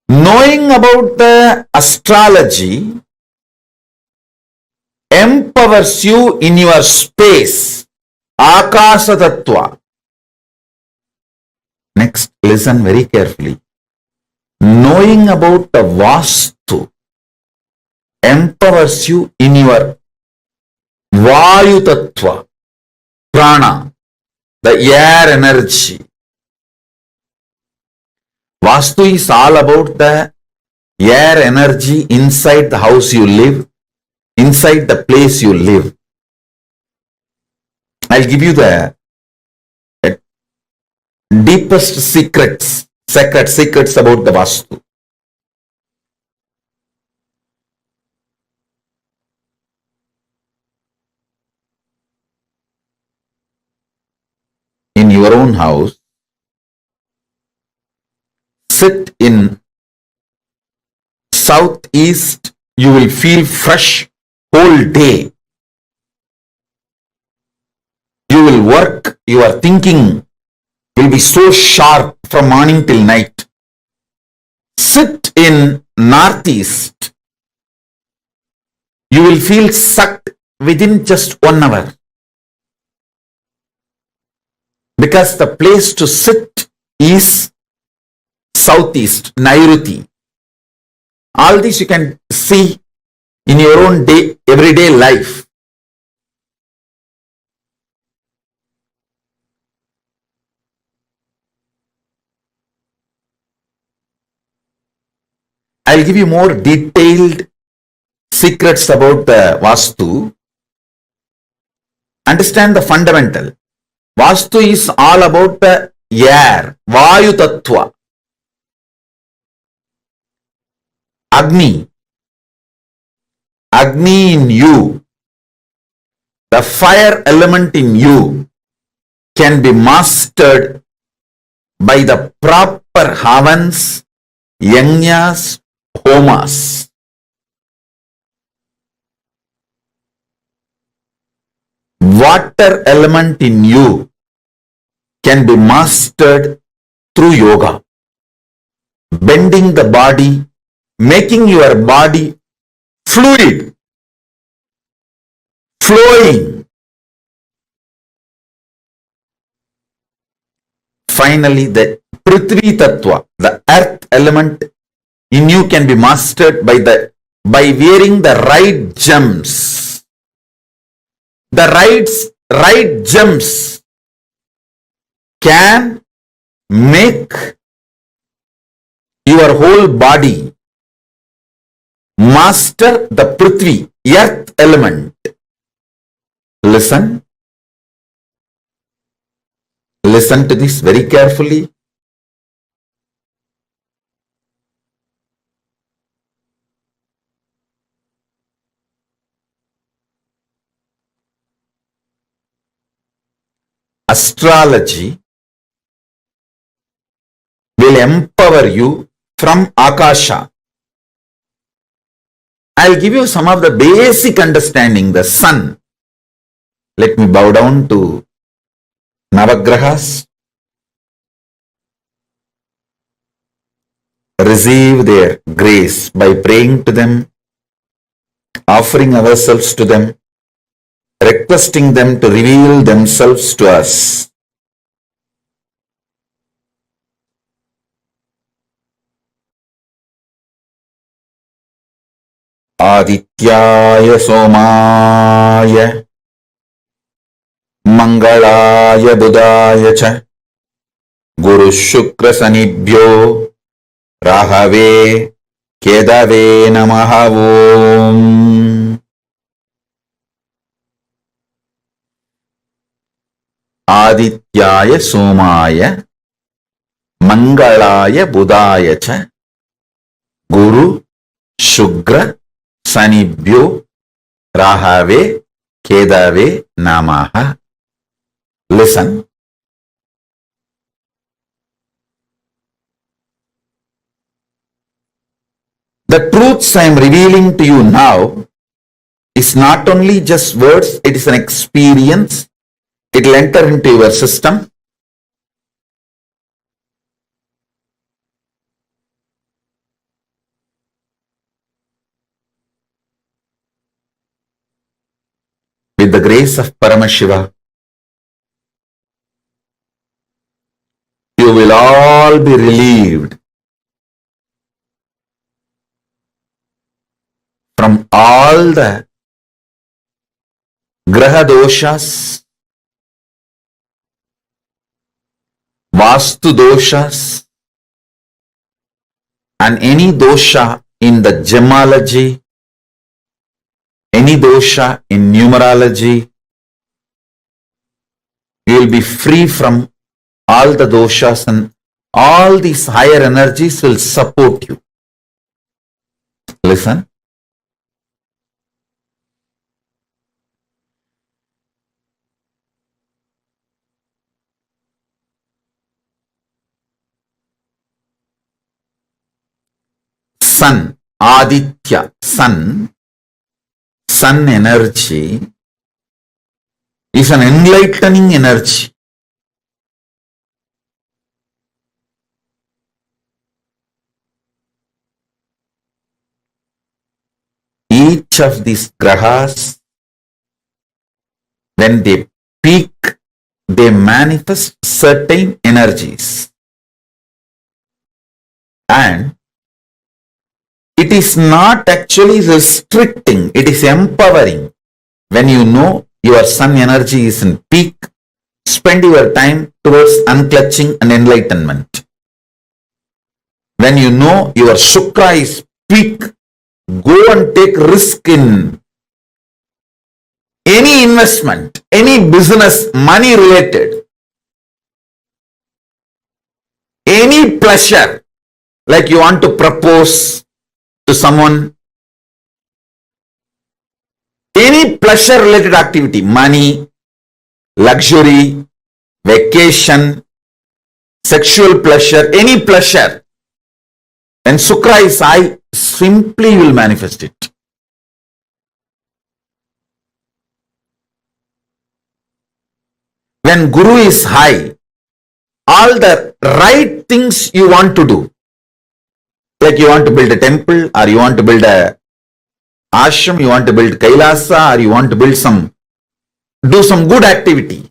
Knowing about the astrology empowers you in your space. Akasa Tattva. Next, listen very carefully. Knowing about the Vastu empowers you in your Vayu Tattva, Prana, the air energy. Vastu is all about the air energy inside the house you live, inside the place you live. I'll give you the deepest secrets about the Vastu. In your own house, sit in southeast, you will feel fresh whole day. You will work, your thinking will be so sharp from morning till night. Sit in northeast, you will feel sucked within just 1 hour. Because the place to sit is southeast, Nairuti. All this you can see in your own everyday life. I'll give you more detailed secrets about the Vastu. Understand the fundamental. Vastu is all about the air, Vayu Tattva. Agni in you, the fire element in you can be mastered by the proper havans, yajnas, homas. Water element in you can be mastered through yoga, bending the body, making your body fluid, flowing. Finally, the Prithvi Tattva, the earth element in you can be mastered by wearing the right gems. The right gems can make your whole body master the Prithvi, earth element. Listen to this very carefully. Astrology will empower you from Akasha. I'll give you some of the basic understanding. The sun. Let me bow down to Navagrahas receive their grace by praying to them, offering ourselves to them, requesting them to reveal themselves to us. Adityaya Somaya Mangalaya Budaya Cha Guru Shukra Sanibhyo Rahave Kedave Namaha Om. Adityaya Somaya Mangalaya Budaya Cha Guru Shukra Sanibhyo Rahave Kedave Namaha. Listen. The truths I am revealing to you now is not only just words, it is an experience. It will enter into your system. With the grace of Paramashiva, you will all be relieved from all the graha doshas, vastu doshas, and any dosha in the gemology, any dosha in numerology. You will be free from all the doshas, and all these higher energies will support you. Listen. Sun, Aditya, sun energy is an enlightening energy. Each of these grahas, when they peak, they manifest certain energies. And it is not actually restricting, it is empowering. When you know your sun energy is in peak, spend your time towards unclutching and enlightenment. When you know your Shukra is peak, go and take risk in any investment, any business, money related, any pleasure, like you want to propose to someone, any pleasure related activity, money, luxury, vacation, sexual pleasure, any pleasure. When Shukra is high, simply you will manifest it. When Guru is high, all the right things you want to do, like you want to build a temple, or you want to build a ashram, you want to build KAILASA, or you want to build do some good activity.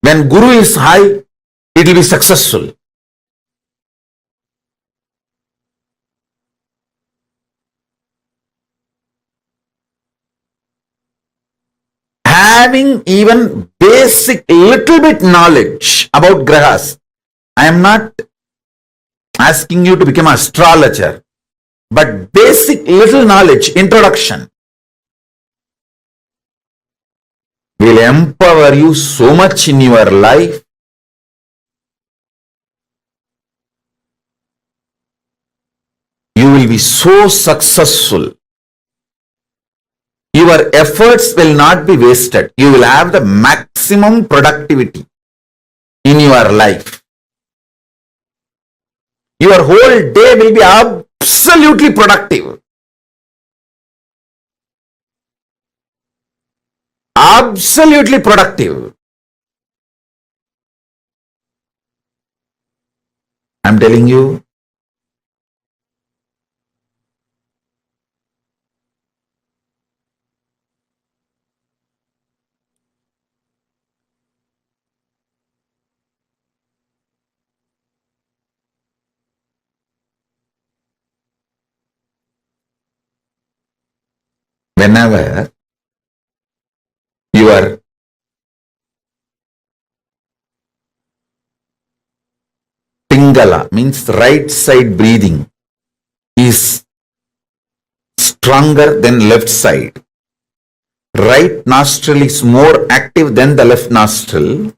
When Guru is high, it will be successful. Having even basic little bit knowledge about grahas. I am not asking you to become an astrologer, but basic little knowledge, introduction, will empower you so much in your life. You will be so successful. Your efforts will not be wasted. You will have the maximum productivity in your life. Your whole day will be absolutely productive. Absolutely productive. I'm telling you. Whenever your Pingala means right side breathing is stronger than left side. Right nostril is more active than the left nostril.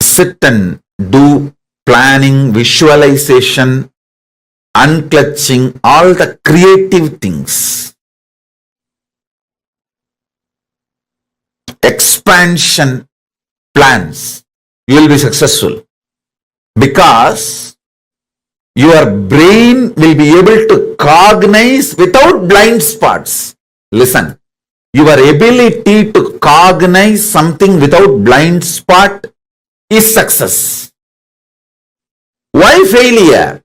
Sit and do planning, visualization, unclutching, all the creative things. Expansion plans. You will be successful because your brain will be able to cognize without blind spots. Listen, your ability to cognize something without blind spot is success. Why failure?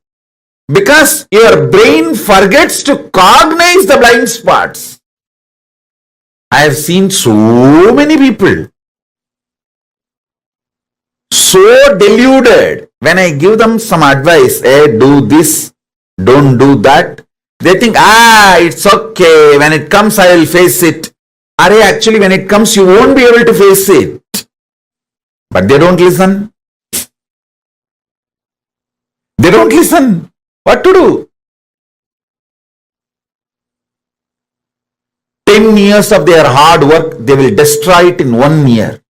Because your brain forgets to cognize the blind spots. I have seen so many people so deluded. When I give them some advice, hey, do this, don't do that, they think, it's okay. When it comes, I will face it. Actually, when it comes, you won't be able to face it. But they don't listen. They don't listen. What to do? 10 years of their hard work, they will destroy it in 1 year.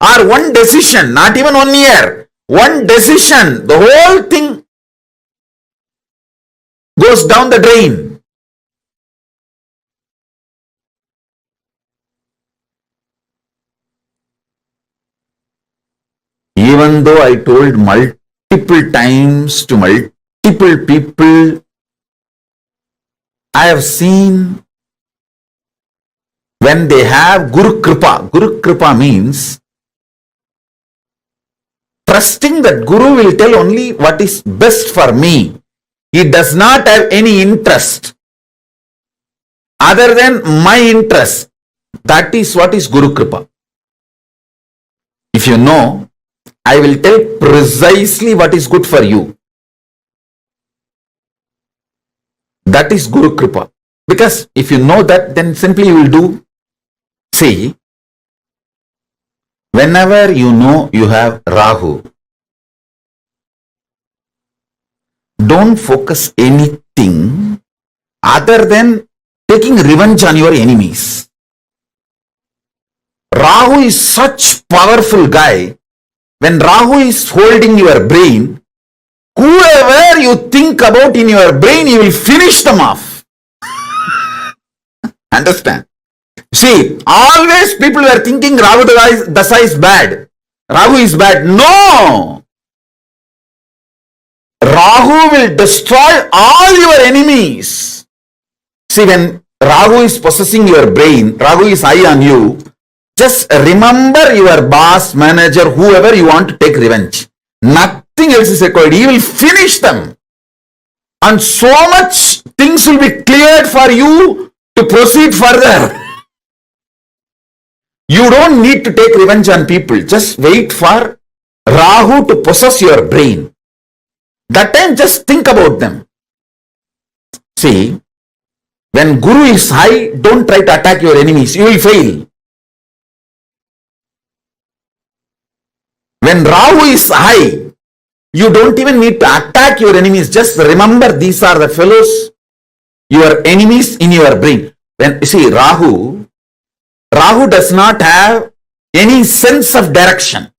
Or one decision, not even 1 year. One decision, the whole thing goes down the drain. Even though I told multiple times to multiple people, I have seen when they have Guru Kripa. Guru Kripa means trusting that Guru will tell only what is best for me. He does not have any interest other than my interest. That is what is Guru Kripa. If you know, I will tell precisely what is good for you. That is Guru Kripa. Because if you know that, then simply you will do. See, whenever you know you have Rahu, don't focus anything other than taking revenge on your enemies. Rahu is such powerful guy. When Rahu is holding your brain, whoever you think about in your brain, you will finish them off. Understand? See, always people were thinking Rahu Dasa is bad. Rahu is bad. No! Rahu will destroy all your enemies. See, when Rahu is possessing your brain, Rahu is high on you, just remember your boss, manager, whoever you want to take revenge. Nothing else is required. He will finish them. And so much things will be cleared for you to proceed further. You don't need to take revenge on people. Just wait for Rahu to possess your brain. That time just think about them. See, when Guru is high, don't try to attack your enemies. You will fail. When Rahu is high, you don't even need to attack your enemies. Just remember these are the fellows, your enemies in your brain. When you see Rahu does not have any sense of direction.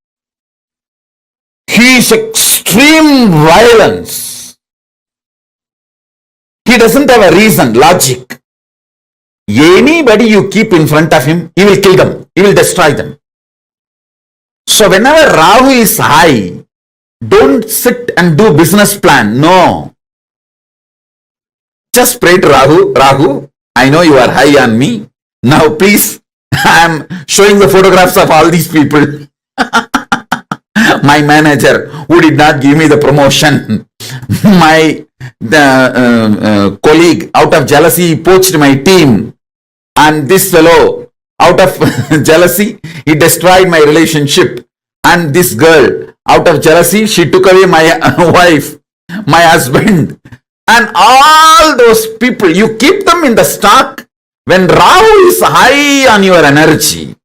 He is extreme violence. He doesn't have a reason, logic. Anybody you keep in front of him, he will kill them. He will destroy them. So whenever Rahu is high, don't sit and do business plan. No. Just pray to Rahu. Rahu, I know you are high on me. Now please, I am showing the photographs of all these people. My manager who did not give me the promotion, my colleague out of jealousy poached my team, and this fellow out of jealousy he destroyed my relationship, and this girl out of jealousy she took away my wife, my husband, and all those people you keep them in the stock when Rahu is high on your energy,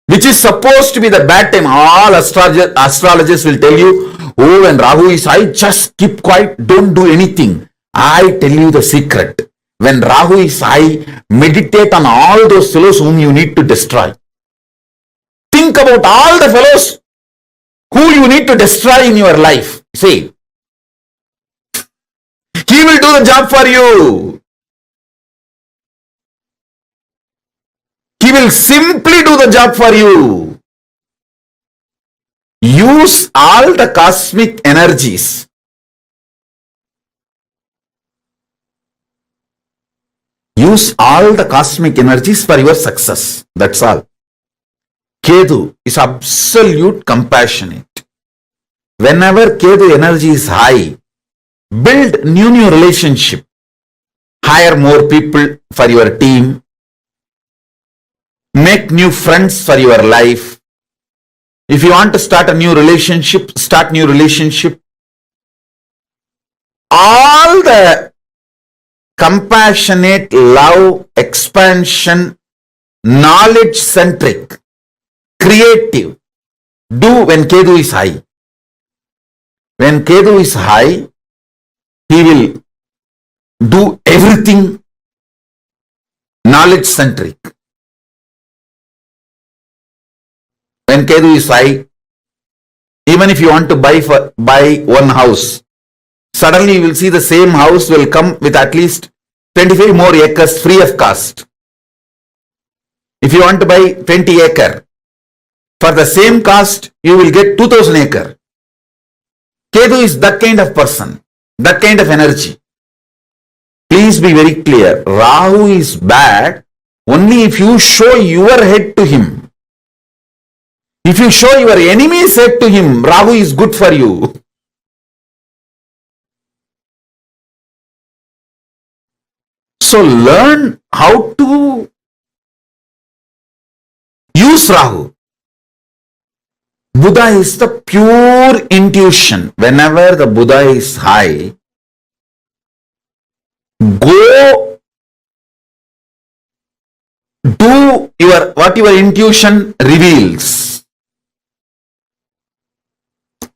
which is supposed to be the bad time. All astrologers will tell you, oh, when Rahu is high, just keep quiet, don't do anything. I tell you the secret. When Rahu is high, meditate on all those fellows whom you need to destroy. Think about all the fellows who you need to destroy in your life. See, he will do the job for you. He will simply do the job for you. Use all the cosmic energies. Use all the cosmic energies for your success. That's all. Ketu is absolute compassionate. Whenever Ketu energy is high, build new relationship. Hire more people for your team. Make new friends for your life. If you want to start a new relationship, start new relationship. All the compassionate, love, expansion, knowledge centric, creative, do when Ketu is high. When Ketu is high, he will do everything knowledge centric. When Ketu is high, even if you want to buy one house, suddenly you will see the same house will come with at least 25 more acres free of cost. If you want to buy 20 acre, for the same cost, you will get 2000 acre. Ketu is that kind of person, that kind of energy. Please be very clear. Rahu is bad only if you show your head to him. If you show your enemy's head to him, Rahu is good for you. So learn how to use Rahu. Buddha is the pure intuition. Whenever the Buddha is high, go do what your intuition reveals.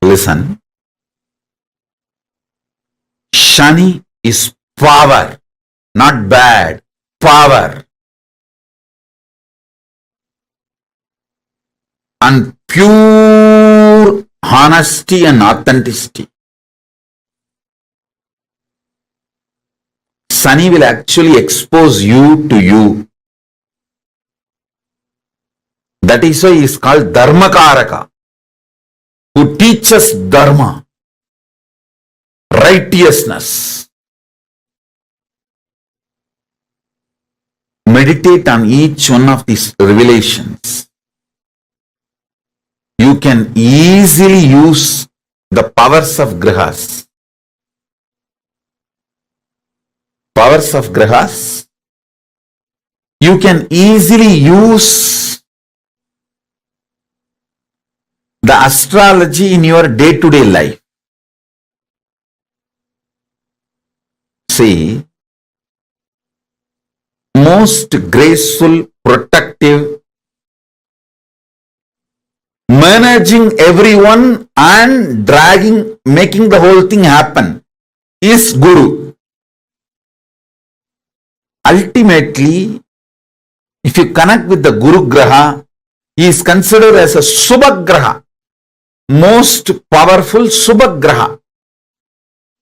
Listen. Shani is power, not bad, power. And pure honesty and authenticity. Sunny will actually expose you to you. That is why he is called Dharmakaraka, who teaches Dharma, righteousness. Meditate on each one of these revelations. You can easily use the powers of grahas. Powers of grahas. You can easily use the astrology in your day-to-day life. See, most graceful, protective, managing everyone and making the whole thing happen is Guru. Ultimately, if you connect with the Guru Graha, he is considered as a Subhagraha, most powerful Subhagraha.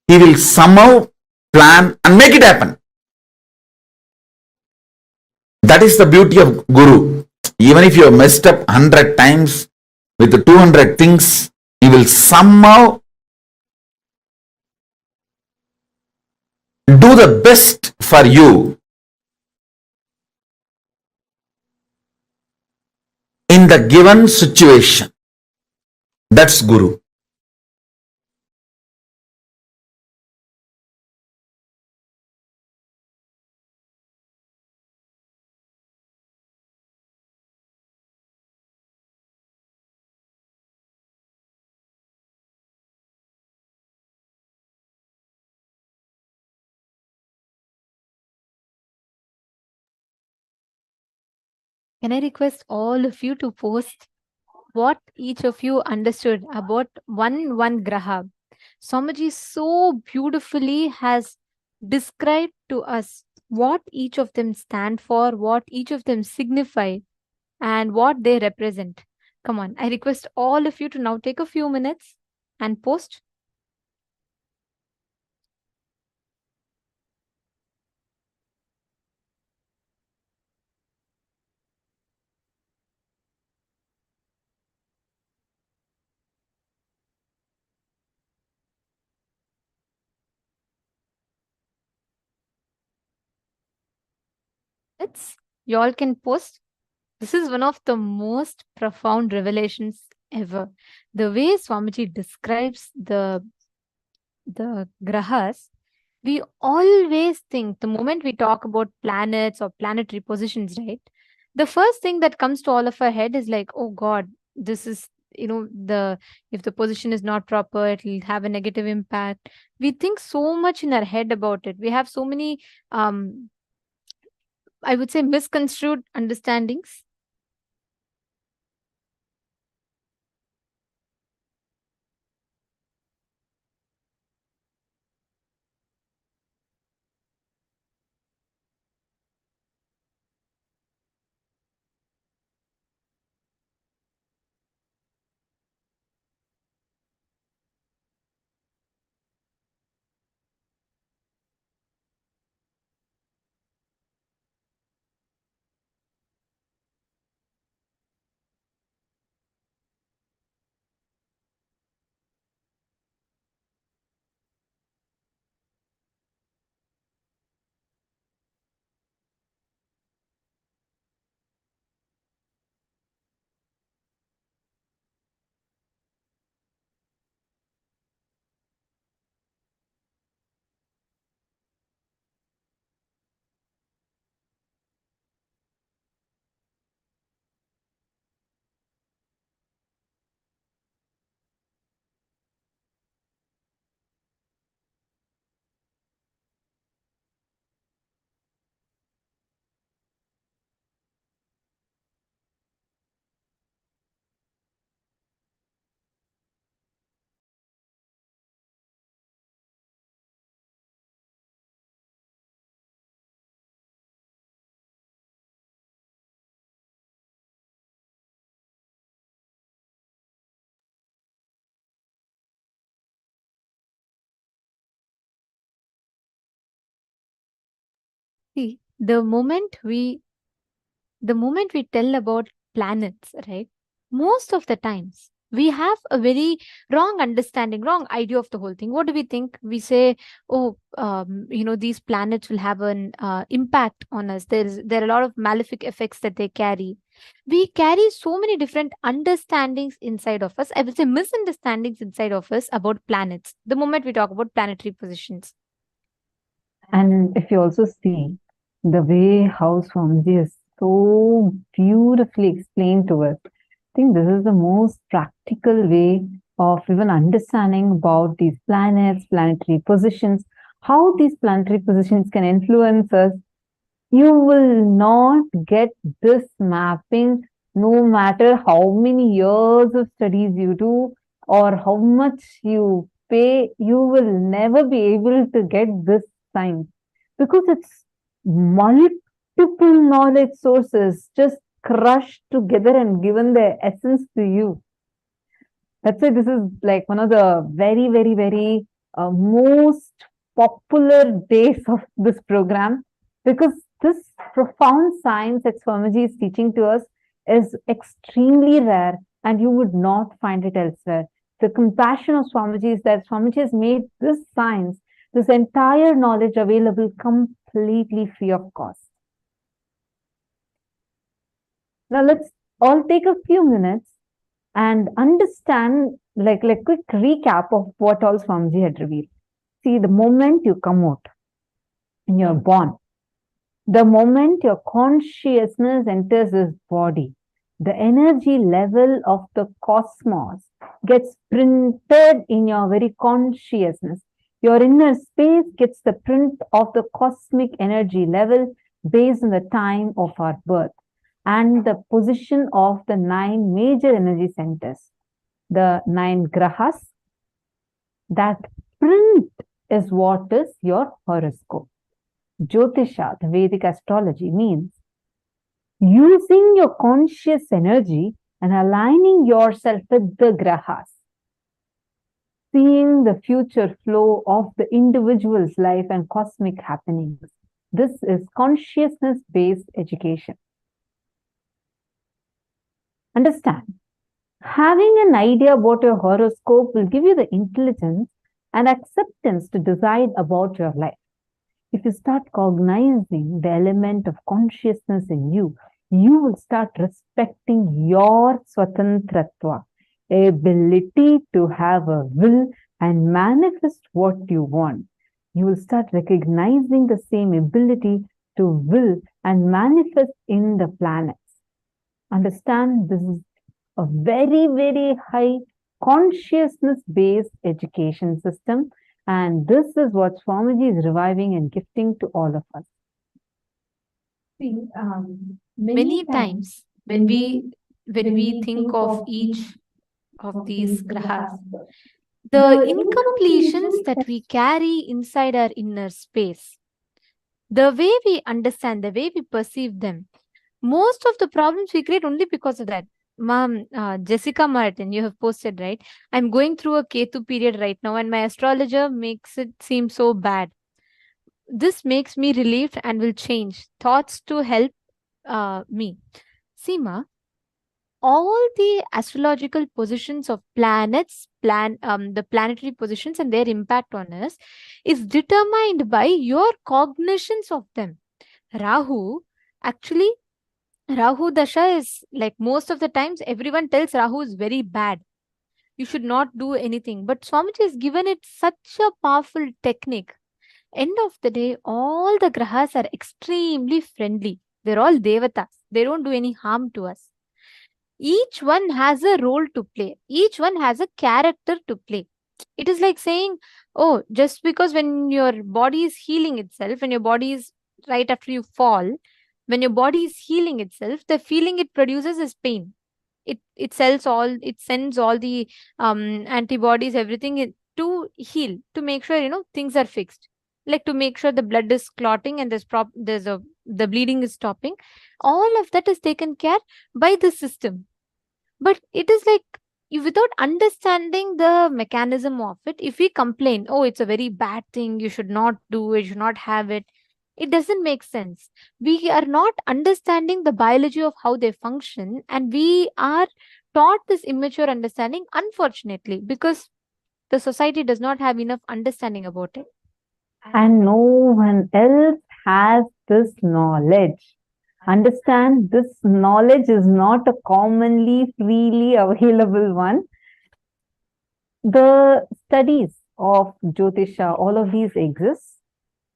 He will somehow plan and make it happen. That is the beauty of Guru. Even if you have messed up 100 times with the 200 things, he will somehow do the best for you in the given situation. That's Guru. Can I request all of you to post what each of you understood about one graha? Swamiji so beautifully has described to us what each of them stand for, what each of them signify, and what they represent. Come on, I request all of you to now take a few minutes and post. You all can post. This is one of the most profound revelations ever. The way Swamiji describes the grahas, we always think the moment we talk about planets or planetary positions, right? The first thing that comes to all of our head is like, oh God, this is, the if the position is not proper, it will have a negative impact. We think so much in our head about it. We have so many I would say misconstrued understandings. See, the moment we tell about planets, right? Most of the times we have a very wrong understanding, wrong idea of the whole thing. What do we think? We say, oh, these planets will have an impact on us. There are a lot of malefic effects that they carry. We carry so many different understandings inside of us. I would say misunderstandings inside of us about planets. The moment we talk about planetary positions. And if you also see the way how Swamiji is so beautifully explained to us, I think this is the most practical way of even understanding about these planets, planetary positions, how these planetary positions can influence us. You will not get this mapping no matter how many years of studies you do or how much you pay, you will never be able to get this science because it's multiple knowledge sources just crushed together and given their essence to you. That's why this is like one of the very, very, very most popular days of this program because this profound science that Swamiji is teaching to us is extremely rare and you would not find it elsewhere. The compassion of Swamiji is that Swamiji has made this science, this entire knowledge available completely free of cost. Now let's all take a few minutes and understand, like quick recap of what all Swamiji had revealed. See, the moment you come out and you're born, the moment your consciousness enters this body, the energy level of the cosmos gets printed in your very consciousness. Your inner space gets the print of the cosmic energy level based on the time of our birth and the position of the 9 major energy centers, the 9 grahas. That print is what is your horoscope. Jyotisha, the Vedic astrology, means using your conscious energy and aligning yourself with the grahas, seeing the future flow of the individual's life and cosmic happenings. This is consciousness-based education. Understand, having an idea about your horoscope will give you the intelligence and acceptance to decide about your life. If you start cognizing the element of consciousness in you, you will start respecting your swatantratva, ability to have a will and manifest what you want. You will start recognizing the same ability to will and manifest in the planets. Understand, this is a very, very high consciousness-based education system, and this is what Swamiji is reviving and gifting to all of us. See, many times when we think of each of these grahas, the incompletions that we carry inside our inner space, the way we understand, the way we perceive them, most of the problems we create only because of that. Ma'am, Jessica Martin, you have posted, right? I'm going through a Ketu period right now, and my astrologer makes it seem so bad. This makes me relieved and will change thoughts to help me. Seema, all the astrological positions of planets, the planetary positions and their impact on us is determined by your cognitions of them. Rahu, actually, Rahu Dasha is like most of the times everyone tells Rahu is very bad. You should not do anything. But Swamiji has given it such a powerful technique. End of the day, all the grahas are extremely friendly. They're all devatas. They don't do any harm to us. Each one has a role to play. Each one has a character to play. It is like saying, oh, just because when your body is healing itself, when your body is right after you fall, when your body is healing itself, the feeling it produces is pain. It sends all the antibodies, everything to heal, to make sure things are fixed, like to make sure the blood is clotting and the bleeding is stopping. All of that is taken care by the system. But it is like, without understanding the mechanism of it, if we complain, oh, it's a very bad thing, you should not do it, you should not have it, it doesn't make sense. We are not understanding the biology of how they function, and we are taught this immature understanding, unfortunately, because the society does not have enough understanding about it. And no one else has this knowledge. Understand, this knowledge is not a commonly, freely available one. The studies of Jyotisha, all of these exist,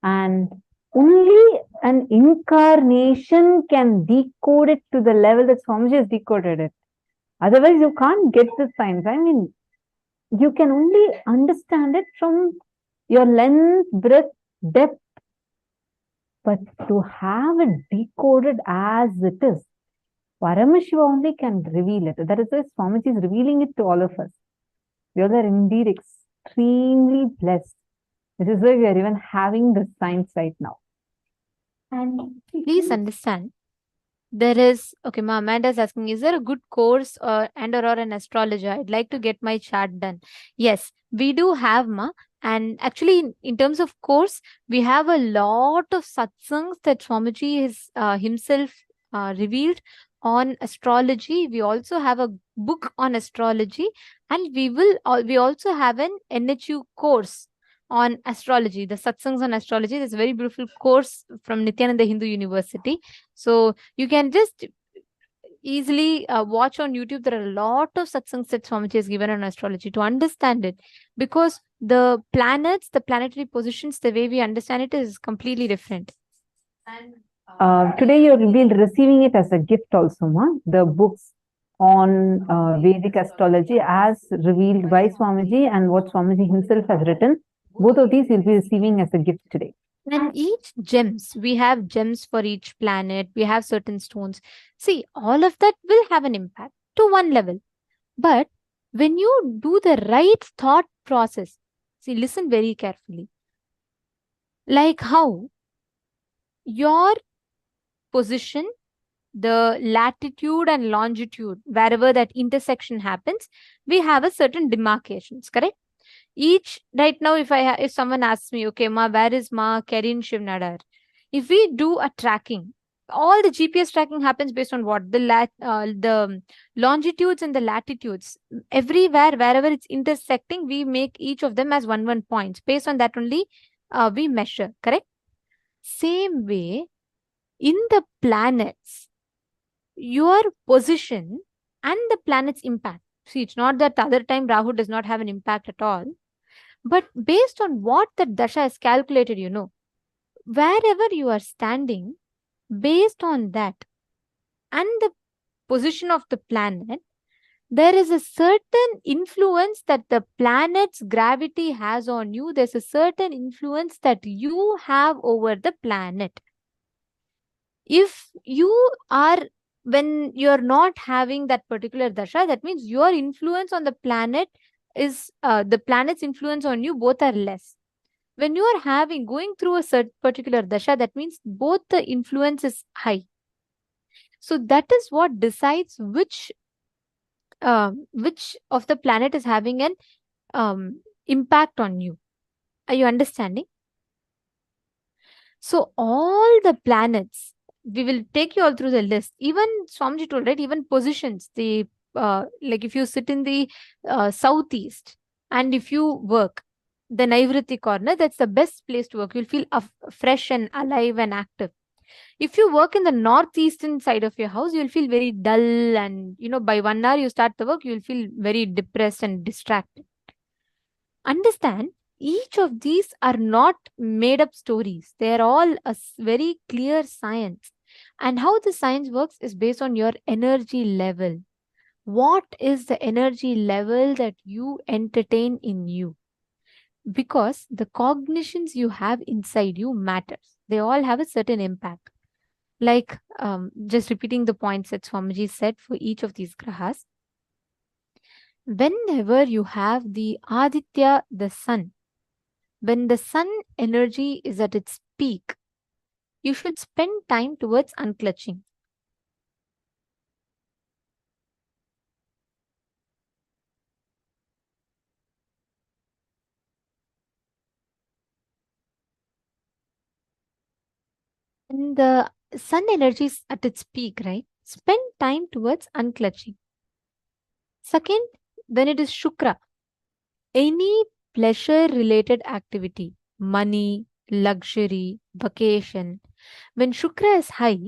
and only an incarnation can decode it to the level that Swamiji has decoded it. Otherwise, you can't get the science. I mean, you can only understand it from your length, breadth, depth. But to have it decoded as it is, Paramashiva only can reveal it. That is why Swamiji is revealing it to all of us. We all are indeed extremely blessed. This is why we are even having this science right now. And please understand, there is, okay, Ma Amanda is asking, is there a good course or an astrologer? I'd like to get my chart done. Yes, we do have, Ma. And actually, in terms of course, we have a lot of satsangs that Swamiji has himself revealed on astrology. We also have a book on astrology, and we also have an NHU course on astrology, the satsangs on astrology. There's a very beautiful course from Nithyananda Hindu University. So you can just, easily watch on YouTube. There are a lot of satsangs that Swamiji has given on astrology to understand it, because the planets, the planetary positions, the way we understand it is completely different. Today you'll be receiving it as a gift also, Ma. The books on Vedic astrology as revealed by Swamiji and what Swamiji himself has written. Both of these you'll be receiving as a gift today. And each gems, we have gems for each planet, we have certain stones. See, all of that will have an impact to one level. But when you do the right thought process, see, listen very carefully. Like how your position, the latitude and longitude, wherever that intersection happens, we have a certain demarcations, correct? Each, right now, if someone asks me, okay, Ma, where is Ma Kerin Shivnadar? If we do a tracking, all the GPS tracking happens based on what? The longitudes and the latitudes. Everywhere, wherever it's intersecting, we make each of them as 1 points. Based on that only, we measure, correct? Same way, in the planets, your position and the planet's impact. See, it's not that the other time Rahu does not have an impact at all. But based on what the dasha is calculated, wherever you are standing, based on that and the position of the planet, there is a certain influence that the planet's gravity has on you. There's a certain influence that you have over the planet. If you are, when you're not having that particular dasha, that means your influence on the planet is the planet's influence on you, both are less. When you are going through a certain particular dasha, that means both the influence is high. So that is what decides which of the planet is having an impact on you. Are you understanding? So all the planets, we will take you all through the list. Even Swamiji told, right? Even positions, like if you sit in the southeast and if you work, the Naivriti corner, that's the best place to work. You'll feel fresh and alive and active. If you work in the northeastern side of your house, you'll feel very dull, and by 1 hour you start the work, you'll feel very depressed and distracted. Understand, each of these are not made up stories. They're all a very clear science. And how the science works is based on your energy level. What is the energy level that you entertain in you? Because the cognitions you have inside you matters. They all have a certain impact. Like, just repeating the points that Swamiji said for each of these grahas. Whenever you have the Aditya, the sun, when the sun energy is at its peak, you should spend time towards unclutching. When the sun energy is at its peak, right? Spend time towards unclutching. Second, when it is Shukra, any pleasure-related activity, money, luxury, vacation, when Shukra is high,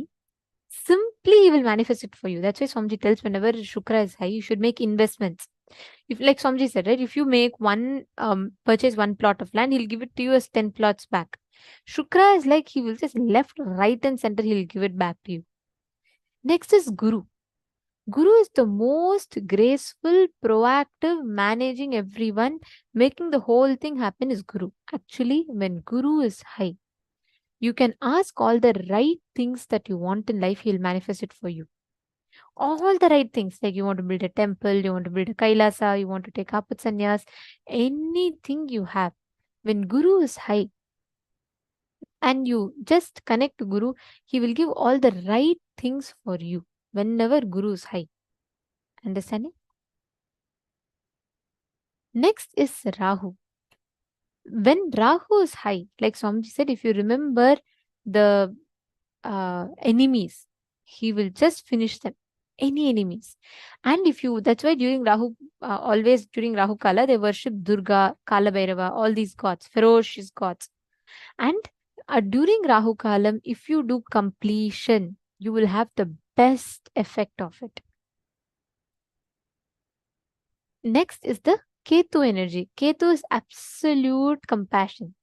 simply he will manifest it for you. That's why Swamiji tells whenever Shukra is high, you should make investments. If, like Swamiji said, right, if you make purchase 1 plot of land, he'll give it to you as 10 plots back. Shukra is like he will just left, right and center, he'll give it back to you. Next is Guru. Guru is the most graceful, proactive, managing everyone, making the whole thing happen is Guru. Actually, when Guru is high, you can ask all the right things that you want in life, he'll manifest it for you. All the right things, like you want to build a temple, you want to build a Kailasa, you want to take Apat Sannyas, anything you have. When Guru is high and you just connect to Guru, he will give all the right things for you whenever Guru is high. Understanding? Next is Rahu. When Rahu is high, like Swamiji said, if you remember the enemies, he will just finish them. Any enemies. And if you, that's why during Rahu, always during Rahu Kala, they worship Durga, Kala Bhairava, all these gods, ferocious gods. And during Rahu Kalam, if you do completion, you will have the best effect of it. Next is the Ketu energy. Ketu is absolute compassion.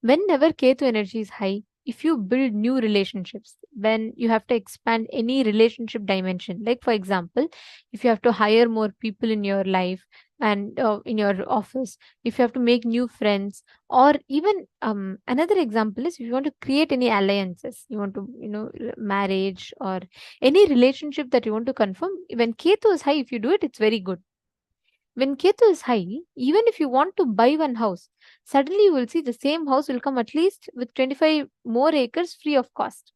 Whenever Ketu energy is high, if you build new relationships, when you have to expand any relationship dimension, like for example, if you have to hire more people in your life and in your office, if you have to make new friends, or even another example is if you want to create any alliances, you want to, marriage or any relationship that you want to confirm, when Ketu is high, if you do it, it's very good. When Ketu is high, even if you want to buy one house, suddenly you will see the same house will come at least with 25 more acres free of cost.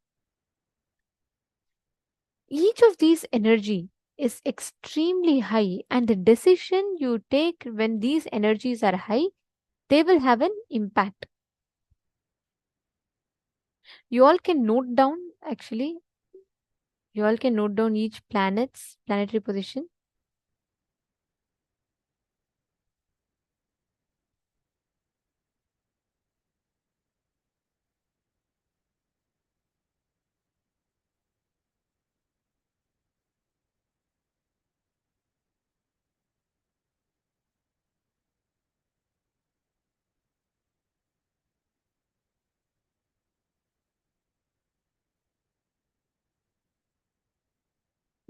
Each of these energy is extremely high, and the decision you take when these energies are high, they will have an impact. You all can note down, actually, you all can note down each planet's planetary position.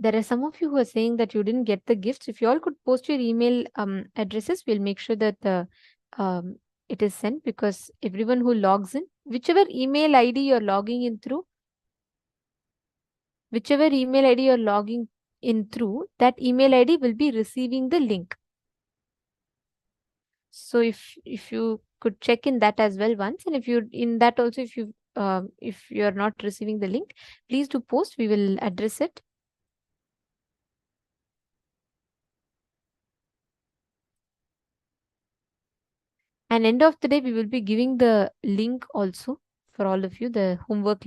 There are some of you who are saying that you didn't get the gifts. If you all could post your email addresses, we'll make sure that it is sent, because everyone who logs in, whichever email ID you're logging in through, that email ID will be receiving the link. So if you could check in that as well once, and if you in that also, if you are not receiving the link, please do post. We will address it. And end of the day, we will be giving the link also for all of you, the homework.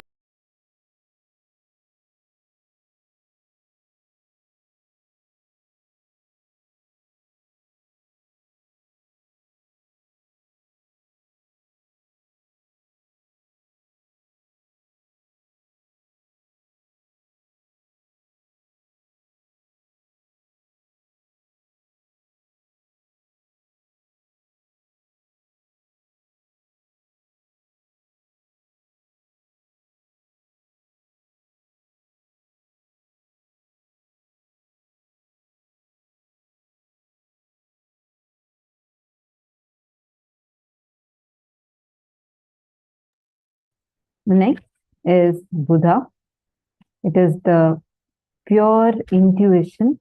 The next is Buddha. It is the pure intuition.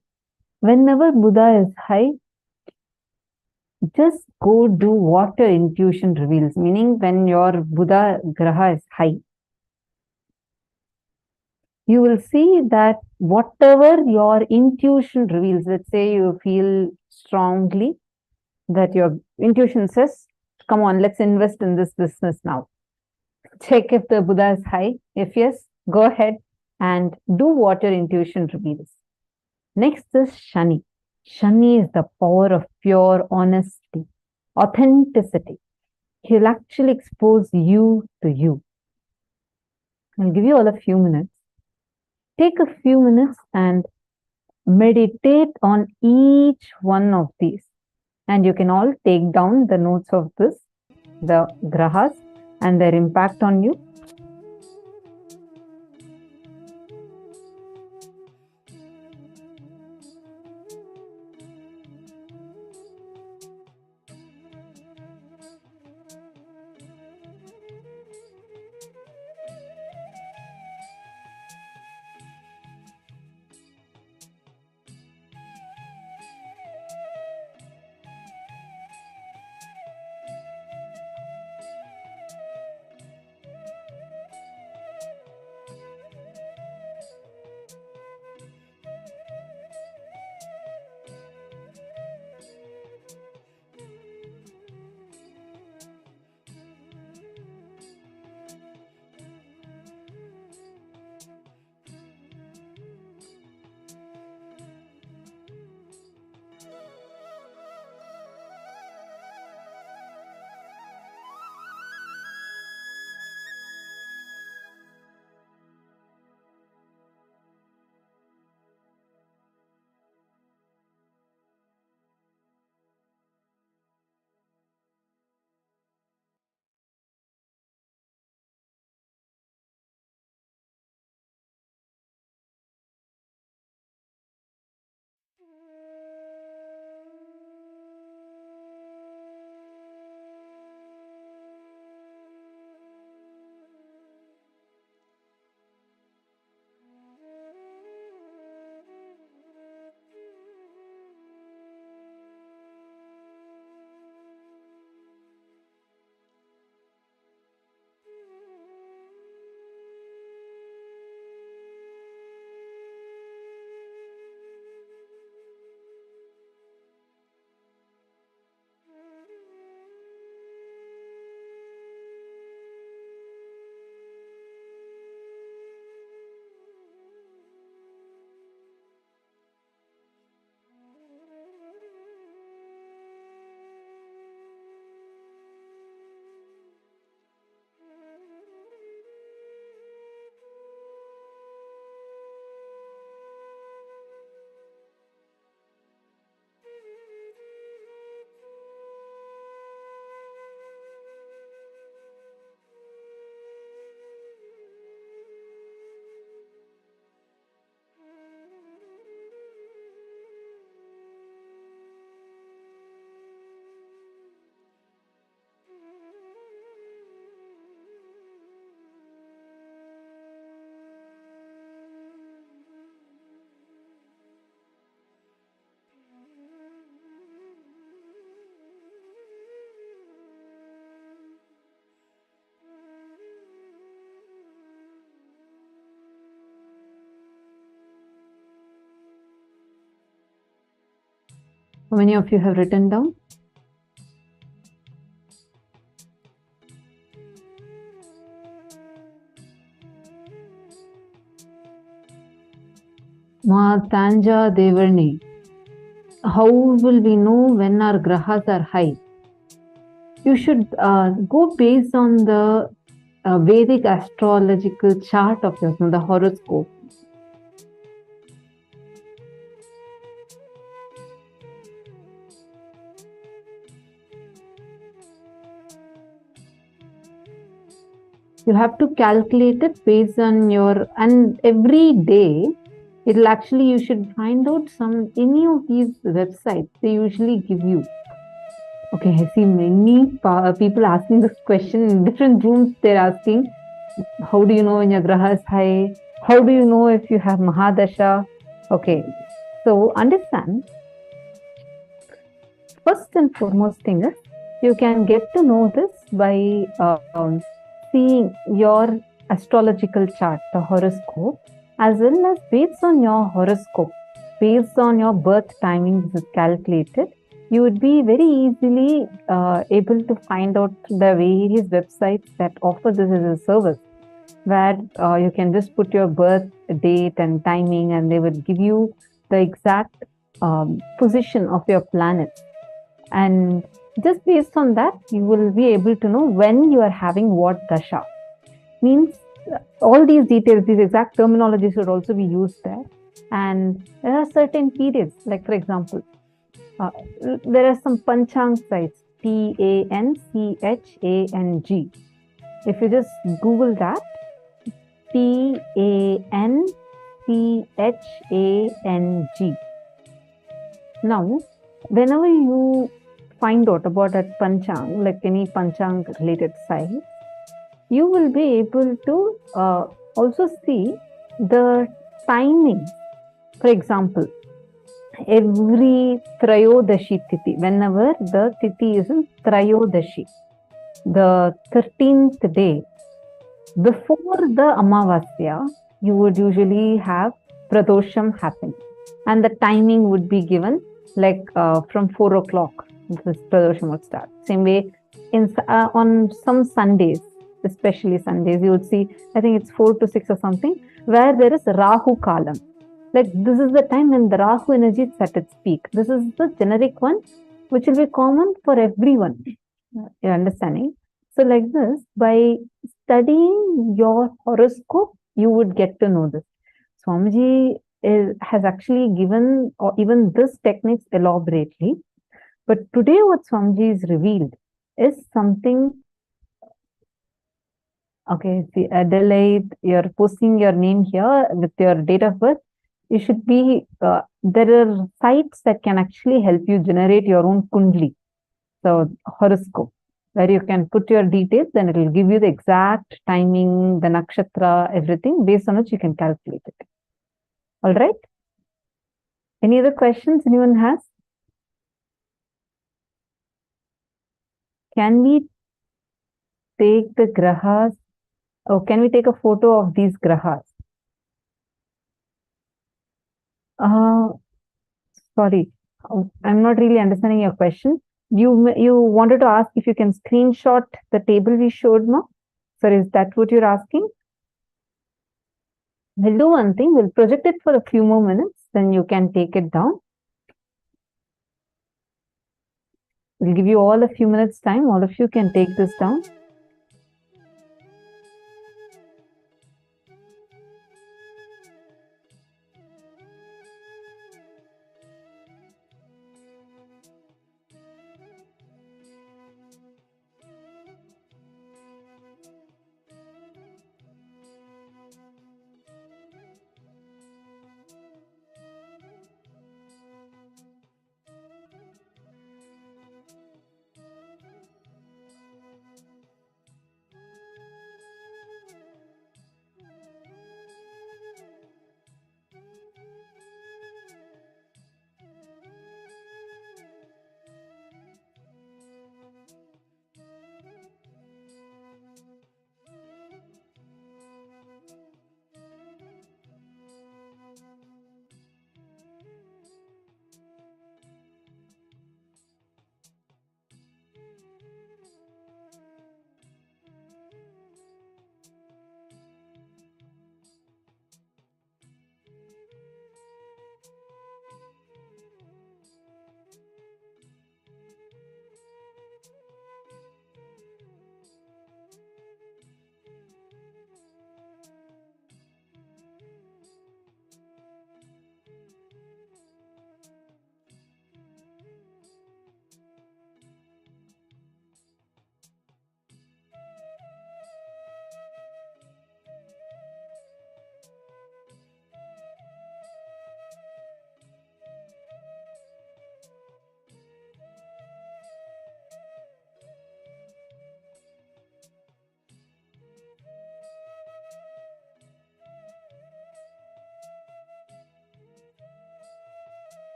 Whenever Buddha is high, just go do what your intuition reveals, meaning when your Buddha Graha is high, you will see that whatever your intuition reveals, let's say you feel strongly that your intuition says, come on, let's invest in this business now. Check if the Buddha is high. If yes, go ahead and do what your intuition reveals. Next is Shani. Shani is the power of pure honesty, authenticity. He'll actually expose you to you. I'll give you all a few minutes. Take a few minutes and meditate on each one of these. And you can all take down the notes of this, the grahas and their impact on you. How many of you have written down? Ma Tanja Devarni. How will we know when our grahas are high? You should go based on the Vedic astrological chart of yours, the horoscope. You have to calculate it based on your, and every day it'll actually, you should find out any of these websites, they usually give you. Okay, I see many people asking this question in different rooms. They're asking, how do you know when your graha is high? How do you know if you have Mahadasha? Okay, so understand, first and foremost thing is, you can get to know this by seeing your astrological chart, the horoscope, as well as based on your horoscope, based on your birth timing, this is calculated. You would be very easily able to find out the various websites that offer this as a service, where you can just put your birth date and timing, and they would give you the exact position of your planets. And just based on that, you will be able to know when you are having what dasha. Means all these details, these exact terminology should also be used there. And there are certain periods, like for example, there are some panchang sites, Panchang. If you just Google that, Panchang. Now, whenever you find out about that panchang, like any panchang related site, you will be able to also see the timing. For example, every Trayodashi Tithi, whenever the Tithi is in Trayodashi, the 13th day, before the Amavasya, you would usually have Pradosham happen. And the timing would be given like from 4 o'clock, this Pradosham would start. Same way, on some Sundays, especially Sundays, you would see, I think it's 4 to 6 or something, where there is Rahu Kalam. Like this is the time when the Rahu energy is at its peak. This is the generic one, which will be common for everyone. You're understanding? So like this, by studying your horoscope, you would get to know this. Swamiji has actually given or even this techniques elaborately. But today what Swamiji is revealed is something. Okay, see, Adelaide, you're posting your name here with your date of birth. You should be, there are sites that can actually help you generate your own kundli, so horoscope, where you can put your details, then it will give you the exact timing, the nakshatra, everything, based on which you can calculate it. All right? Any other questions anyone has? Can we take the grahas? Oh, can we take a photo of these grahas? Sorry, I'm not really understanding your question. You wanted to ask if you can screenshot the table we showed, no? So is that what you're asking? We'll do one thing. We'll project it for a few more minutes. Then you can take it down. We'll give you all a few minutes time. All of you can take this down.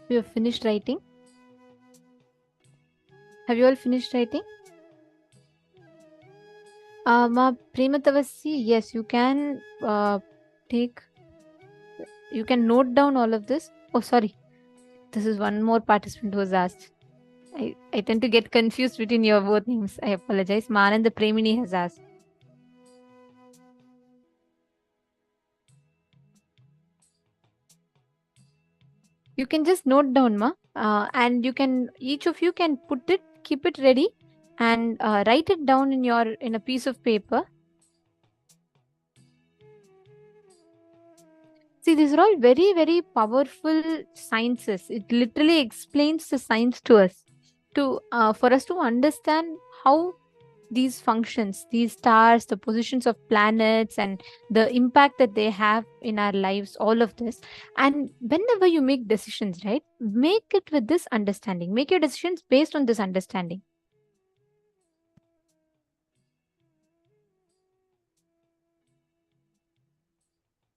You have finished writing? Have you all finished writing? Ma Prematavasi, yes, you can you can note down all of this. Oh, sorry. This is one more participant who was asked. I tend to get confused between your both names. I apologize. Mananda Premini has asked. You can just note down, ma, and you can, each of you can put it, keep it ready, and write it down in a piece of paper. See, these are all very, very powerful sciences. It literally explains the science to us, for us to understand how these functions, these stars, the positions of planets, and the impact that they have in our lives, all of this. And whenever you make decisions, right, make it with this understanding. Make your decisions based on this understanding.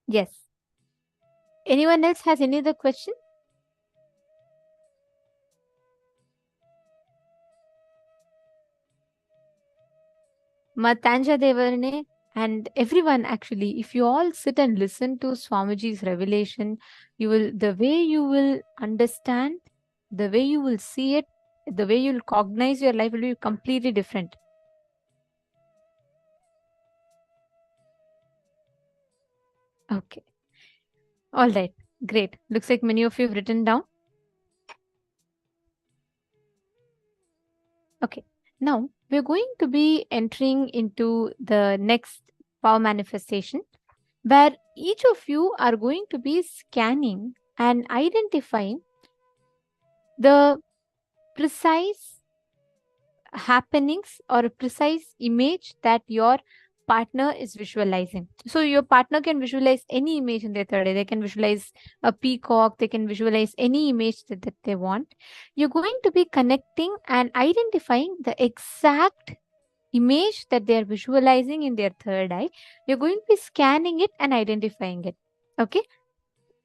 Yes. Anyone else has any other question? Matanja Devarne and everyone, actually, if you all sit and listen to Swamiji's revelation, the way you will understand, the way you will see it, the way you'll cognize your life will be completely different. Okay. All right. Great. Looks like many of you have written down. Okay. Now we're going to be entering into the next power manifestation, where each of you are going to be scanning and identifying the precise happenings or a precise image that your partner is visualizing. So your partner can visualize any image in their third eye. They can visualize a peacock, they can visualize any image that they want. You're going to be connecting and identifying the exact image that they are visualizing in their third eye. You're going to be scanning it and identifying it. Okay,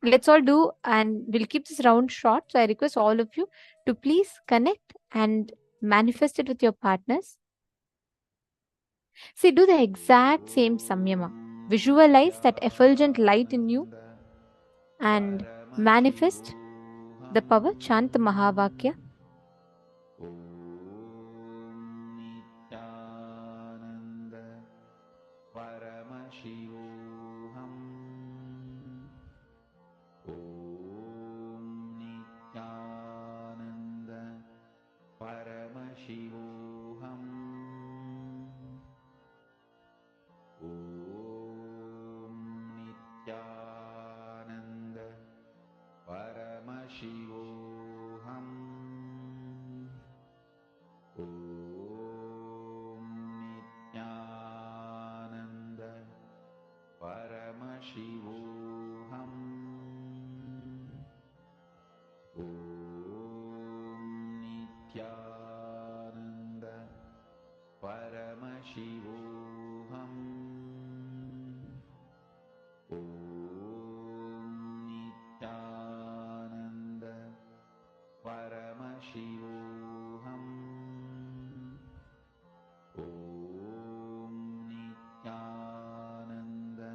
let's all do, and we'll keep this round short. So I request all of you to please connect and manifest it with your partners. See, do the exact same samyama. Visualize that effulgent light in you and manifest the power. Chant Mahavakya. Nithyananda Paramashivoham. Om Nithyananda Paramashivoham. Om Nithyananda Paramashivoham. Om Nithyananda Paramashivoham. Om Nithyananda Paramashivoham. Om Nithyananda Paramashivoham. Om Nithyananda Paramashivoham. Om Nithyananda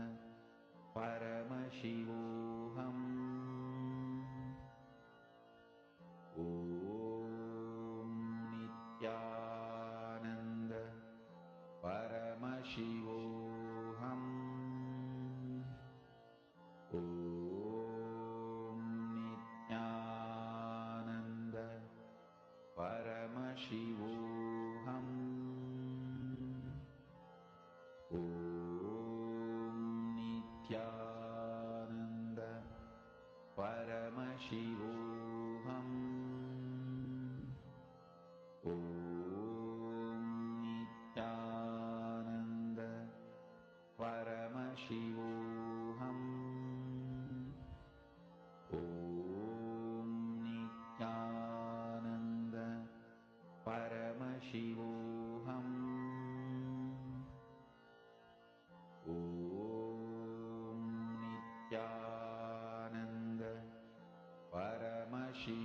Paramashivoham. Om Nithyananda Paramashivoham. Om Nithyananda Paramashivoham. Om Nithyananda Paramashivoham. Om Nithyananda Paramashivoham. Om Nithyananda Paramashivoham.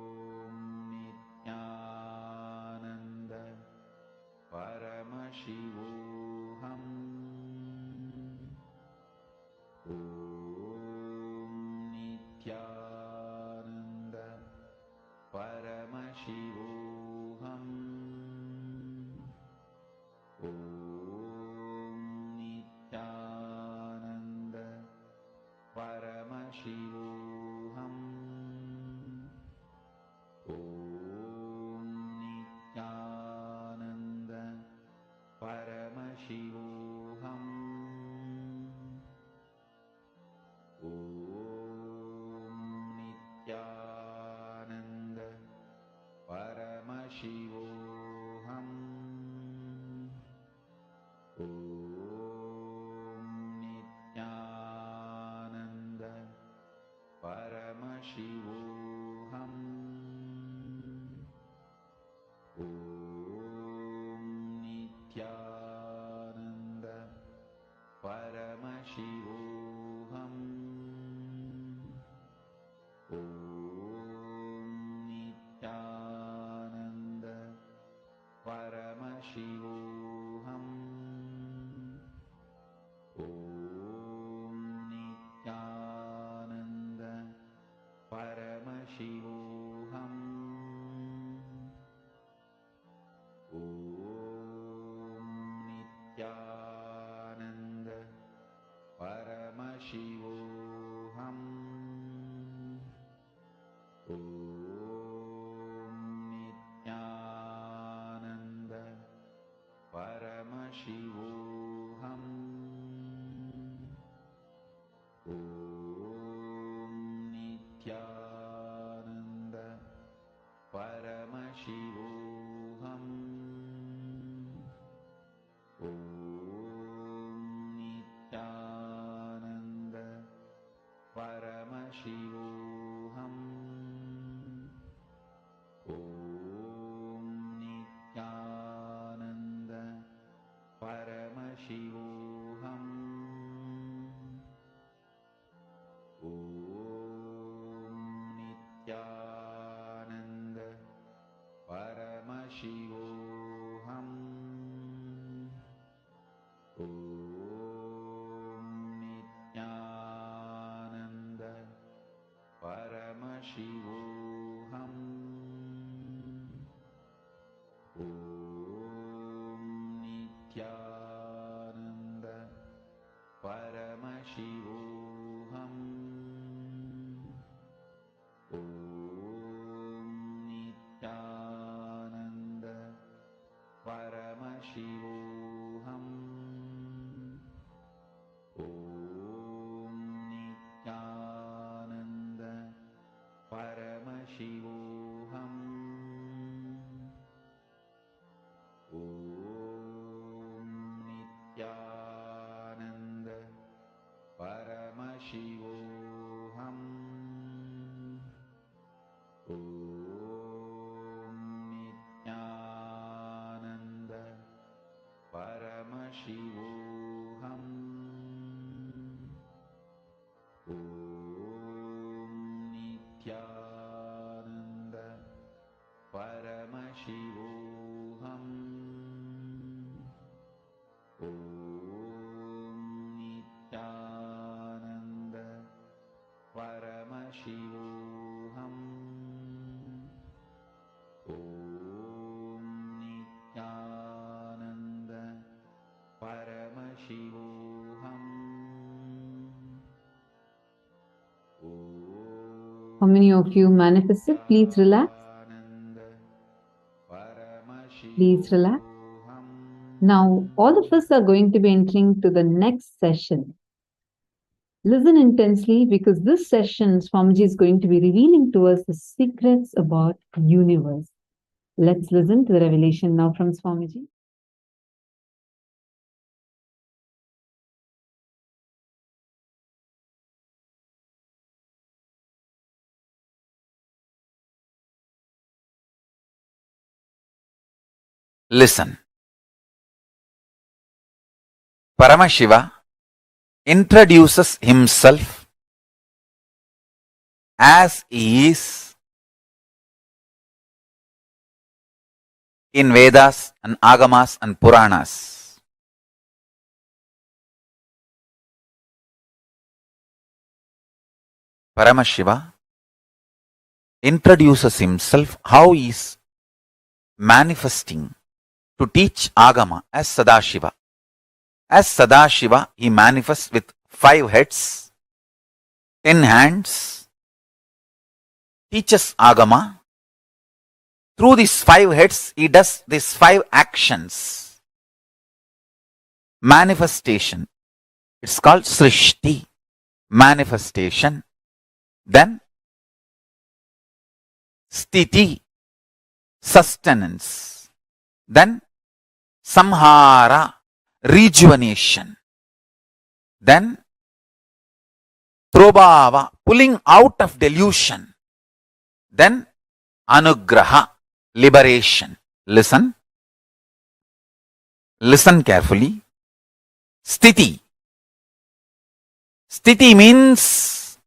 Paramashivoham. Om Nithyananda Paramashivoham. Om Nithyananda Paramashivoham. Om Nithyananda Paramashivoham. Om Nithyananda Paramashivoham. Om Nithyananda Paramashivoham. Om Nithyananda Paramashivoham. Om Nithyananda Paramashivoham. Om Nithyananda Paramashivoham. Om Nithyananda Paramashivoham. Om Nithyananda Paramashivoham. Om Nithyananda Paramashivoham. Om Nithyananda Paramashivoham. How many of you manifested? Please relax. Please relax. Now, all of us are going to be entering to the next session. Listen intensely, because this session, Swamiji is going to be revealing to us the secrets about the universe. Let's listen to the revelation now from Swamiji. Listen. Paramashiva introduces himself as he is in Vedas and Agamas and Puranas. Paramashiva introduces himself how he is manifesting to teach Agama as Sadashiva. As Sadashiva, he manifests with 5 heads, 10 hands, teaches Agama. Through these 5 heads, he does these 5 actions. Manifestation. It's called Srishti. Manifestation. Then Sthiti. Sustenance. Then Samhara. Rejuvenation. Then Prabhava. Pulling out of delusion. Then Anugraha. Liberation. Listen. Listen carefully. Sthiti. Sthiti means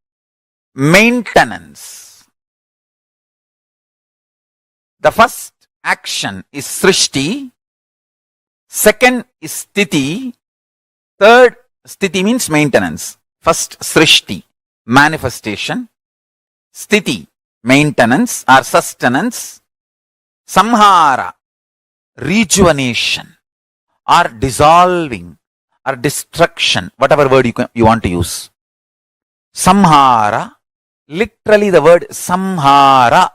maintenance. The first action is Srishti. Second is Sthiti. Third, Sthiti means maintenance. First, Srishti, manifestation. Sthiti, maintenance or sustenance. Samhara, rejuvenation or dissolving or destruction, whatever word you want to use. Samhara, literally the word Samhara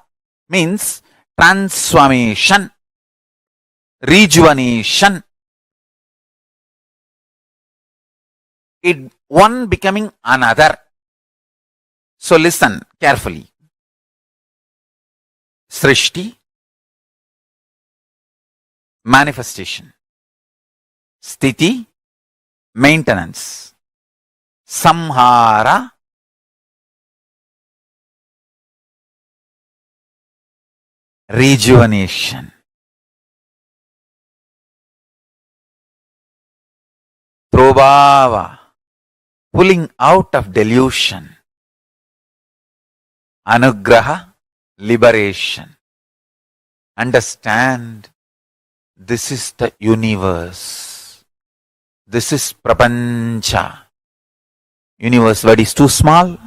means transformation, rejuvenation. It one becoming another. So listen carefully. Srishti, manifestation. Sthiti, maintenance. Samhara, rejuvenation. Prabhava, pulling out of delusion. Anugraha, liberation. Understand, this is the universe. This is prapancha. Universe word is too small.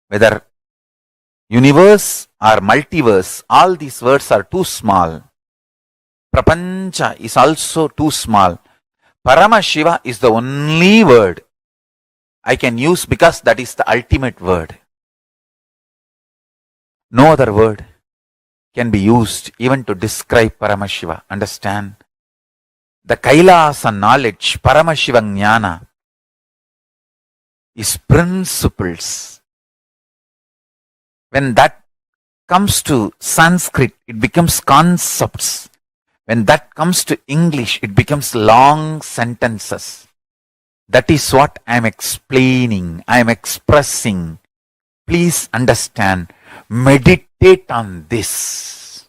Whether universe or multiverse, all these words are too small. Prapancha is also too small. Paramashiva is the only word I can use because that is the ultimate word. No other word can be used even to describe Paramashiva. Understand? The Kailasa knowledge, Paramashiva Jnana, is principles. When that comes to Sanskrit, it becomes concepts. When that comes to English, it becomes long sentences. That is what I am explaining, I am expressing. Please understand, meditate on this.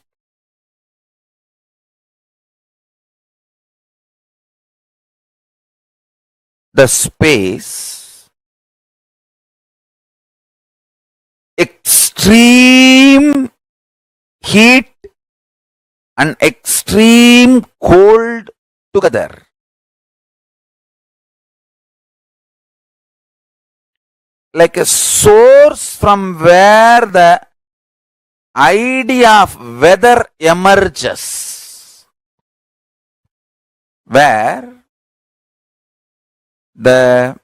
The space, extreme heat and extreme cold together. Like a source from where the idea of weather emerges, where the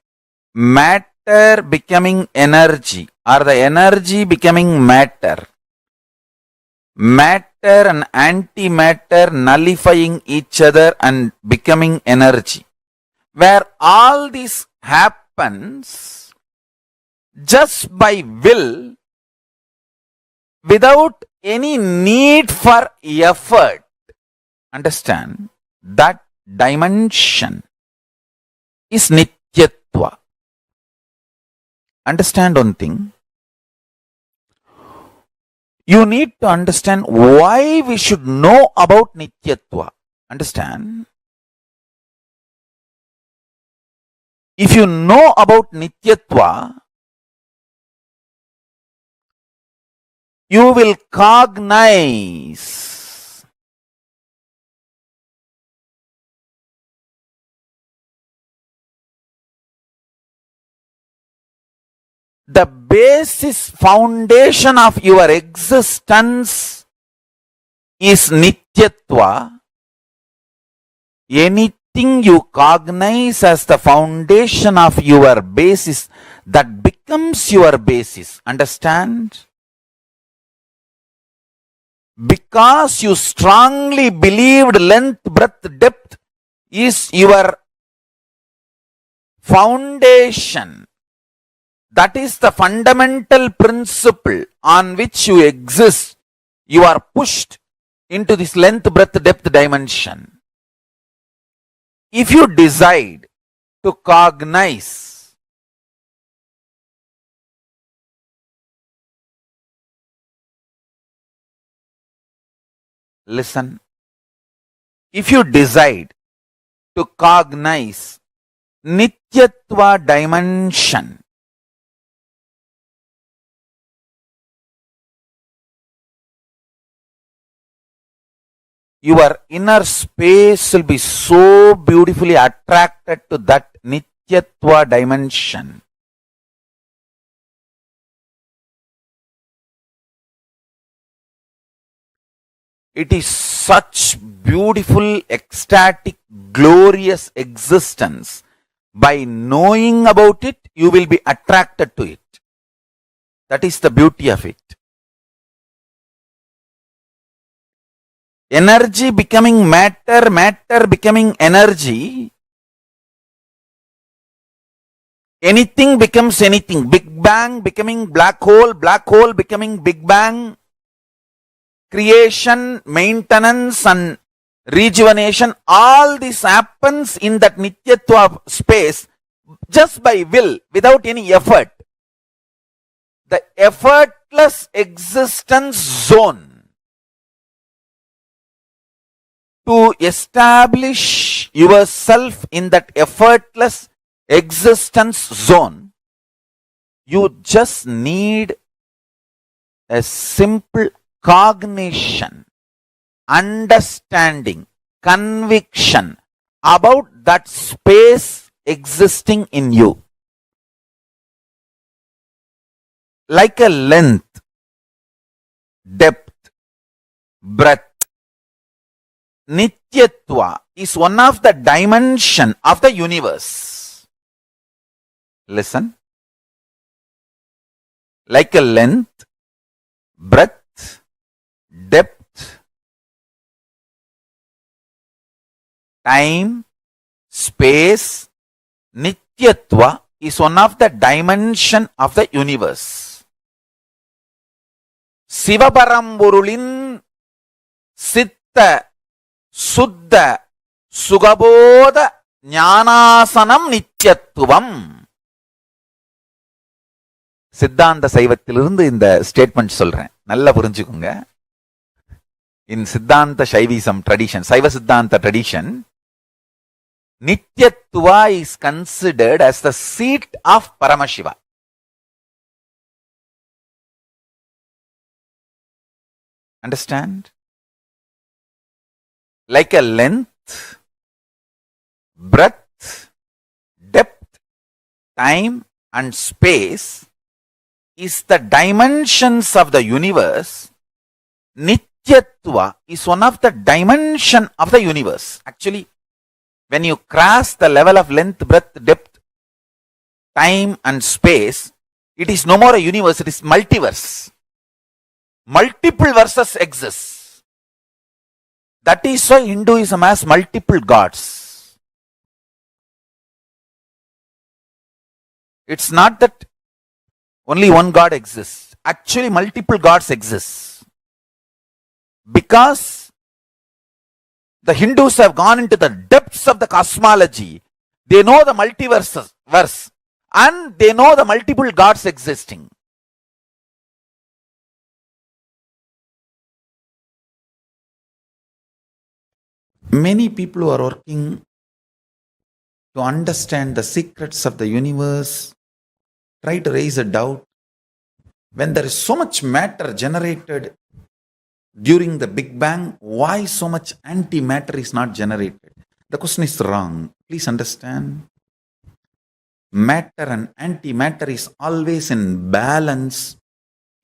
matter becoming energy or the energy becoming matter, matter and antimatter nullifying each other and becoming energy, where all this happens just by will, without any need for effort. Understand, that dimension is Nityatva. Understand one thing. You need to understand why we should know about Nityatva. Understand? If you know about Nityatva, you will cognize the basis foundation of your existence is Nityatva. Anything you cognize as the foundation of your basis, that becomes your basis. Understand? Because you strongly believed length, breadth, depth is your foundation. That is the fundamental principle on which you exist. You are pushed into this length, breadth, depth dimension. If you decide to cognize listen, if you decide to cognize Nityatva dimension, your inner space will be so beautifully attracted to that Nityatva dimension. It is such beautiful, ecstatic, glorious existence. By knowing about it, you will be attracted to it. That is the beauty of it. Energy becoming matter, matter becoming energy. Anything becomes anything. Big Bang becoming black hole becoming Big Bang. creation, maintenance and rejuvenation, all this happens in that Nityatva space just by will, without any effort. The effortless existence zone. To establish yourself in that effortless existence zone, you just need a simple cognition, understanding, conviction about that space existing in you. Like a length, depth, breadth, Nityatva is one of the dimensions of the universe. Listen. Like a length, breadth, depth, time, space, Nityatva is one of the dimensions of the universe. Sivaparamburulin Sitta Suddha Sugabodha Jnanasanam Nityatvam. சித்தாந்த சைவத்திலிருந்து இந்த statement சொல்றேன், நல்லா புரிஞ்சுக்குங்க. இன் சித்தாந்த Saivism tradition, Saiva Siddhanta tradition, நித்யத்துவா is considered as the seat of Paramashiva. Understand? Like a length, breadth, depth, time and space is the dimensions of the universe. Nityatva is one of the dimension of the universe. Actually, when you cross the level of length, breadth, depth, time and space, it is no more a universe, it is multiverse. Multiple verses exist. That is why Hinduism has multiple gods. It's not that only one God exists. Actually, multiple gods exist. Because the Hindus have gone into the depths of the cosmology, they know the multiverse and they know the multiple gods existing. Many people who are working to understand the secrets of the universe try to raise a doubt. When there is so much matter generated during the Big Bang, why so much antimatter is not generated? The question is wrong. Please understand. Matter and antimatter is always in balance.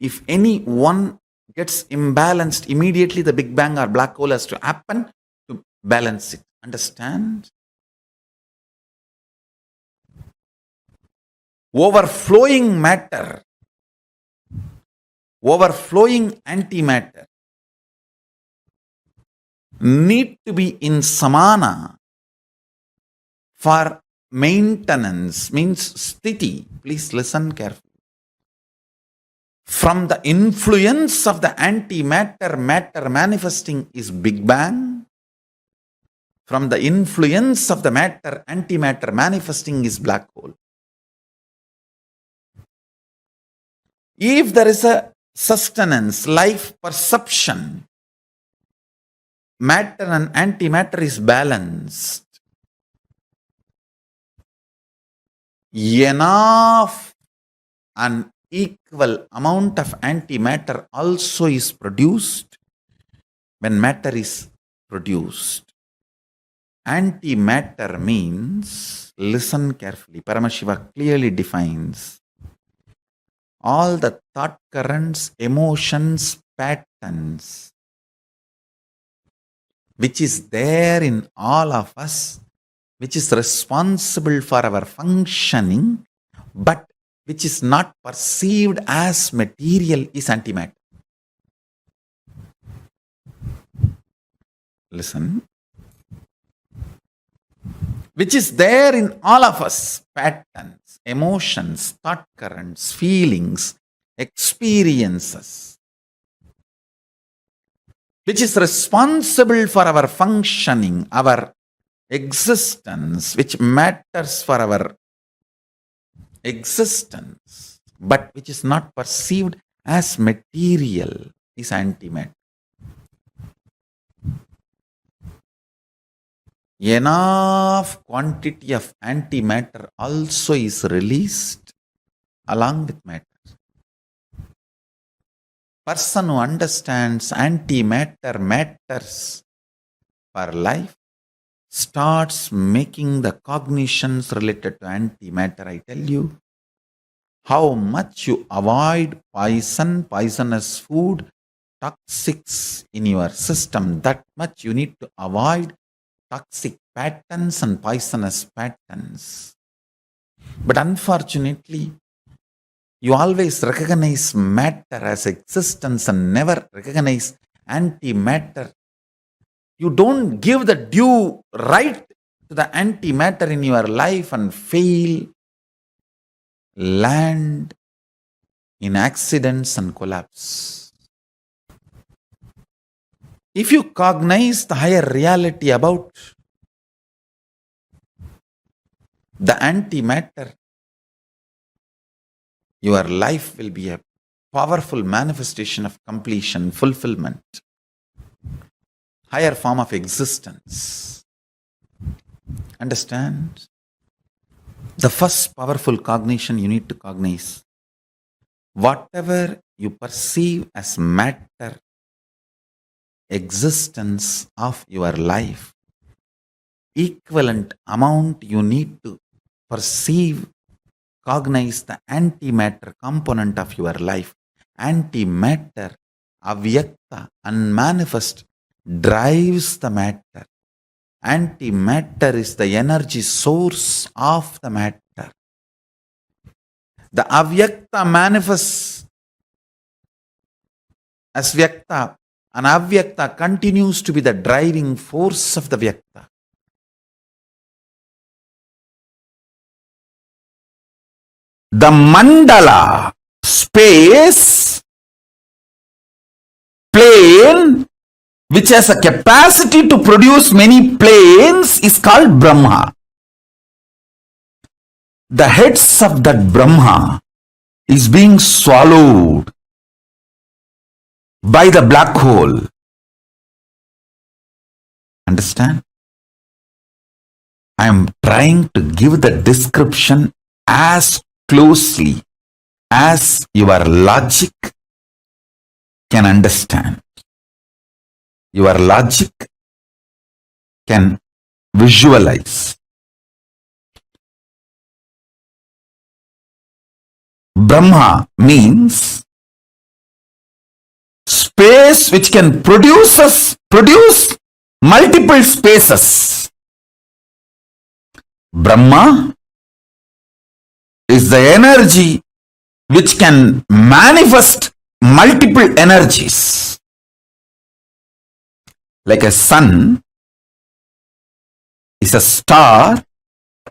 If any one gets imbalanced, immediately the Big Bang or black hole has to happen to balance it. Understand? Overflowing matter, overflowing antimatter need to be in samana for maintenance, means sthiti. Please listen carefully. From the influence of the antimatter, matter manifesting is Big Bang. From the influence of the matter, antimatter manifesting is black hole. If there is a sustenance, life perception, matter and antimatter is balanced, enough and equal amount of antimatter also is produced when matter is produced. Antimatter means, listen carefully, Paramashiva clearly defines all the thought currents, emotions, patterns, which is there in all of us, which is responsible for our functioning, but which is not perceived as material, is antimatter. Listen. Which is there in all of us, patterns, emotions, thought currents, feelings, experiences. which is responsible for our functioning, our existence, which matters for our existence, but which is not perceived as material, is antimatter. Enough quantity of antimatter also is released along with matter. Person who understands antimatter matters for life starts making the cognitions related to antimatter. I tell you, how much you avoid poison, poisonous food, toxics in your system, that much you need to avoid toxic patterns and poisonous patterns. But unfortunately, you always recognize matter as existence and never recognize antimatter. You don't give the due right to the antimatter in your life and fail, land in accidents and collapse. If you cognize the higher reality about the antimatter, your life will be a powerful manifestation of completion, fulfillment, higher form of existence. Understand? The first powerful cognition you need to cognize, whatever you perceive as matter, existence of your life, equivalent amount you need to perceive, cognize the antimatter component of your life. Antimatter, avyakta, unmanifest, drives the matter. Antimatter is the energy source of the matter. The avyakta manifests as vyakta, and avyakta continues to be the driving force of the vyakta. The mandala, space, plane, which has a capacity to produce many planes, is called Brahma. The heads of that Brahma is being swallowed by the black hole. Understand? I am trying to give the description as closely as your logic can understand. Your logic can visualize. Brahma means space which can produce multiple spaces. Brahma is the energy which can manifest multiple energies. Like a sun is a star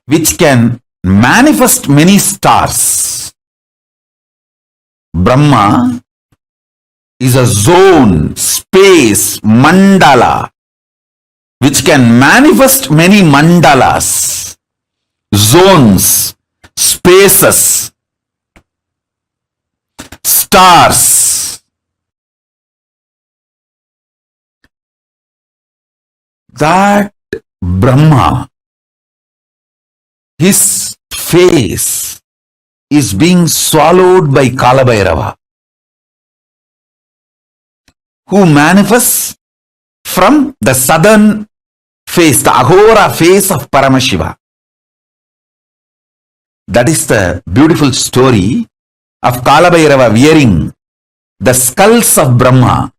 which can manifest many stars. Brahma is a zone, space, mandala, which can manifest many mandalas, zones, spaces, stars. That Brahma, his face is being swallowed by Kalabhairava, who manifests from the southern face, the Aghora face of Paramashiva. That is the beautiful story of Kalabhairava wearing the skulls of Brahma.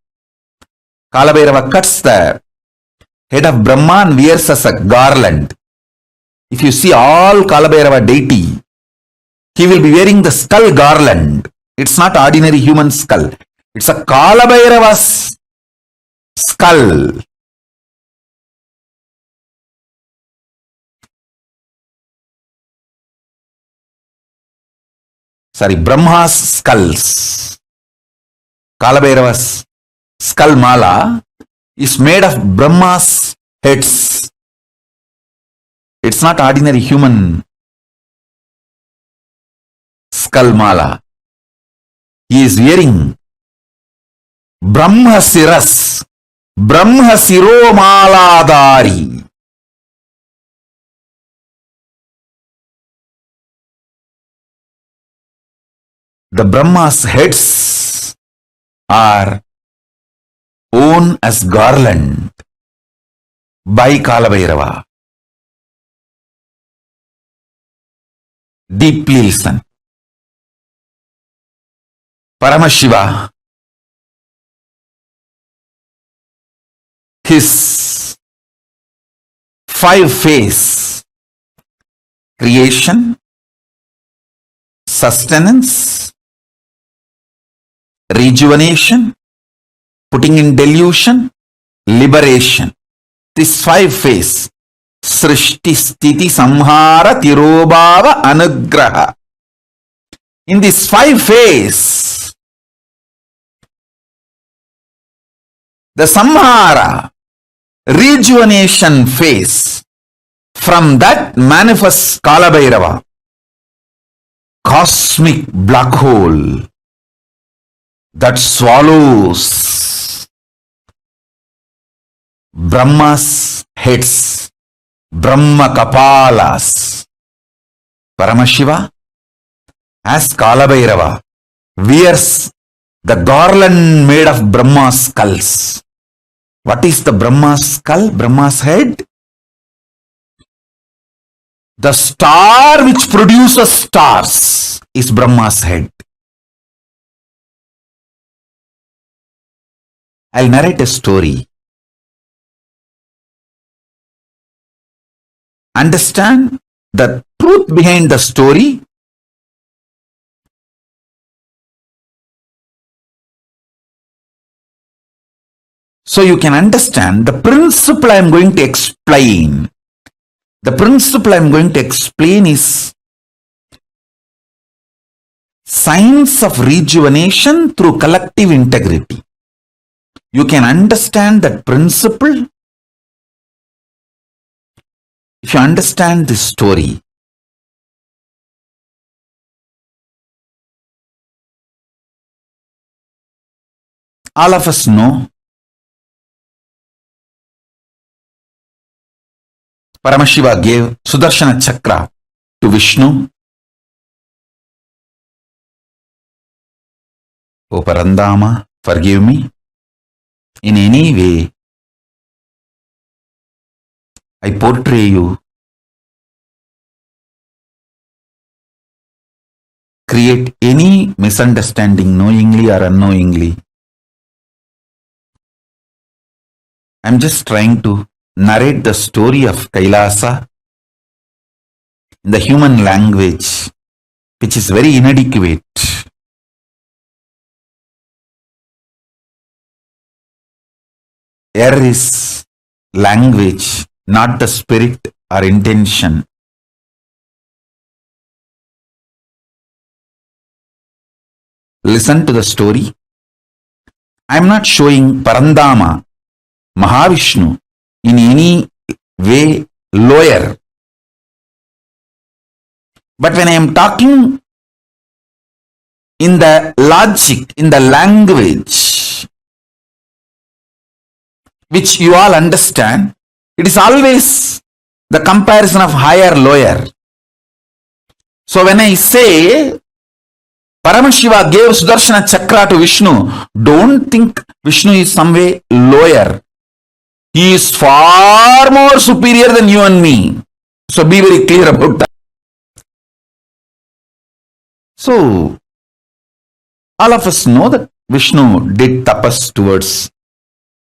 Kalabhairava cuts the head of Brahma and wears as a garland. If you see all Kalabhairava deity, he will be wearing the skull garland. It's not ordinary human skull. It's a Kalabhairava's skull. Sorry, Brahma's skulls. Kalabhairava's skull mala is made of Brahma's heads. It's not ordinary human skull mala. He is wearing Brahma Siras, Brahma Siromaladari. The Brahma's heads are worn as garland by Kalabhairava. Deeply listen. Paramashiva, his 5-phase creation, sustenance, rejuvenation, putting in delusion, liberation. This 5-phase, Srishti Sthiti Samhara Tirobhava Anugraha. In this 5-phase, the Samhara, rejuvenation phase, from that manifests Kalabhairava, cosmic black hole that swallows Brahma's heads, Brahma Kapalas. Paramashiva, as Kalabhairava, wears the garland made of Brahma's skulls. What is the Brahma's skull, Brahma's head? The star which produces stars is Brahma's head. I'll narrate a story. Understand the truth behind the story. So you can understand the principle I am going to explain. The principle I am going to explain is science of rejuvenation through collective integrity. You can understand that principle if you understand this story. All of us know Paramashiva gave Sudarshana Chakra to Vishnu. O Parandama, forgive me. In any way, I portray you, create any misunderstanding knowingly or unknowingly. I'm just trying to narrate the story of Kailasa in the human language, which is very inadequate. Air is language, not the spirit or intention. Listen to the story. I am not showing Parandama, Mahavishnu, in any way lower. But when I am talking in the logic, in the language, which you all understand, it is always the comparison of higher, lower. So when I say Paramashiva gave Sudarshana Chakra to Vishnu, don't think Vishnu is some way lower. He is far more superior than you and me. So be very clear about that. So all of us know that Vishnu did tapas towards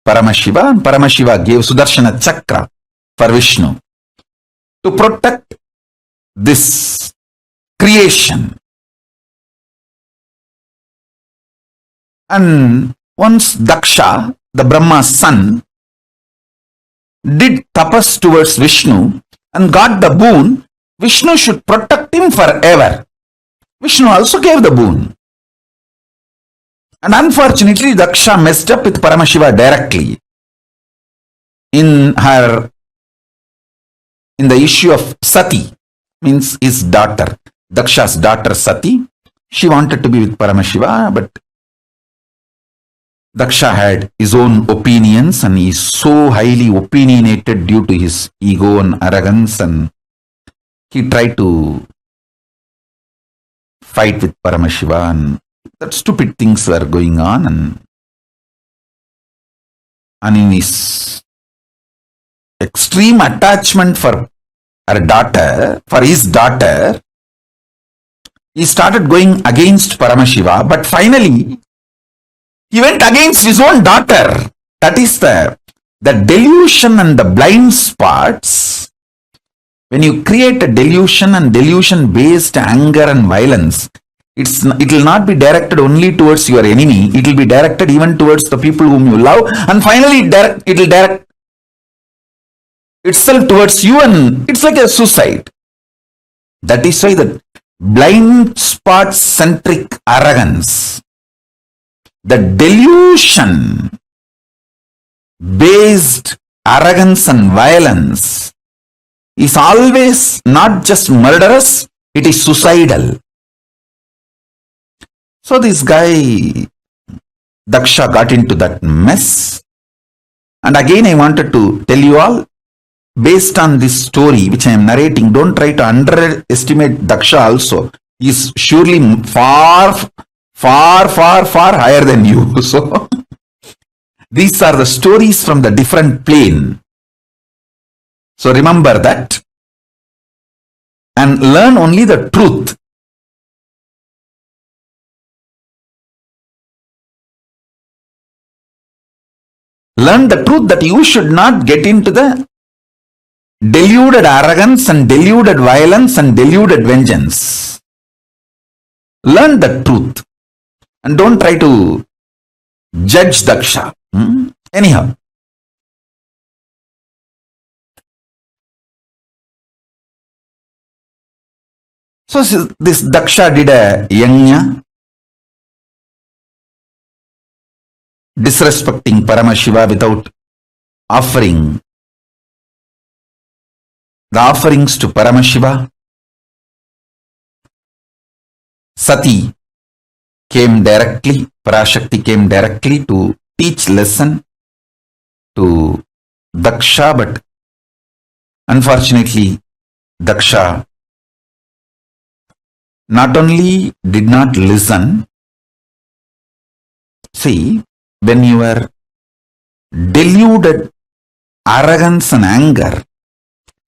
Paramashiva, and Paramashiva gave Sudarshana Chakra for Vishnu to protect this creation. And once Daksha, the Brahma's son, did tapas towards Vishnu and got the boon, Vishnu should protect him forever. Vishnu also gave the boon. And unfortunately, Daksha messed up with Paramashiva directly. in the issue of Sati, means his daughter, Daksha's daughter Sati. She wanted to be with Paramashiva, but Daksha had his own opinions and he is so highly opinionated due to his ego and arrogance, and he tried to fight with Paramashiva, and that stupid things were going on, and in his extreme attachment for his daughter, he started going against Paramashiva, but finally he went against his own daughter. That is the delusion and the blind spots. When you create a delusion and delusion based anger and violence, it will not be directed only towards your enemy, it will be directed even towards the people whom you love, and finally it will direct itself towards you, and it's like a suicide. That is why the blind spot centric arrogance, the delusion based arrogance and violence is always not just murderous, it is suicidal. So this guy, Daksha, got into that mess. And again I wanted to tell you all, based on this story which I am narrating, don't try to underestimate Daksha also. He is surely far higher than you. So these are the stories from the different plane. So remember that and learn only the truth. Learn the truth that you should not get into the deluded arrogance and deluded violence and deluded vengeance. Learn the truth and don't try to judge Daksha. Anyhow. So this Daksha did a yajna, disrespecting Paramashiva without offering the offerings to Paramashiva. Sati came directly, Parashakti came directly to teach lesson to Daksha, but unfortunately Daksha not only did not listen. See, when your deluded arrogance and anger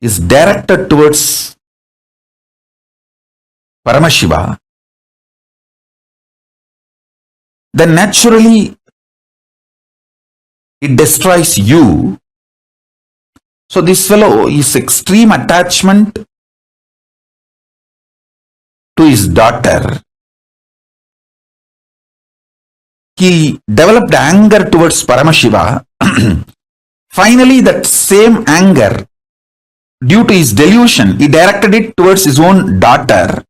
is directed towards Paramashiva, then naturally it destroys you. So this fellow is extreme attachment to his daughter. He developed anger towards Paramashiva. Finally, that same anger, due to his delusion, he directed it towards his own daughter,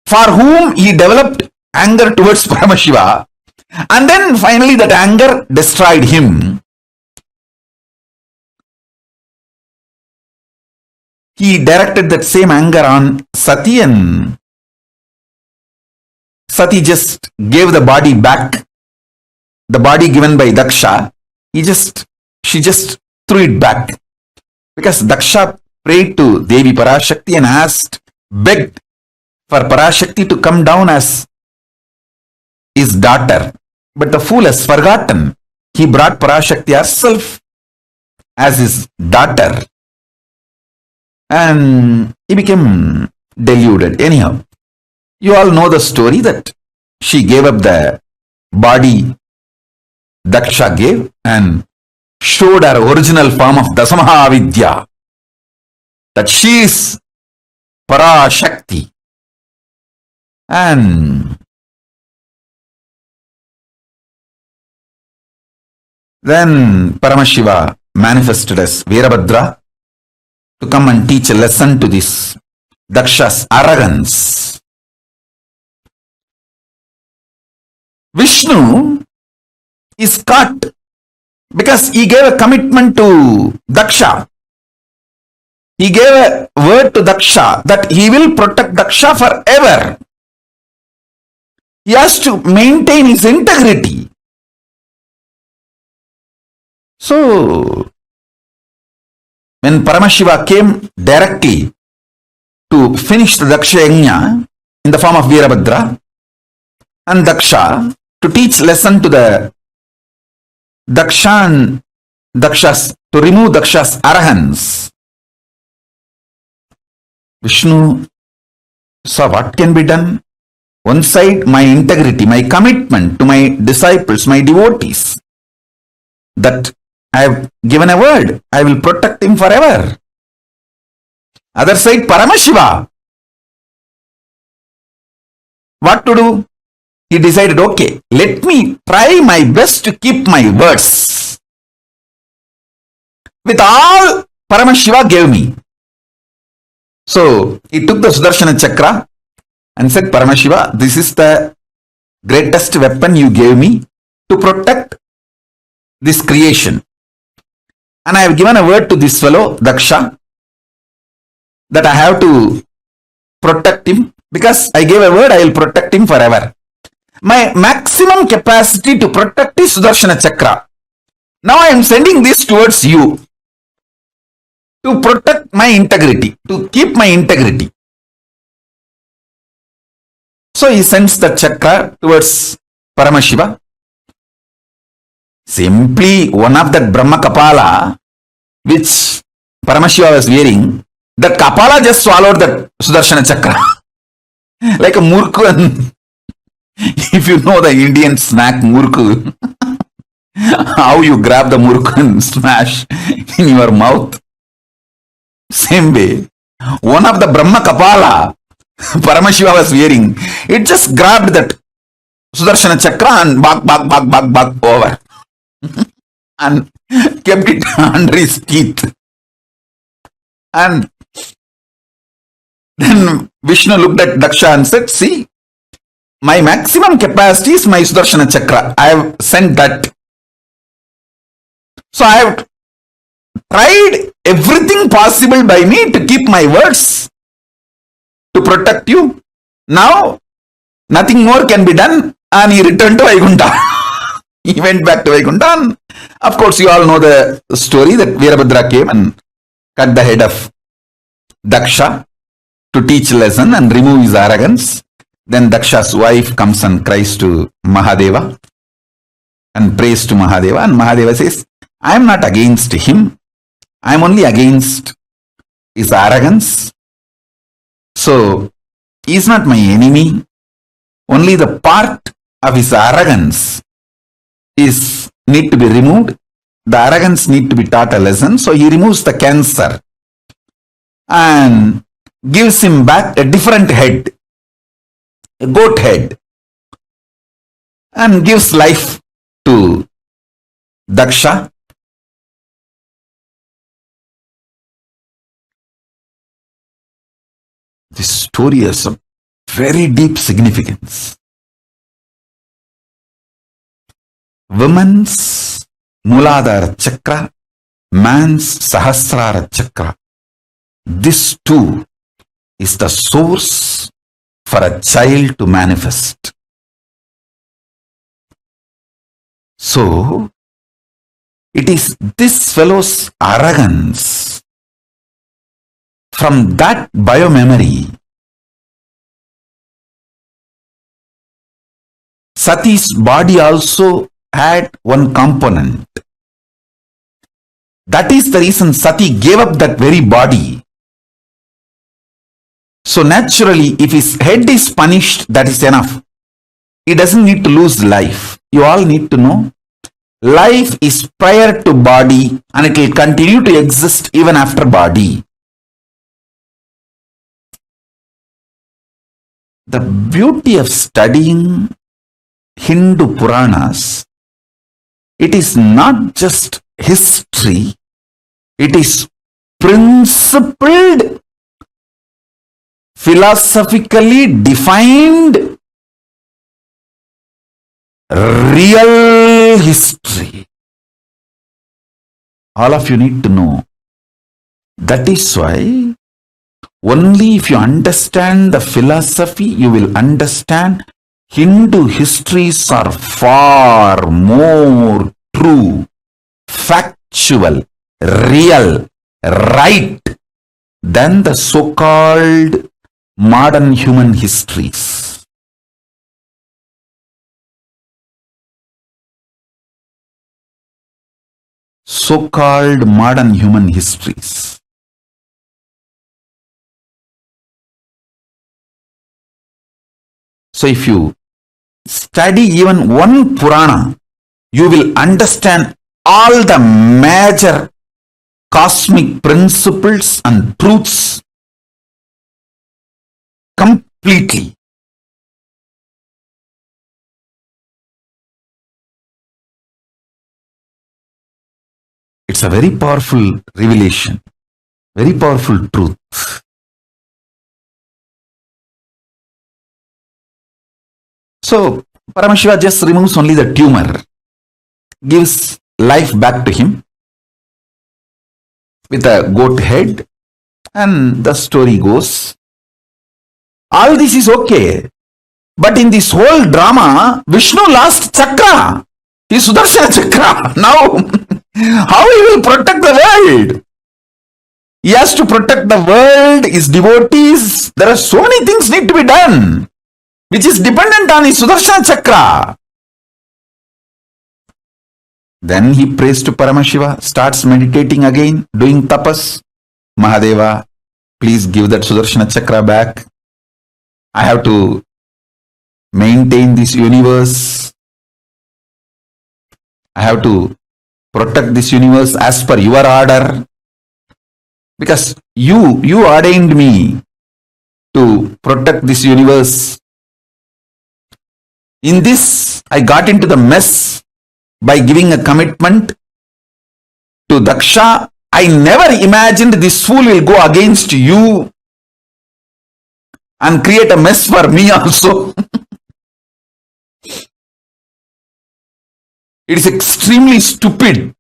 for whom he developed anger towards Paramashiva, and then finally that anger destroyed him. He directed that same anger on Sati, and Sati just gave the body back, the body given by Daksha. She just threw it back, because Daksha prayed to Devi Parashakti and begged for Parashakti to come down as his daughter. But the fool has forgotten. He brought Parashakti herself as his daughter, and he became deluded. Anyhow, you all know the story that she gave up the body Daksha gave and showed her original form of Dasamahavidya, that she is Parashakti. And then Paramashiva manifested as Veerabhadra to come and teach a lesson to this Daksha's arrogance. Vishnu is caught Because he gave a commitment to Daksha. He gave a word to Daksha that he will protect Daksha forever. He has to maintain his integrity. So, when Paramashiva came directly to finish the Daksha Yajna in the form of Veerabhadra and Daksha to teach lesson to the Daksha and Dakshas, to remove Daksha's arrogance, Vishnu saw what can be done. One side, my integrity, my commitment to my disciples, my devotees, that I have given a word, I will protect him forever. Other side, Paramashiva. What to do? He decided, okay, let me try my best to keep my words. With all Paramashiva gave me. So, he took the Sudarshana Chakra and said, Paramashiva, this is the greatest weapon you gave me to protect this creation. And I have given a word to this fellow, Daksha, that I have to protect him. Because I gave a word, I will protect him forever. My maximum capacity to protect is Sudarshana Chakra. Now I am sending this towards you to protect my integrity, to keep my integrity. So he sends the chakra towards Paramashiva. Simply one of that Brahma Kapala, which Paramashiva was wearing, that Kapala just swallowed that Sudarshana Chakra. Like a murku. If you know the Indian snack murku, how you grab the murku and smash in your mouth. Same way, one of the Brahma Kapala Paramashiva was wearing, it just grabbed that Sudarshana Chakra and bag over and kept it under his teeth. And then Vishnu looked at Daksha and said, see, my maximum capacity is my Sudarshana Chakra. I have sent that. So I have tried everything possible by me to keep my words, to protect you. Now, nothing more can be done, and he returned to Vaikuntha. He went back to Vaikuntha, and of course, you all know the story that Veerabhadra came and cut the head of Daksha to teach lesson and remove his arrogance. Then Daksha's wife comes and cries to Mahadeva and prays to Mahadeva, and Mahadeva says, I am not against him. I am only against his arrogance. So, he is not my enemy. Only the part of his arrogance is need to be removed. The arrogance need to be taught a lesson. So, he removes the cancer and gives him back a different head, a goat head, and gives life to Daksha. This story has a very deep significance. Woman's Muladhara Chakra, man's Sahasrara Chakra. This too is the source for a child to manifest. So, it is this fellow's arrogance, from that biomemory, Sati's body also had one component. That is the reason Sati gave up that very body. So naturally, if his head is punished, that is enough. He doesn't need to lose life. You all need to know, life is prior to body and it will continue to exist even after body. The beauty of studying Hindu Puranas, it is not just history, it is principled, philosophically defined, real history. all of you need to know. That is why only if you understand the philosophy, you will understand Hindu histories are far more true, factual, real, right than the so-called modern human histories. So-called modern human histories. So if you study even one Purana, you will understand all the major cosmic principles and truths completely. It's a very powerful revelation, very powerful truth. So Paramashiva just removes only the tumor, gives life back to him with a goat head, and the story goes. All this is okay, but in this whole drama, Vishnu lost chakra, his Sudarshana chakra. Now, how he will protect the world? He has to protect the world, his devotees. There are so many things need to be done, which is dependent on his Sudarshana chakra. Then he prays to Paramashiva, starts meditating again, doing tapas. Mahadeva, please give that Sudarshana chakra back. I have to maintain this universe. I have to protect this universe as per your order. Because you ordained me to protect this universe. In this, I got into the mess by giving a commitment to Daksha. I never imagined this fool will go against you and create a mess for me also. It is extremely stupid.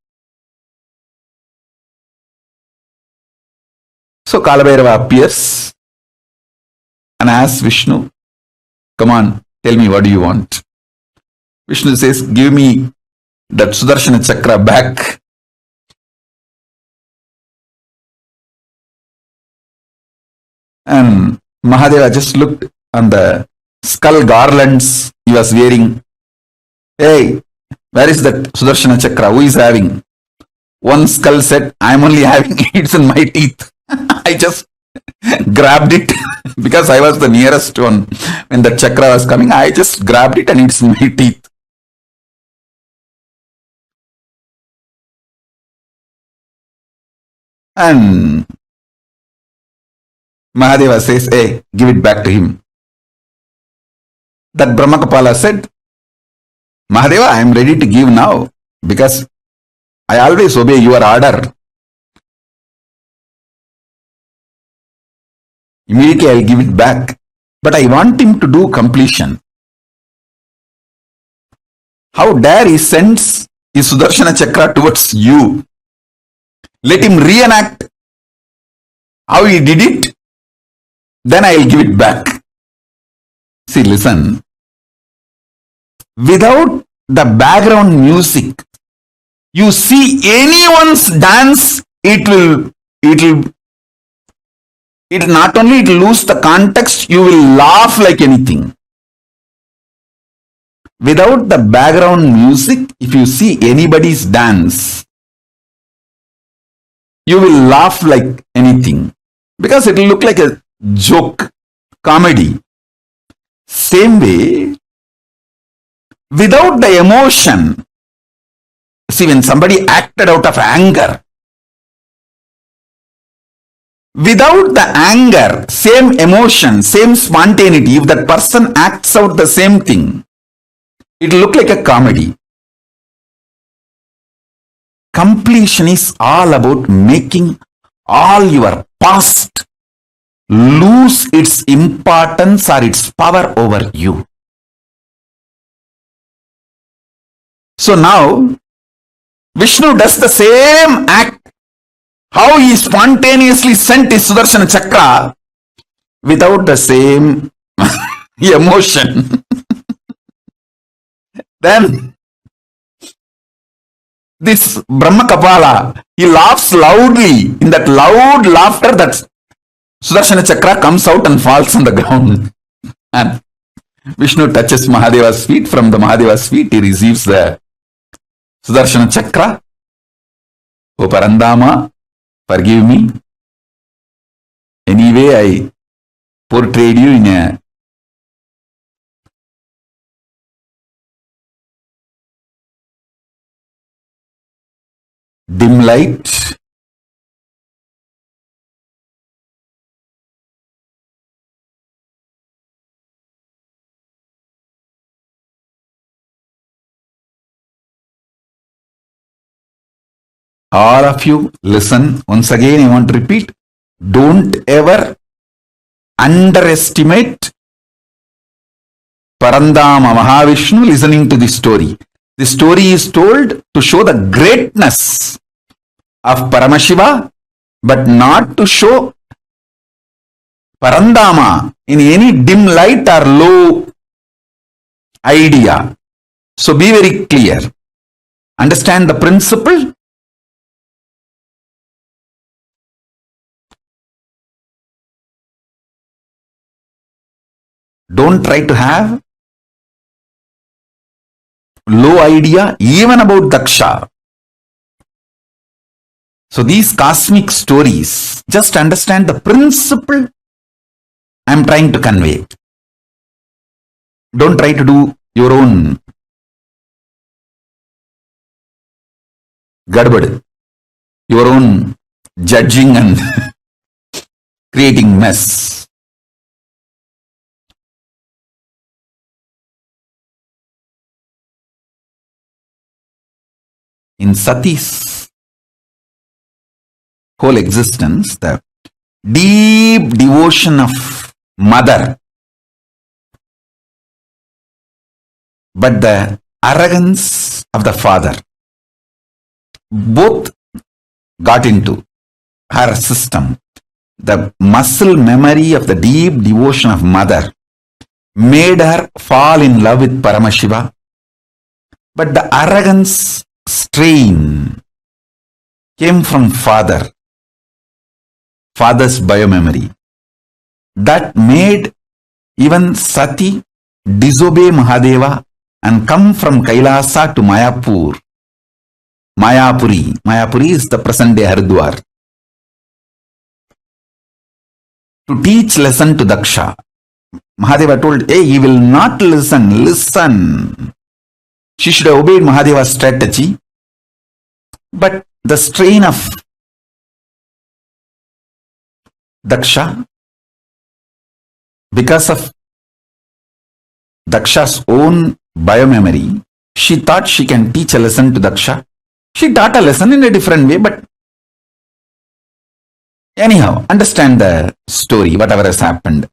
So Kalabhairava appears and asks Vishnu, come on, tell me, what do you want? Vishnu says, give me that Sudarshana chakra back. And Mahadeva just looked on the skull garlands he was wearing. Hey, where is that Sudarshana chakra? Who is having? One skull said, I am only having it, it's in my teeth. I just grabbed it because I was the nearest one. When the chakra was coming, I just grabbed it and it's in my teeth. And Mahadeva says, hey, give it back to him. That Brahmakapala said, Mahadeva, I am ready to give now because I always obey your order. Immediately I will give it back. But I want him to do completion. How dare he sends his Sudarshana chakra towards you? Let him reenact how he did it. Then I will give it back. See, listen. Without the background music, you see anyone's dance, it not only it lose the context, you will laugh like anything. Without the background music, if you see anybody's dance, you will laugh like anything because it will look like a joke, comedy. Same way, without the emotion, see, when somebody acted out of anger, without the anger, same emotion, same spontaneity, if that person acts out the same thing, it will look like a comedy. Completion is all about making all your past lose its importance or its power over you. So now, Vishnu does the same act. How he spontaneously sent his Sudarshana Chakra without the same emotion. Then this Brahma Kapala, he laughs loudly. In that loud laughter, that Sudarshana Chakra comes out and falls on the ground. And Vishnu touches Mahadeva's feet. From the Mahadeva's feet, he receives the Sudarshana Chakra. O Parandama, forgive me. Anyway, I portrayed you in a dim light. All of you listen. Once again, I want to repeat. Don't ever underestimate Parandama Mahavishnu listening to this story. The story is told to show the greatness of Paramashiva, but not to show Parandama in any dim light or low idea. So be very clear. Understand the principle. Don't try to have low idea even about Daksha. So these cosmic stories, just understand the principle I am trying to convey. Don't try to do your own gadbad, your own judging and creating mess. In Sati's whole existence, the deep devotion of mother, but the arrogance of the father, both got into her system. The muscle memory of the deep devotion of mother made her fall in love with Paramashiva, but the arrogance strain came from father's biomemory. That made even Sati disobey Mahadeva and come from Kailasa to Mayapuri. Mayapuri is the present day Haridwar, to teach lesson to Daksha. Mahadeva told, hey, he will not listen. She should have obeyed Mahadeva's strategy, but the strain of Daksha, because of Daksha's own biomemory, she thought she can teach a lesson to Daksha. She taught a lesson in a different way, but anyhow, understand the story, whatever has happened.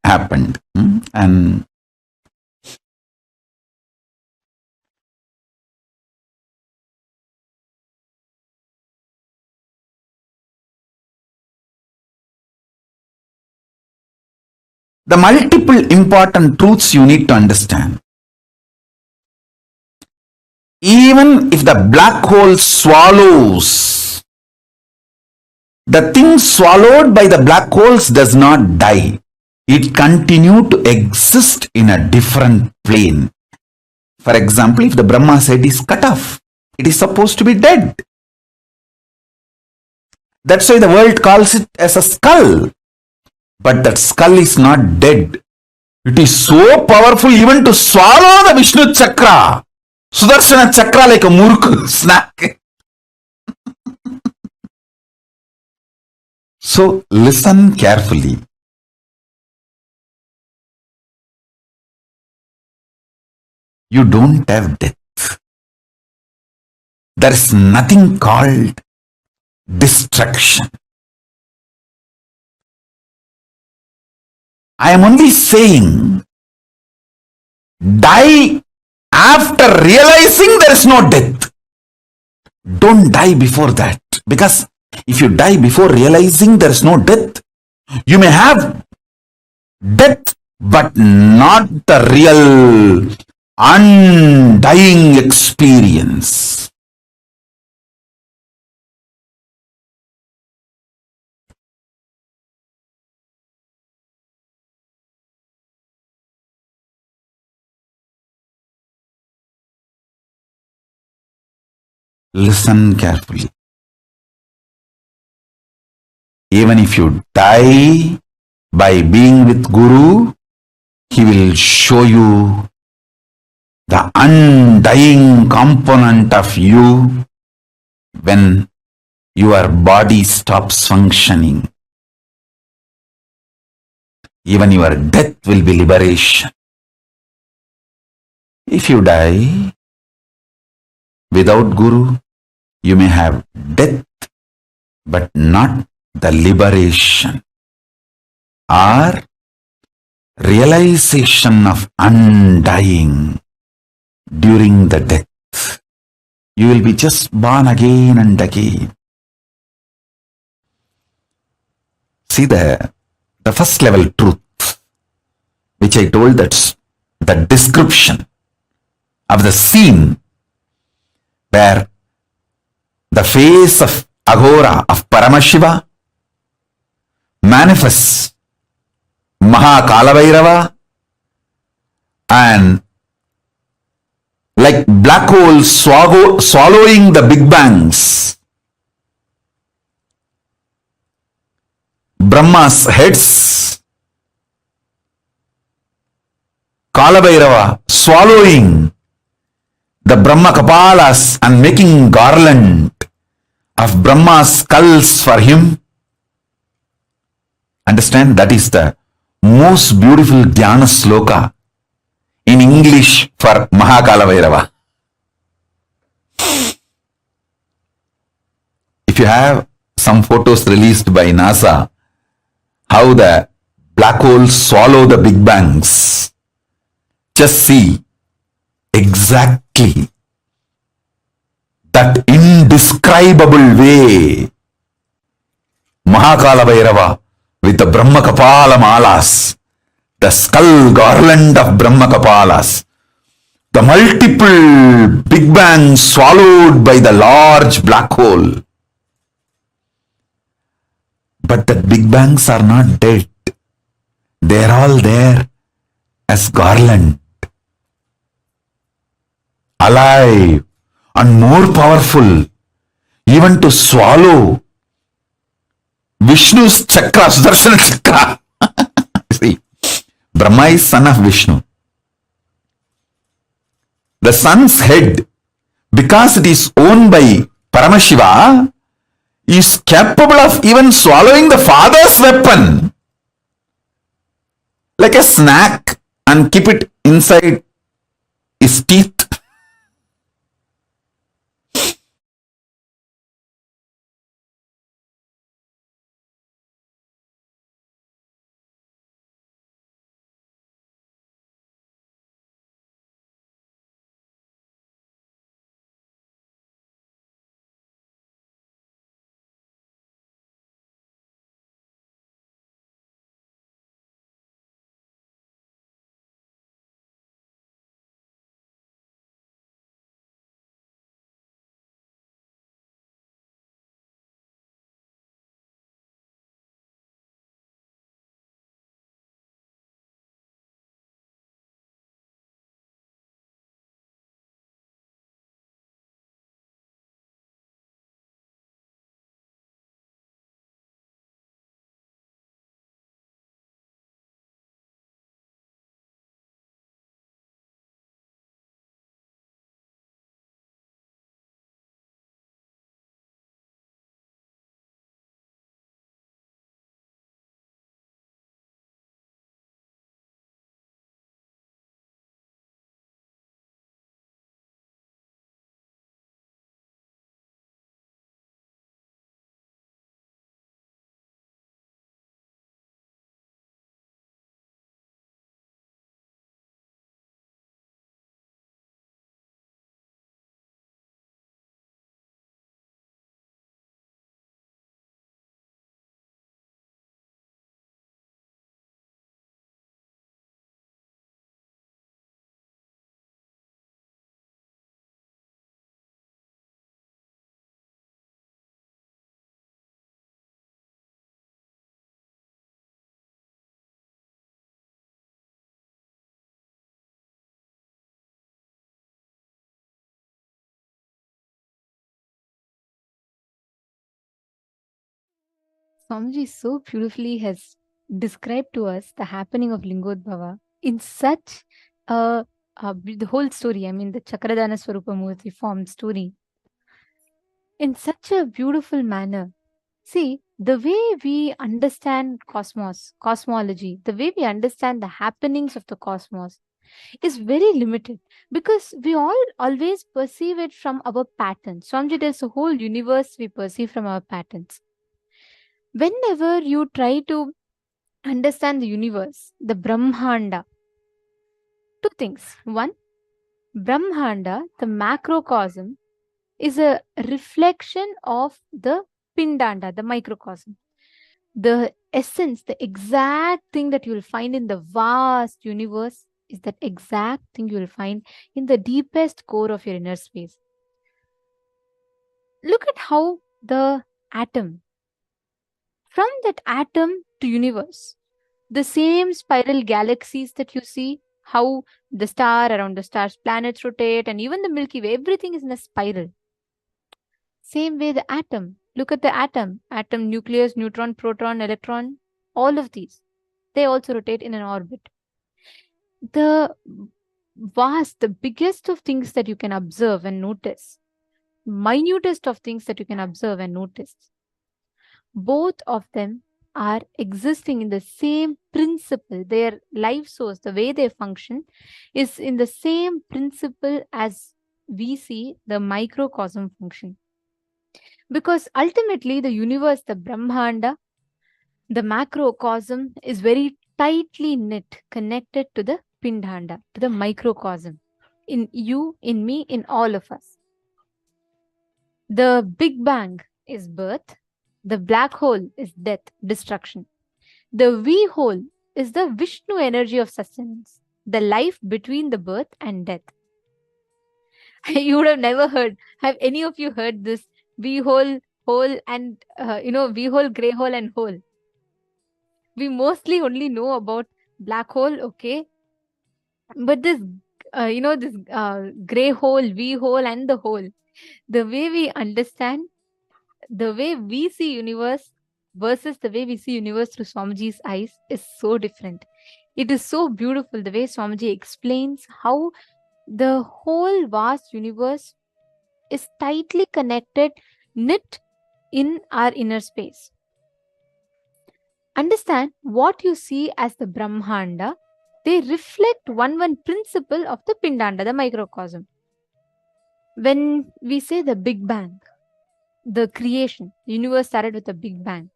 And the multiple important truths you need to understand. Even if the black hole swallows, the thing swallowed by the black holes does not die. It continues to exist in a different plane. For example, if the Brahma's head is cut off, it is supposed to be dead. That's why the world calls it as a skull. But that skull is not dead. It is so powerful even to swallow the Vishnu Chakra, Sudarshana Chakra, like a muruk snack. So listen carefully. You don't have death. There is nothing called destruction. I am only saying, die after realizing there is no death. Don't die before that. Because if you die before realizing there is no death, you may have death, but not the real undying experience. Listen carefully. Even if you die by being with Guru, he will show you the undying component of you when your body stops functioning. Even your death will be liberation. If you die without Guru, you may have death, but not the liberation or realization of undying during the death. You will be just born again and again. See the first level truth, which I told, that's the description of the scene where the face of Aghora, of Paramashiva, manifests Mahakala and like black holes swallowing the big bangs, Brahma's heads, Kalabhairava swallowing the Brahma Kapalas and making garland of Brahma's skulls for him. Understand, that is the most beautiful Dhyana sloka in English for Mahakala. If you have some photos released by NASA, how the black holes swallow the big bangs, just see exactly that indescribable way Mahakala Bhairava with the Brahma Kapala Malas, the skull garland of Brahma Kapalas, the multiple big bangs swallowed by the large black hole. But the big bangs are not dead. They are all there as garland, alive and more powerful, even to swallow Vishnu's chakra, Sudarshana chakra. See, Brahma is son of Vishnu. The sun's head, because it is owned by Paramashiva, is capable of even swallowing the father's weapon like a snack and keep it inside his teeth. Swamiji so beautifully has described to us the happening of Lingodbhava in such the whole story, I mean the Chakradana Swarupamurti form story, in such a beautiful manner. See, the way we understand cosmology, the way we understand the happenings of the cosmos is very limited because we all always perceive it from our patterns. Swamiji tells the whole universe we perceive from our patterns. Whenever you try to understand the universe, the Brahmanda, two things. One, Brahmanda, the macrocosm, is a reflection of the Pindanda, the microcosm. The essence, the exact thing that you will find in the vast universe is that exact thing you will find in the deepest core of your inner space. Look at how the atom, from that atom to universe, the same spiral galaxies that you see, how the star around the stars, planets rotate, and even the Milky Way, everything is in a spiral. Same way the atom. Look at the atom, nucleus, neutron, proton, electron, all of these. They also rotate in an orbit. The vast, the biggest of things that you can observe and notice, minutest of things that you can observe and notice, both of them are existing in the same principle. Their life source, the way they function, is in the same principle as we see the microcosm function. Because ultimately the universe, the Brahmanda, the macrocosm is very tightly knit, connected to the Pindanda, to the microcosm. In you, in me, in all of us. The Big Bang is birth. The black hole is death, destruction. The V hole is the Vishnu energy of sustenance, the life between the birth and death. You would have never heard. Have any of you heard this V hole, hole, and V hole, gray hole, and hole? We mostly only know about black hole, okay? But this, this gray hole, V hole, and the hole, the way we understand, the way we see universe versus the way we see universe through Swamiji's eyes is so different. It is so beautiful the way Swamiji explains how the whole vast universe is tightly connected, knit in our inner space. Understand what you see as the Brahmanda, they reflect one principle of the Pindanda, the microcosm. When we say the Big Bang, the creation, the universe started with a Big Bang.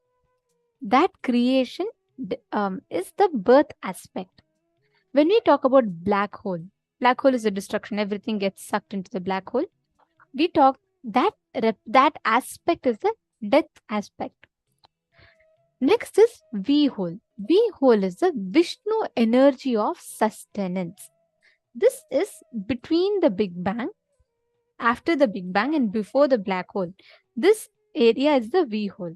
That creation is the birth aspect. When we talk about black hole is a destruction. Everything gets sucked into the black hole. We talk that aspect is the death aspect. Next is V hole. V hole is the Vishnu energy of sustenance. This is between the Big Bang, after the Big Bang, and before the black hole. This area is the V hole.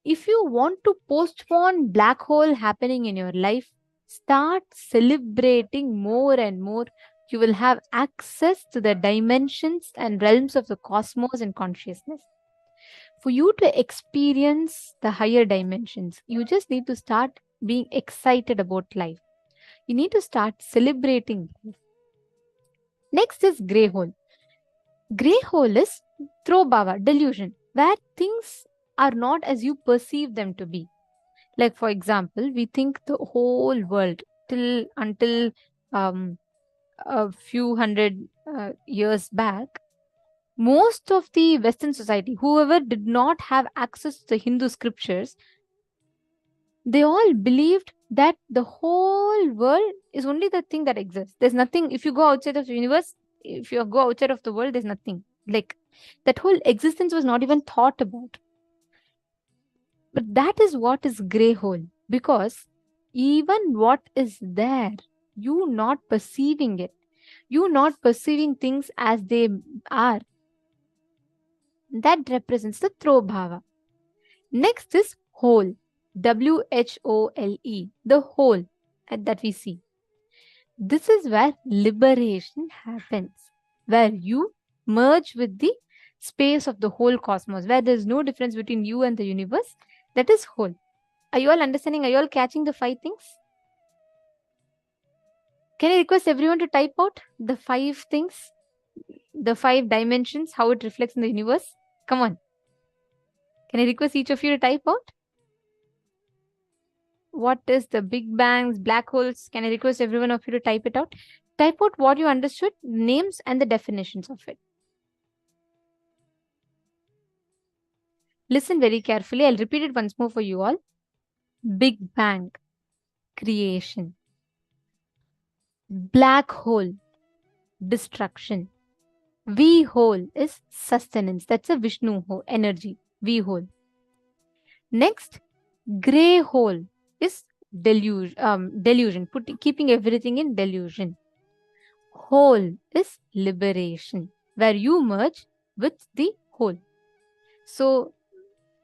If you want to postpone black hole happening in your life, start celebrating more and more. You will have access to the dimensions and realms of the cosmos and consciousness. For you to experience the higher dimensions, you just need to start being excited about life. You need to start celebrating life. Next is gray hole. Gray hole is throwbhava, delusion, where things are not as you perceive them to be. Like, for example, we think the whole world until a few hundred years back, most of the Western society, whoever did not have access to the Hindu scriptures, they all believed that the whole world is only the thing that exists. There's nothing. If you go outside of the universe, if you go outside of the world, there's nothing. Like, that whole existence was not even thought about. But that is what is gray hole, because even what is there, you not perceiving it, you not perceiving things as they are, that represents the throwbhava. Next is whole, WHOLE, the whole that we see. This is where liberation happens, where you merge with the space of the whole cosmos, where there is no difference between you and the universe. That is whole. Are you all understanding? Are you all catching the 5 things? Can I request everyone to type out the 5 things, the 5 dimensions, how it reflects in the universe? Come on. Can I request each of you to type out? What is the big bangs, black holes? Can I request every one of you to type it out? Type out what you understood, names and the definitions of it. Listen very carefully. I'll repeat it once more for you all. Big Bang, creation. Black hole, destruction. V hole is sustenance. That's a Vishnu hole, energy. V hole. Next, gray hole is delusion, keeping everything in delusion. Whole is liberation, where you merge with the whole. So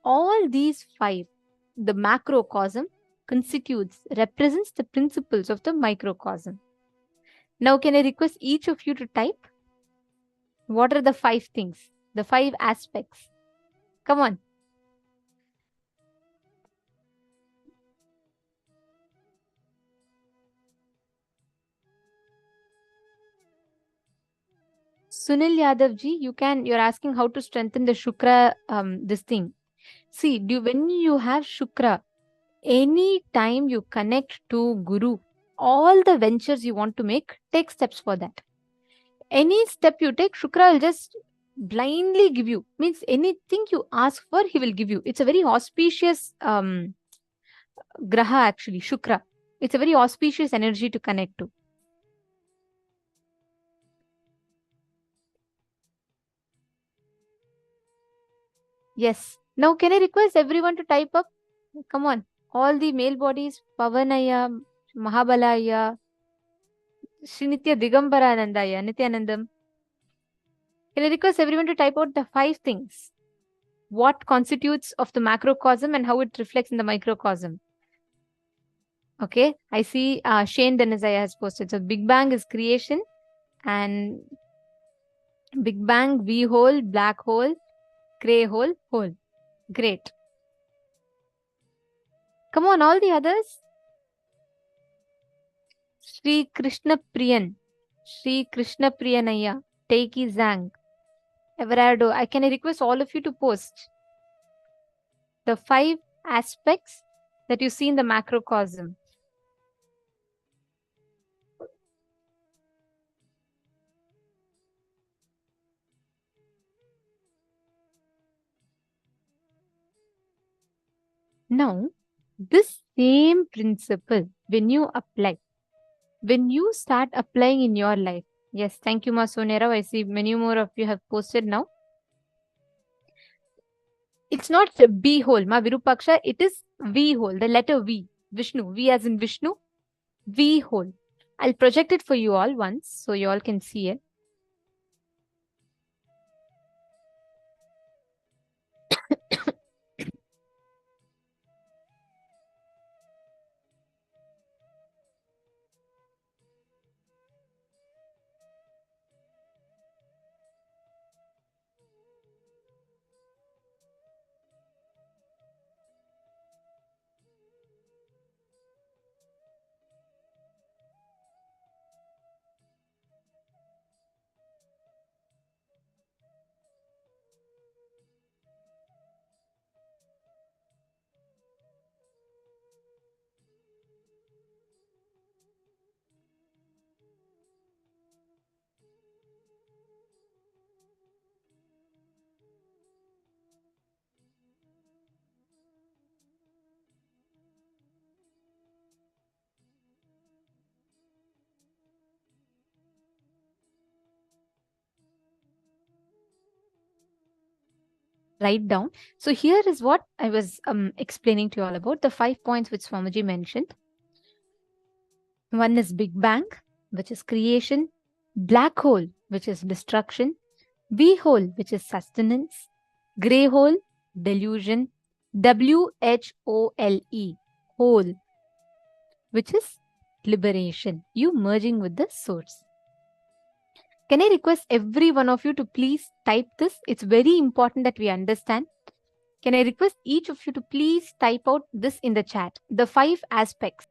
all these 5, the macrocosm represents the principles of the microcosm. Now, can I request each of you to type? What are the 5 things, the 5 aspects? Come on. Sunil Yadav ji, you're asking how to strengthen the Shukra, this thing. See, when you have Shukra, any time you connect to Guru, all the ventures you want to make, take steps for that. Any step you take, Shukra will just blindly give you. Means anything you ask for, he will give you. It's a very auspicious graha actually, Shukra. It's a very auspicious energy to connect to. Yes. Now, can I request everyone to type up? Come on. All the male bodies, Pavanaya, Mahabalaya, Srinitya Digambaranandaya, Nithyanandam. Can I request everyone to type out the 5 things? What constitutes of the macrocosm and how it reflects in the microcosm? Okay, I see Shane Denizaya has posted. So Big Bang is creation, and Big Bang, V hole, black hole, gray hole, hole. Great. Come on, all the others. Sri Krishna Priyan, Sri Krishna Priyanaya, Teiki Zhang, Everardo. Can I request all of you to post the 5 aspects that you see in the macrocosm? Now, this same principle, when you start applying in your life. Yes, thank you, Ma Sonera. I see many more of you have posted now. It's not B hole, Ma Virupaksha. It is V hole, the letter V. Vishnu, V as in Vishnu. V hole. I'll project it for you all once so you all can see it. Write down. So here is what I was explaining to you all about, the 5 points which Swamiji mentioned. One is Big Bang, which is creation, black hole, which is destruction, V hole, which is sustenance, gray hole, delusion, WHOLE, hole, which is liberation, you merging with the source. Can I request every one of you to please type this? It's very important that we understand. Can I request each of you to please type out this in the chat? The 5 aspects.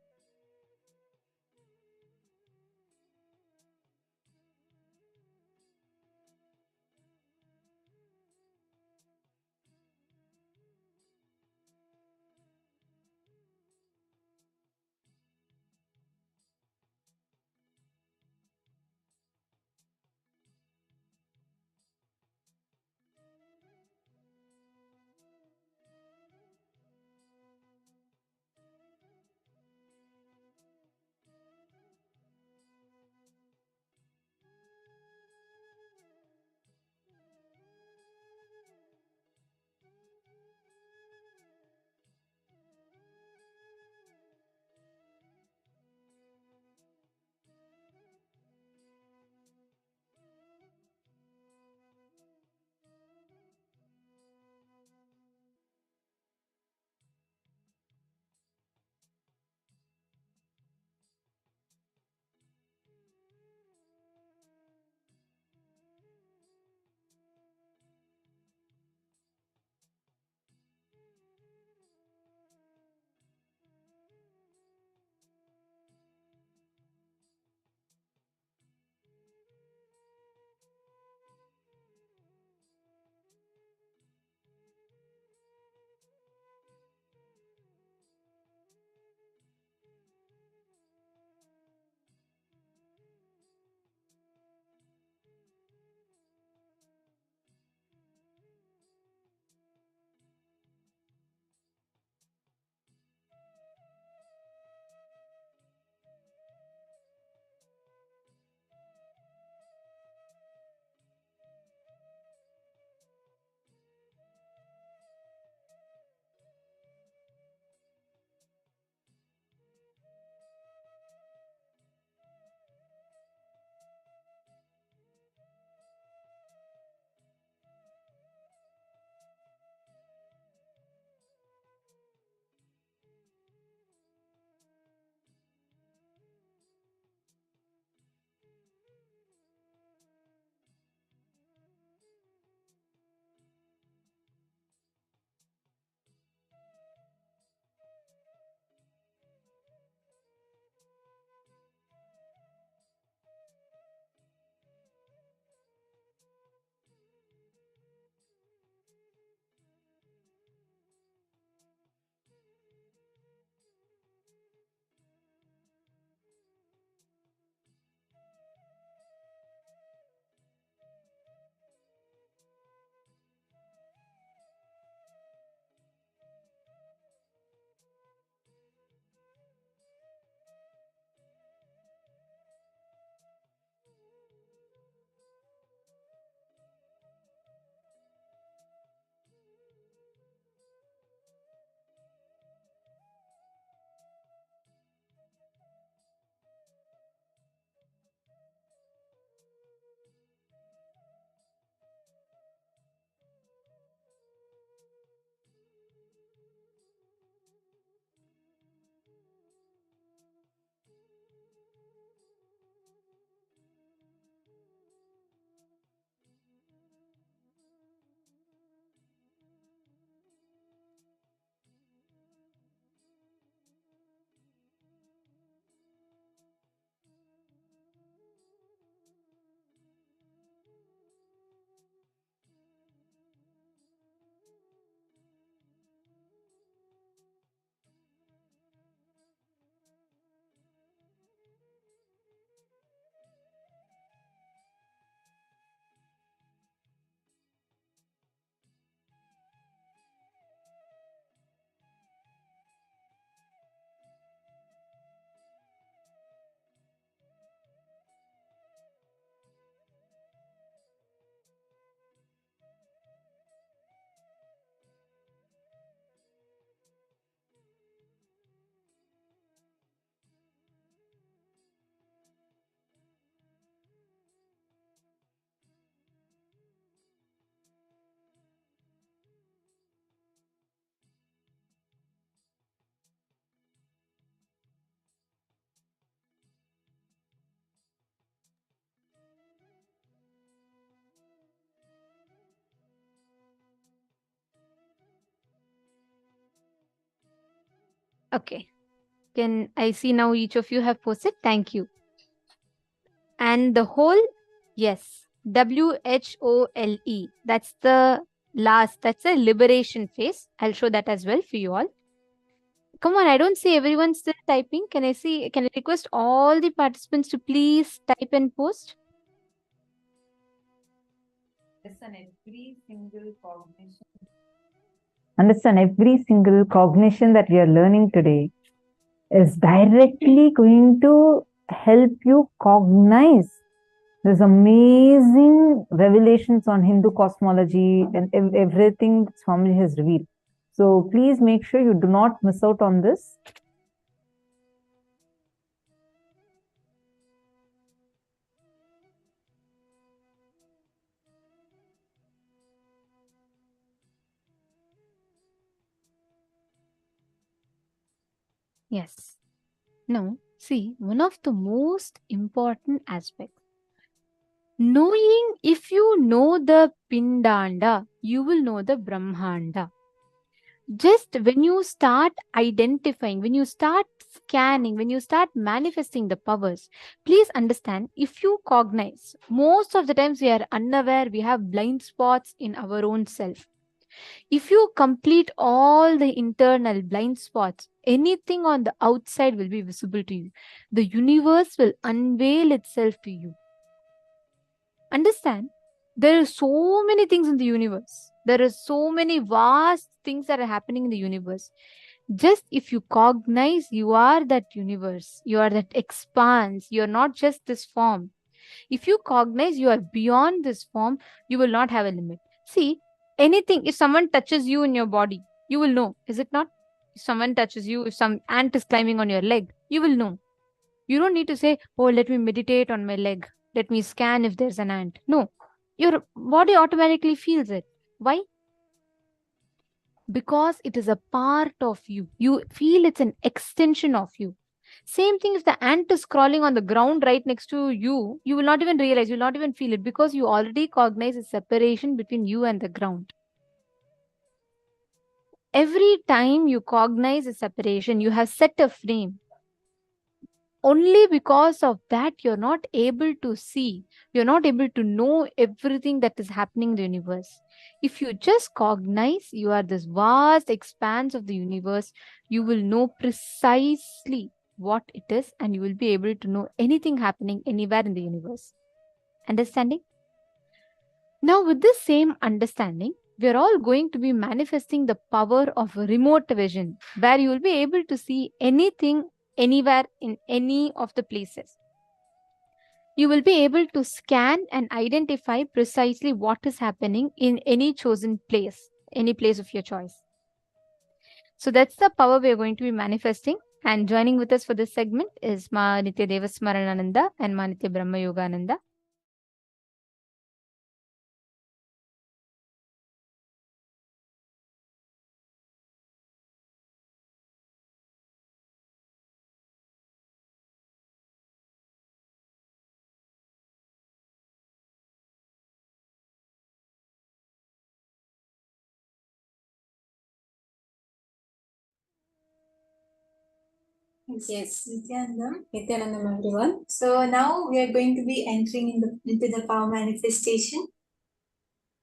Okay. Can I see now each of you have posted? Thank you. And the whole, yes, WHOLE. That's the last, that's a liberation phase. I'll show that as well for you all. Come on, I don't see everyone still typing. Can I request all the participants to please type and post? Understand, every single cognition that we are learning today is directly going to help you cognize. There's amazing revelations on Hindu cosmology and everything that Swamiji has revealed. So please make sure you do not miss out on this. Yes. No, see, one of the most important aspects. Knowing, if you know the Pindanda, you will know the Brahmanda. Just when you start identifying, when you start scanning, when you start manifesting the powers, please understand, if you cognize, most of the times we are unaware, we have blind spots in our own self. If you complete all the internal blind spots, anything on the outside will be visible to you. The universe will unveil itself to you. Understand, there are so many things in the universe. There are so many vast things that are happening in the universe. Just if you cognize, you are that universe, you are that expanse, you are not just this form. If you cognize you are beyond this form, you will not have a limit. See, anything, if someone touches you in your body, you will know, is it not? If someone touches you, if some ant is climbing on your leg, you will know. You don't need to say, oh, let me meditate on my leg, let me scan if there's an ant. No, your body automatically feels it. Why? Because it is a part of you. You feel it's an extension of you. Same thing if the ant is crawling on the ground right next to you, you will not even realize, you will not even feel it, because you already cognize a separation between you and the ground. Every time you cognize a separation, you have set a frame. Only because of that, you're not able to see, you're not able to know everything that is happening in the universe. If you just cognize, you are this vast expanse of the universe, you will know precisely what it is, and you will be able to know anything happening anywhere in the universe. Understanding? Now, with this same understanding, we are all going to be manifesting the power of remote vision, where you will be able to see anything, anywhere, in any of the places. You will be able to scan and identify precisely what is happening in any chosen place, any place of your choice. So that's the power we are going to be manifesting. And joining with us for this segment is Ma Nitya Devasmaranananda and Ma Nitya Brahma Yogananda. Yes, Nithyanandam everyone. So now we are going to be entering into the power manifestation.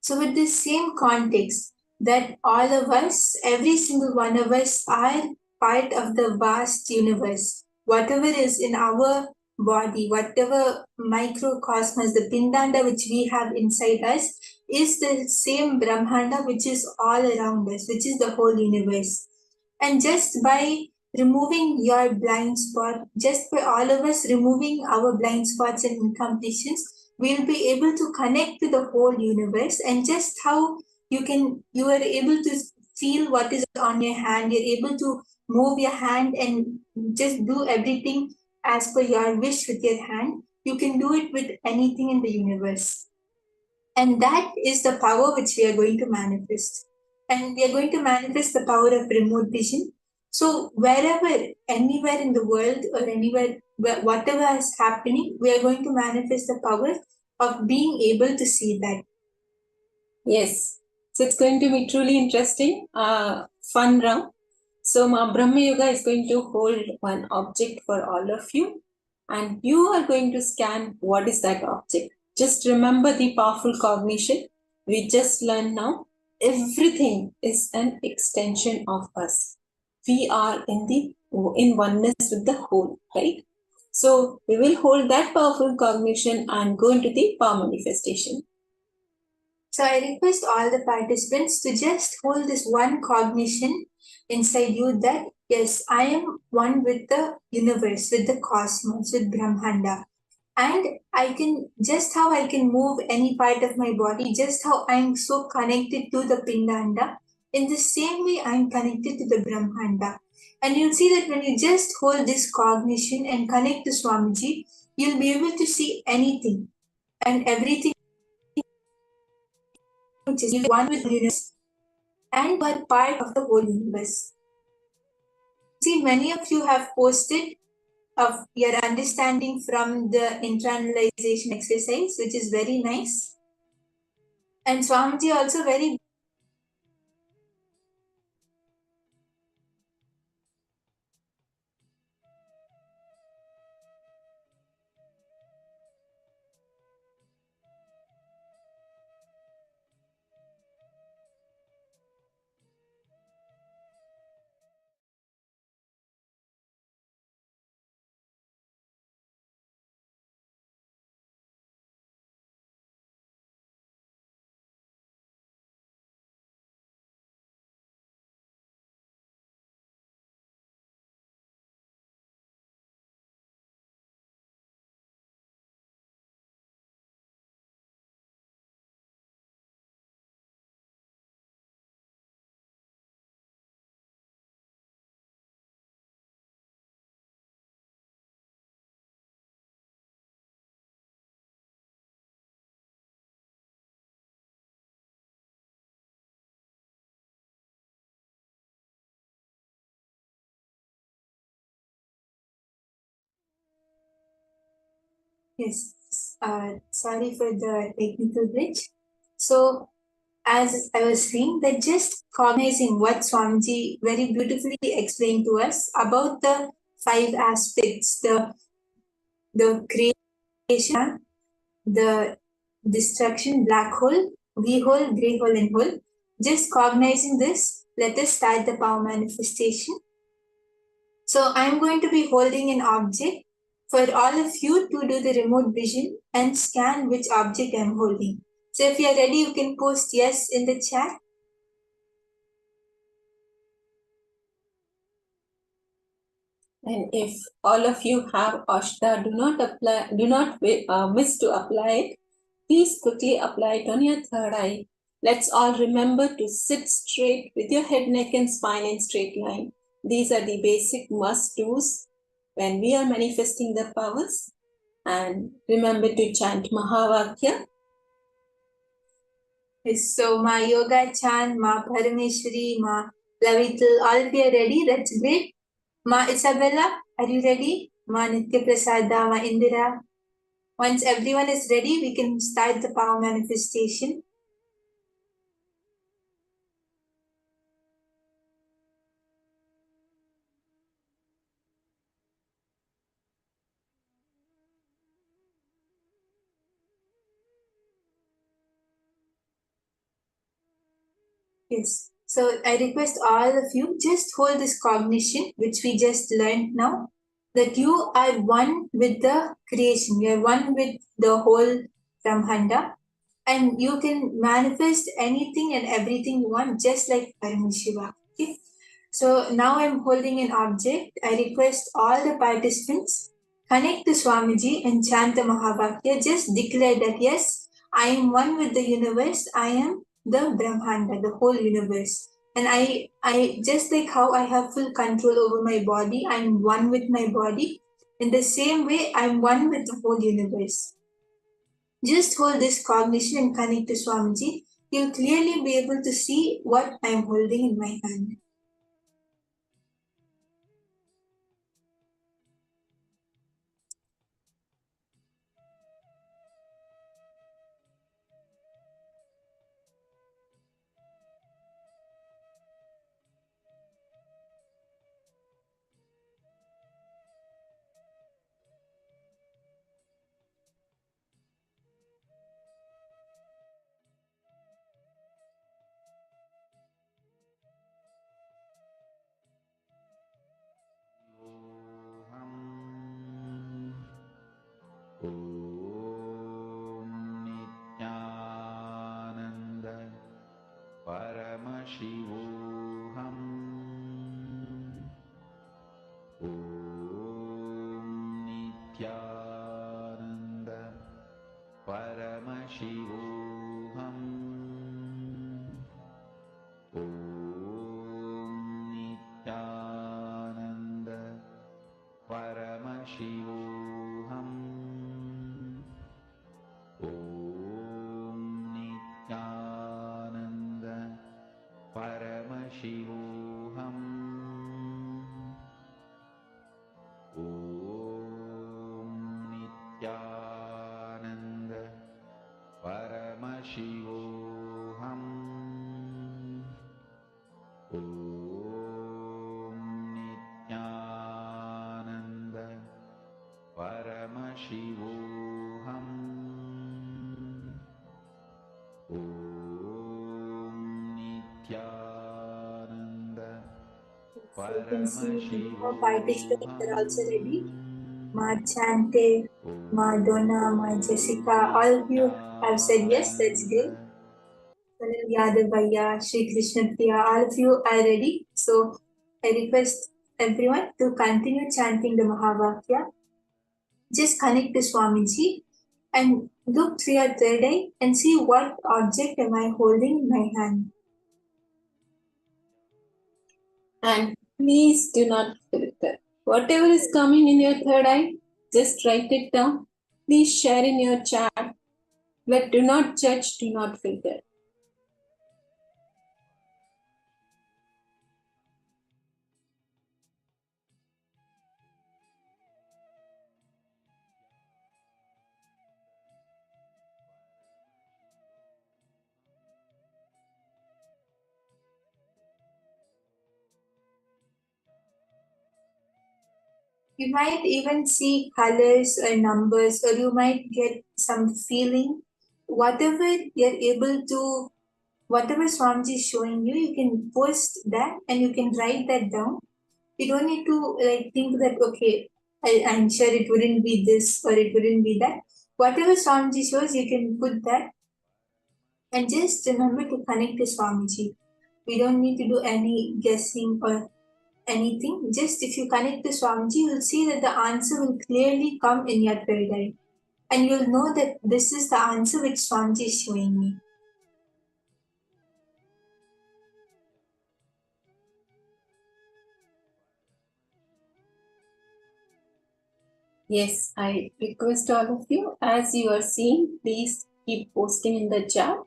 So with this same context, that all of us, every single one of us are part of the vast universe. Whatever is in our body, whatever microcosmos, the pindanda which we have inside us, is the same Brahmanda which is all around us, which is the whole universe. And just by removing your blind spot, just by all of us removing our blind spots and incompletions, we'll be able to connect to the whole universe. And just how you are able to feel what is on your hand, you're able to move your hand and just do everything as per your wish with your hand. You can do it with anything in the universe. And that is the power which we are going to manifest. And we are going to manifest the power of remote vision. So wherever, anywhere in the world or anywhere, whatever is happening, we are going to manifest the power of being able to see that. Yes. So it's going to be truly interesting, fun round. So Brahma Yoga is going to hold one object for all of you, and you are going to scan what is that object. Just remember the powerful cognition we just learned now. Everything is an extension of us. We are in oneness with the whole, right? So we will hold that powerful cognition and go into the power manifestation. So I request all the participants to just hold this one cognition inside you that yes, I am one with the universe, with the cosmos, with Brahmanda. And I can just how I can move any part of my body, just how I'm so connected to the Pindanda, in the same way I'm connected to the Brahmanda. And you'll see that when you just hold this cognition and connect to Swamiji, you'll be able to see anything and everything which is one with the universe and are part of the whole universe. See, many of you have posted of your understanding from the internalization exercise, which is very nice. And Swamiji also very yes. Sorry for the technical glitch. So as I was saying, that just cognizing what Swamiji very beautifully explained to us about the five aspects, the creation, the destruction, black hole, V hole, grey hole, and hole. Just cognizing this, let us start the power manifestation. So I'm going to be holding an object for all of you to do the remote vision and scan which object I'm holding. So if you're ready, you can post yes in the chat. And if all of you have Ashta, do not miss to apply it. Please quickly apply it on your third eye. Let's all remember to sit straight with your head, neck, and spine in straight line. These are the basic must-dos when we are manifesting the powers. And remember to chant Mahavakya. Yes, so Ma Yoga chant, Ma Parameshwari, Ma Lavital, all of you are ready? That's great. Ma Isabella, are you ready? Ma Nitya Prasada, Ma Indira. Once everyone is ready, we can start the power manifestation. Yes. So I request all of you just hold this cognition, which we just learned now, that you are one with the creation. You are one with the whole Brahmanda, and you can manifest anything and everything you want, just like Paramashiva. Okay. So now I'm holding an object. I request all the participants connect to Swamiji and chant the Mahavakya. Just declare that yes, I am one with the universe. I am the Brahmanda, the whole universe. And I just like how I have full control over my body, I'm one with my body. In the same way, I'm one with the whole universe. Just hold this cognition and connect to Swamiji. You'll clearly be able to see what I'm holding in my hand. Om Nithyananda Paramashivoham. Om Nithyananda Paramashivoham. Om Nithyananda Paramashivoham. Om Nithyananda Paramashivoham. Om Nithyananda Paramashivoham. Om Nithyananda So you can see more Paramashivoham. participants are also ready. Ma Chante, Ma Donna, Ma Jessica, all of you have said yes, that's great. Sunil Yadav Bhaiya, Shri Krishna Priya, all of you are ready. So I request everyone to continue chanting the Mahavakya. Just connect to Swamiji and look through your third eye and see what object am I holding in my hand. And please do not filter. Whatever is coming in your third eye, just write it down. Please share in your chat. But do not judge, do not filter. You might even see colors or numbers, or you might get some feeling. Whatever you're able to, whatever Swamiji is showing you, you can post that and you can write that down. You don't need to think that, okay, I'm sure it wouldn't be this or it wouldn't be that. Whatever Swamiji shows, you can put that. And just remember to connect to Swamiji. We don't need to do any guessing or anything. Just if you connect to Swamiji, you'll see that the answer will clearly come in your third eye. And you'll know that this is the answer which Swamiji is showing me. Yes, I request all of you, as you are seeing, please keep posting in the chat.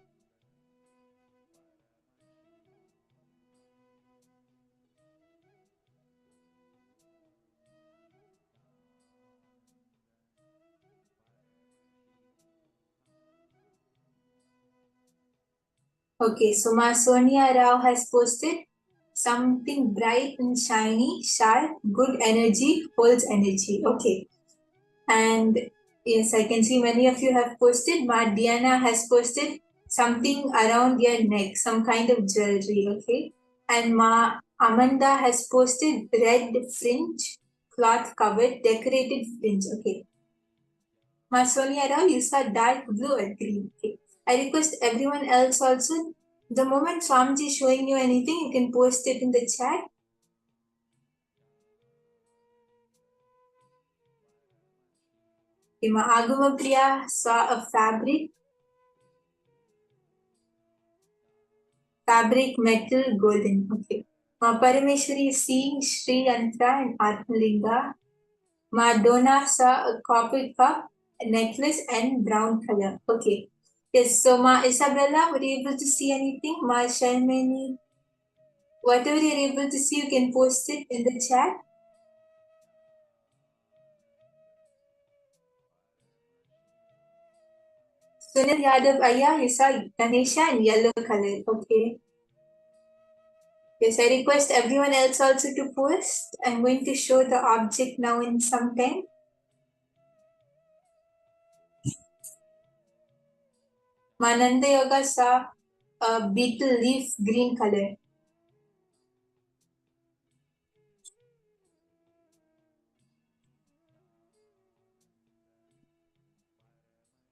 Okay, so Ma Sonia Rao has posted something bright and shiny, sharp, good energy, holds energy. Okay. And yes, I can see many of you have posted. Ma Diana has posted something around your neck, some kind of jewelry. Okay. And Ma Amanda has posted red fringe, cloth covered, decorated fringe. Okay. Ma Sonia Rao, you saw dark blue or green. Okay. I request everyone else also, the moment Swamiji is showing you anything, you can post it in the chat. Okay, Ma Aguma Priya saw a fabric, metal, golden. Okay. Ma Parameshwari is seeing Sri Yantra and Atmalinga. Ma Donna saw a copper cup, a necklace, and brown color. Okay. Yes, so Ma Isabella, were you able to see anything? Ma Shalmini, whatever you're able to see, you can post it in the chat. Sunil Yadav Aya, you saw Ganesha in yellow color. Okay. Yes, I request everyone else also to post. I'm going to show the object now in some time. Mananda Yoga saw a beetle leaf green color.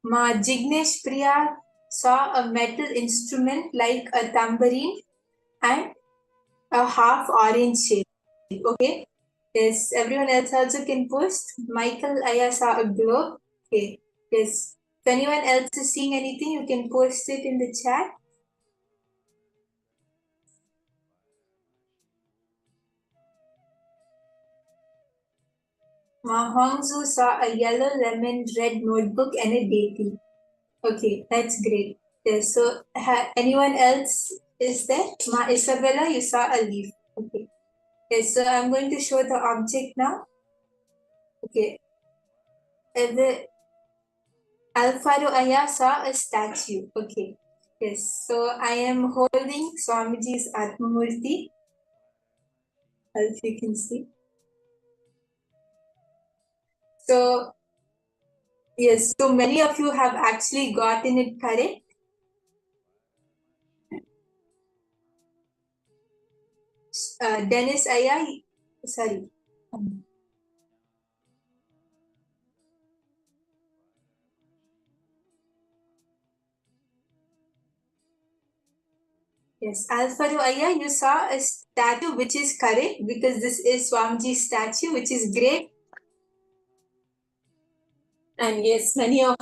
Ma Jignesh Priya saw a metal instrument like a tambourine and a half orange shape. Okay. Yes, everyone else also can post. Michael, I saw a globe. Okay. Yes. If anyone else is seeing anything, you can post it in the chat. Hongzu saw a yellow lemon red notebook and a deity. Okay, that's great. Yes, so anyone else is there? Ma Isabella, you saw a leaf. Okay. Yes, so I'm going to show the object now. Okay. The Alfaro Aya saw a statue. Okay. Yes, so I am holding Swamiji's Atmamurti, as you can see. So, yes, so many of you have actually gotten it correct. Dennis Aya, sorry. Yes, Alfaro Aya, you saw a statue which is correct because this is Swamiji's statue, which is great. And yes, many of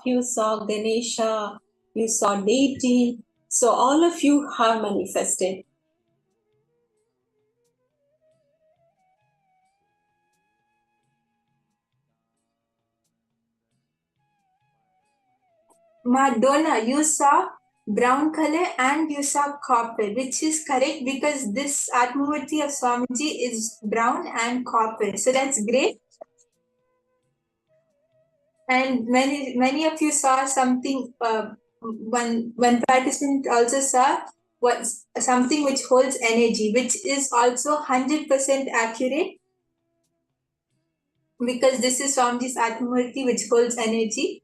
you saw Ganesha, you saw deity. So all of you have manifested. Madonna, you saw brown color and you saw copper, which is correct because this Atmamurti of Swamiji is brown and copper. So that's great. And many of you saw something. One participant also saw something which holds energy, which is also 100% accurate because this is Swamiji's Atmamurti, which holds energy.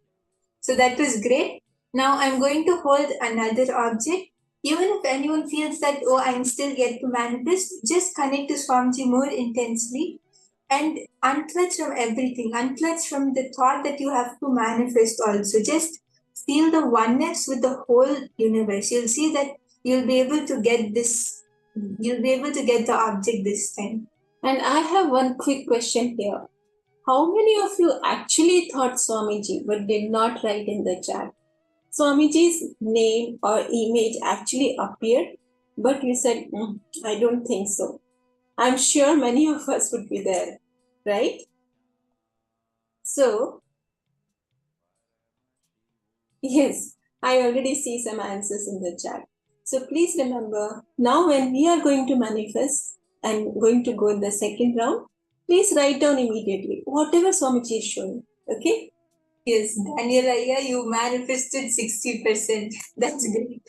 So that was great. Now I'm going to hold another object. Even if anyone feels that, oh, I'm still yet to manifest, just connect to Swamiji more intensely and unclutch from everything. Unclutch from the thought that you have to manifest also. Just feel the oneness with the whole universe. You'll see that you'll be able to get this, you'll be able to get the object this time. And I have one quick question here. How many of you actually thought Swamiji but did not write in the chat? Swamiji's name or image actually appeared, but you said, I don't think so. I'm sure many of us would be there, right? So, yes, I already see some answers in the chat. So please remember, now when we are going to manifest and going to go in the second round, please write down immediately whatever Swamiji is showing, okay? Yes, Daniela, you manifested 60%. That's great.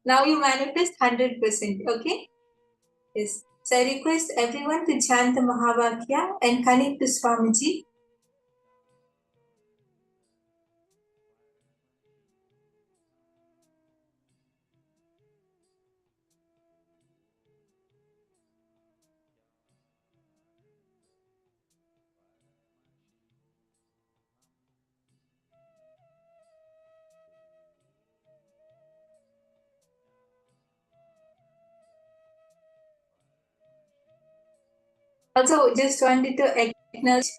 Now you manifest 100%, okay? Yes. So I request everyone to chant the Mahavakya and connect to Swamiji. Also, just wanted to acknowledge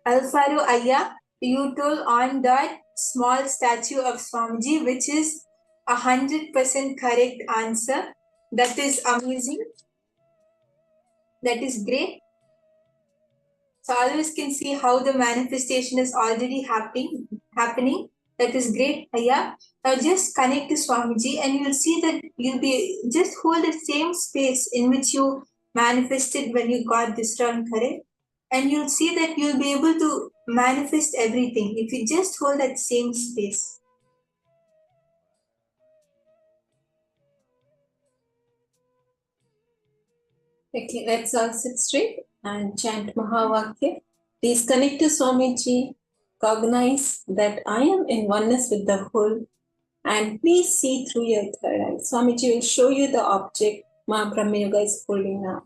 Alfaro Aya, you told on that small statue of Swamiji, which is 100% correct answer. That is amazing. That is great. So all of us can see how the manifestation is already happening. That is great, Aya. Now just connect to Swamiji and you'll see that you'll be just hold the same space in which you manifested when you got this round correct. And you'll see that you'll be able to manifest everything if you just hold that same space. Okay, let's all sit straight and chant Mahavakya. Please connect to Swamiji, cognize that I am in oneness with the whole, and please see through your third eye. Swamiji will show you the object Mahabrahma Yoga is holding now.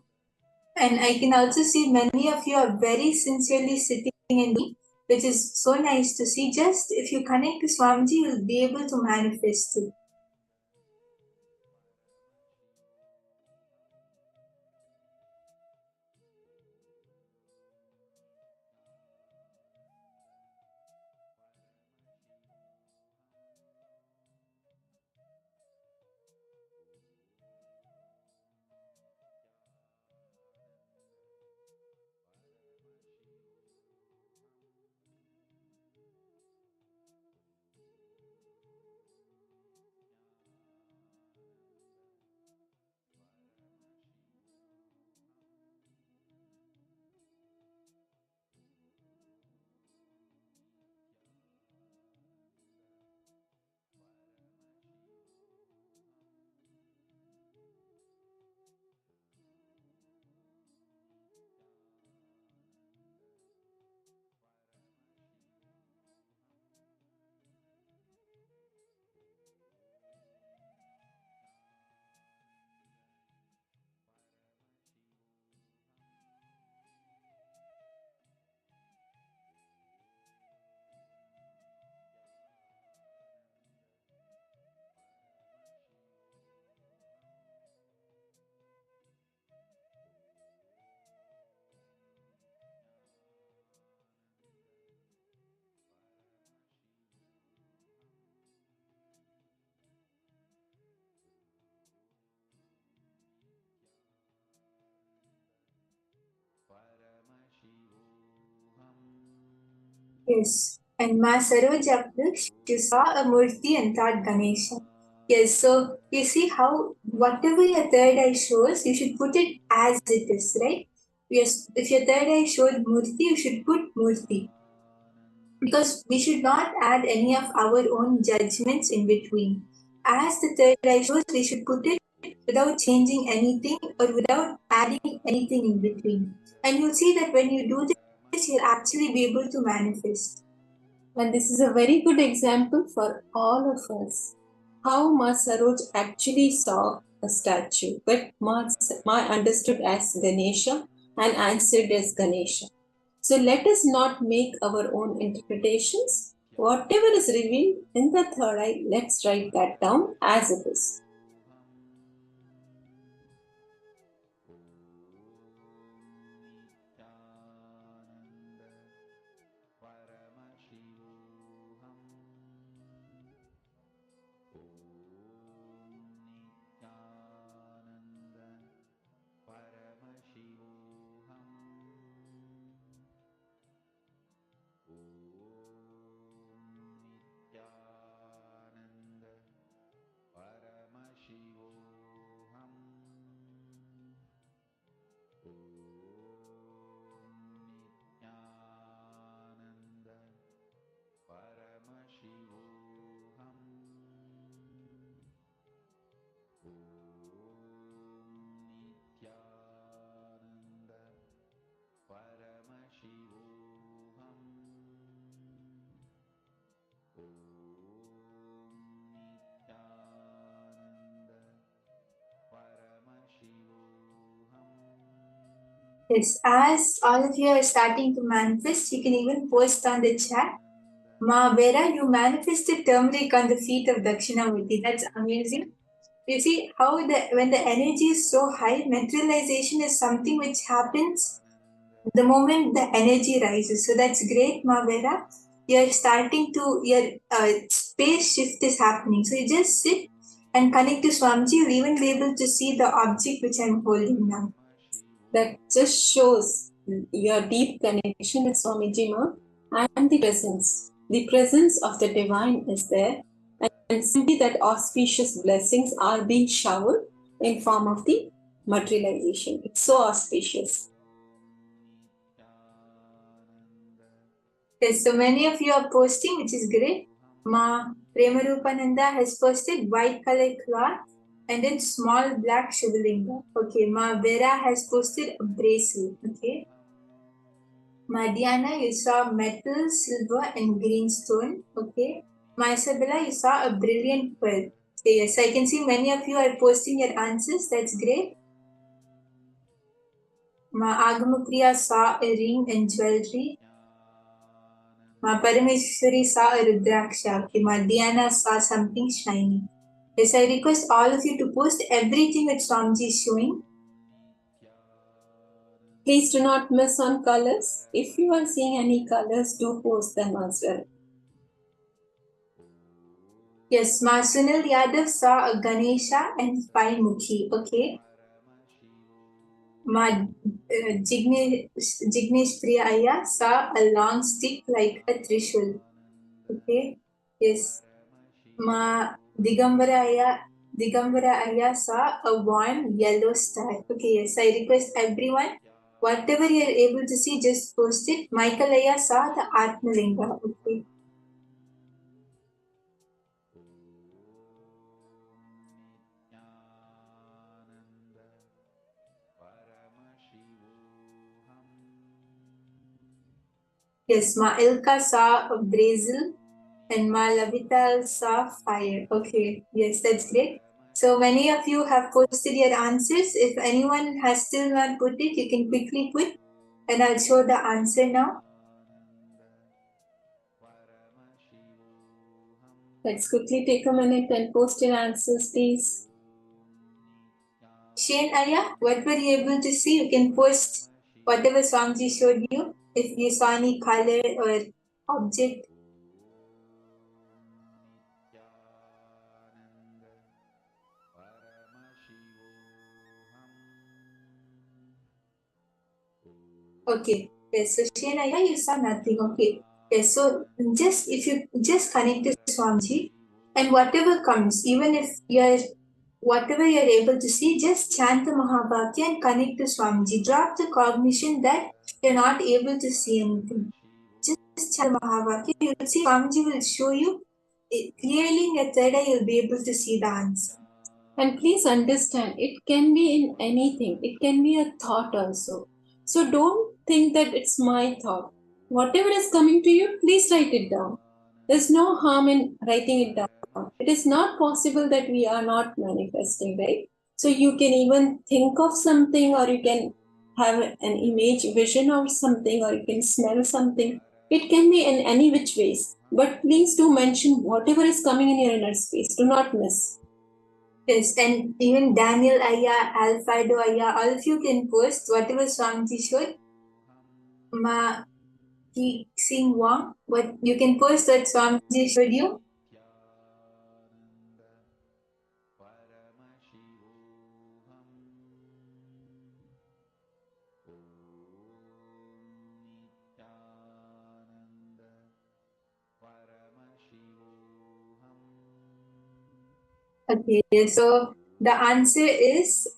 And I can also see many of you are very sincerely sitting in me, which is so nice to see. Just if you connect to Swamiji, you'll be able to manifest it. Yes. And Ma Saroj you saw a Murti and thought Ganesha. Yes, so you see how whatever your third eye shows, you should put it as it is, right? Yes, if your third eye showed Murti, you should put Murti. Because we should not add any of our own judgments in between. As the third eye shows, we should put it without changing anything or without adding anything in between. And you'll see that when you do this, you'll actually be able to manifest. And this is a very good example for all of us. How Ma Saroj actually saw a statue, but Ma understood as Ganesha and answered as Ganesha. So let us not make our own interpretations. Whatever is revealed in the third eye, let's write that down as it is. Yes, as all of you are starting to manifest, you can even post on the chat. Ma Vera, you manifested turmeric on the feet of Dakshinamurti. That's amazing. You see how when the energy is so high, materialization is something which happens the moment the energy rises. So that's great, Ma Vera. You're starting to, your space shift is happening. So you just sit and connect to Swamiji. You'll even be able to see the object which I'm holding now. That just shows your deep connection with Swamiji Ma and the presence. The presence of the divine is there, and simply that auspicious blessings are being showered in form of the materialization. It's so auspicious. Yes, so many of you are posting, which is great. Ma Premarupananda has posted white color cloth and then small black Shivalinga. Okay, Ma Vera has posted a bracelet. Okay. Ma Diana, you saw metal, silver, and green stone. Okay. Ma Isabella, you saw a brilliant pearl. Okay, yes, I can see many of you are posting your answers. That's great. Ma Agamapriya saw a ring and jewelry. Ma Parameshwari saw a Rudraksha. Okay, Ma Diana saw something shiny. Yes, I request all of you to post everything that Swamiji is showing. Please do not miss on colors. If you are seeing any colors, do post them as well. Yes, Ma Sunil Yadav saw a Ganesha and five Mukhi. Okay. Ma Jignesh Priya Aya saw a long stick like a trishul. Okay. Yes. Ma Digambara Aya saw a warm yellow star. Okay, yes, I request everyone, whatever you're able to see, just post it. Michael Aya saw the Atmalinga. Okay. Yes, Ma Ilka saw a Brazil and Ma Lavita saw fire. Okay, yes, that's great. So many of you have posted your answers. If anyone has still not put it, you can quickly put and I'll show the answer now. Let's quickly take a minute and post your answers, please. Shane Aya, what were you able to see? You can post whatever Swamiji showed you. If you saw any color or object. Okay. Yes, so Shane Aya, you saw nothing. Okay. Yes, so just if you just connect to Swamiji and whatever comes, even if you're whatever you're able to see, just chant the Mahabhakya and connect to Swamiji. Drop the cognition that you're not able to see anything. Just chant the Mahabhakya. You'll see Swamiji will show you clearly in your third eye, you'll be able to see the answer. And please understand, it can be in anything. It can be a thought also. So don't think that it's my thought. Whatever is coming to you, please write it down. There's no harm in writing it down. It is not possible that we are not manifesting, right? So you can even think of something, or you can have an image, vision of something, or you can smell something. It can be in any which ways. But please do mention whatever is coming in your inner space. Do not miss. Yes, and even Daniel Aya, Alfredo Aya, all of you can post whatever Swamiji showed. Ma Ki Sing Wang, what you can post what Swamiji showed you. Okay, so the answer is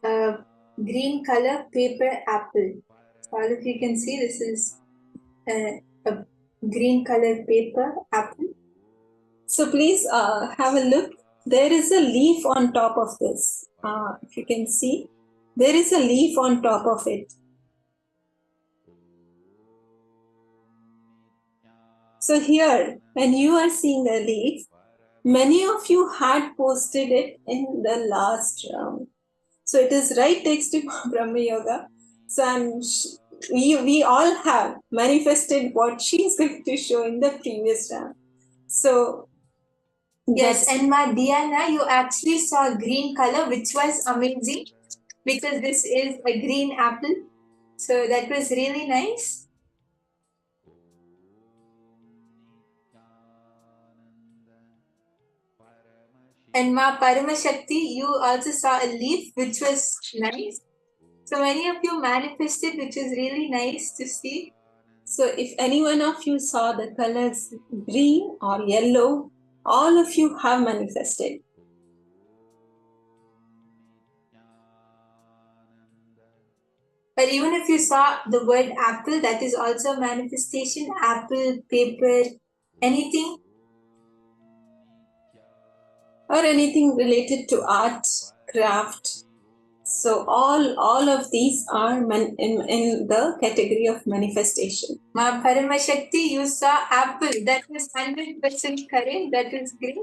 green color paper apple. So all of you can see this is a green color paper apple. So please have a look. There is a leaf on top of this. If you can see, there is a leaf on top of it. So here, when you are seeing the leaf, many of you had posted it in the last round. So it is right next to Brahma Yoga. So we all have manifested what she is going to show in the previous round. So yes, and my Diana, you actually saw green color, which was amazing because this is a green apple. So that was really nice. And Ma Paramashakti, you also saw a leaf, which was nice. So many of you manifested, which is really nice to see. So if any one of you saw the colors green or yellow, all of you have manifested. But even if you saw the word apple, that is also a manifestation. Apple, paper, anything. Or anything related to art, craft. So all of these are in the category of manifestation. Ma Paramashakti, you saw apple. That was 100% correct. That is great.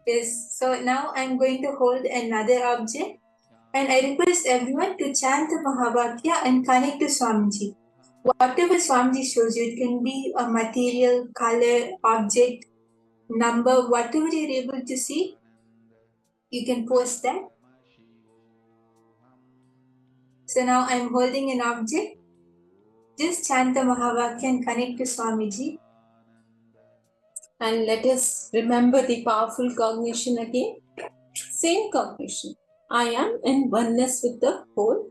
Yes. So now I'm going to hold another object. And I request everyone to chant the Mahabhakya and connect to Swamiji. Whatever Swamiji shows you, it can be a material, color, object, number, whatever you're able to see, you can post that. So now I'm holding an object. Just chant the Mahabhakya and connect to Swamiji. And let us remember the powerful cognition again. Same cognition. I am in oneness with the whole,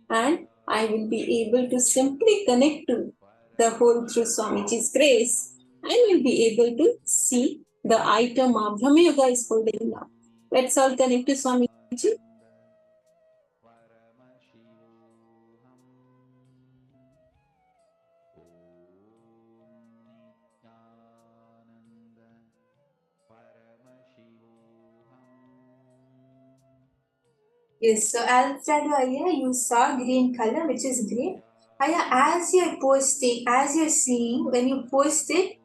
and I will be able to simply connect to the whole through Swamiji's grace, and will be able to see the item of Brahma Yoga is holding now. Let's all connect to Swamiji. Yes, so Alfredo Aya, you saw green color, which is great. Aya, as you're posting, as you're seeing, when you post it,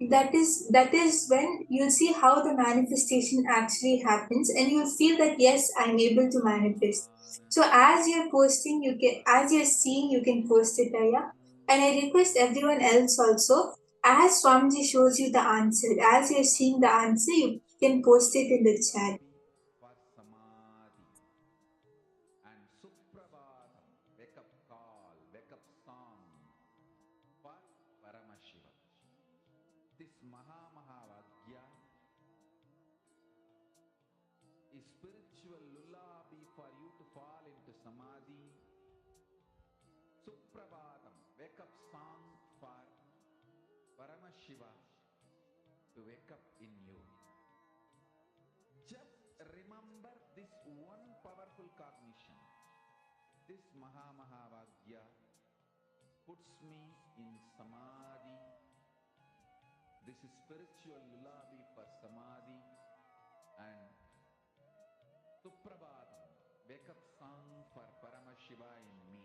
that is when you'll see how the manifestation actually happens, and you'll feel that yes, I'm able to manifest. So as you're posting, as you're seeing, you can post it, Aya. And I request everyone else also, as Swamiji shows you the answer, as you're seeing the answer, you can post it in the chat. For Samadhi and Suprabhatam, wake up call, wake up song for Paramashivam. This Mahavagya is spiritual lullaby for you to fall into Samadhi. Suprabhatam, wake up song for Paramashiva to wake up in you. Just remember this one powerful cognition. This Mahavagya puts me in Samadhi. This is spiritual lullaby for Samadhi and Suprabhatam, wake up song for Paramashiva in me.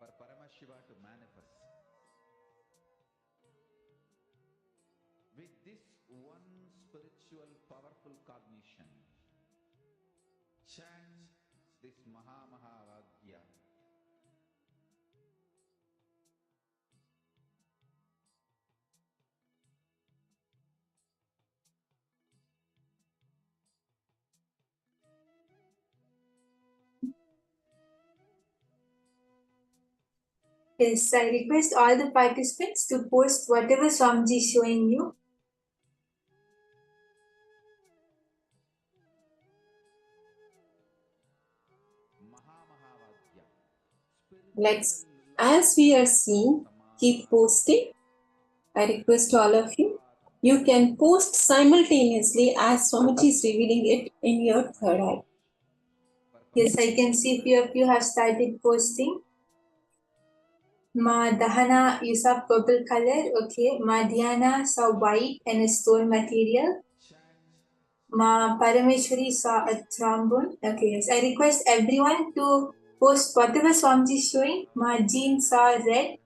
For Paramashiva to manifest. With this one spiritual powerful cognition, chant this Mahavagya. Yes, I request all the participants to post whatever Swamiji is showing you. Let's, as we are seeing, keep posting. I request all of you. You can post simultaneously as Swamiji is revealing it in your third eye. Yes, I can see few of you have started posting. Ma Dahana, you saw purple color. Okay. Ma Dhyana saw white and a stone material. Ma Parameshwari saw a trombone. Okay, yes. I request everyone to post whatever Swamiji is showing. Ma Jean saw red.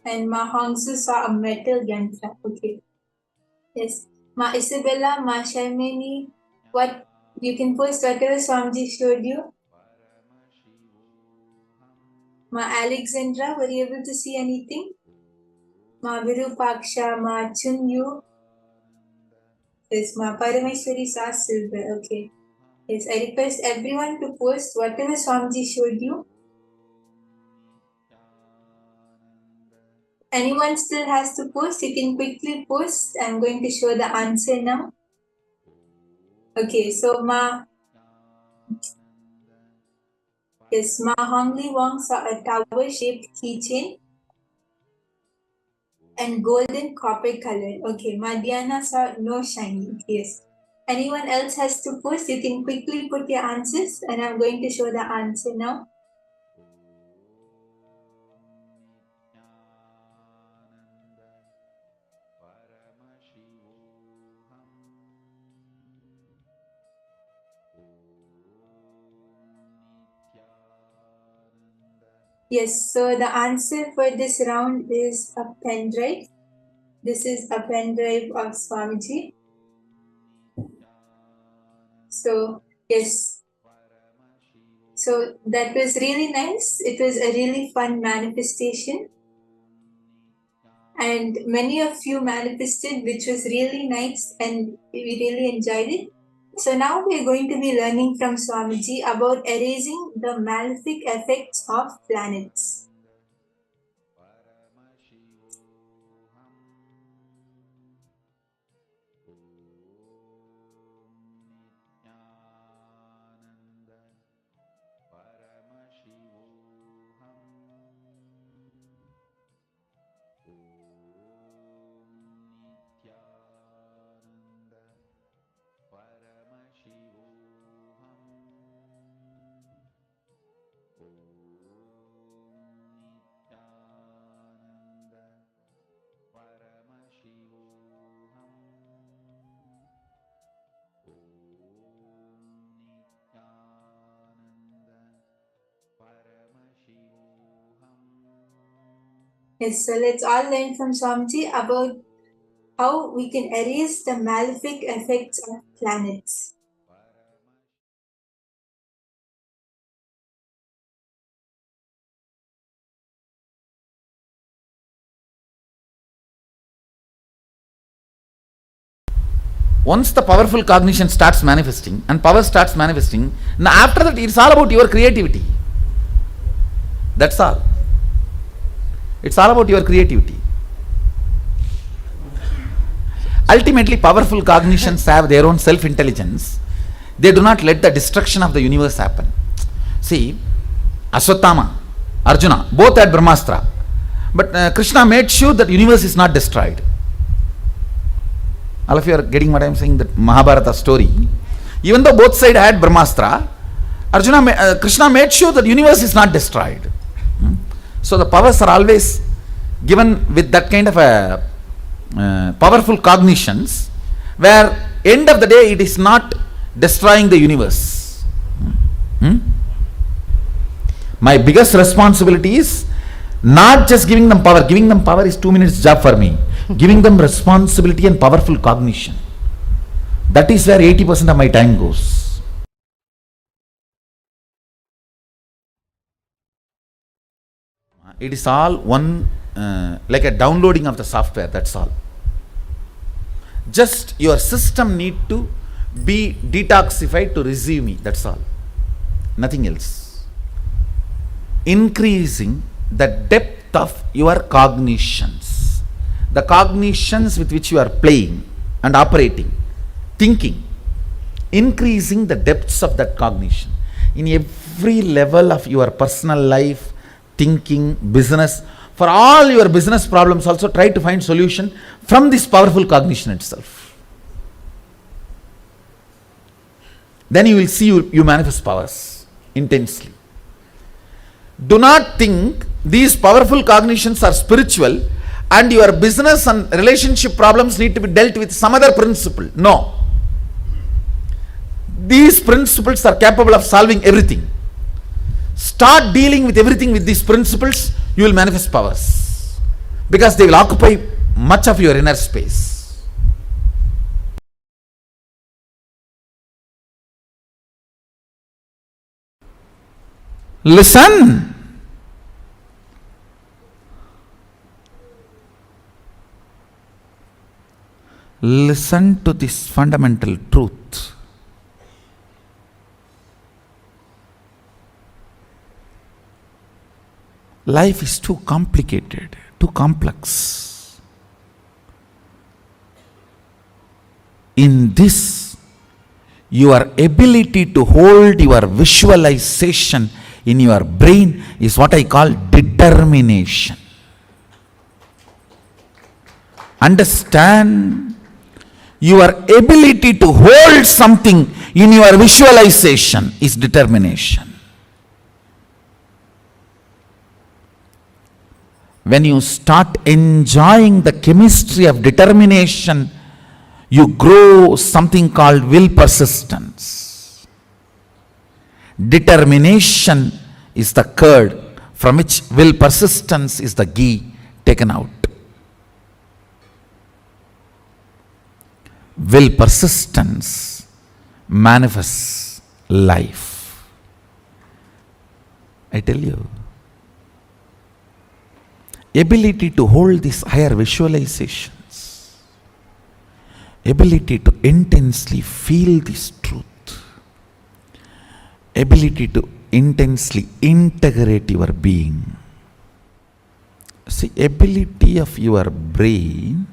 And Ma Hongsu saw a metal yantra. Okay. Yes. Ma Isabella, Ma Sharmini, what you can post whatever Swamiji showed you. Ma Alexandra, were you able to see anything? Ma Virupaksha, Ma Chunyu. Yes, Ma Parameshwari saw silver. Okay. Yes, I request everyone to post whatever Swamiji showed you. Anyone still has to post, you can quickly post. I'm going to show the answer now. Okay, so Ma Hongli Wong saw a tower-shaped keychain and golden copper color. Okay, Ma Diana saw no shining. Yes. Anyone else has to post, you can quickly put your answers and I'm going to show the answer now. Yes, so the answer for this round is a pen drive. This is a pen drive of Swamiji. So, yes. So that was really nice. It was a really fun manifestation. And many of you manifested, which was really nice and we really enjoyed it. So now we are going to be learning from Swamiji about erasing the malefic effects of planets. Yes, so let's all learn from Swamiji about how we can erase the malefic effects of planets. Once the powerful cognition starts manifesting and power starts manifesting, now after that it's all about your creativity. That's all. It's all about your creativity. Ultimately, powerful cognitions have their own self-intelligence. They do not let the destruction of the universe happen. See, Aswathama, Arjuna, both had Brahmastra. But Krishna made sure that universe is not destroyed. All of you are getting what I am saying, that Mahabharata story. Even though both sides had Brahmastra, Krishna made sure that universe is not destroyed. So the powers are always given with that kind of a powerful cognitions, where end of the day it is not destroying the universe. My biggest responsibility is not just giving them power. Giving them power is 2 minutes job for me. Giving them responsibility and powerful cognition. That is where 80% of my time goes. It is all one, like a downloading of the software, that's all. Just your system need to be detoxified to receive me, that's all. Nothing else. Increasing the depth of your cognitions, the cognitions with which you are playing and operating, thinking, increasing the depths of that cognition in every level of your personal life, thinking, business. For all your business problems also try to find solution from this powerful cognition itself. Then you will see you manifest powers intensely. Do not think these powerful cognitions are spiritual and your business and relationship problems need to be dealt with some other principle. No. These principles are capable of solving everything. Start dealing with everything with these principles, you will manifest powers, because they will occupy much of your inner space. Listen. Listen to this fundamental truth. Life is too complicated, too complex. In this, your ability to hold your visualization in your brain is what I call determination. Understand, your ability to hold something in your visualization is determination. When you start enjoying the chemistry of determination, you grow something called will persistence. Determination is the curd from which will persistence is the ghee taken out. Will persistence manifests life. I tell you, ability to hold these higher visualizations, ability to intensely feel this truth, ability to intensely integrate your being. See, ability of your brain's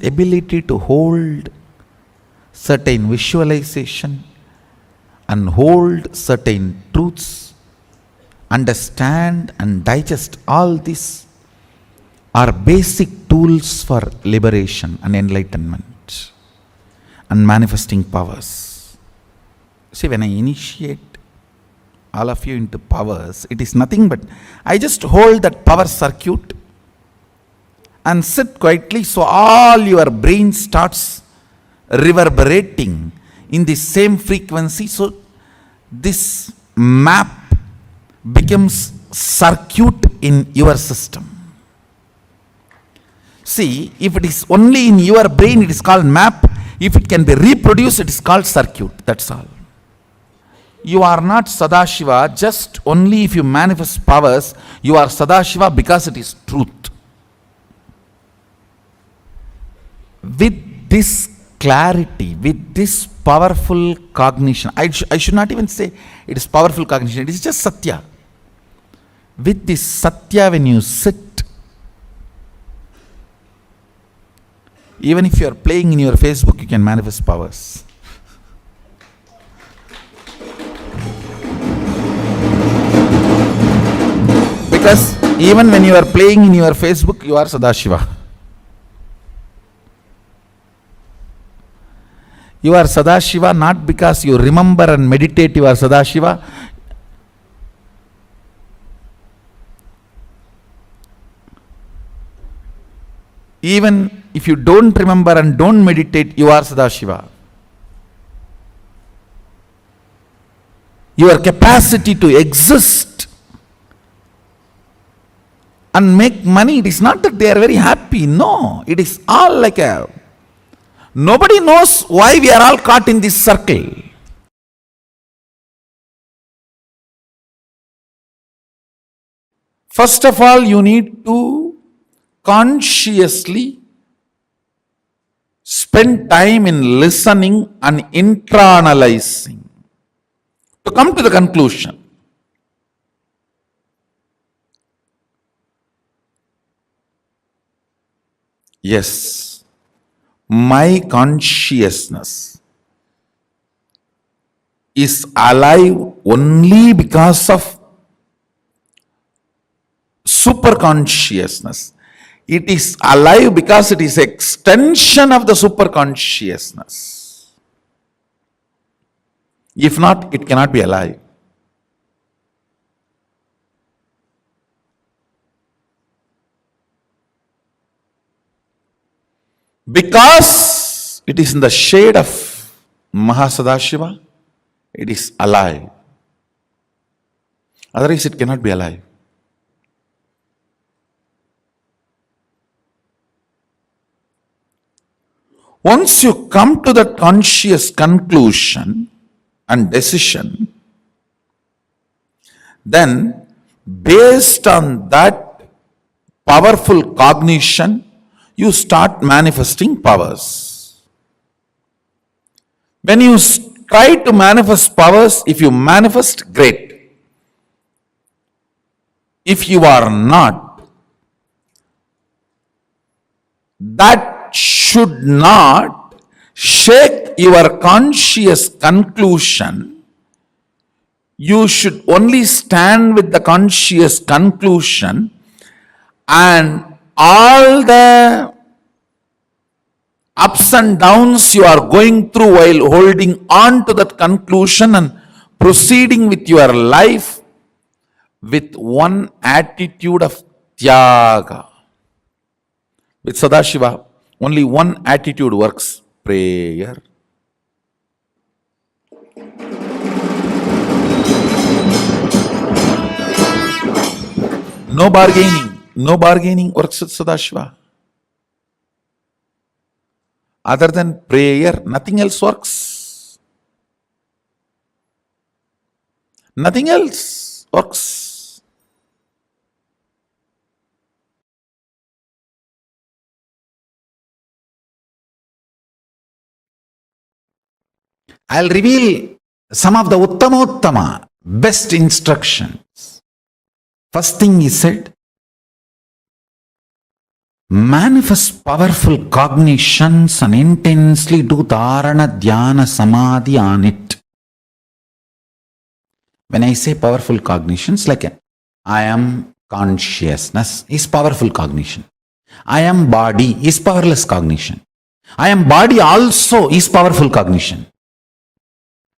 ability to hold certain visualization and hold certain truths, understand and digest all this, are basic tools for liberation and enlightenment and manifesting powers. See, when I initiate all of you into powers, it is nothing but I just hold that power circuit and sit quietly, so all your brain starts reverberating in the same frequency. So this map becomes circuit in your system. See, if it is only in your brain, it is called map. If it can be reproduced, it is called circuit. That's all. You are not Sadashiva just only if you manifest powers. You are Sadashiva because it is truth. With this clarity, with this powerful cognition, I should not even say it is powerful cognition, it is just Satya. With this Satya, when you sit, even if you are playing in your Facebook, you can manifest powers. Because even when you are playing in your Facebook, you are Sadashiva. You are Sadashiva not because you remember and meditate, you are Sadashiva. Even if you don't remember and don't meditate, you are Sadashiva. Your capacity to exist and make money, it is not that they are very happy. No, it is all like a... Nobody knows why we are all caught in this circle. First of all, you need to consciously spend time in listening and internalizing to come to the conclusion. Yes, my consciousness is alive only because of superconsciousness. It is alive because it is extension of the superconsciousness. If not, it cannot be alive. Because it is in the shade of Mahasadashiva, it is alive. Otherwise, it cannot be alive. Once you come to that conscious conclusion and decision, then based on that powerful cognition, you start manifesting powers. When you try to manifest powers, if you manifest, great. If you are not, that should not shake your conscious conclusion. You should only stand with the conscious conclusion, and all the ups and downs you are going through while holding on to that conclusion and proceeding with your life with one attitude of Tyaga. With Sadashiva, only one attitude works: prayer. No bargaining. No bargaining works with Sadashiva. Other than prayer, nothing else works. Nothing else works. I'll reveal some of the Uttama, best instructions. First thing he said, manifest powerful cognitions and intensely do Dharana, Dhyana, Samadhi on it. When I say powerful cognitions, like I am consciousness is powerful cognition. I am body is powerless cognition. I am body also is powerful cognition.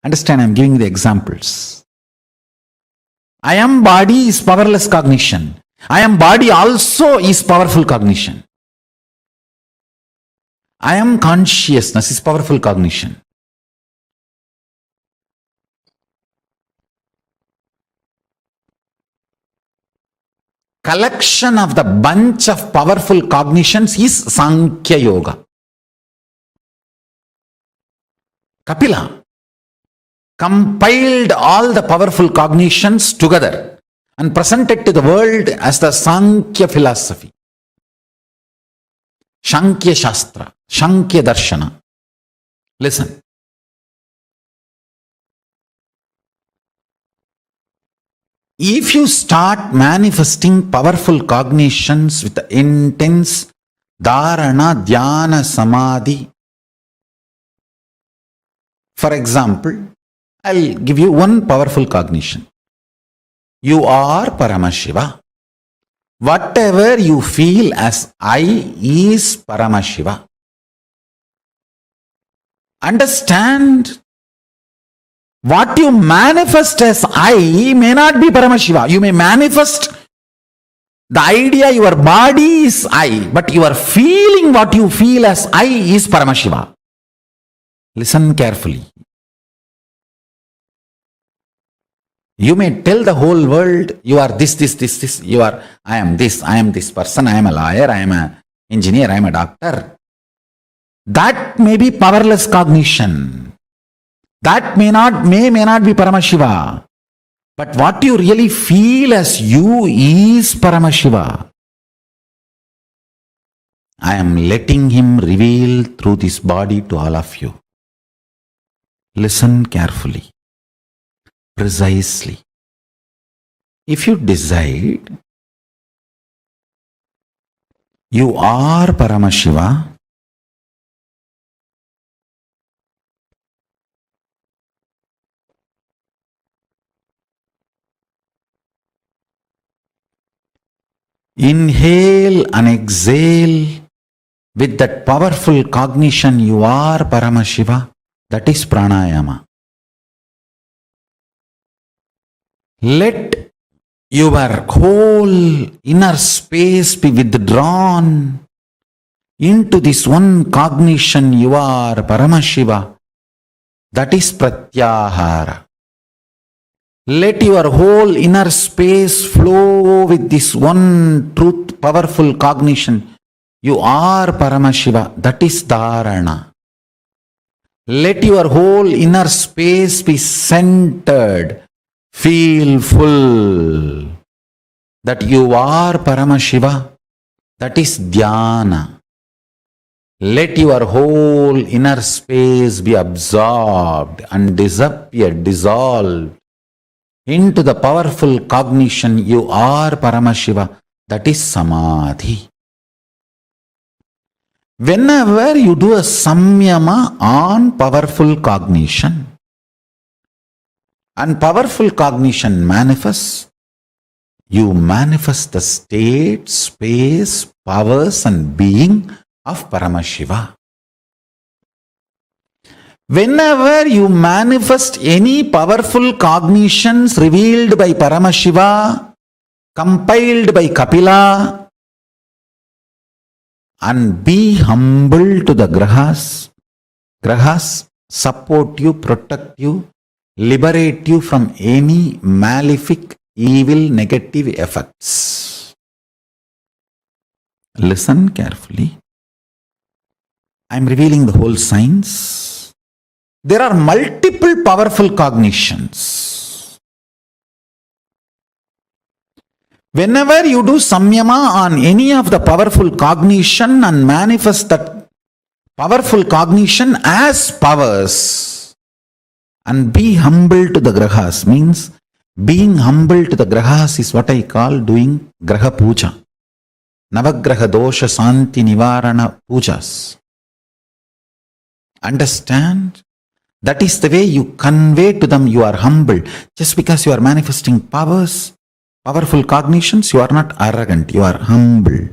Understand, I am giving the examples. I am body is powerless cognition. I am body also is powerful cognition. I am consciousness is powerful cognition. Collection of the bunch of powerful cognitions is Sankhya Yoga. Kapila compiled all the powerful cognitions together and presented to the world as the Sankhya philosophy. Sankhya Shastra, Sankhya Darshana. Listen. If you start manifesting powerful cognitions with the intense Dharana, Dhyana, Samadhi, for example, I'll give you one powerful cognition. You are Paramashiva. Whatever you feel as I is Paramashiva. Understand, what you manifest as I may not be Paramashiva. You may manifest the idea your body is I, but you are feeling what you feel as I is Paramashiva. Listen carefully. You may tell the whole world you are this. You are, I am this person, I am a lawyer, I am an engineer, I am a doctor. That may be powerless cognition. That may not be Paramashiva. But what you really feel as you is Paramashiva. I am letting him reveal through this body to all of you. Listen carefully, precisely. If you decide you are Paramashiva, inhale and exhale with that powerful cognition you are Paramashiva. That is pranayama. Let your whole inner space be withdrawn into this one cognition you are Paramashiva. That is pratyahara. Let your whole inner space flow with this one truth, powerful cognition. You are Paramashiva. That is dharana. Let your whole inner space be centered. Feel full that you are Paramashiva. That is dhyana. Let your whole inner space be absorbed and disappear, dissolved into the powerful cognition you are Paramashiva. That is samadhi. Whenever you do a samyama on powerful cognition, and powerful cognition manifests, you manifest the state, space, powers and being of Paramashiva. Whenever you manifest any powerful cognitions revealed by Paramashiva, compiled by Kapila, and be humble to the grahas. Grahas support you, protect you, liberate you from any malefic, evil, negative effects. Listen carefully. I am revealing the whole science. There are multiple powerful cognitions. Whenever you do samyama on any of the powerful cognition and manifest that powerful cognition as powers, and be humble to the grahas, means being humble to the grahas is what I call doing graha puja. Navagraha dosha santi nivarana pujas. Understand? That is the way you convey to them you are humble. Just because you are manifesting powers, powerful cognitions, you are not arrogant, you are humble.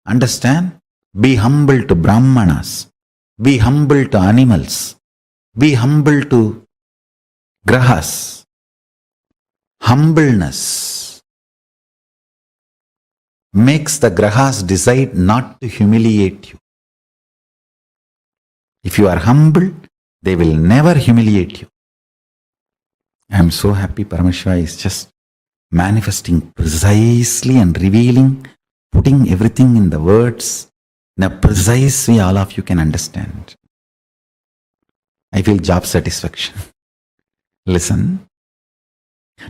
Understand? Be humble to brahmanas. Be humble to animals. Be humble to grahas. Humbleness makes the grahas decide not to humiliate you. If you are humble, they will never humiliate you. I am so happy Paramashiva is just manifesting precisely and revealing, putting everything in the words in a precise way all of you can understand. I feel job satisfaction. Listen.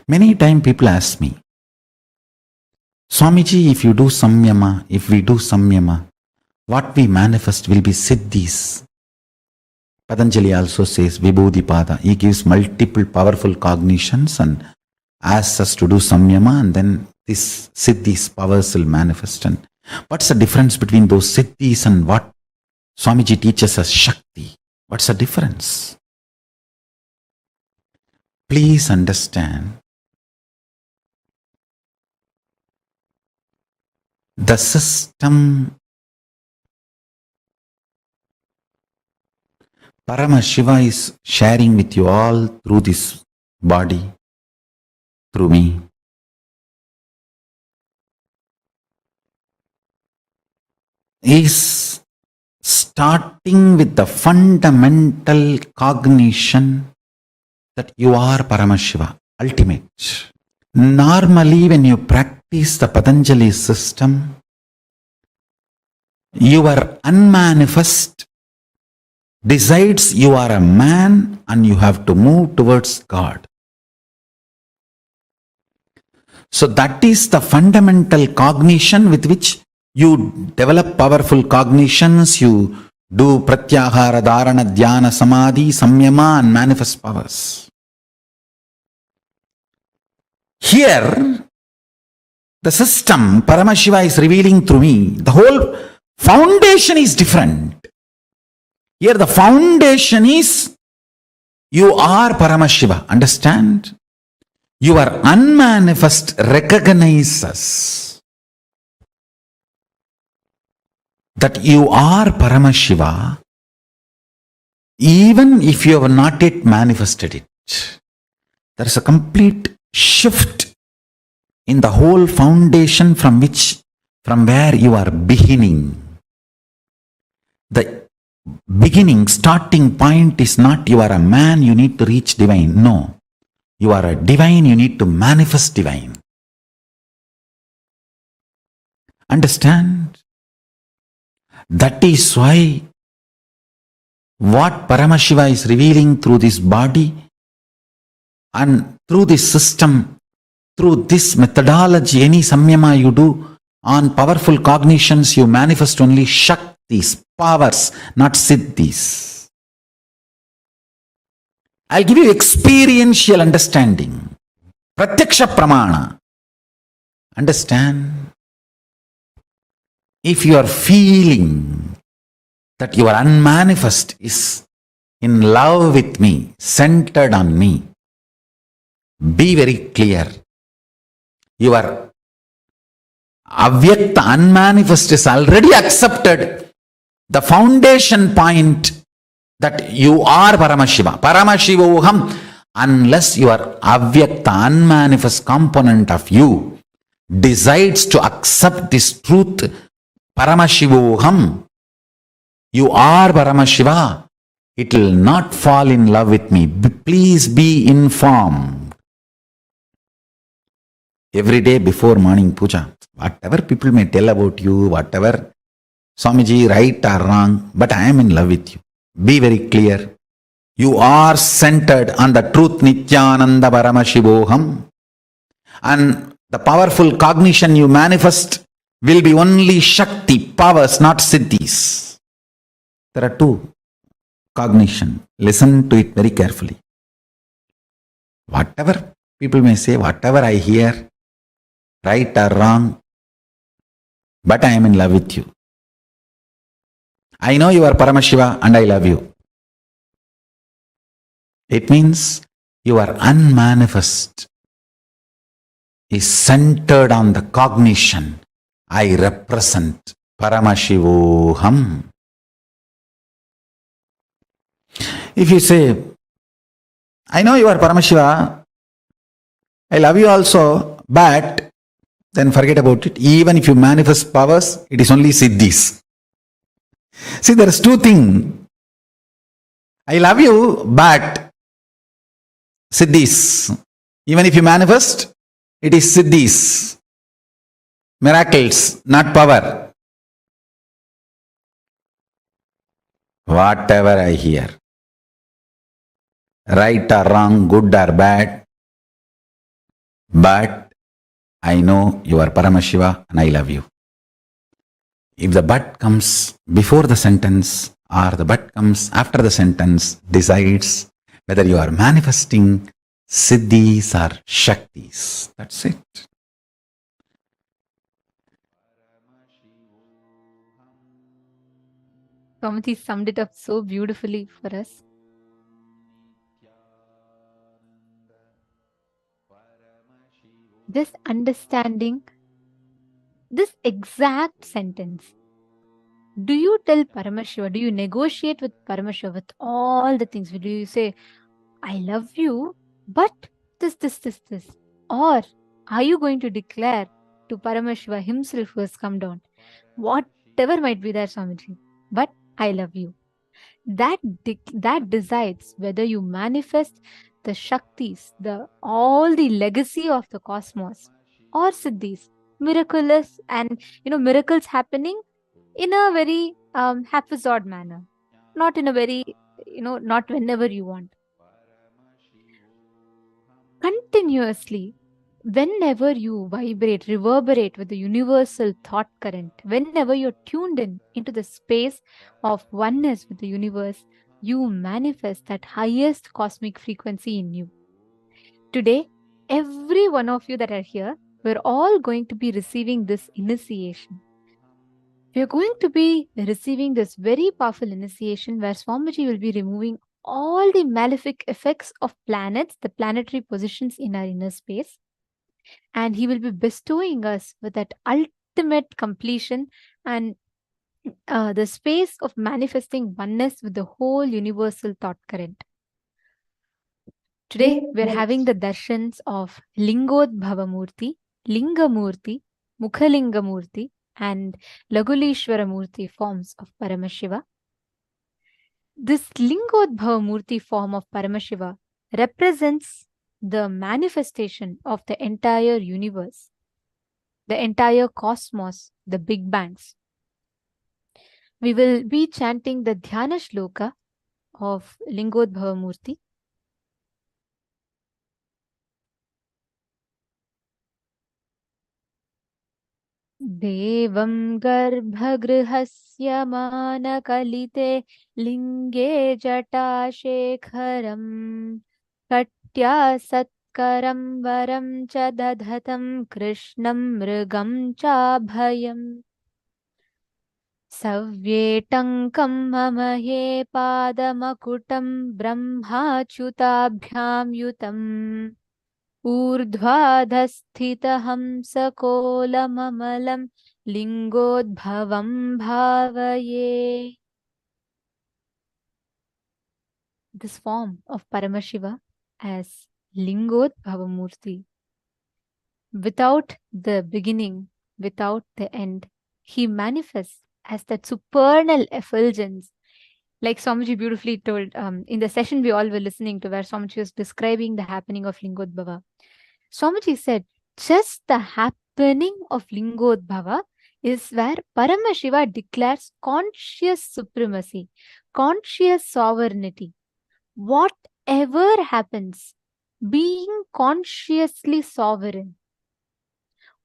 Many times people ask me, Swamiji, if we do samyama, what we manifest will be siddhis. Patanjali also says Vibhudipada. He gives multiple powerful cognitions and asks us to do samyama, and then this siddhis powers will manifest. And what's the difference between those siddhis and what Swamiji teaches us Shakti? What's the difference? Please understand. The system Paramashiva is sharing with you all through this body, through me. Is starting with the fundamental cognition that you are Paramashiva, ultimate. Normally, when you practice the Patanjali system, your unmanifest decides you are a man and you have to move towards God. So that is the fundamental cognition with which you develop powerful cognitions, you do pratyahara, dharana, dhyana, samadhi, samyama and manifest powers. Here, the system Paramashiva is revealing through me, the whole foundation is different. Here the foundation is you are Paramashiva, understand? Your unmanifest recognizes that you are Paramashiva even if you have not yet manifested it. There is a complete shift in the whole foundation from where you are beginning. The beginning, starting point is not you are a man, you need to reach divine. No. You are a divine, you need to manifest divine. Understand? That is why what Paramashiva is revealing through this body and through this system, through this methodology, any samyama you do on powerful cognitions, you manifest only shaktis, powers, not siddhis. I'll give you experiential understanding. Pratyaksha pramana. Understand? If you are feeling that your unmanifest is in love with me, centered on me, be very clear. Your avyakta, unmanifest is already accepted. The foundation point that you are Paramashiva. Paramashivoham, unless your avyakta, unmanifest component of you decides to accept this truth, Paramashivoham, you are Paramashiva, it will not fall in love with me. Please be informed. Every day before morning puja, whatever people may tell about you, whatever Swamiji, right or wrong, but I am in love with you. Be very clear. You are centered on the truth Nithyananda Paramashivoham, and the powerful cognition you manifest will be only Shakti, powers, not Siddhis. There are two cognition. Listen to it very carefully. Whatever people may say, whatever I hear, right or wrong, but I am in love with you. I know you are Paramashiva and I love you. It means your unmanifest is centered on the cognition. I represent Paramashivoham. If you say, I know you are Paramashiva, I love you also, but then forget about it. Even if you manifest powers, it is only Siddhis. See, there is two things. I love you, but Siddhis. Even if you manifest, it is Siddhis. Miracles, not power. Whatever I hear, right or wrong, good or bad, but I know you are Paramashiva and I love you. If the but comes before the sentence or the but comes after the sentence, decides whether you are manifesting Siddhis or Shaktis. That's it. Swamiji summed it up so beautifully for us. This understanding This exact sentence, do you tell Paramashiva, do you negotiate with Paramashiva with all the things? Do you say, I love you, but this? Or are you going to declare to Paramashiva himself who has come down, whatever might be there, Swamiji, but I love you? That decides whether you manifest the Shaktis, all the legacy of the cosmos, or Siddhis, miraculous and miracles happening in a very haphazard manner, not in a very not whenever you want. Continuously, whenever you vibrate, reverberate with the universal thought current, whenever you're tuned into the space of oneness with the universe, you manifest that highest cosmic frequency in you. Today, every one of you that are here, we're all going to be receiving this initiation. We're going to be receiving this very powerful initiation where Swamiji will be removing all the malefic effects of planets, the planetary positions in our inner space. And he will be bestowing us with that ultimate completion and the space of manifesting oneness with the whole universal thought current. Today, we're having the darshans of Lingodbhava Murti, Linga Murti, Mukhalinga Murti, and Lagulishwara Murti forms of Paramashiva. This Lingodbhava Murti form of Paramashiva represents the manifestation of the entire universe, the entire cosmos, the Big Bangs. We will be chanting the Dhyana Shloka of Lingodbhava Murti. Devam garbhagrihasya manakalite linge jata shekharam katya satkaram varam cha dadhatam krishnam mrigam cha bhayam savyetankam mamahe padamakutam brahmachutabhyam yutam ऊर्ध्वाधस्थितहं सकोलममलं लिंगोद्भवं भावये. This form of Paramashiva as Lingodbhava Murti. Without the beginning, without the end, he manifests as that supernal effulgence. Like Swamiji beautifully told in the session we all were listening to, where Swamiji was describing the happening of Lingodbhava. Swamiji said, just the happening of Lingodbhava is where Paramashiva declares conscious supremacy, conscious sovereignty. Whatever happens, being consciously sovereign,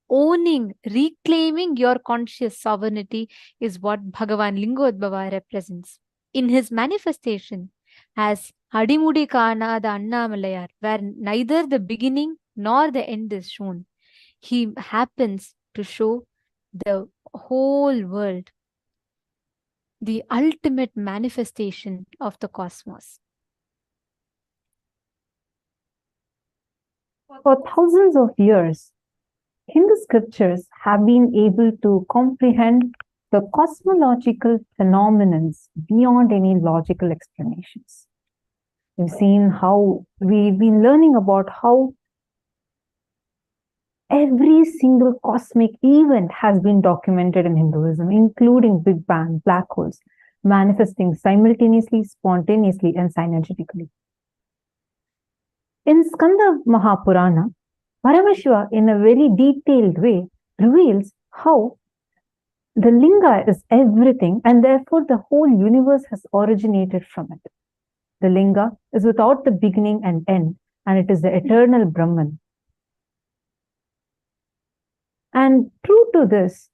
owning, reclaiming your conscious sovereignty is what Bhagavan Lingodbhava represents. In his manifestation as Hadimudi Kana the Annamalayar, where neither the beginning nor the end is shown, he happens to show the whole world the ultimate manifestation of the cosmos. For thousands of years, Hindu scriptures have been able to comprehend the cosmological phenomena beyond any logical explanations. We've seen how we've been learning about how every single cosmic event has been documented in Hinduism, including Big Bang, black holes, manifesting simultaneously, spontaneously, and synergetically. In Skanda Mahapurana, Paramashiva, in a very detailed way, reveals how the Linga is everything, and therefore the whole universe has originated from it. The Linga is without the beginning and end, and it is the eternal Brahman. And true to this,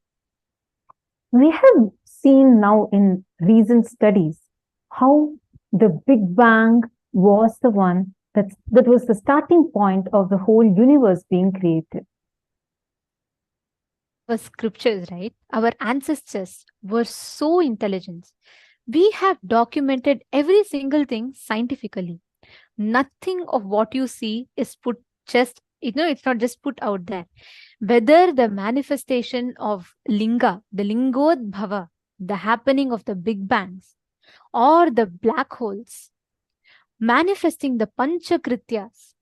we have seen now in recent studies how the Big Bang was the one that was the starting point of the whole universe being created. Our scriptures, right? Our ancestors were so intelligent. We have documented every single thing scientifically. Nothing of what you see is put just it's not just put out there. Whether the manifestation of Linga, the Lingodbhava, the happening of the big bangs, or the black holes, manifesting the Panchakrityas,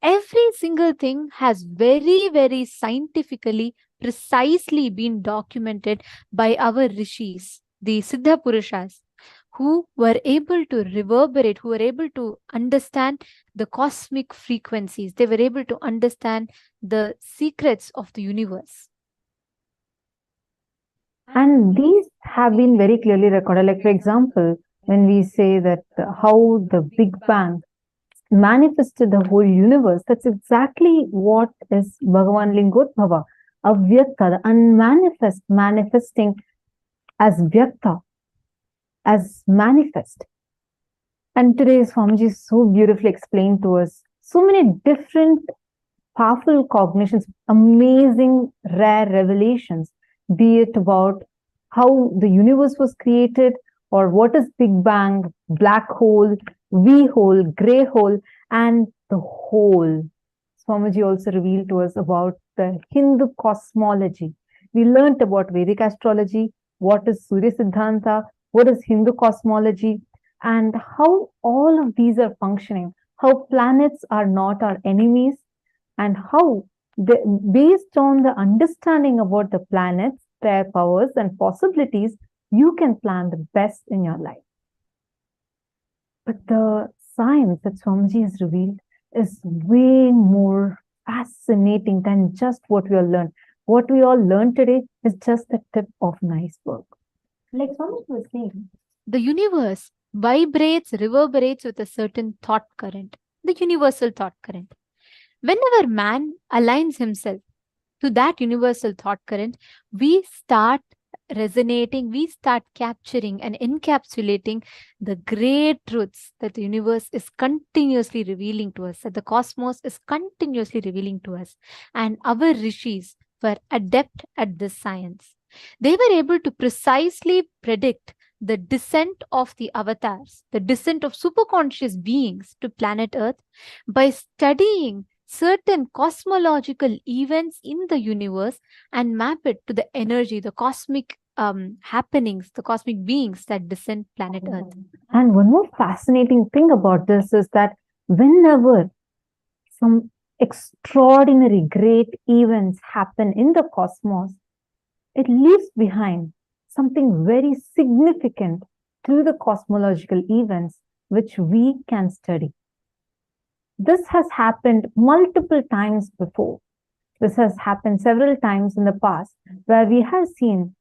every single thing has very, very scientifically, precisely been documented by our rishis, the Siddha Purushas, who were able to reverberate, who were able to understand the cosmic frequencies. They were able to understand the secrets of the universe. And these have been very clearly recorded. Like, for example, when we say that how the Big Bang manifested the whole universe, that's exactly what is Bhagavan Lingodbhava, Avyakta, the unmanifest, manifesting as Vyakta, as manifest. And today Swamiji so beautifully explained to us so many different powerful cognitions, amazing rare revelations, be it about how the universe was created, or what is Big Bang, black hole, V hole, grey hole, and the whole. Swamiji also revealed to us about the Hindu Cosmology. We learnt about Vedic Astrology, what is Surya Siddhanta, what is Hindu Cosmology, and how all of these are functioning, how planets are not our enemies, and how, based on the understanding about the planets, their powers and possibilities, you can plan the best in your life. But the science that Swamiji has revealed is way more fascinating than just what we all learned. What we all learned today is just the tip of an iceberg. Like Swamiji was saying, the universe vibrates, reverberates with a certain thought current, the universal thought current. Whenever man aligns himself to that universal thought current, we start resonating, we start capturing and encapsulating the great truths that the universe is continuously revealing to us, that the cosmos is continuously revealing to us. And our rishis were adept at this science. They were able to precisely predict the descent of the avatars, the descent of superconscious beings to planet Earth by studying certain cosmological events in the universe and map it to the energy, the cosmic happenings, the cosmic beings that descend planet Earth. And one more fascinating thing about this is that whenever some extraordinary great events happen in the cosmos, it leaves behind something very significant through the cosmological events which we can study. This has happened multiple times before. This has happened several times in the past, where we have seen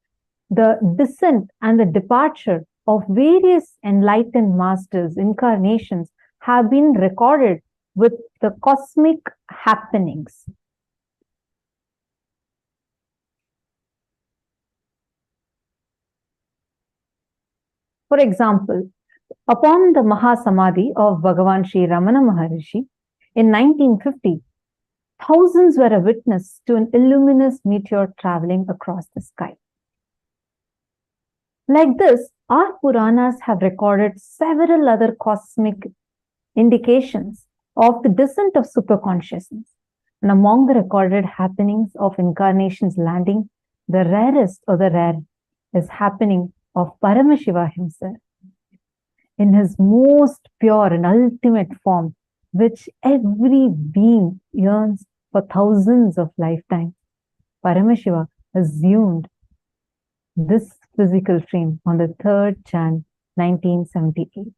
the descent and the departure of various enlightened masters, incarnations, have been recorded with the cosmic happenings. For example, upon the Mahasamadhi of Bhagavan Sri Ramana Maharishi in 1950, thousands were a witness to an illuminous meteor traveling across the sky. Like this, our Puranas have recorded several other cosmic indications of the descent of superconsciousness. And among the recorded happenings of incarnations landing, the rarest of the rare is happening of Paramashiva himself, in his most pure and ultimate form, which every being yearns for thousands of lifetimes. Paramashiva assumed this physical frame on the 3rd Jan 1978.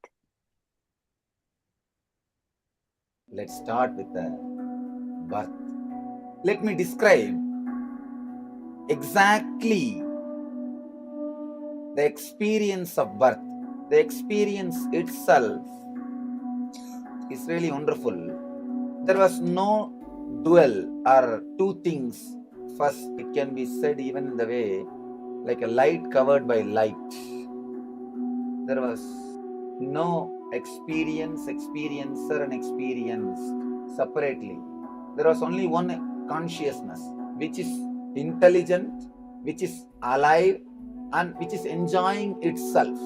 Let's start with the birth. Let me describe exactly the experience of birth. The experience itself is really wonderful. There was no dual or two things. First, it can be said even in the way like a light covered by light. There was no experiencer and experienced separately. There was only one consciousness, which is intelligent, which is alive, and which is enjoying itself.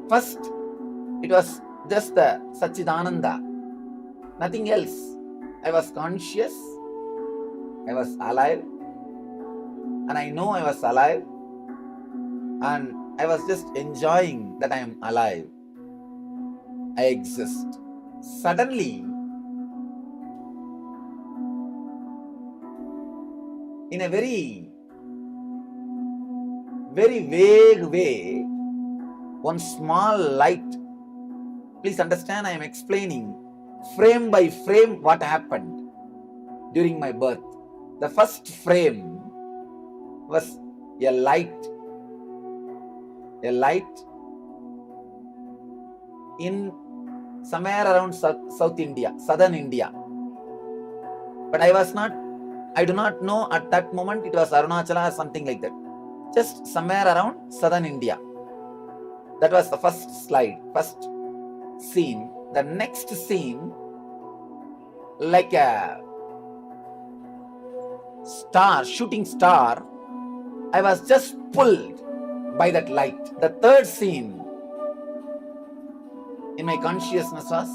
First, it was just the Satchidananda, nothing else. I was conscious, I was alive, and I know I was alive, and I was just enjoying that I am alive. I exist. Suddenly, in a very vague way, one small light, please understand, I am explaining frame by frame what happened during my birth. The first frame was a light in somewhere around South India, southern India. But I do not know at that moment it was Arunachala or something like that. Just somewhere around southern India. That was the first slide, first scene. The next scene, like a star, shooting star, I was just pulled by that light. The third scene in my consciousness was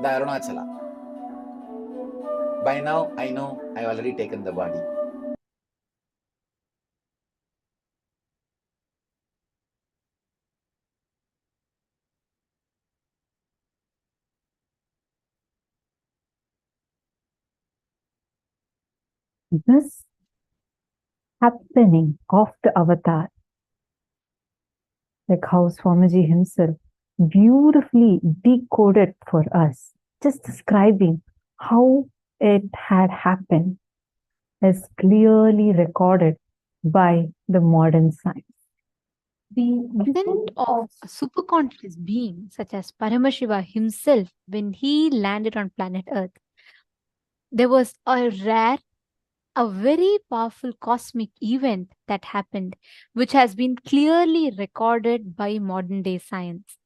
the Arunachala. By now, I know I have already taken the body. This happening of the avatar, like how Swamiji himself beautifully decoded for us, just describing how it had happened, is clearly recorded by the modern science. The Descent of a superconscious being such as Paramashiva himself, when he landed on planet Earth, there was a very powerful cosmic event that happened, which has been clearly recorded by modern day science.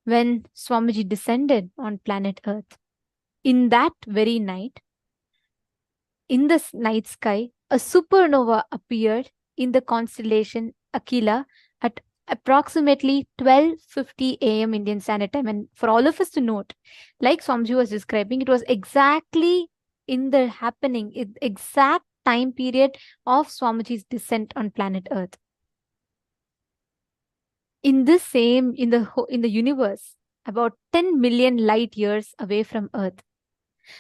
When Swamiji descended on planet Earth, in that very night, in the night sky, a supernova appeared in the constellation Aquila at approximately 12:50 a.m. Indian Standard Time. And for all of us to note, like Swamiji was describing, it was exactly in the exact time period of Swamiji's descent on planet Earth. In the universe, about 10 million light years away from Earth,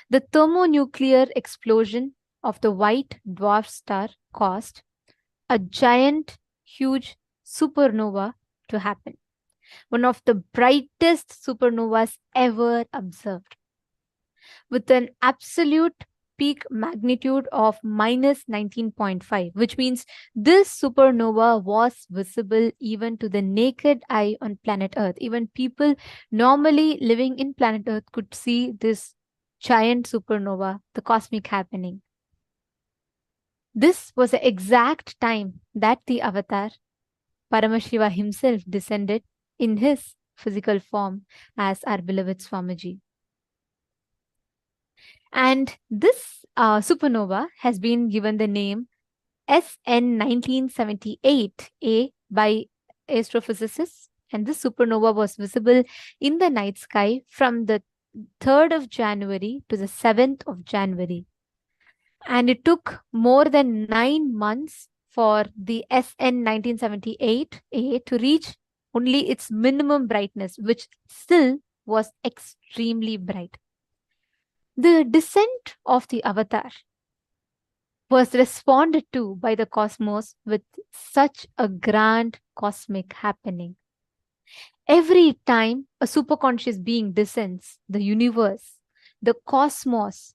the thermonuclear explosion of the white dwarf star caused a giant, huge supernova to happen. One of the brightest supernovas ever observed, with an absolute peak magnitude of minus 19.5, which means this supernova was visible even to the naked eye on planet Earth. Even people normally living in planet Earth could see this giant supernova, the cosmic happening. This was the exact time that the avatar, Paramashiva himself, descended in his physical form as our beloved Swamiji. And this supernova has been given the name SN 1978A by astrophysicists. And this supernova was visible in the night sky from the 3rd of January to the 7th of January. And it took more than 9 months for the SN 1978A to reach only its minimum brightness, which still was extremely bright. The descent of the avatar was responded to by the cosmos with such a grand cosmic happening. Every time a superconscious being descends, the universe, the cosmos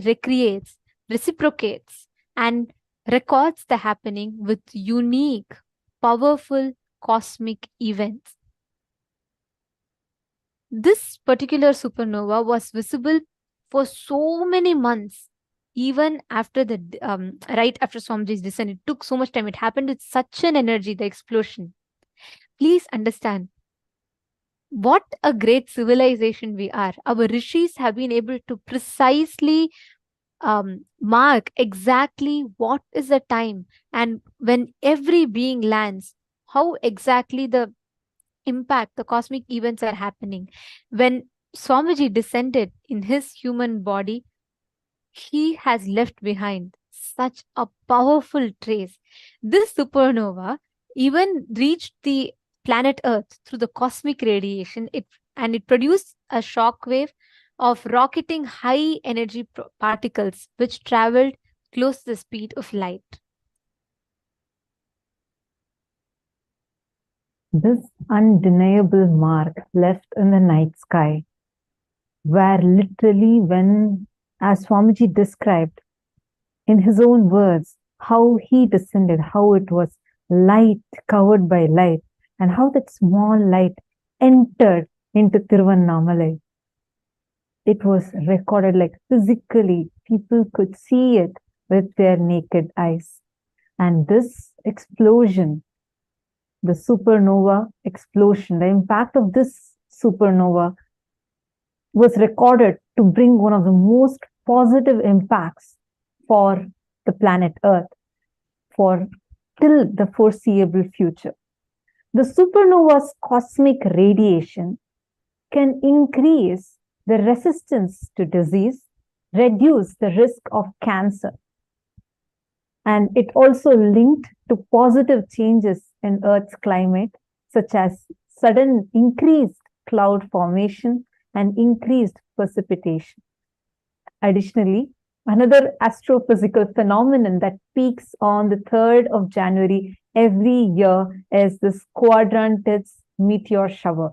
recreates, reciprocates, and records the happening with unique, powerful cosmic events. This particular supernova was visible for so many months, even after right after Swamiji's descent. It took so much time. It happened with such an energy, the explosion. Please understand what a great civilization we are. Our rishis have been able to precisely mark exactly what is the time, and when every being lands, how exactly the impact, the cosmic events are happening. When Swamiji descended in his human body, he has left behind such a powerful trace. This supernova even reached the planet Earth through the cosmic radiation, and it produced a shock wave of rocketing high energy particles which traveled close to the speed of light. This undeniable mark left in the night sky, where literally when, as Swamiji described in his own words, how he descended, how it was light covered by light, and how that small light entered into Tiruvannamalai. It was recorded like physically, people could see it with their naked eyes. And this explosion, the supernova explosion, the impact of this supernova was recorded to bring one of the most positive impacts for the planet Earth for till the foreseeable future. The supernova's cosmic radiation can increase the resistance to disease, reduce the risk of cancer, and it also linked to positive changes in Earth's climate, such as sudden increased cloud formation and increased precipitation. Additionally, another astrophysical phenomenon that peaks on the 3rd of January every year is the Quadrantid meteor shower.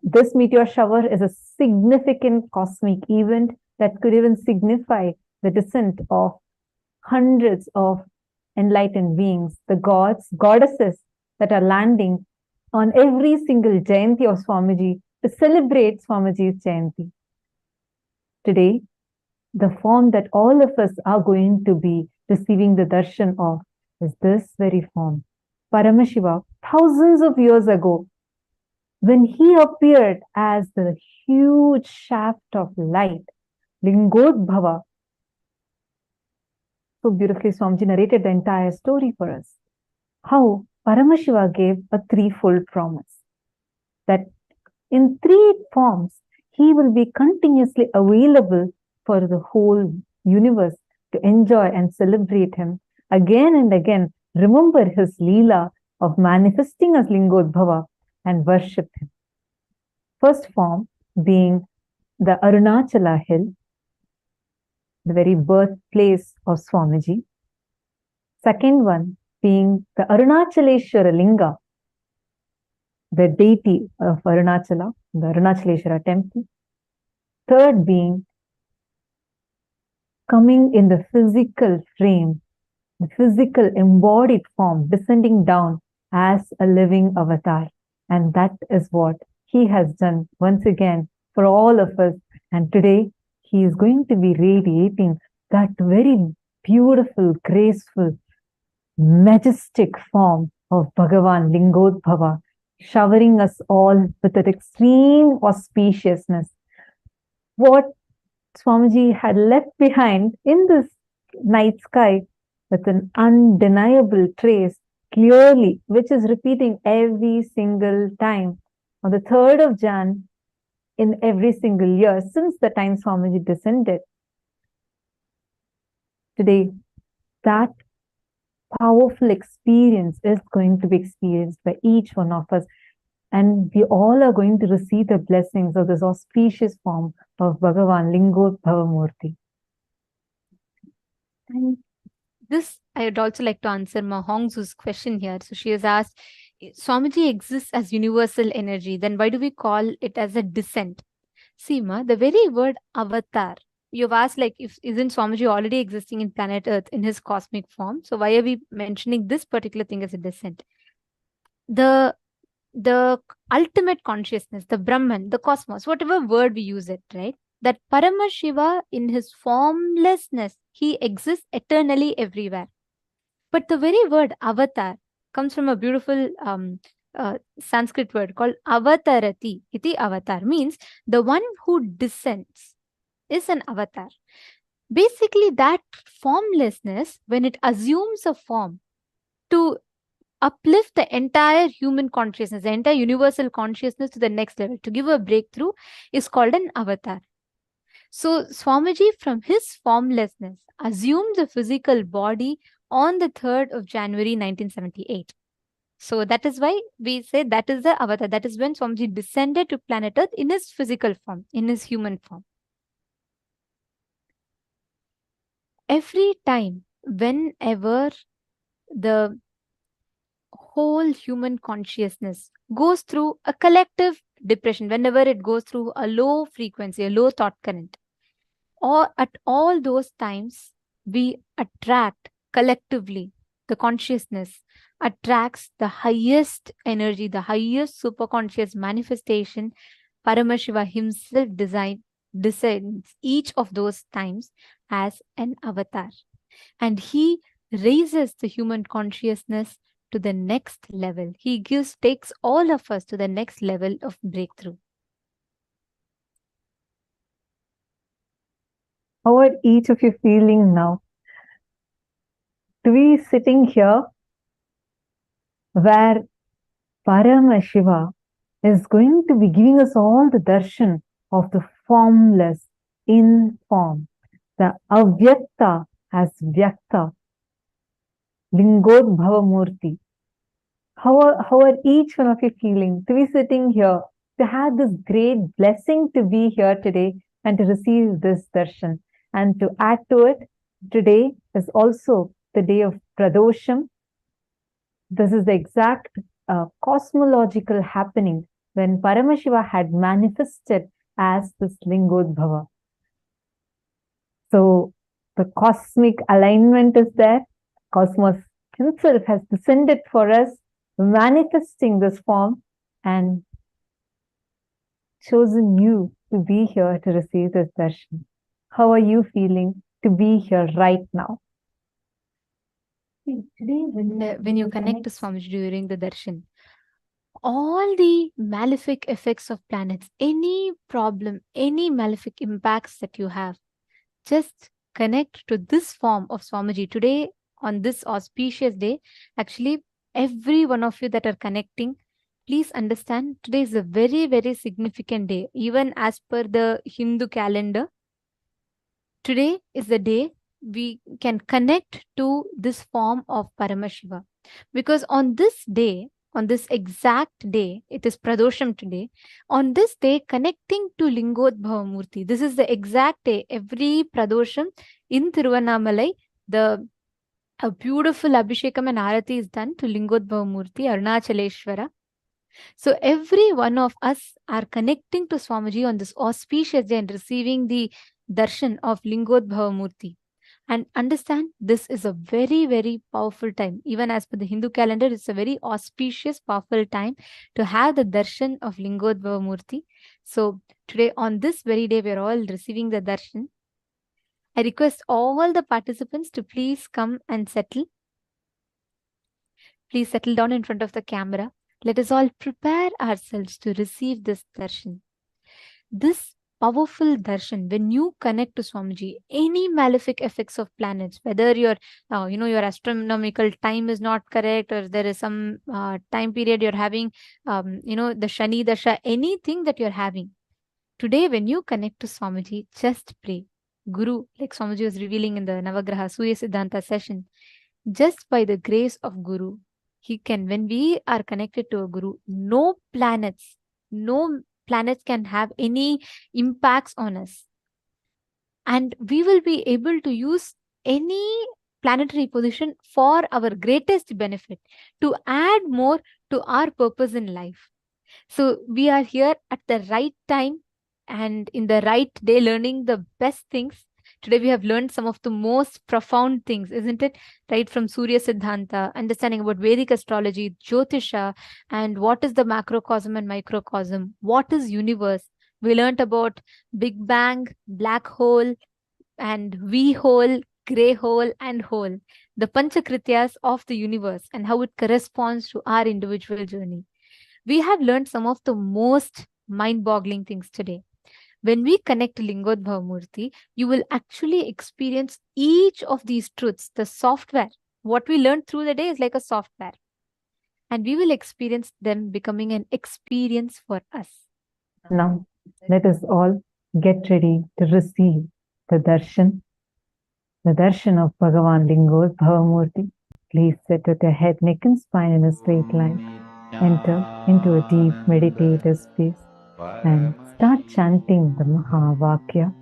This meteor shower is a significant cosmic event that could even signify the descent of hundreds of enlightened beings, the gods, goddesses that are landing on every single Jayanti of Swamiji to celebrate Swamiji's Jayanti. Today, the form that all of us are going to be receiving the darshan of is this very form. Paramashiva, thousands of years ago, when he appeared as the huge shaft of light, Lingodbhava, so beautifully Swamiji narrated the entire story for us. How Paramashiva gave a threefold promise that in 3 forms, he will be continuously available for the whole universe to enjoy and celebrate him again and again. Remember his Leela of manifesting as Lingodbhava and worship him. First form being the Arunachala hill, the very birthplace of Swamiji. Second one being the Arunachaleshwara Linga, the deity of Arunachala, the Arunachaleshwara temple. Third being coming in the physical frame, the physical embodied form, descending down as a living avatar. And that is what he has done once again for all of us. And today, he is going to be radiating that very beautiful, graceful, majestic form of Bhagavan Lingodbhava, showering us all with that extreme auspiciousness. What Swamiji had left behind in this night sky with an undeniable trace, clearly, which is repeating every single time on the 3rd of Jan in every single year since the time Swamiji descended. Today, that powerful experience is going to be experienced by each one of us. And we all are going to receive the blessings of this auspicious form of Bhagavan Lingodbhava Murti. And this, I would also like to answer Ma Hongzu's question here. So she has asked, Swamiji exists as universal energy, then why do we call it as a descent? See, Ma, the very word avatar, you've asked, like, if isn't Swamiji already existing in planet Earth in his cosmic form? So why are we mentioning this particular thing as a descent? The ultimate consciousness, the Brahman, the cosmos, whatever word we use it, right? That Paramashiva in his formlessness, he exists eternally everywhere. But the very word avatar comes from a beautiful Sanskrit word called avatarati. Iti avatar means the one who descends is an avatar. Basically, that formlessness, when it assumes a form to uplift the entire human consciousness, the entire universal consciousness to the next level, to give a breakthrough, is called an avatar. So Swamiji, from his formlessness, assumed the physical body on the 3rd of January 1978. So that is why we say that is the avatar. That is when Swamiji descended to planet Earth in his physical form, in his human form. Every time, whenever the whole human consciousness goes through a collective depression, whenever it goes through a low frequency, a low thought current, or at all those times, we attract collectively, the consciousness attracts the highest energy, the highest superconscious manifestation. Paramashiva himself descends each of those times as an avatar. And he raises the human consciousness to the next level. He takes all of us to the next level of breakthrough. How are each of you feeling now? To be sitting here where Paramashiva is going to be giving us all the darshan of the formless in form, the avyakta as vyakta, Lingodbhava Murti. How are each one of you feeling to be sitting here, to have this great blessing to be here today and to receive this darshan? And to add to it, today is also the day of Pradosham. This is the exact cosmological happening when Paramashiva had manifested as this Lingodbhava. So the cosmic alignment is there. Cosmos himself has descended for us, manifesting this form and chosen you to be here to receive this darshan. How are you feeling to be here right now? Today, when you connect to Swamiji during the darshan, all the malefic effects of planets, any problem, any malefic impacts that you have, just connect to this form of Swamiji. Today, on this auspicious day, actually, every one of you that are connecting, please understand, today is a very, very significant day. Even as per the Hindu calendar, today is the day we can connect to this form of Paramashiva. Because on this day, on this exact day, it is Pradosham today, on this day, connecting to Lingodbhava Murti, this is the exact day, every Pradosham in Tiruvannamalai, a beautiful Abhishekam and Arati is done to Lingodbhava Murti, Arunachaleshwara. So every one of us are connecting to Swamiji on this auspicious day and receiving the darshan of Lingodbhava Murti. And understand, this is a very, very powerful time. Even as per the Hindu calendar, it's a very auspicious, powerful time to have the darshan of Lingodbhava Murti. So today, on this very day, we're all receiving the darshan. I request all the participants to please come and settle. Please settle down in front of the camera. Let us all prepare ourselves to receive this darshan. This powerful darshan, when you connect to Swamiji, any malefic effects of planets, whether your astronomical time is not correct, or there is some time period you're having, the Shani Dasha, anything that you're having, today when you connect to Swamiji, just pray. Guru, like Swamiji was revealing in the Navagrahas, Surya Siddhanta session, just by the grace of Guru, he can, when we are connected to a Guru, no planets can have any impacts on us. And we will be able to use any planetary position for our greatest benefit, to add more to our purpose in life. So we are here at the right time and in the right day, learning the best things. Today we have learned some of the most profound things, isn't it? Right from Surya Siddhanta, understanding about Vedic Astrology, Jyotisha, and what is the macrocosm and microcosm, what is universe. We learned about Big Bang, black hole, and V hole, grey hole, and hole, the Panchakrityas of the universe and how it corresponds to our individual journey. We have learned some of the most mind-boggling things today. When we connect to Lingodbhava Murti, you will actually experience each of these truths, the software. What we learned through the day is like a software. and we will experience them becoming an experience for us. Now, let us all get ready to receive the darshan of Bhagavan Lingodbhava. Please sit with your head, neck and spine in a straight line. Enter into a deep meditative space and start chanting the Mahavakya